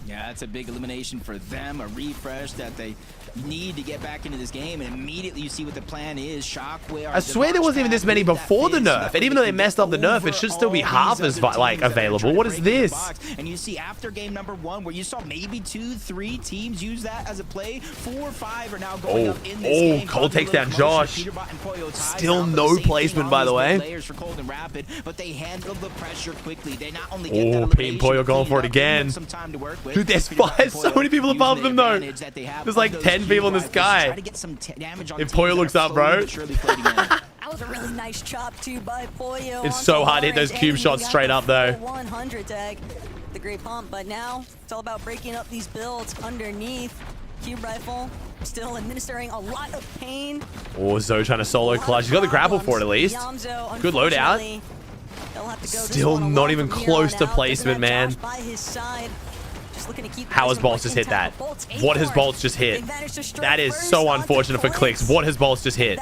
Yeah, that's a big elimination for them, a refresh that they need to get back into this game, and immediately you see what the plan is. Shockwave. I swear there wasn't even this many before the nerf, and even though they messed up the nerf, it should still be half as like available. What is this? And you see after game number 1, where you saw maybe 2-3 teams use that as a play, 4 or 5 are now going up in this game. Cole takes down Josh. Still no placement, by the way. Layers for Cold and Rapid, but they handle the pressure quickly. They not only get that Pete and Poyo going for it again. Dude, there's so many people above them though. There's like 10 people in the sky. If Poyo looks up, bro. That was a really nice chop too by Poyo. It's so hard to hit those cube shots straight up though. 100 tag, the great pump, but now it's all about breaking up these builds underneath. Cube rifle still administering a lot of pain. Oh, Zo trying to solo clutch. He's got the grapple for it at least. Good loadout. Still not even close to placement, man. How has Bolts just hit that? What has Bolts just hit? That is so unfortunate for CLIX. What has Bolts just hit?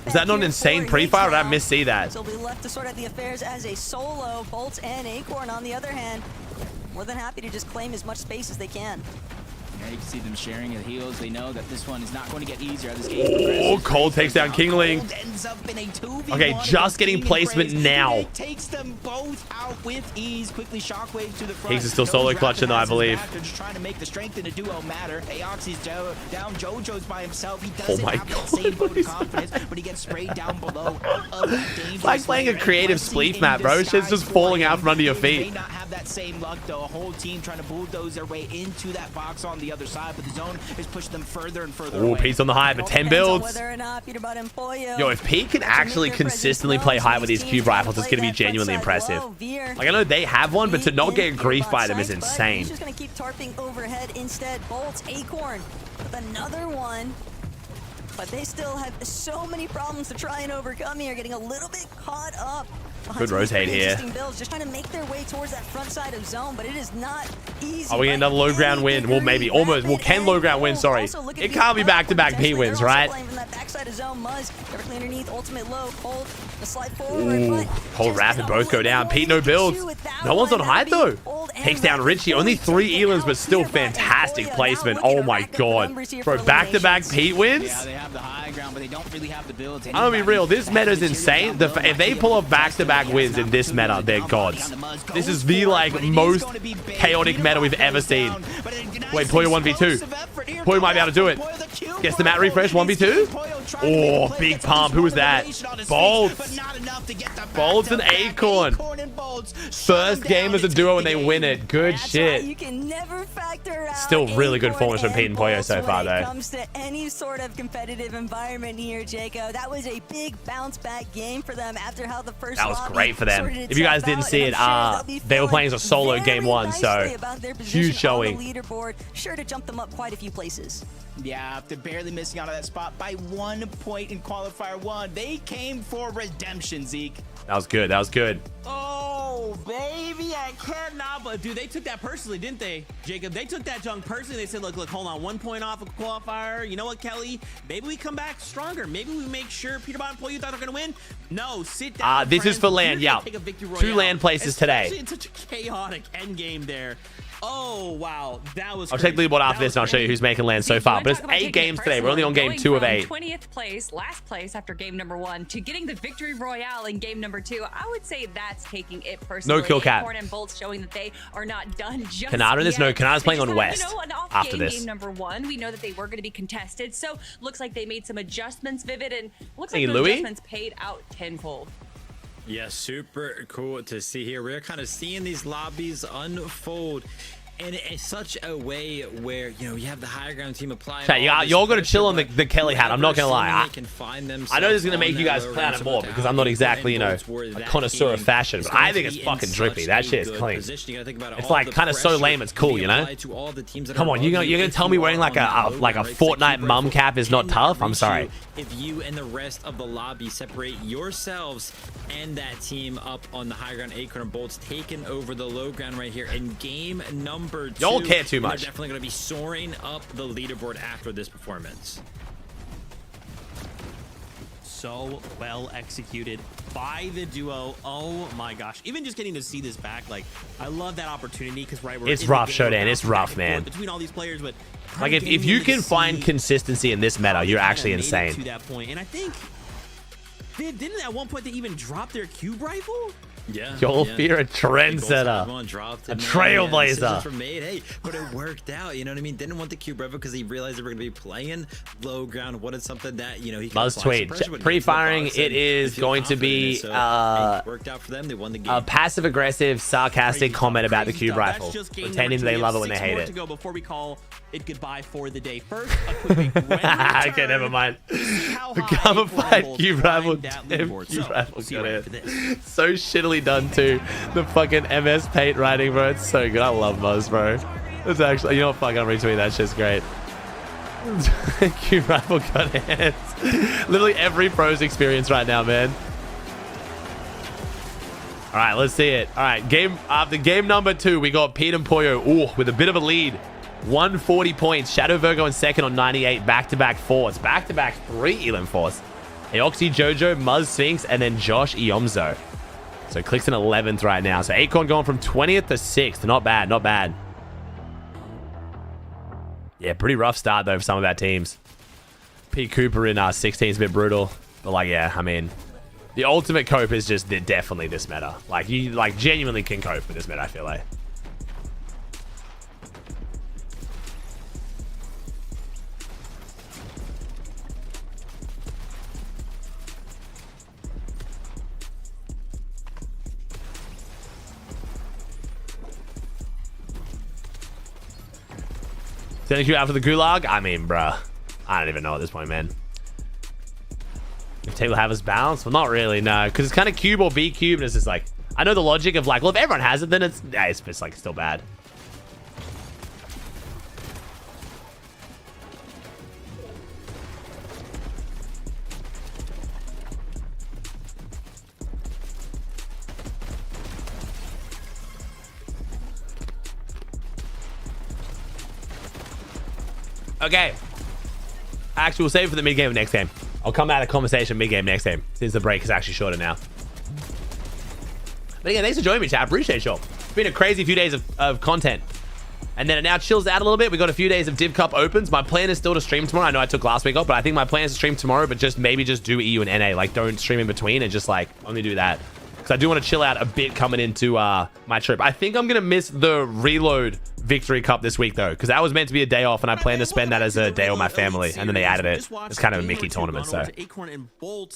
Is that not an insane pre-fire, or did I miss-see that? So we left to sort out the affairs as a solo. Bolts and Acorn, on the other hand, more than happy to just claim as much space as they can. You can see them sharing the heals. They know that this one is not going to get easier. This game Oh, Cold takes down Kingling. Okay, just getting placement now. Takes them both out with ease. Quickly shockwaves to the front. Higgs is still solo clutching though, I believe. They're just trying to make the strength in the duo matter. Aoxy's down. JoJo's by himself. He doesn't have that same vote of confidence, but he gets sprayed down below. It's like playing a creative spleef map, bro. Shit's just falling out from under your feet. May not have that same luck though. A whole team trying to bulldoze their way into that box on the other side, but the zone is pushing them further and further away. Oh, Pete's on the high, but 10 builds. Yo, Yo, if Pete can actually consistently play high with these cube rifles, it's going to be genuinely impressive. Like, I know they have one, but to not get grief by them is insane. He's just going to keep tarping overhead instead. Bolts, Acorn with another one. But they still have so many problems to try and overcome here, getting a little bit caught up. Good rotate here. Builds, just trying to make their way towards that front side of zone, but it is not easy. Are we getting another low ground win? Well, maybe. Almost. Well, can low ground win, sorry. It can't be back-to-back P wins, right? From that backside of zone, Muzz directly underneath, ultimate low, Cold, the slide forward. Cold Rapid both go down. Pete no builds. No one's on high though. Takes down Richie. Only 3 Elans, but still fantastic placement. Oh my god. Bro, back-to-back Pete wins? Yeah, they have the high ground, but they don't really have the builds. I'm gonna be real. This meta is insane. If they pull off back-to-back wins in this meta, they're gods. This is the like most chaotic meta we've ever seen. Wait, Poyo 1v2. Poyo might be able to do it. Gets the mat refresh 1v2. Oh, big pump. Who was that? Bolts. Bolts and Acorn. First game as a duo and they win it. Good shit. You can never factor out Still really good performance from Pete and Poyo so far, though. When it comes to any sort of competitive environment here, Jacob, that was a big bounce back game for them after how the first That was great for them. If you guys didn't see it, they were playing as a solo game 1, so huge showing. Leaderboard, sure to jump them up quite a few places. Yeah, after barely missing out on that spot by 1 point in qualifier 1, they came for redemption, Zeke. That was good. That was good. Oh, baby, I cannot. But dude, they took that personally, didn't they, Jacob? They took that junk personally. They said, look, hold on, 1 point off of qualifier. You know what, Kelly? Maybe we come back stronger. Maybe we make sure Peterbot and Poyo thought they're gonna win. No, sit down. This is for land. Yeah, 2 land places today. In such a chaotic end game there. Oh, wow. That was I'll take the leaderboard after this and I'll show you who's making land so far. But it's 8 games today. We're only on game 2 of 8. 20th place, last place after game number 1, to getting the victory royale in game number 2. I would say that's taking it personally. No kill cap. Acorn and Bolts showing that they are not done just Kanata is no. Kanata's playing on West an off after game, this. Game number 1, we know that they were going to be contested. So looks like they made some adjustments, Vivid, and looks like those adjustments paid out tenfold. Yeah, super cool to see here. We're kind of seeing these lobbies unfold. And it's such a way where, you know, you have the higher ground team applying. Okay, y'all got to chill on the Kelly hat. I'm not going to lie. I know this is going to make you guys plan it more because I'm not exactly, you know, a connoisseur of fashion. But I think it's fucking drippy. That shit is clean. It's like kind of so lame it's cool, you know? Come on, you're going to tell me wearing like a Fortnite mum cap is not tough? I'm sorry. If you and the rest of the lobby separate yourselves and that team up on the high ground, Acorn and Bolts taking over the low ground right here in game number 2. Y'all care too much. They're definitely going to be soaring up the leaderboard after this performance. So well executed by the duo. Oh my gosh. Even just getting to see this back, like, I love that opportunity because we're it's rough, Shodan. It's rough, man. Between all these players, but like if you can find consistency in this meta, you're actually insane. To that point, and I think didn't at one point they even drop their cube rifle? Yeah. You'll fear a trendsetter, a trailblazer. Hey, but it worked out. You know what I mean? Didn't want the cube rifle because he realized they were going to be playing low ground. Wanted something that, you know, he Buzz tweet pre-firing. It is going to be worked out for them. They won the game. A passive-aggressive, sarcastic comment about the cube rifle, pretending they love it when they hate it. To go before we call it goodbye for the day. First, a quick okay, never mind. The cover 5 cube rifle. Cube rifle got it. So shittily done too. The fucking MS Paint writing, bro. It's so good. I love Muzz, bro. It's actually, you know what? Fuck, I'm retweeting that. Shit's great. Cube rifle got hands. Literally every pro's experience right now, man. All right, let's see it. All right, after game number 2, we got Pete and Poyo. Ooh, with a bit of a lead. 140 points. Shadow Virgo in second on 98. Back-to-back 4s. Back-to-back 3 Elam 4s. Aoxy, Jojo, Muzz, Sphinx, and then Josh Iomzo. So CLIX in 11th right now. So Acorn going from 20th to 6th. Not bad, not bad. Yeah, pretty rough start though for some of our teams. P. Cooper in 16 is a bit brutal, but like, yeah, I mean, the ultimate cope is just definitely this meta. Like, you like genuinely can cope with this meta, I feel like. Sending you out for the gulag? I mean, bruh. I don't even know at this point, man. If team will have us balanced? Well, not really, no. Because it's kind of cube or B cube, and it's just like... I know the logic of like, well, if everyone has it, then it's just like still bad. Okay. Actually, we'll save it for the mid game of next game. I'll come out of conversation mid game next game, since the break is actually shorter now. But again, thanks for joining me, chat. I appreciate you all. It's been a crazy few days of content. And then it now chills out a little bit. We got a few days of Div Cup opens. My plan is still to stream tomorrow. I know I took last week off, but I think my plan is to stream tomorrow, but just maybe just do EU and NA. Like, don't stream in between and just like only do that. Because I do want to chill out a bit coming into my trip. I think I'm going to miss the Reload Victory Cup this week, though, because that was meant to be a day off, and I plan to spend that as a day with my family, and then they added it. It's kind of a Mickey tournament, so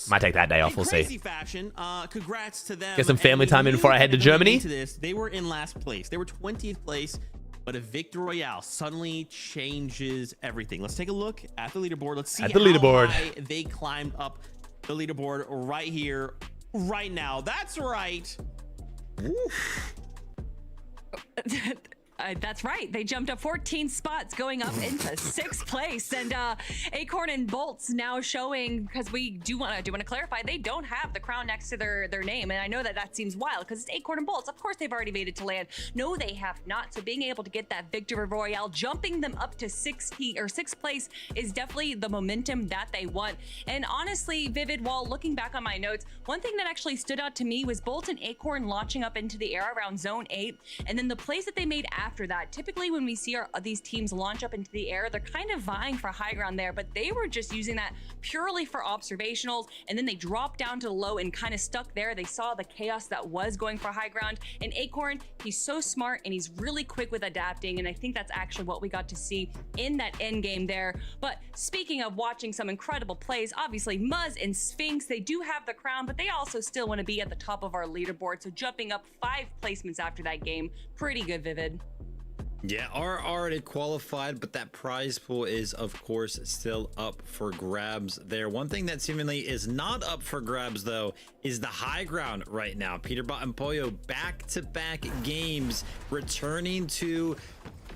might take that day off. We'll see. Congrats to them. Get some family time in before I head to Germany. They were in last place. They were 20th place, but a Victor Royale suddenly changes everything. Let's take a look at the leaderboard. Let's see how high they climbed up the leaderboard right here, right now. That's right. That's right. They jumped up 14 spots, going up into 6th place. And Acorn and Bolts now showing, because we do want to clarify, they don't have the crown next to their name. And I know that seems wild because it's Acorn and Bolts. Of course, they've already made it to land. No, they have not. So being able to get that Victory Royale, jumping them up to 6th place is definitely the momentum that they want. And honestly, Vivid, while looking back on my notes, one thing that actually stood out to me was Bolt and Acorn launching up into the air around zone 8. And then the plays that they made after that. Typically when we see these teams launch up into the air, they're kind of vying for high ground there, but they were just using that purely for observationals, and then they dropped down to the low and kind of stuck there. They saw the chaos that was going for high ground, and Acorn, he's so smart and he's really quick with adapting, and I think that's actually what we got to see in that end game there. But speaking of watching some incredible plays, obviously Muzz and Sphinx, they do have the crown, but they also still want to be at the top of our leaderboard, so jumping up 5 placements after that game, pretty good, Vivid. Yeah, are already qualified, but that prize pool is, of course, still up for grabs there. One thing that seemingly is not up for grabs, though, is the high ground right now. Peterbot and Pollo back-to-back games returning to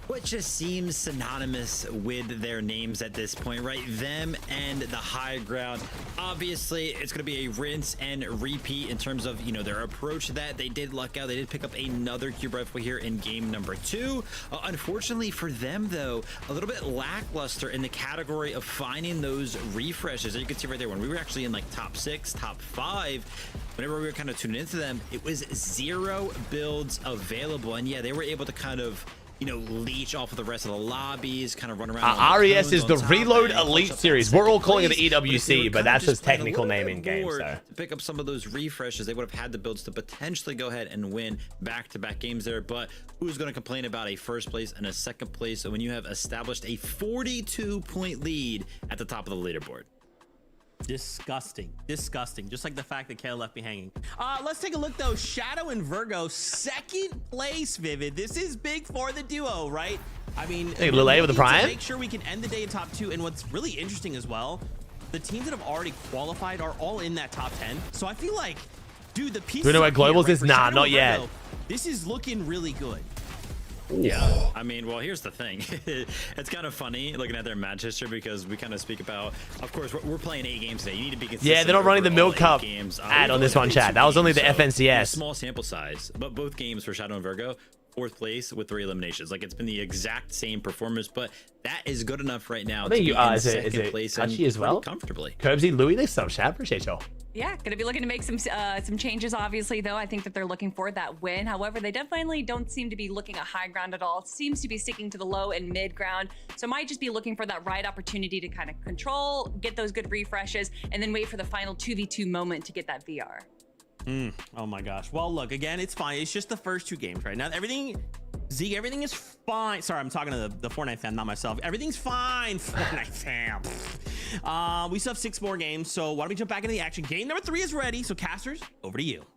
what just seems synonymous with their names at this point, right? Them and the high ground. Obviously, it's going to be a rinse and repeat in terms of, you know, their approach to that. They did luck out. They did pick up another cube rifle here in game number 2. Unfortunately for them, though, a little bit lackluster in the category of finding those refreshes. As you can see right there, when we were actually in like top 6, top 5, whenever we were kind of tuning into them, it was 0 builds available. And yeah, they were able to kind of, you know, leech off of the rest of the lobbies, kind of run around. RES is the Reload Elite Series. We're all calling it the EWC, but that's just technical name in game. So to pick up some of those refreshes, they would have had the builds to potentially go ahead and win back-to-back games there. But who's going to complain about a 1st place and a 2nd place when you have established a 42-point lead at the top of the leaderboard? Disgusting, just like the fact that Kale left me hanging. Let's take a look though. Shadow and Virgo, 2nd place, Vivid. This is big for the duo, right? I mean, hey, Lille with the prime, make sure we can end the day in top 2. And what's really interesting as well, the teams that have already qualified are all in that top 10. So I feel like, dude, the piece. Do you know where Globals is? Nah, not yet. This is looking really good. Yeah, I mean, well, here's the thing. It's kind of funny looking at their match history because we kind of speak about, of course, we're playing 8 games today. You need to be consistent. Yeah, they're not running the Milk Cup ad on this one, chat. That was only the FNCS. Small sample size, but both games for Shadow and Virgo, 4th place with 3 eliminations. Like, it's been the exact same performance, but that is good enough right now. I think to you be in is it second place Touchy as well? comfortably. Curbsy, Louis, they sub chat. Appreciate y'all. Yeah, going to be looking to make some changes, obviously, though. I think that they're looking for that win. However, they definitely don't seem to be looking at high ground at all. It seems to be sticking to the low and mid ground. So might just be looking for that right opportunity to kind of control, get those good refreshes, and then wait for the final 2v2 moment to get that VR. Oh my gosh. Well, look, again, it's fine. It's just the first 2 games right now. Everything, Zeke, everything is fine. Sorry, I'm talking to the Fortnite fan, not myself. Everything's fine, Fortnite fan. We still have 6 more games, so why don't we jump back into the action? Game number 3 is ready, so casters, over to you.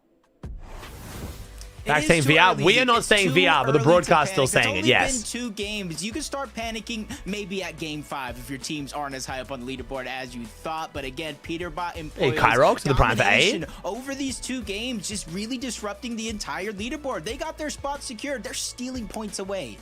Back saying VR. We are not saying VR, but the broadcast still saying it. Yes. It's only been 2 games. You can start panicking maybe at game 5 if your teams aren't as high up on the leaderboard as you thought. But again, Peterbot and Hey, Kyrox, the prime for A. Over these 2 games, just really disrupting the entire leaderboard. They got their spot secured. They're stealing points away.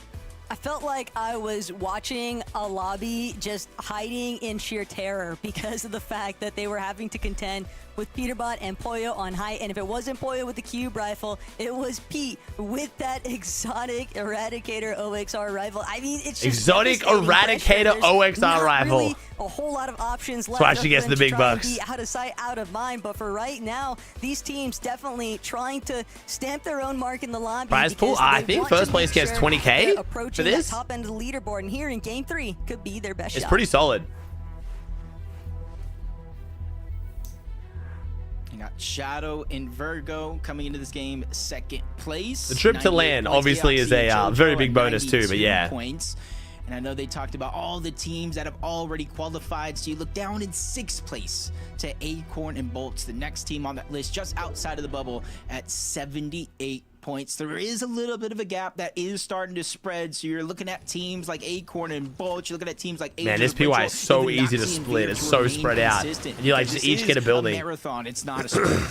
I felt like I was watching a lobby just hiding in sheer terror because of the fact that they were having to contend with Peterbot and Pollo on high. And if it wasn't Pollo with the cube rifle, it was Pete with that exotic Eradicator OXR rifle. I mean, it's just exotic Eradicator OXR rifle. Really a whole lot of options left. So actually gets the big bucks. Out of sight, out of mind. But for right now, these teams definitely trying to stamp their own mark in the lobby. Prize pool, I think first place gets 20K for this. Top end of the leaderboard, and here in game 3 could be their best shot. It's pretty solid. You got Shadow and Virgo coming into this game 2nd place. The trip to LAN obviously is a very big bonus too, but yeah. Points. And I know they talked about all the teams that have already qualified. So you look down in 6th place to Acorn and Bolts, the next team on that list, just outside of the bubble at 78 points. There is a little bit of a gap that is starting to spread. So you're looking at teams like Acorn and Bolts. You're looking at teams like Man, this PY is so easy to split. It's so spread out. And you like just each get a building. Marathon. It's not a sprint.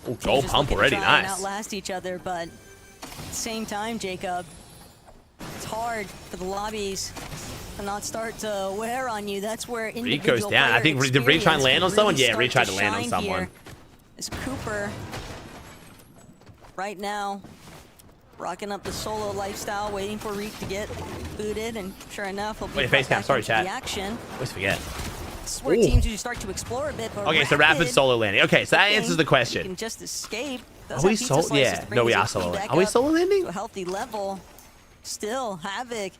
Oh, goal pump already. Nice. Outlast each other, but at the same time, Jacob, it's hard for the lobbies to not start to wear on you. That's where Rico's down. I think did Reed try and land on someone? Yeah, Reed tried to land on someone. Is Cooper right now rocking up the solo lifestyle, waiting for Reed to get booted, and sure enough, he'll be Wait, face cam. Sorry, chat. Action. Always forget. This is where teams usually start to explore a bit. But okay, so Rapid solo landing. Okay, so that answers the question. You can just escape. Are we solo? Yeah, no, we are solo landing. Are we solo landing? To a healthy level. Still, Havoc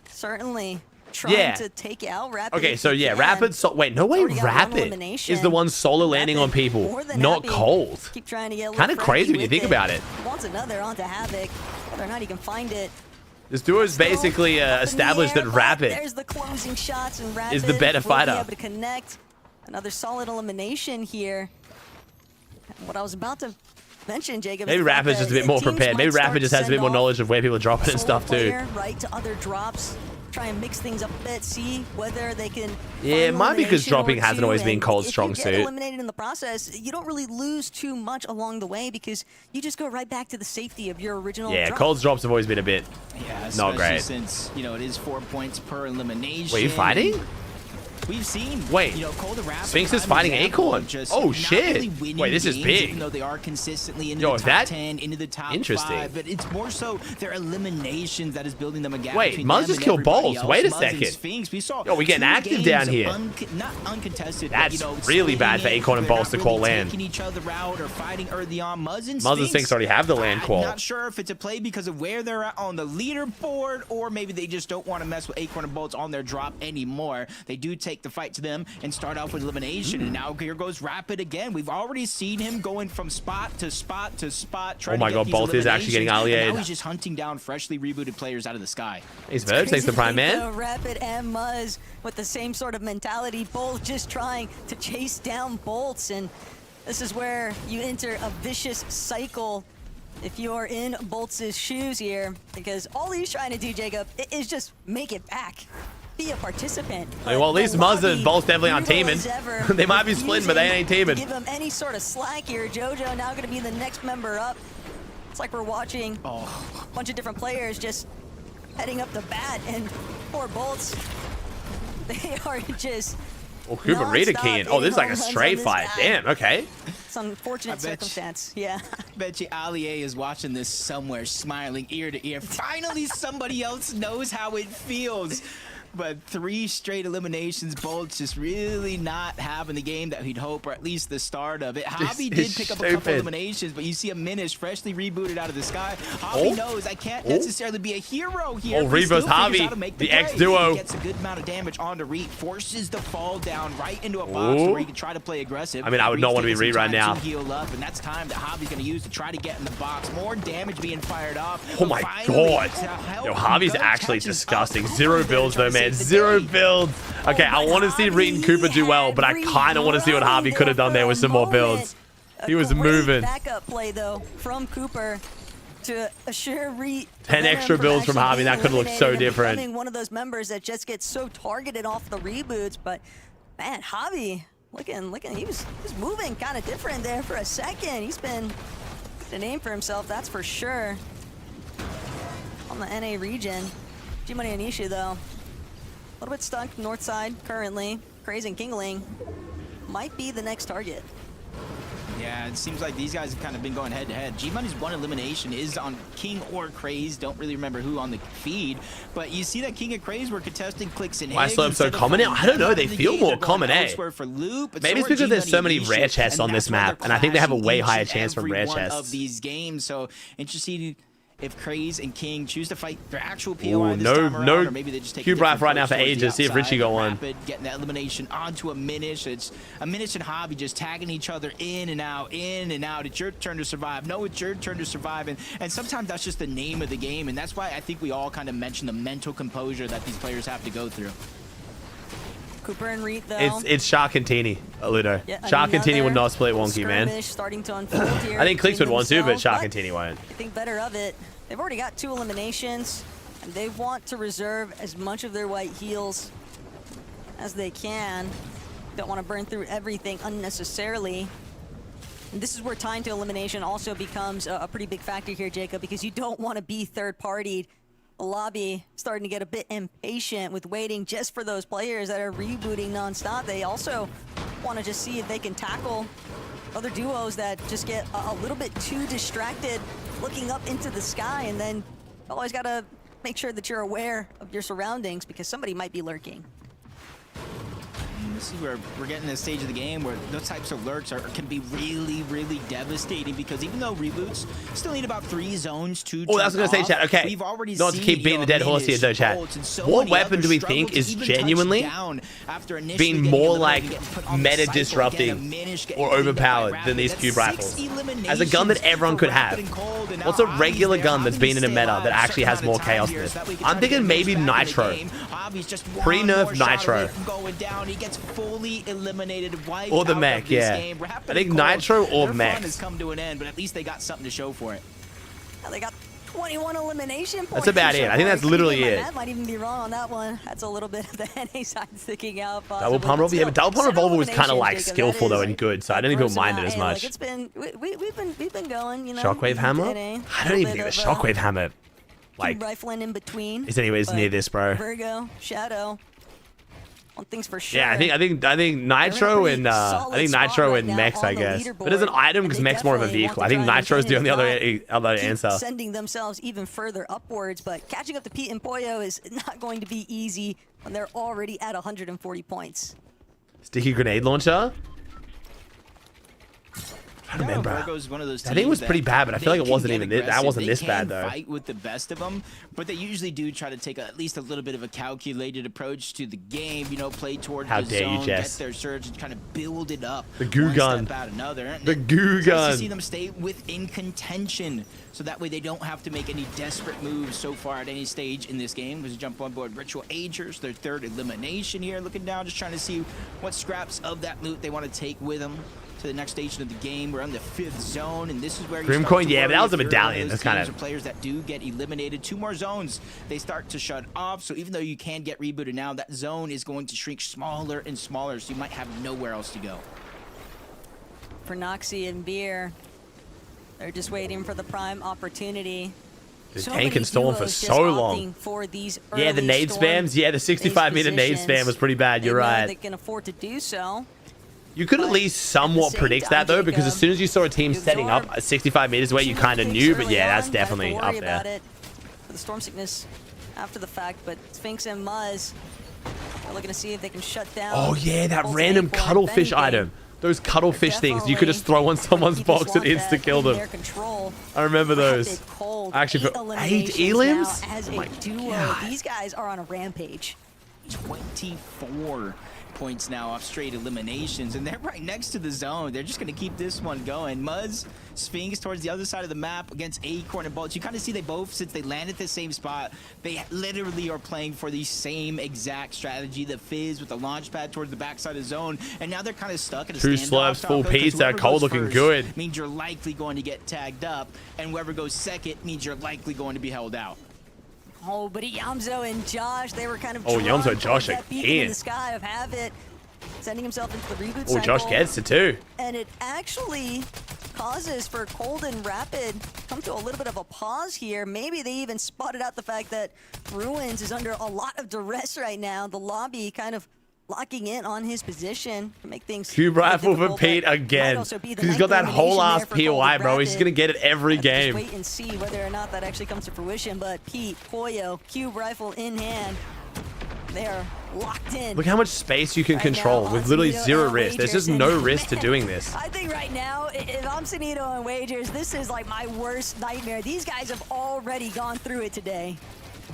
certainly trying to take out Rapid. Okay, so yeah, Rapid. Wait, no way. Rapid is the one solo landing on people, not Cold. Keep trying to get kind of crazy when you think about it. Wants another onto Havoc. Whether or not he can find it. This duo is basically established that Rapid there's the closing shots, and Rapid is the better fighter. Will be able to connect. Another solid elimination here. What I was about to mention, Jacob. Maybe Rapid's just a bit more prepared. Maybe Rapid just has a bit more knowledge of where people are dropping and stuff too. Right to other drops. Try and mix things up a bit, see whether they can. Yeah, it might be because dropping hasn't always been Cold's strong suit. If you get eliminated in the process, you don't really lose too much along the way because you just go right back to the safety of your original. Yeah, drop. Cold's drops have always been a bit not great. Since it is 4 points per elimination. Wait, you fighting? We've seen, wait, Cold and Rapid Sphinx is fighting Acorn. Oh shit! Really wait, this is big. Even though they are consistently into the top 10, into the top 5, but it's more so their eliminations that is building them a gap. Wait, Muzz just killed Bolts. Wait a second. Sphinx, we saw we're getting active down here. Not uncontested. That's really bad for Acorn and Bolts to call land. Taking each other out or fighting early on. Muzz and Sphinx already have the land call. I'm not sure if it's a play because of where they're at on the leaderboard, or maybe they just don't want to mess with Acorn and Bolts on their drop anymore. They do take the fight to them and start off with elimination. And now here goes Rapid again. We've already seen him going from spot to spot to spot. Oh my god, Bolt is actually getting allied. Now he's just hunting down freshly rebooted players out of the sky. He's Verge, thanks to Prime Man. Rapid and Muzz with the same sort of mentality, both just trying to chase down Bolts. And this is where you enter a vicious cycle if you're in Bolts' shoes here, because all he's trying to do, Jacob, is just make it back. Be a participant. Well, at least Muzz and Bolt's definitely on teaming. They might be splitting, but they ain't teaming. Give him any sort of slack here. JoJo now going to be the next member up. It's like we're watching a bunch of different players just heading up the bat, and poor Bolts, they are just. Oh, Cooper Rita keying. Oh, this is like a straight fight. Damn, okay. It's an unfortunate circumstance. Yeah. I bet you Ali is watching this somewhere, smiling ear to ear. Finally, somebody else knows how it feels. But 3 straight eliminations, Bolt's just really not having the game that he'd hope, or at least the start of it. Javi did pick up a couple eliminations, but you see a Minish freshly rebooted out of the sky. Javi knows I can't necessarily be a hero here. Revo's Javi, the X-Duo. Gets a good amount of damage onto Reed, forces the fall down right into a box where he can try to play aggressive. I mean, I would not want to be Reed right now. Heal up, and that's time that Javi's going to use to try to get in the box. More damage being fired off. Oh my god. Yo, Javi's actually disgusting. 0 builds though, man. 0 builds. Okay, I want to see Reed and Cooper do well, but I kind of want to see what Javi could have done there with some more builds. He was moving. Backup play though from Cooper to assure Reed. 10 extra builds from Javi. That could look so different. One of those members that just gets so targeted off the reboots, but man, Javi looking, he was moving kind of different there for a second. He's been a name for himself, that's for sure. On the NA region, G-Money and Nishu though, a little bit stuck north side currently. Craze and Kingling might be the next target. Yeah, it seems like these guys have kind of been going head-to-head. G-Money's one elimination is on King or Craze. Don't really remember who on the feed. But you see that King and Craze were contesting CLIX and Why Slurp so common now? I don't know. They feel more common, eh? Maybe it's because there's so many rare chests on this map, and I think they have a way higher chance from rare chests. Of these games, so interesting if Craze and King choose to fight their actual POI this time around, or maybe they just take Cube Rifle right now for ages. See if Richie got one. Getting that elimination onto a Minish. It's a Minish and Javi just tagging each other in and out, in and out. It's your turn to survive. No, it's your turn to survive. And sometimes that's just the name of the game. And that's why I think we all kind of mention the mental composure that these players have to go through. Cooper and Reed though. It's Shark and Teeny, Ludo. Yeah, Shark and Teeny would not split wonky, man. Starting to unfold here. I think CLIX would want to, but Shark and Teeny won't. I think better of it. They've already got 2 eliminations, and they want to reserve as much of their white heals as they can. Don't want to burn through everything unnecessarily. And this is where time to elimination also becomes a pretty big factor here, Jacob, because you don't want to be third-partied. The lobby starting to get a bit impatient with waiting just for those players that are rebooting nonstop. They also want to just see if they can tackle other duos that just get a little bit too distracted looking up into the sky, and then always got to make sure that you're aware of your surroundings because somebody might be lurking. This is where we're getting to a stage of the game where those types of lurks can be really, really devastating, because even though reboots still need about 3 zones to I was going to say, chat, okay, we've already not to keep beating the dead horse here though, chat. What weapon do we think is genuinely being more like meta disrupting or overpowered than these cube rifles? As a gun that everyone could have, what's a regular gun that's been in a meta that actually has more chaos than this? I'm thinking maybe Nitro. Pre-nerf Nitro. He gets fully eliminated, or the mech, yeah. I think Nitro or mech. Has come to an end, but at least they got something to show for it. Yeah, they got 21 elimination points. That's about it. I think that's literally it. That might even be wrong on that one. That's a little bit of the NA side sticking out. Double pump revolver, yeah, but double pump revolver was kind of like skillful though and good, so I don't even mind it as much. It's been we've been going, you know. Shockwave hammer? I don't even think the shockwave hammer like rifling in between. Is anyways near this, bro. Virgo, Shadow. One thing's for sure. Yeah, I think Nitro and Mechs, I guess. But as an item, because Mech's more of a vehicle. I think Nitro's the only other answer. Sending themselves even further upwards, but catching up to Pete and Pollo is not going to be easy when they're already at 140 points. Sticky grenade launcher. I don't remember. I think it was pretty bad, but I feel like it wasn't even that wasn't this bad though. Fight with the best of them, but they usually do try to take at least a little bit of a calculated approach to the game. You know, play towards the zone, get their surge, and kind of build it up. The goo gun. The goo gun. To see them stay within contention, so that way they don't have to make any desperate moves so far at any stage in this game. Because jump on board Ritual Agers, their 3rd elimination here. Looking down, just trying to see what scraps of that loot they want to take with them to the next station of the game. We're on the 5th zone, and this is where Grim Coin, yeah, but that was a medallion. That's kind of players that do get eliminated. 2 more zones, they start to shut off. So even though you can get rebooted now, that zone is going to shrink smaller and smaller. So you might have nowhere else to go. For Noxie and Beer, they're just waiting for the prime opportunity. The tank and storm for so long. Yeah, the nade spams. Yeah, the 65-meter nade spam was pretty bad. You're right. They can afford to do so. You could at least somewhat predict that though, because as soon as you saw a team setting up at 65 meters away, you kind of knew. But yeah, that's definitely up there. The Storm Sickness after the fact, but Sphinx and Muzz are looking to see if they can shut down. Oh yeah, that random cuttlefish item. Those cuttlefish things you could just throw on someone's box and insta kill them. I remember those. I actually put 8 elims. As a duo, these guys are on a rampage. 24 points now off straight eliminations, and they're right next to the zone. They're just going to keep this one going. Muzz, Sphinx towards the other side of the map against Acorn and Bolts. You kind of see they both, since they landed the same spot, they literally are playing for the same exact strategy. The Fizz with the launch pad towards the backside of zone, and now they're kind of stuck at a 2 standoff. slurps, full pizza, Cole looking good. Means you're likely going to get tagged up, and whoever goes second means you're likely going to be held out. Oh, but Yamzo and Josh, they were kind of Yamzo and Josh in again. the sky of Habit, sending himself into the reboot Oh, cycle. Josh gets it too. And it actually causes for Cold and Rapid come to a little bit of a pause here. Maybe they even spotted out the fact that Ruins is under a lot of duress right now. The lobby kind of locking in on his position to make things Cube rifle for Pete again. He's got that whole ass POI, bro. He's gonna get it every game. Just wait and see whether or not that actually comes to fruition. But Pete, Poyo, Cube rifle in hand. They are locked in. Look how much space you can control with literally 0 risk. There's just no risk to doing this. I think right now, if I'm Sunito and Wagers, this is like my worst nightmare. These guys have already gone through it today.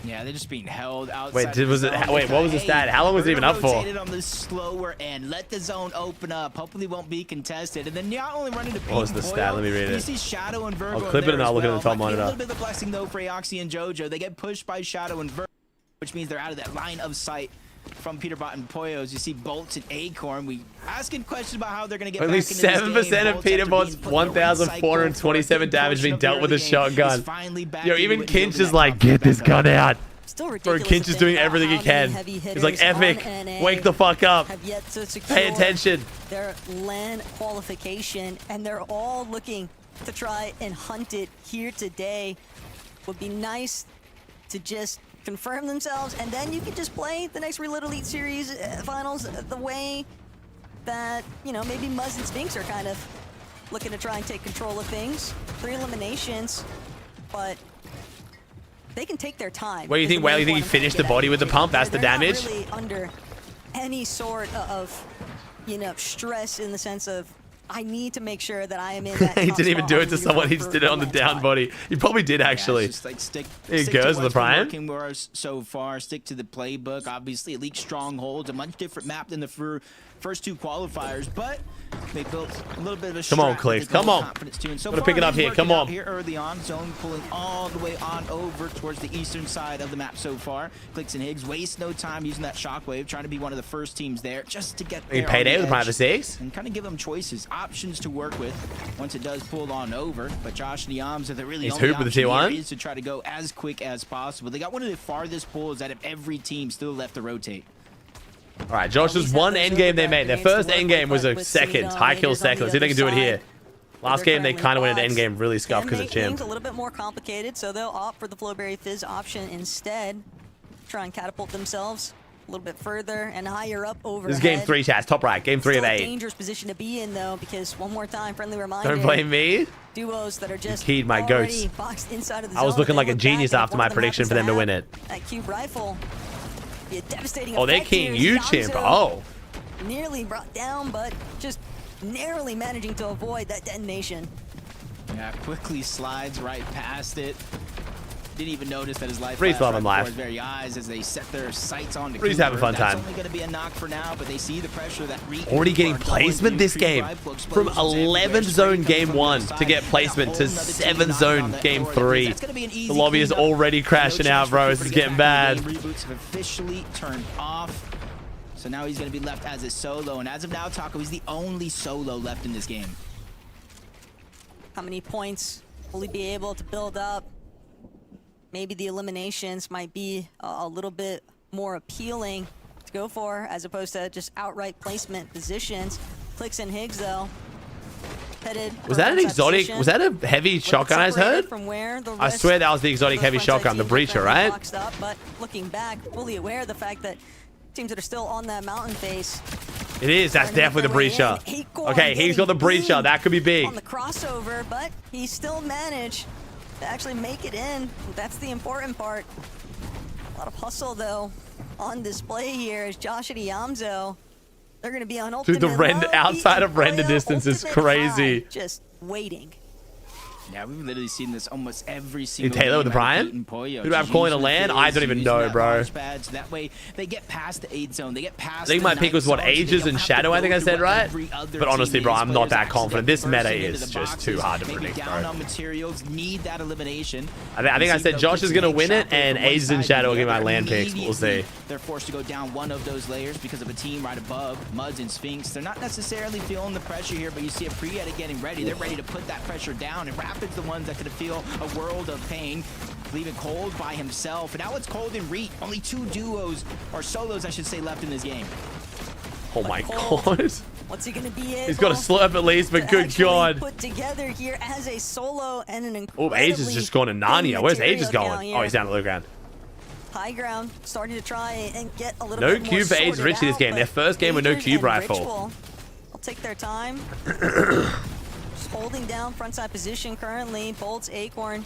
Yeah, they're just being held outside. Wait, what was the stat? How long was it even up for? Rotated on the slower end. Let the zone open up. Hopefully won't be contested. And then not only running to Pete. What was the stat? Let me read it. You see Shadow and Virgo. I'll clip it and I'll look at the top monitor. A little bit of a blessing though for Aoxy and JoJo. They get pushed by Shadow and Virgo, which means they're out of that line of sight from Peterbot and Poyos. You see Bolts and Acorn. We asking questions about how they're going to get only back into this game. 7% of Peterbot's 1,427 damage being dealt with a shotgun. Yo, even Kinch is like, get this gun out. Bro, Kinch is doing everything he can. He's like, Epic, wake the fuck up. Pay attention. Their LAN qualification, and they're all looking to try and hunt it here today. Would be nice to just confirm themselves, and then you can just play the next Real Elite Series finals the way that, you know, maybe Muzz and Sphinx are kind of looking to try and take control of things. 3 eliminations, but they can take their time. What do you think? Well, you think he finished the body with the pump? That's the damage? They're not really under any sort of, you know, stress in the sense of, I need to make sure that I am in that He didn't even do it to someone. He just did it on the down body. He probably did, actually. Yeah, just like stick There he goes, the Prime. Working for us so far. Stick to the playbook. Obviously, Elite Strongholds, a much different map than the first 2 qualifiers, but they built a little bit of a Come on, CLIX. Come on. So Gonna pick it up here. Come on. Here early on, zone pulling all the way on over towards the eastern side of the map so far. CLIX and Higgs waste no time using that shockwave, trying to be one of the first teams there just to get there. Payday with Private 6. And kind of give them choices, options to work with once it does pull on over. But Josh and Yams are the really only Hoop with the option T1 here is to try to go as quick as possible. They got one of the farthest pulls out of every team still left to rotate. All right, Josh, there's one end game they made. Their first end game was a second, high kill second. Let's see if they can do it here. Last game, they kind of went into end game really scuffed because of Chimp. Things a little bit more complicated, so they'll opt for the Flowberry Fizz option instead. Try and catapult themselves a little bit further and higher up overhead. This is game 3, chats. Top right. Game 3 of 8. Dangerous position to be in, though, because one more time, friendly reminder. Don't blame me. Duos that are just keyed my goats. boxed inside of the I was zone. looking like a genius after my prediction for them to win it. That Cube rifle. Be a devastating Oh, they're effect here. keying you, Chimp. Oh. Nearly brought down, but just narrowly managing to avoid that detonation. Yeah, quickly slides right past it. Didn't even notice that his life Breeze loving before life. his very eyes as they set their sights on the Breeze having a fun That's time. only going to be a knock for now, but they see the pressure that Already getting placement this game. From 11th zone game 1 to get placement to 7th zone game 3. The lobby is already crashing out, bro. This is getting bad. Reboots have officially turned off. So now he's going to be left as a solo, and as of now, Taco, he's the only solo left in this game. How many points will he be able to build up? Maybe the eliminations might be a little bit more appealing to go for, as opposed to just outright placement positions. CLIX and Higgs, though, headed. Was that an exotic? Was that a heavy shotgun I heard? From where the I swear that was the exotic heavy shotgun, the Breacher, right? Up, but looking back, fully aware of the fact that teams that are still on that mountain face. It is. That's definitely the Breacher. Okay, he's got the Breacher. That could be big. On the crossover, but he still managed to actually make it in. That's the important part. A lot of hustle, though, on display here as Josh and Iamzo. They're going to be on ultimate. Dude, the render outside of render distance is crazy. Just waiting. Yeah, we've literally seen this almost every single Taylor with the game Brian? Poyo. Who do I have calling a land? I don't even know, bro. That way they get past the 8 zone. They get past I think my pick was what, Ages and Shadow, I think I said, right? But honestly, bro, I'm not that confident. This meta is just too hard to predict, bro. Materials need that elimination. I think I said Josh is going to win it, and Ages and Shadow will get my land picks. We'll see. They're forced to go down one of those layers because of a team right above, Muds and Sphinx. They're not necessarily feeling the pressure here, but you see a Prieta getting ready. They're ready to put that pressure down, and Rapid's the ones that could feel a world of pain. Leaving Cold by himself, and now it's Cold and Reet. Only 2 duos, or solos I should say, left in this game. Oh my god. What's he gonna be able? He's got a slurp at least, but good god. Put together here as a solo and an Oh, Ages just gone to Narnia. Where's Ages going? Oh, he's down at low ground. High ground, starting to try and get a little no bit cube for Ages Richie this game. Their first game with no cube rifle. I'll take their time. Holding down frontside position currently. Bolts, Acorn,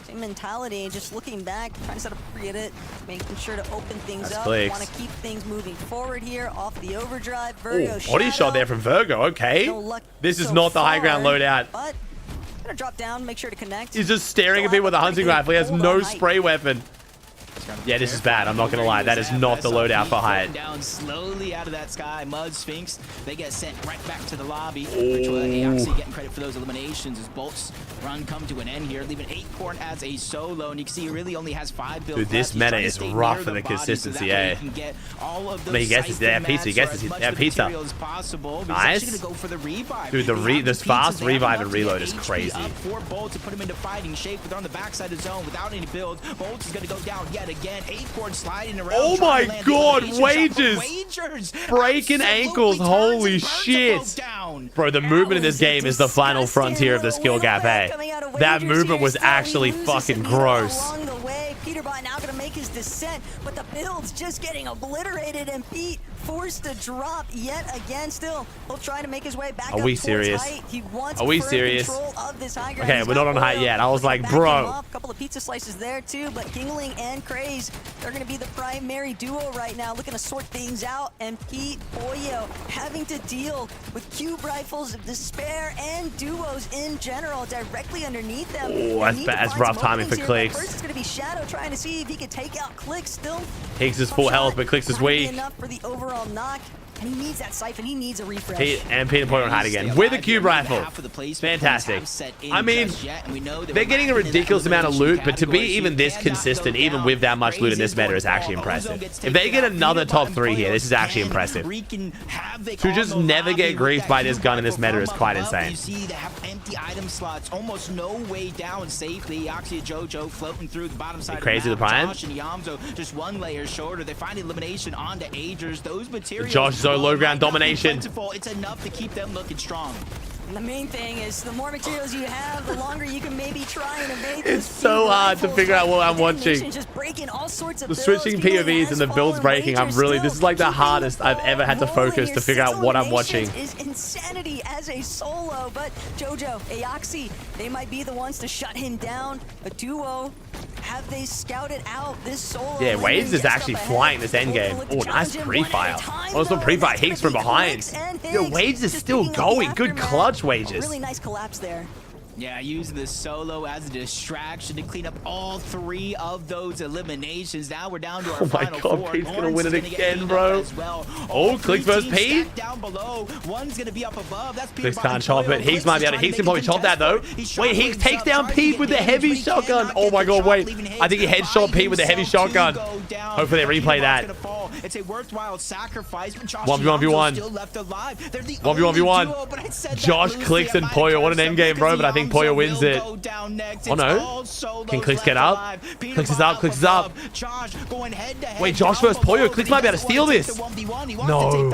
same mentality. Just looking back, trying to set up it, making sure to open things up. CLIX. Want to keep things moving forward here off the overdrive. Virgo, body shot there from Virgo. Okay, this is not the high ground loadout. But gonna drop down, make sure to connect. He's just staring at people with a hunting rifle. He has no spray weapon. Yeah, this is bad. I'm not gonna lie. That is not the loadout for height. Down slowly out of that sky. Mud, Sphinx, they get sent right back to the lobby. Actually getting credit for those eliminations as Bolt's run come to an end here, leaving Acorn as a solo, and you can see he really only has 5 builds. Dude, this meta is rough for the consistency, eh? He guesses. They have pizza. He guesses. They have pizza. Nice. Dude, this fast revive and reload is crazy. For Bolt to put him into fighting shape, but they're on the backside of the zone without any builds. Bolt is going to go down yet again. Acorn sliding around. Oh my god, Wagers! Breaking ankles, holy shit. Bro, the movement in this game is the final frontier of the skill gap, eh? That movement was actually fucking gross. Peterbot now gonna make his descent, but the build's just getting obliterated, and Pete forced to drop yet again. Still, he'll try to make his way back. Are we serious? He wants Are we serious? of this high ground. Okay, we're not on height yet. I was like, bro. A couple of pizza slices there too, but Kingling and Craze, they're gonna be the primary duo right now, looking to sort things out. And Pete Poyo having to deal with cube rifles of despair and duos in general directly underneath them. Oh, that's rough timing for CLIX. First, it's gonna be Shadow trying to see if he can take out CLIX still. Higgs is full health, but CLIX is weak. Enough for the overall knock. And he needs that siphon. He needs a refresh. Pete and Poyo on height again with a cube rifle. Fantastic. I mean, they're getting a ridiculous amount of loot, but to be even this consistent, even with that much loot in this meta, is actually impressive. If they get another top 3 here, this is actually impressive. To just never get griefed by this gun in this meta is quite insane. You see they have empty item slots, almost no way down safely. Oxy Jojo floating through the bottom side. Crazy the Prime. Josh and Iamzo just 1 layer shorter. They find elimination onto Agers. Those materials. Josh Zo low ground domination. It's enough to keep them looking strong. And the main thing is the more materials you have, the longer you can maybe try and evade. It's so hard to figure out what I'm watching. Just breaking all sorts of the switching POVs and the builds breaking. This is like the hardest I've ever had to focus to figure out what I'm watching. Is insanity as a solo, but Jojo, Aoxy, they might be the ones to shut him down. A duo. Have they scouted out this solo? Yeah, Waves is actually flying this endgame. Oh, nice pre-fire. Also pre-fire Higgs from behind. Yo, Waves is still going. Good clutch, Wages. Really nice collapse there. Yeah, using the solo as a distraction to clean up all 3 of those eliminations. Now we're down to our final 4. Oh my god, Pete's gonna win it again, bro. Oh, CLIX versus Pete. Down below. One's gonna be up above. That's CLIX can't chop it. Higgs might be able to. Higgs can probably chop that though. Wait, Higgs takes down Pete with the heavy shotgun. Oh my god, wait. I think he headshot Pete with the heavy shotgun. Hopefully they replay that. It's a worthwhile sacrifice. 1v1v1. 1v1v1. Josh, CLIX, and Poyo. What an endgame, bro. But I think Poyo wins it. Oh no. Can CLIX get up? CLIX is up. CLIX is up. Wait, Josh versus Poyo. CLIX might be able to steal this. No.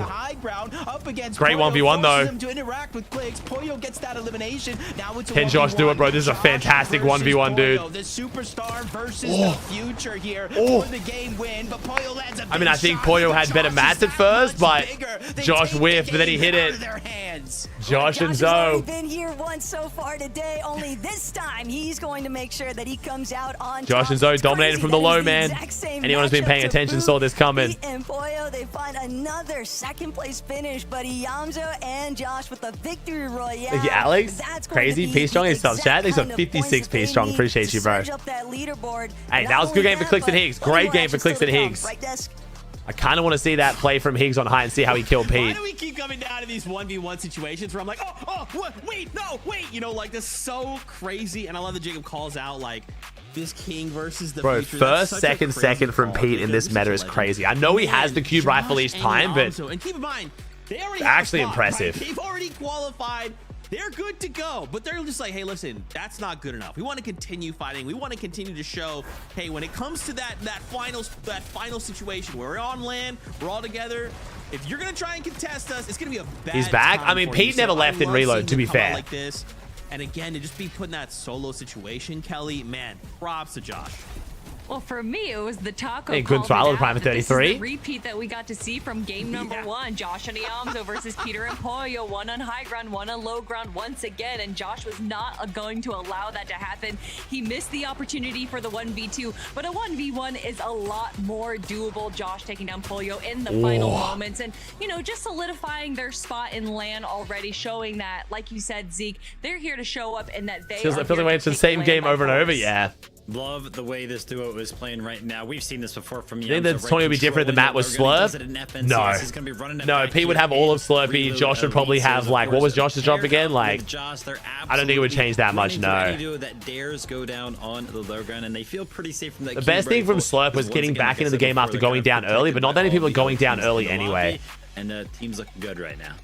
Great 1v1 though. Can Josh do it, bro? This is a fantastic 1v1, dude. The superstar versus the future here for the game win, but Poyo lands a I mean, I think think Pollo had better mats at first, but Josh whiffed, but then he hit it. Josh and Zoe. Been here once so far today. Only this time he's going to make sure that he comes out on Josh and Zoe dominated from the low, man. Anyone who's been paying attention saw this coming. And Pollo, they find another second place finish, but Yamzo and Josh with the victory royale. Look at Alex. Crazy. P strong. He's top chat. He's a 56 P strong. Appreciate you, bro. Hey, that was a good game for CLIX and Higgs. Great game for CLIX and Higgs. I kind of want to see that play from Higgs on high and see how he killed Pete. Why do we keep coming down to these 1v1 situations where I'm like, wait, no, wait. You know, like, this is so crazy. And I love that Jacob calls out, like, this king versus the Bro, future. first, second from Pete in this meta is crazy. I know he has the cube rifle each time, but and keep in mind, they already actually have a spot, impressive. Right? They've already qualified. They're good to go, but they're just like, hey, listen, that's not good enough. We want to continue fighting. We want to continue to show, hey, when it comes to that final situation where we're on land, we're all together. If you're gonna try and contest us, it's gonna be a bad. He's back. I mean, Pete never left in reload. To be fair, like this, and again, to just be put in that solo situation, Kelly, man, props to Josh. Well, for me, it was the taco. Hey, good swallow to Prime at 33. This is the repeat that we got to see from game number 1. Josh and Yamzo versus Peter and Pollo. One on high ground, one on low ground once again. And Josh was not going to allow that to happen. He missed the opportunity for the 1v2, but a 1v1 is a lot more doable. Josh taking down Pollo in the final moments. And, you know, just solidifying their spot in LAN already, showing that, like you said, Zeke, they're here to show up and that they feels like it's the same game over and over. Yeah. Love the way this duo is playing right now. We've seen this before from you. I think that Tony would be different if the map was Slurp. No, Pete would have all of Slurpee. Josh would probably have, like, what was Josh's drop again? Like, I don't think it would change that much, no. That dares go down on the low ground, and they feel pretty safe from that. The best thing from Slurp was getting back into the game after going down early, but not many people are going down early anyway. And the team's looking good right now.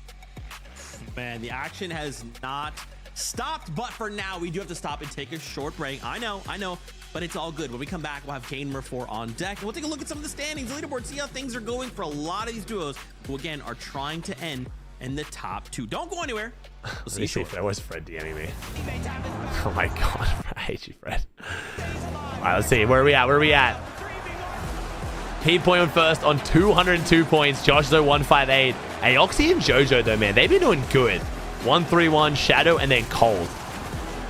Man, the action has not stopped, but for now, we do have to stop and take a short break. I know, but it's all good. When we come back, we'll have game number 4 on deck, and we'll take a look at some of the standings, the leaderboard, see how things are going for a lot of these duos who, again, are trying to end in the top 2. Don't go anywhere. We'll see you shortly. Where's Fred DMing me? Oh my god, I hate you, Fred. All right, let's see. Where are we at? Pete point on first on 202 points. Josh though 158. Aoxy and Jojo though, man, they've been doing good. 131, Shadow, and then Cold.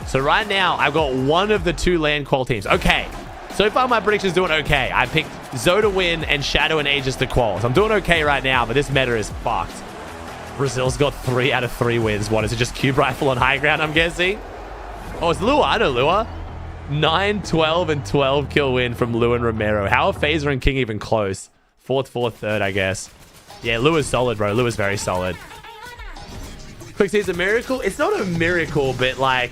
So right now, I've got one of the 2 land qual teams. Okay, so far my prediction's doing okay. I picked Zoe to win and Shadow and Aegis to qual. So I'm doing okay right now, but this meta is fucked. Brazil's got 3 out of 3 wins. What, is it just cube rifle on high ground, I'm guessing? Oh, it's Lua. I know Lua. 9, 12, and 12 kill win from Lua and Romero. How are Phaser and King even close? 4th, 3rd, I guess. Yeah, Lua's solid, bro. Lua's very solid. Quick sees a miracle. It's not a miracle, but like,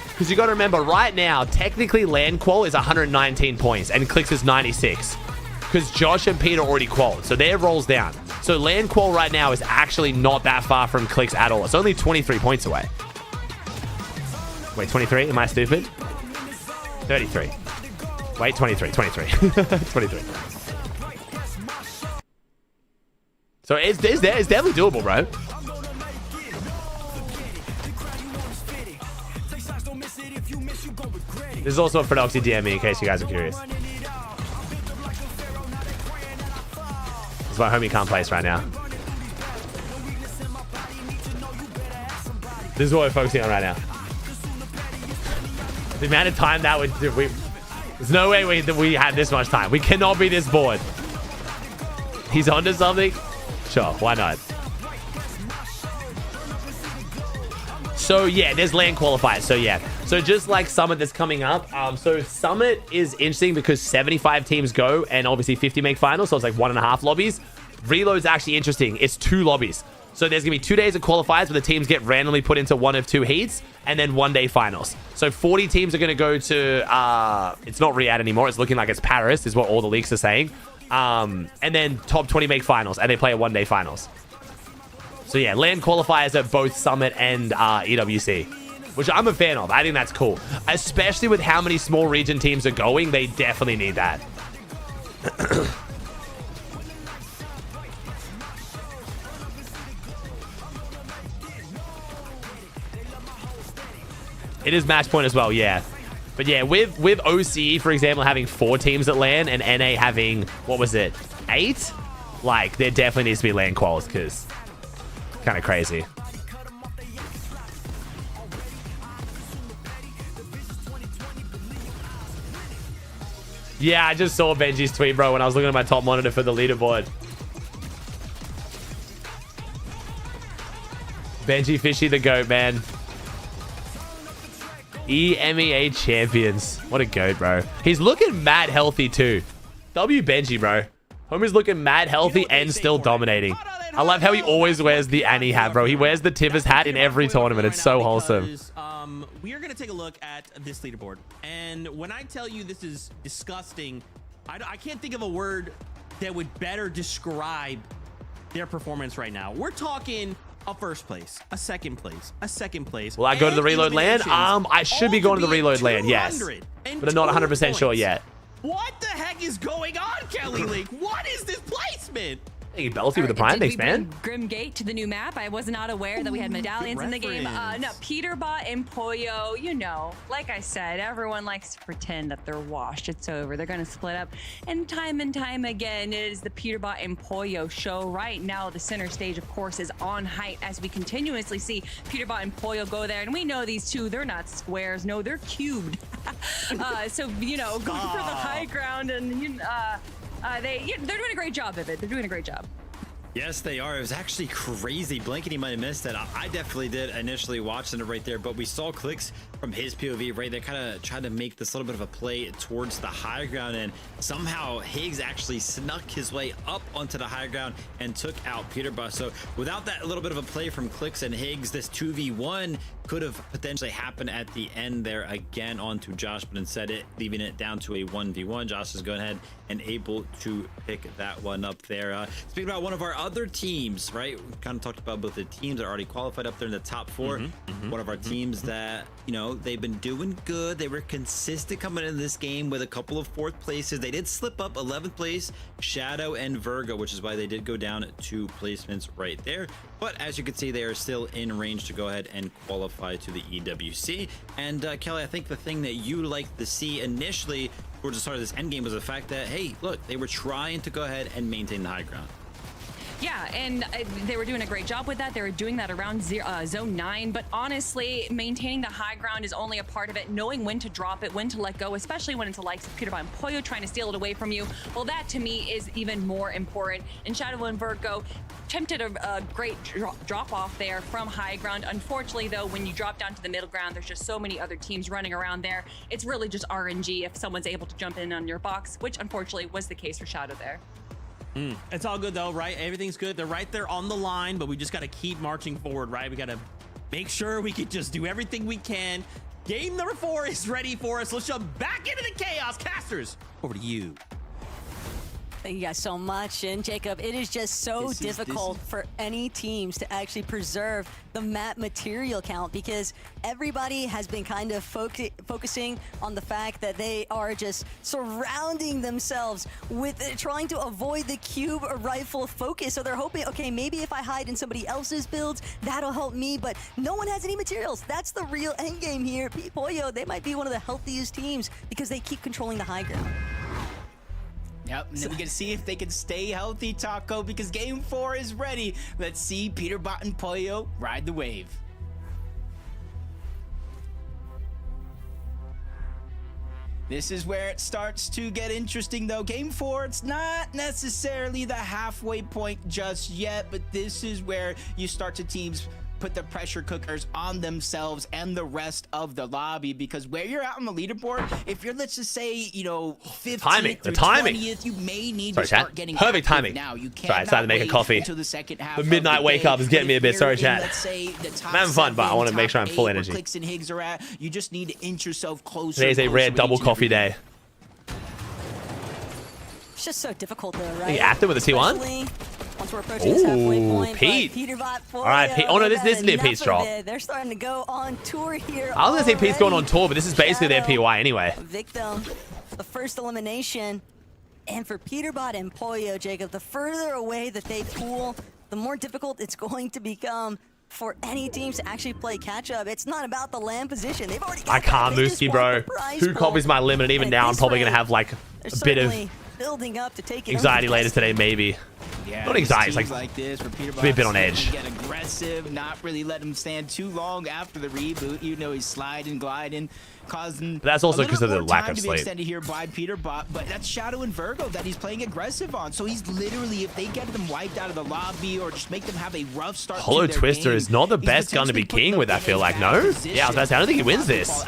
because you got to remember right now, technically land qual is 119 points and CLIX is 96 because Josh and Pete are already qualled, so their rolls down. So land qual right now is actually not that far from CLIX at all. It's only 23 points away. Wait, 23? Am I stupid? 33. Wait, 23. 23. So it's definitely doable, bro. This is also a Fredoxy DM me in case you guys are curious. This is my homie can't place right now. This is what we're focusing on right now. The amount of time that would do, there's no way we had this much time. We cannot be this bored. He's onto something? Sure, why not? So yeah, there's land qualifiers. So yeah. So just like Summit that's coming up. So Summit is interesting because 75 teams go and obviously 50 make finals. So it's like 1.5 lobbies. Reload's actually interesting. It's 2 lobbies. So there's going to be 2 days of qualifiers where the teams get randomly put into 1 of 2 heats and then 1 day finals. So 40 teams are going to go to, it's not Riyadh anymore. It's looking like it's Paris is what all the leaks are saying. And then top 20 make finals and they play a 1 day finals. So yeah, land qualifiers at both Summit and EWC, which I'm a fan of. I think that's cool. Especially with how many small region teams are going, they definitely need that. It is match point as well, yeah. But yeah, with OCE, for example, having 4 teams at LAN and NA having, what was it? 8, like, there definitely needs to be land quals, because kind of crazy. Yeah, I just saw Benji's tweet, bro, when I was looking at my top monitor for the leaderboard. Benji Fishy the GOAT, man. EMEA champions. What a GOAT, bro. He's looking mad healthy, too. W Benji, bro. Homie's looking mad healthy and still dominating. I love how he always wears the Annie hat, bro. He wears the Tivers hat in every tournament. It's so wholesome. We are going to take a look at this leaderboard. And when I tell you this is disgusting, I can't think of a word that would better describe their performance right now. We're talking a first place, a second place, a second place. Will I go to the reload land? I should be going to the reload land, yes. But I'm not 100% sure yet. What the heck is going on, Kelly Link? What is this placement? Hey, Belty with the Prime, thanks, man. Grim Gate to the new map. I was not aware that we had medallions in the game. No, Peterbot and Pollo, you know, like I said, everyone likes to pretend that they're washed. It's over. They're going to split up. And time again, it is the Peterbot and Pollo show. Right now, the center stage, of course, is on height as we continuously see Peterbot and Pollo go there. And we know these two, they're not squares. No, they're cubed. So, you know, going for the high ground and, they're doing a great job of it. They're doing a great job. Yes, they are. It was actually crazy. Blankety might have missed it. I definitely did initially watching it right there, but we saw CLIX from his POV right there kind of tried to make this little bit of a play towards the high ground, and somehow Higgs actually snuck his way up onto the high ground and took out Peterbot. So without that little bit of a play from CLIX and Higgs, this 2v1 could have potentially happened at the end there again onto Josh, but instead leaving it down to a 1v1. Josh is going ahead and able to pick that one up there. Speaking about one of our other teams, right? We kind of talked about both the teams that are already qualified up there in the top 4. One of our teams that, you know, they've been doing good. They were consistent coming into this game with a couple of 4th places. They did slip up 11th place, Shadow and Virgo, which is why they did go down 2 placements right there. But as you can see, they are still in range to go ahead and qualify to the EWC. And Kelly, I think the thing that you like to see initially towards the start of this end game was the fact that, hey, look, they were trying to go ahead and maintain the high ground. Yeah, and they were doing a great job with that. They were doing that around zone 9, but honestly, maintaining the high ground is only a part of it. Knowing when to drop it, when to let go, especially when it's the likes of Peterbot and Pollo trying to steal it away from you. Well, that to me is even more important. And Shadow and Virgo attempted a great drop off there from high ground. Unfortunately, though, when you drop down to the middle ground, there's just so many other teams running around there. It's really just RNG if someone's able to jump in on your box, which unfortunately was the case for Shadow there. It's all good though, right? Everything's good. They're right there on the line, but we just got to keep marching forward, right? We got to make sure we can just do everything we can. Game number 4 is ready for us. Let's jump back into the chaos. Casters, over to you. Thank you guys so much. And Jacob, it is just so difficult for any teams to actually preserve the map material count, because everybody has been kind of focusing on the fact that they are just surrounding themselves with trying to avoid the cube rifle focus. So they're hoping, okay, maybe if I hide in somebody else's builds, that'll help me, but no one has any materials. That's the real end game here. Pollo, they might be one of the healthiest teams because they keep controlling the high ground. Yep, and then we can see if they can stay healthy, Taco, because game 4 is ready. Let's see Peterbot and Pollo ride the wave. This is where it starts to get interesting, though. Game 4, it's not necessarily the halfway point just yet, but this is where you start to teams put the pressure cookers on themselves and the rest of the lobby, because where you're at on the leaderboard, if you're, let's just say, you know, 15th through 20th, you may need to start getting perfect timing. Now you can't. Sorry, I decided to make a coffee. Until the second half. The midnight wake up is getting me a bit. Sorry, chat. I'm having fun, but I want to make sure I'm full energy. CLIX and Higgs are at, you just need to inch yourself closer. Today's a rare double coffee day. It's just so difficult though, right? Are you active with a T1? Once we're approaching this halfway point, Pete. Peterbot, All right, Pete. Oh no, this isn't a Pete's drop. They're starting to go on tour here. I was gonna say Pete's going on tour, but this is basically their PY anyway. Victim, the first elimination. And for Peterbot and Pollo, Jacob, the further away that they pool, the more difficult it's going to become for any teams to actually play catch-up. It's not about the land position. They've already got I can't Mooski, bro. 2 copies my limit, and even now I'm probably going to have like a bit of building up to take it. Anxiety later today, maybe. Yeah, not anxiety, it's like this where Peter be a bit on edge. Get aggressive, not really let him stand too long after the reboot. You know, he's sliding, gliding, causing. But that's also because of the lack of sleep. Extended here by Peter Bot, but that's Shadow and Virgo that he's playing aggressive on. So he's literally, if they get them wiped out of the lobby or just make them have a rough start. Hollow Twister is not the best gun to be king with, I feel like. No? Yeah, I was about to say, I don't think he wins this.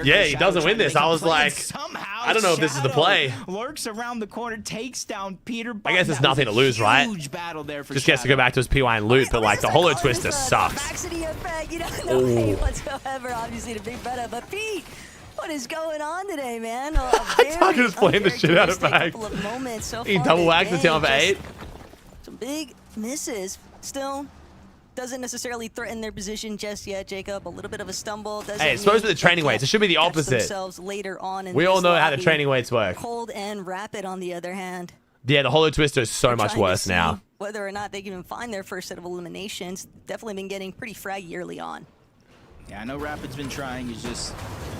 Yeah, he doesn't win this. I was like, I don't know if this is the play. Lurks around the corner, takes down Peter Bot. I guess it's nothing to lose, right? Battle there for just gets to go back to his PY and loot, but like the Hollow Twister sucks. You don't know hate whatsoever, obviously, to Big Beta, but Pete, what is going on today, man? Tucker is playing the shit out of bags. He double whacks the tail for 8. Some big misses. Still doesn't necessarily threaten their position just yet, Jacob. A little bit of a stumble. Hey, it's supposed to be the training weights. It should be the opposite. Later on in we all know how the training weights work. Cold and Rapid, on the other hand. Yeah, the Hollow Twister is so much worse now. Whether or not they can even find their first set of eliminations, definitely been getting pretty fraggy early on. Yeah, I know Rapid's been trying. He just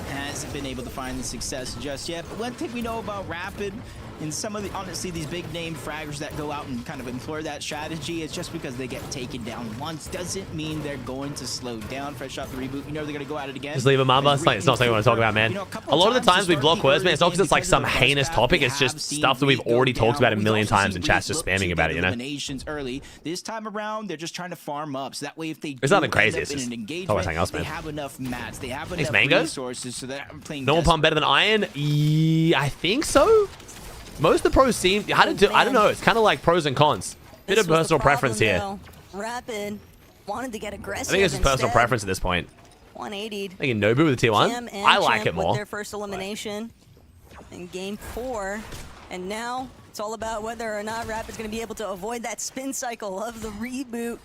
hasn't been able to find the success just yet. But one thing we know about Rapid, and some of the, honestly, these big name fraggers that go out and kind of employ that strategy, is just because they get taken down once doesn't mean they're going to slow down. Fresh off the reboot, you know they're going to go at it again. Just leave a mama. It's not something we want to talk about, man. A lot of the times we block words, man. It's not because it's like some heinous topic. It's just stuff that we've already talked about a million times and chat's just spamming about it, you know? Early. This time around, they're just trying to farm up. So that way, if they it's nothing crazy. It's just always something else, man. They have enough mats. They have enough resources so that I'm playing. Normal pump better than iron? I think so. Most of the pros seem. I don't know. It's kind of like pros and cons. Bit of personal preference here. Rapid wanted to get aggressive. I think it's just personal preference at this point. 180. Thinking Nobu with the T1. I like it more. With their first elimination in game 4, and now it's all about whether or not Rapid's going to be able to avoid that spin cycle of the reboot.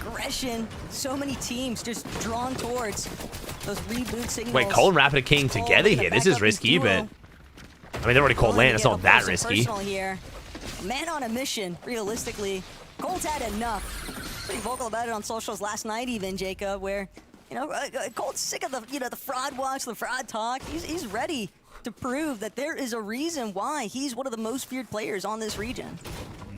Aggression. So many teams just drawn towards those reboot signals. Wait, Cole and Rapid are king together here. This is risky, but I mean, they're already called land. It's not that risky. Here. Man on a mission, realistically. Cole's had enough. Pretty vocal about it on socials last night, even, Jacob, where, you know, Cole's sick of the fraud watch, the fraud talk. He's ready to prove that there is a reason why he's one of the most feared players on this region.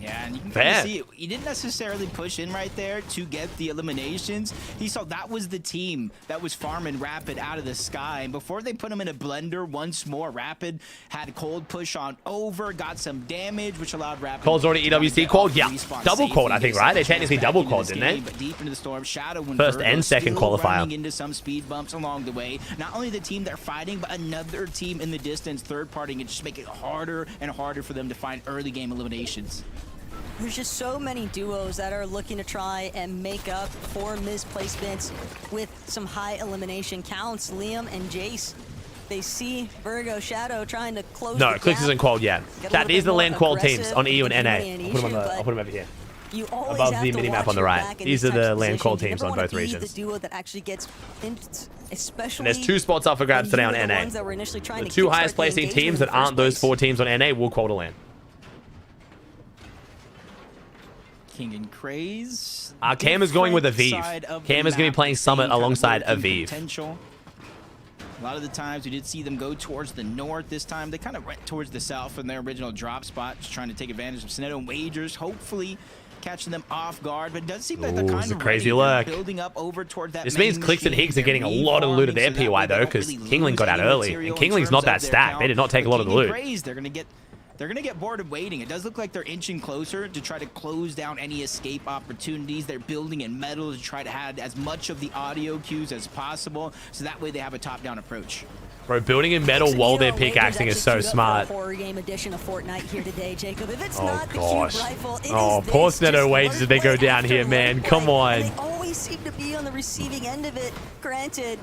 Yeah, and you can kind of see it. He didn't necessarily push in right there to get the eliminations. He saw that was the team that was farming Rapid out of the sky. And before they put him in a blender once more, Rapid had Cold push on over, got some damage, which allowed Rapid. Cold's already EWC called? Yeah. Double called, I think, right? They technically double called, didn't they? But deep into the storm, Shadow and first and second qualifier. Running into some speed bumps along the way. Not only the team they're fighting, but another team in the distance, third partying, and just make it harder and harder for them to find early game eliminations. There's just so many duos that are looking to try and make up for misplacements with some high elimination counts. Liam and Jace, they see Virgo Shadow trying to close No, the CLIX gap. isn't qualled yet. These are the land qualled teams on EU and NA. I'll put them over here. Above the minimap on the right. These are the land called teams on both regions. The duo that actually gets especially and there's 2 spots up for grabs today on NA. The 2 highest placing teams that aren't those 4 teams on NA will qual to land. King and Craze. Cam is going with Aviv. Cam is going to be playing Summit alongside Aviv. A lot of the times we did see them go towards the north. This time they kind of went towards the south from their original drop spot, just trying to take advantage of Sineto and Wagers, hopefully catching them off guard. But it does seem like they're kind of crazy lurk. Building up over toward that. This means CLIX and Higgs are getting a lot of loot of their PY though, because Kingling got out early, and Kingling's not that stacked. They did not take a lot of the loot. They're going to get bored of waiting. It does look like they're inching closer to try to close down any escape opportunities. They're building in metal to try to add as much of the audio cues as possible, so that way they have a top-down approach. Bro, building in metal while they're pickaxing is so smart. Horror game edition of Fortnite here today, Jacob. If it's Oh not gosh. the cube rifle, Oh, poor Sineto Wages if they go down here, man. Come on. They always seem to be on the receiving end of it. Granted,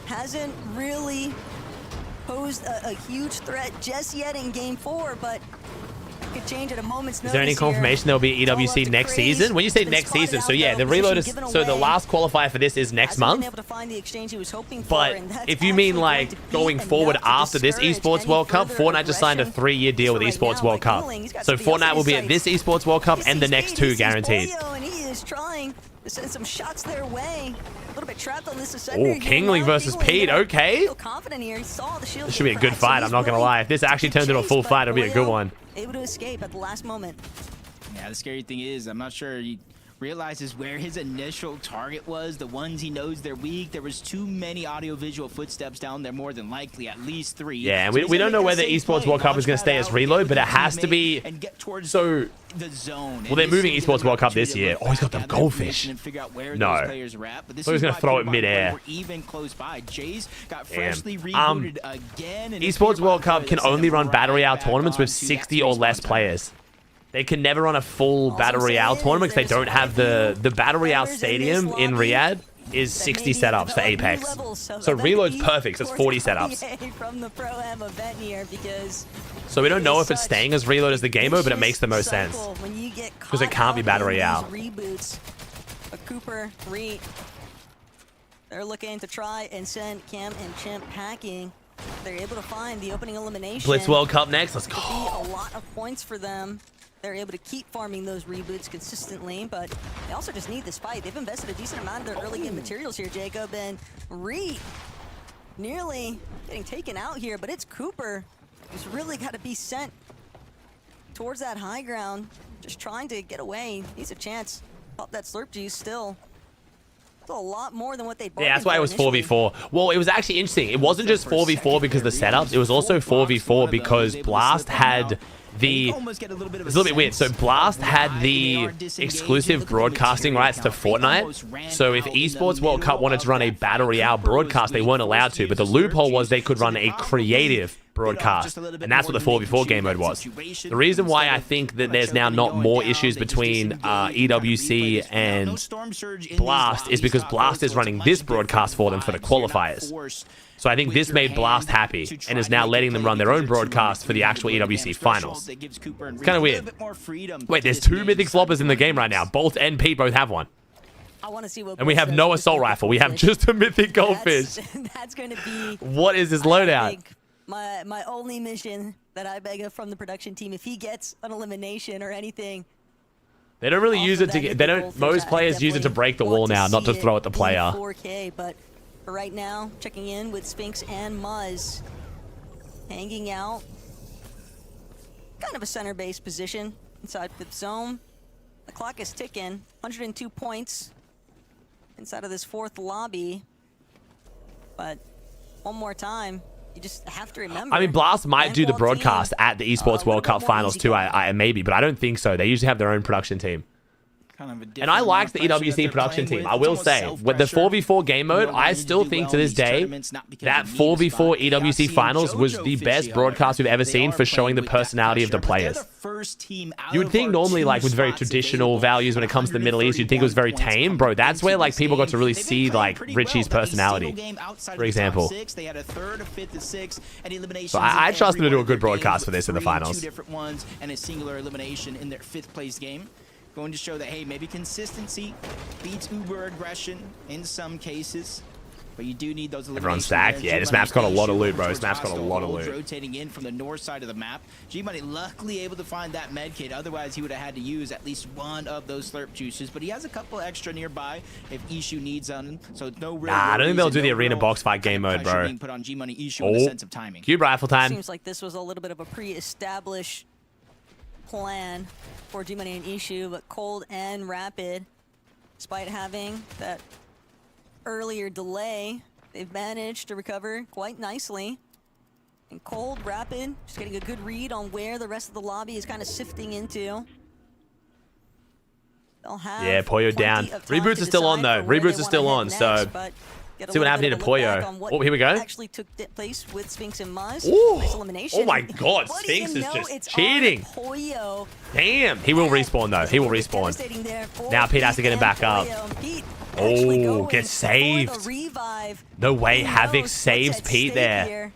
hasn't really posed a huge threat just yet in game 4, but it could change at a moment's notice. Is there any confirmation there'll be EWC next season? When you say next season, so yeah, the reload is, so the last qualifier for this is next month. But if you mean like going forward after this Esports World Cup, Fortnite just signed a 3-year deal with Esports World Cup. So Fortnite will be at this Esports World Cup and the next 2 guaranteed. And he is trying to send some shots their way. A little bit trapped on this ascender. Oh, Kingling versus Pete. Okay. Confident here. He saw the shield. This should be a good fight. I'm not going to lie. If this actually turns into a full fight, it'll be a good one. Able to escape at the last moment. Yeah, the scary thing is, I'm not sure he realizes where his initial target was. The ones he knows they're weak. There was too many audio-visual footsteps down there, more than likely, at least 3. Yeah, and we don't know whether Esports World Cup is going to stay as reload, but it has to be. So, the zone. Well, they're moving Esports World Cup this year. Oh, he's got the goldfish. No. So he's going to throw it mid-air. Even close by. Jace got Damn. freshly rebooted again. Esports World Cup can only run Battle Royale tournaments with 60 or less players. They can never run a full Battle Royale tournament because they don't have the Battle Royale stadium in Riyadh is 60 setups for Apex. So Reload's perfect, so it's 40 setups. From the Pro-Am event here because So we don't know if it's staying as Reload as the game mode, but it makes the most sense. Because it can't be Battle Royale. Reboots. A Cooper, Reed. They're looking to try and send Cam and Chimp packing. They're able to find the opening elimination. Blitz World Cup next, let's go. A lot of points for them. They're able to keep farming those reboots consistently, but they also just need this fight. They've invested a decent amount of their early game materials here, Jacob, and Reed nearly getting taken out here, but it's Cooper who's really got to be sent towards that high ground, just trying to get away. Needs a chance. Pop that slurp juice still. Still a lot more than what they Yeah, that's why it was 4v4. Well, it was actually interesting. It wasn't just 4v4 because of the setups. It was also 4v4 because Blast had the... It's a little bit weird. So Blast had the exclusive broadcasting rights to Fortnite. So if Esports World Cup wanted to run a Battle Royale broadcast, they weren't allowed to. But the loophole was they could run a creative broadcast, and that's what the 4v4 game mode was. The reason why I think that there's now not more issues between EWC and Blast is because Blast is running this broadcast for them for the qualifiers. So I think this made Blast happy and is now letting them run their own broadcast for the actual EWC finals. It's kind of weird. Wait, there's 2 Mythic Sloppers in the game right now. Bolt and Pete both have one. I want to see what. And we have no assault rifle. We have just a Mythic Goldfish. That's going to be. What is this loadout? My only mission that I beg of from the production team, if he gets an elimination or anything. They don't really use it to get. They don't. Most players use it to break the wall now, not to throw at the player. 4K, but for right now, checking in with Sphinx and Muzz, hanging out. Kind of a center base position inside the zone. The clock is ticking. 102 points inside of this 4th lobby. But one more time. You just have to remember. I mean, Blast might do the broadcast at the Esports World Cup finals too, maybe, but I don't think so. They usually have their own production team. And I liked the EWC production team. I will say, with the 4v4 game mode, I still think to this day that 4v4 EWC finals was the best broadcast we've ever seen for showing the personality of the players. You would think normally, like, with very traditional values when it comes to the Middle East, you'd think it was very tame. Bro, that's where, like, people got to really see, like, Richie's personality, for example. So I trust them to do a good broadcast for this in the finals. 2 different ones and a singular elimination in their 5th place game. Going to show that, hey, maybe consistency beats uber aggression in some cases, but you do need those eliminations. Everyone's stacked. Yeah, this map's got a lot of loot, bro. This map's got a lot of loot. Rotating in from the north side of the map. G-Money luckily able to find that med kit. Otherwise, he would have had to use at least one of those slurp juices, but he has a couple extra nearby if Ishu needs them. So no real. Nah, I don't think they'll do the arena box fight game mode, bro. Being put on G-Money Ishu in the sense of timing. Cube rifle time. Seems like this was a little bit of a pre-established plan for G-Money and Ishu, but Cold and Rapid, despite having that earlier delay, they've managed to recover quite nicely. And Cold, Rapid, just getting a good read on where the rest of the lobby is kind of sifting into. They'll have yeah, Poyo down. Reboots are still on though. Reboots are still on, so see what happened to Poyo. Oh, here we go. Actually took place with Sphinx and Muzz. Nice elimination. Oh my god, Sphinx is just cheating. Damn, he will respawn though. He will respawn. Now Pete has to get him back up. Oh, get saved. No way, Havoc saves Pete there.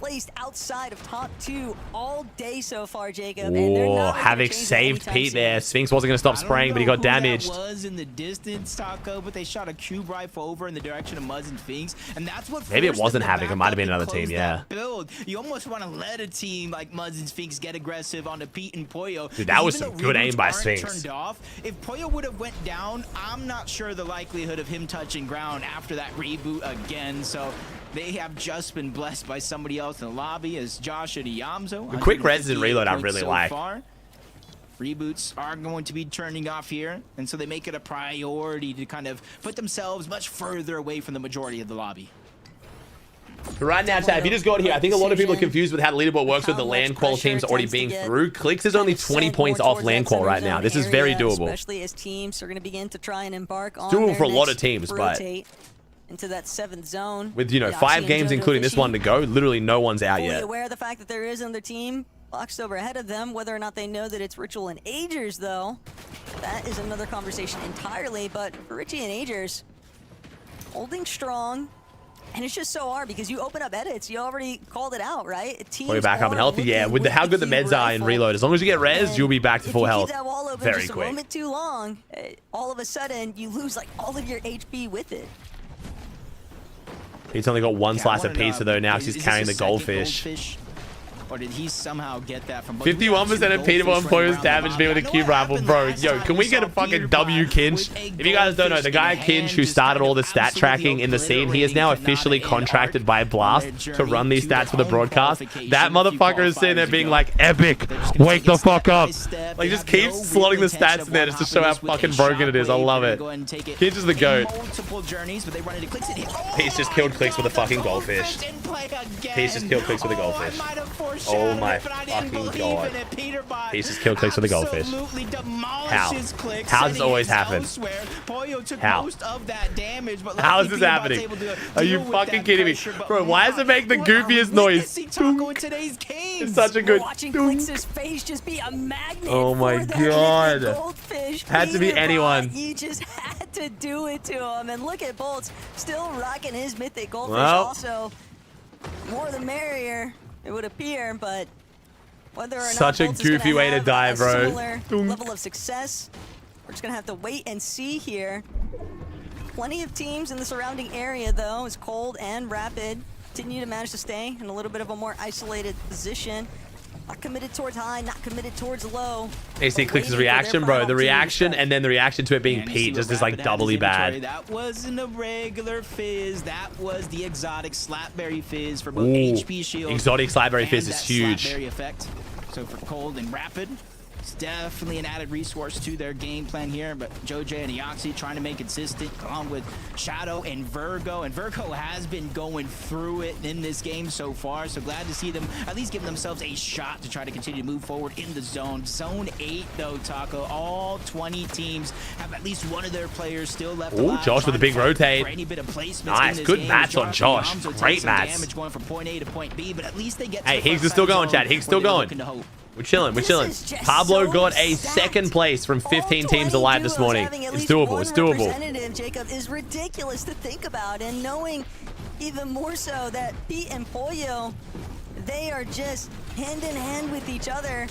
placed outside of top 2 all day so far, Jacob. And they're Oh, not Havoc saved Pete there. Sphinx wasn't going to stop spraying, but he got damaged. That was in the distance, Taco, but they shot a cube rifle over in the direction of Muzz and Sphinx, and that's what Maybe it forced wasn't them to Havoc. It back might have up been and another close team, that yeah. build. You almost want to let a team like Muzz and Sphinx get aggressive onto Pete and Poyo. Dude, that was Even some though good aim reboots by aren't Sphinx. turned off, if Poyo would have went down, I'm not sure the likelihood of him touching ground after that reboot again. So they have just been blessed by somebody else in the lobby as Josh and Yamzo. The quick res and reload I really like. Reboots are going to be turning off here, and so they make it a priority to kind of put themselves much further away from the majority of the lobby. But right now, chat, if you just got here, I think a lot of people are confused with how the leaderboard works with the land qual teams already being through. CLIX is only 20 points off land qual right now. This is very doable. Especially as teams are going to begin to try and embark on doable their for a lot of next teams, but rotate into that 7th zone. with, you know, Yoxi 5 and games Jojo including this Fishy one to go, literally no one's out fully yet. aware of the fact that there is another team boxed over ahead of them. Whether or not they know that it's Ritual and Agers, though, that is another conversation entirely. But for Richie and Agers, holding strong. And it's just so hard because you open up edits, you already called it out, right? We're back up and healthy, yeah. With how good the meds are in reload, as long as you get res, you'll be back to full health very just quick. a moment too long, all of a sudden you lose like all of your HP with it. He's only got one slice of pizza though now because he's carrying the goldfish. Or did he somehow get that from 51% of Peter Von Poyo's damage being with a cube rifle, bro. Yo, can we get a fucking W, Kinch? If you guys don't know, the guy Kinch who started all the stat tracking in the scene, he is now officially contracted by Blast to run these stats for the broadcast. That motherfucker is sitting there being like, epic, wake the fuck up. Like, just keeps slotting the stats in there just to show how fucking broken it is. I love it. Kinch is the GOAT. Peace just killed CLIX with a fucking goldfish. Peace just killed CLIX with a goldfish. Oh my fucking god. Peace just killed CLIX with a goldfish. How? How does this always happen? How? How is this happening? Are you fucking kidding me? Bro, why does it make the goofiest noise? It's such a good... Watching CLIX's face just be a magnet. Oh my god. Had to be anyone. You just had to do it to him. And look at Bolts still rocking his mythic goldfish. Well. Also, more the merrier, it would appear, but whether or not Such a Bolts is goofy gonna way to have die, a bro. similar level of success, we're just gonna have to wait and see here. Plenty of teams in the surrounding area, though, as Cold and Rapid continue to manage to stay in a little bit of a more isolated position. Not committed towards high, not committed towards low. Hey, see CLIX's reaction, bro. The reaction and then the reaction to it being Pete just is like doubly bad. That wasn't a regular fizz. That was the exotic Slapberry Fizz for both Ooh, HP shield. exotic Slapberry Fizz and is that huge. Slapberry effect. So for Cold and Rapid, it's definitely an added resource to their game plan here. But Jojo and Yoxi trying to make consistent, along with Shadow and Virgo. And Virgo has been going through it in this game so far. So glad to see them at least giving themselves a shot to try to continue to move forward in the zone. Zone 8, though, Taco. All 20 teams have at least one of their players still left alive. Ooh, Josh with a big rotate. For any bit of placements Nice, in this good game. match on Josh. Yamzo takes Great some match. damage going from point A to point B, but at least they get to Hey, the Higgs first is still side going, zone Chad. Higgs where still they were going. looking to hope. We're chilling, we're chilling. Pablo got a second place from 15 teams alive this morning. It's doable, it's doable. Representative, Jacob, is ridiculous to think about, and knowing even more so that Pete and Pollo, they are just hand in hand with each other,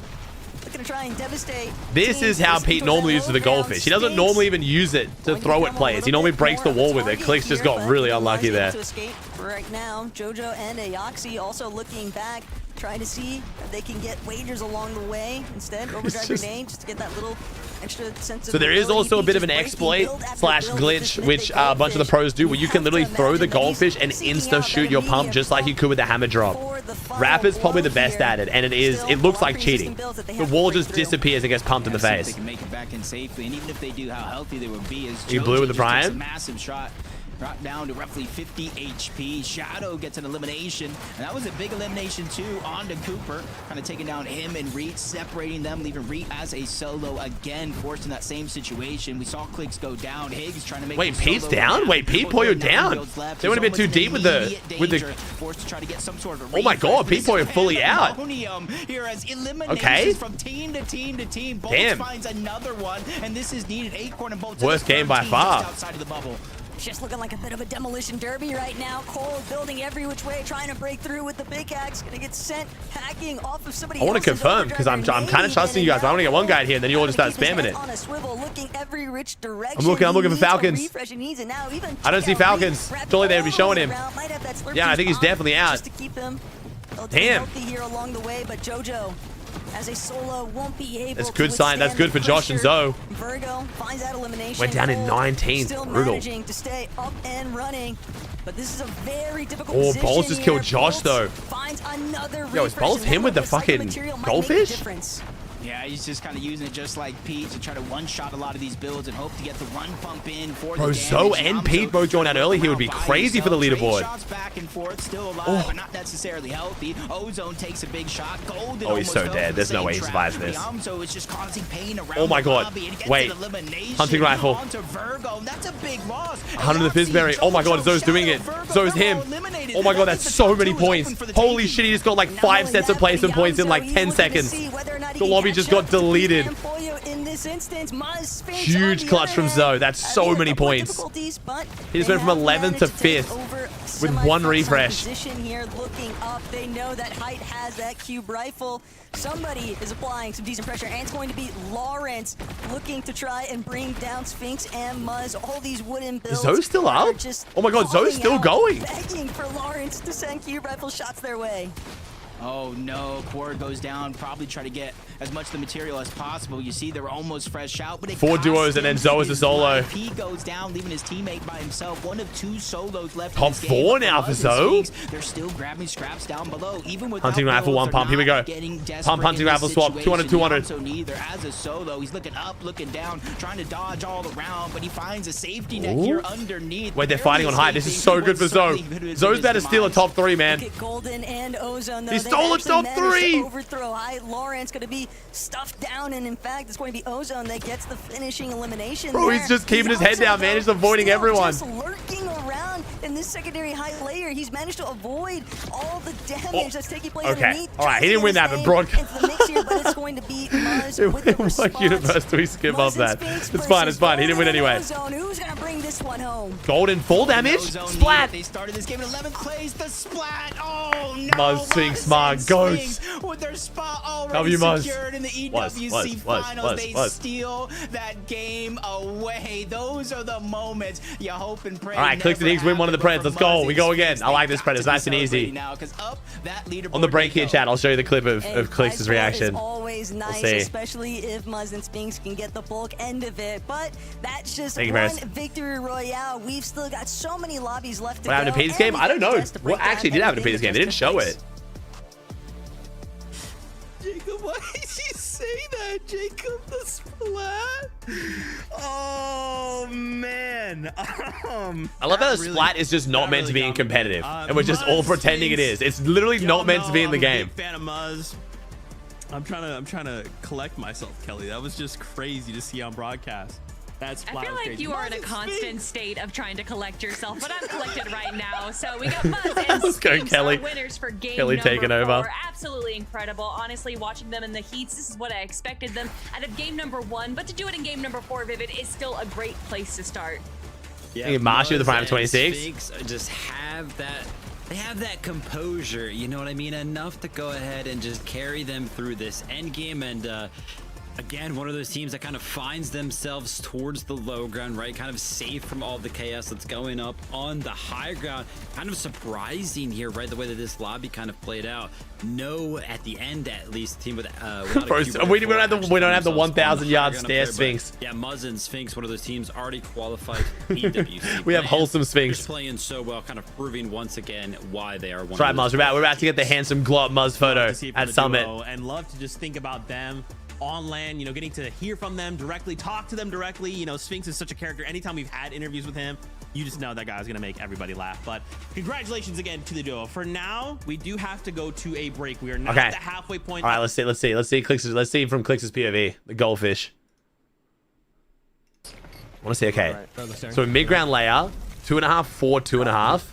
looking to try and devastate. This is how Pete normally uses the goldfish. He doesn't normally even use it to throw at players. He normally breaks the wall with it. CLIX just got really unlucky there. To escape right now, Jojo and Aoxy also looking back, trying to see if they can get wagers along the way. Instead, overdrive grenade just to get that little extra sense of So there is also a bit of an exploit slash glitch, which a bunch of the pros do, where you can literally throw the goldfish and insta shoot your pump just like you could with the hammer drop. Rapid's probably the best at it, and it looks like cheating. The wall just disappears and gets pumped in the face. They can make it back in safely, and even if they do, how healthy they would be. As You blew with the Jojo just takes a Prime? massive shot. Brought down to roughly 50 HP. Shadow gets an elimination, and that was a big elimination too onto Cooper, kind of taking down him and Reet, separating them, leaving Reet as a solo again, forced in that same situation. We saw CLIX go down. Higgs trying to make. Wait, Pete's down? Wait, Pete Pollo down? They went a bit too deep with the forced to try to get some sort of. Oh my god, Pete Pollo fully out. Here as eliminations Okay. from team to team to team. Bolts Damn. finds another one, and this is needed. Acorn and Bolts. Worst game by far. Outside of the bubble. Just looking like a bit of a demolition derby right now. Cole building every which way, trying to break through with the pickaxe. Gonna get sent hacking off of somebody. I want to confirm because I'm kind of trusting you guys. I want to get one guy here, and then you all just start spamming it. On a swivel, looking every which direction. I'm looking for Falcons. I don't see Falcons. Surely they would be showing him. Yeah, I think he's definitely out. Just to keep him damn. healthy here along the way, but JoJo, as a solo, won't be able That's good sign. That's good for Josh and Zoe. Virgo finds that elimination. Went down in 19th. Still Brutal. managing to stay up and running, but this is a very difficult Oh, position Balls just killed here. Josh though. Finds another Yo, is Balls him with the fucking goldfish? Yeah, he's just kind of using it just like Pete to try to one-shot a lot of these builds and hope to get the run pump in for Bro, the Zoe damage. and Pete both joined out early. He would be crazy for the leaderboard. Shots back and forth, still alive, but not necessarily healthy. Ozone takes a big shot. Golden Oh, he's so dead. There's no way he survives this. So it's just causing pain around Oh my god. Wait. Hunting rifle. Virgo. That's a big loss. Hunter the Fizzberry. Oh my god, Zoe's doing it. Zoe's him. Oh my god, that's so many points. Holy shit, he just got like 5 sets of placement points in like 10 seconds. The lobby just got deleted. Huge clutch from Zoe. That's so many points. He just went from 11th to 5th with one refresh. Position here, looking up. They know that Height has that cube rifle. Somebody is applying some decent pressure, and it's going to be Lawrence looking to try and bring down Sphinx and Muzz. All these wooden builds. Is Zoe still up? Oh my god, Zoe's still going. Begging for Lawrence to send cube rifle shots their way. Oh no, Quard goes down, probably try to get as much of the material as possible. You see they're almost fresh out, but it 4 duos and then Zoe is a solo. He goes down, leaving his teammate by himself. One of 2 solos left. Top 4 now for Zoe. They're still grabbing scraps down below. Even with Hunting rifle, 1 pump. Here we go. Pump, hunting rifle swap. 200, 200. So neither as a solo, he's looking up, looking down, trying to dodge all around, but he finds a safety net here underneath. Wait, they're fighting on height. This is so good for Zoe. Zoe's about to steal a top 3, man. Golden and Ozone, though, he stole a top 3. Overthrow Height. Lawrence going to be stuffed down, and in fact, it's going to be Ozone that gets the finishing elimination. Bro, he's just keeping his head down, man. He's avoiding everyone. Just lurking around in this secondary Height layer. He's managed to avoid all the damage that's taking place underneath. All right, he didn't win that, but broadcast. Into the mix here, but it's going to be Muzz with the response. What universe do we skip off that? It's fine, it's fine. He didn't win anyway. Ozone, who's going to bring this one home? Golden full damage. Splat. They started this game in 11th place. The splat. Oh no. Muzz, Sphinx, Smart, Ghost. With their spot already secured in the EWC finals, they steal that game away. Those are the moments you hope and pray. All right, CLIX and Higgs win one of the Preds. Let's go. We go again. I like this Pred. It's nice and easy. On the break here, chat, I'll show you the clip of CLIX's reaction. Always nice, especially if Muzz and Sphinx can get the bulk end of it. But that's just one victory royale. We've still got so many lobbies left to go. What happened to Peter's game? I don't know. What actually did happen to Peter's game? They didn't show it. Jacob, why did you say that, Jacob? The splat? Oh, man. I love how the splat is just not meant to be in competitive. And we're just all pretending it is. It's literally not meant to be in the game. I'm a big fan of Muzz. I'm trying to collect myself, Kelly. That was just crazy to see on broadcast. That's I feel like you are in a constant state of trying to collect yourself, but I'm collected right now. So we got Muzz and Let's go, Sphinx, Kelly. our winners for game Kelly number taking 4. over. Absolutely incredible. Honestly, watching them in the heats, this is what I expected them out of game number 1. But to do it in game number 4, Vivid, is still a great place to start. Yeah, Marshy with the prime 26. Sphinx just have that. They have that composure, you know what I mean? Enough to go ahead and just carry them through this end game. And again, one of those teams that kind of finds themselves towards the low ground, right? Kind of safe from all the chaos that's going up on the high ground. Kind of surprising here, right? The way that this lobby kind of played out. No, at the end at least, team with Bro, we don't have the 1,000-yard stare Sphinx. Yeah, Muzz and Sphinx, one of those teams already qualified EWC. We have wholesome Sphinx. Just playing so well, kind of proving once again why they are one. That's right, Muzz. We're about to get the handsome glow up Muzz photo at Summit. And love to just think about them on land, you know, getting to hear from them directly, talk to them directly. You know, Sphinx is such a character. Anytime we've had interviews with him, you just know that guy's gonna make everybody laugh. But congratulations again to the duo. For now, we do have to go to a break. We are not at the halfway point. All right, let's see from CLIX's POV, the goldfish. I want to see. Okay, so mid ground layer, 2.5, 4, 2.5.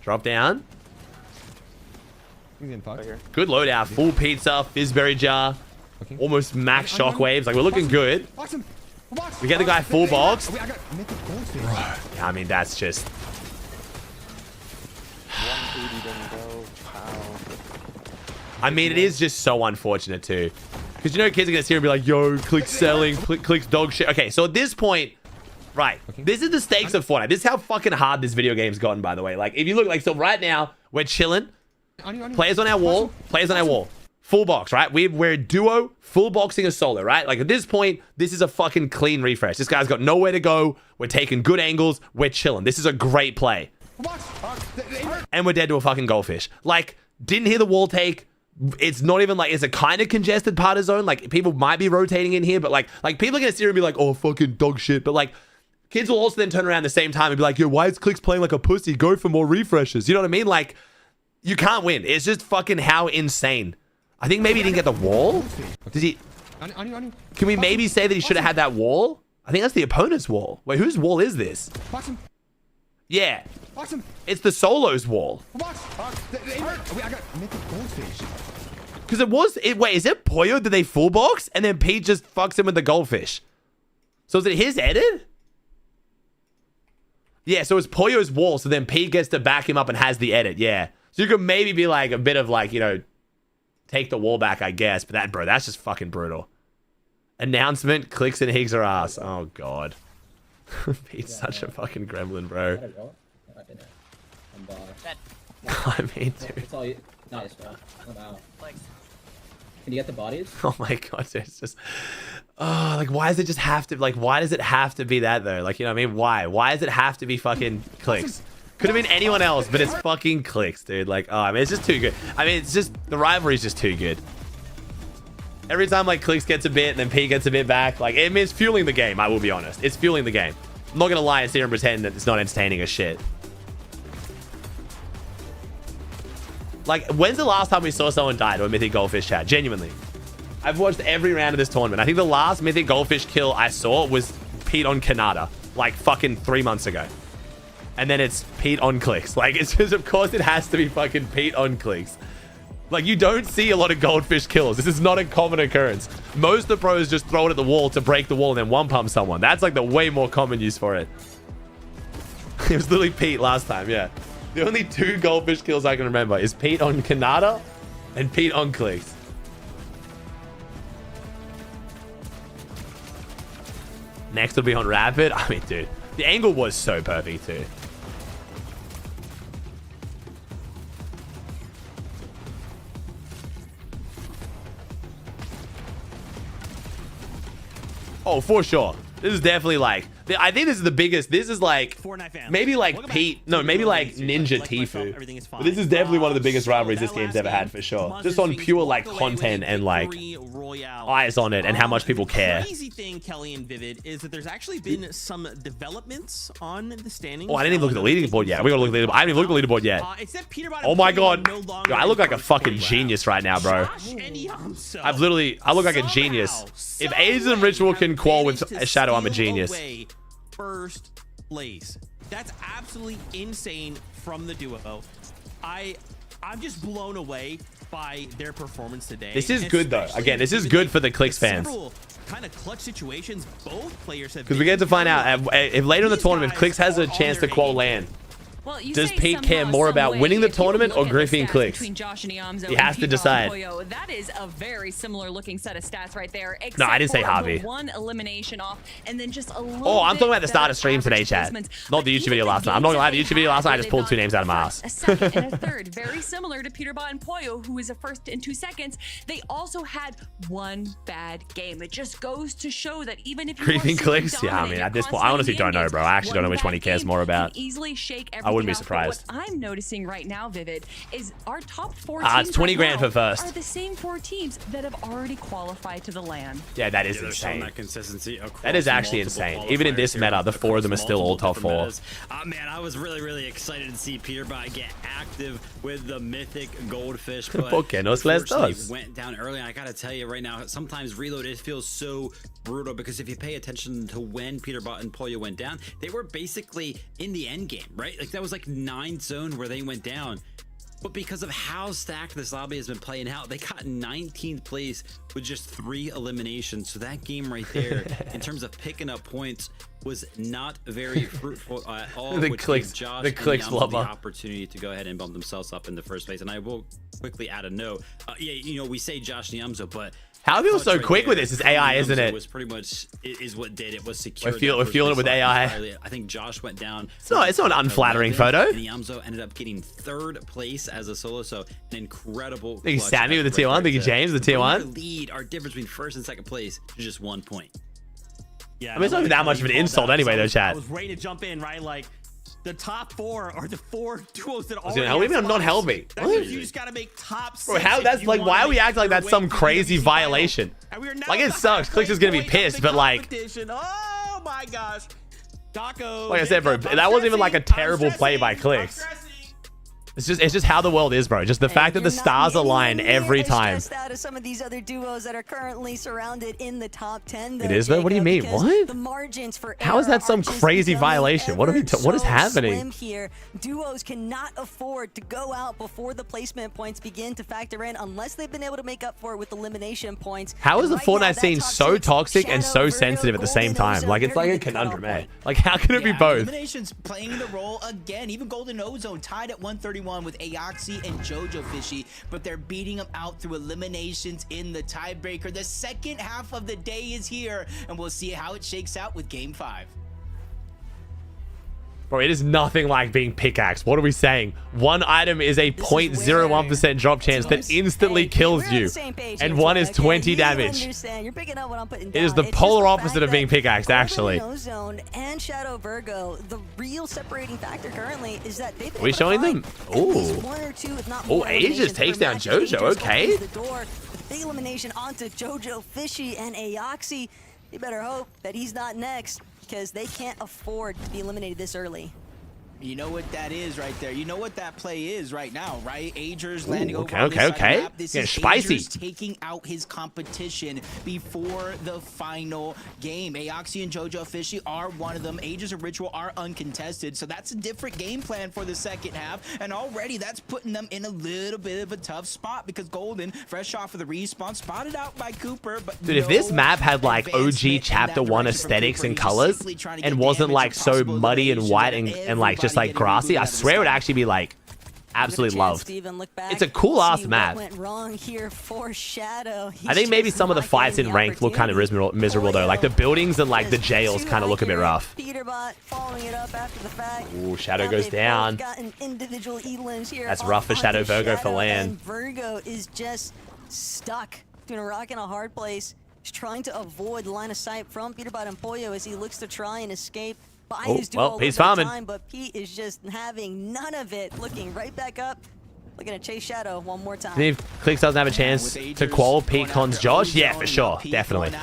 Drop down. Good loadout. Full pizza, fizzberry jar. Almost max shockwaves. Like, we're looking good. We get the guy full box. Bro, yeah, I mean, that's just... 180 didn't go. I mean, it is just so unfortunate too. Because you know kids are going to sit here and be like, yo, CLIX selling, CLIX dog shit. Okay, so at this point, right, this is the stakes of Fortnite. This is how fucking hard this video game's gotten, by the way. Like, if you look, like, so right now, we're chilling. Players on our wall, players on our wall. Full box, right? We're a duo, full boxing a solo, right? Like, at this point, this is a fucking clean refresh. This guy's got nowhere to go. We're taking good angles. We're chilling. This is a great play. And we're dead to a fucking goldfish. Like, didn't hear the wall take. It's not even like, it's a kind of congested part of zone. Like, people might be rotating in here, but like people are gonna sit here and be like, oh, fucking dog shit. But like, kids will also then turn around the same time and be like, yo, why is CLIX playing like a pussy? Go for more refreshes. You know what I mean? Like, you can't win. It's just fucking how insane. I think maybe he didn't get the wall. Did he? Can we maybe say that he should have had that wall? I think that's the opponent's wall. Wait, whose wall is this? Yeah. It's the solo's wall. Because it was... wait, is it Pollo? Did they full box? And then Pete just fucks him with the goldfish. So is it his edit? Yeah, so it's Pollo's wall. So then Pete gets to back him up and has the edit. Yeah. So you could maybe be like a bit of like, you know, take the wall back, I guess. But that, bro, that's just fucking brutal. Announcement, CLIX and Higgs are ass. Oh, God. Pete's such a fucking gremlin, bro. I mean, dude. Nice, bro. I'm out. Can you get the bodies? Oh my God, dude, it's just... Oh, like, why does it just have to... Like, why does it have to be that, though? Like, you know what I mean? Why? Why does it have to be fucking CLIX? Could have been anyone else, but it's fucking CLIX, dude. Like, oh, I mean, it's just too good. I mean, it's just... The rivalry's just too good. Every time, like, CLIX gets a bit and then P gets a bit back, like, I mean, it's fueling the game, I will be honest. It's fueling the game. I'm not gonna lie and sit here and pretend that it's not entertaining as shit. Like, when's the last time we saw someone die to a Mythic Goldfish, chat? Genuinely. I've watched every round of this tournament. I think the last Mythic Goldfish kill I saw was Pete on Canada. Like, fucking 3 months ago. And then it's Pete on CLIX. Like, it's just, of course it has to be fucking Pete on CLIX. Like, you don't see a lot of goldfish kills. This is not a common occurrence. Most of the pros just throw it at the wall to break the wall and then one-pump someone. That's like the way more common use for it. It was literally Pete last time, yeah. The only 2 goldfish kills I can remember is Pete on Canada and Pete on CLIX. Next will be on Rapid. I mean, dude, the angle was so perfect too. Oh, for sure. This is definitely like... I think this is the biggest. This is like maybe like Pete. No, maybe like Ninja Tifu. But this is definitely one of the biggest rivalries this game's ever had for sure. Just on pure like content and like eyes on it and how much people care. The crazy thing, Kelly and Vivid, is that there's actually been some developments on the standings. Oh, I didn't even look at the leaderboard yet. We gotta look at the leaderboard. I haven't even looked at the leaderboard yet. Oh my God. Yo, I look like a fucking genius right now, bro. I look like a genius. If Aizen and Ritual can qual with a Shadow, I'm a genius. First place. That's absolutely insane from the duo. I'm just blown away by their performance today. This is good though. Again, this is good for the CLIX fans. Kind of clutch situations both players have. Because we get to find out if later in the tournament, if CLIX has a chance to qual LAN. Well, does Pete care more about winning the tournament or griefing CLIX? He has to decide. That is a very similar looking set of stats right there. No, I didn't say Harvey. One elimination off, and then just a little. Oh, I'm talking about the start of stream today, chat. Not the YouTube video last night. I'm not gonna lie. The YouTube video last night, I just pulled 2 names out of my ass. A second and a third, very similar to Peterbot and Pollo, who was a first in 2 seconds. They also had 1 bad game. It just goes to show that even if you griefing CLIX, yeah, I mean, at this point, I honestly don't know, bro. I actually don't know which one he cares more about. Easily shake I wouldn't be surprised. I'm noticing right now, Vivid, is our top 4 teams it's 20 grand for first. Are the same 4 teams that have already qualified to the LAN. Yeah, that is insane. That consistency that is actually insane. Even in this meta, the 4 of them are still all top 4. Man, I was really excited to see Peterbot get active with the mythic goldfish. But went down early. And I gotta tell you right now, sometimes reload it feels so brutal because if you pay attention to when Peterbot and Pollo went down, they were basically in the end game, right? Like that was like 9 zone where they went down. But because of how stacked this lobby has been playing out, they got 19th place with just 3 eliminations. So that game right there, in terms of picking up points, was not very fruitful at all. The which CLIX, gave Josh the and CLIX Yamza lover. the opportunity to go ahead and bump themselves up in the first place. And I will quickly add a note. Yeah, you know, we say Josh and Yamza, but how are people so right quick there with this? It's AI, isn't it? Was pretty much is what did it. Was secure. We're feeling it with AI. I think Josh went down. It's not an unflattering photo. And Yamzo ended up getting 3rd place as a solo. So an incredible. Think Sammy with the tier 1. Think James with the tier 1. Lead. Our difference between 1st and 2nd place is just 1 point. Yeah, I mean, it's not even that much of an insult anyway, though, chat. I was ready to jump in, right? Like, the top 4 are the 4 duos that How do you mean I'm not helping? That means you just gotta make top 6. Bro, how that's like? Why are we acting like that's some crazy violation? Like it sucks. CLIX is gonna be pissed, but like, oh my gosh, Taco. like I said, bro, that wasn't even like a terrible play by CLIX. It's just how the world is, bro. Just the fact that the stars align every time. Out of some of these other duos that are currently surrounded in the top 10. It is, though. What do you mean? What? The margins for how is that some crazy violation? What are we? What is happening? Here, duos cannot afford to go out before the placement points begin to factor in, unless they've been able to make up for it with elimination points. How is the Fortnite scene so toxic and so sensitive at the same time? Like it's like a conundrum, eh? Like how can it be both? Eliminations playing the role again. Even Golden Ozone tied at 131 with Aoxy and Jojo Fishy, but they're beating them out through eliminations in the tiebreaker. The second half of the day is here, and we'll see how it shakes out with Game 5. Bro, it is nothing like being pickaxed. What are we saying? One item is a 0.01% drop chance that instantly kills you, and one is 20 damage. It is the polar opposite of being pickaxed, actually. Ozone and Shadow Virgo, the real separating factor currently is that they've been Are we showing them? Ooh. Oh, Aegis takes down Jojo. Okay. The big elimination onto Jojo Fishy and Aoxy. You better hope that he's not next, because they can't afford to be eliminated this early. You know what that is right there. You know what that play is right now, right? Agers landing over okay, on this side of the map. This Getting is spicy. Agers taking out his competition before the final game. Aoxy and Jojo Fishy are one of them. Agers and Ritual are uncontested, so that's a different game plan for the second half. And already that's putting them in a little bit of a tough spot, because Golden, fresh off of the respawn, spotted out by Cooper. But dude, if this map had like OG Chapter 1 aesthetics and colors and wasn't like so muddy and white and like just like grassy, I swear it would actually be like absolutely loved. It's a cool ass map. Went wrong here for Shadow. I think maybe some of the fights in ranked look kind of miserable though. Like the buildings and like the jails kind of look a bit rough. Peterbot following it up after the fact. Ooh, Shadow goes down. Individual elims here. That's rough for Shadow Virgo for land. Virgo is just stuck between a rock and a hard place. He's trying to avoid line of sight from Peterbot and Pollo as he looks to try and escape. Oh, well, he's farming. But Pete is just having none of it. Looking right back up. Looking to chase Shadow one more time. If CLIX doesn't have a chance to qual Pete cons Josh, yeah, for sure, definitely.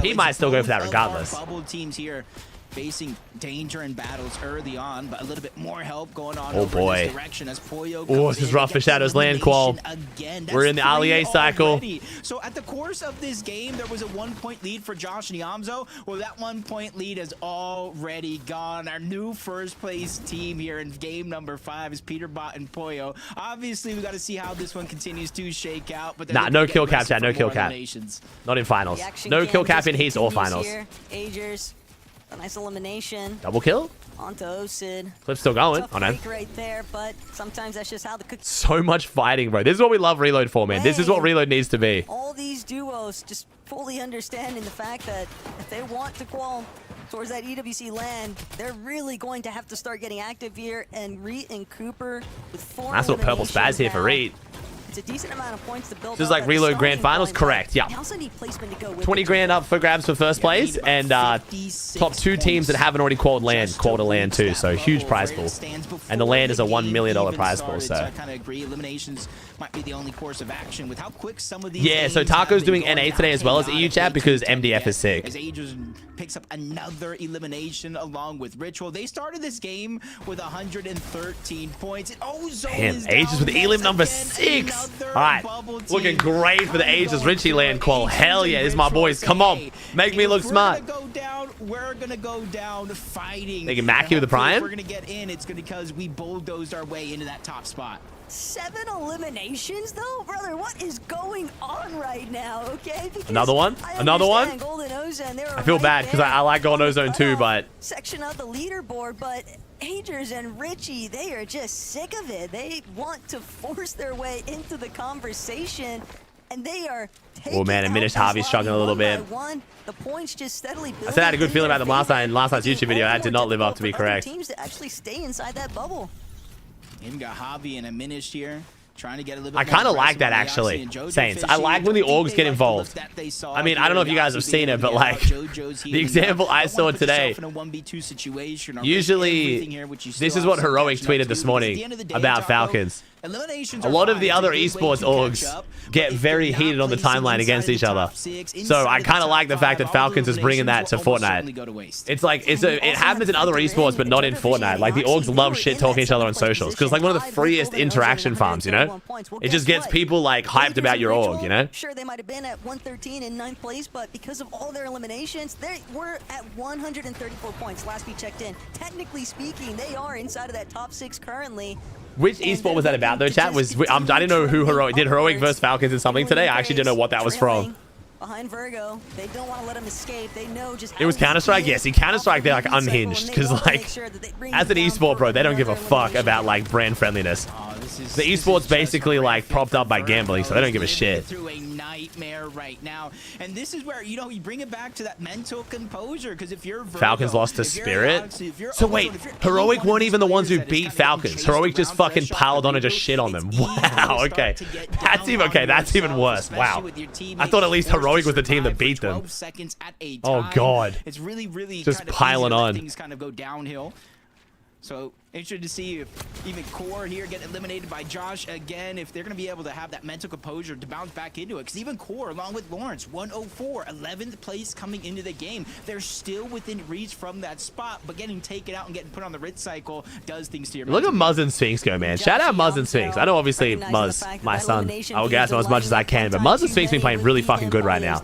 He might still go for that regardless. Bubble teams here facing danger in battles early on, but a little bit more help going on oh over boy. in this direction as Pollo Oh, this is rough for Shadow's land qual. We're in the Allier cycle. So at the course of this game, there was a 1-point lead for Josh and Yamzo. Well, that 1-point lead is already gone. Our new first place team here in game number 5 is Peterbot and Pollo. Obviously, we got to see how this one continues to shake out. But nah, no kill cap, chat. No kill cap. Not in finals. No kill cap in heats or finals. Agers. A nice elimination. Double kill? Onto Osid. Clip's still going. Oh no. Right there, but sometimes that's just how the cookie. So much fighting, bro. This is what we love Reload for, man. This is what Reload needs to be. All these duos just fully understanding the fact that if they want to qual towards that EWC land, they're really going to have to start getting active here. And Reet and Cooper with 4 That's what Purple Spaz here for Reet. It's a decent amount of points to build. This is like Reload Grand Finals? Correct, yeah. 20 grand up for grabs for first place, and top 2 teams that haven't already qualified land, qualified land too, so huge prize pool. And the land is a $1 million prize pool, so. I kind of agree. Eliminations might be the only course of action with how quick some of these. Yeah, so Taco's doing NA today as well as EU chat because MDF is sick. As Agers picks up another elimination along with Ritual. They started this game with 113 points. Man, Agers with Elim number 6. All right, looking great for the Aegis Richie land qual. Hell yeah, this is my boys. Come on, make me look smart. We're gonna go down fighting. Thinking Mackie with the Prime. We're gonna get in. It's because we bulldozed our way into that top spot. 7 eliminations though, brother. What is going on right now? Okay, because another one, another one. Golden Ozone, I feel bad because I like Golden Ozone too, but section of the leaderboard, but Agers and Richie, they are just sick of it. They want to force their way into the conversation, and they are. Oh man, and Minish Harvey's struggling a little bit. The points just steadily building. I said I had a good feeling about them last night in last night's YouTube video. That did not live up to be correct. Teams to actually stay inside that bubble. Even got Javi and a Minish here. Trying to get a little bit I kind of like that actually, Saints. I like when the orgs get involved. I mean, I don't know if you guys have seen it, but like the example I saw today. Usually, this is what Heroic tweeted this morning about Falcons. A lot of the other esports orgs get very heated on the timeline against each other. So I kind of like the fact that Falcons is bringing that to Fortnite. It's like it happens in other esports, but not in Fortnite. Like the orgs love shit talking each other on socials because it's like one of the freest interaction farms, you know? It just gets people like hyped about your org, you know? Sure, they might have been at 113 in 9th place, but because of all their eliminations, they were at 134 points last we checked in. Technically speaking, they are inside of that top 6 currently. Which esport was that about though, chat? I didn't know who Heroic did. Heroic versus Falcons in something today. I actually didn't know what that was from. Behind Virgo, they don't want to let him escape. They know just it was Counter-Strike. Yes, in Counter-Strike they're like unhinged because like as an esport, bro, they don't give a fuck about like brand friendliness. The esports basically like propped up by gambling, so they don't give a shit. Through a nightmare right now, and this is where you bring it back to that mental composure. Because if you're Virgo, Falcons lost to Spirit. So wait, Heroic weren't even the ones who beat Falcons. Heroic just fucking piled on and just shit on them. Wow. Okay, that's even worse. Wow. I thought at least Heroic was the team that beat them. Oh god. It's really just piling on. Things kind of go downhill. So interested to see if even Core here get eliminated by Josh again, if they're going to be able to have that mental composure to bounce back into it. Because even Core, along with Lawrence, 104, 11th place coming into the game. They're still within reach from that spot, but getting taken out and getting put on the Rit cycle does things to your Look at Muzz and Sphinx go, man. Shout out Muzz and Sphinx. I know obviously Muzz, my son, I will gas him as much as I can, but Muzz and Sphinx been playing really fucking good right now.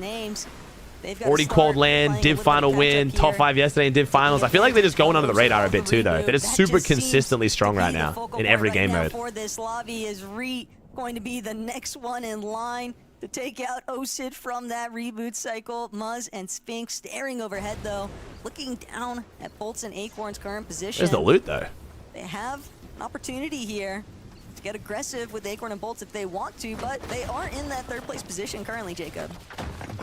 Already qualified land, Div final win, top 5 yesterday in Div finals. I feel like they're just going under the radar a bit too, though. They're just super consistently strong right now in every game mode. For this lobby is going to be the next one in line to take out OSID from that reboot cycle. Muzz and Sphinx staring overhead though, looking down at Bolts and Acorn's current position. There's the loot though. They have an opportunity here to get aggressive with Acorn and Bolts if they want to, but they are in that 3rd place position currently, Jacob.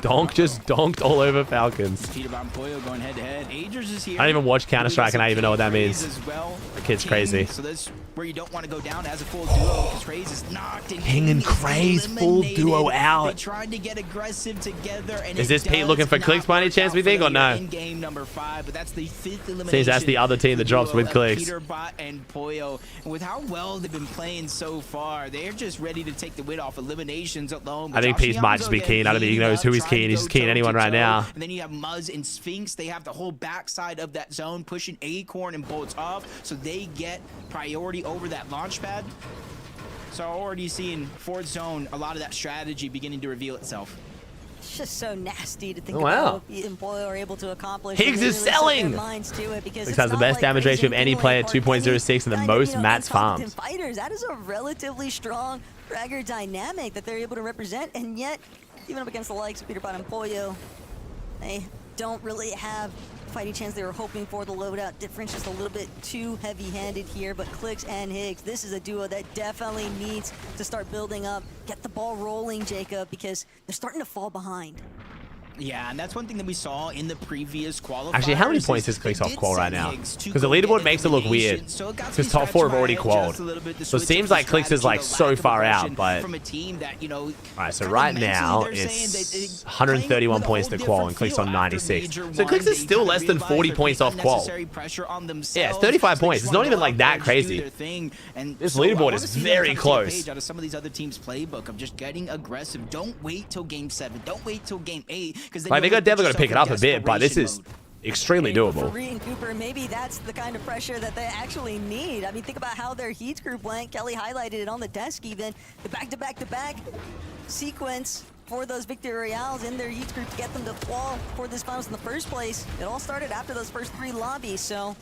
Donk just donked all over Falcons. Going head to head. Agers is here. I don't even watch Counter-Strike and I even know what that means. The kid's crazy. So that's where you don't want to go down as a full duo because Craze is knocked and King and Craze full duo out. They tried to get aggressive together, and is this Pete looking for CLIX by any chance, we think, or no? In game number 5, but that's the 5th elimination. Seems that's the other team that drops with CLIX. Peterbot and Poyo, and with how well they've been playing so far, they're just ready to take the win off eliminations alone. I think Pete might just be keen. I don't think he knows who he's keen. He's just keen anyone right now. And then you have Muzz and Sphinx. They have the whole backside of that zone pushing Acorn and Bolts off, so they get priority over that launch pad. So already seeing 4th zone, a lot of that strategy beginning to reveal itself. It's just so nasty to think about what the employer are able to accomplish. Higgs is selling! Higgs has the best damage ratio of any player, 2.06, and the most mats farmed. Fighters, that is a relatively strong Fragger dynamic that they're able to represent, and yet, even up against the likes of Peterbot and Poyo, they don't really have the fighting chance they were hoping for. The loadout difference just a little bit too heavy-handed here, but CLIX and Higgs, this is a duo that definitely needs to start building up, get the ball rolling, Jacob, because they're starting to fall behind. Yeah, and that's one thing that we saw in the previous qualifiers. Actually, how many points is CLIX off qual right now? Because the leaderboard makes it look weird. Because top 4 have already qualled. So it seems like CLIX is like so far out, but... Alright, so right now it's 131 points to qual and CLIX on 96. So CLIX is still less than 40 points off qual. Yeah, it's 35 points. It's not even like that crazy. This leaderboard is very close. Out of some of these other teams' playbook of just getting aggressive. Don't wait till game 7. Don't wait till game 8. Like, they definitely got to pick it up a bit, but this is extremely doable. For Reed and Cooper, maybe that's the kind of pressure that they actually need. I mean, think about how their Heats group went. Kelly highlighted it on the desk even. The back-to-back-to-back sequence for those Victory Royales in their Heats group to get them to qual for this finals in the first place. It all started after those first 3 lobbies, so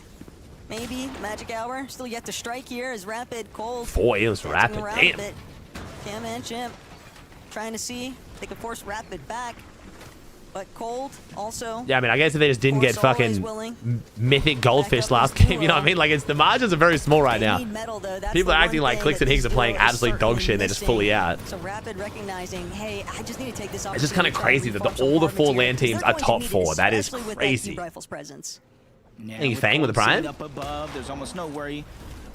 maybe Magic Hour still yet to strike here as Rapid, Cold. 4 Eels Rapid, damn. Cam and Chimp trying to see if they can force Rapid back. But Cold also. Yeah, I mean, I guess if they just didn't get fucking mythic goldfish last game, you know what I mean? Like, it's the margins are very small right now. People are acting like CLIX and Higgs are playing absolute dog shit. They're just fully out. So Rapid recognizing, hey, I just need to take this off. It's just kind of crazy that all the 4 LAN teams are top 4. That is crazy. Any Fang with the Prime? Up above, there's almost no worry.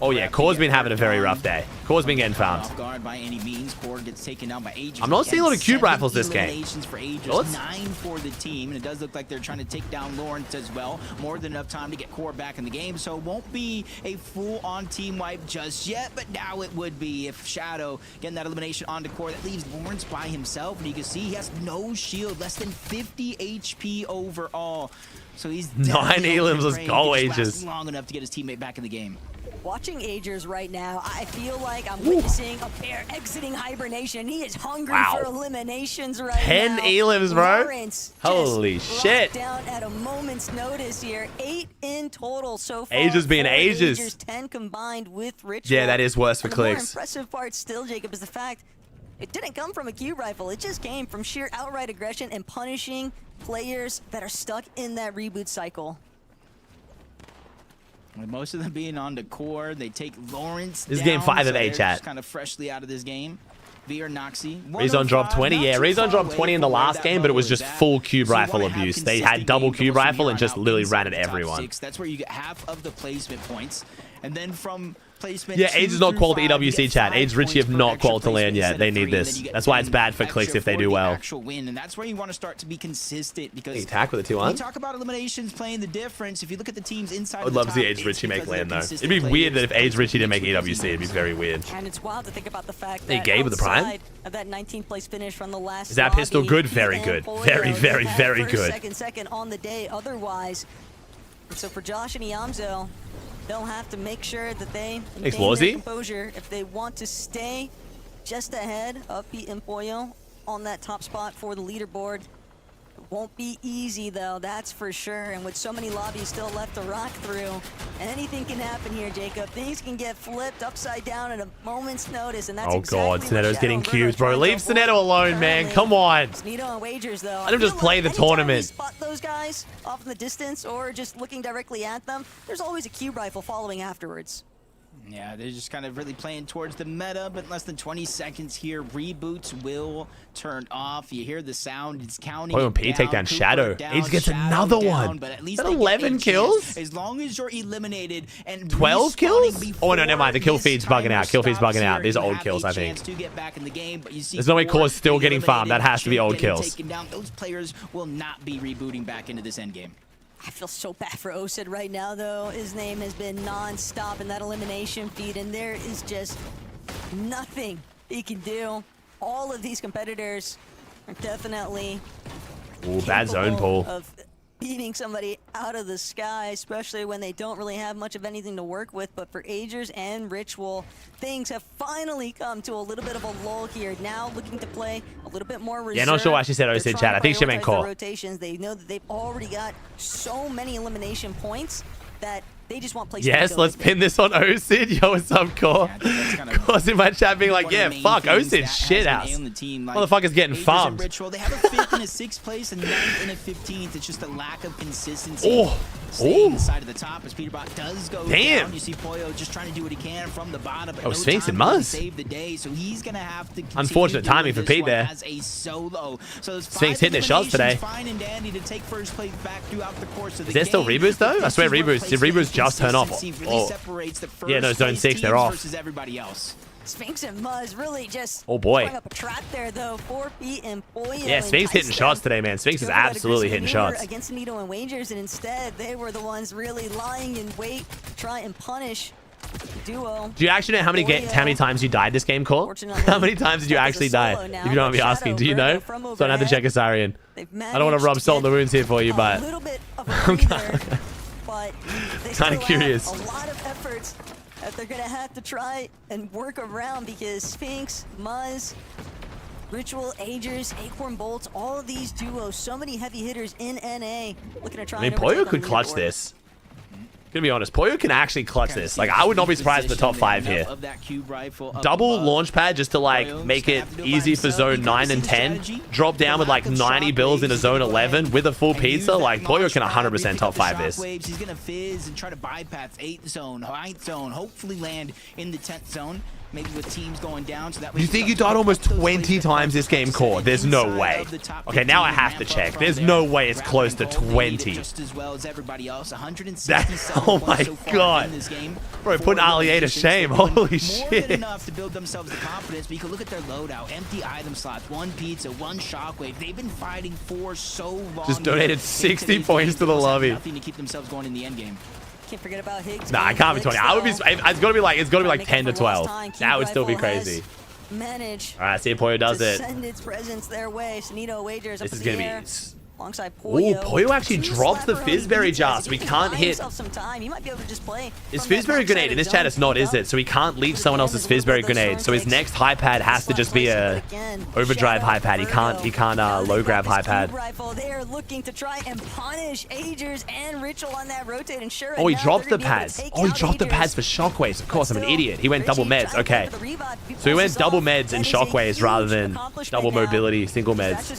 Oh yeah, Core's been having a very rough day. Core's been getting farmed. Off guard by any means. Core gets taken down by Aegis. I'm not seeing a lot of cube rifles this game. For Aegis, 9 for the team, and it does look like they're trying to take down Lawrence as well. More than enough time to get Core back in the game, so it won't be a full-on team wipe just yet, but now it would be if Shadow getting that elimination onto Core. That leaves Lawrence by himself, and you can see he has no shield, less than 50 HP overall. So he's 9 elims, let's go, Aegis. Long enough to get his teammate back in the game. Watching Agers right now, I feel like I'm witnessing a pair exiting hibernation. He is hungry for eliminations right 10 now. elims, bro. Lawrence Holy shit. Down at a moment's notice here. 8 in total so far. Aegis being Aegis. Agers, 10 combined with Ritual. Yeah, that is worse for the more CLIX. impressive part still, Jacob, is the fact it didn't come from a cube rifle. It just came from sheer outright aggression and punishing players that are stuck in that reboot cycle. With most of them being on the Core, they take Lawrence This is down, game 5 of so 8, chat. kind of freshly out of this game. Veer Noxy. Rezon dropped 20, yeah. Rezon dropped 20 in the last game, but it was just full cube rifle abuse. They had double cube rifle and just literally ran at everyone. That's where you get half of the placement points. And then from placement Yeah, Age is not qual to EWC, chat. Age Richie have not qual to LAN yet. They need this. That's why it's bad for CLIX if they do well. Actual win, and that's where you want to start to be consistent because attack with a 2-1. when you talk about eliminations playing the difference, if you look at the teams inside I would love to see Age Richie make LAN though. It'd be weird that if Age Richie didn't make EWC, it'd be very weird. And it's wild to think about the fact Hey, that Gabe with the Prime? outside of that 19th place finish from the last Is that pistol lobby, good? Very good. Very, very, very good. Second on the day otherwise. And so for Josh and Iamzo, they'll have to make sure that they maintain their composure if they want to stay just ahead of Pete and Pollo on that top spot for the leaderboard. It won't be easy though, that's for sure. And with so many lobbies still left to rock through, anything can happen here, Jacob. Things can get flipped upside down at a moment's notice, and that's God, Sonetto's getting cubes, bro. Leave Sonetto alone, man. Come on. Nito and Wagers, though. Let him just play the tournament. Spot those guys off in the distance or just looking directly at them, there's always a cube rifle following afterwards. Yeah, they're just kind of really playing towards the meta, but less than 20 seconds here. Reboots will turn off. You hear the sound. It's counting. Pollo and P take down Shadow. Age gets another one. But at least 11 kills? As long as you're eliminated and 12 kills? Oh, no, never mind. The kill feed's bugging out. Kill feed's bugging out. These are old kills, I think. There's no way Core's still getting farmed. That has to be old kills. Those players will not be rebooting back into this endgame. I feel so bad for Osid right now, though. His name has been non-stop in that elimination feed, and there is just nothing he can do. All of these competitors are definitely bad zone pull. Of beating somebody out of the sky, especially when they don't really have much of anything to work with. But for Agers and Ritual, things have finally come to a little bit of a lull here. Now looking to play a little bit more reserved. Yeah, not sure why she said Osid, chat. I think she meant Core. Rotations. They know that they've already got so many elimination points that they just want places. Yes, let's pin this on Osid. Yo, what's up, Core? Core's in my chat being like, yeah, fuck, Osid's shit house. Motherfucker's getting farmed. They have a 5th and a 6th place and 9th and a 15th. It's just a lack of consistency. Staying inside of the top as Peterbot does go down. You see Pollo just trying to do what he can from the bottom. But Sphinx and Muzz. Save the day, so he's gonna have to unfortunate timing for Pete there. As a solo. So Sphinx hitting his shots today. Fine and dandy to take first place back throughout the course of the Is there still reboots though? I swear reboots. Did reboots just turn off? Yeah, no, zone 6, they're off. Sphinx and Muzz really just throwing up a trap there though for Pete and Pollo. Yeah, Sphinx hitting shots today, man. Sphinx is absolutely hitting shots. Against Nito and Wagers, and instead they were the ones really lying in wait to try and punish the duo. Do you actually know how many times you died this game, Cole? How many times did you actually die? If you don't want me asking, do you know? So I have to check Asarian. I don't want to rub salt in the wounds here for you, but I'm kind of curious. A lot of efforts that they're gonna have to try and work around because Sphinx, Muzz, Ritual, Agers, Acorn Bolts, all of these duos, so many heavy hitters in NA looking to try. I mean, Pollo could clutch this. Gonna be honest, Pollo can actually clutch this. Like, I would not be surprised in the top 5 here. Double launch pad just to like make it easy for zone 9 and 10. Drop down with like 90 builds into zone 11 with a full pizza. Like, Pollo can 100% top 5 this. He's gonna fizz and try to bypass 8th zone, 9th zone, hopefully land in the 10th zone. Maybe with teams going down, so that way You think you died almost 20 times this game, Core? There's no way. Okay, now I have to check. There's no way it's close to 20. Just as well as everybody else. Oh my god. Bro, putting Ali to shame. Holy shit. Enough to build themselves the confidence, but you can look at their loadout. Empty item slots, 1 pizza, 1 shockwave. They've been fighting for so long. Just donated 60 points to the lobby. Nothing to keep themselves going in the end game. Can't forget about Higgs. Nah, I can't be 20. I would be. It's gonna be like 10 to 12. That would still be crazy. Manage. All right, see if Pollo does it. Send its presence their way. Snito wagers This up is in gonna the air. be. Alongside Ooh, Pollo actually drops the Fizzberry jar, so we can't hit. Some time. He might be able to just play Is Fizzberry grenade in this chat? It's not, is it? So he can't leech someone else's Fizzberry grenade. So his next high pad has to just be a overdrive high pad. He can't low grab high pad. They are looking to try and punish Agers and Ritual on that rotate. And sure, Oh, he dropped the pads. Oh, he dropped the pads for shockwaves. Of course, I'm an idiot. He went double meds. Okay. So he went double meds and shockwaves rather than double mobility, single meds.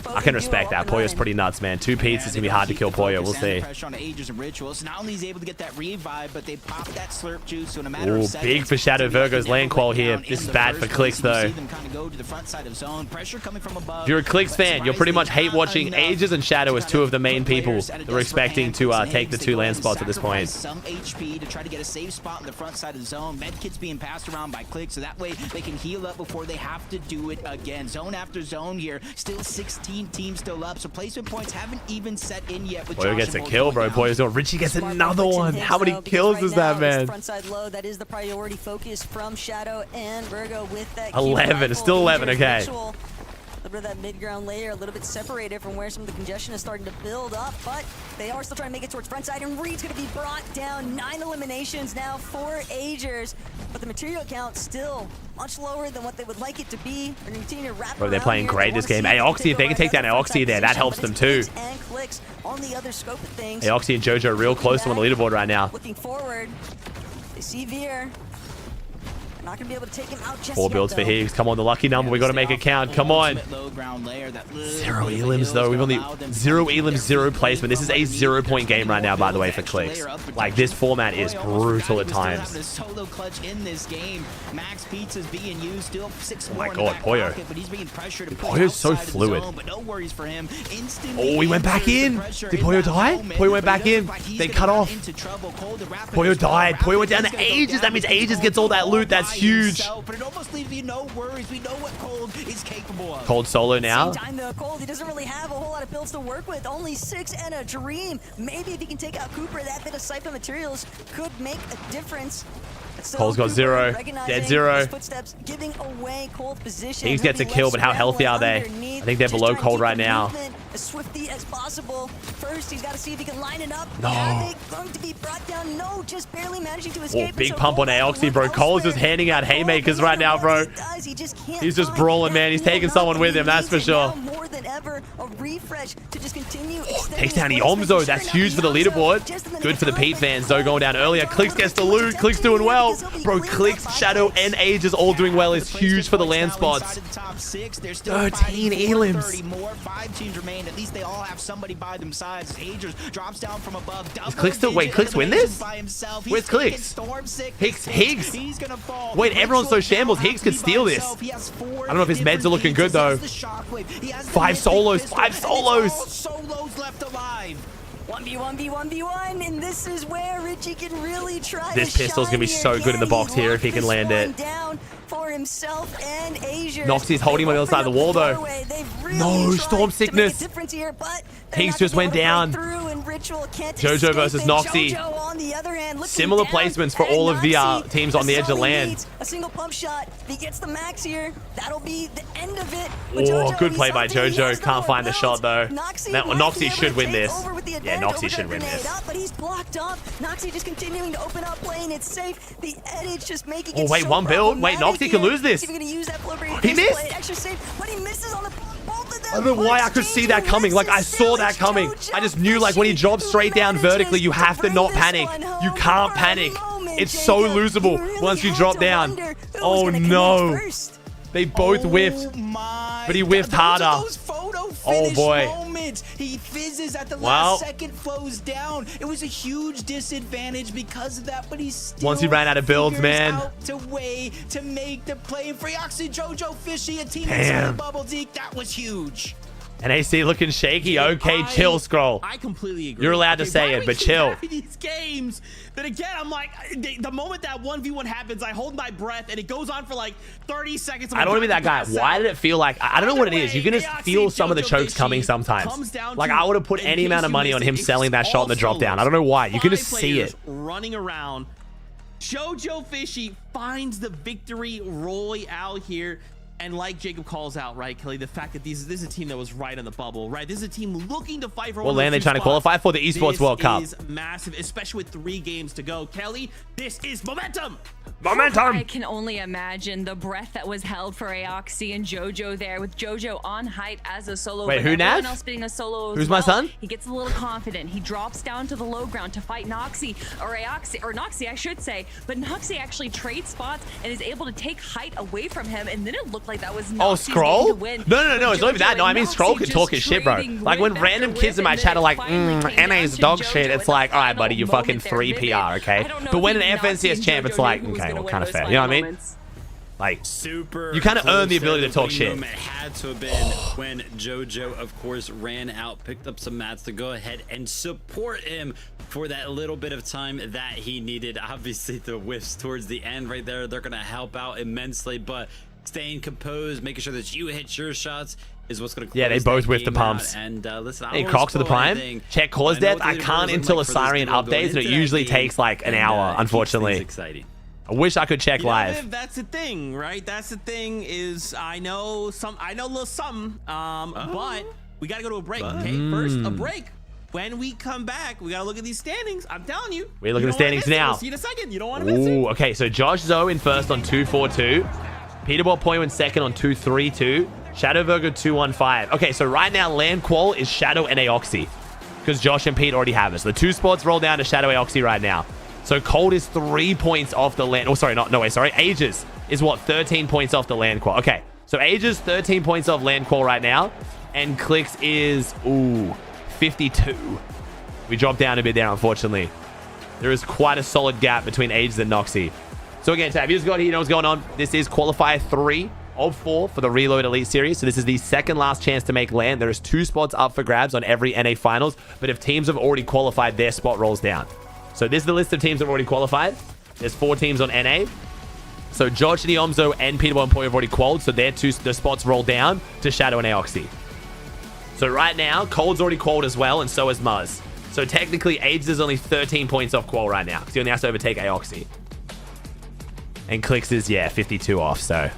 I can respect that. Pollo's pretty nuts, man. 2 pizzas is gonna be hard to kill Pollo. We'll see. Ooh, big for Shadow Virgo's land qual here. This is bad for CLIX though. If you're a CLIX fan, you'll pretty much hate watching Aegis and Shadow as 2 of the main people that we're expecting to take the 2 land spots at this point. Some HP to try to get a safe spot in the front side of the zone. Med kits being passed around by CLIX, so that way they can heal up before they have to do it again. Zone after zone here, still 16 teams still up, so placement points haven't even set in yet. With Pollo gets a kill, bro. Pollo's doing. Richie gets another one. How many kills is that, man? Frontside low, that is the priority focus from Shadow and Virgo with that 11. It's still 11. Okay. A little bit of that mid-ground layer, a little bit separated from where some of the congestion is starting to build up, but they are still trying to make it towards frontside, and Reed's going to be brought down. 9 eliminations now for Agers, but the material count still much lower than what they would like it to be. They're going to continue to wrap Bro, they're playing great this game. Aoxy, if they can take down Aoxy there, that helps them too. And CLIX on the other scope of things. Aoxy and Jojo are real close to on the leaderboard right now. Looking forward, they see Veer. Not gonna be able to take him out just 4 builds for Higgs. Come on, the lucky number. We got to make it count. Come on. 0 elims though. We've only 0 elims, 0 placement. This is a 0-point game right now, by the way, for CLIX. Like, this format is brutal at times. Solo clutch in this game. Max Pizza's being used. Still 6 more. Oh my god, Pollo. But he's being pressured to Pollo's so fluid. But no worries for him. Oh, he went back in. Did Pollo die? Pollo went back in. They cut off. Pollo died. Pollo went down to Aegis. That means Aegis gets all that loot. That's huge. But it almost leaves you no worries. We know what Cold is capable of. Cold solo now. Same time though, Cold, he doesn't really have a whole lot of builds to work with. Only 6 and a dream. Maybe if he can take out Cooper, that bit of Siphon materials could make a difference. So Cole's got 0. Dead 0. Footsteps giving away Cold position. Higgs gets a kill, but how healthy are they? I think they're below Cold right now. As swiftly as possible. First, he's got to see if he can line it up. No. Are they going to be brought down? No, just barely managing to escape. Oh, big pump on Aoxy, bro. Cole's just handing out haymakers right now, bro. He's just brawling, man. He's taking someone with him, that's for sure. More than ever, a refresh to just continue. Takes down Yomzo. That's huge for the leaderboard. Good for the Pete fans, though, going down earlier. CLIX gets the loot. CLIX doing well. Bro, CLIX, Shadow, and Aegis all doing well is huge for the land spots. 13 elims. 5 teams remain. At least they all have somebody by themselves. Aegis drops down from above. Is CLIX still? Wait, CLIX win this? Where's CLIX? Higgs. Wait, everyone's so shambles. Higgs could steal this. I don't know if his meds are looking good though. 5 solos. 5 solos. Solos left alive. 1v1v1v1, and this is where Richie can really try. This pistol's gonna be so good in the box here if he can land it. Down for himself and Asia. Noxie's holding him on the other side of the wall though. No, Storm Sickness. Higgs just went down. Jojo versus Noxie. Similar placements for all of the teams on the edge of land. A single pump shot. He gets the max here. That'll be the end of it. Oh, good play by Jojo. Can't find the shot though. Noxie should win this. Yeah, Noxie should win this. But he's blocked off. Noxie just continuing to open up, playing it safe. The edge just making it. Oh wait, one build. Wait, Noxie can lose this. He missed. Extra safe, but he misses on the I don't know why I could see that coming. Like, I saw that coming. I just knew, like, when he drops straight down vertically, you have to not panic. You can't panic. It's so losable once you drop down. Oh, no. They both whiffed, but he whiffed harder. Oh, boy. He fizzes at the last second, flows down. It was a huge disadvantage because of that, but he's still once he ran out of builds, man. Out to way to make the play. For Oxy, Jojo, Fishy, a team inside the bubble. Zeke, that was huge. And AC looking shaky. Okay, chill, Scroll. I completely agree. You're allowed to say it, but chill. These games, but again, I'm like, the moment that 1v1 happens, I hold my breath, and it goes on for like 30 seconds. I don't want to be that guy. Why did it feel like, I don't know what it is. You can just feel some of the chokes coming sometimes. Like, I would have put any amount of money on him selling that shot in the drop down. I don't know why. You can just see it. Running around. Jojo Fishy finds the victory royale here. And like Jacob calls out, right, Kelly, the fact that this is a team that was right on the bubble, right? This is a team looking to fight for what land they trying to qualify for? The Esports World Cup. This is massive, especially with 3 games to go. Kelly, this is momentum. I can only imagine the breath that was held for Aoxy and Jojo there, with Jojo on height as a solo. Wait, who, Nav? Else being a solo Who's my son? He gets a little confident. He drops down to the low ground to fight Noxy, or Aoxy, or Noxy, I should say. But Noxy actually trades spots and is able to take height away from him, and then it looked like that was Noxy's Scroll? game to win. No, it's not even that. No, I mean, Scroll can talk his shit, bro. Like, when random kids in my chat are like, NA's dog shit, it's like, all right, buddy, you fucking 3 PR, okay? But when an FNCS champ, it's like, okay, well, kind of fair. You know what I mean? Like, you kind of earn the ability to talk shit. Had to have been when Jojo, of course, ran out, picked up some mats to go ahead and support him for that little bit of time that he needed. Obviously, the whiffs towards the end right there, they're going to help out immensely, but staying composed, making sure that you hit your shots is what's going to close. Yeah, they both whiffed the pumps. And listen, hey, Cox to the prime. Check cause death. I can't until a Siren updates, and it usually takes like an hour, unfortunately. Exciting. I wish I could check live. That's the thing, right? That's the thing is I know a little something, but we got to go to a break. Okay, first a break. When we come back, we got to look at these standings. I'm telling you. We're looking at the standings now. We'll see in a second. You don't want to miss it. Okay, so Josh Zoe in first on 242. Peterball Point in second on 232. Shadow Virgo 215. Okay, so right now land qual is Shadow and Aoxy, because Josh and Pete already have it. So the 2 spots roll down to Shadow Aoxy right now. So Cold is 3 points off the land. Oh, sorry, sorry. Aegis is what? 13 points off the land qual. Okay, so Aegis 13 points off land qual right now, and CLIX is 52. We dropped down a bit there, unfortunately. There is quite a solid gap between Aegis and Noxy. So again, Tab, you just got here, you know what's going on. This is qualifier 3 of 4 for the Reload Elite Series. So this is the second last chance to make land. There is 2 spots up for grabs on every NA finals, but if teams have already qualified, their spot rolls down. So this is the list of teams that have already qualified. There's 4 teams on NA. So Josh and Iomzo and Peterball and Poi have already qualified, so the spots roll down to Shadow and Aoxy. So right now, Cold's already qualified as well, and so is Muzz. So technically, Aegis is only 13 points off qual right now, because he only has to overtake Aoxy. And CLIX is, 52 off, so...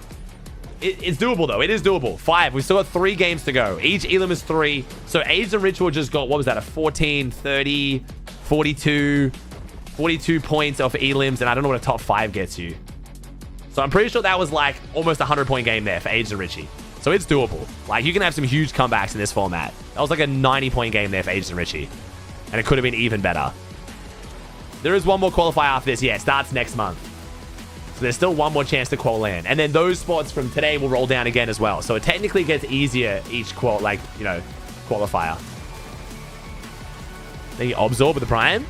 It's doable, though. It is doable. 5. We've still got 3 games to go. Each Elim is 3. So Aegis and Ritual just got, what was that, a 14, 30, 42 points off Elims, and I don't know what a top 5 gets you. So I'm pretty sure that was like almost a 100-point game there for Aegis and Richie. So it's doable. Like, you can have some huge comebacks in this format. That was like a 90-point game there for Aegis and Richie. And it could have been even better. There is one more qualifier after this. Yeah, it starts next month. So there's still one more chance to qual land. And then those spots from today will roll down again as well. So it technically gets easier each qualifier. Then you absorb with the Prime.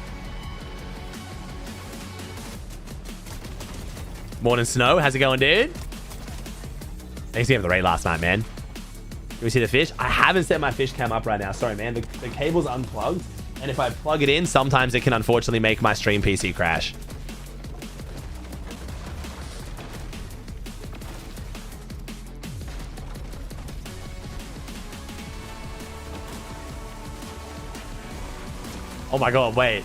Morning Snow, how's it going, dude? Thanks for the raid last night, man. Can we see the fish? I haven't set my fish cam up right now. Sorry, man. The cable's unplugged. And if I plug it in, sometimes it can unfortunately make my stream PC crash. Oh my god, wait.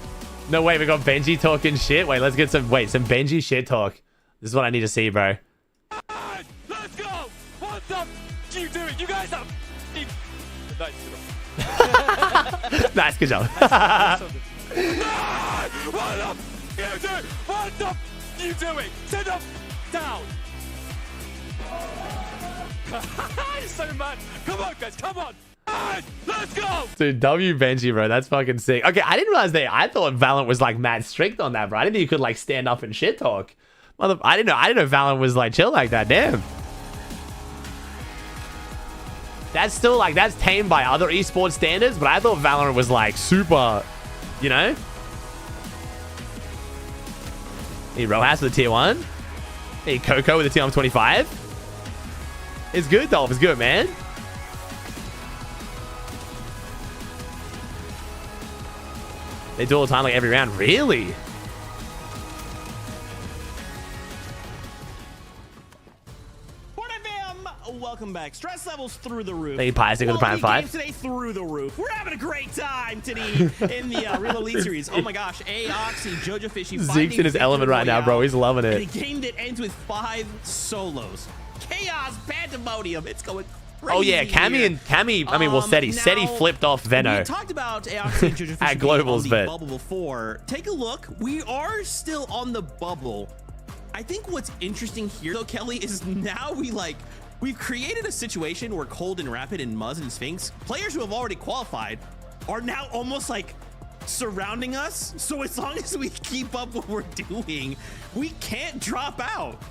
No, wait, we got Benji talking shit. Wait, let's get some Benji shit talk. This is what I need to see, bro. Let's go! What the you doing? You guys are nice, good job. What the you doing? What the you doing? Sit up down. So mad. Come on, guys. Come on. Let's go. Dude, W Benji, bro. That's fucking sick. Okay, I didn't realize that. I thought Valorant was like mad strict on that, bro. I didn't think you could like stand up and shit talk. I didn't know Valorant was like chill like that. Damn. That's still like, that's tamed by other esports standards, but I thought Valorant was like super, you know? Hey, Rojas with a tier 1. Hey, Coco with a tier 25. It's good, Dolph. It's good, man. They do all the time, like every round. Really? Welcome back. Stress levels through the roof. Hey, Piesic with the Prime 5. Today through the roof. We're having a great time today in the Real Elite Series. Oh my gosh. Oxy, Jojo Fishy. Zeke's in his element right now, bro. He's loving it. And a game that ends with 5 solos. Chaos, pandemonium. It's going crazy. Oh yeah, Cammy. I mean, well, Seti flipped off Veno. We talked about Oxy and Jojo Fishy at Globals, on the bubble before. Take a look. We are still on the bubble. I think what's interesting here, though, Kelly, is now we've created a situation where Cold and Rapid and Muzz and Sphinx, players who have already qualified, are now almost like surrounding us. So as long as we keep up what we're doing, we can't drop out.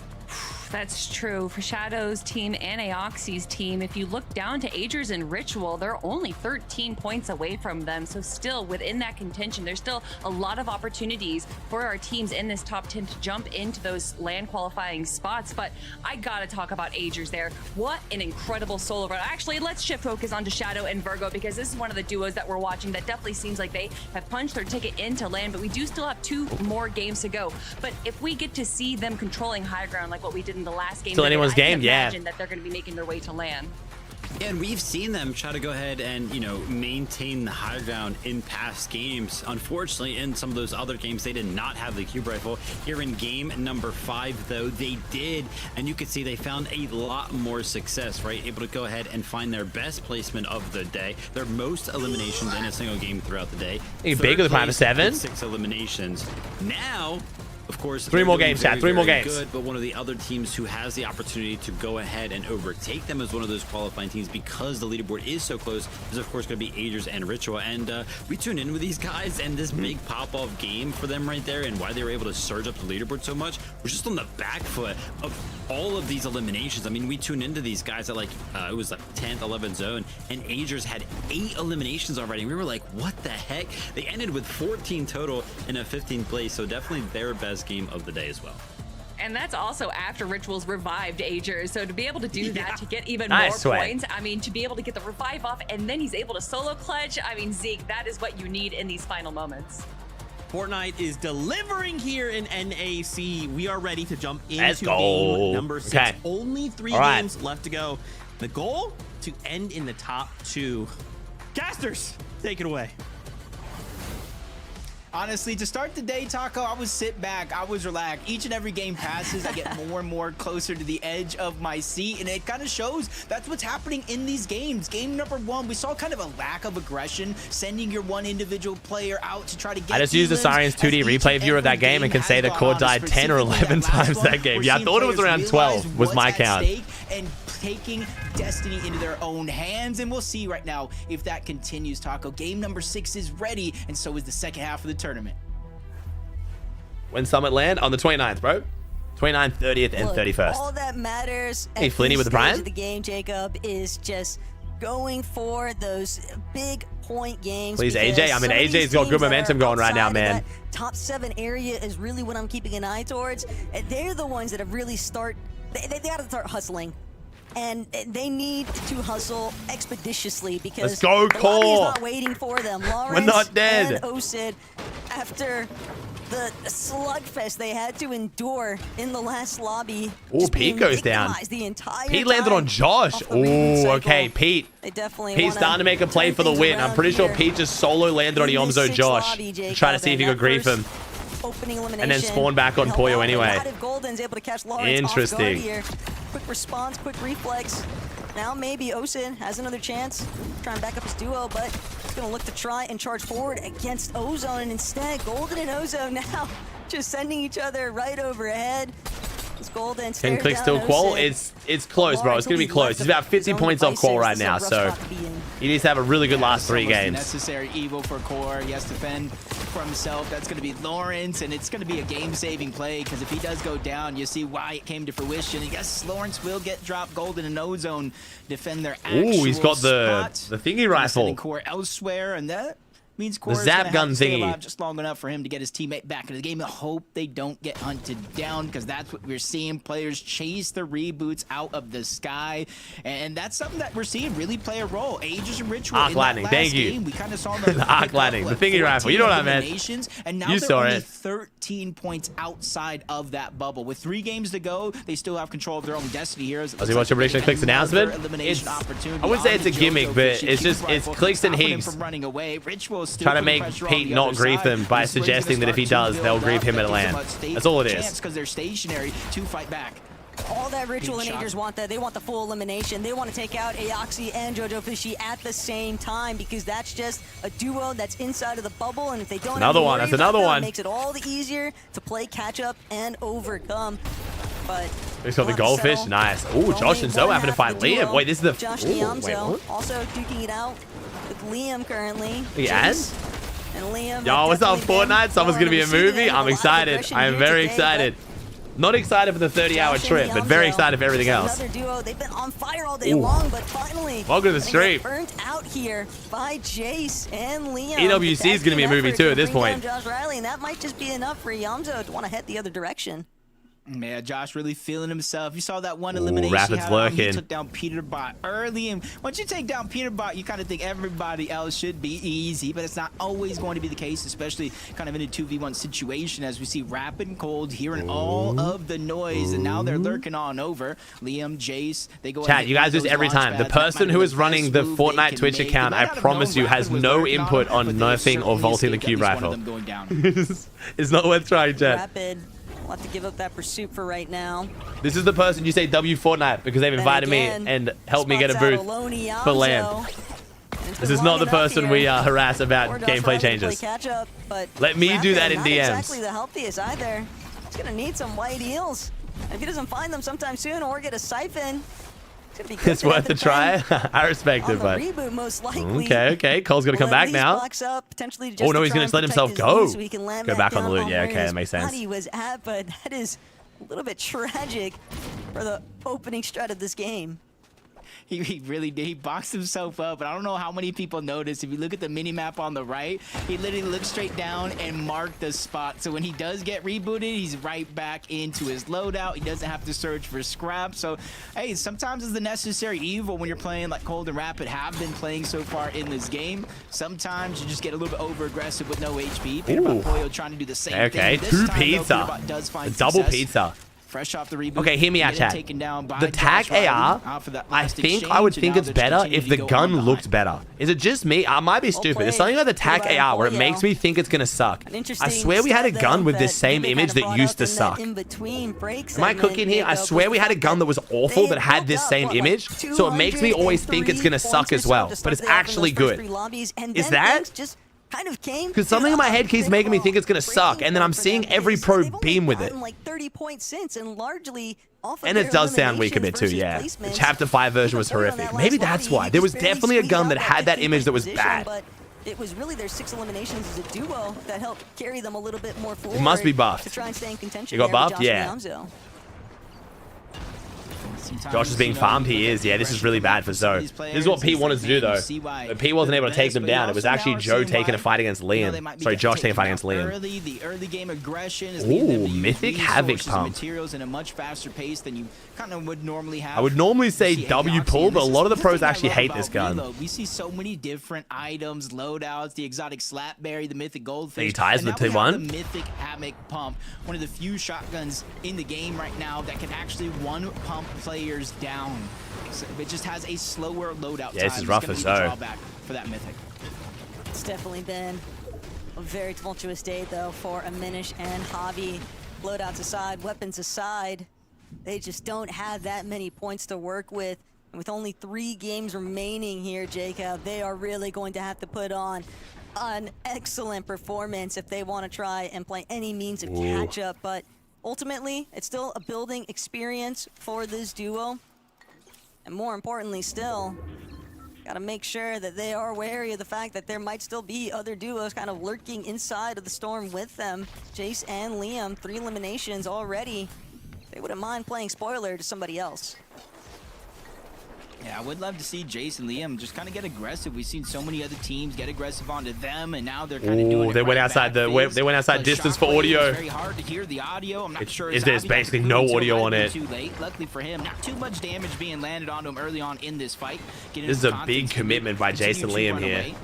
That's true for Shadow's team and Aoxy's team. If you look down to Agers and Ritual, they're only 13 points away from them. So still within that contention, there's still a lot of opportunities for our teams in this top 10 to jump into those LAN qualifying spots. But I gotta talk about Agers there. What an incredible solo run. Actually, let's shift focus onto Shadow and Virgo, because this is one of the duos that we're watching that definitely seems like they have punched their ticket into LAN, but we do still have 2 more games to go. But if we get to see them controlling high ground like what we did in the last game, still anyone's game, yeah. Imagine that they're going to be making their way to LAN. And we've seen them try to go ahead and, you know, maintain the high ground in past games. Unfortunately, in some of those other games, they did not have the cube rifle. Here in game number 5, though, they did. And you can see they found a lot more success, right? Able to go ahead and find their best placement of the day. Their most eliminations in a single game throughout the day. Hey, big with the Prime 7. 6 eliminations. Now, of course, 3 more games, chat. 3 more games. Good, but one of the other teams who has the opportunity to go ahead and overtake them as one of those qualifying teams, because the leaderboard is so close, is of course going to be Agers and Ritual. And we tune in with these guys, and this big pop-off game for them right there, and why they were able to surge up the leaderboard so much, was just on the back foot of all of these eliminations. I mean, we tuned into these guys at like it was like 10th, 11th zone, and Agers had 8 eliminations already. We were like, what the heck? They ended with 14 total in a 15th place, so definitely their best game of the day as well. And that's also after Rituals revived Agers. So to be able to do that, to get even nice more sweat. points, I mean, to be able to get the revive off, and then he's able to solo clutch. I mean, Zeke, that is what you need in these final moments. Fortnite is delivering here in NAC. We are ready to jump Let's into go. game number 6. Okay. Only 3 games left to go. The goal, to end in the top 2. Casters, take it away. Honestly, to start the day, Taco, I would sit back, I was relaxed. Each and every game passes, I get more and more closer to the edge of my seat, and it kind of shows that's what's happening in these games. Game number 1, we saw kind of a lack of aggression, sending your one individual player out to try to get I just used the Sirens 2D replay viewer of that game and can say the core died 10 or 11 times that game. Yeah, I thought it was around 12 was my count. And taking destiny into their own hands, and we'll see right now if that continues, Taco. Game number 6 is ready, and so is the second half of the tournament. When Summit land on the 29th, bro. 29th, 30th, and 31st. All that matters Hey, at Flinny this with the stage Prime. of the game, Jacob, is just going for those big point games. Please, because AJ. I mean, some of these AJ's got teams good that momentum are going right now, outside of man. that top 7 area is really what I'm keeping an eye towards. And they're the ones that have really they got to start hustling. And they need to hustle expeditiously, because Let's go, the lobby is Core. not waiting for them. Lawrence We're not dead. and Osid, after the slugfest they had to endure in the last lobby. Oh, Pete goes down. The entire Pete landed on Josh. Oh, okay, Pete. They definitely Pete's starting to make a play for the win. I'm pretty sure Pete just solo landed on Yomzo Josh to try to see if he could grief him. Opening elimination. And then spawn back on Poyo anyway. Golden's able to catch Lawrence Interesting. off guard here. Quick response, quick reflex. Now maybe Osid has another chance. Try and back up his duo, but he's going to look to try and charge forward against Ozone. And instead, Golden and Ozone now just sending each other right overhead. Golden Can CLIX still qual? It's close, bro. It's gonna be close. He's about 50 points off qual right now, so he needs to have a really good last 3 games. Necessary evil for Core. He has to defend for himself. That's going to be Lawrence, and it's going to be a game-saving play because if he does go down, you see why it came to fruition. And yes, Lawrence will get dropped. Golden and Ozone defend their actual he's got the thingy rifle. Core elsewhere, and that means Core The is zap gonna gun have to stay thingy. alive just long enough for him to get his teammate back into the game. I hope they don't get hunted down because that's what we're seeing. Players chase the reboots out of the sky, and that's something that we're seeing really play a role. Aegis and Ritual Arc in lightning, that last thank you. game, we kind of saw them The arc lightning, the thingy rifle. You know what I meant. And now You they're saw only it. 13 points outside of that bubble. With 3 games to go, they still have control of their own destiny heroes. Was he watching prediction of CLIX announcement? It's, I wouldn't say it's a gimmick, but it's just CLIX and Higgs trying to make Pete not grief them by suggesting that if he does, they'll grief him at LAN. That's all it is. Because they're stationary to fight back. All that Ritual and Agers want that. They want the full elimination. They want to take out Aoxy and Jojo Fishy at the same time because that's just a duo that's inside of the bubble. And if they don't, Another one. That's another one. It makes it all the easier to play catch up and overcome. But He's got the goldfish. Nice. Ooh, Josh and Zoe having to fight Liam. Wait, this is the. Josh Ooh, wait, Niamzo what? also duking it out with Liam currently. Yes. And Liam. Yo, what's up, Fortnite? Someone's gonna be a movie. I'm excited. I am very excited. Not excited for the 30-hour trip, but very excited for everything else. Another duo. They've been on fire all day long, but finally, welcome to the stream. Burnt out here by Jace and Liam. EWC is gonna be a movie too at this point. Josh Riley, and that might just be enough for Yamzo to want to head the other direction. Man, Josh really feeling himself. You saw that one elimination. Rapid's lurking. He took down Peterbot early, and once you take down Peterbot, you kind of think everybody else should be easy, but it's not always going to be the case, especially kind of in a 2v1 situation as we see Rapid and Cold hearing all of the noise, and now they're lurking on over. Liam, Jace, they go. Chat, you guys do this every time. The person who is running the Fortnite Twitch account, I promise you, has no input on nerfing or vaulting the cube rifle. It's not worth trying, chat. Rapid. We'll have to give up that pursuit for right now. This is the person you say W Fortnite because they've invited me and helped me get a booth for LAN. This is not the person we harass about gameplay changes. Let me do that in DMs. Not exactly the healthiest either. He's gonna need some white heals. If he doesn't find them sometime soon or get a siphon, it's worth a try. I respect it, but reboot, most likely. okay. Cole's gonna come back now. Oh no, he's gonna just let himself go. Go back on the loot. Yeah, okay, that makes sense. He was at, but that is a little bit tragic for the opening strat of this game. He really did. He boxed himself up, but I don't know how many people noticed. If you look at the mini map on the right, he literally looked straight down and marked the spot. So when he does get rebooted, he's right back into his loadout. He doesn't have to search for scrap. So, hey, sometimes it's the necessary evil when you're playing like Cold and Rapid have been playing so far in this game. Sometimes you just get a little bit over aggressive with no HP. Peterbot Pollo trying to do the same thing. Okay, This 2 time, pizza. though, does find Double success. pizza. Fresh off the reboot. Okay, hear me out, chat. The tag AR, I think I would think it's better if the gun looked better. Is it just me? I might be stupid. There's something about the tag AR where it makes me think it's gonna suck. I swear we had a gun with this same image that used to suck. Am I cooking here? I swear we had a gun that was awful that had this same image, so it makes me always think it's gonna suck as well. But it's actually good. Is that? Kind of came because something in my head keeps making me think it's gonna suck, and then I'm seeing every pro beam with it. Like 30 points since, and largely off of And it does sound weak a bit too, yeah. The Chapter 5 version was horrific. Maybe that's why. There was definitely a gun that had that image that was bad. But it was really their 6 eliminations as a duo that helped carry them a little bit more forward. It must be buffed. To try and stay in contention. You got buffed? Yeah. Josh is being farmed. He is. Yeah, this is really bad for Zoe. This is what Pete wanted to do, though. But Pete wasn't able to take them down. It was actually Joe taking a fight against Liam. Sorry, Josh taking a fight against Liam. The early game aggression is Ooh, Mythic Havoc Pump. Materials in a much faster pace than you kind of would normally have. I would normally say W pull, but a lot of the pros actually hate this gun. We see so many different items, loadouts, the exotic slapberry, the mythic goldfish. He ties with the T1. The mythic Havoc Pump, one of the few shotguns in the game right now that can actually one pump players down. So it just has a slower loadout. Yeah, this is rough as so. For that mythic. It's definitely been a very tumultuous day though for Aminish and Javi. Loadouts aside, weapons aside, they just don't have that many points to work with. And with only 3 games remaining here, Jacob, they are really going to have to put on an excellent performance if they want to try and play any means of catch up. But ultimately, it's still a building experience for this duo. And more importantly still, gotta make sure that they are wary of the fact that there might still be other duos kind of lurking inside of the storm with them. Jace and Liam, 3 eliminations already. They wouldn't mind playing spoiler to somebody else. Yeah, I would love to see Jace and Liam just kind of get aggressive. We've seen so many other teams get aggressive onto them, and now they're kind of doing it. They went outside they went outside distance for audio. It's very hard to hear the audio. I'm not sure. There's basically no audio on it. Too late. Luckily for him, not too much damage being landed onto him early on in this fight. This is a big commitment by Jason Liam here.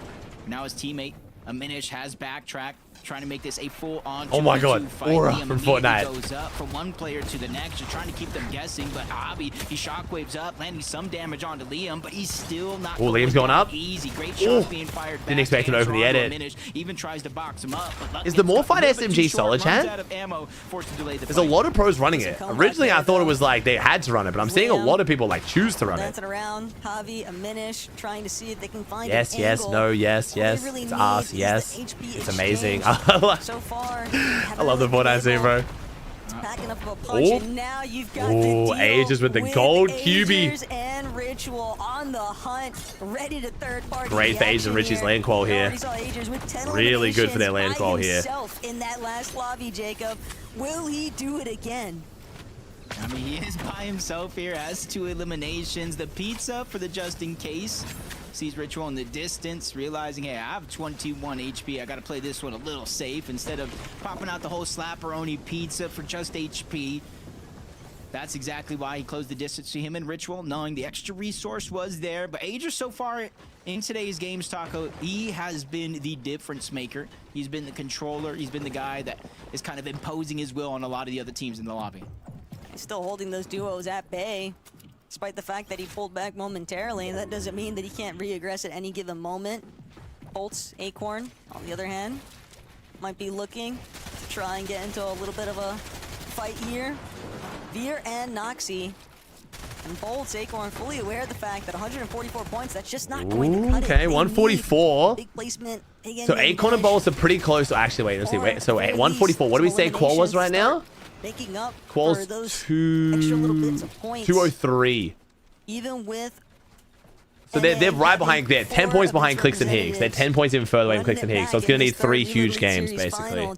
Now his teammate Aminish has backtracked, trying to make this a full-on. Oh my God, aura from Fortnite. Goes up from one player to the next, just trying to keep them guessing. But Hobby, he shockwaves up, landing some damage onto Liam, but he's still not. Oh, Liam's going up. Easy, great shots being fired. Didn't expect him to open the edit. Aminish even tries to box him up. But is the Morfight SMG solid, chat? There's a lot of pros running it. Originally, I thought it was like they had to run it, but I'm seeing a lot of people like choose to run it. Dancing around, Javi, Aminish, trying to see if they can find yes, an yes, angle. no, yes, yes. Really it's us, yes. It's amazing. So far, I love the Fortnite scene, bro. Packing up a punch, and now you've got the deal Ages with the gold QB. And Ritual on the hunt, ready to third party. Great for Age and Richie's land qual here. Really good for their land qual here. In that last lobby, Jacob, will he do it again? I mean, he is by himself here, has 2 eliminations. The pizza for the just in case. Sees Ritual in the distance, realizing, hey, I have 21 HP. I got to play this one a little safe instead of popping out the whole slapperoni pizza for just HP. That's exactly why he closed the distance to him and Ritual, knowing the extra resource was there. But Aegis so far in today's games, Taco, he has been the difference maker. He's been the controller. He's been the guy that is kind of imposing his will on a lot of the other teams in the lobby. He's still holding those duos at bay. Despite the fact that he pulled back momentarily, that doesn't mean that he can't re-aggress at any given moment. Bolts, Acorn, on the other hand, might be looking to try and get into a little bit of a fight here. Veer and Noxy. And Bolts, Acorn, fully aware of the fact that 144 points, that's just not going to cut it. Okay, 144. Big placement. So Acorn and Bolts are pretty close. Actually, wait, let's see. Wait, so 144. What do we say Qual was right now? Making up Qual's for those extra little bits of points. 203. Even with. So they're right behind. They're 10 points behind CLIX and Higgs. They're 10 points even further away from CLIX and Higgs. So it's going to need 3 huge games, basically.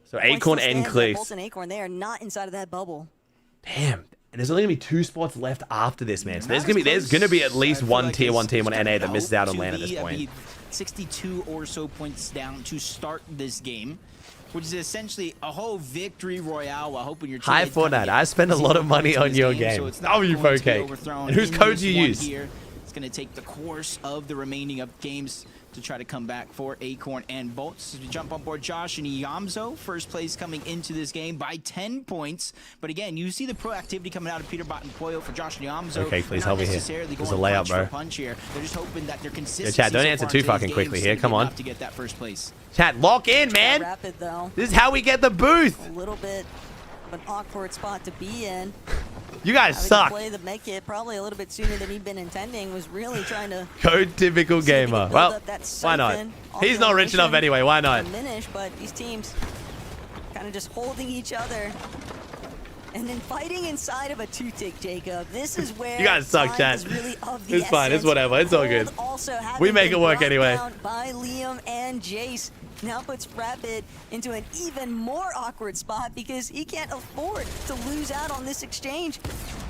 So Acorn and CLIX. And Acorn, they are not inside of that bubble. Damn. And there's only going to be 2 spots left after this, man. So there's going to be at least one tier 1 team on NA that misses out on LAN at this point. 62 or so points down to start this game, which is essentially a whole victory royale while hoping your team. Hi Fortnite, I spend a lot of money on your game. Oh, you cake. And whose code do you use? It's going to take the course of the remaining of games to try to come back for Acorn and Bolts. As we jump on board Josh and Yamzo, first place coming into this game by 10 points. But again, you see the proactivity coming out of Peterbot and Poyo for Josh and Yamzo. Okay, please help me here. There's a layup, bro. Punch here. They're just hoping that their consistency. Chat, don't answer too fucking quickly here. Come on. To get that first place. Chat, lock in, man. Rapid, though. This is how we get the booth. A little bit of an awkward spot to be in. You guys suck. Play the med kit probably a little bit sooner than he'd been intending. Was really trying to. Code typical gamer. Well, why not? He's not rich enough anyway. Why not? Diminish, but these teams kind of just holding each other and then fighting inside of a 2-tick, Jacob. This is where you guys suck, chat. Really it's fine. It's whatever. It's all good. We make it work anyway. By Liam and Jace. Now puts Rapid into an even more awkward spot because he can't afford to lose out on this exchange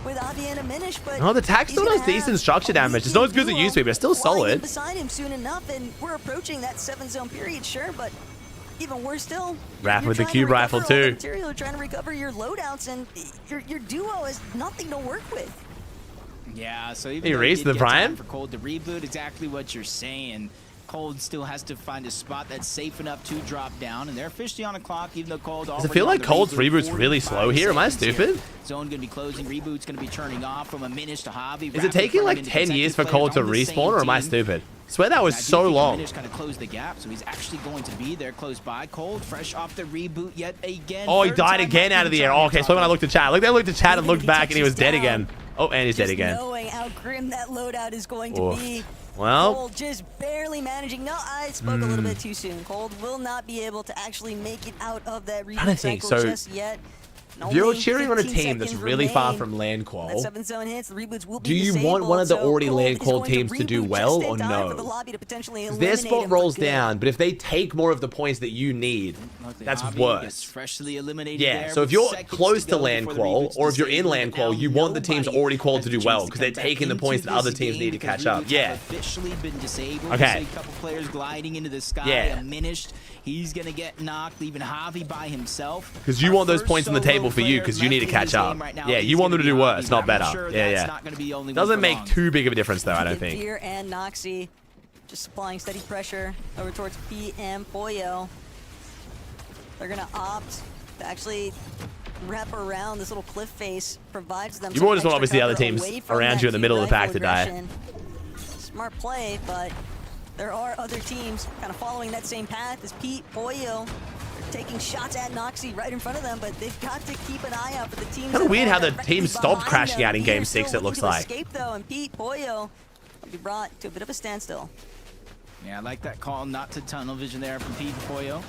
with Avi and Aminish. But no, the tag still does decent structure damage. It's not as good as it used to be, but it's still solid. Beside him soon enough, and we're approaching that 7-zone period, sure, but even worse still. Rapid with the cube rifle too. Material, trying to recover your loadouts, and your duo has nothing to work with. Yeah, so even he raised the Prime for Cold to reboot, exactly what you're saying. Cold still has to find a spot that's safe enough to drop down, and they're officially on a clock, even though Cold does it feel like Cold's reboot's really slow here? Am I stupid? Zone gonna be closing, reboot's gonna be turning off from Aminish to Hobby. Is it taking like 10 years for Cold to respawn, or am I stupid? I swear that was so long. Aminish kind of closed the gap, so he's actually going to be there close by. Cold, fresh off the reboot yet again. Oh, he died again out of the air. Oh, okay, so when I looked at chat, I looked at chat and looked back, and he was dead again. Oh, and he's dead again. Knowing how grim that loadout is going to be. Well, Cold just barely managing. No, I spoke a little bit too soon. Cold will not be able to actually make it out of that reboot cycle just yet. If you're cheering on a team that's really far from land qual, do you want one of the already land qual teams to do well or no? Because their spot rolls down, but if they take more of the points that you need, that's worse. Yeah, so if you're close to land qual, or if you're in land qual, you want the teams already qual to do well, because they're taking the points that other teams need to catch up. Yeah. Okay. Yeah. He's gonna get knocked, leaving Javi by himself. Because you want those points on the table for you, because you need to catch up. Yeah, you want them to do worse, not better. Yeah. Doesn't make too big of a difference, though, I don't think. Veer and Noxy just applying steady pressure over towards Pete and Pollo. They're gonna opt to actually wrap around this little cliff face, provides them. You more just want obviously the other teams around you in the middle of the pack to die. Smart play, but there are other teams kind of following that same path as Pete, Pollo. They're taking shots at Noxy right in front of them, but they've got to keep an eye out for the teams. Kind of weird how the team stopped crashing out in Game 6, it looks like. Escape though, and Pete, Pollo will be brought to a bit of a standstill. Yeah, I like that call not to tunnel vision there from Pete and Pollo.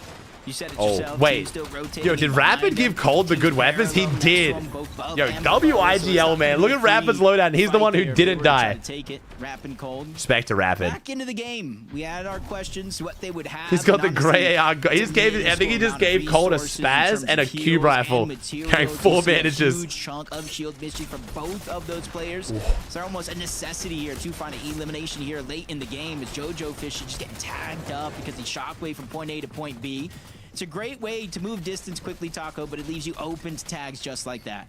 You said it Oh, yourself. wait. Yo, did Rapid give Cold the good weapons? He did. Yo, WIGL, man. Look at Rapid's loadout. He's the one who didn't die. Take it, Rapid Cold. Respect to Rapid. Back into the game. We had our questions, what they would have. He's got the gray AR. He just gave, I think he just gave Cold a spaz and a cube rifle. Carrying 4 bandages. Huge chunk of shield mystery for both of those players. So almost a necessity here to find an elimination here late in the game as JoJo Fish is just getting tagged up because he shockwave from point A to point B. It's a great way to move distance quickly, Taco, but it leaves you open to tags just like that.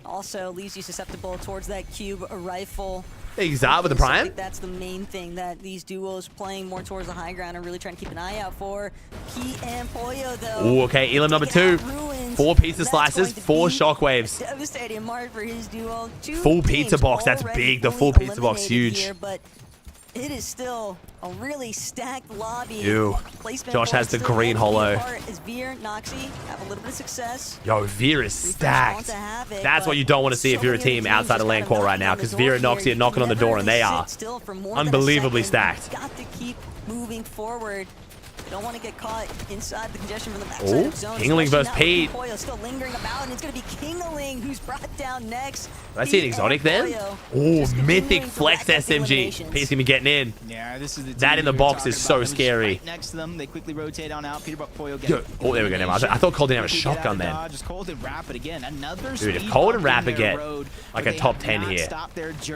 Also leaves you susceptible towards that cube rifle. Exat with the I prime. think that's the main thing that these duos playing more towards the high ground are really trying to keep an eye out for. Pete and Pollo, though. Ooh, okay. Elam number 2. 4 pizza slices, 4 shockwaves. Devastating mark for his duo. Full pizza box. That's big. The full pizza box, huge. Here, but it is still a really stacked lobby. Ew. Josh has the green holo. As Veer, Noxy have a little bit of success. Yo, Veer is stacked. That's what you don't want to see if you're a team outside of land qual right now, because Veer and Noxy are knocking on the door, and they are unbelievably stacked. Got to keep moving forward. They don't want to get caught inside the congestion from the backside of zone. Kingling versus Pete. Pollo still lingering about, and it's going to be Kingling who's brought down next. Did I see an exotic then? Oh, mythic flex SMG. Pete's gonna be getting in. Yeah, this is the that in the box is so scary. Right next to them, they quickly rotate on out. Peter Pollo oh, there we go. I thought Cold didn't have a shotgun then. Just Cold and Rapid again. Another dude, if Cold and Rapid get like a top 10 here,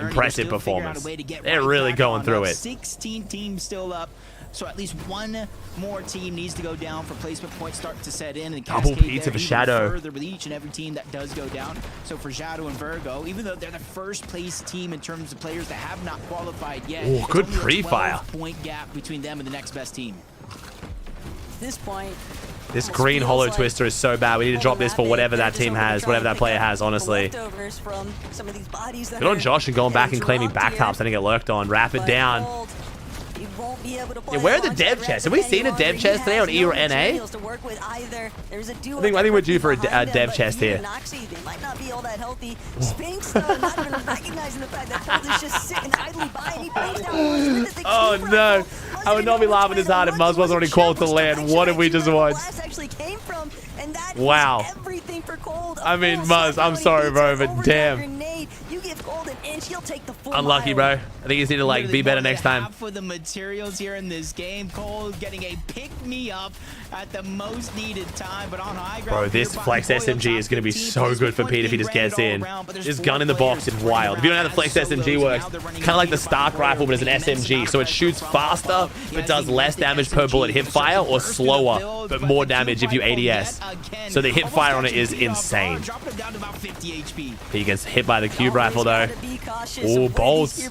impressive performance. They're really going through it. 16 teams still up. So at least one more team needs to go down for placement points start to set in. And double pizza for Shadow. Further with each and every team that does go down. So for Shadow and Virgo, even though they're the first place team in terms of players that have not qualified yet, oh, good pre-fire. 12-point gap between them and the next best team. At this point, this green holo twister is so bad. We need to drop this for whatever that team has, whatever that player has, honestly. Good on Josh and going back and claiming back tops. I didn't get lurked on. Rapid down. Yeah, where are the dev chests? Have we seen a dev chest today on E or NA? I think we're due for a dev chest here. They might not be all that healthy. Spinks, though, not even recognizing the fact that Cold is just sitting idly by, and he brings down oh no! I would not be laughing as hard if Muzz wasn't already qualified to land. What have we just watched? Wow. I mean, Muzz, I'm sorry, bro, but damn. Unlucky, bro. I think you just need to like be better next time. For the materials here in this game, Cole getting a pick-me-up at the most needed time, but on high ground. Bro, this flex SMG is going to be so good for Pete if he just gets in. This gun in the box is wild. If you don't know how the flex SMG works, kind of like the Stark rifle, but it's an SMG, so it shoots faster, but does less damage per bullet hip fire, or slower, but more damage if you ADS. So the hip fire on it is insane. He gets hit by the cube rifle though. Oh, bolts.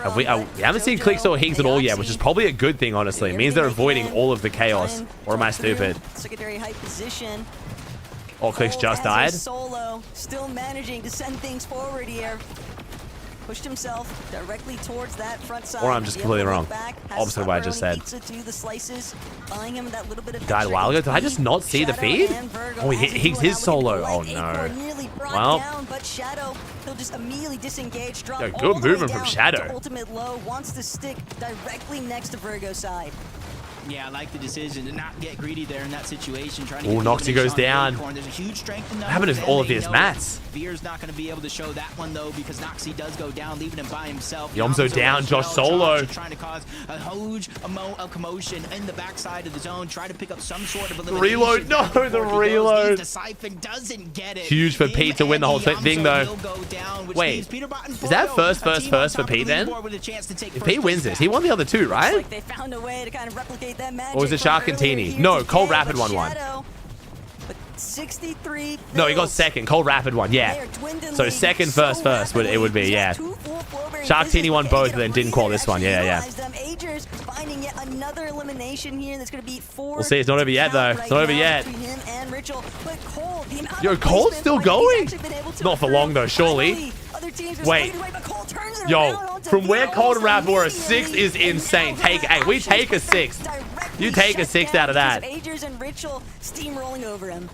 We haven't seen CLIX or Higgs at all yet, which is probably a good thing, honestly. It means they're avoiding all of the chaos. Or am I stupid? Secondary height position. Oh, CLIX just died. Solo, still managing to send things forward here. Pushed himself directly towards that front side. Or I'm just completely wrong. Opposite of what I just said. Died a while ago. Did I just not see the feed? Oh, he hit Higgs his solo. Oh no. Well. But Shadow, he'll just immediately disengage. Yo, good movement from Shadow. Ultimate low wants to stick directly next to Virgo's side. Yeah, I like the decision to not get greedy there in that situation. Trying to Oh, Noxy goes down. There's a huge strength in What happened to all of his mats? Veer's not going to be able to show that one though because Noxy does go down, leaving him by himself. Yomzo down, Josh solo. Trying to cause a huge amount of commotion in the backside of the zone, try to pick up some sort of elimination. Reload, no, the reload. Doesn't get it. Huge for Pete to win the whole thing though. Wait, is that first for Pete then? If Pete wins this, he won the other two, right? Like they found a way to kind of replicate that magic. Or was it Shark and Teeny? No, Cold Rapid won one. 63. No, he got second. Cold Rapid won, yeah. So second, first it would be, yeah. Shark Teeny won both, but then didn't call this one. Yeah. Agers finding yet another elimination here. That's going to be 4. We'll see. It's not over yet, though. It's not over yet. Yo, Cole's still going. Not for long, though, surely. Wait. Yo, from where Cold and Rapid were, a 6 is insane. Hey, we take a 6. You take a 6 out of that. Agers and Ritual steamrolling over him.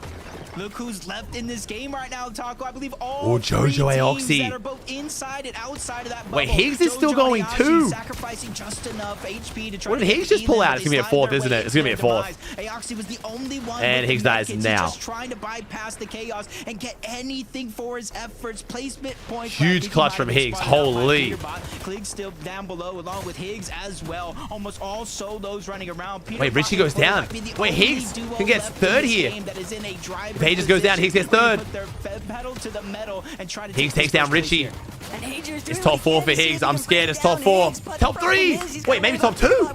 Look who's left in this game right now, Taco. I believe all Jojo teams that are both inside and outside of that bubble. Wait, Higgs is still going too. Sacrificing just enough HP to try what did Higgs just pull out? It's going to be a 4th, isn't it? It's going to be a 4th. Aoxy was the only one and Higgs dies now. Just trying to bypass the chaos and get anything for his efforts. Placement points. Huge clutch from Higgs. Holy. CLIX still down below along with Higgs as well. Almost all solos running around. Wait, Richie goes down. Wait, Higgs can get 3rd here. If Pages goes down, Higgs gets 3rd. Higgs takes down Richie. It's top 4 for Higgs. I'm scared it's top 4. Top 3. Wait, maybe top 2.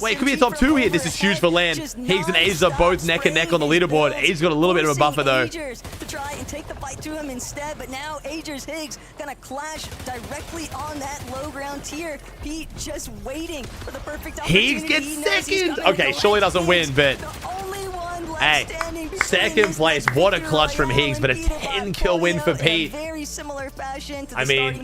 Wait, it could be a top 2 here. This is huge for land. Higgs and Ages are both neck and neck on the leaderboard. Ages got a little bit of a buffer though. To try and take the fight to him instead, but now Agers Higgs gonna clash directly on that low ground tier. Pete just waiting for the perfect opportunity. Higgs gets 2nd. Okay, surely doesn't win, but hey, 2nd place. What a clutch from Higgs, but a 10-kill win for Pete. Very similar fashion to I mean,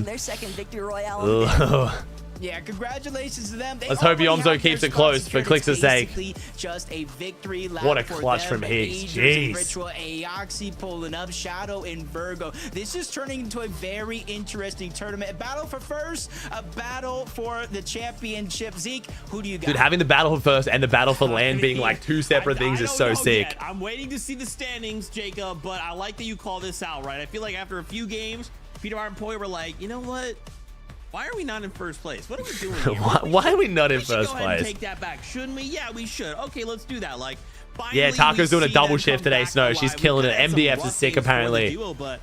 their second victory royale. Yeah, congratulations to them. Let's hope Yomzo keeps it close for CLIX's sake. Just a victory lap. What a clutch from Higgs. Jeez. Ritual, Aoxy pulling up, Shadow and Virgo. This is turning into a very interesting tournament. A battle for first, a battle for the championship. Zeke, who do you got? Dude, having the battle for first and the battle for land being like 2 separate things is so sick. Yet. I'm waiting to see the standings, Jacob, but I like that you call this out, right? I feel like after a few games, Peter and Poy were like, you know what? Why are we not in first place? What are we doing here? Why are we not in first go place? Ahead and take that back, shouldn't we? Yeah, we should. Okay, let's do that. Like, yeah, Taco's doing a double shift today, Snow. She's killing it. MDF is sick, apparently. Duo, but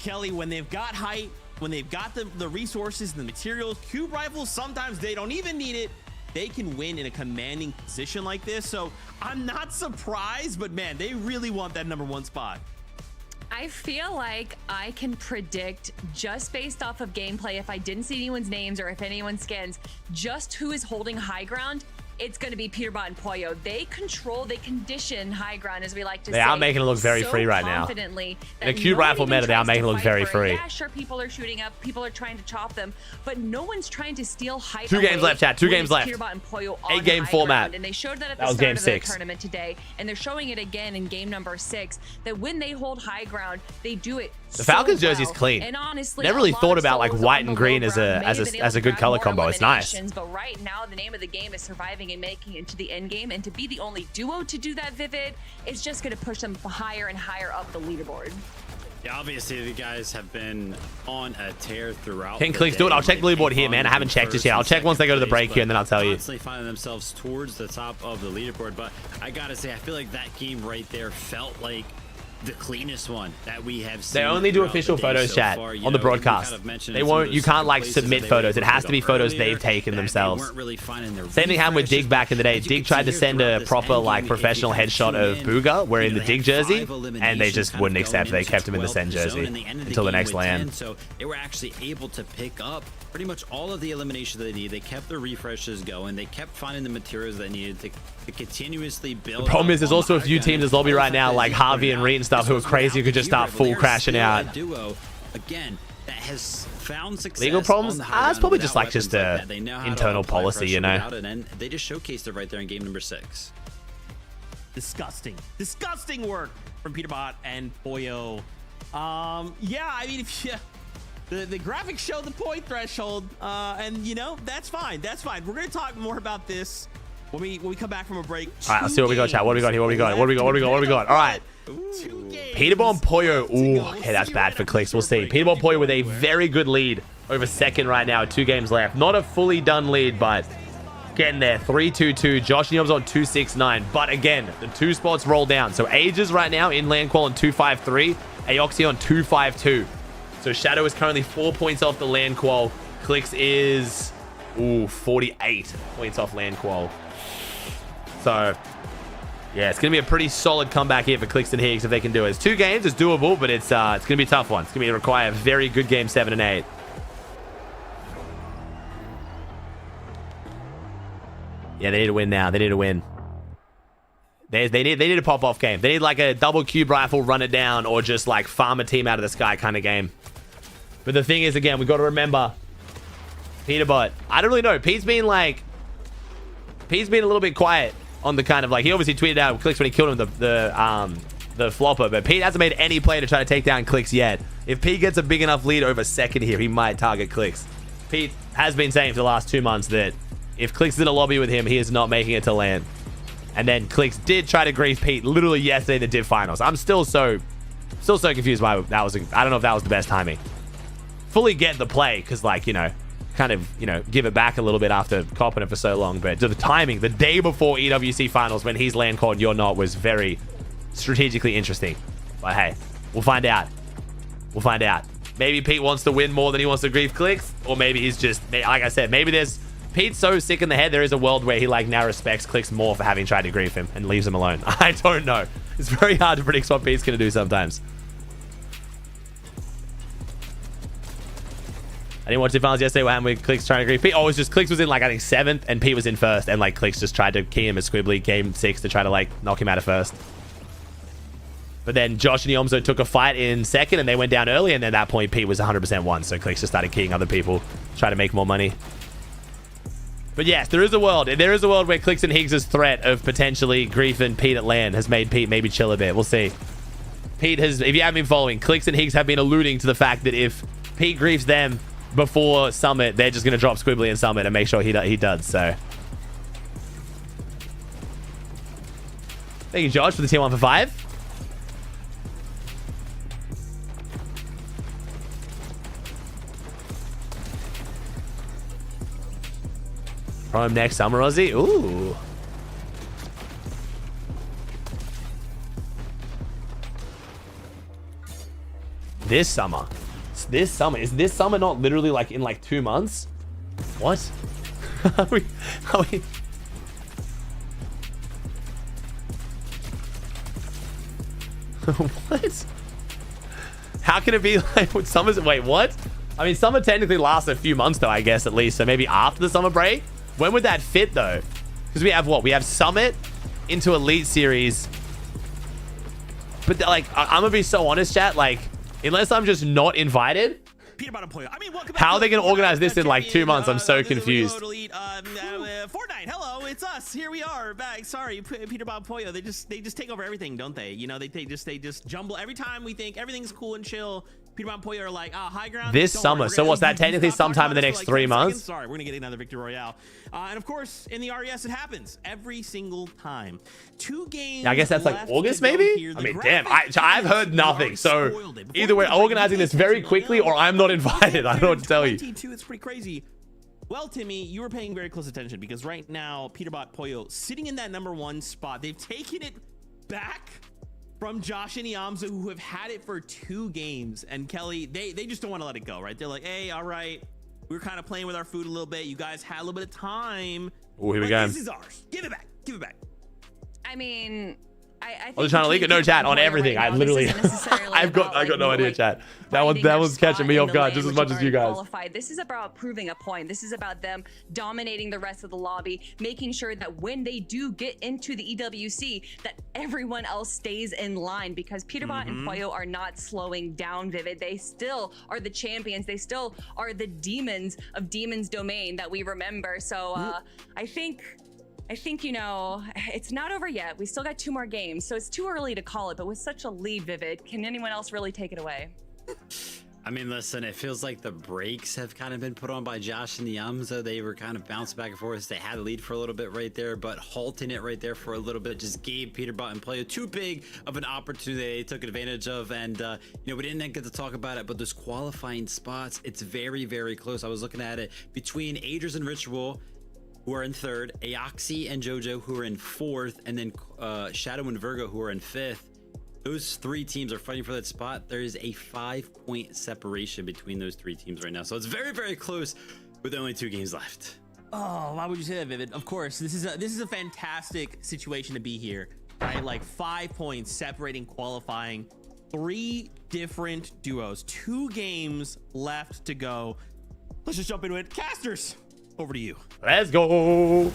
Kelly, when they've got height, when they've got the resources and the materials, cube rifles, sometimes they don't even need it. They can win in a commanding position like this. So I'm not surprised, but man, they really want that #1 spot. I feel like I can predict just based off of gameplay, if I didn't see anyone's names or if anyone scans, just who is holding high ground. It's going to be Peterbot and Pollo. They condition high ground, as we like to say. They are making it look very free right now. In a cube rifle meta, they are making it look very free. Yeah, sure, people are shooting up. People are trying to chop them. But no one's trying to steal height. 2 games left, chat. 2 games left. Peterbot and Pollo 8-game format. And they showed that at the start of the tournament today. And they're showing it again in game number 6. That when they hold high ground, they do it The Falcons jersey is clean. And honestly, never really thought about like white and green as a good color combo. It's nice. But right now, the name of the game is surviving and making it to the end game, and to be the only duo to do that, Vivid, is just going to push them higher and higher up the leaderboard. Yeah, obviously the guys have been on a tear throughout. Can CLIX do it? I'll check the leaderboard here, man. I haven't checked just yet. I'll check once they go to the break here, and then I'll tell you. Constantly finding themselves towards the top of the leaderboard, but I gotta say, I feel like that game right there felt like the cleanest one that we have seen. They only do official photos, chat, on the broadcast. They won't. You can't like submit photos. It has to be photos they've taken themselves. Same thing happened with Dig back in the day. Dig tried to send a proper like professional headshot of Booga wearing the Dig jersey, and they just wouldn't accept. They kept him in the Sen jersey until the next LAN. So they were actually able to pick up pretty much all of the elimination that they needed. They kept their refreshes going. They kept finding the materials they needed to continuously build. The problem is there's also a few teams in lobby right now, like Harvey and Reed and stuff, who are crazy, who could just start full crashing out. Duo, again, that has found success. Legal problems? It's probably just like a internal policy, you know. And they just showcased it right there in game number 6. Disgusting work from Peterbot and Pollo. Yeah, I mean, The graphics show the point threshold, and you know that's fine. That's fine. We're gonna talk more about this when we come back from a break. All right, let's see what we got, chat. What do we got here? What do we got? What do we got? What do we got? What do we got? All right. Peterball and Pollo. Ooh, okay, that's bad for CLIX. We'll see. Peterball and Pollo with a very good lead over second right now. 2 games left. Not a fully done lead, but getting there. 3-2-2. Josh and Yob's on 2-6-9. But again, the 2 spots roll down. So Ages right now in land qual on 2-5-3. Aoxy on 2-5-2. So Shadow is currently 4 points off the land qual. CLIX is 48 points off land qual. So yeah, it's gonna be a pretty solid comeback here for CLIX and Higgs if they can do it. It's 2 games, it's doable, but it's gonna be a tough one. It's gonna require a very good game 7 and 8. Yeah, they need to win now. They need to win. They need a pop-off game. They need like a double cube rifle, run it down, or just like farm a team out of the sky kind of game. But the thing is, again, we got to remember Peterbot. I don't really know. Pete's been a little bit quiet on the kind of like, he obviously tweeted out CLIX when he killed him the flopper, but Pete hasn't made any play to try to take down CLIX yet. If Pete gets a big enough lead over second here, he might target CLIX. Pete has been saying for the last 2 months that if CLIX is in a lobby with him, he is not making it to land. And then CLIX did try to grief Pete literally yesterday in the Div Finals. I'm still so confused why that was. I don't know if that was the best timing. Fully get the play because, like, you know, kind of, you know, give it back a little bit after copping it for so long. But the timing, the day before EWC Finals when he's land called, you're not, was very strategically interesting. But hey, we'll find out. We'll find out. Maybe Pete wants to win more than he wants to grief CLIX, or maybe he's just, like I said, maybe there's. Pete's so sick in the head, there is a world where he like now respects CLIX more for having tried to grief him and leaves him alone. I don't know. It's very hard to predict what Pete's going to do sometimes. I didn't watch the finals yesterday. What happened with CLIX trying to grief Pete? Oh, it was just CLIX was in like, I think 7th and Pete was in 1st, and like CLIX just tried to key him as Squibbly game 6 to try to like knock him out of 1st. But then Josh and Yomzo took a fight in 2nd and they went down early, and then at that point Pete was 100% won. So CLIX just started keying other people, try to make more money. But yes, there is a world. There is a world where CLIX and Higgs' threat of potentially griefing Pete at land has made Pete maybe chill a bit. We'll see. Pete has, if you haven't been following, CLIX and Higgs have been alluding to the fact that if Pete griefs them before Summit, they're just going to drop Squibbly in Summit and make sure he does. So, thank you, Josh, for the tier 1 for 5. Prime next summer, Aussie. Ooh. This summer. This summer. Is this summer not literally like in like 2 months? What? Are we... What? How can it be like summer's... Wait, what? I mean, summer technically lasts a few months though, I guess, at least. So maybe after the summer break? When would that fit though? Because we have what? We have Summit into Elite Series. But like, I'm gonna be so honest, chat. Like, unless I'm just not invited, how are they gonna organize this in like 2 months? I'm so confused. Fortnite, hello, it's us. Here we are back. Sorry, Peter Bob Pollo. They just take over everything, don't they? You know, they just jumble every time we think everything's cool and chill. Peter Bob Pollo are like, high ground. This summer. So what's that? Technically sometime in the next 3 months. Sorry, we're gonna get another victory royale. And of course, in the RES, it happens every single time. 2 games. Yeah, I guess that's like August, maybe. I mean, damn. I've heard nothing. So either we're organizing this very quickly, or I'm not invited. I don't know what to tell you. It's pretty crazy. Well, Timmy, you were paying very close attention because right now, Peterbot Pollo sitting in that #1 spot. They've taken it back from Josh and Iamza, who have had it for 2 games. And Kelly, they just don't want to let it go, right? They're like, hey, all right, we were kind of playing with our food a little bit. You guys had a little bit of time. Oh, here we go. This is ours. Give it back. Give it back. I mean, I was trying to leak it. No, chat on everything. I literally, I've got no idea, chat. That one's catching me off guard just as much as you guys. This is about proving a point. This is about them dominating the rest of the lobby, making sure that when they do get into the EWC, that everyone else stays in line, because Peterbot and Pollo are not slowing down, Vivid. They still are the champions. They still are the demons of Demon's Domain that we remember. So I think, you know, it's not over yet. We still got 2 more games, so it's too early to call it. But with such a lead, Vivid, can anyone else really take it away? I mean, listen, it feels like the brakes have kind of been put on by Josh and Yamza. They were kind of bouncing back and forth. They had a lead for a little bit right there, but halting it right there for a little bit just gave Peterbot and Player too big of an opportunity they took advantage of. And, you know, we didn't get to talk about it, but those qualifying spots, it's very, very close. I was looking at it between Agers and Ritual, who are in 3rd, Aoxy and JoJo, who are in 4th, and then Shadow and Virgo, who are in 5th. Those 3 teams are fighting for that spot. There is a 5-point separation between those 3 teams right now. So it's very, very close with only 2 games left. Oh, why would you say that, Vivid? Of course, this is a fantastic situation to be here, right? Like 5 points separating qualifying, 3 different duos, 2 games left to go. Let's just jump into it. Casters, over to you. Let's go.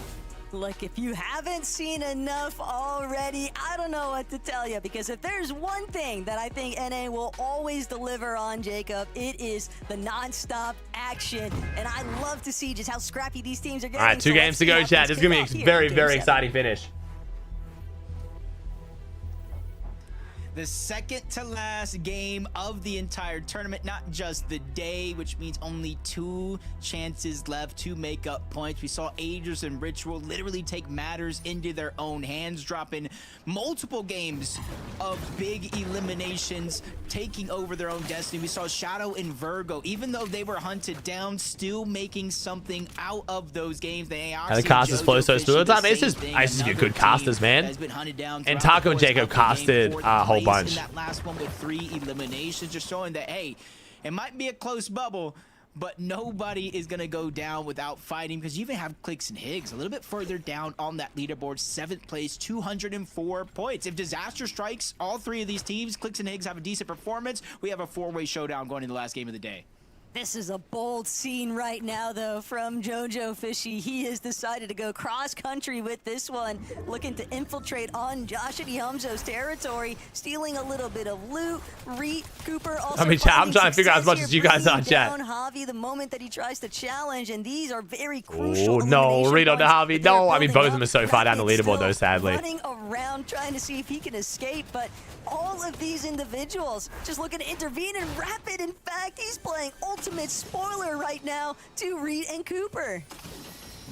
Look, if you haven't seen enough already, I don't know what to tell you, because if there's one thing that I think NA will always deliver on, Jacob, it is the non-stop action. And I love to see just how scrappy these teams are getting. All right, 2 games to go, chat. This is going to be a very, very exciting finish. The second to last game of the entire tournament, not just the day, which means only 2 chances left to make up points. We saw Agers and Ritual literally take matters into their own hands, dropping multiple games of big eliminations, taking over their own destiny. We saw Shadow and Virgo, even though they were hunted down, still making something out of those games. And the casters flow so smooth all the time. It's just good casters, man. And Taco and Jacob casted a whole bunch. In that last one with 3 eliminations, just showing that, hey, it might be a close bubble, but nobody is going to go down without fighting, because you even have CLIX and Higgs a little bit further down on that leaderboard, 7th place, 204 points. If disaster strikes all 3 of these teams, CLIX and Higgs have a decent performance, we have a 4-way showdown going into the last game of the day. This is a bold scene right now, though, from JoJo Fishy. He has decided to go cross-country with this one, looking to infiltrate on Josh and Yamzo's territory, stealing a little bit of loot. Reet, Cooper also I'm trying to figure out as much as you guys are, chat. Javi the moment that he tries to challenge, and these are very crucial. Oh, no, Reet on the Javi. No, I mean, both of them are so far down the leaderboard, though, sadly. Running around trying to see if he can escape, but all of these individuals just looking to intervene, and Rapid, in fact, he's playing ultimate spoiler right now to Reet and Cooper.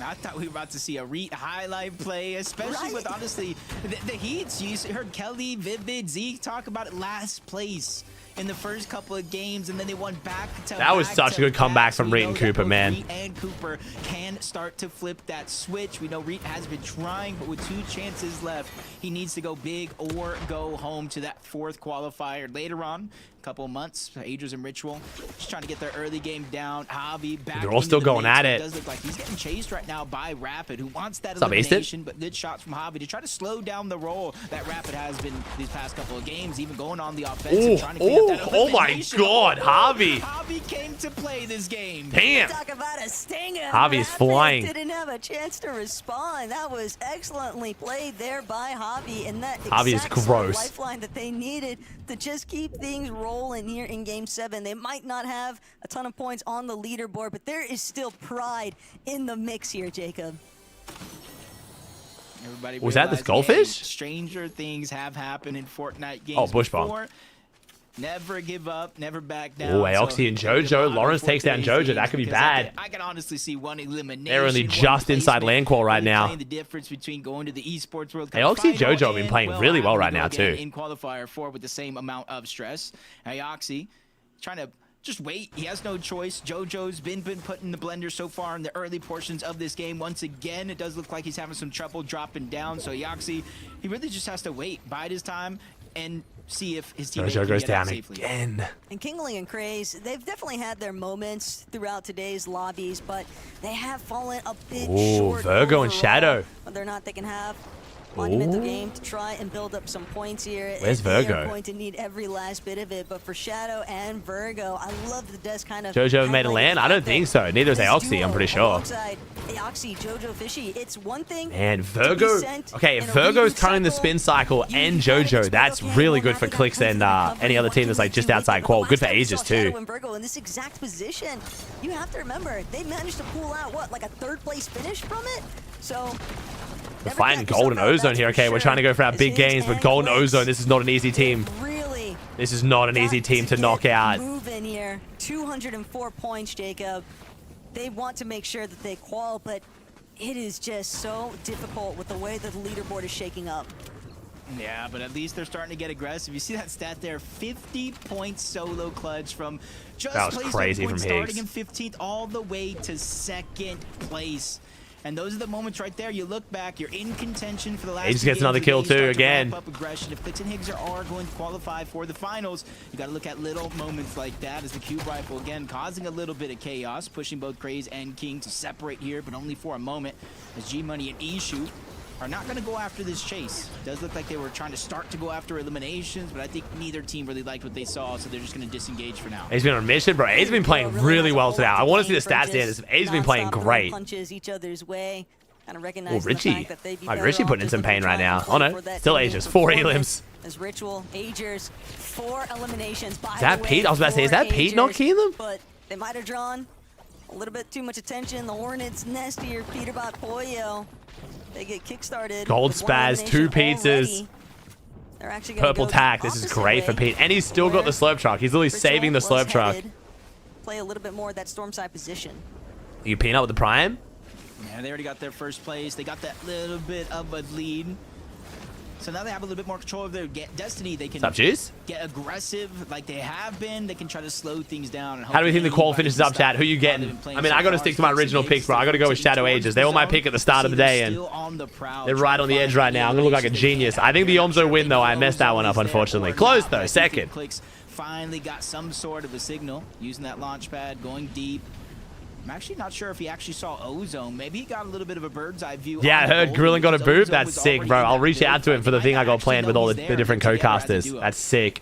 I thought we were about to see a Reet highlight play, especially with, honestly, the Heats. You heard Kelly, Vivid, Zeke talk about it, last place in the first couple of games, and then they won back to That was such a good comeback from Reet and Cooper, man. Reet and Cooper can start to flip that switch. We know Reet has been trying, but with 2 chances left, he needs to go big or go home to that 4th qualifier later on. Couple months, Agers and Ritual just trying to get their early game down. Javi back. They're all still going at it. It does look like he's getting chased right now by Rapid, who wants that elimination, but good shots from Javi to try to slow down the roll that Rapid has been these past couple of games, even going on the offensive, trying to clean up that oh my God, Javi. Javi came to play this game. Damn. Talk about a stinger. Javi is flying. Didn't have a chance to respond. That was excellently played there by Javi, and that Javi is gross. Lifeline that they needed to just keep things rolling here in Game 7. They might not have a ton of points on the leaderboard, but there is still pride in the mix here, Jacob. Everybody was that this hey, goldfish? Stranger things have happened in Fortnite games. Oh, bush bomb. Before. Never give up, never back down. Oh, Aoxy and JoJo. Lawrence takes down JoJo. That could be bad. I can honestly see one elimination. They're only just inside land qual right now. The difference between going to the esports world. Aoxy and JoJo have been playing really well right now too. In qualifier 4 with the same amount of stress. Aoxy trying to just wait. He has no choice. JoJo's been put in the blender so far in the early portions of this game. Once again, it does look like he's having some trouble dropping down. So Aoxy, he really just has to wait, bide his time, and see if his teammate JoJo goes down safely. Again. And Kingling and Craze, they've definitely had their moments throughout today's lobbies, but they have fallen a bit short. Virgo and overall. Shadow. Whether or not they can have monumental game to try and build up some points here. Where's They're Virgo? going to need every last bit of it, but for Shadow and Virgo, I love the Des kind of. JoJo made a land? I don't think so. Neither is Aoxy, I'm pretty sure. Aoxy, JoJo, Fishy, it's one thing. And Virgo. Okay, if Virgo's turning the spin cycle and JoJo, that's really good for CLIX and any other team that's like just outside qual. Good for Aegis too. Shadow and Virgo in this exact position. You have to remember, they managed to pull out what, like a 3rd place finish from it? So. We're fighting Gold and Ozone here. Okay, we're trying to go for our big games, but Gold and Ozone, this is not an easy team. Really This is not an easy team to knock out. Move in here. 204 points, Jacob. They want to make sure that they qual, but it is just so difficult with the way that the leaderboard is shaking up. Yeah, but at least they're starting to get aggressive. You see that stat there, 50-point solo clutch from just that was crazy from starting Higgs. in 15th all the way to 2nd place. And those are the moments right there. You look back, you're in contention for the last. He just gets another kill too again. Up aggression. If CLIX and Higgs are going to qualify for the finals, you got to look at little moments like that as the cube rifle again causing a little bit of chaos, pushing both Craze and King to separate here, but only for a moment. As G Money and Ishu are not going to go after this chase. It does look like they were trying to start to go after eliminations, but I think neither team really liked what they saw, so they're just going to disengage for now. He's been on a mission, bro. He's been playing really well today. I want to see the stats stand. He's been playing great. Punches each other's way. Kind of Oh, recognize Richie. Richie putting in some pain right now. Oh no, still Aegis. 4 elims. As Ritual, Agers, 4 eliminations. Is that Pete? I was about to say, is that Pete not keying them? But they might have drawn a little bit too much attention. The Hornets nest here, Peterbot Pollo. They get kickstarted. Gold spaz, 2 pizzas. They're actually Purple tack. This is great for Pete. And he's still got the slurp truck. He's literally saving the slurp truck. Play a little bit more of that storm side position. You peanut with the prime? Yeah, they already got their first place. They got that little bit of a lead. So now they have a little bit more control of their destiny. They can get aggressive like they have been. They can try to slow things down. And how do we think the qual finishes up, chat? Who you getting? I mean, I got to stick to my original picks, bro. I got to go with Shadow Ages. They were my pick at the start of the day, and they're right on the edge right now. I'm going to look like a genius. I think the Omzo win, though. I messed that one up, unfortunately. Close, though. 2nd. CLIX finally got some sort of a signal using that launch pad, going deep. I'm actually not sure if he actually saw Ozone. Maybe he got a little bit of a bird's eye view. Yeah, I heard Grillin got a boob. That's sick, bro. I'll reach out to him for the thing I got planned with all the different co-casters. That's sick.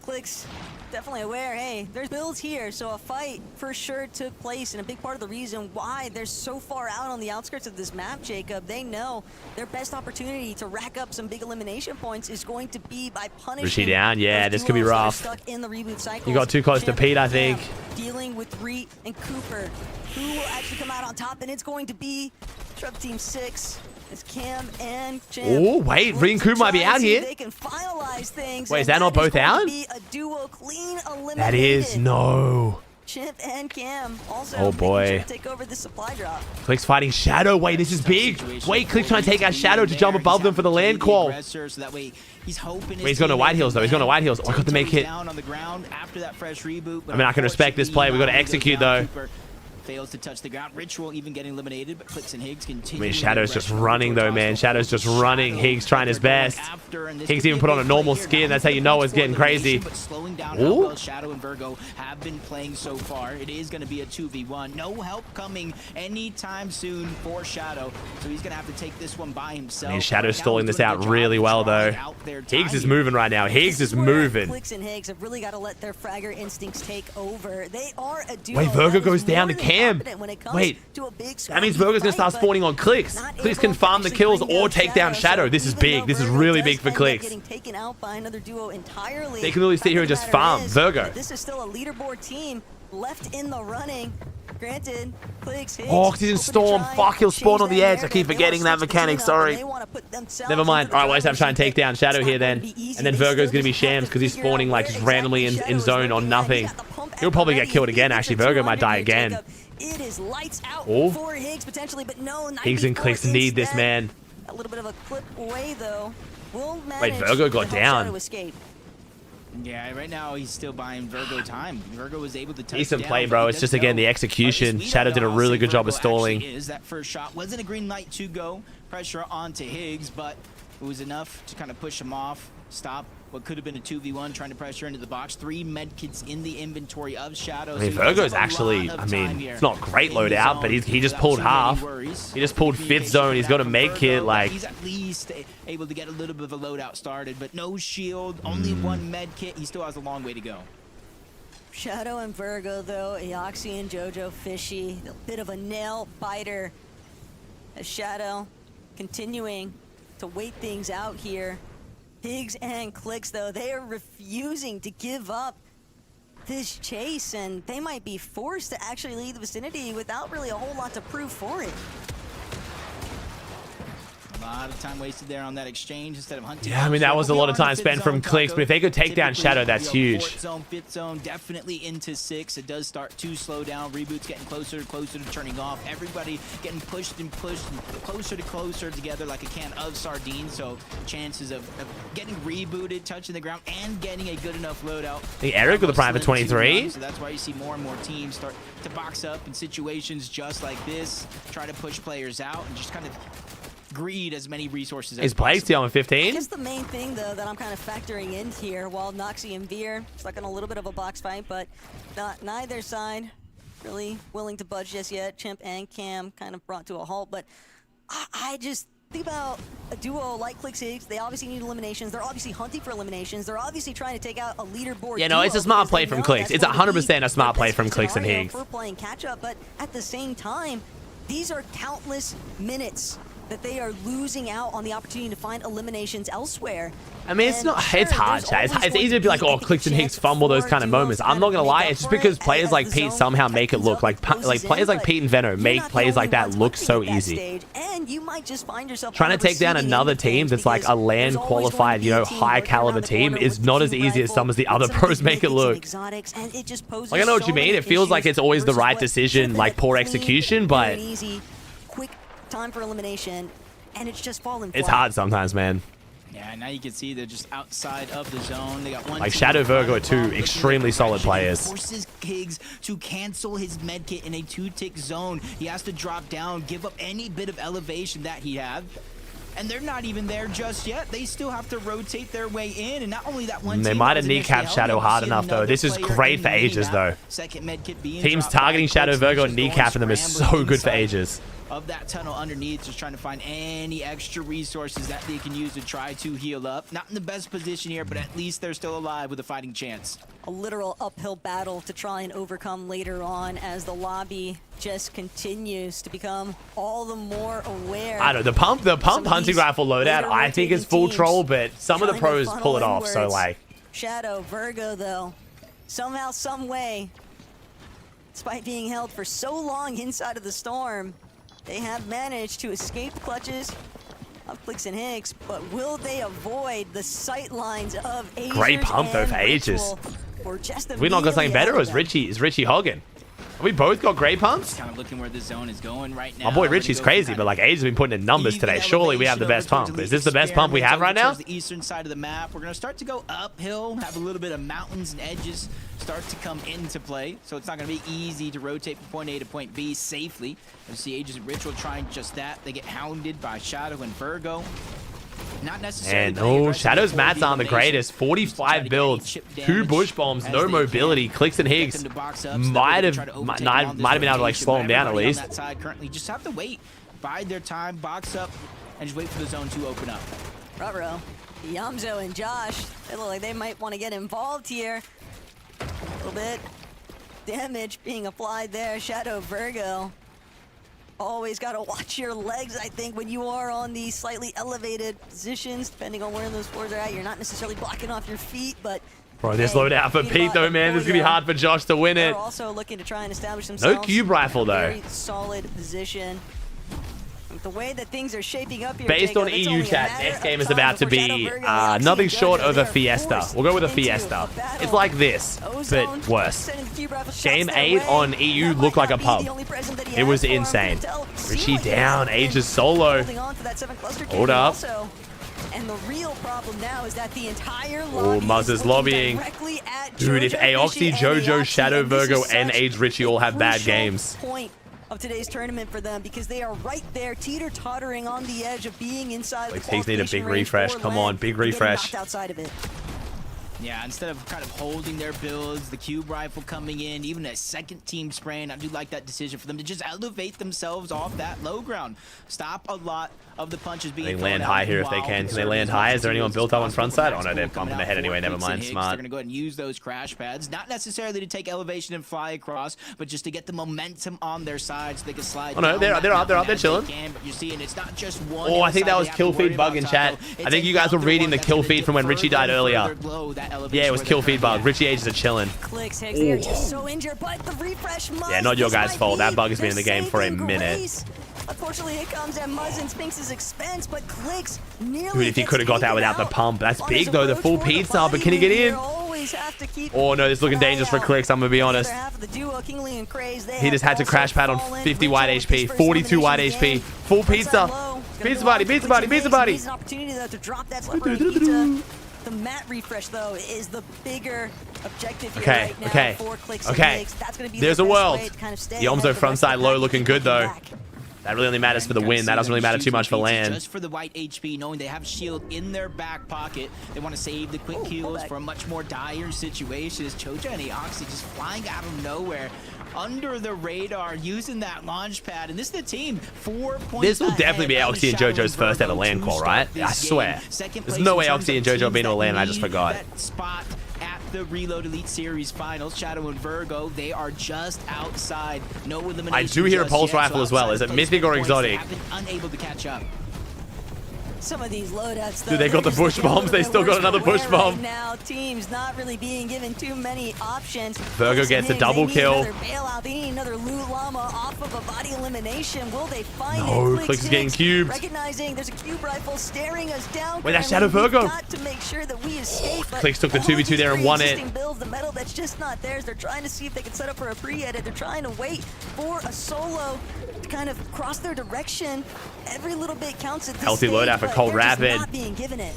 CLIX definitely aware, hey, there's builds here, so a fight for sure took place, and a big part of the reason why they're so far out on the outskirts of this map, Jacob, they know their best opportunity to rack up some big elimination points is going to be by punishing. Richie down, yeah, this could be rough. Stuck in the reboot cycles. You got too close to Pete, I think. Dealing with Reet and Cooper, who will actually come out on top, and it's going to be Trub Team 6. It's Cam and Champ. Oh, wait. Reet and Cooper might be out here. They can finalize things. Wait, is that not both out? That is. No. Chip and Cam also oh boy. take over the supply drop. CLIX fighting Shadow. Wait, this is big. Wait, CLIX trying to take out Shadow to jump above them for the land qual. Wait, he's going to white heels though. He's going to white heels. Oh, I got to make hit. I mean, I can respect this play. We got to execute though. Fails to touch the ground. Ritual even getting eliminated, but CLIX and Higgs continue. I mean, Shadow's just running though, man. Shadow's just running. Higgs trying his best. Higgs even put on a normal skin. That's how you know it's getting crazy. But slowing down how well Shadow and Virgo have been playing so far. It is going to be a 2v1. No help coming anytime soon for Shadow, so he's going to have to take this one by himself. I mean, Shadow's stalling this out really well though. Higgs is moving right now. Higgs is moving. CLIX and Higgs have really got to let their fragger instincts take over. They are a duo. Wait, Virgo goes down to Cam. Wait, that means Virgo's going to start spawning on CLIX. CLIX can farm the kills or take down Shadow. This is big. This is really big for CLIX. They can literally sit here and just farm Virgo. This is still a leaderboard team left in the running. Granted, CLIX, Higgs. Oh, he's in Storm. Fuck, he'll spawn on the edge. I keep forgetting that mechanic. Sorry. Never mind. All right, well, let's have to try and take down Shadow here then. And then Virgo's going to be shams because he's spawning like just randomly in zone on nothing. He'll probably get killed again, actually. Virgo might die again. It is lights out oh. for Higgs potentially, but no. Higgs and CLIX need this, man. A little bit of a clip away though. Will wait, Virgo got down. Yeah, right now he's still buying Virgo time. Virgo was able to touch decent play, bro. It's just again the execution. Shadow did a really good job of stalling. That first shot wasn't a green light to go. Pressure onto Higgs, but it was enough to kind of push him off. Stop what could have been a 2v1, trying to pressure into the box. 3 medkits in the inventory of Shadow. I mean, Virgo's actually, I mean, it's not great loadout, but he just pulled half. He just pulled 5th zone. He's got a make kit, like. He's at least able to get a little bit of a loadout started, but no shield, only 1 medkit. He still has a long way to go. Shadow and Virgo, though, Eoxy and Jojo Fishy, a bit of a nail biter. As Shadow continuing to wait things out here. Higgs and CLIX, though, they are refusing to give up this chase, and they might be forced to actually leave the vicinity without really a whole lot to prove for it. lot of time wasted there on that exchange instead of hunting. Yeah, I mean, that was a lot of time spent from CLIX, but if they could take down Shadow, that's huge. Fourth zone, fifth zone, definitely into 6. It does start to slow down. Reboot's getting closer to turning off. Everybody getting pushed and closer to closer together like a can of sardines. So chances of getting rebooted, touching the ground, and getting a good enough loadout. The Eric with a prime for 23. So that's why you see more and more teams start to box up in situations just like this, try to push players out and just kind of greed as many resources as Is Plague still on 15? I guess the main thing, though, that I'm kind of factoring in here, while Noxie and Veer stuck in a little bit of a box fight, but neither side really willing to budge just yet. Chimp and Cam kind of brought to a halt, but I just think about a duo like CLIX. They obviously need eliminations. They're obviously hunting for eliminations. They're obviously trying to take out a leaderboard. Yeah, no, it's a smart play from CLIX. It's 100% a smart play from CLIX and Higgs. For playing catch up, but at the same time, these are countless minutes that they are losing out on the opportunity to find eliminations elsewhere. I mean, it's hard, chat. It's easy to be like, oh, CLIX and Higgs fumble those kind of moments. I'm not gonna lie, it's just because players like Pete somehow make it look like players like Pete and Veno make plays like that look so easy. And you might just find yourself trying to take down another team that's like a LAN qualified, you know, high caliber team is not as easy as some of the other pros make it look. Like, I know what you mean. It feels like it's always the right decision, like poor execution, but quick time for elimination, and it's just falling flat. It's hard sometimes, man. Yeah, now you can see they're just outside of the zone. They got one. Like Shadow Virgo are two extremely solid players. Forces Higgs to cancel his medkit in a 2-tick zone. He has to drop down, give up any bit of elevation that he had. And they're not even there just yet. They still have to rotate their way in, and not only that one. They might have kneecapped Shadow hard enough though. This is great for Aegis though. Teams targeting Shadow Virgo and kneecapping them is so good for Aegis. Of that tunnel underneath, just trying to find any extra resources that they can use to try to heal up. Not in the best position here, but at least they're still alive with a fighting chance. A literal uphill battle to try and overcome later on as the lobby just continues to become all the more aware. I don't know, the pump hunting rifle loadout I think is full troll, but some of the pros pull it off, so like. Shadow Virgo though, somehow, some way, despite being held for so long inside of the storm, they have managed to escape the clutches of CLIX and Higgs, but will they avoid the sight lines of Aegis? Great pump though for Aegis. We not got something better, or is Richie hogging? Have we both got great pumps? Kind of looking where the zone is going right now. My boy Richie's crazy, but like Aegis has been putting in numbers today. Surely we have the best pump. Is this the best pump we have right now? The eastern side of the map. We're gonna start to go uphill, have a little bit of mountains and edges start to come into play. So it's not gonna be easy to rotate from point A to point B safely. You see Aegis and Ritual trying just that. They get hounded by Shadow and Virgo. Not necessarily. And oh, Shadow's mats aren't the greatest. 45 builds, 2 bush bombs, no mobility. CLIX and Higgs might have been able to like slow him down at least. On that side currently, just have to wait, bide their time, box up, and just wait for the zone to open up. Ruh-roh. Yamzo and Josh, they look like they might want to get involved here. A little bit damage being applied there. Shadow Virgo. Always got to watch your legs, I think, when you are on these slightly elevated positions, depending on where those floors are at. You're not necessarily blocking off your feet, but... Bro, this loadout for Pete, though, man. This is going to be hard for Josh to win it. They're also looking to try and establish themselves. No cube rifle, though. Very solid position. With the way that things are shaping up here, based on EU chat, next game is about to be nothing short of a fiesta. We'll go with a fiesta. It's like this, but worse. Game 8 on EU looked like a pub. It was insane. Richie down, Aegis solo. Hold up. And the real problem now is that the entire lobby oh, Muzz is lobbying. Dude, if Aoxy, Jojo, Shadow Virgo, and Age Richie all have bad games. Of today's tournament for them, because they are right there teeter-tottering on the edge of being inside like, Higgs need a big refresh. Come on, big refresh. Outside of it. Yeah, instead of kind of holding their builds, the cube rifle coming in, even a second team spraying, I do like that decision for them to just elevate themselves off that low ground. Stop a lot of the punches being they land high here if they can. Can they land high? Is there anyone built up on front side? Oh no, they're bumping their head anyway. Never mind. Smart. They're gonna go ahead and use those crash pads, not necessarily to take elevation and fly across, but just to get the momentum on their side so they can slide. Oh no, they're up. They're chilling. But you're seeing it's not just one. Oh, I think that was kill feed bug in chat. I think you guys were reading the kill feed from when Richie died earlier. Yeah, it was kill feed bug. Richie Ages are chilling. CLIX, Higgs, they're just so injured, but the refresh yeah, not your guys' fault. That bug has been in the game for a minute. Unfortunately, it comes at Muzz and Sphinx's expense, but CLIX nearly. Dude, if he could have got that without the pump. That's big though, the full pizza, but can he get in? Oh no, this is looking dangerous for CLIX, I'm gonna be honest. He just had to crash pad on 50 white HP, 42 white HP, full pizza. Pizza body, pizza body, pizza body. An opportunity though to drop that pizza. The mat refresh though is the bigger objective here right now for CLIX. That's gonna be there's a world. Kind of Yomzo frontside low looking good though. That really only matters for the win. That doesn't really matter too much for land. Just for the white HP, knowing they have shield in their back pocket, they want to save the quick kills for a much more dire situation. As Choja and Aussie just flying out of nowhere, under the radar, using that launch pad. And this is the team 4 points. This will definitely be Oxy and JoJo's first ever land call, right? I swear. There's no way Oxy and JoJo have been to a land. I just forgot. Spot at the Reload Elite Series Finals. Shadow and Virgo, they are just outside. No elimination. I do hear a pulse rifle as well. Is it mythic or exotic? Unable to catch up. Some of these loadouts, though, dude, they got the bush bombs. They still got another bush bomb. Right now, teams not really being given too many options. Virgo gets a double kill. Bailout. They need another loot llama off of a body elimination. Will they find no, it? CLIX is getting cubed. Recognizing there's a cube rifle staring us down. Wait, that's Shadow Virgo. Got to make sure that we escape. CLIX took the 2v2 there and won it. Builds, the metal that's just not theirs. They're trying to see if they can set up for a pre-edit. They're trying to wait for a solo to kind of cross their direction. Every little bit counts at this healthy loadout for Cold Rapid. Being given it.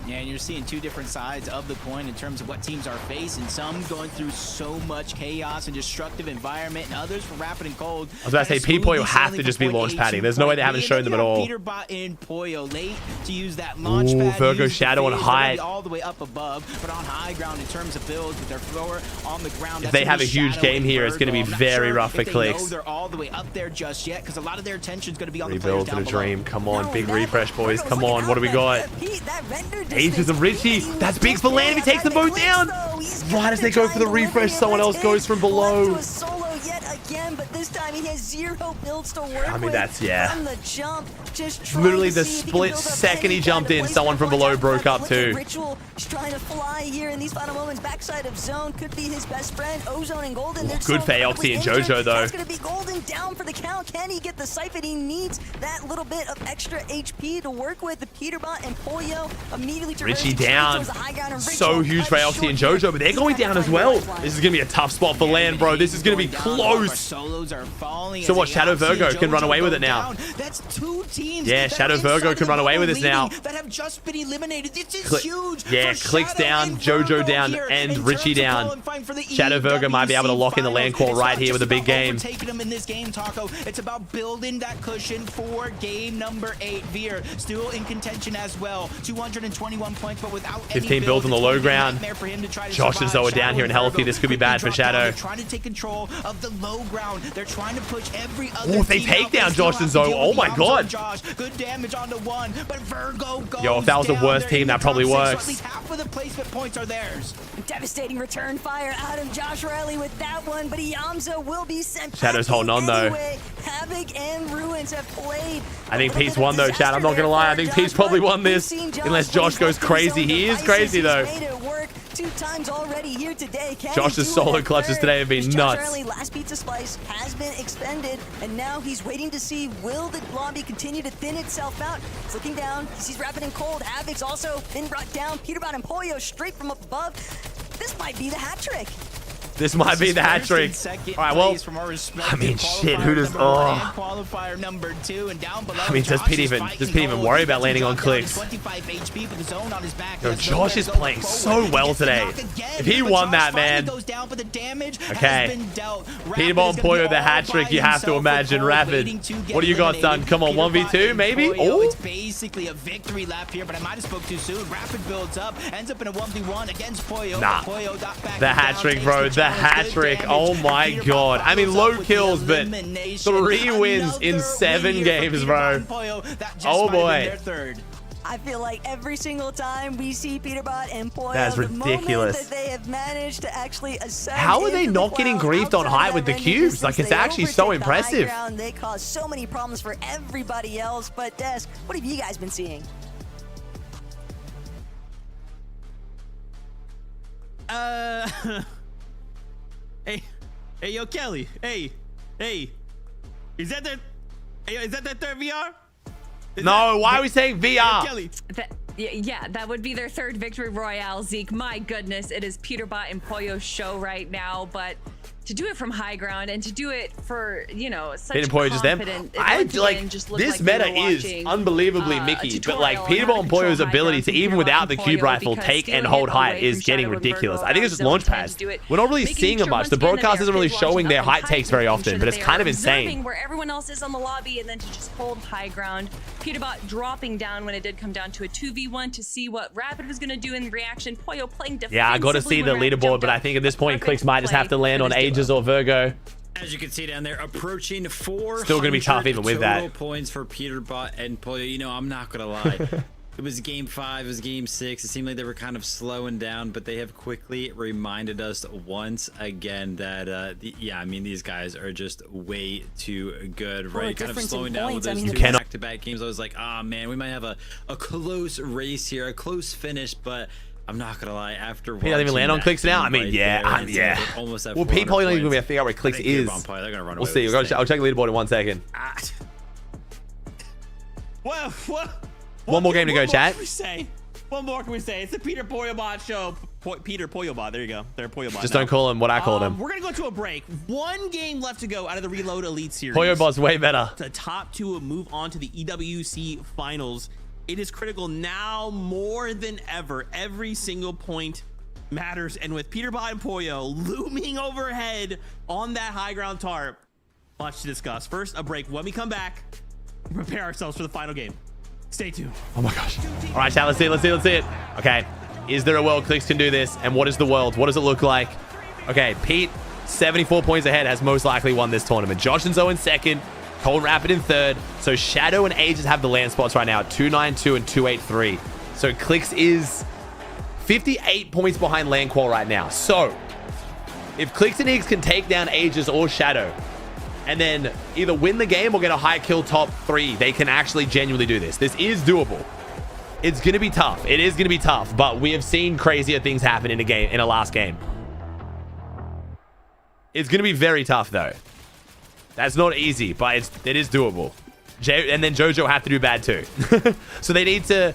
Yeah, and you're seeing two different sides of the coin in terms of what teams are facing. Some going through so much chaos and destructive environment, and others from Rapid and Cold. I was about to say, P-Poyo have to just be launch padding. There's no way they haven't shown them at all. Peterbot and Poyo late to use that launch pad. Virgo Shadow on high. All the way up above, but on high ground in terms of builds with their thrower on the ground. If they have a huge game here, it's going to be very rough for CLIX. They're all the way up there just yet, because a lot of their attention is going to be on the players down below. Rebuild to the dream. Come on, big refresh, boys. Come on, what do we got? Ages of Richie. That's big for land if he takes them both down. Right as they go for the refresh, someone else goes from below. But this time he has zero builds to work I mean, that's, yeah. From the jump, just literally the split second he jumped in, someone from below broke up too. Ritual is trying to fly here in these final moments. Backside of Zone could be his best friend. Ozone and Golden. Good for Oxy and JoJo though. That's going to be Golden down for the count. Can he get the siphon? He needs that little bit of extra HP to work with. The Peterbot and Poyo immediately Richie down. So huge for Oxy and JoJo, but they're going down as well. This is going to be a tough spot for land, bro. This is going to be close. So what, Shadow Virgo can run away with it now. That's two teams. Yeah, Shadow Virgo can run away with this now. That have just been eliminated. This is huge. Yeah, CLIX down, JoJo down, and Richie down. Shadow Virgo might be able to lock in the land call right here with a big game. Taking them in this game, Taco. It's about building that cushion for game number 8. Veer still in contention as well. 221 points, but without 15 builds on the low ground. Josh and Zoe down here and healthy. This could be bad for Shadow. They're trying to take control of the low ground. They're trying to push every other if they take down Josh and Zoe, oh my god. Good damage onto one, but Virgo goes Yo, if that was the worst team, that probably works. At least half of the placement points are theirs. Devastating return fire out of Josh Riley with that one, but Yamzo will be sent. Shadow's holding on though. Havoc and Ruins have played. I think Pete's won though, Chad. I'm not gonna lie. I think Pete's probably won this. Unless Josh goes crazy. He is crazy though. 2 times already here today. Josh's solo clutches today have been nuts. Riley, last pizza slice has been expended, and now he's waiting to see will the lobby continue to thin itself out. He's looking down. He sees Rapid and Cold. Havoc's also been brought down. Peterbot and Poyo straight from up above. This might be the hat trick. This might be the hat trick. All right, well, I mean, shit, who does, qualifier number 2 and down below. I mean, does Pete even worry about landing on CLIX? Yo, Josh is playing so well today. If he won that, man. Okay. Peterbot and Poyo, the hat trick, you have to imagine. Rapid. What do you got, son? Come on, 1v2, maybe? Oh, it's basically a victory lap here, but I might have spoke too soon. Rapid builds up, ends up in a 1v1 against Poyo. Nah, the hat trick, bro. The hat trick. Oh my god. I mean, low kills, but 3 wins in 7 games, bro. Oh boy. I feel like every single time we see Peterbot and Poyo, that's ridiculous. That they have managed to actually ascend. How are they not getting griefed on height with the cubes? Like, it's actually so impressive. They cause so many problems for everybody else. But Des, what have you guys been seeing? Hey, yo, Kelly. Hey, is that the Hey, is that their third VR? No, why are we saying VR? Kelly. Yeah, that would be their third victory royale, Zeke. My goodness, it is Peterbot and Pollo's show right now, but to do it from high ground and to do it for, you know, such confident, I like this meta is unbelievably Mickey, but like Peterbot and Pollo's ability to even without the cube rifle take and hold height is getting ridiculous. I think it's just launch pads. We're not really seeing it much. The broadcast isn't really showing their height takes very often, but it's kind of insane. Where everyone else is on the lobby and then to just hold high ground. Peterbot dropping down when it did come down to a 2v1 to see what Rapid was going to do in reaction. Pollo playing defensively. Yeah, I got to see the leaderboard, but I think at this point, CLIX might just have to land on Aegis or Virgo. As you can see down there, approaching 400 still gonna be tough even with that. Total points for Peterbot and Pollo. You know, I'm not gonna lie. It was game 5, it was game 6. It seemed like they were kind of slowing down, but they have quickly reminded us once again that, yeah, I mean, these guys are just way too good, right? Kind of slowing down with those back-to-back games. I was like, ah, man, we might have a close race here, a close finish, but I'm not gonna lie. After he doesn't even land on CLIX now. I mean, yeah, yeah. Well, people probably don't even be able to figure out where CLIX is. We'll see. I'll check the leaderboard in 1 second. One more game to go, chat. What more can we say? It's the Peter Poyobot show. Peter Poyobot. There you go. They're Poyobot. Just don't call him what I called him. We're gonna go to a break. 1 game left to go out of the Reload Elite Series. Poyobot's way better. The top 2 will move on to the EWC finals. It is critical now more than ever. Every single point matters. And with Peterbot and Pollo looming overhead on that high ground tarp, much to discuss. First, a break. When we come back, prepare ourselves for the final game. Stay tuned. Oh my gosh. All right, chat, let's see it. Okay, is there a world CLIX can do this? And what is the world? What does it look like? Okay, Pete, 74 points ahead, has most likely won this tournament. Josh and Zoe in second. Cold Rapid in third. So Shadow and Aegis have the land spots right now, 292 and 283. So CLIX is 58 points behind land qual right now. So if CLIX and Iggs can take down Aegis or Shadow and then either win the game or get a high kill top 3, they can actually genuinely do this. This is doable. It's going to be tough. It is going to be tough, but we have seen crazier things happen in a last game. It's going to be very tough though. That's not easy, but it is doable. And then JoJo have to do bad too. So they need to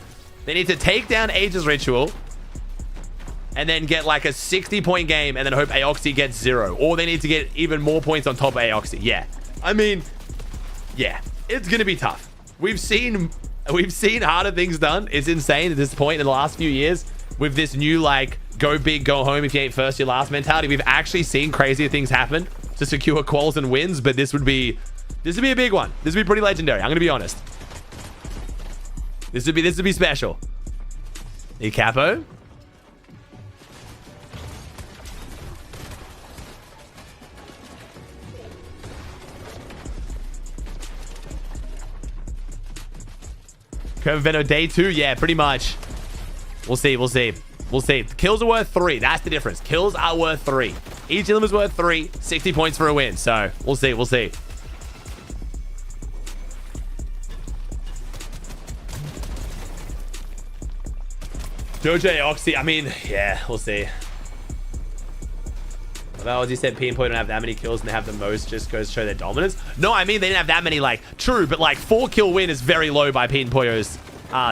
take down Aegis Ritual and then get like a 60-point game and then hope Aoxy gets 0. Or they need to get even more points on top of Aoxy. Yeah. I mean, yeah, it's gonna be tough. We've seen harder things done. It's insane at this point in the last few years with this new like go big, go home if you ain't first, your last mentality. We've actually seen crazier things happen to secure quals and wins, but this would be a big one. This would be pretty legendary. I'm gonna be honest. This would be special. E Capo. Curveveno day 2, yeah, pretty much. We'll see. Kills are worth 3. That's the difference. Kills are worth 3. Each of them is worth 3. 60 points for a win. So we'll see. JoJo Oxy, I mean, yeah, we'll see. Well, as you said, P and Pollo don't have that many kills and they have the most, just goes to show their dominance. No, I mean, they didn't have that many, like, true, but like 4 kill win is very low by Pete and Pollo's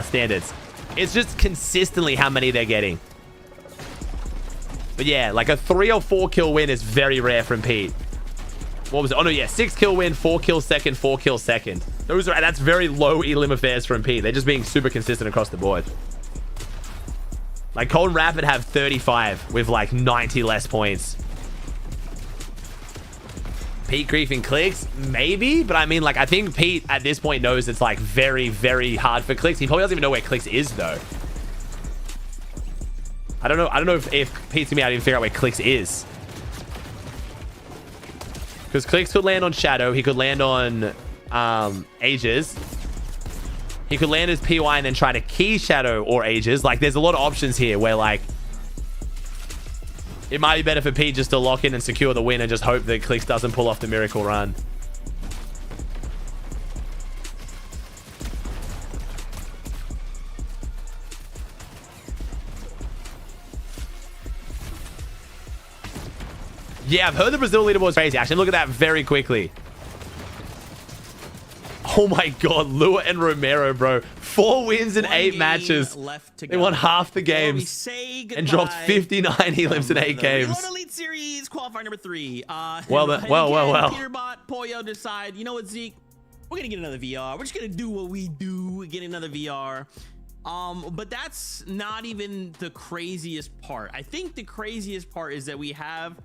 standards. It's just consistently how many they're getting. But yeah, like a 3 or 4 kill win is very rare from Pete. What was it? Oh no, yeah, 6 kill win, 4 kill second, 4 kill second. That's very low elim affairs from Pete. They're just being super consistent across the board. Like Cold and Rapid have 35 with like 90 less points. Pete griefing CLIX? Maybe, but I mean, like, I think Pete at this point knows it's like very, very hard for CLIX. He probably doesn't even know where CLIX is though. I don't know if Pete's gonna be able to even figure out where CLIX is. Because CLIX could land on Shadow, he could land on Aegis. He could land his PY and then try to key Shadow or Aegis. Like, there's a lot of options here where, like, it might be better for Pete just to lock in and secure the win and just hope that CLIX doesn't pull off the miracle run. Yeah, I've heard the Brazil leaderboard is crazy. Actually, look at that very quickly. Oh my god, Lua and Romero, bro. 4 wins in 8 matches. They won half the games and dropped 59 elims in 8 games. Reload Elite Series qualifier number 3. Well. Peterbot, Pollo decide, you know what, Zeke? We're gonna get another VR. We're just gonna do what we do, get another VR. But that's not even the craziest part. I think the craziest part is that we have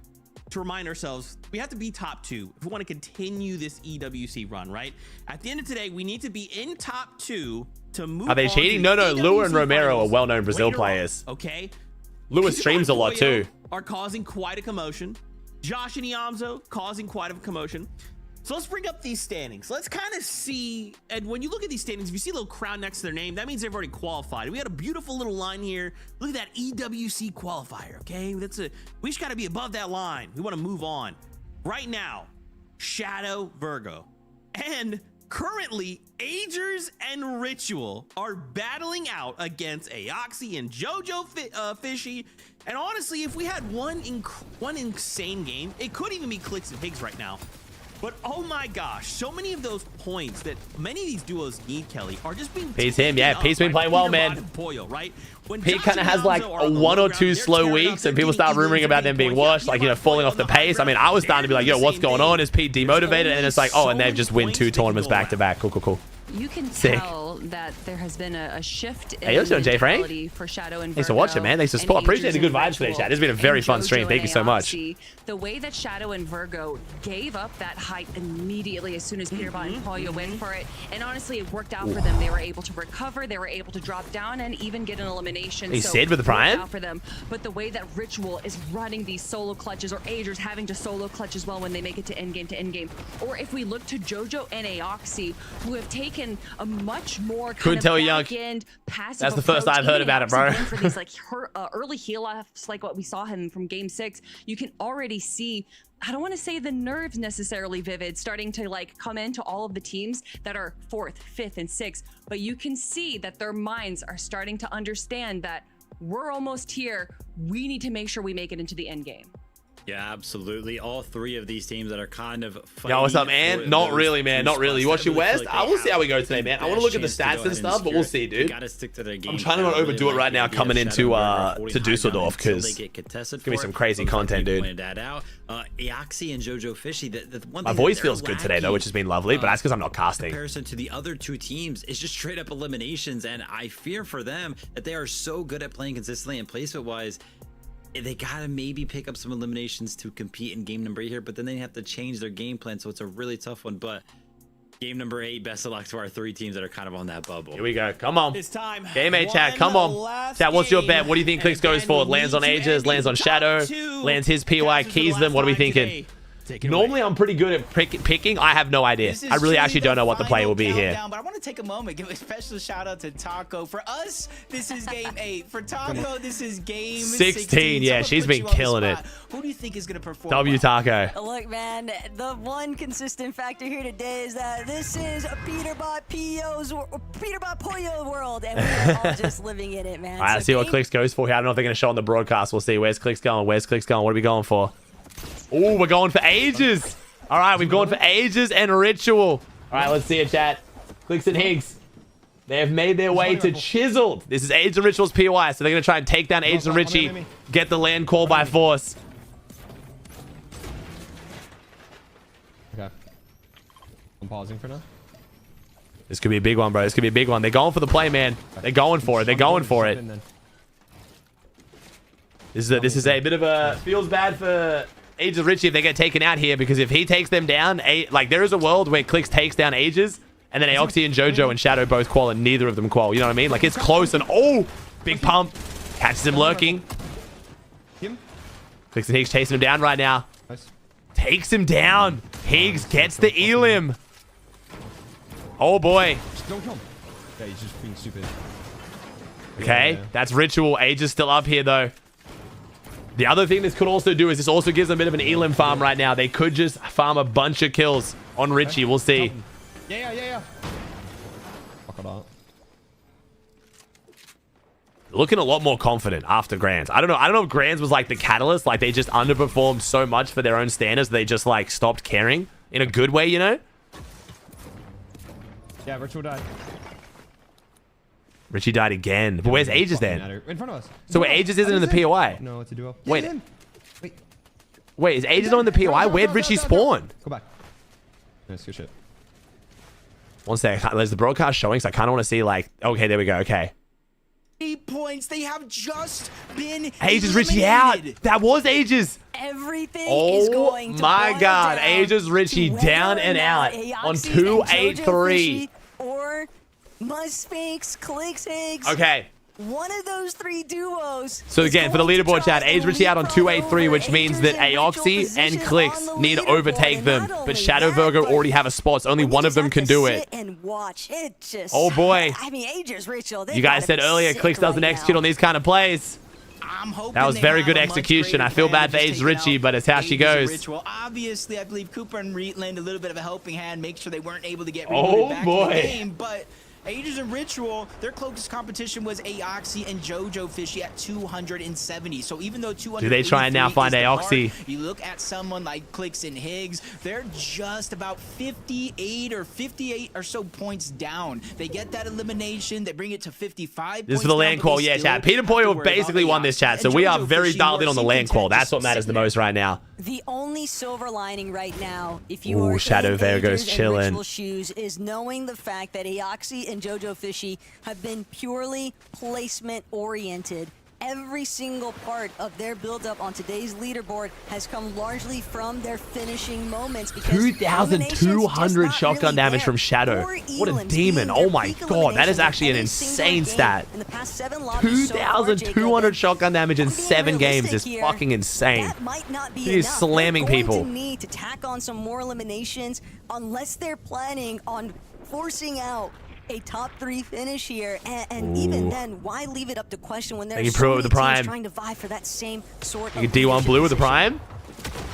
to remind ourselves we have to be top 2 if we want to continue this EWC run, right? At the end of today, we need to be in top 2 to move. Are they cheating? No. EWC Lua and Romero finals. are well-known Brazil players. Okay. Lua streams a lot too. Are causing quite a commotion. Josh and Iamzo causing quite a commotion. So let's bring up these standings. Let's kind of see, and when you look at these standings, if you see a little crown next to their name, that means they've already qualified. We got a beautiful little line here. Look at that EWC qualifier, okay? We just got to be above that line. We want to move on. Right now, Shadow, Virgo, and currently Agers and Ritual are battling out against Aoxy and JoJo Fishy. And honestly, if we had one insane game, it could even be CLIX and Higgs right now. But oh my gosh, so many of those points that many of these duos need, Kelly, are just being Pete's him, yeah. Pete's been playing well, man. Right? Pete kind of has like a 1 or 2 slow weeks, and people start rumoring about them being washed, like, you know, falling off the pace. I mean, I was starting to be like, yo, what's going on? Is Pete demotivated? And it's like, oh, and they've just win 2 tournaments back to back. Cool. You can tell that there has been a shift in hey, listen, Jay Frank. For Shadow and Virgo. Thanks for watching, man. Thanks for support. Appreciate the good vibes today, chat. It's been a very fun stream. Thank you so much. The way that Shadow and Virgo gave up that height immediately as soon as Peterbot and Pollo went for it, and honestly, it worked out for them. They were able to recover. They were able to drop down and even get an elimination. He said with the Brian. For them, but the way that Ritual is running these solo clutches, or Agers having to solo clutch as well when they make it to endgame, or if we look to JoJo and Aoxy, who have taken a much more kind of back-end passive That's the first I've heard about it, bro. For these like early heal-offs, like what we saw him from Game 6, you can already see, I don't want to say the nerves necessarily, Vivid, starting to like come into all of the teams that are 4th, 5th, and 6th, but you can see that their minds are starting to understand that we're almost here. We need to make sure we make it into the end game. Yeah, absolutely. All 3 of these teams that are kind of yo, what's up, man? Not really, man. Not really. You watching West? I will see how we go today, man. I want to look at the stats and stuff, but we'll see, dude. Gotta stick to their game. I'm trying to not overdo it right now coming into to Dusseldorf, because it's gonna be some crazy content, dude. Aoxy and JoJo Fishy. My voice feels good today, though, which has been lovely, but that's because I'm not casting. In comparison to the other 2 teams, is just straight up eliminations, and I fear for them that they are so good at playing consistently and placement-wise. They gotta maybe pick up some eliminations to compete in game number 8 here, but then they have to change their game plan, so it's a really tough one. But game number 8, best of luck to our 3 teams that are kind of on that bubble. Here we go. Come on. It's time. Game 8, chat. Come on. Chat, what's your bet? What do you think CLIX goes for? Lands on Aegis, lands on Shadow, lands his PY, keys them. What are we thinking? Normally, I'm pretty good at picking. I have no idea. I really actually don't know what the play will be here. But I want to take a moment, give a special shout out to Taco. For us, this is game 8. For Taco, this is game 16. Yeah, she's been killing it. Who do you think is going to perform? W Taco. Look, man, the one consistent factor here today is that this is a Peterbot Pollo world, and we're all just living in it, man. All right, let's see what CLIX goes for here. I don't know if they're going to show on the broadcast. We'll see. Where's CLIX going? Where's CLIX going? What are we going for? Oh, we're going for Ages. All right, we've gone for Ages and Ritual. All right, let's see it, chat. CLIX and Higgs. They have made their way to Chiseled. This is Ages and Ritual's PY, so they're going to try and take down Ages and Richie, get the land call by force. Okay. I'm pausing for now. This could be a big one, bro. This could be a big one. They're going for the play, man. They're going for it. They're going for it. This is a bit of a... Feels bad for Ages and Richie if they get taken out here, because if he takes them down, like, there is a world where CLIX takes down Ages, and then Aoxy and JoJo and Shadow both qual, and neither of them qual. You know what I mean? Like, it's close, and oh! Big pump. Catches him lurking. CLIX and Higgs chasing him down right now. Takes him down. Higgs gets the elim. Oh, boy. Don't kill him. Yeah, he's just being stupid. Okay, that's Ritual. Ages still up here, though. The other thing this could also do is this also gives them a bit of an elim farm right now. They could just farm a bunch of kills on Richie. We'll see. Yeah. Fuck it up. Looking a lot more confident after Grands. I don't know if Grands was like the catalyst. Like, they just underperformed so much for their own standards. They just like stopped caring in a good way, you know? Yeah, Ritual died. Richie died again. But where's Aegis then? In front of us. So wait, Aegis isn't in the POI? No, it's a duo. Wait. Wait, is Aegis not in the POI? Where'd Richie spawn? Go back. Nice, good shit. One sec. There's the broadcast showing, so I kind of want to see like, okay, there we go. Okay. 8 points. They have just been Aegis Richie out. That was Aegis. Everything is going to my God. down Aegis Richie down and out on 283. Or Sphinx, CLIX, Higgs. Okay. One of those three duos. So again, for the leaderboard chat, Aegis Richie out on 283, which means that Aoxy and CLIX need to overtake them. But Shadow Virgo already have a spot, so only one of them can do it. And watch it just. Oh boy. I mean, Aegis Ritual. You guys said earlier, CLIX doesn't execute on these kind of plays. That was very good execution. I feel bad for Aegis Richie, but it's how she goes. Ritual. Obviously, I believe Cooper and Reet lend a little bit of a helping hand, make sure they weren't able to get rebooted back in the game, but Aegis and Ritual, their closest competition was Aoxy and JoJo Fishy at 270. So even though 200, do they try and now find Aoxy? You look at someone like CLIX and Higgs, they're just about 58 or so points down. They get that elimination, they bring it to 55. This is for the land qual, yeah, chat. Peter Poyo basically won this chat, so we are very dialed in on the land qual. That's what matters the most right now. The only silver lining right now, if you are Shadow Virgo's Aegis and chilling. Ritual shoes, is knowing the fact that Aoxy and JoJo Fishy have been purely placement oriented. Every single part of their build-up on today's leaderboard has come largely from their finishing moments. 2,200 shotgun damage from Shadow. What a demon. Oh my God, that is actually an insane stat. 2,200 shotgun damage in 7 games is fucking insane. He's slamming people. To need to tack on some more eliminations unless they're planning on forcing out a top 3 finish here, and even then, why leave it up to question when there's so many teams trying to vie for that same sort of D1 blue with the Prime?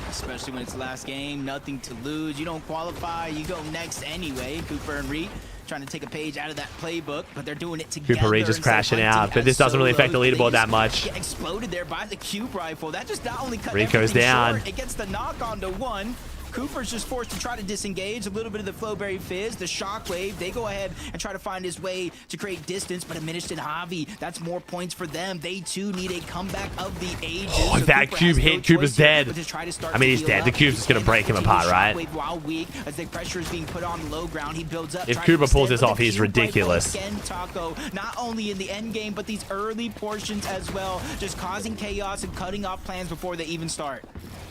Especially when it's the last game, nothing to lose. You don't qualify, you go next anyway. Cooper and Reet trying to take a page out of that playbook, but they're doing it together. Cooper Reet just crashing out, but this doesn't really affect the leaderboard that much. Get exploded there by the cube rifle. That just not only cut Rico's down. short, it gets the knock on to 1. Cooper's just forced to try to disengage. A little bit of the Flowberry Fizz, the Shockwave. They go ahead and try to find his way to create distance, but diminished in Javi. That's more points for them. They too need a comeback of the ages. Oh, if that cube hit, Cooper's dead. I mean, he's dead. The cube's just going to break him apart, right? While weak, as the pressure is being put on low ground, he builds up. If Cooper pulls this off, he's ridiculous. Again, Taco, not only in the end game, but these early portions as well, just causing chaos and cutting off plans before they even start.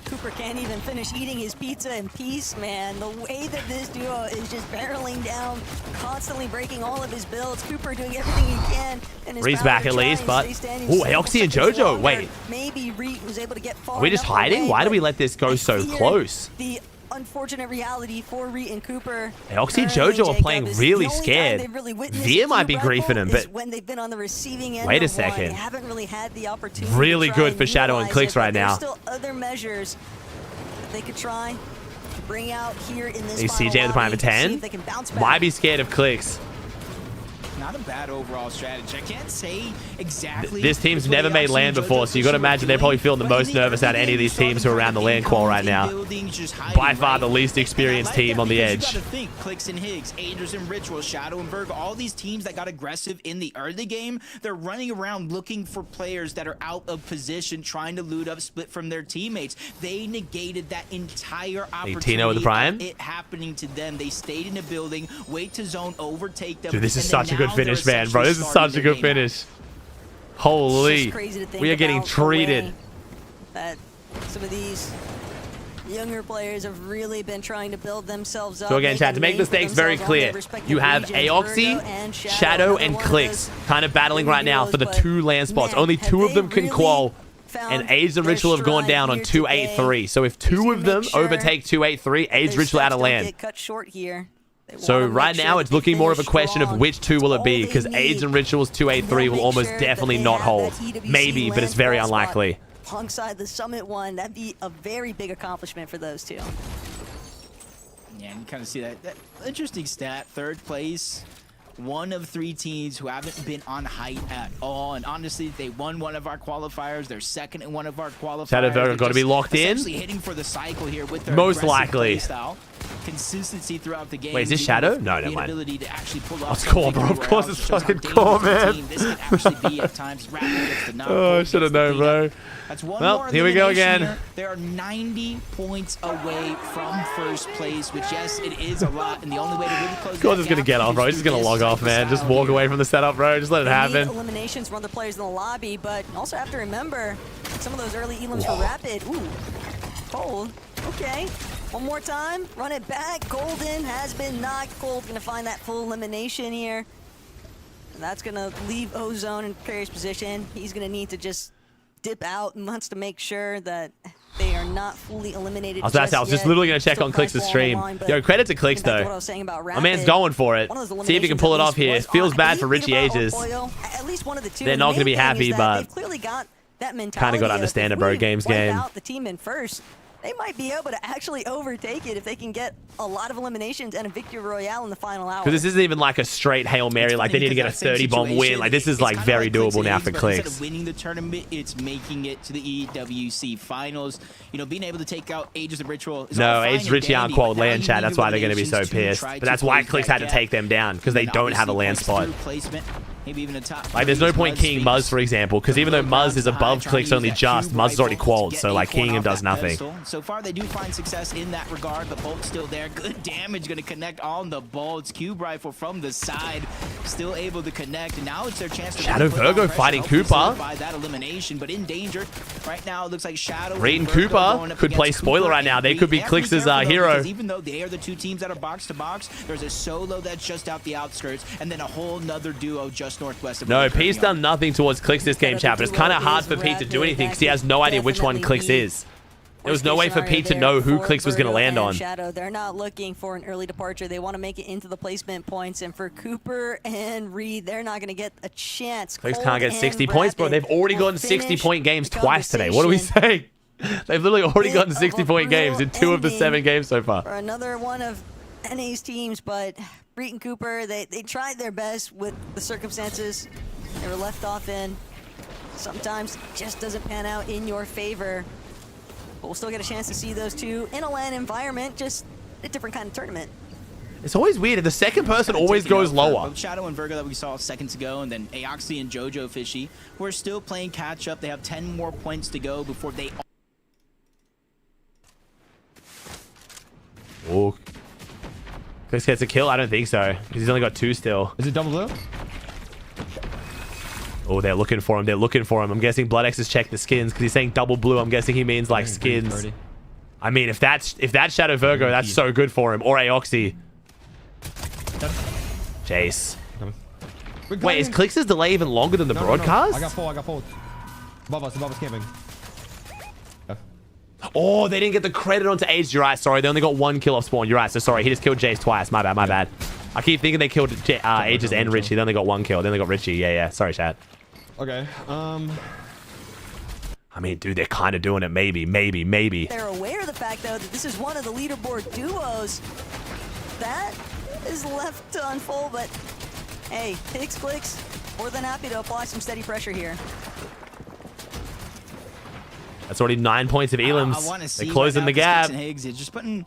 Cooper can't even finish eating his pizza in peace, man. The way that this duo is just barreling down, constantly breaking all of his builds. Cooper doing everything he can. Reet's back at least, but Aoxy and JoJo. Wait, maybe Reet was able to get far. Are we just hiding? Why do we let this go so close? The unfortunate reality for Reet and Cooper. Aoxy and JoJo are playing really scared. Via might be griefing him, but when they've been on the receiving end, wait a second. They haven't really had the opportunity. Really good for Shadow and CLIX right now. There's still other measures that they could try to bring out here in this. CJ with the Prime of 10. Might be scared of CLIX. Not a bad overall strategy. I can't say exactly. This team's never made land before, so you got to imagine they're probably feeling the most nervous out of any of these teams who are around the land qual right now. By far the least experienced team on the edge. You gotta think, CLIX and Higgs, Aegis and Ritual, Shadow and Virgo, all these teams that got aggressive in the early game, they're running around looking for players that are out of position, trying to loot up, split from their teammates. They negated that entire opportunity. Tino with the Prime. It happening to them. They stayed in the building, wait to zone, overtake them. Dude, this is such a good finish, man, bro. This is such a good finish. Holy, we are getting treated. That some of these younger players have really been trying to build themselves up. So again, chat, to make the stakes very clear, you have Aoxy, Shadow, and CLIX kind of battling right now for the 2 land spots. Only 2 of them can qual, and Aegis and Ritual have gone down on 283. So if 2 of them overtake 283, Aegis Ritual out of land. Cut short here. So right now, it's looking more of a question of which 2 will it be, because Aegis and Ritual's 283 will almost definitely not hold. Maybe, but it's very unlikely. Alongside the Summit one, that'd be a very big accomplishment for those 2. Yeah, you kind of see that interesting stat. 3rd place one of 3 teams who haven't been on height at all. And honestly, they won one of our qualifiers. They're second in one of our qualifiers. Shadow Virgo got to be locked in. Hitting for the cycle here with their most likely. Playstyle. Consistency throughout the game. Wait, is this Shadow? No, never mind. It's core, bro. Of course it's fucking core, man. This can actually be at times. Oh, I should have known, bro. That's one well, more here we go again. Here. They are 90 points away from first place, which, yes, it is a lot. And the only way to really close Cole's just going to get off, bro. He's just going to log off, man. Just walk away from the setup, bro. Just let it happen. Eliminations from other players in the lobby, but also have to remember some of those early elims for Rapid. Ooh, Cold. Okay. One more time. Run it back. Golden has been knocked. Cold's going to find that full elimination here. And that's going to leave Ozone in precarious position. He's going to need to just dip out and wants to make sure that they are not fully eliminated. I was just literally going to check on CLIX's stream. Yo, credit to CLIX, though. My man's going for it. See if he can pull it off here. Feels bad for Richie Ages. They're not going to be happy, but kind of got to understand it, bro. Game's game. The team in first. They might be able to actually overtake it if they can get a lot of eliminations and a victory royale in the final hour. Because this isn't even like a straight Hail Mary. Like, they need to get a 30-bomb win. Like, this is like very doable now for CLIX. Instead of winning the tournament, it's making it to the EWC finals. You know, being able to take out Ages of Ritual. No, Ages Richie aren't quad land, chat. That's why they're going to be so pissed. But that's why CLIX had to take them down, because they don't have a land spot. Maybe even a top. Like, there's no point keying Muzz, for example, because even though Muzz is above CLIX only just, Muzz is already qualled, so like keying him does nothing. So far, they do find success in that regard, but Bolt's still there. Good damage going to connect on the Bolts. Cube Rifle from the side, still able to connect, and now it's their chance to Shadow Virgo fighting Cooper. By that elimination, but in danger right now. It looks like Shadow Reed and Cooper could play spoiler right now. They could be CLIX's hero. Even though they are the 2 teams that are box to box, there's a solo that's just out the outskirts, and then a whole nother duo just northwest of. No, Pete's done nothing towards CLIX this game, chat, but it's kind of hard for Pete to do anything because he has no idea which one CLIX is. There was no way for Pete to know who CLIX was going to land on. Shadow, they're not looking for an early departure. They want to make it into the placement points, and for Cooper and Reed, they're not going to get a chance. CLIX can't get 60 points, bro. They've already gotten 60-point games twice today. What are we saying? They've literally already gotten 60-point games in 2 of the 7 games so far. For another one of NA's teams, but Reed and Cooper, they tried their best with the circumstances they were left off in. Sometimes it just doesn't pan out in your favor. But we'll still get a chance to see those two in a LAN environment, just a different kind of tournament. It's always weird. The second person always goes lower. Shadow and Virgo that we saw seconds ago, and then Aoxy and Jojo Fishy, who are still playing catch up. They have 10 more points to go before they. Oh. CLIX gets a kill? I don't think so, because he's only got 2 still. Is it double blue? Oh, they're looking for him. They're looking for him. I'm guessing BloodX has checked the skins because he's saying double blue. I'm guessing he means like skins. I mean, if that's Shadow Virgo, that's so good for him. Or Aoxy. Jace. Wait, is CLIX's delay even longer than the broadcast? No. I got 4. Above us camping. Oh, they didn't get the credit onto Ages. You're right. Sorry, they only got 1 kill off spawn. You're right. So sorry, he just killed Jace twice. My bad. I keep thinking they killed Ages and Richie. They only got 1 kill. They only got Richie. Yeah. Sorry, chat. Okay. I mean, dude, they're kind of doing it. Maybe. They're aware of the fact, though, that this is one of the leaderboard duos that is left to unfold. But hey, CLIX, more than happy to apply some steady pressure here. That's already 9 points of elims. They're closing the gap. Higgs is just putting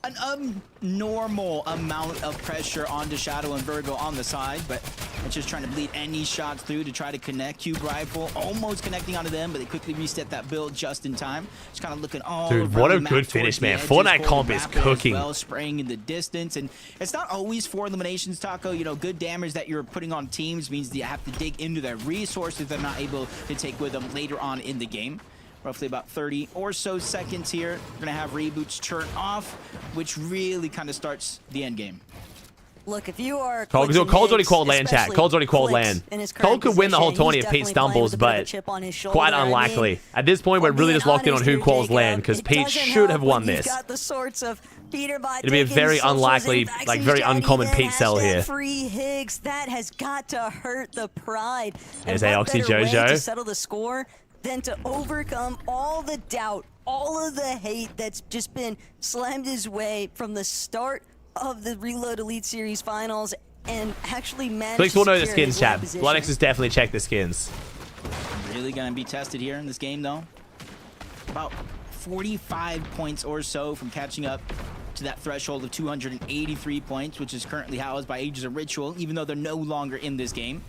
an abnormal amount of pressure onto Shadow and Virgo on the side, but it's just trying to bleed any shots through to try to connect. Cube Rifle almost connecting onto them, but they quickly reset that build just in time. Just kind of looking all dude, what a good finish, man. Fortnite comp is cooking. Well, spraying in the distance, and it's not always 4 eliminations, Taco. You know, good damage that you're putting on teams means that you have to dig into their resources they're not able to take with them later on in the game. Roughly about 30 or so seconds here. We're going to have reboots turn off, which really kind of starts the end game. Look, if you are... Cole's already called land, chat. Cole's already called land. Cole could win the whole tourney if Pete stumbles, but quite unlikely. At this point, we're really just locked in on who calls land, because Pete should have won this. It'd be a very unlikely, like very uncommon Pete sell here. Free Higgs, that has got to hurt the pride. There's Aoxy Jojo. To settle the score than to overcome all the doubt, all of the hate that's just been slammed his way from the start of the Reload Elite Series Finals and actually managed CLIX to will know the secure skins, his chat. lane position. Bloodx has definitely checked the skins. Really gonna be tested here in this game, though. About 45 points or so from catching up to that threshold of 283 points, which is currently housed by Ages of Ritual, even though they're no longer in this game.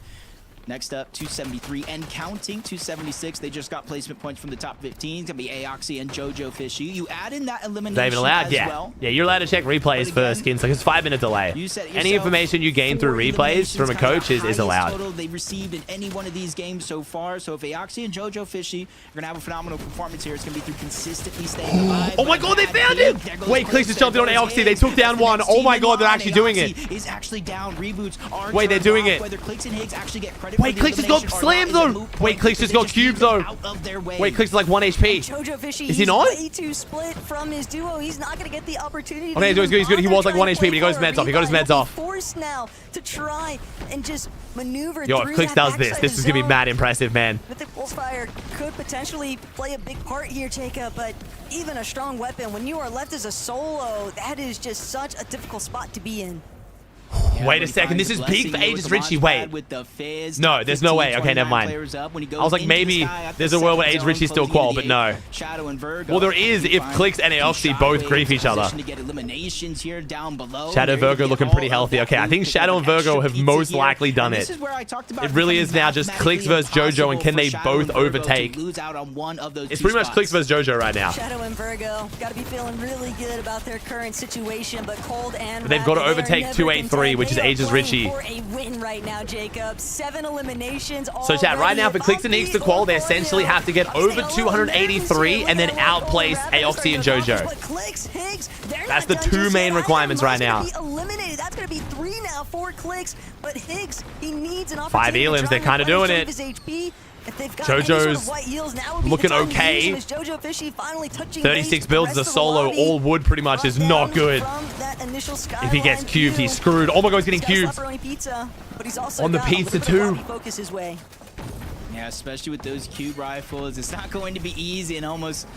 Next up, 273 and counting, 276. They just got placement points from the top 15. It's gonna be Aoxy and Jojo Fishy. You add in that elimination Is that even allowed? as Yeah. well. Yeah, you're allowed to check replays for skins. Like it's 5-minute delay. Any information you gain through replays from a coach is allowed. Total they've received in any one of these games so far. So if Aoxy and Jojo Fishy are gonna have a phenomenal performance here, it's gonna be through consistently staying alive. Oh my god, they found him! Wait, CLIX just jumped in on Aoxy. They took down one. Oh my god, they're actually doing it. Is actually down. Reboots are Wait, they're doing it. Whether CLIX and Higgs actually get credit. Wait, CLIX just got slammed though. Wait, CLIX just got cubed though. Wait, CLIX is like 1 HP. Jojo Fishy, is he not? way too split from his duo. He's not going to get the opportunity. Oh, no, he's good. He's good. He was like 1 HP, but he got his meds off. He got his meds off. Forced now to try and just maneuver Yo, if through CLIX that does this, backside this is gonna be zone. mad impressive, man. Mythic Pulsefire could potentially play a big part here, Jacob, but even a strong weapon, when you are left as a solo, that is just such a difficult spot to be in. Wait a second, this is peak for Aegis Richie. Wait. No, there's no way. Okay, never mind. I was like, maybe there's a world where Aegis Richie's still qual, but no. Well, there is if CLIX and Aoxy both grief each other. Shadow Virgo looking pretty healthy. Okay, I think Shadow and Virgo have most likely done it. It really is now just CLIX versus JoJo, and can they both overtake? It's pretty much CLIX versus JoJo right now. Shadow and Virgo got to be feeling really good about their current situation, but Cold and But they've got to overtake 283, which is Aegis Richie. For a win right now, Jacob. 7 eliminations. So chat, right now for CLIX and Neeks to qual, they essentially have to get over 283 and then outplace Aoxy and JoJo. That's the 2 main requirements right now. Eliminated. That's going to be 3 now for CLIX, but Higgs, he needs an 5 elims, they're kind of doing it. JoJo's looking okay. 36 builds as a solo, all wood pretty much is not good. If he gets cubed, he's screwed. Oh my god, he's getting cubed. On the pizza too. Yeah, especially with those cube rifles, it's not going to be easy and almost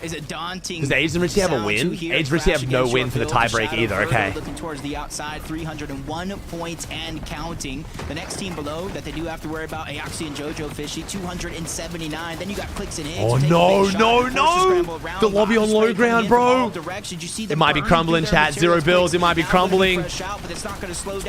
is a daunting. Does Aegis Richie have a win? Aegis Richie have no win for the tiebreak either, okay. Looking towards the outside, 301 points and counting. The next team below that they do have to worry about, Aoxy and Jojo Fishy, 279. Then you got CLIX and Higgs. Oh no. The lobby on low ground, bro. It might be crumbling, chat. 0 builds, it might be crumbling.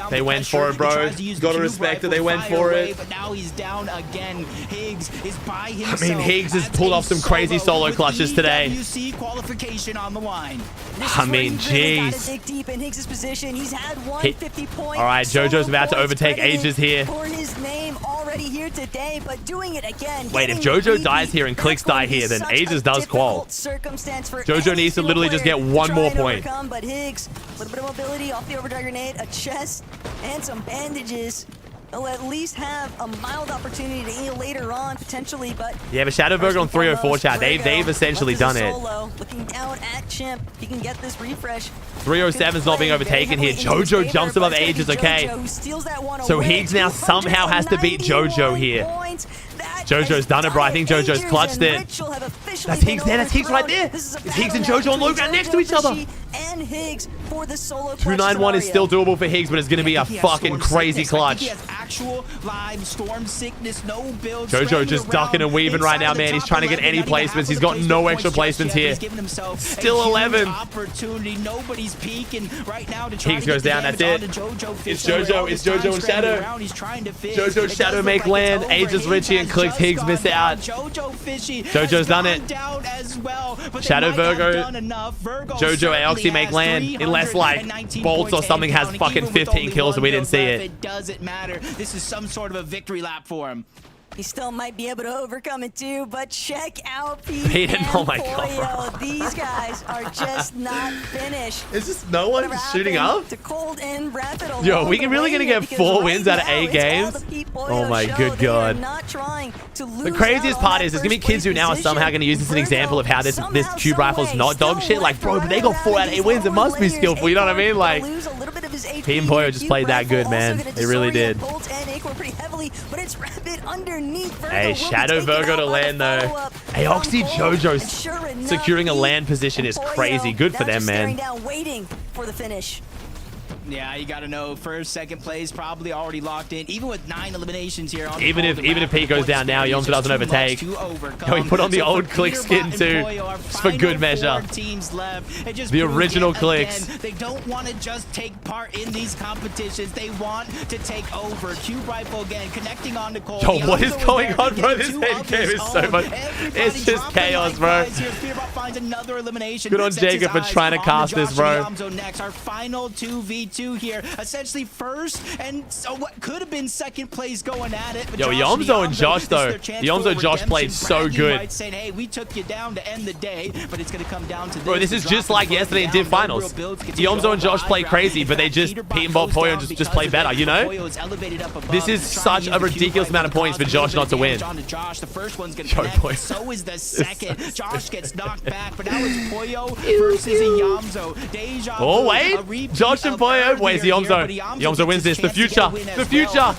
They went for it, bro. Gotta respect it, they went for it. But now he's down again. Higgs is by himself. I mean, Higgs has pulled off some crazy solo clutches today. EWC qualification on the line. I mean, jeez. Dig deep in Higgs' position. He's had 150 points. All right, JoJo's about to overtake Aegis here. For his name already here today, but doing it again. Wait, if JoJo dies here and CLIX die here, then Aegis does qual. JoJo needs to literally just get 1 more point. But Higgs, a little bit of mobility off the overdrive grenade, a chest, and some bandages. They'll at least have a mild opportunity to heal later on, potentially, but... Yeah, but Shadow Virgo on 304 chat, they've essentially done it. Looking down at Chimp, he can get this refresh. 307's not being overtaken here. JoJo jumps above Aegis, okay. So Higgs now somehow has to beat JoJo here. JoJo's done it, bro. I think JoJo's clutched it. That's Higgs there. That's Higgs right there. It's Higgs and JoJo on low ground next to each other. And Higgs for the solo 291 is still doable for Higgs, but it's going to be a fucking crazy clutch. JoJo just ducking and weaving right now, man. He's trying to get any placements. He's got no extra placements here. Still 11. Higgs goes down. That's it. It's JoJo. It's JoJo and Shadow. JoJo and Shadow make land. Aegis Richie and CLIX. Higgs miss out. JoJo's done it. Shadow Virgo. JoJo Aoxy make land. Unless like Bolts or something has fucking 15 kills and we didn't see it. It doesn't matter. This is some sort of a victory lap for him. He still might be able to overcome it too, but check out Pete and oh my god, these guys are just not finished. Is this no one shooting up? To Cold and Rapid Yo, we really gonna get 4 wins out of 8 games? Oh my good god. The craziest part is there's gonna be kids who now are somehow gonna use this as an example of how this cube rifle is not dog shit. Like, bro, but they got 4 out of 8 wins. It must be skillful. You know what I mean? Like, Pete and Poyo just played that good, man. They really did. Hey, Shadow Virgo to land though. Hey, Aoxy JoJo securing a land position is crazy. Good for them, man. Waiting for the finish. Yeah, you gotta know first, second place probably already locked in. Even with 9 eliminations here. On even if Pete goes down now, Yomzo doesn't overtake. Can we put on the old CLIX skin too, just for good measure? The original CLIX. They don't want to just take part in these competitions. They want to take over. Cube Rifle again, connecting on to Cole. Yo, what is going on, bro? This head game is so much. It's just chaos, bro. Good on Jacob for trying to cast this, bro. Next, our final 2v2 here. Essentially first and so what could have been second place going at it. But yo, Yomzo and Josh though. Yomzo Josh played so good. Saying, hey, we took you down to end the day, but it's gonna come down to this. Bro, this is just like yesterday in Div Finals. Yomzo and Josh play crazy, but they just Pete and Bolt Poyo just play better, you know? This is such a ridiculous amount of points for Josh not to win. The first one's gonna connect, so is the second. Josh gets knocked back, but now it's Poyo versus Yomzo. Oh wait, Josh and Poyo. Where's Yomzo? Yomzo wins this. The future. The future.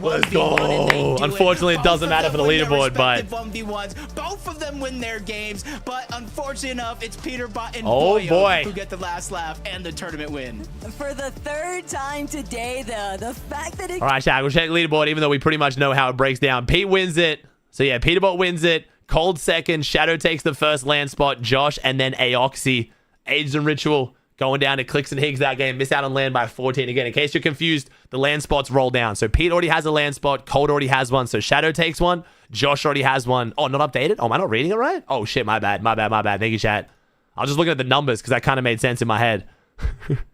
Let's go. Unfortunately, it doesn't matter for the leaderboard, but both of them win their games. But unfortunately enough, it's Peterbot and Poyo who get the last laugh and the tournament win. For the third time today, the fact that it. All right, Shaq, we'll check the leaderboard, even though we pretty much know how it breaks down. Pete wins it. So yeah, Peterbot wins it. Cold second. Shadow takes the first land spot. Josh and then Aoxy. Aged and Ritual going down to CLIX and Higgs that game. Miss out on land by 14 again. In case you're confused, the land spots roll down. So Pete already has a land spot. Cold already has one. So Shadow takes one. Josh already has one. Oh, not updated? Oh, am I not reading it right? Oh, shit. My bad. My bad. My bad. Thank you, chat. I was just looking at the numbers because that kind of made sense in my head.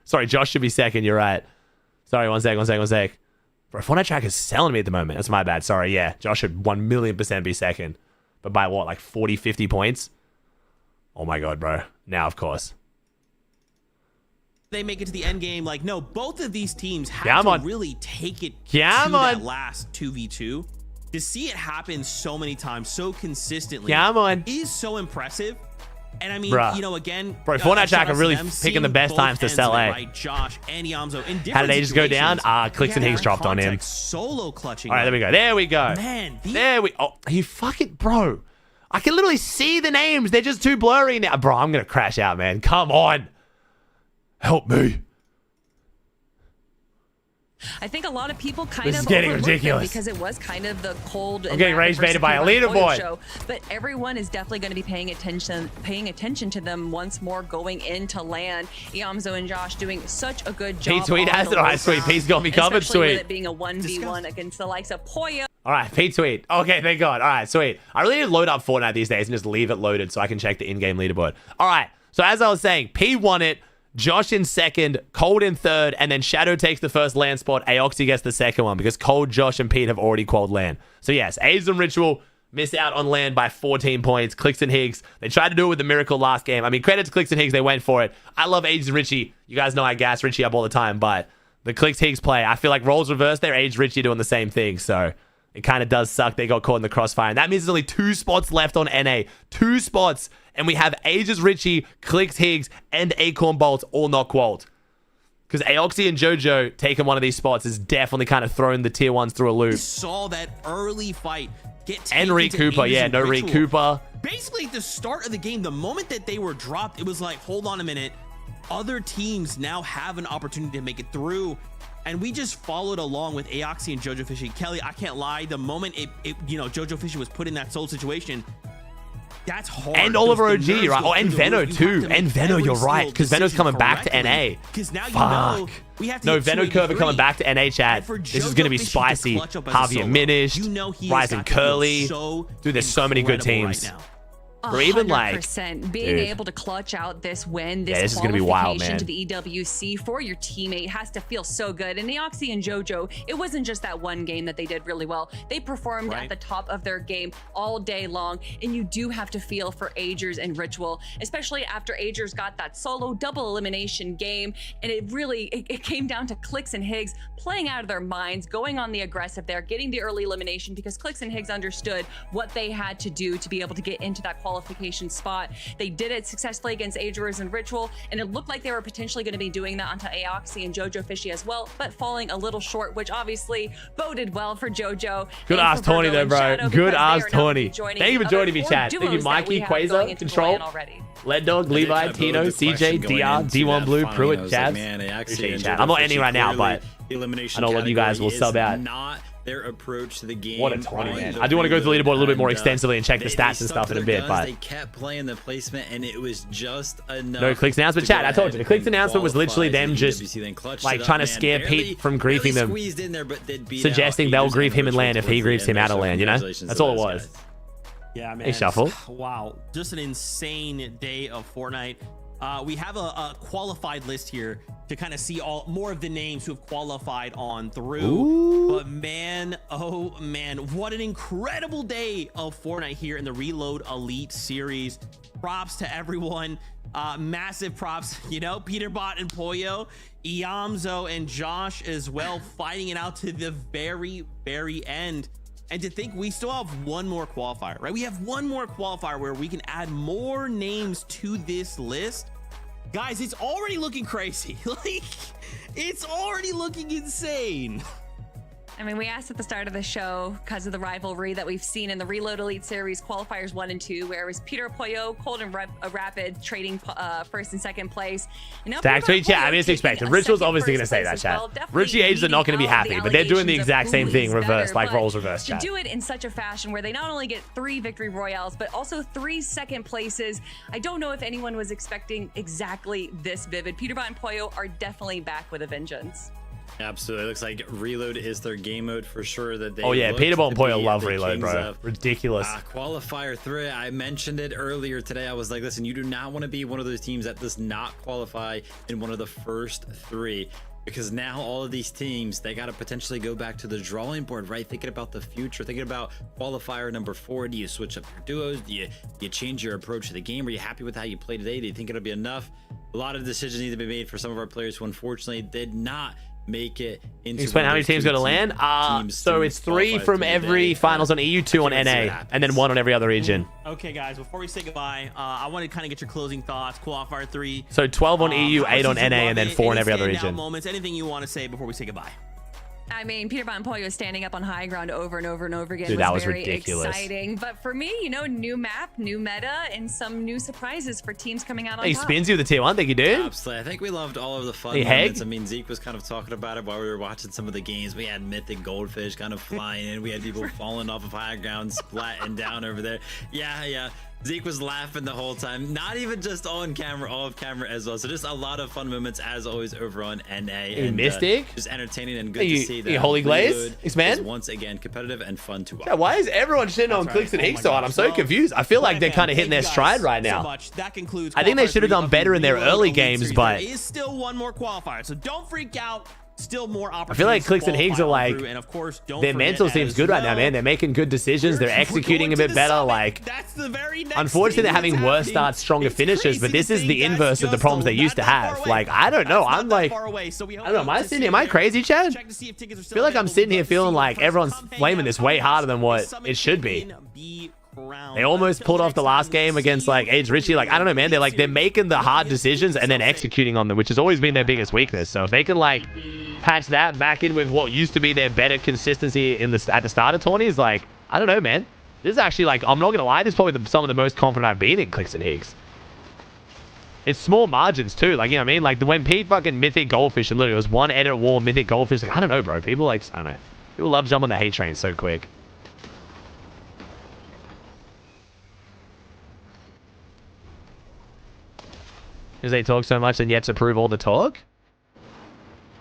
Sorry, Josh should be second. You're right. Sorry, one sec. Bro, Fortnite track is selling me at the moment. That's my bad. Sorry, yeah. Josh should 1,000,000% be second. But by what, like 40, 50 points? Oh my god, bro. Now, of course. They make it to the end game. Like, no, both of these teams have to really take it to that last 2v2. To see it happen so many times, so consistently, is so impressive. And I mean, you know, again, bro, Fortnite Jack are really picking the best times to sell, eh? Right, Josh and Yomzo. How did they just go down? CLIX and Higgs dropped on him. Solo clutching. All right, there we go. There we go. Man, oh, you fucking bro. I can literally see the names. They're just too blurry now, bro. I'm gonna crash out, man. Come on, help me. I think a lot of people kind this of is getting overlooked ridiculous it because it was kind of the cold. I'm getting rage baited by a leaderboard show, but everyone is definitely going to be paying attention to them once more going into land. Yomzo and Josh doing such a good job. Pete Tweet has it. All right, sweet. Pete's got me covered. Especially Sweet. with it being a 1v1 against the likes of Poyo. All right, Pete Tweet. Okay, thank God. All right, sweet. I really need to load up Fortnite these days and just leave it loaded so I can check the in-game leaderboard. All right, so as I was saying, P won it. Josh in second, Cold in third, and then Shadow takes the first land spot. Aoxy gets the second one because Cold, Josh, and Pete have already qualled land. So yes, A's and Ritual miss out on land by 14 points. CLIX and Higgs, they tried to do it with the Miracle last game. I mean, credit to CLIX and Higgs, they went for it. I love Age and Richie. You guys know I gas Richie up all the time, but the CLIX Higgs play, I feel like roles reversed there. Age Richie doing the same thing, so it kind of does suck they got caught in the crossfire. And that means there's only 2 spots left on NA. 2 spots. And we have Ages Richie, CLIX Higgs, and Acorn Bolts all not qualled. Because Aoxy and JoJo taking one of these spots is definitely kind of throwing the tier 1s through a loop. Saw that early fight get taken. And Reed Cooper. Yeah, no Reed Cooper. Basically, at the start of the game, the moment that they were dropped, it was like, hold on a minute. Other teams now have an opportunity to make it through. And we just followed along with Aoxy and JoJo Fishy. Kelly, I can't lie. The moment JoJo Fishy was put in that solo situation, that's hard. And Oliver OG, right? Oh, and Veno too. And Veno, you're right. Because Veno's coming back to NA. Fuck. No, Veno Curve coming back to NA, chat. This is going to be spicy. Javier Minished, Ryzen Curly. Dude, there's so many good teams. Or even like 100%. Being able to clutch out this win, this is gonna be wild, man. To the EWC for your teammate has to feel so good. And Aoxy and JoJo, it wasn't just that one game that they did really well. They performed at the top of their game all day long. And you do have to feel for Agers and Ritual, especially after Agers got that solo double elimination game. And it really, it came down to CLIX and Higgs playing out of their minds, going on the aggressive there, getting the early elimination because CLIX and Higgs understood what they had to do to be able to get into that qualification spot. They did it successfully against Agerers and Ritual, and it looked like they were potentially going to be doing that onto Aoxy and Jojo Fishy as well, but falling a little short, which obviously boded well for Jojo. Good ass Tony though, bro. Good ass Tony. Thank you for joining me, chat. Thank you, Mikey, Quasar, Control, Lead Dog, Levi, Tino, CJ, DR, D1 Blue, Pruitt, Jazz. Appreciate you, chat. I'm not ending right now, but I know a lot of you guys will sub out. Their approach to the game. What a 20, man. I do want to go through the leaderboard a little bit more extensively and check the stats and stuff in a bit, but they kept playing the placement and it was just enough. No CLIX announcement, chat. I told you the CLIX announcement was literally them just like trying to scare Pete from griefing them, suggesting they'll grief him in LAN if he griefs him out of LAN. You know, that's all it was. Yeah, man. Hey, Shuffle. Wow, just an insane day of Fortnite. We have a qualified list here to kind of see more of the names who have qualified on through. Ooh. But man, oh man, what an incredible day of Fortnite here in the Reload Elite Series. Props to everyone. Massive props, you know, Peterbot and Pollo, Iamzo and Josh as well, fighting it out to the very, very end. And to think we still have one more qualifier, right? We have one more qualifier where we can add more names to this list. Guys, it's already looking crazy. Like, it's already looking insane. I mean, we asked at the start of the show because of the rivalry that we've seen in the Reload Elite Series qualifiers 1 and 2, where it was Peter Pollo, Cold and Rapid trading first and second place. And now Stack tweet, chat. I mean, it's expected. Ritual's obviously going to say that, chat. Richie Ages are not going to be happy, but they're doing the exact same thing, reverse, like roles reverse, chat. To do it in such a fashion where they not only get 3 victory royales, but also 3 second places. I don't know if anyone was expecting exactly this vivid. Peterbot and Pollo are definitely back with a vengeance. Absolutely. It looks like Reload is their game mode for sure. That they oh yeah, Peterbot and Pollo love Reload, bro. Ridiculous. Qualifier 3. I mentioned it earlier today. I was like, listen, you do not want to be one of those teams that does not qualify in one of the first 3. Because now all of these teams, they got to potentially go back to the drawing board, right? Thinking about the future, thinking about qualifier number 4. Do you switch up your duos? Do you change your approach to the game? Are you happy with how you play today? Do you think it'll be enough? A lot of decisions need to be made for some of our players who unfortunately did not make it into. Explain how many teams go to land. So it's 3 from every finals on EU, 2 on NA, and then 1 on every other region. Okay, guys, before we say goodbye, I want to kind of get your closing thoughts. Qualifier 3. So 12 on EU, 8 on NA, and then 4 in every other region. Moments, anything you want to say before we say goodbye? I mean, Peterbot and Pollo standing up on high ground over and over and over again. Dude, that was very ridiculous. Exciting. But for me, you know, new map, new meta, and some new surprises for teams coming out on Hey, top. spins you with the tier 1. Thank you, dude. Absolutely. I think we loved all of the fun Hey, moments. Heg? I mean, Zeke was kind of talking about it while we were watching some of the games. We had mythic goldfish kind of flying in. We had people falling off of high ground, splatting down over there. Yeah. Zeke was laughing the whole time, not even just on camera, off camera as well. So just a lot of fun moments as always over on NA. And Mystic, just entertaining and good to see that. Holy Glaze, X-Man, once again competitive and fun to watch. Yeah, why is everyone shitting on CLIX and Higgs on? I'm so confused. I feel like they're kind of hitting their stride right now. That concludes. I think they should have done better in their early games, but there is still one more qualifier, so don't freak out. Still more opportunities. I feel like CLIX and Higgs are like, and of course, their mental seems good right now, man. They're making good decisions. They're executing a bit better. Like, that's the very next unfortunately, they're having worse starts, stronger finishes, but this is the inverse of the problems they used to have. Like, I don't know. I'm like, I don't know. Am I sitting here? Am I crazy, Chad? I feel like I'm sitting here feeling like everyone's flaming this way harder than what it should be. They almost pulled off the last game against like Age Richie. Like, I don't know, man. They're making the hard decisions and then executing on them, which has always been their biggest weakness. So if they can like patch that back in with what used to be their better consistency in at the start of tourneys, like, I don't know, man. This is actually like, I'm not gonna lie, this is probably some of the most confident I've been in CLIX and Higgs. It's small margins too, like, you know what I mean? Like when Pete fucking Mythic Goldfish, and literally it was 1 edit war Mythic Goldfish. Like, I don't know, bro. People like, I don't know. People love jumping the hate train so quick. Because they talk so much and yet to prove all the talk?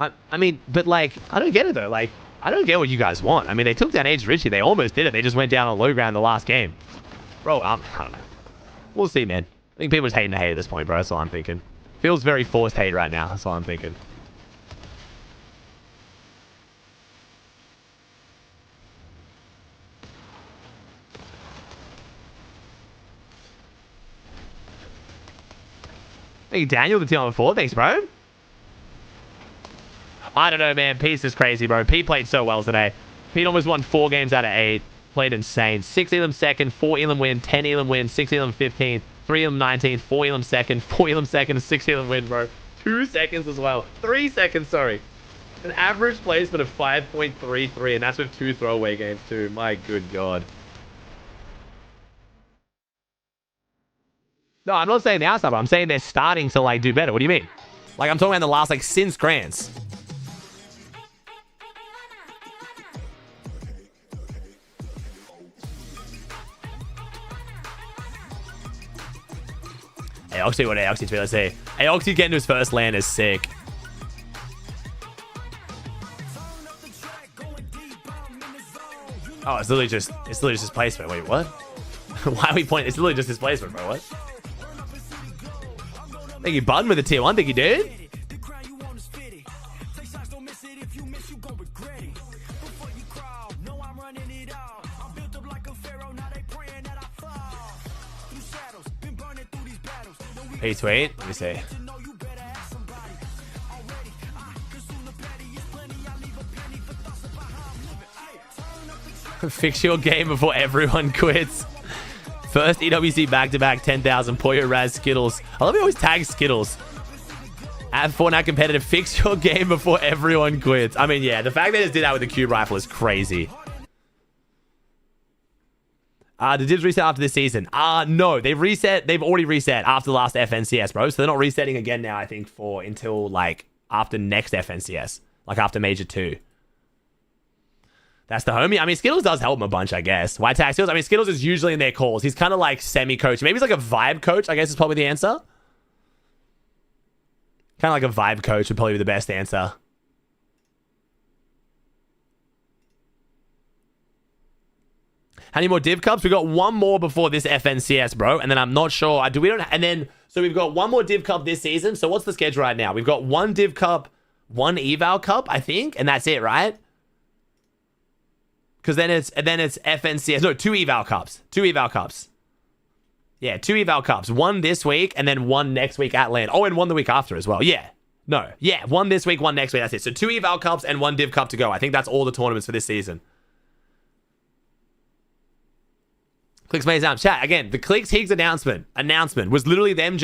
I mean, but like, I don't get it though. Like, I don't get what you guys want. I mean, they took down Age Richie. They almost did it. They just went down on low ground the last game. Bro, I don't know. We'll see, man. I think people are just hating the hate at this point, bro. That's all I'm thinking. Feels very forced hate right now. That's all I'm thinking. Thank you, Daniel, the team on 4. Thanks, bro. I don't know, man. Pete's is crazy, bro. Pete played so well today. Pete almost won 4 games out of 8. played insane. 6 Elam second, 4 Elam win, 10 Elam win, 6 Elam 15, 3 Elam 19, 4 Elam second, 4 Elam second, 6 Elam win, bro. 2 seconds as well. 3 seconds, sorry. An average placement of 5.33, and that's with 2 throwaway games too. My good god. No, I'm not saying the outside, but I'm saying they're starting to like do better. What do you mean? Like I'm talking about the last like since Grants. Hey, Oxy, what Oxy's really say? Hey, Oxy getting to his first land is sick. Oh, it's literally just his placement. Wait, what? Why are we pointing? It's literally just his placement, bro. What? I think he button with a tier 1. Think he did? Hey, tweet. Let me see. Fix your game before everyone quits. First EWC back-to-back 10,000 Poyo Raz Skittles. I love you always tag Skittles. At Fortnite competitive, fix your game before everyone quits. I mean, yeah, the fact they just did that with the cube rifle is crazy. The divs reset after this season. No, they've reset. They've already reset after the last FNCS, bro. So they're not resetting again now, I think, for until like after next FNCS, like after Major 2. That's the homie. I mean, Skittles does help him a bunch, I guess. White Tag Skittles. I mean, Skittles is usually in their calls. He's kind of like semi-coach. Maybe he's like a vibe coach, I guess is probably the answer. Kind of like a vibe coach would probably be the best answer. How many more div cups? We got one more before this FNCS, bro. And then I'm not sure. So we've got one more div cup this season. So what's the schedule right now? We've got one div cup, one eval cup, I think. And that's it, right? Because then it's FNCS. No, 2 eval cups. 2 eval cups. Yeah, 2 eval cups. One this week and then one next week at LAN. Oh, and one the week after as well. Yeah. No. Yeah, one this week, one next week. That's it. So 2 eval cups and 1 div cup to go. I think that's all the tournaments for this season. CLIX Maze out. Chat, again, the CLIX Higgs announcement was literally them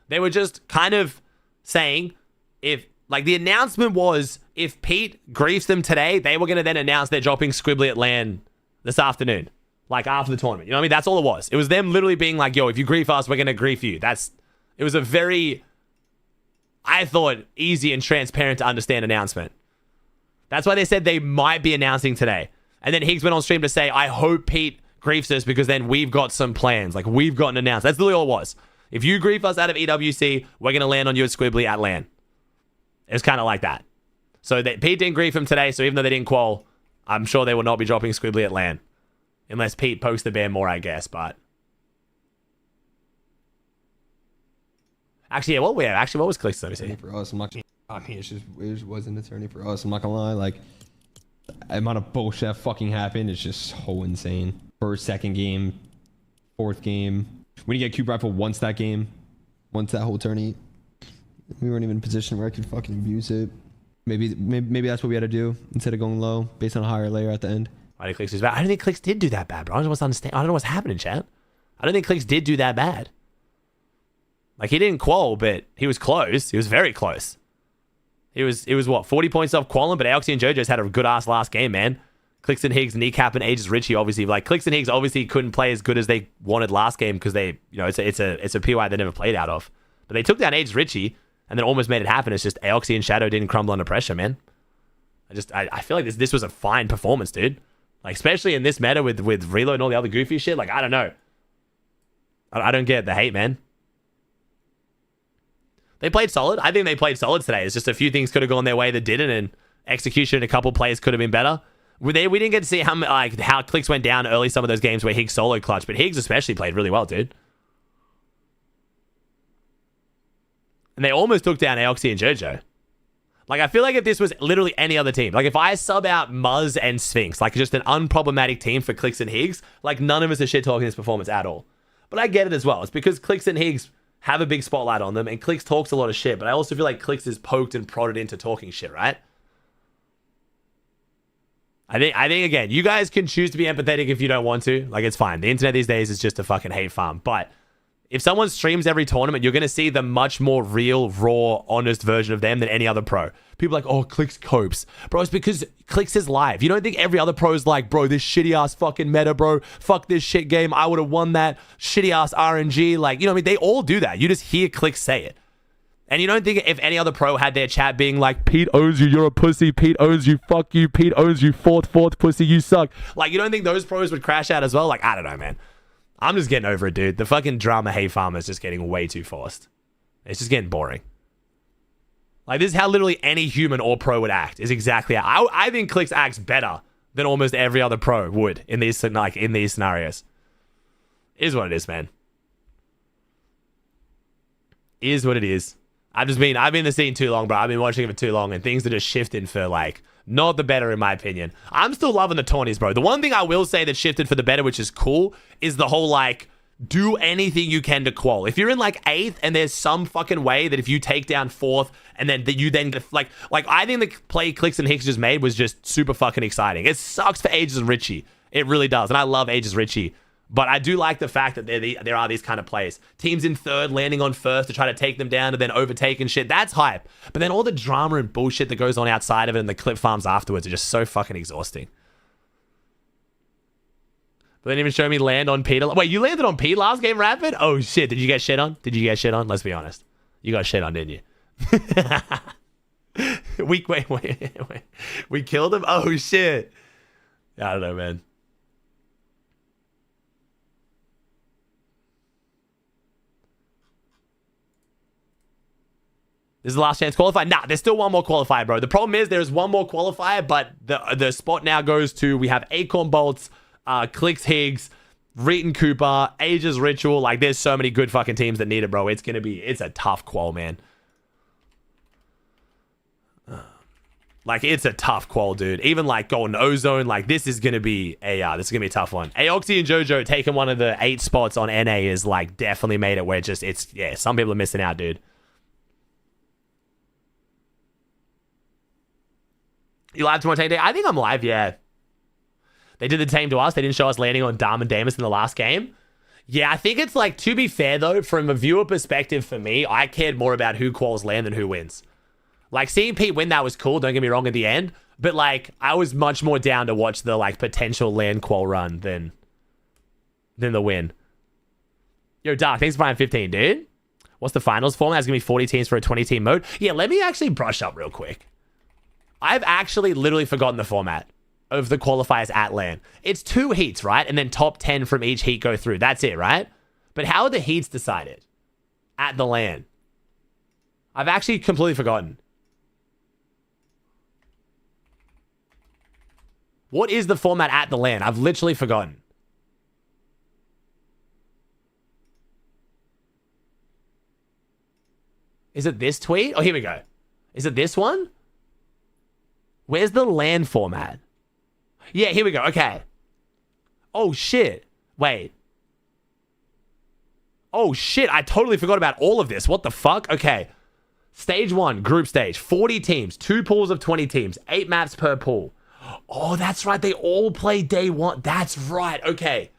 they were just kind of saying the announcement was if Pete griefs them today, they were going to then announce they're dropping Squibbly at LAN this afternoon. Like after the tournament. You know what I mean? That's all it was. It was them literally being like, yo, if you grief us, we're going to grief you. It was a very, I thought, easy and transparent to understand announcement. That's why they said they might be announcing today. And then Higgs went on stream to say, I hope Pete griefs us because then we've got some plans. Like we've gotten announced. That's literally all it was. If you grief us out of EWC, we're going to land on you at Squibbly at LAN. It's kind of like that. So Pete didn't grief him today, so even though they didn't qual, I'm sure they will not be dropping Squibbly at LAN. Unless Pete pokes the bear more, I guess, but... Actually, yeah, what was CLIX? Let me see. For us, it just wasn't an attorney for us. I'm not gonna lie, like, the amount of bullshit that fucking happened is just so insane. First, second game, fourth game. We didn't get Cube Rifle once that game. Once that whole tourney. We weren't even in a position where I could fucking abuse it. Maybe that's what we had to do instead of going low based on a higher layer at the end. I don't think CLIX did do that bad, bro. I don't know what's happening, chat. I don't think CLIX did do that bad. Like, he didn't qual, but he was close. He was very close. It was what, 40 points off qualling, but Alexi and JoJo's had a good-ass last game, man. CLIX and Higgs, Kneecap and Aegis Richie, obviously. Like, CLIX and Higgs obviously couldn't play as good as they wanted last game because they, you know, it's a PY they never played out of. But they took down Aegis Richie and then almost made it happen. It's just Aoxy and Shadow didn't crumble under pressure, man. I feel like this was a fine performance, dude. Like, especially in this meta with Reload and all the other goofy shit. Like, I don't know. I don't get the hate, man. They played solid. I think they played solid today. It's just a few things could have gone their way that didn't, and execution in a couple players could have been better. We didn't get to see how CLIX went down early some of those games where Higgs solo clutch, but Higgs especially played really well, dude. And they almost took down Aoxy and JoJo. Like, I feel like if this was literally any other team, like if I sub out Muzz and Sphinx, like just an unproblematic team for CLIX and Higgs, like none of us are shit talking this performance at all. But I get it as well. It's because CLIX and Higgs have a big spotlight on them, and CLIX talks a lot of shit, but I also feel like CLIX is poked and prodded into talking shit, right? I think again, you guys can choose to be empathetic if you don't want to. Like, it's fine. The internet these days is just a fucking hate farm. But if someone streams every tournament, you're going to see the much more real, raw, honest version of them than any other pro. People are like, oh, CLIX copes. Bro, it's because CLIX is live. You don't think every other pro is like, bro, this shitty ass fucking meta, bro. Fuck this shit game. I would have won that shitty ass RNG. Like, you know what I mean? They all do that. You just hear CLIX say it. And you don't think if any other pro had their chat being like, Pete owns you, you're a pussy, Pete owns you, fuck you, Pete owns you, fourth pussy, you suck. Like, you don't think those pros would crash out as well? Like, I don't know, man. I'm just getting over it, dude. The fucking drama hate farm is just getting way too forced. It's just getting boring. Like, this is how literally any human or pro would act. Is exactly how I think CLIX acts better than almost every other pro would in these scenarios. Is what it is, man. Is what it is. I've been in the scene too long, bro. I've been watching it for too long, and things are just shifting for, like, not the better, in my opinion. I'm still loving the tourneys, bro. The one thing I will say that shifted for the better, which is cool, is the whole, like, do anything you can to qual. If you're in, like, 8th, and there's some fucking way that if you take down 4th, and then you then, like, I think the play CLIX and Hicks just made was just super fucking exciting. It sucks for Aegis and Richie. It really does, and I love Aegis Richie. But I do like the fact that there are these kind of plays. Teams in 3rd landing on 1st to try to take them down and then overtake and shit. That's hype. But then all the drama and bullshit that goes on outside of it and the clip farms afterwards are just so fucking exhausting. But they didn't even show me land on Peter. Wait, you landed on Pete last game, Rapid? Oh shit, did you get shit on? Let's be honest. You got shit on, didn't you? Wait. We killed him? Oh shit. I don't know, man. This is the last chance to qualify. Nah, there's still one more qualifier, bro. The problem is there's one more qualifier, but the spot now goes to, we have Acorn Bolts, CLIX Higgs, Reeton Cooper, Aegis Ritual. Like, there's so many good fucking teams that need it, bro. It's a tough qual, man. Like, it's a tough qual, dude. Even like going Ozone, like, this is gonna be a tough one. Aoxy and JoJo taking one of the 8 spots on NA is like definitely made it where some people are missing out, dude. You live tomorrow, Day? I think I'm live, yeah. They did the same to us. They didn't show us landing on Dom and Damus in the last game. Yeah, I think it's like, to be fair though, from a viewer perspective for me, I cared more about who quals land than who wins. Like, seeing Pete win, that was cool, don't get me wrong, at the end. But like, I was much more down to watch the like potential land qual run than the win. Yo, Dark, thanks for buying 15, dude. What's the finals format? It's gonna be 40 teams for a 20-team mode. Yeah, let me actually brush up real quick. I've actually literally forgotten the format of the qualifiers at LAN. It's 2 heats, right? And then top 10 from each heat go through. That's it, right? But how are the heats decided at the LAN? I've actually completely forgotten. What is the format at the LAN? I've literally forgotten. Is it this tweet? Oh, here we go. Is it this one? Where's the LAN format? Yeah, here we go. Okay. Oh, shit. Wait. Oh, shit. I totally forgot about all of this. What the fuck? Okay. Stage 1, group stage. 40 teams. 2 pools of 20 teams. 8 maps per pool. Oh, that's right. They all play day 1. That's right. Okay.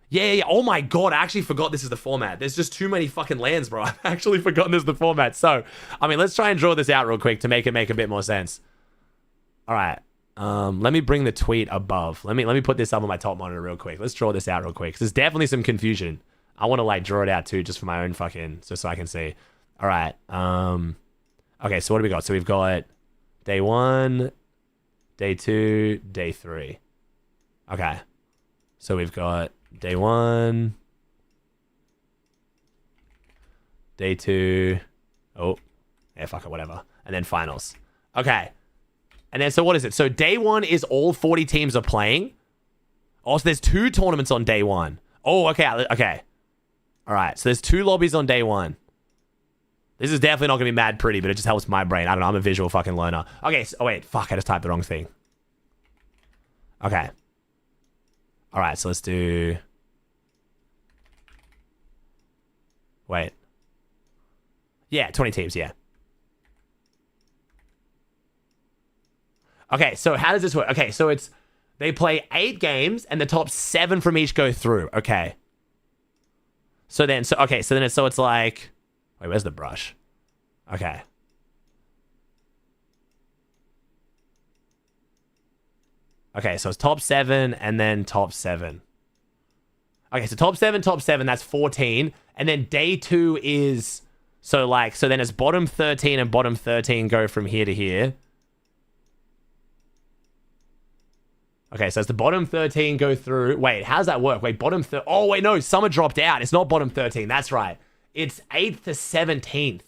Yeah. Oh, my God. I actually forgot this is the format. There's just too many fucking LANs, bro. I've actually forgotten this is the format. So, I mean, let's try and draw this out real quick to make it make a bit more sense. All right. Let me bring the tweet above. Let me put this up on my top monitor real quick. Let's draw this out real quick. There's definitely some confusion. I want to like draw it out too, just for my own fucking, so I can see. All right. Okay. So what do we got? So we've got day 1, day 2, day 3. Okay. So we've got day 1, day 2. Oh, yeah, fuck it, whatever. And then finals. Okay. And then, so what is it? So day 1 is all 40 teams are playing. Also, there's 2 tournaments on day 1. Oh, okay. Okay. All right. So there's 2 lobbies on day 1. This is definitely not going to be mad pretty, but it just helps my brain. I don't know. I'm a visual fucking learner. Okay. So, oh, wait. Fuck. I just typed the wrong thing. Okay. All right. So let's do... Wait. Yeah. 20 teams. Yeah. Okay, so how does this work? Okay, so it's They play 8 games, and the top 7 from each go through. Okay. So then it's like... Wait, where's the brush? Okay. Okay, so it's top 7, and then top 7. Okay, so top 7, that's 14. And then day 2 is... So then it's bottom 13 and bottom 13 go from here to here. Okay, so it's the bottom 13 go through. Wait, how does that work? Wait, oh, wait, no. Summer dropped out. It's not bottom 13. That's right. It's 8th to 17th.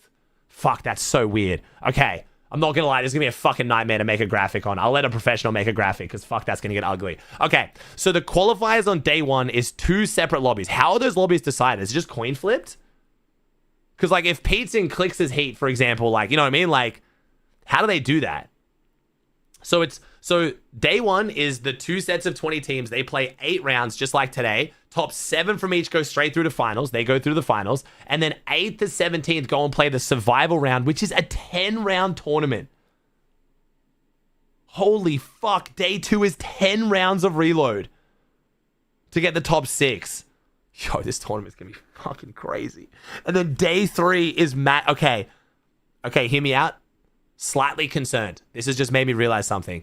Fuck, that's so weird. Okay, I'm not going to lie. This is going to be a fucking nightmare to make a graphic on. I'll let a professional make a graphic because fuck, that's going to get ugly. Okay, so the qualifiers on day 1 is 2 separate lobbies. How are those lobbies decided? Is it just coin flipped? Because, like, if Pete's in CLIX' heat, for example, like, you know what I mean? Like, how do they do that? So day 1 is the 2 sets of 20 teams. They play 8 rounds, just like today. Top 7 from each go straight through to finals. They go through the finals. And then 8th to 17th go and play the survival round, which is a 10-round tournament. Holy fuck. Day 2 is 10 rounds of reload to get the top 6. Yo, this tournament's gonna be fucking crazy. And then day 3 is Okay, hear me out. Slightly concerned. This has just made me realize something.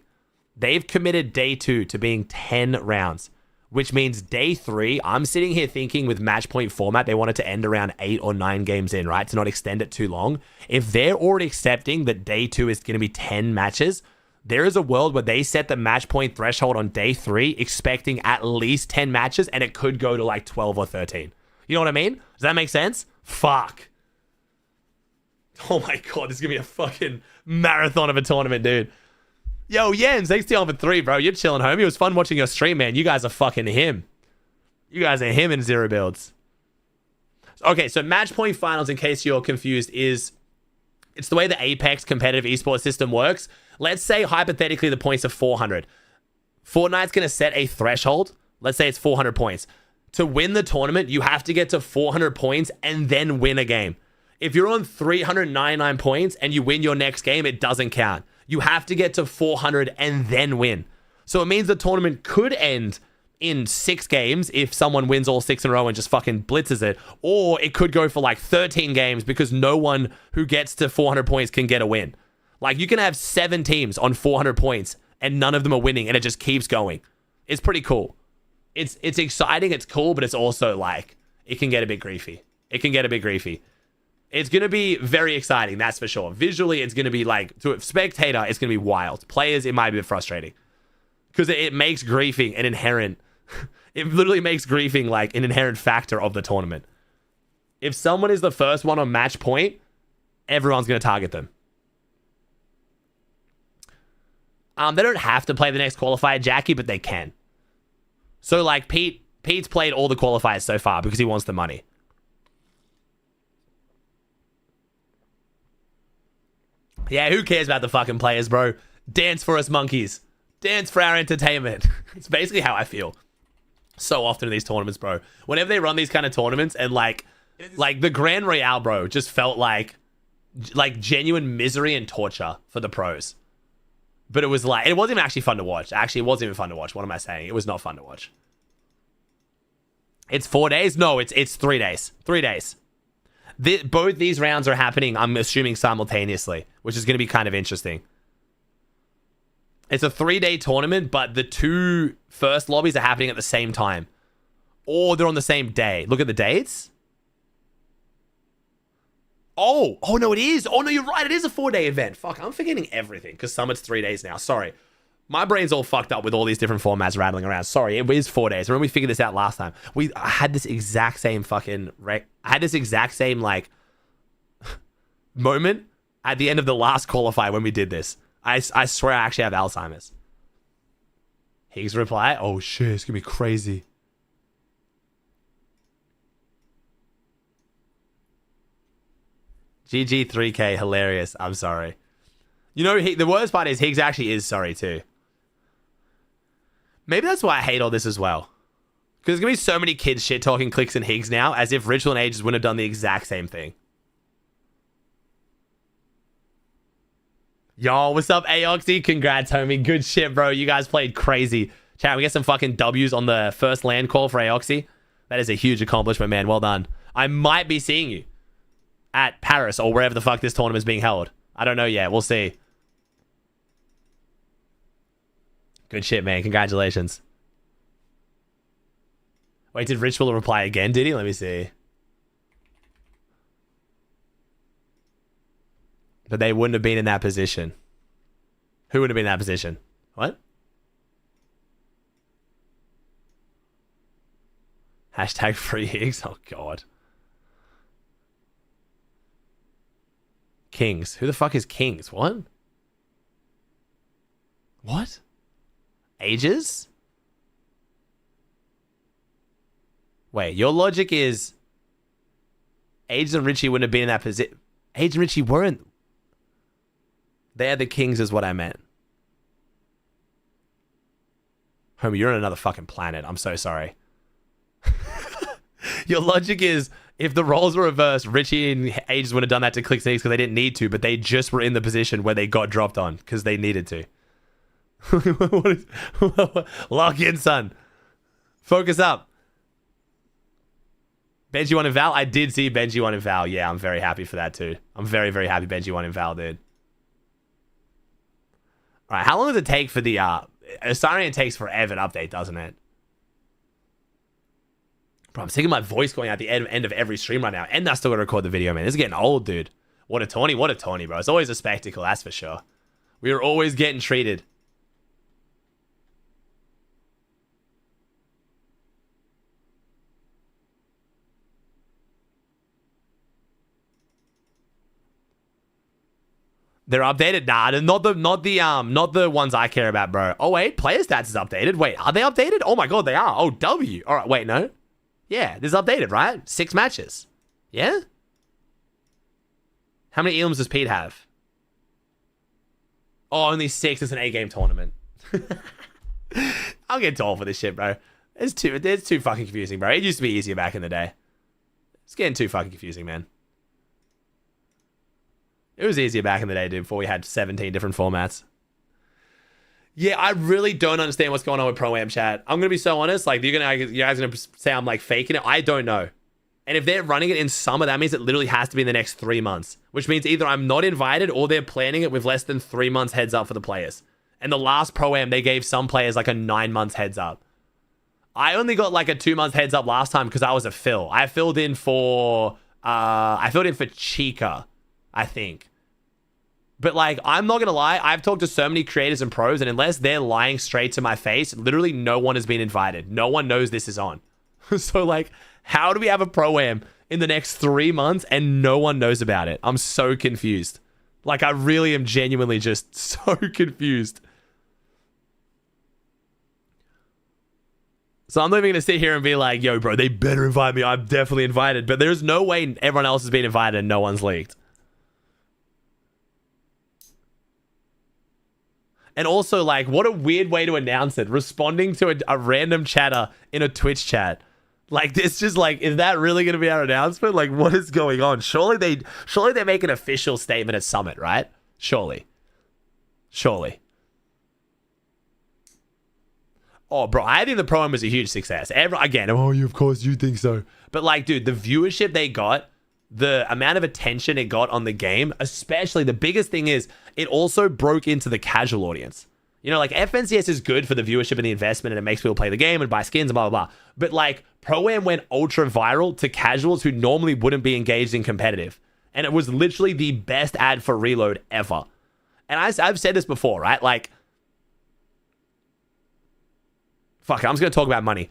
They've committed day 2 to being 10 rounds, which means day 3, I'm sitting here thinking with match point format, they want it to end around 8 or 9 games in, right? To not extend it too long. If they're already accepting that day 2 is going to be 10 matches, there is a world where they set the match point threshold on day 3, expecting at least 10 matches, and it could go to like 12 or 13. You know what I mean? Does that make sense? Fuck. Oh my god, this is going to be a fucking marathon of a tournament, dude. Yo, Jens, thanks to you on for 3, bro. You're chilling, homie. It was fun watching your stream, man. You guys are fucking him. You guys are him in 0 builds. Okay, so match point finals, in case you're confused, it's the way the Apex competitive esports system works. Let's say, hypothetically, the points are 400. Fortnite's going to set a threshold. Let's say it's 400 points. To win the tournament, you have to get to 400 points and then win a game. If you're on 399 points and you win your next game, it doesn't count. You have to get to 400 and then win. So it means the tournament could end in 6 games if someone wins all 6 in a row and just fucking blitzes it. Or it could go for like 13 games because no one who gets to 400 points can get a win. Like, you can have 7 teams on 400 points and none of them are winning and it just keeps going. It's pretty cool. It's exciting, it's cool, but it's also like, it can get a bit griefy. It's going to be very exciting, that's for sure. Visually, it's going to be like, to a spectator, it's going to be wild. Players, it might be a bit frustrating. Because it makes griefing an inherent... It literally makes griefing like an inherent factor of the tournament. If someone is the first one on match point, everyone's going to target them. They don't have to play the next qualifier, Jackie, but they can. So, like, Pete's played all the qualifiers so far because he wants the money. Yeah, who cares about the fucking players, bro? Dance for us, monkeys. Dance for our entertainment. It's basically how I feel so often in these tournaments, bro. Whenever they run these kind of tournaments and like the Grand Royale, bro, just felt like genuine misery and torture for the pros. But it was like, it wasn't even actually fun to watch. Actually, it wasn't even fun to watch. What am I saying? It was not fun to watch. It's 4 days? No, it's 3 days. 3 days. Both these rounds are happening, I'm assuming, simultaneously, which is going to be kind of interesting. It's a 3-day tournament, but the 2 first lobbies are happening at the same time. Or they're on the same day. Look at the dates. Oh, no, it is. Oh, no, you're right. It is a 4-day event. Fuck, I'm forgetting everything because Summit's 3 days now. Sorry. My brain's all fucked up with all these different formats rattling around. Sorry, it is 4 days. Remember we figured this out last time. I had this exact same fucking... I had this exact same, like, moment at the end of the last qualifier when we did this. I swear I actually have Alzheimer's. Higgs reply, oh shit, it's gonna be crazy. GG 3K, hilarious. I'm sorry. You know, the worst part is Higgs actually is sorry too. Maybe that's why I hate all this as well. Because there's going to be so many kids shit-talking CLIX and Higgs now, as if Ritual and Ages wouldn't have done the exact same thing. Yo, what's up, Aoxy? Congrats, homie. Good shit, bro. You guys played crazy. Chat, we get some fucking W's on the first land call for Aoxy. That is a huge accomplishment, man. Well done. I might be seeing you at Paris or wherever the fuck this tournament is being held. I don't know yet. We'll see. Good shit, man. Congratulations. Wait, did Rich Will reply again? Did he? Let me see. But they wouldn't have been in that position. Who would have been in that position? What? Hashtag free Higgs. Oh, God. Kings. Who the fuck is Kings? What? What? Ages? Wait, your logic is Ages and Richie wouldn't have been in that position. Ages and Richie weren't. They're the Kings is what I meant. Homie, you're on another fucking planet. I'm so sorry. Your logic is if the roles were reversed, Richie and Ages would have done that to CLIX because they didn't need to, but they just were in the position where they got dropped on because they needed to. Lock in, son. Focus up. Benji won in Val. I did see Benji won in Val. Yeah, I'm very happy for that too. I'm very, very happy Benji won in Val, dude. All right, how long does it take for the Asarian takes forever to update, doesn't it? Bro, I'm sick of my voice going out the end of every stream right now, and I still gotta record the video, man. This is getting old, dude. What a tourney, bro. It's always a spectacle, that's for sure. We are always getting treated. They're updated? Nah, not the ones I care about, bro. Oh wait, player stats is updated. Wait, are they updated? Oh my god, they are. Oh, W. All right, wait, no. Yeah, this is updated, right? 6 matches. Yeah? How many Ealms does Pete have? Oh, only 6. It's an 8-game tournament. I'll get tall for this shit, bro. It's too fucking confusing, bro. It used to be easier back in the day. It's getting too fucking confusing, man. It was easier back in the day, dude, before we had 17 different formats. Yeah, I really don't understand what's going on with Pro-Am chat. I'm going to be so honest. Like, you guys are going to say I'm, like, faking it. I don't know. And if they're running it in summer, that means it literally has to be in the next 3 months. Which means either I'm not invited or they're planning it with less than 3 months heads up for the players. And the last Pro-Am, they gave some players, like, a 9 months heads up. I only got, like, a 2 months heads up last time because I was a fill. I filled in for Chica, I think. But, like, I'm not going to lie. I've talked to so many creators and pros, and unless they're lying straight to my face, literally no one has been invited. No one knows this is on. So, like, how do we have a Pro-Am in the next 3 months and no one knows about it? I'm so confused. Like, I really am genuinely just so confused. So I'm not even going to sit here and be like, yo, bro, they better invite me. I'm definitely invited. But there's no way everyone else has been invited and no one's leaked. And also, like, what a weird way to announce it. Responding to a random chatter in a Twitch chat. Like, it's just like, is that really going to be our announcement? Like, what is going on? Surely they make an official statement at Summit, right? Surely. Oh, bro, I think the Pro-Am was a huge success. Again, oh, of course you think so. But, like, dude, the viewership they got, the amount of attention it got on the game, especially the biggest thing is it also broke into the casual audience. You know, like FNCS is good for the viewership and the investment and it makes people play the game and buy skins and blah, blah, blah. But like Pro-Am went ultra viral to casuals who normally wouldn't be engaged in competitive. And it was literally the best ad for Reload ever. And I've said this before, right? Like, fuck it, I'm just going to talk about money.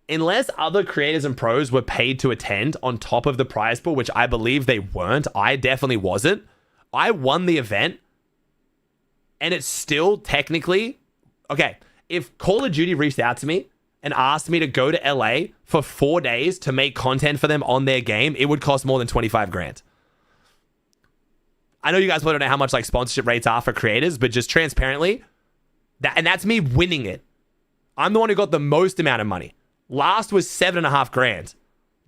Unless other creators and pros were paid to attend on top of the prize pool, which I believe they weren't, I definitely wasn't. I won the event, and it's still technically... Okay, if Call of Duty reached out to me and asked me to go to LA for 4 days to make content for them on their game, it would cost more than 25 grand. I know you guys probably don't know how much like sponsorship rates are for creators, but just transparently, that's me winning it. I'm the one who got the most amount of money. Last was 7.5 grand.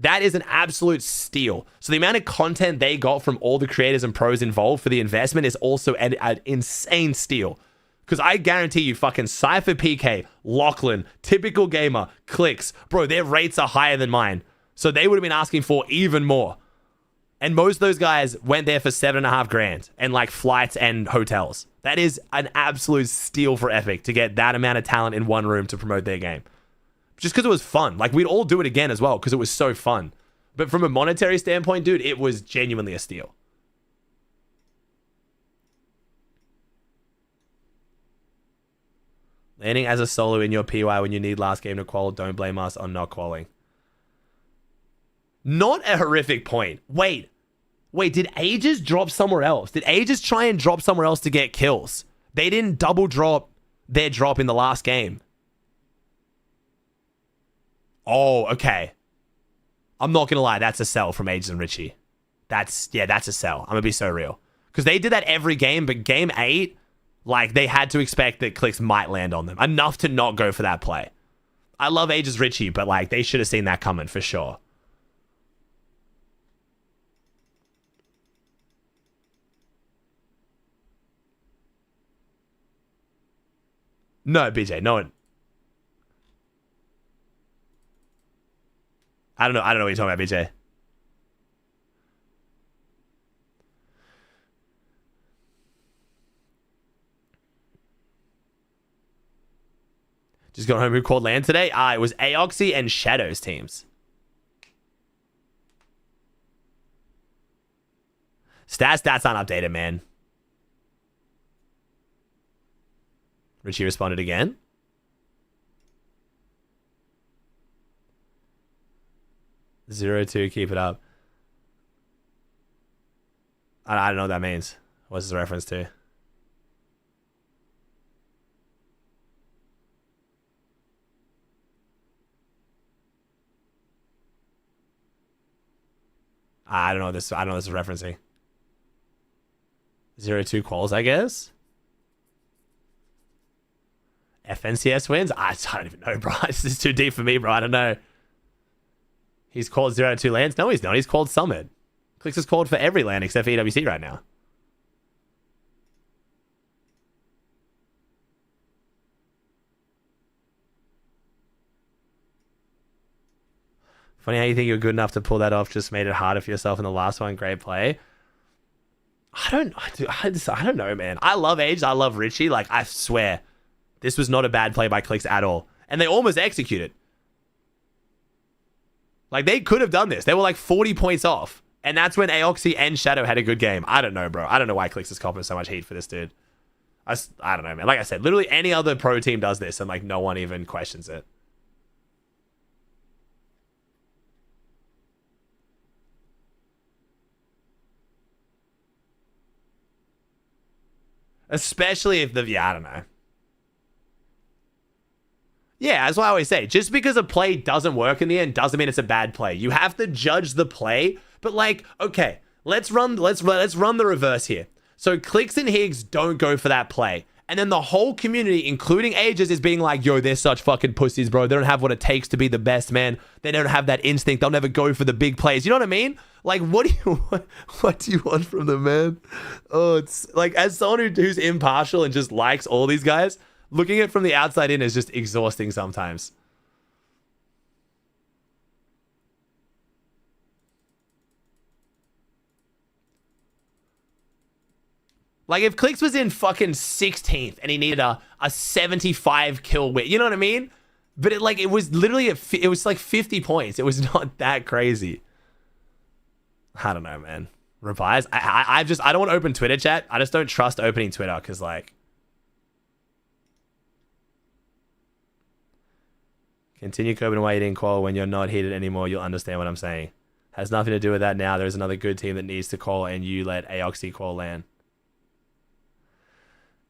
That is an absolute steal. So the amount of content they got from all the creators and pros involved for the investment is also an insane steal. Because I guarantee you fucking Cypher PK, Lachlan, Typical Gamer, CLIX, bro, their rates are higher than mine. So they would have been asking for even more. And most of those guys went there for 7.5 grand and like flights and hotels. That is an absolute steal for Epic to get that amount of talent in one room to promote their game. Just because it was fun. Like, we'd all do it again as well because it was so fun. But from a monetary standpoint, dude, it was genuinely a steal. Landing as a solo in your PY when you need last game to qual, don't blame us on not qualling. Not a horrific point. Wait, did Aegis drop somewhere else? Did Aegis try and drop somewhere else to get kills? They didn't double drop their drop in the last game. Oh, okay. I'm not going to lie. That's a sell from Aegis and Richie. That's a sell. I'm going to be so real. Because they did that every game, but game 8, like, they had to expect that CLIX might land on them. Enough to not go for that play. I love Aegis Richie, but, like, they should have seen that coming for sure. No, BJ, no one. I don't know what you're talking about, BJ. Just got home. Who called land today? It was Aoxy and Shadows teams. Stats aren't updated, man. Richie responded again. (0-2), keep it up. I don't know what that means. What's this a reference to? I don't know this. I don't know what this is referencing. 0-2 quals, I guess. FNCS wins? I don't even know, bro. This is too deep for me, bro. I don't know. He's called 0-2 lands? No, he's not. He's called Summit. CLIX is called for every land except for EWC right now. Funny how you think you're good enough to pull that off. Just made it harder for yourself in the last one. Great play. I don't know, man. I love Age. I love Richie. Like, I swear, this was not a bad play by CLIX at all. And they almost executed. Like, they could have done this. They were like 40 points off. And that's when Aoxy and Shadow had a good game. I don't know, bro. I don't know why CLIX is copping so much heat for this dude. I don't know, man. Like I said, literally any other pro team does this and, like, no one even questions it. Especially if I don't know. Yeah, that's why I always say, just because a play doesn't work in the end doesn't mean it's a bad play. You have to judge the play, but like, okay, let's run the reverse here. So CLIX and Higgs don't go for that play. And then the whole community, including Aegis, is being like, yo, they're such fucking pussies, bro. They don't have what it takes to be the best, man. They don't have that instinct. They'll never go for the big plays. You know what I mean? Like, what do you want from them, man? Oh, it's like, as someone who's impartial and just likes all these guys, looking at it from the outside in is just exhausting sometimes. Like, if CLIX was in fucking 16th and he needed a 75 kill win, you know what I mean? But it was literally, it was like 50 points. It was not that crazy. I don't know, man. Replies? I don't want to open Twitter chat. I just don't trust opening Twitter because, like, continue coping why you didn't call. When you're not heated anymore, you'll understand what I'm saying. Has nothing to do with that now. There's another good team that needs to call, and you let Aoxy call land.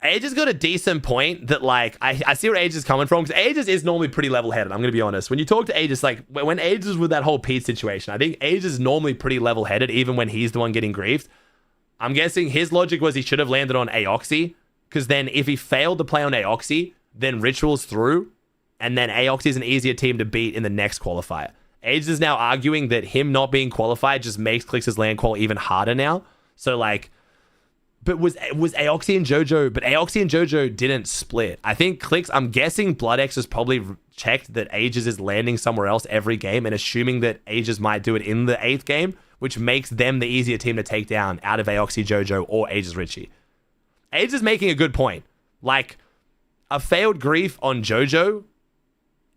Aegis got a decent point that, like, I see where Aegis is coming from, because Aegis is normally pretty level-headed, I'm going to be honest. When you talk to Aegis, like, when Aegis was with that whole Pete situation, I think Aegis is normally pretty level-headed, even when he's the one getting griefed. I'm guessing his logic was he should have landed on Aoxy, because then if he failed to play on Aoxy, then Ritual's through, and then Aoxy is an easier team to beat in the next qualifier. Aegis is now arguing that him not being qualified just makes CLIX's land qual even harder now. So, like, But was Aoxy and JoJo, but Aoxy and JoJo didn't split. I think CLIX, I'm guessing BloodX has probably checked that Aegis is landing somewhere else every game and assuming that Aegis might do it in the 8th game, which makes them the easier team to take down out of Aoxy, JoJo, or Aegis Richie. Aegis is making a good point. Like, a failed grief on JoJo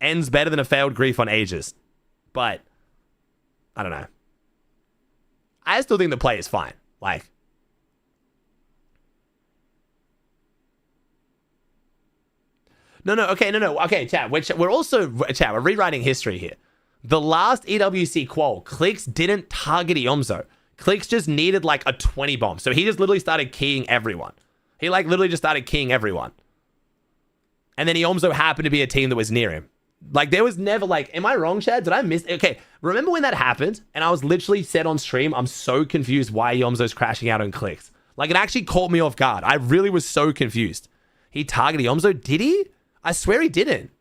ends better than a failed grief on Aegis. But, I don't know. I still think the play is fine. Like, Okay, chat. We're also, chat, we're rewriting history here. The last EWC qual, CLIX didn't target Iomzo. CLIX just needed like a 20 bomb. So he just literally started keying everyone. He like literally just started keying everyone. And then Iomzo happened to be a team that was near him. Like there was never like, am I wrong, Chad? Did I miss? Okay, remember when that happened? And I was literally said on stream, I'm so confused why Iomzo's crashing out on CLIX. Like it actually caught me off guard. I really was so confused. He targeted Iomzo, did he? I swear he didn't.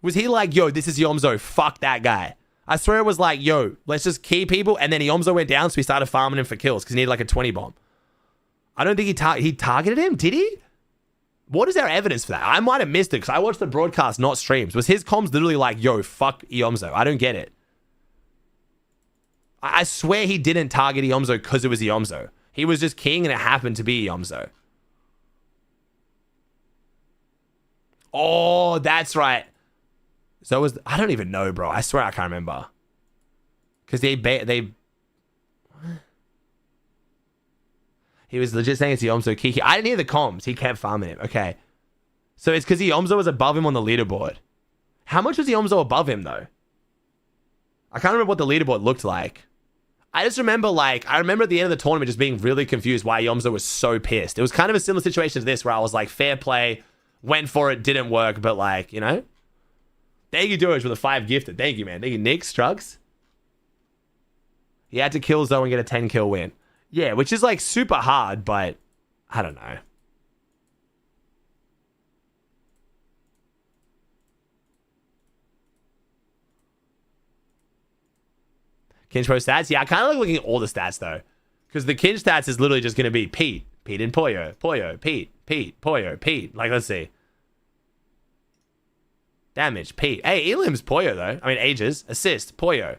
Was he like, yo, this is Iomzo, fuck that guy? I swear it was like, yo, let's just key people. And then Iomzo went down, so we started farming him for kills because he needed like a 20 bomb. I don't think he targeted him, did he? What is our evidence for that? I might have missed it because I watched the broadcast, not streams. Was his comms literally like, yo, fuck Iomzo? I don't get it. I swear he didn't target Iomzo because it was Iomzo. He was just keying and it happened to be Iomzo. Oh, that's right. So it was, I don't even know, bro. I swear I can't remember. Because he was legit saying it's Iomzo Kiki. I didn't hear the comms. He kept farming him. Okay. So it's because Iomzo was above him on the leaderboard. How much was Iomzo above him, though? I can't remember what the leaderboard looked like. I just remember, like, I remember at the end of the tournament just being really confused why Iomzo was so pissed. It was kind of a similar situation to this where I was like, fair play. Went for it, didn't work, but like, you know? Thank you, Doge, for the 5 gifted. Thank you, man. Thank you, Nick Strugs. He had to kill Zoe and get a 10 kill win. Yeah, which is like super hard, but I don't know. Kinch Pro stats? Yeah, I kind of like looking at all the stats though. Because the Kinch stats is literally just going to be Pete. Pete and Poyo. Poyo. Pete. Pete. Poyo. Pete. Like, let's see. Damage. Pete. Hey, Elim's Poyo, though. I mean, Aegis. Assist. Poyo.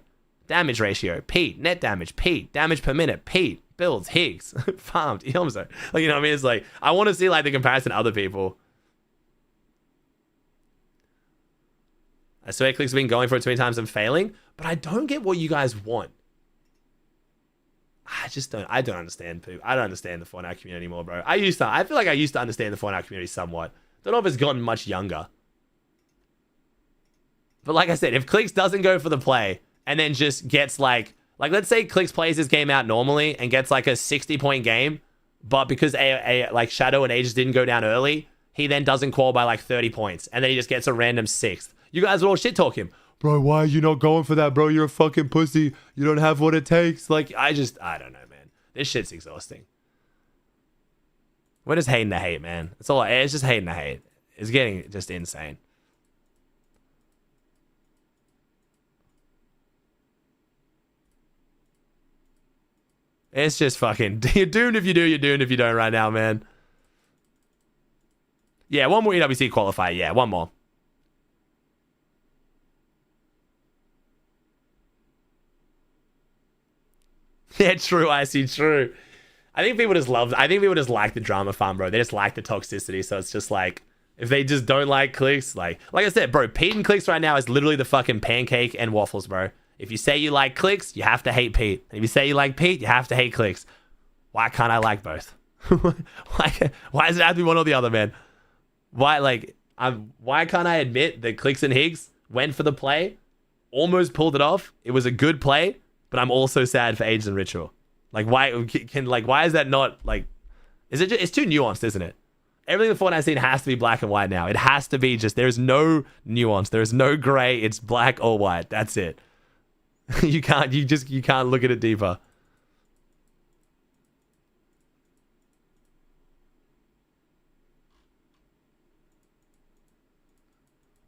Damage ratio. Pete. Net damage. Pete. Damage per minute. Pete. Builds. Higgs. Farmed. Iomzo. Like, you know what I mean? It's like, I want to see, like, the comparison to other people. I swear CLIX have been going for it too many times and failing, but I don't get what you guys want. I don't understand poop. I don't understand the Fortnite community anymore, bro. I feel like I used to understand the Fortnite community somewhat. Don't know if it's gotten much younger. But like I said, if CLIX doesn't go for the play and then just gets like let's say CLIX plays this game out normally and gets like a 60-point game, but because like Shadow and Aegis didn't go down early, he then doesn't qual by like 30 points and then he just gets a random 6th. You guys would all shit talk him. Bro, why are you not going for that, bro? You're a fucking pussy. You don't have what it takes. Like, I don't know, man. This shit's exhausting. We're just hating the hate, man. It's just hating the hate. It's getting just insane. It's just fucking, you're doomed if you do, you're doomed if you don't right now, man. Yeah, one more EWC qualifier. Yeah, one more. Yeah, true, I see, true. I think people just like the drama farm, bro. They just like the toxicity, so it's just like, if they just don't like CLIX, like I said, bro, Pete and CLIX right now is literally the fucking pancake and waffles, bro. If you say you like CLIX, you have to hate Pete. And if you say you like Pete, you have to hate CLIX. Why can't I like both? Why does it have to be one or the other, man? Why can't I admit that CLIX and Higgs went for the play, almost pulled it off? It was a good play. But I'm also sad for Aegis and Ritual. Like, why is that not, like... It's too nuanced, isn't it? Everything the Fortnite scene has to be black and white now. It has to be just... There's no nuance. There's no gray. It's black or white. That's it. You can't look at it deeper.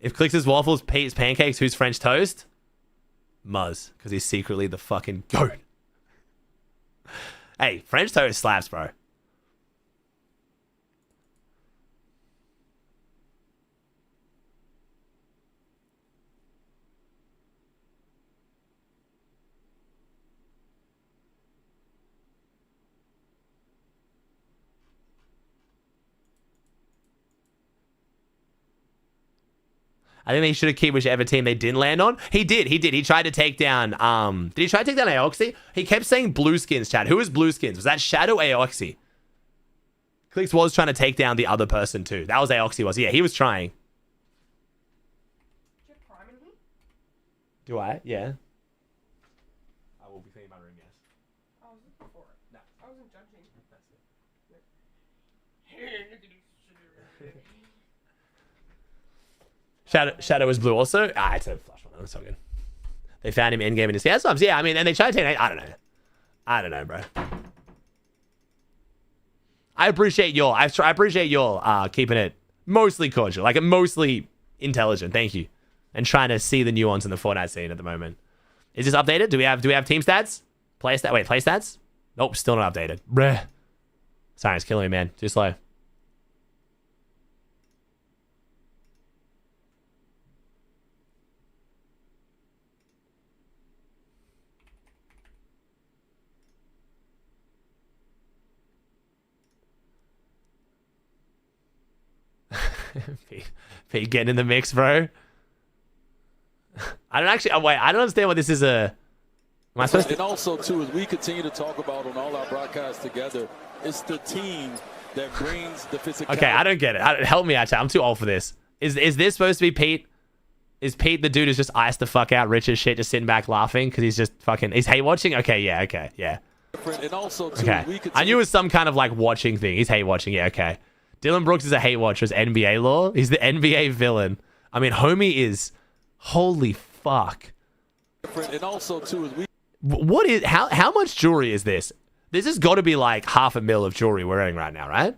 If CLIX is waffles, Pete's pancakes, who's French toast? Muzz, because he's secretly the fucking goat. Hey, French toast slaps, bro. I think they should have kept whichever team they didn't land on. He did. He tried to take down, did he try to take down Aoxy? He kept saying Blueskins, chat. Who was Blueskins? Was that Shadow Aoxy? CLIX was trying to take down the other person too. That was Aoxy, was he? Yeah, he was trying. Do I? Yeah. I will be cleaning my room, yes. I was looking for it. No. I wasn't judging. That's it. Shadow is blue also. It's a flash one. That's all good. They found him in game in his sometimes. Yeah, I mean, and they tried to take. I don't know, bro. I appreciate y'all. I appreciate y'all keeping it mostly cordial, like mostly intelligent. Thank you, and trying to see the nuance in the Fortnite scene at the moment. Is this updated? Do we have team stats? Play stats? Nope, still not updated. Bruh. Sorry, it's killing me, man. Too slow. Pete getting in the mix, bro. I don't actually. Wait, I don't understand what this is. Am I supposed to? And also, too, as we continue to talk about on all our broadcasts together, it's the team that brings the physicality. Okay, I don't get it. Help me out, chat. I'm too old for this. Is this supposed to be Pete? Is Pete the dude who's just iced the fuck out, rich as shit, just sitting back laughing because he's just fucking? He's hate watching. Okay, yeah, okay, yeah. And also, too, Okay, I knew it was some kind of like watching thing. He's hate watching. Yeah, okay. Dylan Brooks is a hate watcher. Is NBA lore? He's the NBA villain. I mean, homie is. Holy fuck. And also, too, what is how much jewelry is this? This has got to be like $500,000 of jewelry we're wearing right now, right?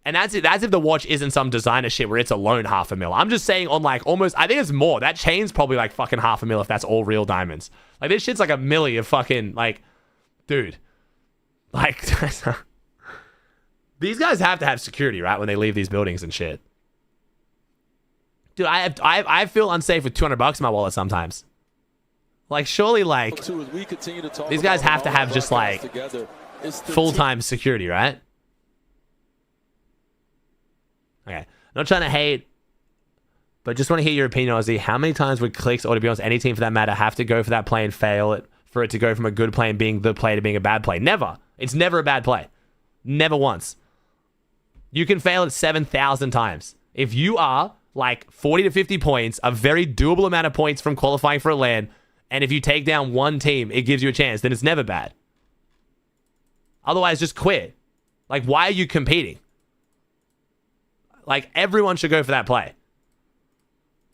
And that's it. That's if the watch isn't some designer shit where it's alone $500,000. I'm just saying on like almost. I think it's more. That chain's probably like fucking $500,000 if that's all real diamonds. Like this shit's like $1 million of fucking like, dude. Like these guys have to have security, right, when they leave these buildings and shit. Dude, I feel unsafe with $200 in my wallet sometimes. Like, surely, like, these guys have to have just, like, full-time security, right? Okay. Not trying to hate, but just want to hear your opinion, Aussie. How many times would CLIX, or to be honest, any team for that matter, have to go for that play and fail it for it to go from a good play and being the play to being a bad play? Never. It's never a bad play. Never once. You can fail it 7,000 times. If you are like 40 to 50 points, a very doable amount of points from qualifying for a LAN, and if you take down one team, it gives you a chance, then it's never bad. Otherwise, just quit. Like, why are you competing? Like, everyone should go for that play.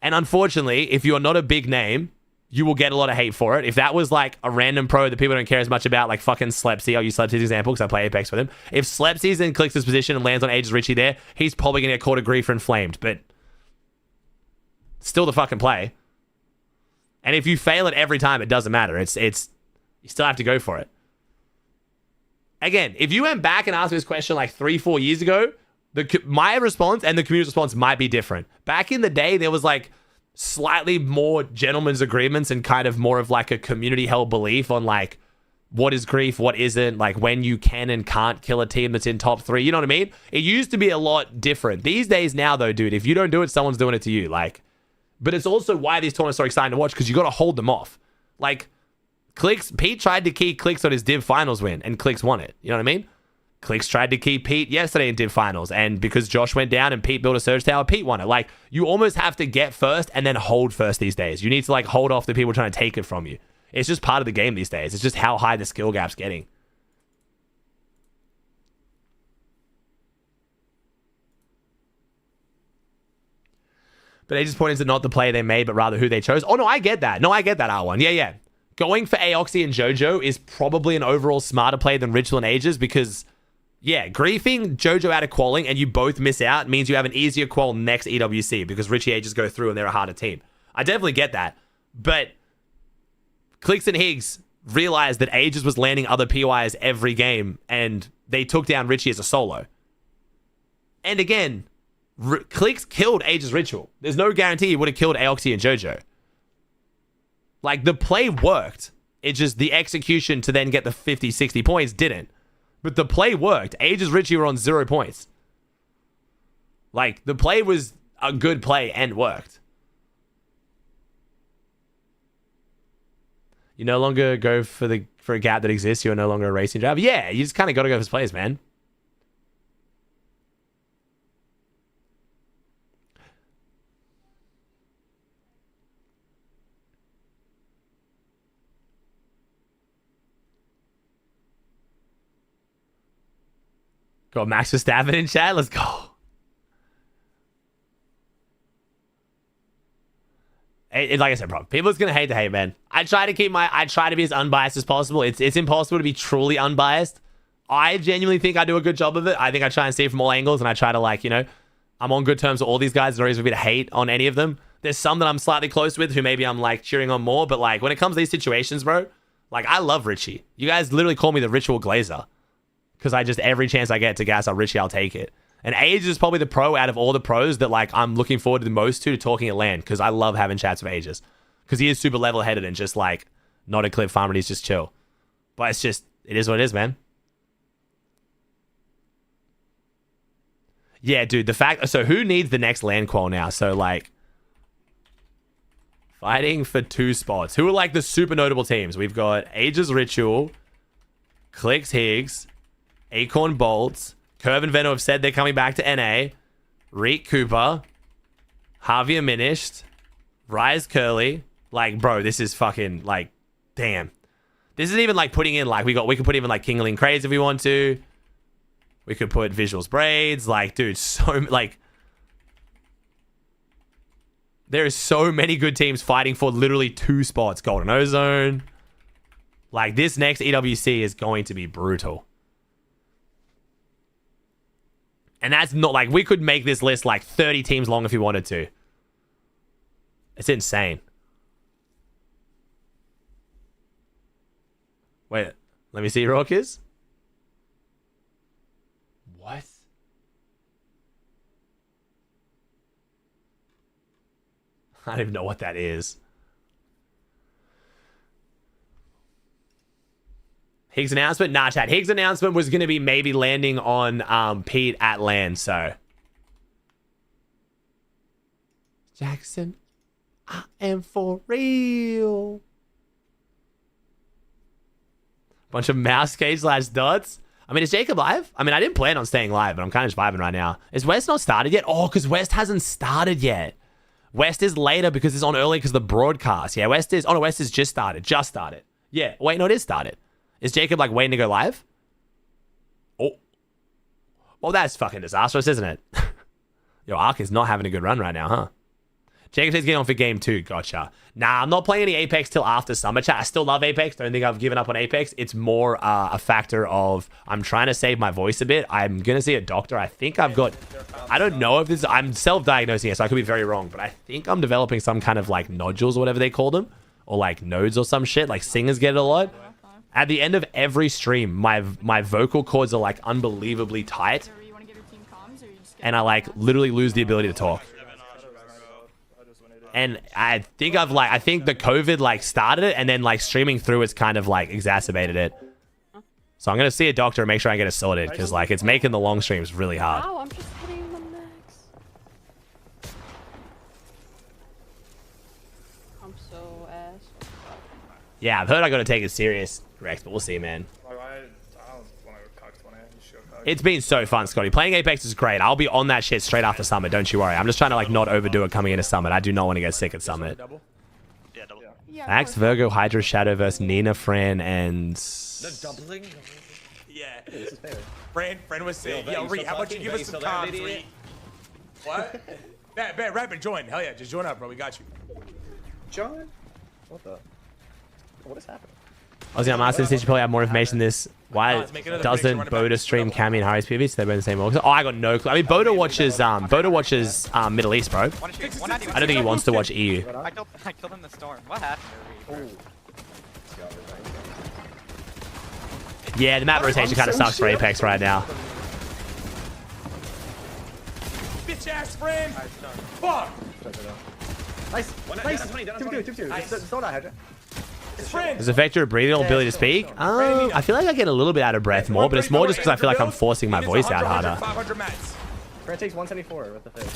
And unfortunately, if you are not a big name, you will get a lot of hate for it. If that was like a random pro that people don't care as much about, like fucking Slepsy, I'll use Slepsy's example because I play Apex with him. If Slepsy's in CLIX's position and lands on Aegis Richie there, he's probably going to get caught a griefer and flamed, but still the fucking play. And if you fail it every time, it doesn't matter. It's you still have to go for it. Again, if you went back and asked me this question like 3-4 years ago, my response and the community's response might be different. Back in the day, there was like slightly more gentlemen's agreements and kind of more of like a community held belief on like what is grief, what isn't, like when you can and can't kill a team that's in top 3. You know what I mean? It used to be a lot different. These days now though, dude, if you don't do it, someone's doing it to you. Like, but it's also why these tournaments are exciting to watch because you got to hold them off. Like, CLIX, Pete tried to keep CLIX on his Div Finals win, and CLIX won it. You know what I mean? CLIX tried to keep Pete yesterday in Div Finals, and because Josh went down and Pete built a Surge Tower, Pete won it. Like, you almost have to get first and then hold first these days. You need to, like, hold off the people trying to take it from you. It's just part of the game these days. It's just how high the skill gap's getting. But Aegis point is not the play they made, but rather who they chose. Oh, no, I get that. No, I get that, R1. Yeah. Going for Aoxy and JoJo is probably an overall smarter play than Ritual and Aegis because, yeah, griefing JoJo out of qualing and you both miss out means you have an easier qual next EWC because Richie Aegis go through and they're a harder team. I definitely get that. But CLIX and Higgs realized that Aegis was landing other PYs every game and they took down Richie as a solo. And again, CLIX killed Aegis Ritual. There's no guarantee he would have killed Aoxy and JoJo. Like, the play worked. It's just the execution to then get the 50, 60 points didn't. But the play worked. Aegis Richie were on 0 points. Like, the play was a good play and worked. You no longer go for a gap that exists. You're no longer a racing driver. Yeah, you just kind of got to go for players, man. Got Max Verstappen in chat. Let's go. Like I said, bro, people's gonna hate the hate, man. I try to be as unbiased as possible. It's impossible to be truly unbiased. I genuinely think I do a good job of it. I think I try and see it from all angles, and I try to, like, you know, I'm on good terms with all these guys. There's no reason for me to hate on any of them. There's some that I'm slightly close with who maybe I'm like cheering on more, but like when it comes to these situations, bro, like I love Richie. You guys literally call me the ritual glazer. Because I just, every chance I get to gas up Richie, I'll take it. And Ages is probably the pro out of all the pros that, like, I'm looking forward to the most to talking at LAN. Because I love having chats with Ages. Because he is super level-headed and just, like, not a clip farmer. He's just chill. But it's just, it is what it is, man. Yeah, dude, the fact... So who needs the next LAN qual now? So, like... Fighting for 2 spots. Who are, like, the super notable teams? We've got Ages Ritual, CLIX Higgs, Acorn Bolts, Curve and Veno have said they're coming back to NA, Reek Cooper, Javier Minished, Rise Curly. Like, bro, this is fucking, like, damn. This isn't even, like, putting in, like, we could put even, like, Kingling Craze if we want to. We could put Visuals Braids. Like, dude, so, like... There is so many good teams fighting for literally 2 spots. Golden Ozone. Like, this next EWC is going to be brutal. And that's not, like, we could make this list, like, 30 teams long if we wanted to. It's insane. Wait, let me see Rockers. What? I don't even know what that is. Higgs announcement? Nah, chat. Higgs announcement was going to be maybe landing on Pete at LAN, so. Jackson, I am for real. Bunch of mouse cage / dots. I mean, is Jacob live? I mean, I didn't plan on staying live, but I'm kind of just vibing right now. Is West not started yet? Oh, because West hasn't started yet. West is later because it's on early because of the broadcast. Yeah, West is... Oh, no, West is just started. Just started. Yeah, wait, no, it is started. Is Jacob, like, waiting to go live? Oh. Well, that's fucking disastrous, isn't it? Yo, Ark is not having a good run right now, huh? Jacob says getting on for game 2. Gotcha. Nah, I'm not playing any Apex till after summer chat. I still love Apex. Don't think I've given up on Apex. It's more a factor of I'm trying to save my voice a bit. I'm going to see a doctor. I think I've got... I don't know if this... I'm self-diagnosing it, so I could be very wrong. But I think I'm developing some kind of, like, nodules or whatever they call them. Or, like, nodes or some shit. Like, singers get it a lot. At the end of every stream, my vocal cords are, like, unbelievably tight. And I, like, literally lose the ability to talk. And I think I think the COVID, like, started it, and then, like, streaming through it's kind of, like, exacerbated it. So I'm going to see a doctor and make sure I get it sorted, because, like, it's making the long streams really hard. Wow, I'm just hitting the max. I'm so ass. Yeah, I've heard I got to take it serious, Rex, but we'll see, man. It's been so fun, Scotty. Playing Apex is great. I'll be on that shit straight after Summit. Don't you worry. I'm just trying to, like, not overdo it coming into Summit. I do not want to get sick at Summit. Yeah, double. Max, Virgo, Hydra, Shadow versus Nina, Fran, and... The doubling? Yeah. Fran was saying, yo, Reed, how about you give us some comms, Reed? What? Bet, Rapid, join. Hell yeah, just join up, bro. We got you. John? What the? What is happening? Aussie, I'm asking since you probably have more information this. Why doesn't Boda stream Cammy and Harry's PV? So they're in the same org. Oh, I got no clue. I mean, Boda watches Middle East, bro. I don't think he wants to watch EU. I killed him in the storm. What happened? Yeah, the map rotation kind of sucks for Apex right now. Bitch ass friend. Fuck. Nice. Don't die, Hydra. Does it affect your breathing or ability to speak? I feel like I get a little bit out of breath more, but it's more just because I feel like I'm forcing my voice out harder. Fran takes 174 with the fish.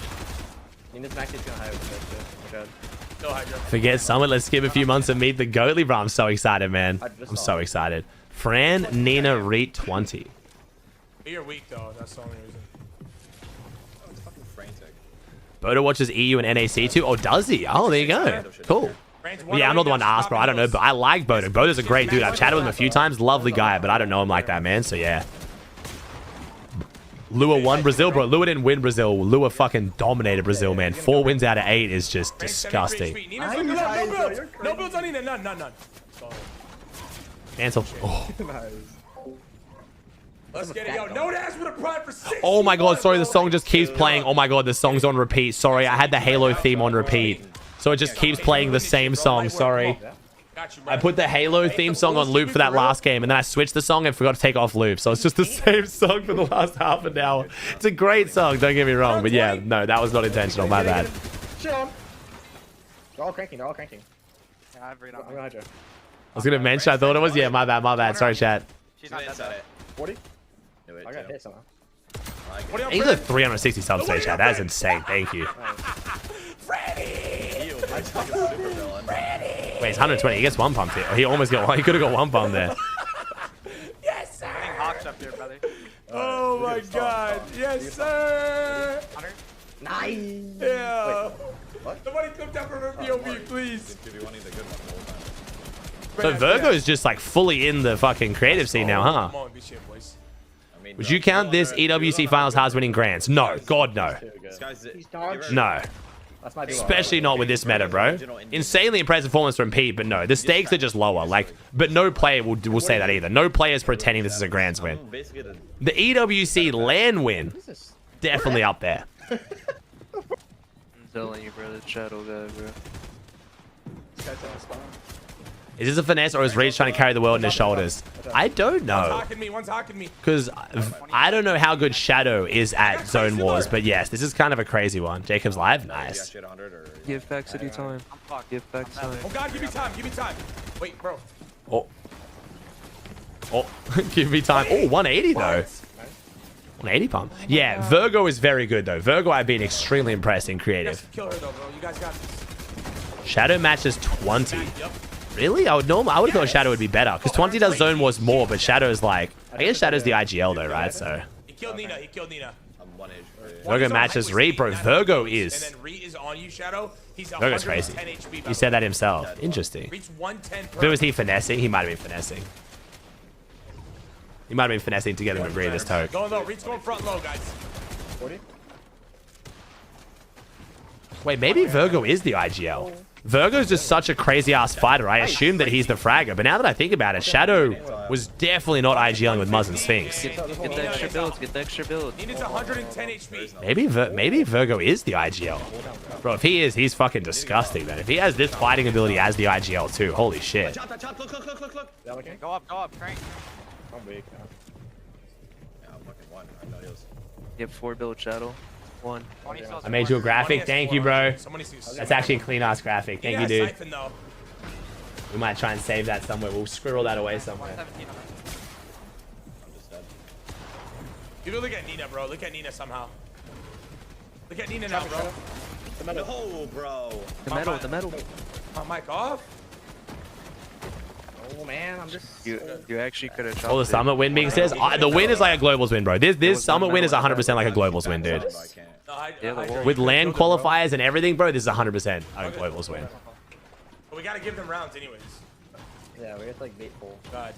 Forget Summit. Let's skip a few months and meet the Goatly, bro. I'm so excited, man. I'm so excited. Fran, Nina, Reet 20. You're weak though. That's the only reason. Bodo watches EU and NAC too. Oh, does he? Oh, there you go. Cool. Yeah, I'm not the one to ask, bro. I don't know, but I like Bodo. Bodo's a great dude. I've chatted with him a few times. Lovely guy, but I don't know him like that, man. So yeah. Lua won Brazil, bro. Lua didn't win Brazil. Lua fucking dominated Brazil, man. 4 wins out of 8 is just disgusting. No builds on Nina. None. Cancel. Oh. Let's get it, yo. No dash with a prime for 6. Oh my god, sorry, the song just keeps playing. Oh my god, the song's on repeat. Sorry, I had the Halo theme on repeat. So it just keeps playing the same song, sorry. I put the Halo theme song on loop for that last game, and then I switched the song and forgot to take off loop. So it's just the same song for the last half an hour. It's a great song, don't get me wrong. But yeah, no, that was not intentional, my bad. Shit on. They're all cranking. Yeah, I was going to mention, I thought it was. Yeah, my bad. Sorry, chat. She's not dead. 40? I got hit somehow. He's a 360 subs today, chat. That is insane. Thank you. Wait, it's 120. He gets one pump here. He almost got one. He could have got one pump there. Yes, sir. Hawk's up here, brother. Oh my god. Yes, sir. Nice. Yeah. What? Somebody come down from her POV, please. So Virgo's just like fully in the fucking creative scene now, huh? Would you count this EWC Finals Hearts winning grants? No. God, no. No. Especially not with this meta, bro. Insanely impressive performance from Pete, but no. The stakes are just lower. Like, but no player will say that either. No player is pretending this is a grands win. The EWC LAN win, definitely up there. I'm telling you, bro. The shadow guy, bro. Is this a finesse or is Reach trying to carry the world in his shoulders? I don't know. One's hocking me. Because I don't know how good Shadow is at Zone Wars, but yes, this is kind of a crazy one. Jacob's live, nice. Give facts at your time. Give facts time. Oh god, give me time. Wait, bro. Oh, give me time. Oh, 180 though. 180 pump. Yeah, Virgo is very good though. Virgo, I've been extremely impressed in creative. Kill her though, bro. You guys got this. Shadow matches 20. Really? I would have thought Shadow would be better because 20 does Zone Wars more, but Shadow's like, I guess Shadow's the IGL though, right? So He killed Nina. Virgo matches Reet, bro. Virgo is. And then Reet is on you, Shadow. He's Virgo's crazy. He said that himself. Interesting. But was he finessing? He might have been finessing. He might have been finessing to get him to agree this toke. Going low. Reet's going front low, guys. 40? Wait, maybe Virgo is the IGL. Virgo's just such a crazy-ass fighter. I assume that he's the fragger, but now that I think about it, Shadow was definitely not IGLing with Muzz and Sphinx. Get the extra builds. Get the extra builds. He needs 110 HP. Maybe Virgo is the IGL. Bro, if he is, he's fucking disgusting, man. If he has this fighting ability as the IGL too, holy shit. Go up, crank. I'm weak now. Yeah, I'm fucking one. I know he was. You have 4 build Shadow. 1. I made you a graphic. Thank you, bro. That's actually a clean-ass graphic. Thank you, dude. We might try and save that somewhere. We'll squirrel that away somewhere. You look at Nina, bro. Look at Nina somehow. Look at Nina now, bro. No, bro. The metal. My mic off? Oh man, I'm just. You actually could have. All the summit win being says, the win is like a globals win, bro. This summit win is 100% like a globals win, dude. With LAN qualifiers and everything, bro, this is 100% a globals win. But we gotta give them rounds, anyways. Yeah, we have to like bait full. God.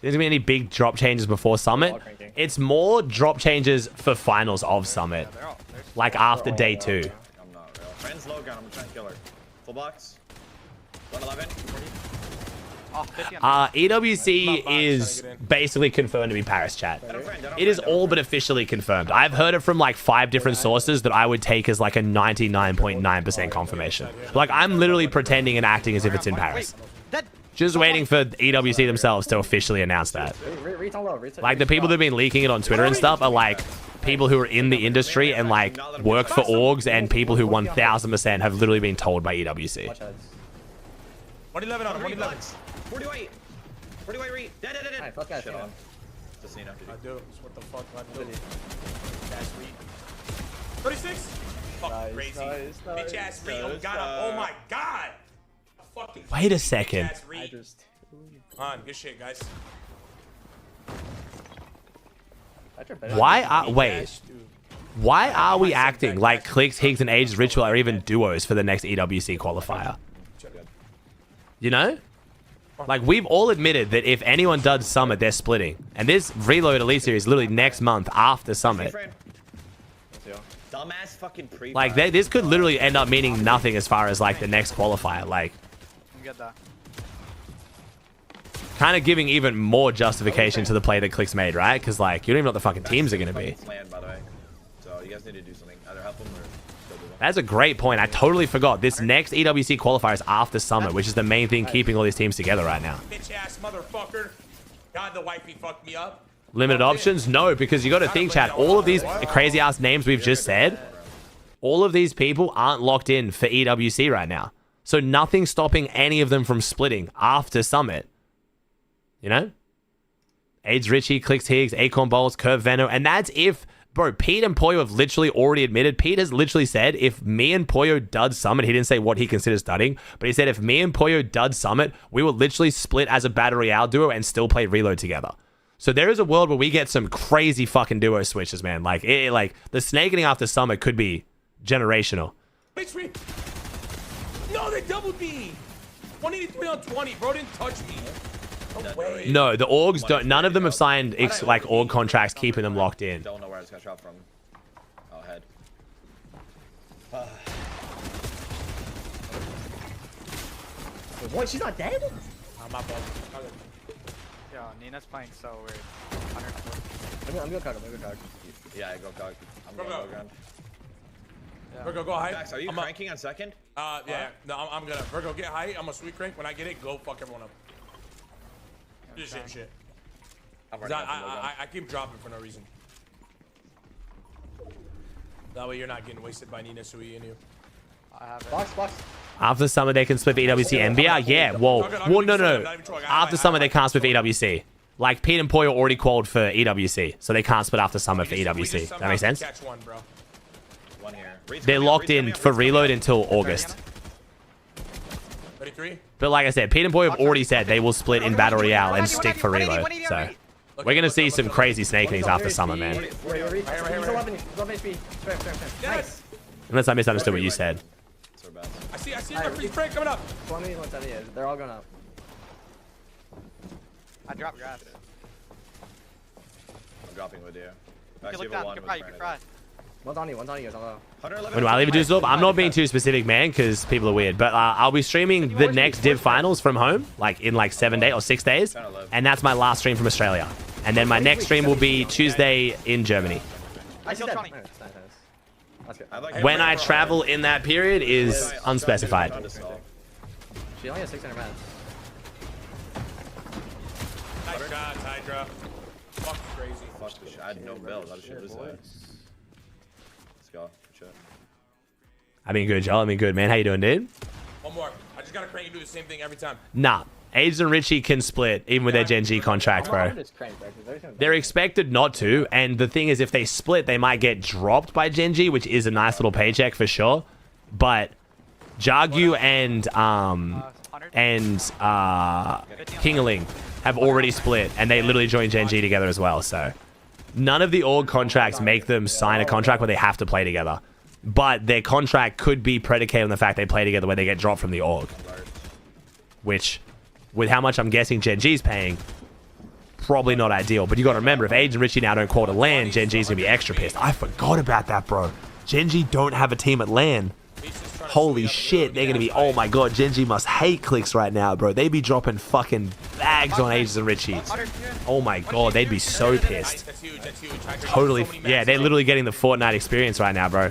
There's gonna be any big drop changes before summit. It's more drop changes for finals of summit, like after day 2. Friend's low gun. I'm trying to kill her. Full box. 111. EWC is basically confirmed to be Paris, chat. It is all but officially confirmed. I've heard it from like 5 different sources that I would take as like a 99.9% confirmation. Like I'm literally pretending and acting as if it's in Paris. Just waiting for EWC themselves to officially announce that. Like the people that have been leaking it on Twitter and stuff are like people who are in the industry and like work for orgs and people who 1000% have literally been told by EWC. 111 on him, 111. 48. 48 Reet. Dead. Alright, fuck that. I do. What the fuck do I do? Ass read. 36? Fuck crazy. Bitch ass read. Oh god. Oh my god. Fucking Wait a second. On, good shit, guys. Why are we acting like CLIX, Higgs, and Ages Ritual are even duos for the next EWC qualifier? You know? Like, we've all admitted that if anyone does Summit, they're splitting. And this Reload Elite Series is literally next month after Summit. Dumbass fucking pre. Like, this could literally end up meaning nothing as far as, like, the next qualifier. Like, kind of giving even more justification to the play that CLIX made, right? Because, like, you don't even know what the fucking teams are going to be. Land, by the way. So you guys need to do something. Either help them or... That's a great point. I totally forgot. This next EWC qualifier is after Summit, which is the main thing keeping all these teams together right now. Bitch ass motherfucker. God, the wifey fucked me up. Limited options? No, because you got to think, chat. All of these crazy ass names we've just said, all of these people aren't locked in for EWC right now. So nothing's stopping any of them from splitting after Summit. You know? AIDS Richie, CLIX Higgs, Acorn Bowls, Curve Veno, and that's if... Bro, Pete and Poyo have literally already admitted. Pete has literally said if me and Poyo dud Summit, he didn't say what he considers studying, but he said if me and Poyo dud Summit, we will literally split as a Battle Royale duo and still play Reload together. So there is a world where we get some crazy fucking duo switches, man. Like, like the snakening after Summit could be generational. No, they doubled me. 183 on 20. Bro didn't touch me. No way. No, the orgs don't. None of them have signed like org contracts keeping them locked in. Don't know where I just got shot from. Oh, head. What? She's not dead? My fault. Yeah, Nina's playing so weird. I'm gonna card. Yeah, go card. I'm going to go ground. Virgo, go high. Max, are you cranking on second? Yeah. No, I'm gonna. Virgo, get high. I'm a sweet crank. When I get it, go fuck everyone up. Do the same shit. I keep dropping for no reason. That way you're not getting wasted by Nina, Sui, and you. I have it. Box. After Summer, they can split for EWC NBR? Yeah, whoa. Well, no. After Summer, they can't split for EWC. Like, Pete and Poyo already called for EWC, so they can't split after Summer for EWC. That makes sense? One here. They're locked in for Reload until August. 33? But like I said, Pete and Poyo have already said they will split in Battle Royale and stick for Reload. So, we're going to see some crazy snakings after Summer, man. Unless I misunderstood what you said. I see my free crank coming up. 20, they're all going up. I dropped grass. I'm dropping with you. You look down, you can fry. One's on you, it's on low. When do I leave it, Dusseldorf? I'm not being too specific, man, because people are weird. But I'll be streaming the next Div Finals from home, like in like 7 days or 6 days. And that's my last stream from Australia. And then my next stream will be Tuesday in Germany. When I travel in that period is unspecified. She only has 600 mats. Nice shot, Hydra. Fuck crazy. Fuck the shit. I had no bells. How the shit was that? Go. I mean, good, Joel. I mean, good, man. How you doing, dude? One more. I just gotta crank and do the same thing every time. Nah. Ages and Richie can split, even with their Gen G contract, bro. They're expected not to, and the thing is, if they split, they might get dropped by Gen G, which is a nice little paycheck for sure. But Jagu and Kingaling have already split, and they literally joined Gen G together as well, so... None of the org contracts make them sign a contract where they have to play together. But their contract could be predicated on the fact they play together where they get dropped from the org. Which, with how much I'm guessing Gen G's paying, probably not ideal. But you got to remember, if Age and Richie now don't call to LAN, Gen G's going to be extra pissed. I forgot about that, bro. Gen G don't have a team at LAN. Holy shit, they're going to be... Oh my god, Gen G must hate CLIX right now, bro. They'd be dropping fucking bags on Ages and Richie. Oh my god, they'd be so pissed. Totally... Yeah, they're literally getting the Fortnite experience right now, bro.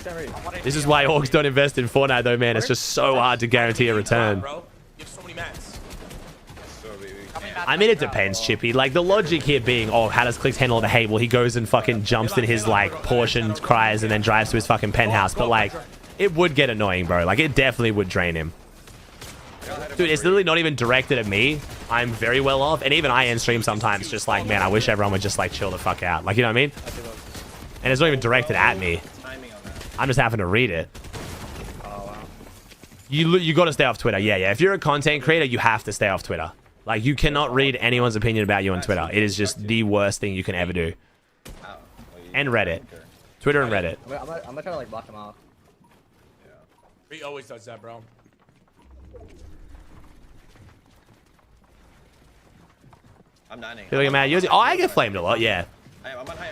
This is why orgs don't invest in Fortnite, though, man. It's just so hard to guarantee a return. I mean, it depends, Chippy. Like, the logic here being, oh, how does CLIX handle the hate? Well, he goes and fucking jumps in his, like, Porsche and cries and then drives to his fucking penthouse. But, like... It would get annoying, bro. Like, it definitely would drain him. Dude, it's literally not even directed at me. I'm very well off. And even I end stream sometimes just like, man, I wish everyone would just like chill the fuck out. Like, you know what I mean? And it's not even directed at me. I'm just having to read it. You got to stay off Twitter. Yeah. If you're a content creator, you have to stay off Twitter. Like, you cannot read anyone's opinion about you on Twitter. It is just the worst thing you can ever do. And Reddit. Twitter and Reddit. I'm gonna try to like block him off. He always does that, bro. I'm dining. Feel like I'm mad. Oh, I get flamed a lot, yeah.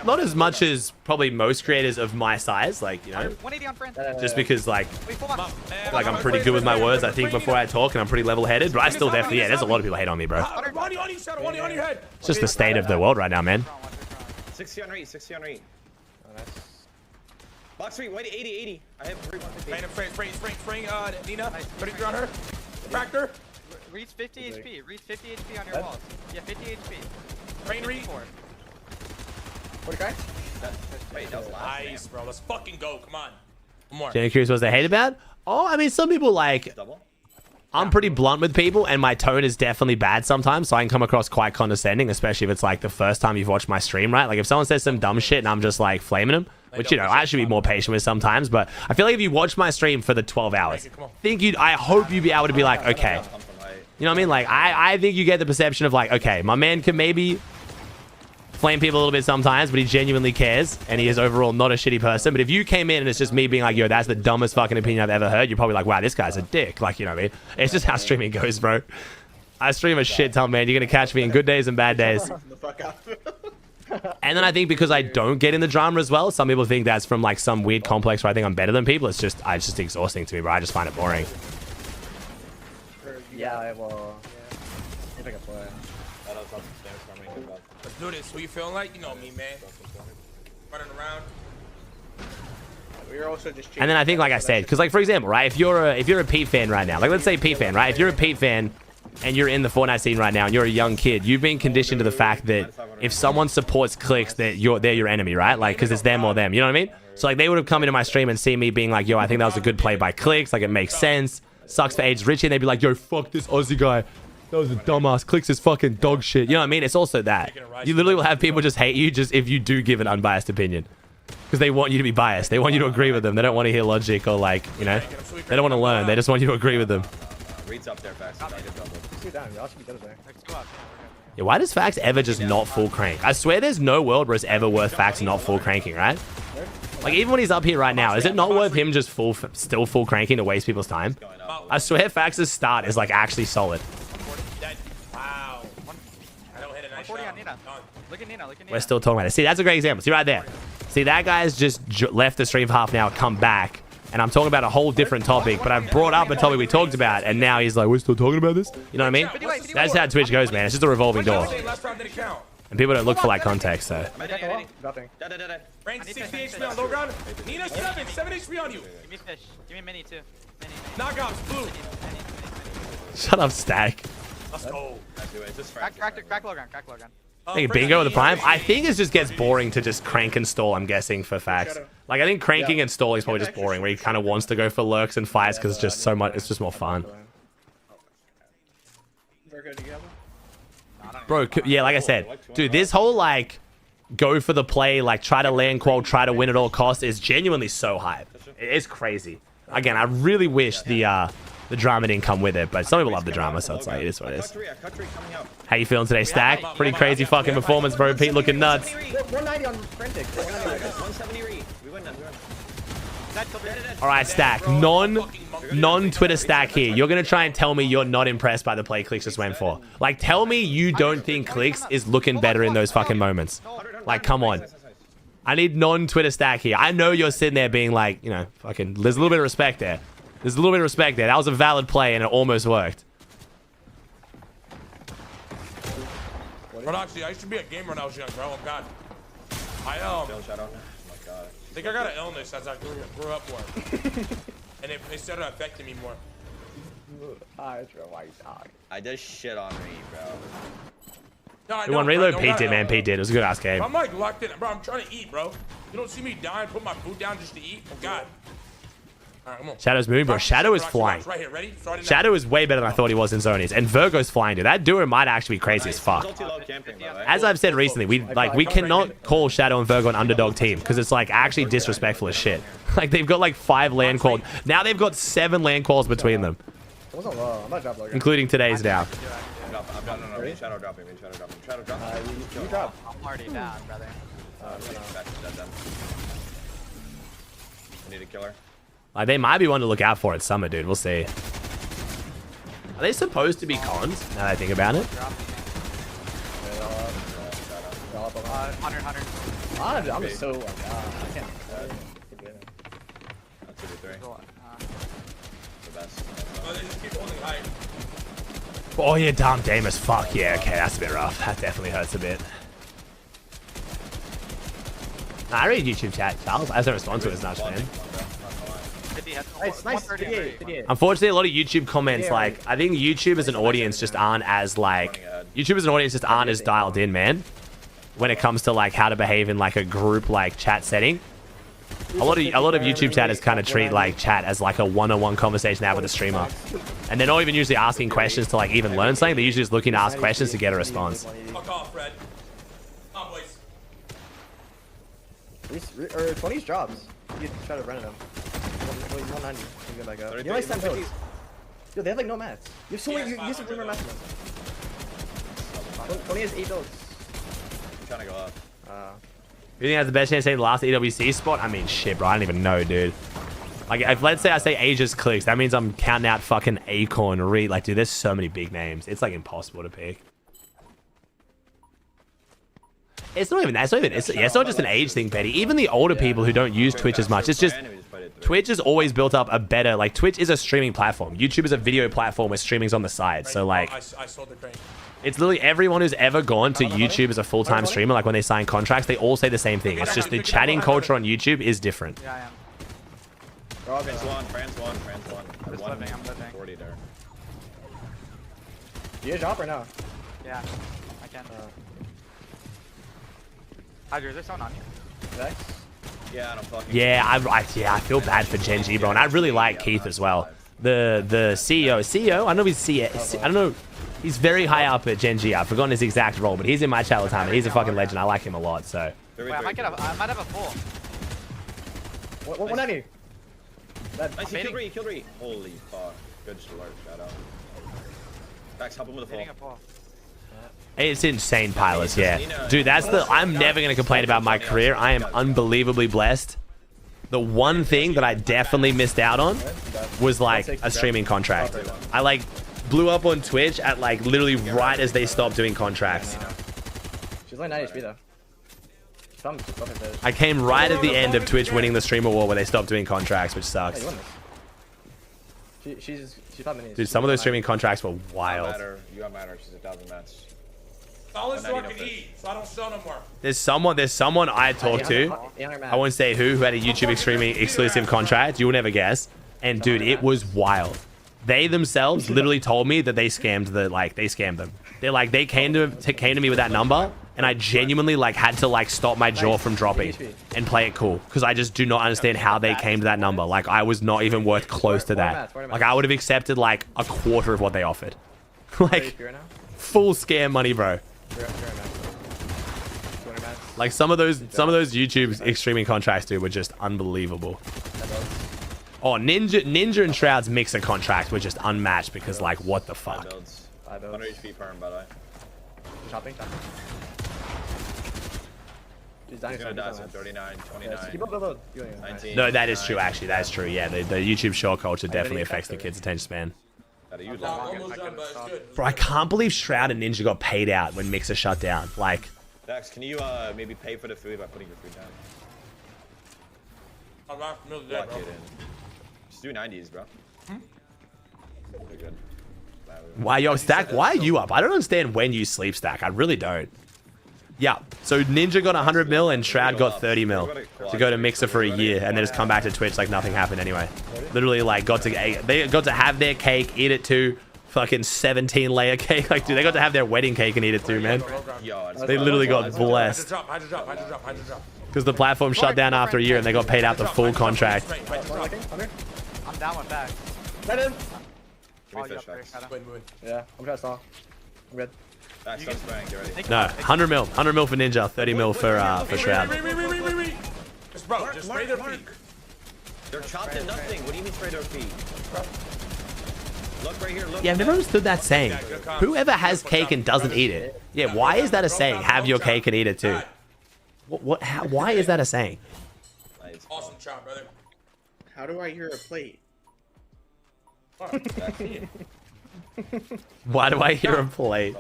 Not as much as probably most creators of my size, like, you know, just because like I'm pretty good with my words, I think, before I talk, and I'm pretty level-headed, but I still definitely, yeah, there's a lot of people hate on me, bro. It's just the state of the world right now, man. 60 on read, 60 on read. Oh, nice. Box 3, wait, 80. I have 3, 150. Spring, Nina. Ready to on her? Fractor. Reach 50 HP. Reach 50 HP on your walls. Yeah, 50 HP. Rain read. 40 guy? Wait, that was last. Nice, bro. Let's fucking go. Come on. One more. Jenny curious what they hate about? Oh, I mean, some people like... I'm pretty blunt with people, and my tone is definitely bad sometimes, so I can come across quite condescending, especially if it's like the first time you've watched my stream, right? Like, if someone says some dumb shit and I'm just like flaming them, which, you know, I should be more patient with sometimes, but I feel like if you watch my stream for the 12 hours, I hope you'd be able to be like, okay. You know what I mean? Like, I think you get the perception of like, okay, my man can maybe flame people a little bit sometimes, but he genuinely cares, and he is overall not a shitty person. But if you came in and it's just me being like, yo, that's the dumbest fucking opinion I've ever heard, you're probably like, wow, this guy's a dick. Like, you know what I mean? It's just how streaming goes, bro. I stream a shit ton, man. You're gonna catch me in good days and bad days. And then I think because I don't get in the drama as well, some people think that's from like some weird complex where I think I'm better than people. It's just exhausting to me, bro. I just find it boring. Yeah, I will. I think I play. Let's do this. Who you feeling like? You know me, man. Running around. We're also just. And then I think, like I said, because like for example, right? If you're a Pete fan right now, like let's say Pete fan, right? If you're a Pete fan and you're in the Fortnite scene right now and you're a young kid, you've been conditioned to the fact that if someone supports CLIX, that they're your enemy, right? Like, because it's them or them. You know what I mean? So like they would have come into my stream and seen me being like, yo, I think that was a good play by CLIX. Like, it makes sense. Sucks for Age Richie, and they'd be like, yo, fuck this Aussie guy. That was a dumbass. CLIX is fucking dog shit. You know what I mean? It's also that. You literally will have people just hate you just if you do give an unbiased opinion. Because they want you to be biased. They want you to agree with them. They don't want to hear logic or like, you know, they don't want to learn. They just want you to agree with them. Reed's up there, Fax. Yeah, why does Fax ever just not full crank? I swear there's no world where it's ever worth Fax not full cranking, right? Like, even when he's up here right now, is it not worth him just still full cranking to waste people's time? I swear Fax's start is like actually solid. Wow. I don't hit a nice shot. Look at Nina. We're still talking about it. See, that's a great example. See right there. See, that guy's just left the stream for half an hour, come back, and I'm talking about a whole different topic, but I've brought up a topic we talked about, and now he's like, we're still talking about this? You know what I mean? That's how Twitch goes, man. It's just a revolving door. And people don't look for like context, so. Nothing. Rank 60 HP on low ground. Nina 7 HP on you. Give me fish. Give me mini too. Knockouts, blue. Shut up, Stack. Let's go. Crack low ground. I think bingo with the prime. I think it just gets boring to just crank and stall, I'm guessing, for Fax. Like, I think cranking and stalling is probably just boring, where he kind of wants to go for lurks and fights because it's just so much, it's just more fun. Bro, yeah, like I said, dude, this whole, like, go for the play, like, try to land qual, try to win at all costs is genuinely so hype. It's crazy. Again, I really wish the drama didn't come with it, but some people love the drama, so it's like, it is what it is. How you feeling today, Stack? Pretty crazy fucking performance, bro. Pete looking nuts. 190 on Frantic. 170 read. We win. All right, Stack. Non-Twitter Stack here. You're going to try and tell me you're not impressed by the play CLIX just went for. Like, tell me you don't think CLIX is looking better in those fucking moments. Like, come on. I need non-Twitter Stack here. I know you're sitting there being like, you know, fucking, there's a little bit of respect there. There's a little bit of respect there. That was a valid play, and it almost worked. Actually, I used to be a gamer when I was young, bro. Oh, God. I think I got an illness as I grew up more. And it started affecting me more. I did shit on me, bro. No, The one reload, Pete did, man. Pete did. It was a good ass game. I'm like locked in. Bro, I'm trying to eat, bro. You don't see me dying, put my food down just to eat? Oh, God. Shadow's moving, bro. Shadow is flying. Right here, ready? Shadow is way better than I thought he was in zonies. And Virgo's flying, dude. That duo might actually be crazy as fuck. As I've said recently, we cannot call Shadow and Virgo an underdog team because it's like actually disrespectful as shit. Like they've got like 5 land quals. Now they've got 7 land quals between them. Including today's now. Shadow dropping. Shadow dropping. You drop. I'm already down, brother. I need a killer. Like they might be one to look out for at summer, dude. We'll see. Are they supposed to be cons? Now that I think about it. 100. I'm so I can't. That's 2v3. The best. Oh, they just keep holding high. Oh yeah, damn Damus. Fuck yeah. Okay, that's a bit rough. That definitely hurts a bit. Nah, I read YouTube chat, Charles. I don't respond to it as much, man. Nice. 58. Unfortunately, a lot of YouTube comments, like, I think YouTube as an audience just aren't as, like, YouTube as an audience just aren't as dialed in, man. When it comes to, like, how to behave in, like, a group, like, chat setting. A lot of YouTube chatters kind of treat, like, chat as, like, a one-on-one conversation out with a streamer. And they're not even usually asking questions to, like, even learn something. They're usually just looking to ask questions to get a response. Fuck off, Fred. Come on, boys. 20's drops. You can try to run at him. He's 190. You get back up. You only 10 builds. Yo, they have like no mats. You have so many. You have some rumor mats. 20 has 8 builds. I'm trying to go up. You think that's the best chance to take the last EWC spot? I mean, shit, bro. I don't even know, dude. Like, if let's say I say Asia's CLIX, that means I'm counting out fucking Acorn, Reed. Like, dude, there's so many big names. It's like impossible to pick. It's not even that. It's not just an age thing, Betty. Even the older people who don't use Twitch as much, it's just Twitch has always built up a better, like, Twitch is a streaming platform. YouTube is a video platform where streaming's on the side. So, like, I sold the crane. it's literally everyone who's ever gone to YouTube as a full-time streamer, like when they sign contracts, they all say the same thing. It's just the chatting culture on YouTube is different. Yeah, I am. France one. I'm just living. 40 there. Do you drop or no? Yeah, I can. Hydra, is there someone on you? Vex? Yeah, and I'm fucking. Yeah, I feel bad for Gen G, bro, and I really like Keith as well. The CEO. I don't know if he's CEO. I don't know. He's very high up at Gen G. I've forgotten his exact role, but he's in my chat all the time, and he's a fucking legend. I like him a lot. So. Wait, I might have a full. What 190? Nice, you killed Ree. Holy fuck. Good start, shout out. Max, help him with a full. It's insane, pilots, yeah. Dude, I'm never going to complain about my career. I am unbelievably blessed. The one thing that I definitely missed out on was, like, a streaming contract. I, like, blew up on Twitch at, like, literally right as they stopped doing contracts. She's like 9 HP, though. I came right at the end of Twitch winning the streamer war where they stopped doing contracts, which sucks. She's probably. Dude, some of those streaming contracts were wild. You got matter. She's 1,000 mats. Solid so I can eat, so I don't show no more. There's someone I talked to. I won't say who had a YouTube streaming exclusive contract. You will never guess. And dude, it was wild. They themselves literally told me that they scammed them. They're like, they came to me with that number, and I genuinely like had to like stop my jaw from dropping and play it cool because I just do not understand how they came to that number. Like I was not even worth close to that. Like I would have accepted like a quarter of what they offered. Like full scam money, bro. Like some of those YouTube streaming contracts, dude, were just unbelievable. Oh, Ninja and Shroud's mixer contracts were just unmatched because, like, what the fuck? 100 HP per by the way. Shopping. He's gonna die soon. 39, 29, 19. No, that is true, actually. That is true, yeah. The YouTube short culture definitely affects the kids' attention span. Bro, I can't believe Shroud and Ninja got paid out when Mixer shut down. Like... Dax, can you maybe pay for the food by putting your food down? I'm not familiar with that, bro. Just do 90s, bro. Pretty good. Why, yo, Stack, why are you up? I don't understand when you sleep, Stack. I really don't. Yeah, so Ninja got 100 mil and Shroud got 30 mil to go to Mixer for a year and then just come back to Twitch like nothing happened anyway. Literally, like, they got to have their cake, eat it too. Fucking 17-layer cake. Like, dude, they got to have their wedding cake and eat it too, man. They literally got blessed. Because the platform shut down after a year and they got paid out the full contract. I'm down with that. Let him. Oh, you up there, Shadow. Yeah, I'm trying to stall. I'm good. Back, start spraying, get ready. No, 100 mil for Ninja, 30 mil for Shroud. Just bro, just spray their feet. They're chopped to nothing. What do you mean spray their feet? Look right here. Look. Yeah, I've never understood that saying. Whoever has cake and doesn't eat it. Yeah, why is that a saying? Have your cake and eat it too. What? Why is that a saying? Awesome chop, brother. How do I hear a plate? Why do I hear a plate?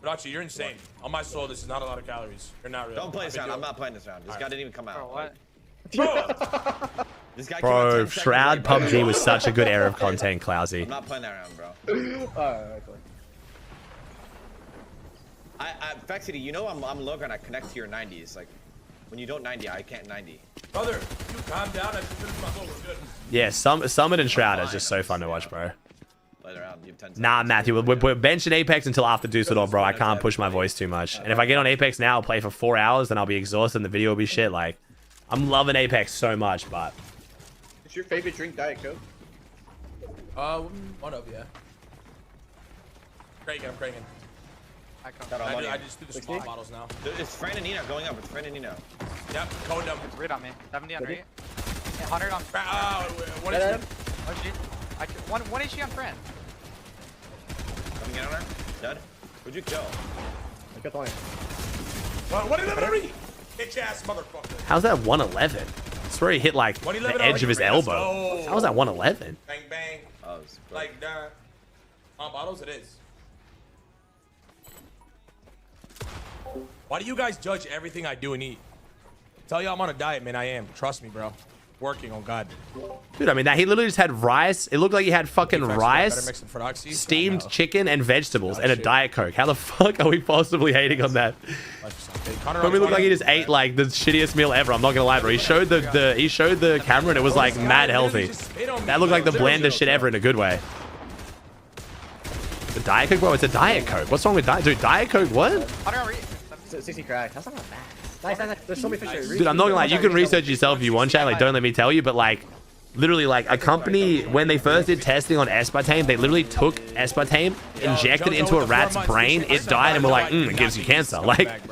Rachi, you're insane. On my soul, this is not a lot of calories. You're not real. Don't play this round. I'm not playing this round. This guy didn't even come out. What? This guy Bro, Shroud PUBG was such a good era of content, Clousy. I'm not playing that round, bro. Fexity, you know I'm lower and I connect to your 90s. Like, when you don't 90, I can't 90. Brother, you calm down. I just finished my goal. We're good. Yeah, Summit and Shroud is just so fun to watch, bro. Play around. You have 10 Nah, Matthew, we're benching Apex until after Dusseldorf, bro. I can't push my voice too much. And if I get on Apex now, I'll play for 4 hours, then I'll be exhausted and the video will be shit. Like, I'm loving Apex so much, but... Is your favorite drink Diet Coke? One of, yeah. I'm cranking. I just do the small bottles now. It's Fran and Nino going up. It's Fran and Nino. Yep, code them. Read on me. 70 on rate. 100 on. What is it? One HE on Fran. Coming in on her. Dead. Who'd you kill? I got the line. What is it? Bitch ass motherfucker. How's that 111? I swear he hit like the edge of his elbow. How was that 111? Bang bang. Oh, like that. On bottles, it is. Why do you guys judge everything I do and eat? Tell you I'm on a diet, man. I am. Trust me, bro. Working on God. Dude, I mean, he literally just had rice. It looked like he had fucking rice, steamed chicken, and vegetables, and a Diet Coke. How the fuck are we possibly hating on that? Probably looked like he just ate like the shittiest meal ever. I'm not gonna lie, bro. He showed the camera, and it was like mad healthy. That looked like the blandest shit ever in a good way. The Diet Coke, bro. It's a Diet Coke. What's wrong with Diet? Dude, Diet Coke, what? 60 cracked. That's not bad. Nice. There's so many fish. Dude, I'm not gonna lie. You can research yourself if you want, chat. Like, don't let me tell you, but like, literally, like a company when they first did testing on aspartame, they literally took aspartame, injected it into a rat's brain, it died, and were like, it gives you cancer. Like,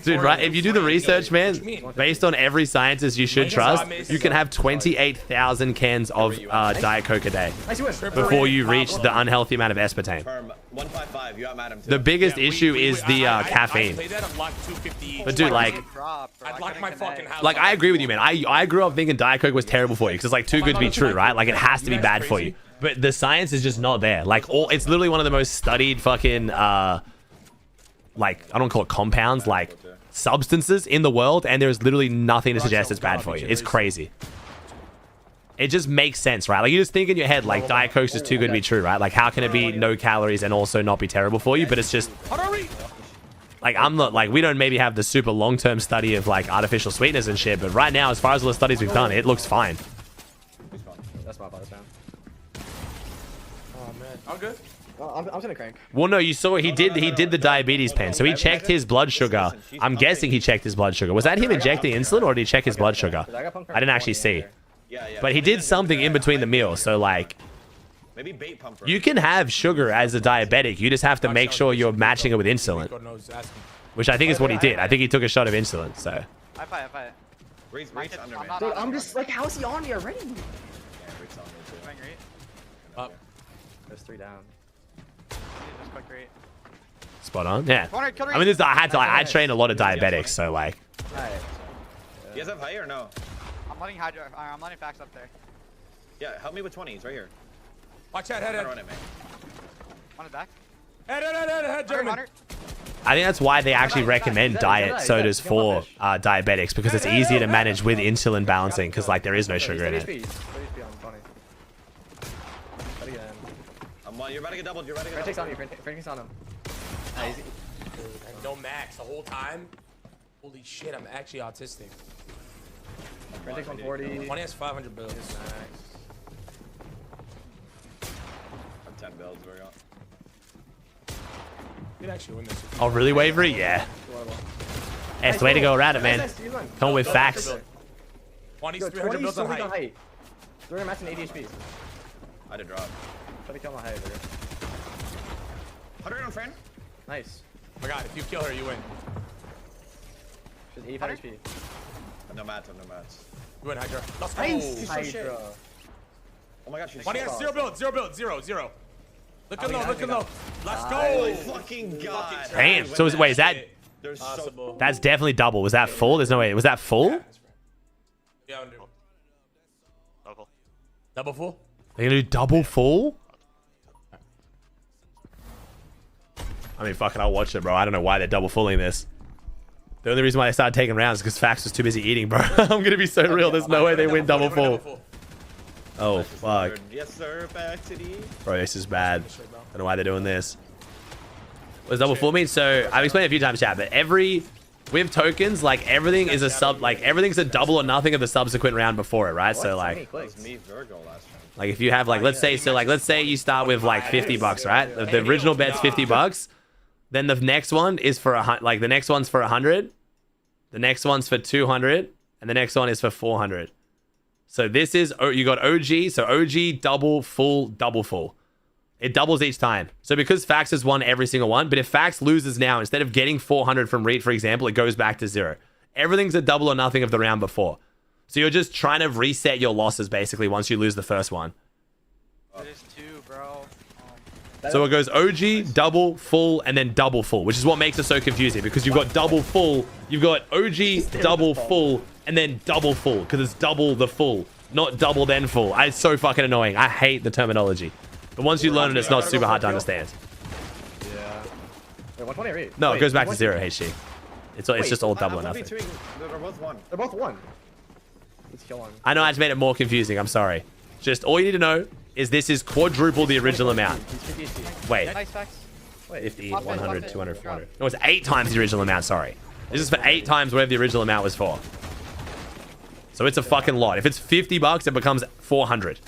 dude, right? If you do the research, man, based on every scientist you should trust, you can have 28,000 cans of Diet Coke a day before you reach the unhealthy amount of aspartame. 155. You outmatched him too. The biggest issue is the caffeine. But dude, like I agree with you, man. I grew up thinking Diet Coke was terrible for you because it's like too good to be true, right? Like it has to be bad for you. But the science is just not there. Like it's literally one of the most studied fucking like I don't call it compounds, like substances in the world, and there's literally nothing to suggest it's bad for you. It's crazy. It just makes sense, right? Like you just think in your head, like Diet Coke's just too good to be true, right? Like how can it be no calories and also not be terrible for you? But it's just like I'm not like we don't maybe have the super long-term study of like artificial sweeteners and shit, but right now, as far as all the studies we've done, it looks fine. That's my fault, man. Oh man, I'm good. I'm gonna crank. Well, no, you saw he did the diabetes pen, so he checked his blood sugar. I'm guessing he checked his blood sugar. Was that him injecting insulin, or did he check his blood sugar? I didn't actually see. But he did something in between the meals, so like maybe bait pumper. You can have sugar as a diabetic. You just have to make sure you're matching it with insulin, which I think is what he did. I think he took a shot of insulin. So. I fight. Dude, I'm just like, how's he on me already? Up. There's 3 down. Spot on. Yeah. I mean, I train a lot of diabetics, so like. You guys have high or no? I'm letting Fax up there. Yeah, help me with 20s right here. Watch out, head. Run it, man. On his back. Head, gentlemen. I think that's why they actually recommend diet sodas for diabetics, because it's easier to manage with insulin balancing, because like there is no sugar in it. You're about to get doubled. You're about to get doubled. Frankie's on him. No max the whole time. Holy shit, I'm actually autistic. Frank takes 140. 20 has 500 bills. I'm 10 builds. Where we got? You can actually win this. Oh, really, Wavery? Yeah. That's the way to go around it, man. Come with facts. 20's 300 builds on height. 300 mats and 80 HP. I did drop. Try to kill my head, 100 on friend. Nice. Oh my god, if you kill her, you win. She's 85 HP. I have no mats, I have no mats. You win, Hydra. Let's go. Nice. She's so shit. Oh my god, she's Money so has 0 build, 0 build, 0, 0. Looking low, looking low. Let's go. Oh fucking god. Damn. So wait, is that? There's so That's definitely double. Was that full? There's no way. Was that full? Yeah, double full. They're gonna do double full? I mean, fucking, I'll watch it, bro. I don't know why they're double fulling this. The only reason why they started taking rounds is because Fax was too busy eating, bro. I'm gonna be so real. There's no way they win double full. Oh fuck. Yes sir, back to the. Bro, this is bad. I don't know why they're doing this. What does double full mean? So I've explained it a few times, chat, but with tokens, like everything is a everything's a double or nothing of the subsequent round before it, right? So like if you have like, let's say you start with like $50, right? The original bet's $50. Then the next one is for the next one's for 100. The next one's for 200, and the next one is for 400. So this is, you got OG, so OG, double full. It doubles each time. So because Fax has won every single one, but if Fax loses now, instead of getting 400 from Reed, for example, it goes back to 0. Everything's a double or nothing of the round before. So you're just trying to reset your losses, basically, once you lose the first one. There's 2, bro. So it goes OG, double, full, and then double full, which is what makes it so confusing, because you've got double full, you've got OG, double full, and then double full, because it's double the full, not double then full. It's so fucking annoying. I hate the terminology. But once you learn it, it's not super hard to understand. Yeah. Wait, 120 or 8? No, it goes back to 0, HG. It's just all double or nothing. They're both 1. They're both 1. Let's kill one. I know I just made it more confusing. I'm sorry. Just all you need to know is this is quadruple the original amount. Wait. Nice Fax. 50, 100, 200, 400. No, it's 8 times the original amount, sorry. This is for 8 times whatever the original amount was for. So it's a fucking lot. If it's $50, it becomes 400.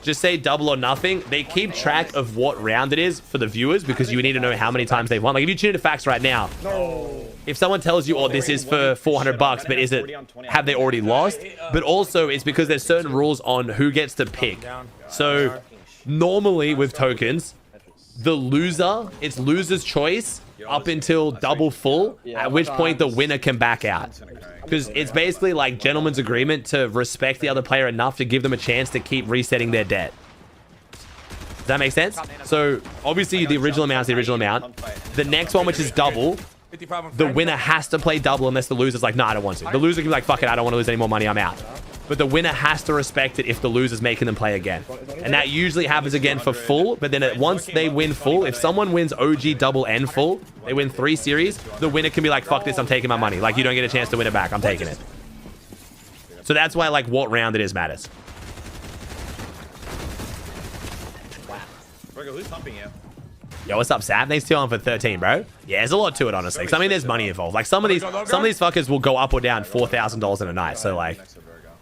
Just say double or nothing. They keep track of what round it is for the viewers because you need to know how many times they've won. Like if you tune into Fax right now, if someone tells you, oh, this is for $400, but have they already lost? But also it's because there's certain rules on who gets to pick. So normally with tokens, the loser, it's loser's choice up until double full, at which point the winner can back out. Because it's basically like gentleman's agreement to respect the other player enough to give them a chance to keep resetting their debt. Does that make sense? So obviously the original amount is the original amount. The next one, which is double, the winner has to play double unless the loser's like, no, I don't want to. The loser can be like, fuck it, I don't want to lose any more money, I'm out. But the winner has to respect it if the loser's making them play again. And that usually happens again for full, but then once they win full, if someone wins OG, double, and full, they win 3 series, the winner can be like, fuck this, I'm taking my money. Like, you don't get a chance to win it back, I'm taking it. So that's why, like, what round it is matters. Who's pumping you? Yo, what's up, Sam? Thanks to on for 13, bro. Yeah, there's a lot to it, honestly. 'Cause, I mean, there's money involved. Like, some of these fuckers will go up or down $4,000 in a night. So, like,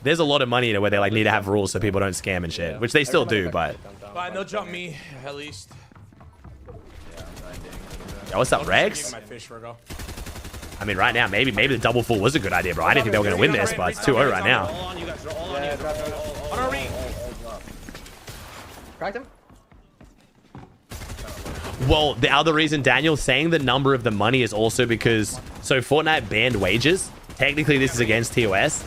there's a lot of money in it where they, like, need to have rules so people don't scam and shit. Which they still do, but... Fine, they'll jump me, at least. Yo, what's up, Rex? I mean, right now, maybe the double full was a good idea, bro. I didn't think they were going to win this, but it's 2-0 right now. Cracked him? Well, the other reason Daniel's saying the number of the money is also because... So, Fortnite banned wages. Technically, this is against TOS.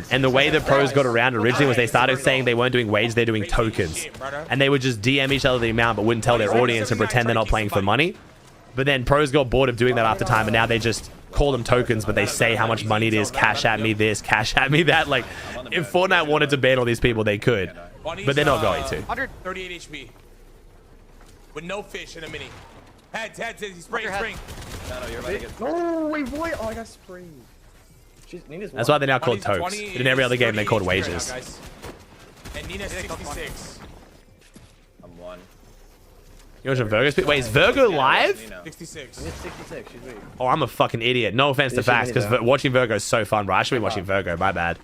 And the way the pros got around originally was they started saying they weren't doing wages, they're doing tokens. And they would just DM each other the amount, but wouldn't tell their audience and pretend they're not playing for money. But then pros got bored of doing that after time, and now they just call them tokens, but they say how much money it is. Cash at me this, cash at me that. Like, if Fortnite wanted to ban all these people, they could. But they're not going to. 138 HP. With no fish in a mini. Heads, he's spraying. No, you're about to get... No, wait, boy. Oh, I got sprayed. That's why they're now called tokes. In every other game, they're called wages. And Nina's 66. I'm 1. You watching Virgo's pick? Wait, is Virgo live? 66. 66, she's weak. Oh, I'm a fucking idiot. No offense to Fax, because watching Virgo is so fun, bro. I should be watching Virgo. My bad.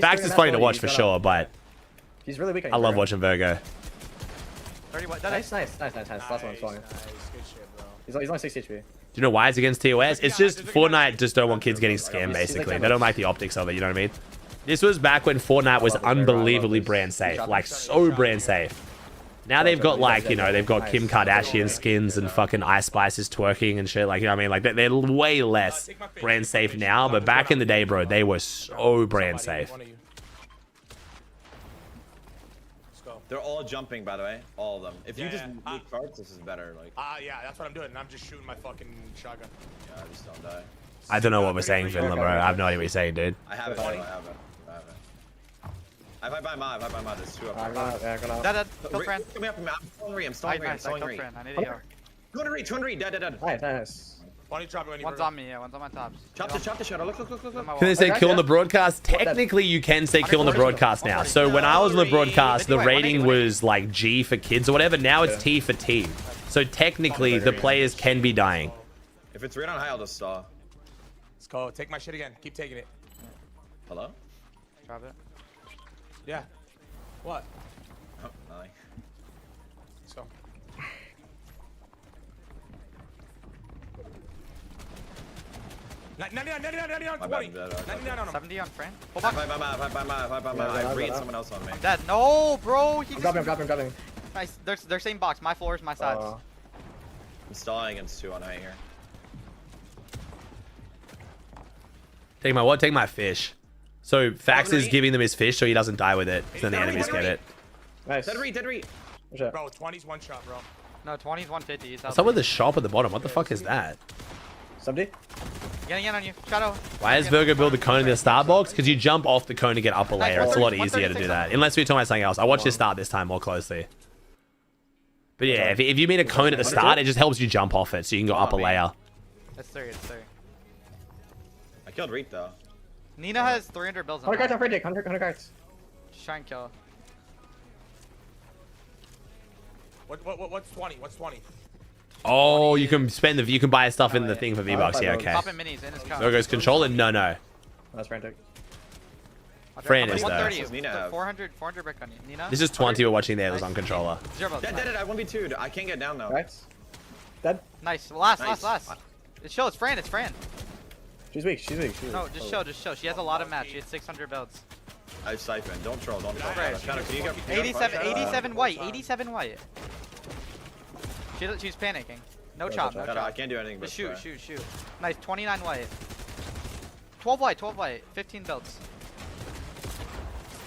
Fax is funny to watch for sure, but he's really weak. I love watching Virgo. 30 what? Nice. Last one I'm swallowing. Good shit, bro. He's only 60 HP. Do you know why it's against TOS? It's just Fortnite just don't want kids getting scammed, basically. They don't like the optics of it, you know what I mean? This was back when Fortnite was unbelievably brand safe. Like, so brand safe. Now they've got, like, you know, they've got Kim Kardashian skins and fucking Ice Spice's twerking and shit. Like, you know what I mean? Like, they're way less brand safe now. But back in the day, bro, they were so brand safe. They're all jumping, by the way. All of them. If you just loot cards, this is better. Like. Yeah, that's what I'm doing. And I'm just shooting my fucking shotgun. Yeah, just don't die. I don't know what we're saying, Finland, bro. I have no idea what you're saying, dude. I have it. I have it. I buy mod. There's two of them. Dead. Kill friend. Come up. I'm stalling Re. I need to heal. 200 Re. Dead. Nice. One's on me, yeah. One's on my tops. Chop the shadow. Look. Can they say kill on the broadcast? Technically, you can say kill on the broadcast now. So when I was on the broadcast, the rating was like G for kids or whatever. Now it's T for team. So technically, the players can be dying. If it's right on high, I'll just stall. Let's go. Take my shit again. Keep taking it. Hello? Drop it. Yeah. What? Oh, nothing. Let's go. $99 70 on friend. Hold back. I read someone else on me. Dead. No, bro. I'm grabbing. Nice. They're same box. My floors, my sides. I'm stalling against 2 on high here. Take my what? Take my fish. So Fax is giving them his fish so he doesn't die with it. So then the enemies get it. Nice. Dead Re. Bro, 20's one shot, bro. No, 20's 150. What's up with the shop at the bottom? What the fuck is that? Somebody? Getting in on you. Shadow. Why does Virgo build the cone in the start box? Because you jump off the cone to get upper layer. It's a lot easier to do that. Unless we're talking about something else. I watched this start this time more closely. But yeah, if you mean a cone at the start, it just helps you jump off it so you can go upper layer. That's 3. I killed Reet though. Nina has 300 builds on 100 cards on Freddy. 100 cards. Just try and kill. What's 20? What's 20? Oh, you can spend you can buy stuff in the thing for V-Bucks. Yeah, okay. Popping minis in his cone. Virgo's controller? No. That's frantic. Fran is though. 130. 400 brick on you. Nina? This is 20 we're watching there was on controller. Dead. I 1v2'd. I can't get down though. Nice. Dead. Nice. Last. It's Fran. She's weak. No, just show. She has a lot of mats. She has 600 builds. I siphon. Don't troll. Shadow, can you go? 87 white. 87 white. She's panicking. No chop. I can't do anything. Just shoot. Nice. 29 white. 12 white. 15 builds.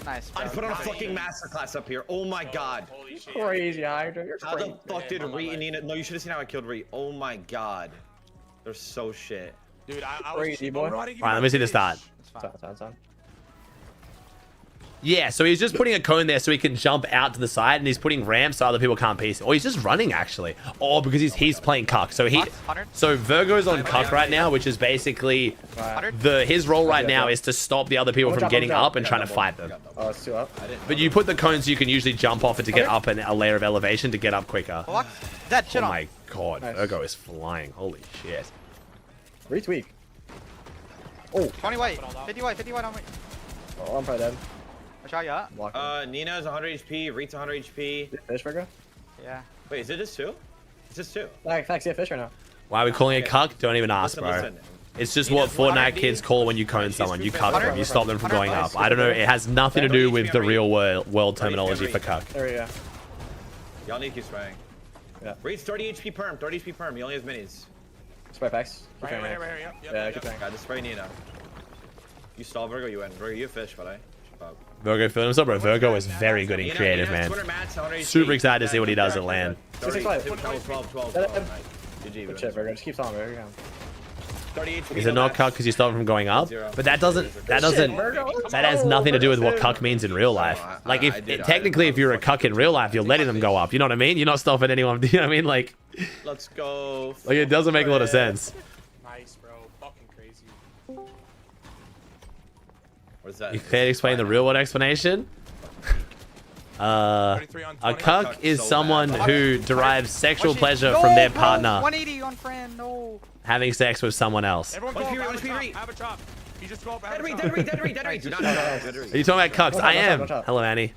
Nice. I put on a fucking masterclass up here. Oh my god. Crazy, Hydra. You're how crazy. the fuck did Reet and Nina? No, you should have seen how I killed Reet. Oh my god. They're so shit. Dude, I crazy boy. Alright, let me see the start. It's on. Yeah, so he's just putting a cone there so he can jump out to the side, and he's putting ramps so other people can't piece it. Or he's just running actually. Oh, because he's playing cuck. So Virgo's on cuck right now, which is basically his role right now is to stop the other people from getting up and trying to fight them. Oh, it's 2 up. But you put the cones so you can usually jump off it to get up a layer of elevation to get up quicker. Oh my god, Virgo is flying. Holy shit. Reet's weak. Oh. 20 white. 50 white on me. Oh, I'm probably dead. I shot you up. Nina's 100 HP. Reet's 100 HP. Fish, Virgo? Yeah. Wait, is it just 2? It's just 2. Facts, yeah, fish right now. Why are we calling it cuck? Don't even ask, bro. It's just what Fortnite kids call when you cone someone. You cuck them. You stop them from going up. I don't know. It has nothing to do with the real world terminology for cuck. There we go. Y'all need to keep spraying. Yeah. Reet's 30 HP perm. 30 HP perm. He only has minis. Spray facts. Right here. Yeah, keep trying. Just spray Nina. You stall Virgo, you win. Virgo, you fish, but I. Virgo feeling himself, bro. Virgo is very good and creative, man. Super excited to see what he does at LAN. 12. Good shit, Virgo. Just keep stalling, Virgo. Is it not cuck because you stop him from going up? But that has nothing to do with what cuck means in real life. Like technically if you're a cuck in real life, you're letting them go up. You know what I mean? You're not stopping anyone. You know what I mean? Like, let's go. Like it doesn't make a lot of sense. Nice, bro. Fucking crazy. What is that? You can't explain the real world explanation? A cuck is someone who derives sexual pleasure from their partner 180 on friend, no. having sex with someone else. Everyone go have a chop. You just go up. Dead Reet. Are you talking about cucks? I am. Hello, Annie.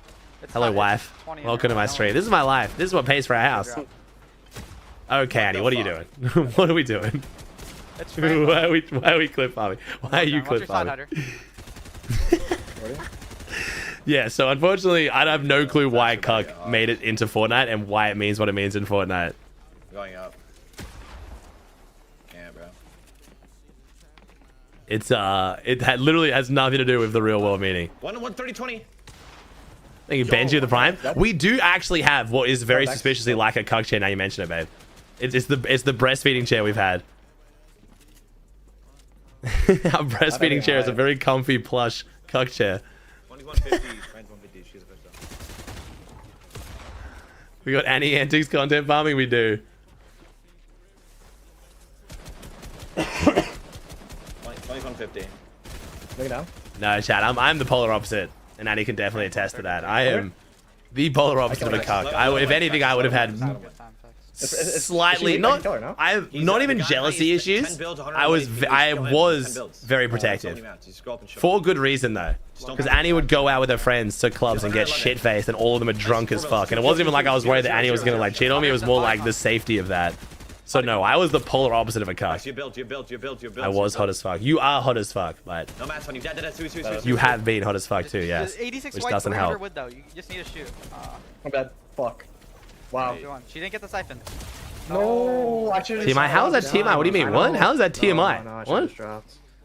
Hello, wife. Welcome to my stream. This is my life. This is what pays for our house. Okay, Annie, what are you doing? What are we doing? Why are we clip farming? Why are you clip farming? Yeah, so unfortunately, I have no clue why Cuck made it into Fortnite and why it means what it means in Fortnite. Going up. Yeah, bro. It's literally has nothing to do with the real world meaning. 130, 20. Thank you, Benji of the Prime. We do actually have what is very suspiciously like a Cuck chair. Now you mention it, babe. It's the breastfeeding chair we've had. Our breastfeeding chair is a very comfy plush Cuck chair. 150, she's a first down. We got any Antics content farming? We do. 150. Look it down. No, chat. I'm the polar opposite, and Annie can definitely attest to that. I am the polar opposite of a Cuck. If anything, I would have had slightly not even jealousy issues. I was very protective for good reason though, because Annie would go out with her friends to clubs and get shit faced, and all of them are drunk as fuck. And it wasn't even like I was worried that Annie was gonna like cheat on me. It was more like the safety of that. So no, I was the polar opposite of a Cuck. You built. I was hot as fuck. You are hot as fuck, but you have been hot as fuck too. Yes, 86 which white, doesn't help. wood, though. You just need to shoot. My bad. Fuck. Wow. She didn't get the siphon. No, I should have. TMI? How is that TMI? What do you mean? What? How is that TMI? No, What?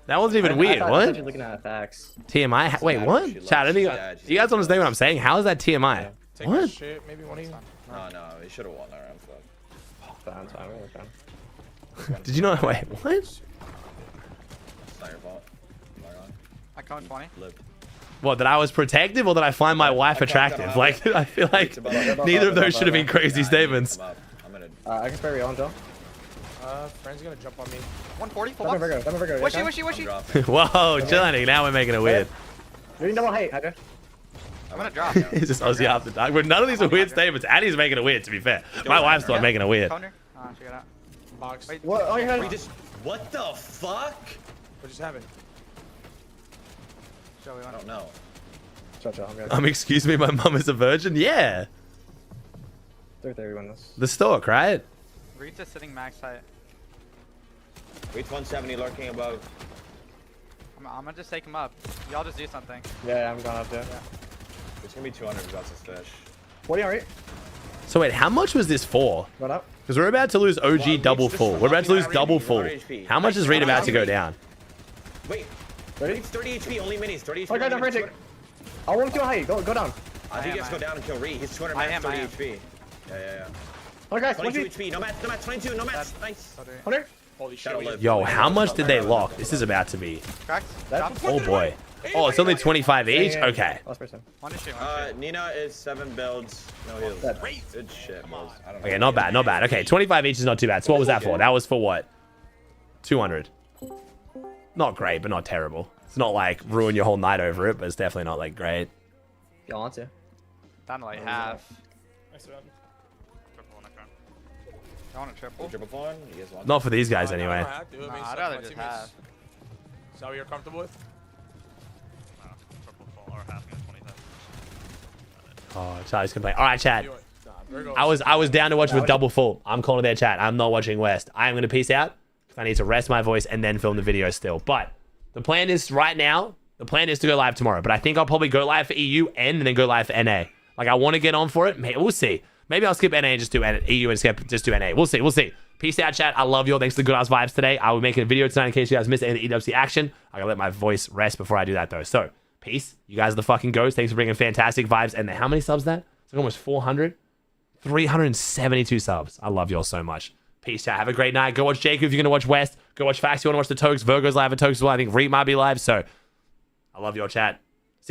That wasn't even weird. What? Looking at facts. TMI? Wait, what? Chat, I don't think you guys understand what I'm saying. How is that TMI? What? Shit, maybe one of you. No, he should have won that round. Fine. We're fine. Did you not? Wait, what? It's not your fault. I count 20. What, that I was protective or that I find my wife attractive? Like, I feel like neither of those should have been crazy statements. I can spare you on, Joe. Friend's gonna jump on me. 140, full Double box. Virgo. Wishy. Whoa, chilling. Now we're making it weird. You're in double height, Hydra. I'm gonna drop. It's just Aussie after dark. But none of these are weird statements. Annie's making it weird, to be fair. My wife's not making it weird. Counter? Oh, she got out. Box. Wait, what? Oh, you had What the fuck? What just happened? Joey, I don't know. Excuse me, my mum is a virgin? Yeah. Third, we win this. The stork, right? Reed's just sitting max height. Reach 170 lurking above. I'm gonna just take him up. Y'all just do something. Yeah, I'm going up there. Yeah. It's gonna be 200 without this fish. 40, alright. So wait, how much was this for? Run up. Because we're about to lose OG double full. We're about to lose double full. How much is Reed about to go down? Wait. 30 HP, only minis. 30 HP. Okay, don't frantic. I want him to height. Go down. I think you guys go down and kill Reed. He's 200 max, 30 HP. Yeah. Okay, 22 HP. No match, 22, no match. Nice. 100. Holy shit. Yo, how much did they lock? This is about to be. Cracked. Oh boy. Oh, it's only 25 each? Okay. Last person. Nina is 7 builds, no heals. Good shit, boys. Okay, not bad. Okay, 25 each is not too bad. So what was that for? That was for what? 200. Not great, but not terrible. It's not like ruin your whole night over it, but it's definitely not like great. Y'all want to? Down to like half. I want a triple. Triple one? You guys want Not for these guys anyway. I'd rather just have. Is that what you're comfortable with? Oh, Charlie's complaining. All right, chat. I was down to watch with double full. I'm calling their chat. I'm not watching West. I am going to peace out because I need to rest my voice and then film the video still. But the plan is right now, the plan is to go live tomorrow. But I think I'll probably go live for EU and then go live for NA. Like, I want to get on for it. We'll see. Maybe I'll skip NA and just do EU and just do NA. We'll see. Peace out, chat. I love you all. Thanks for the good ass vibes today. I will make a video tonight in case you guys missed any of the EWC action. I gotta let my voice rest before I do that though. So, peace. You guys are the fucking ghosts. Thanks for bringing fantastic vibes. And how many subs that? It's like almost 400. 372 subs. I love you all so much. Peace out. Have a great night. Go watch Jacob if you're gonna watch West. Go watch Fax if you wanna watch the Tokes. Virgo's live at Tokes as well. I think Reed might be live. So, I love you all, chat.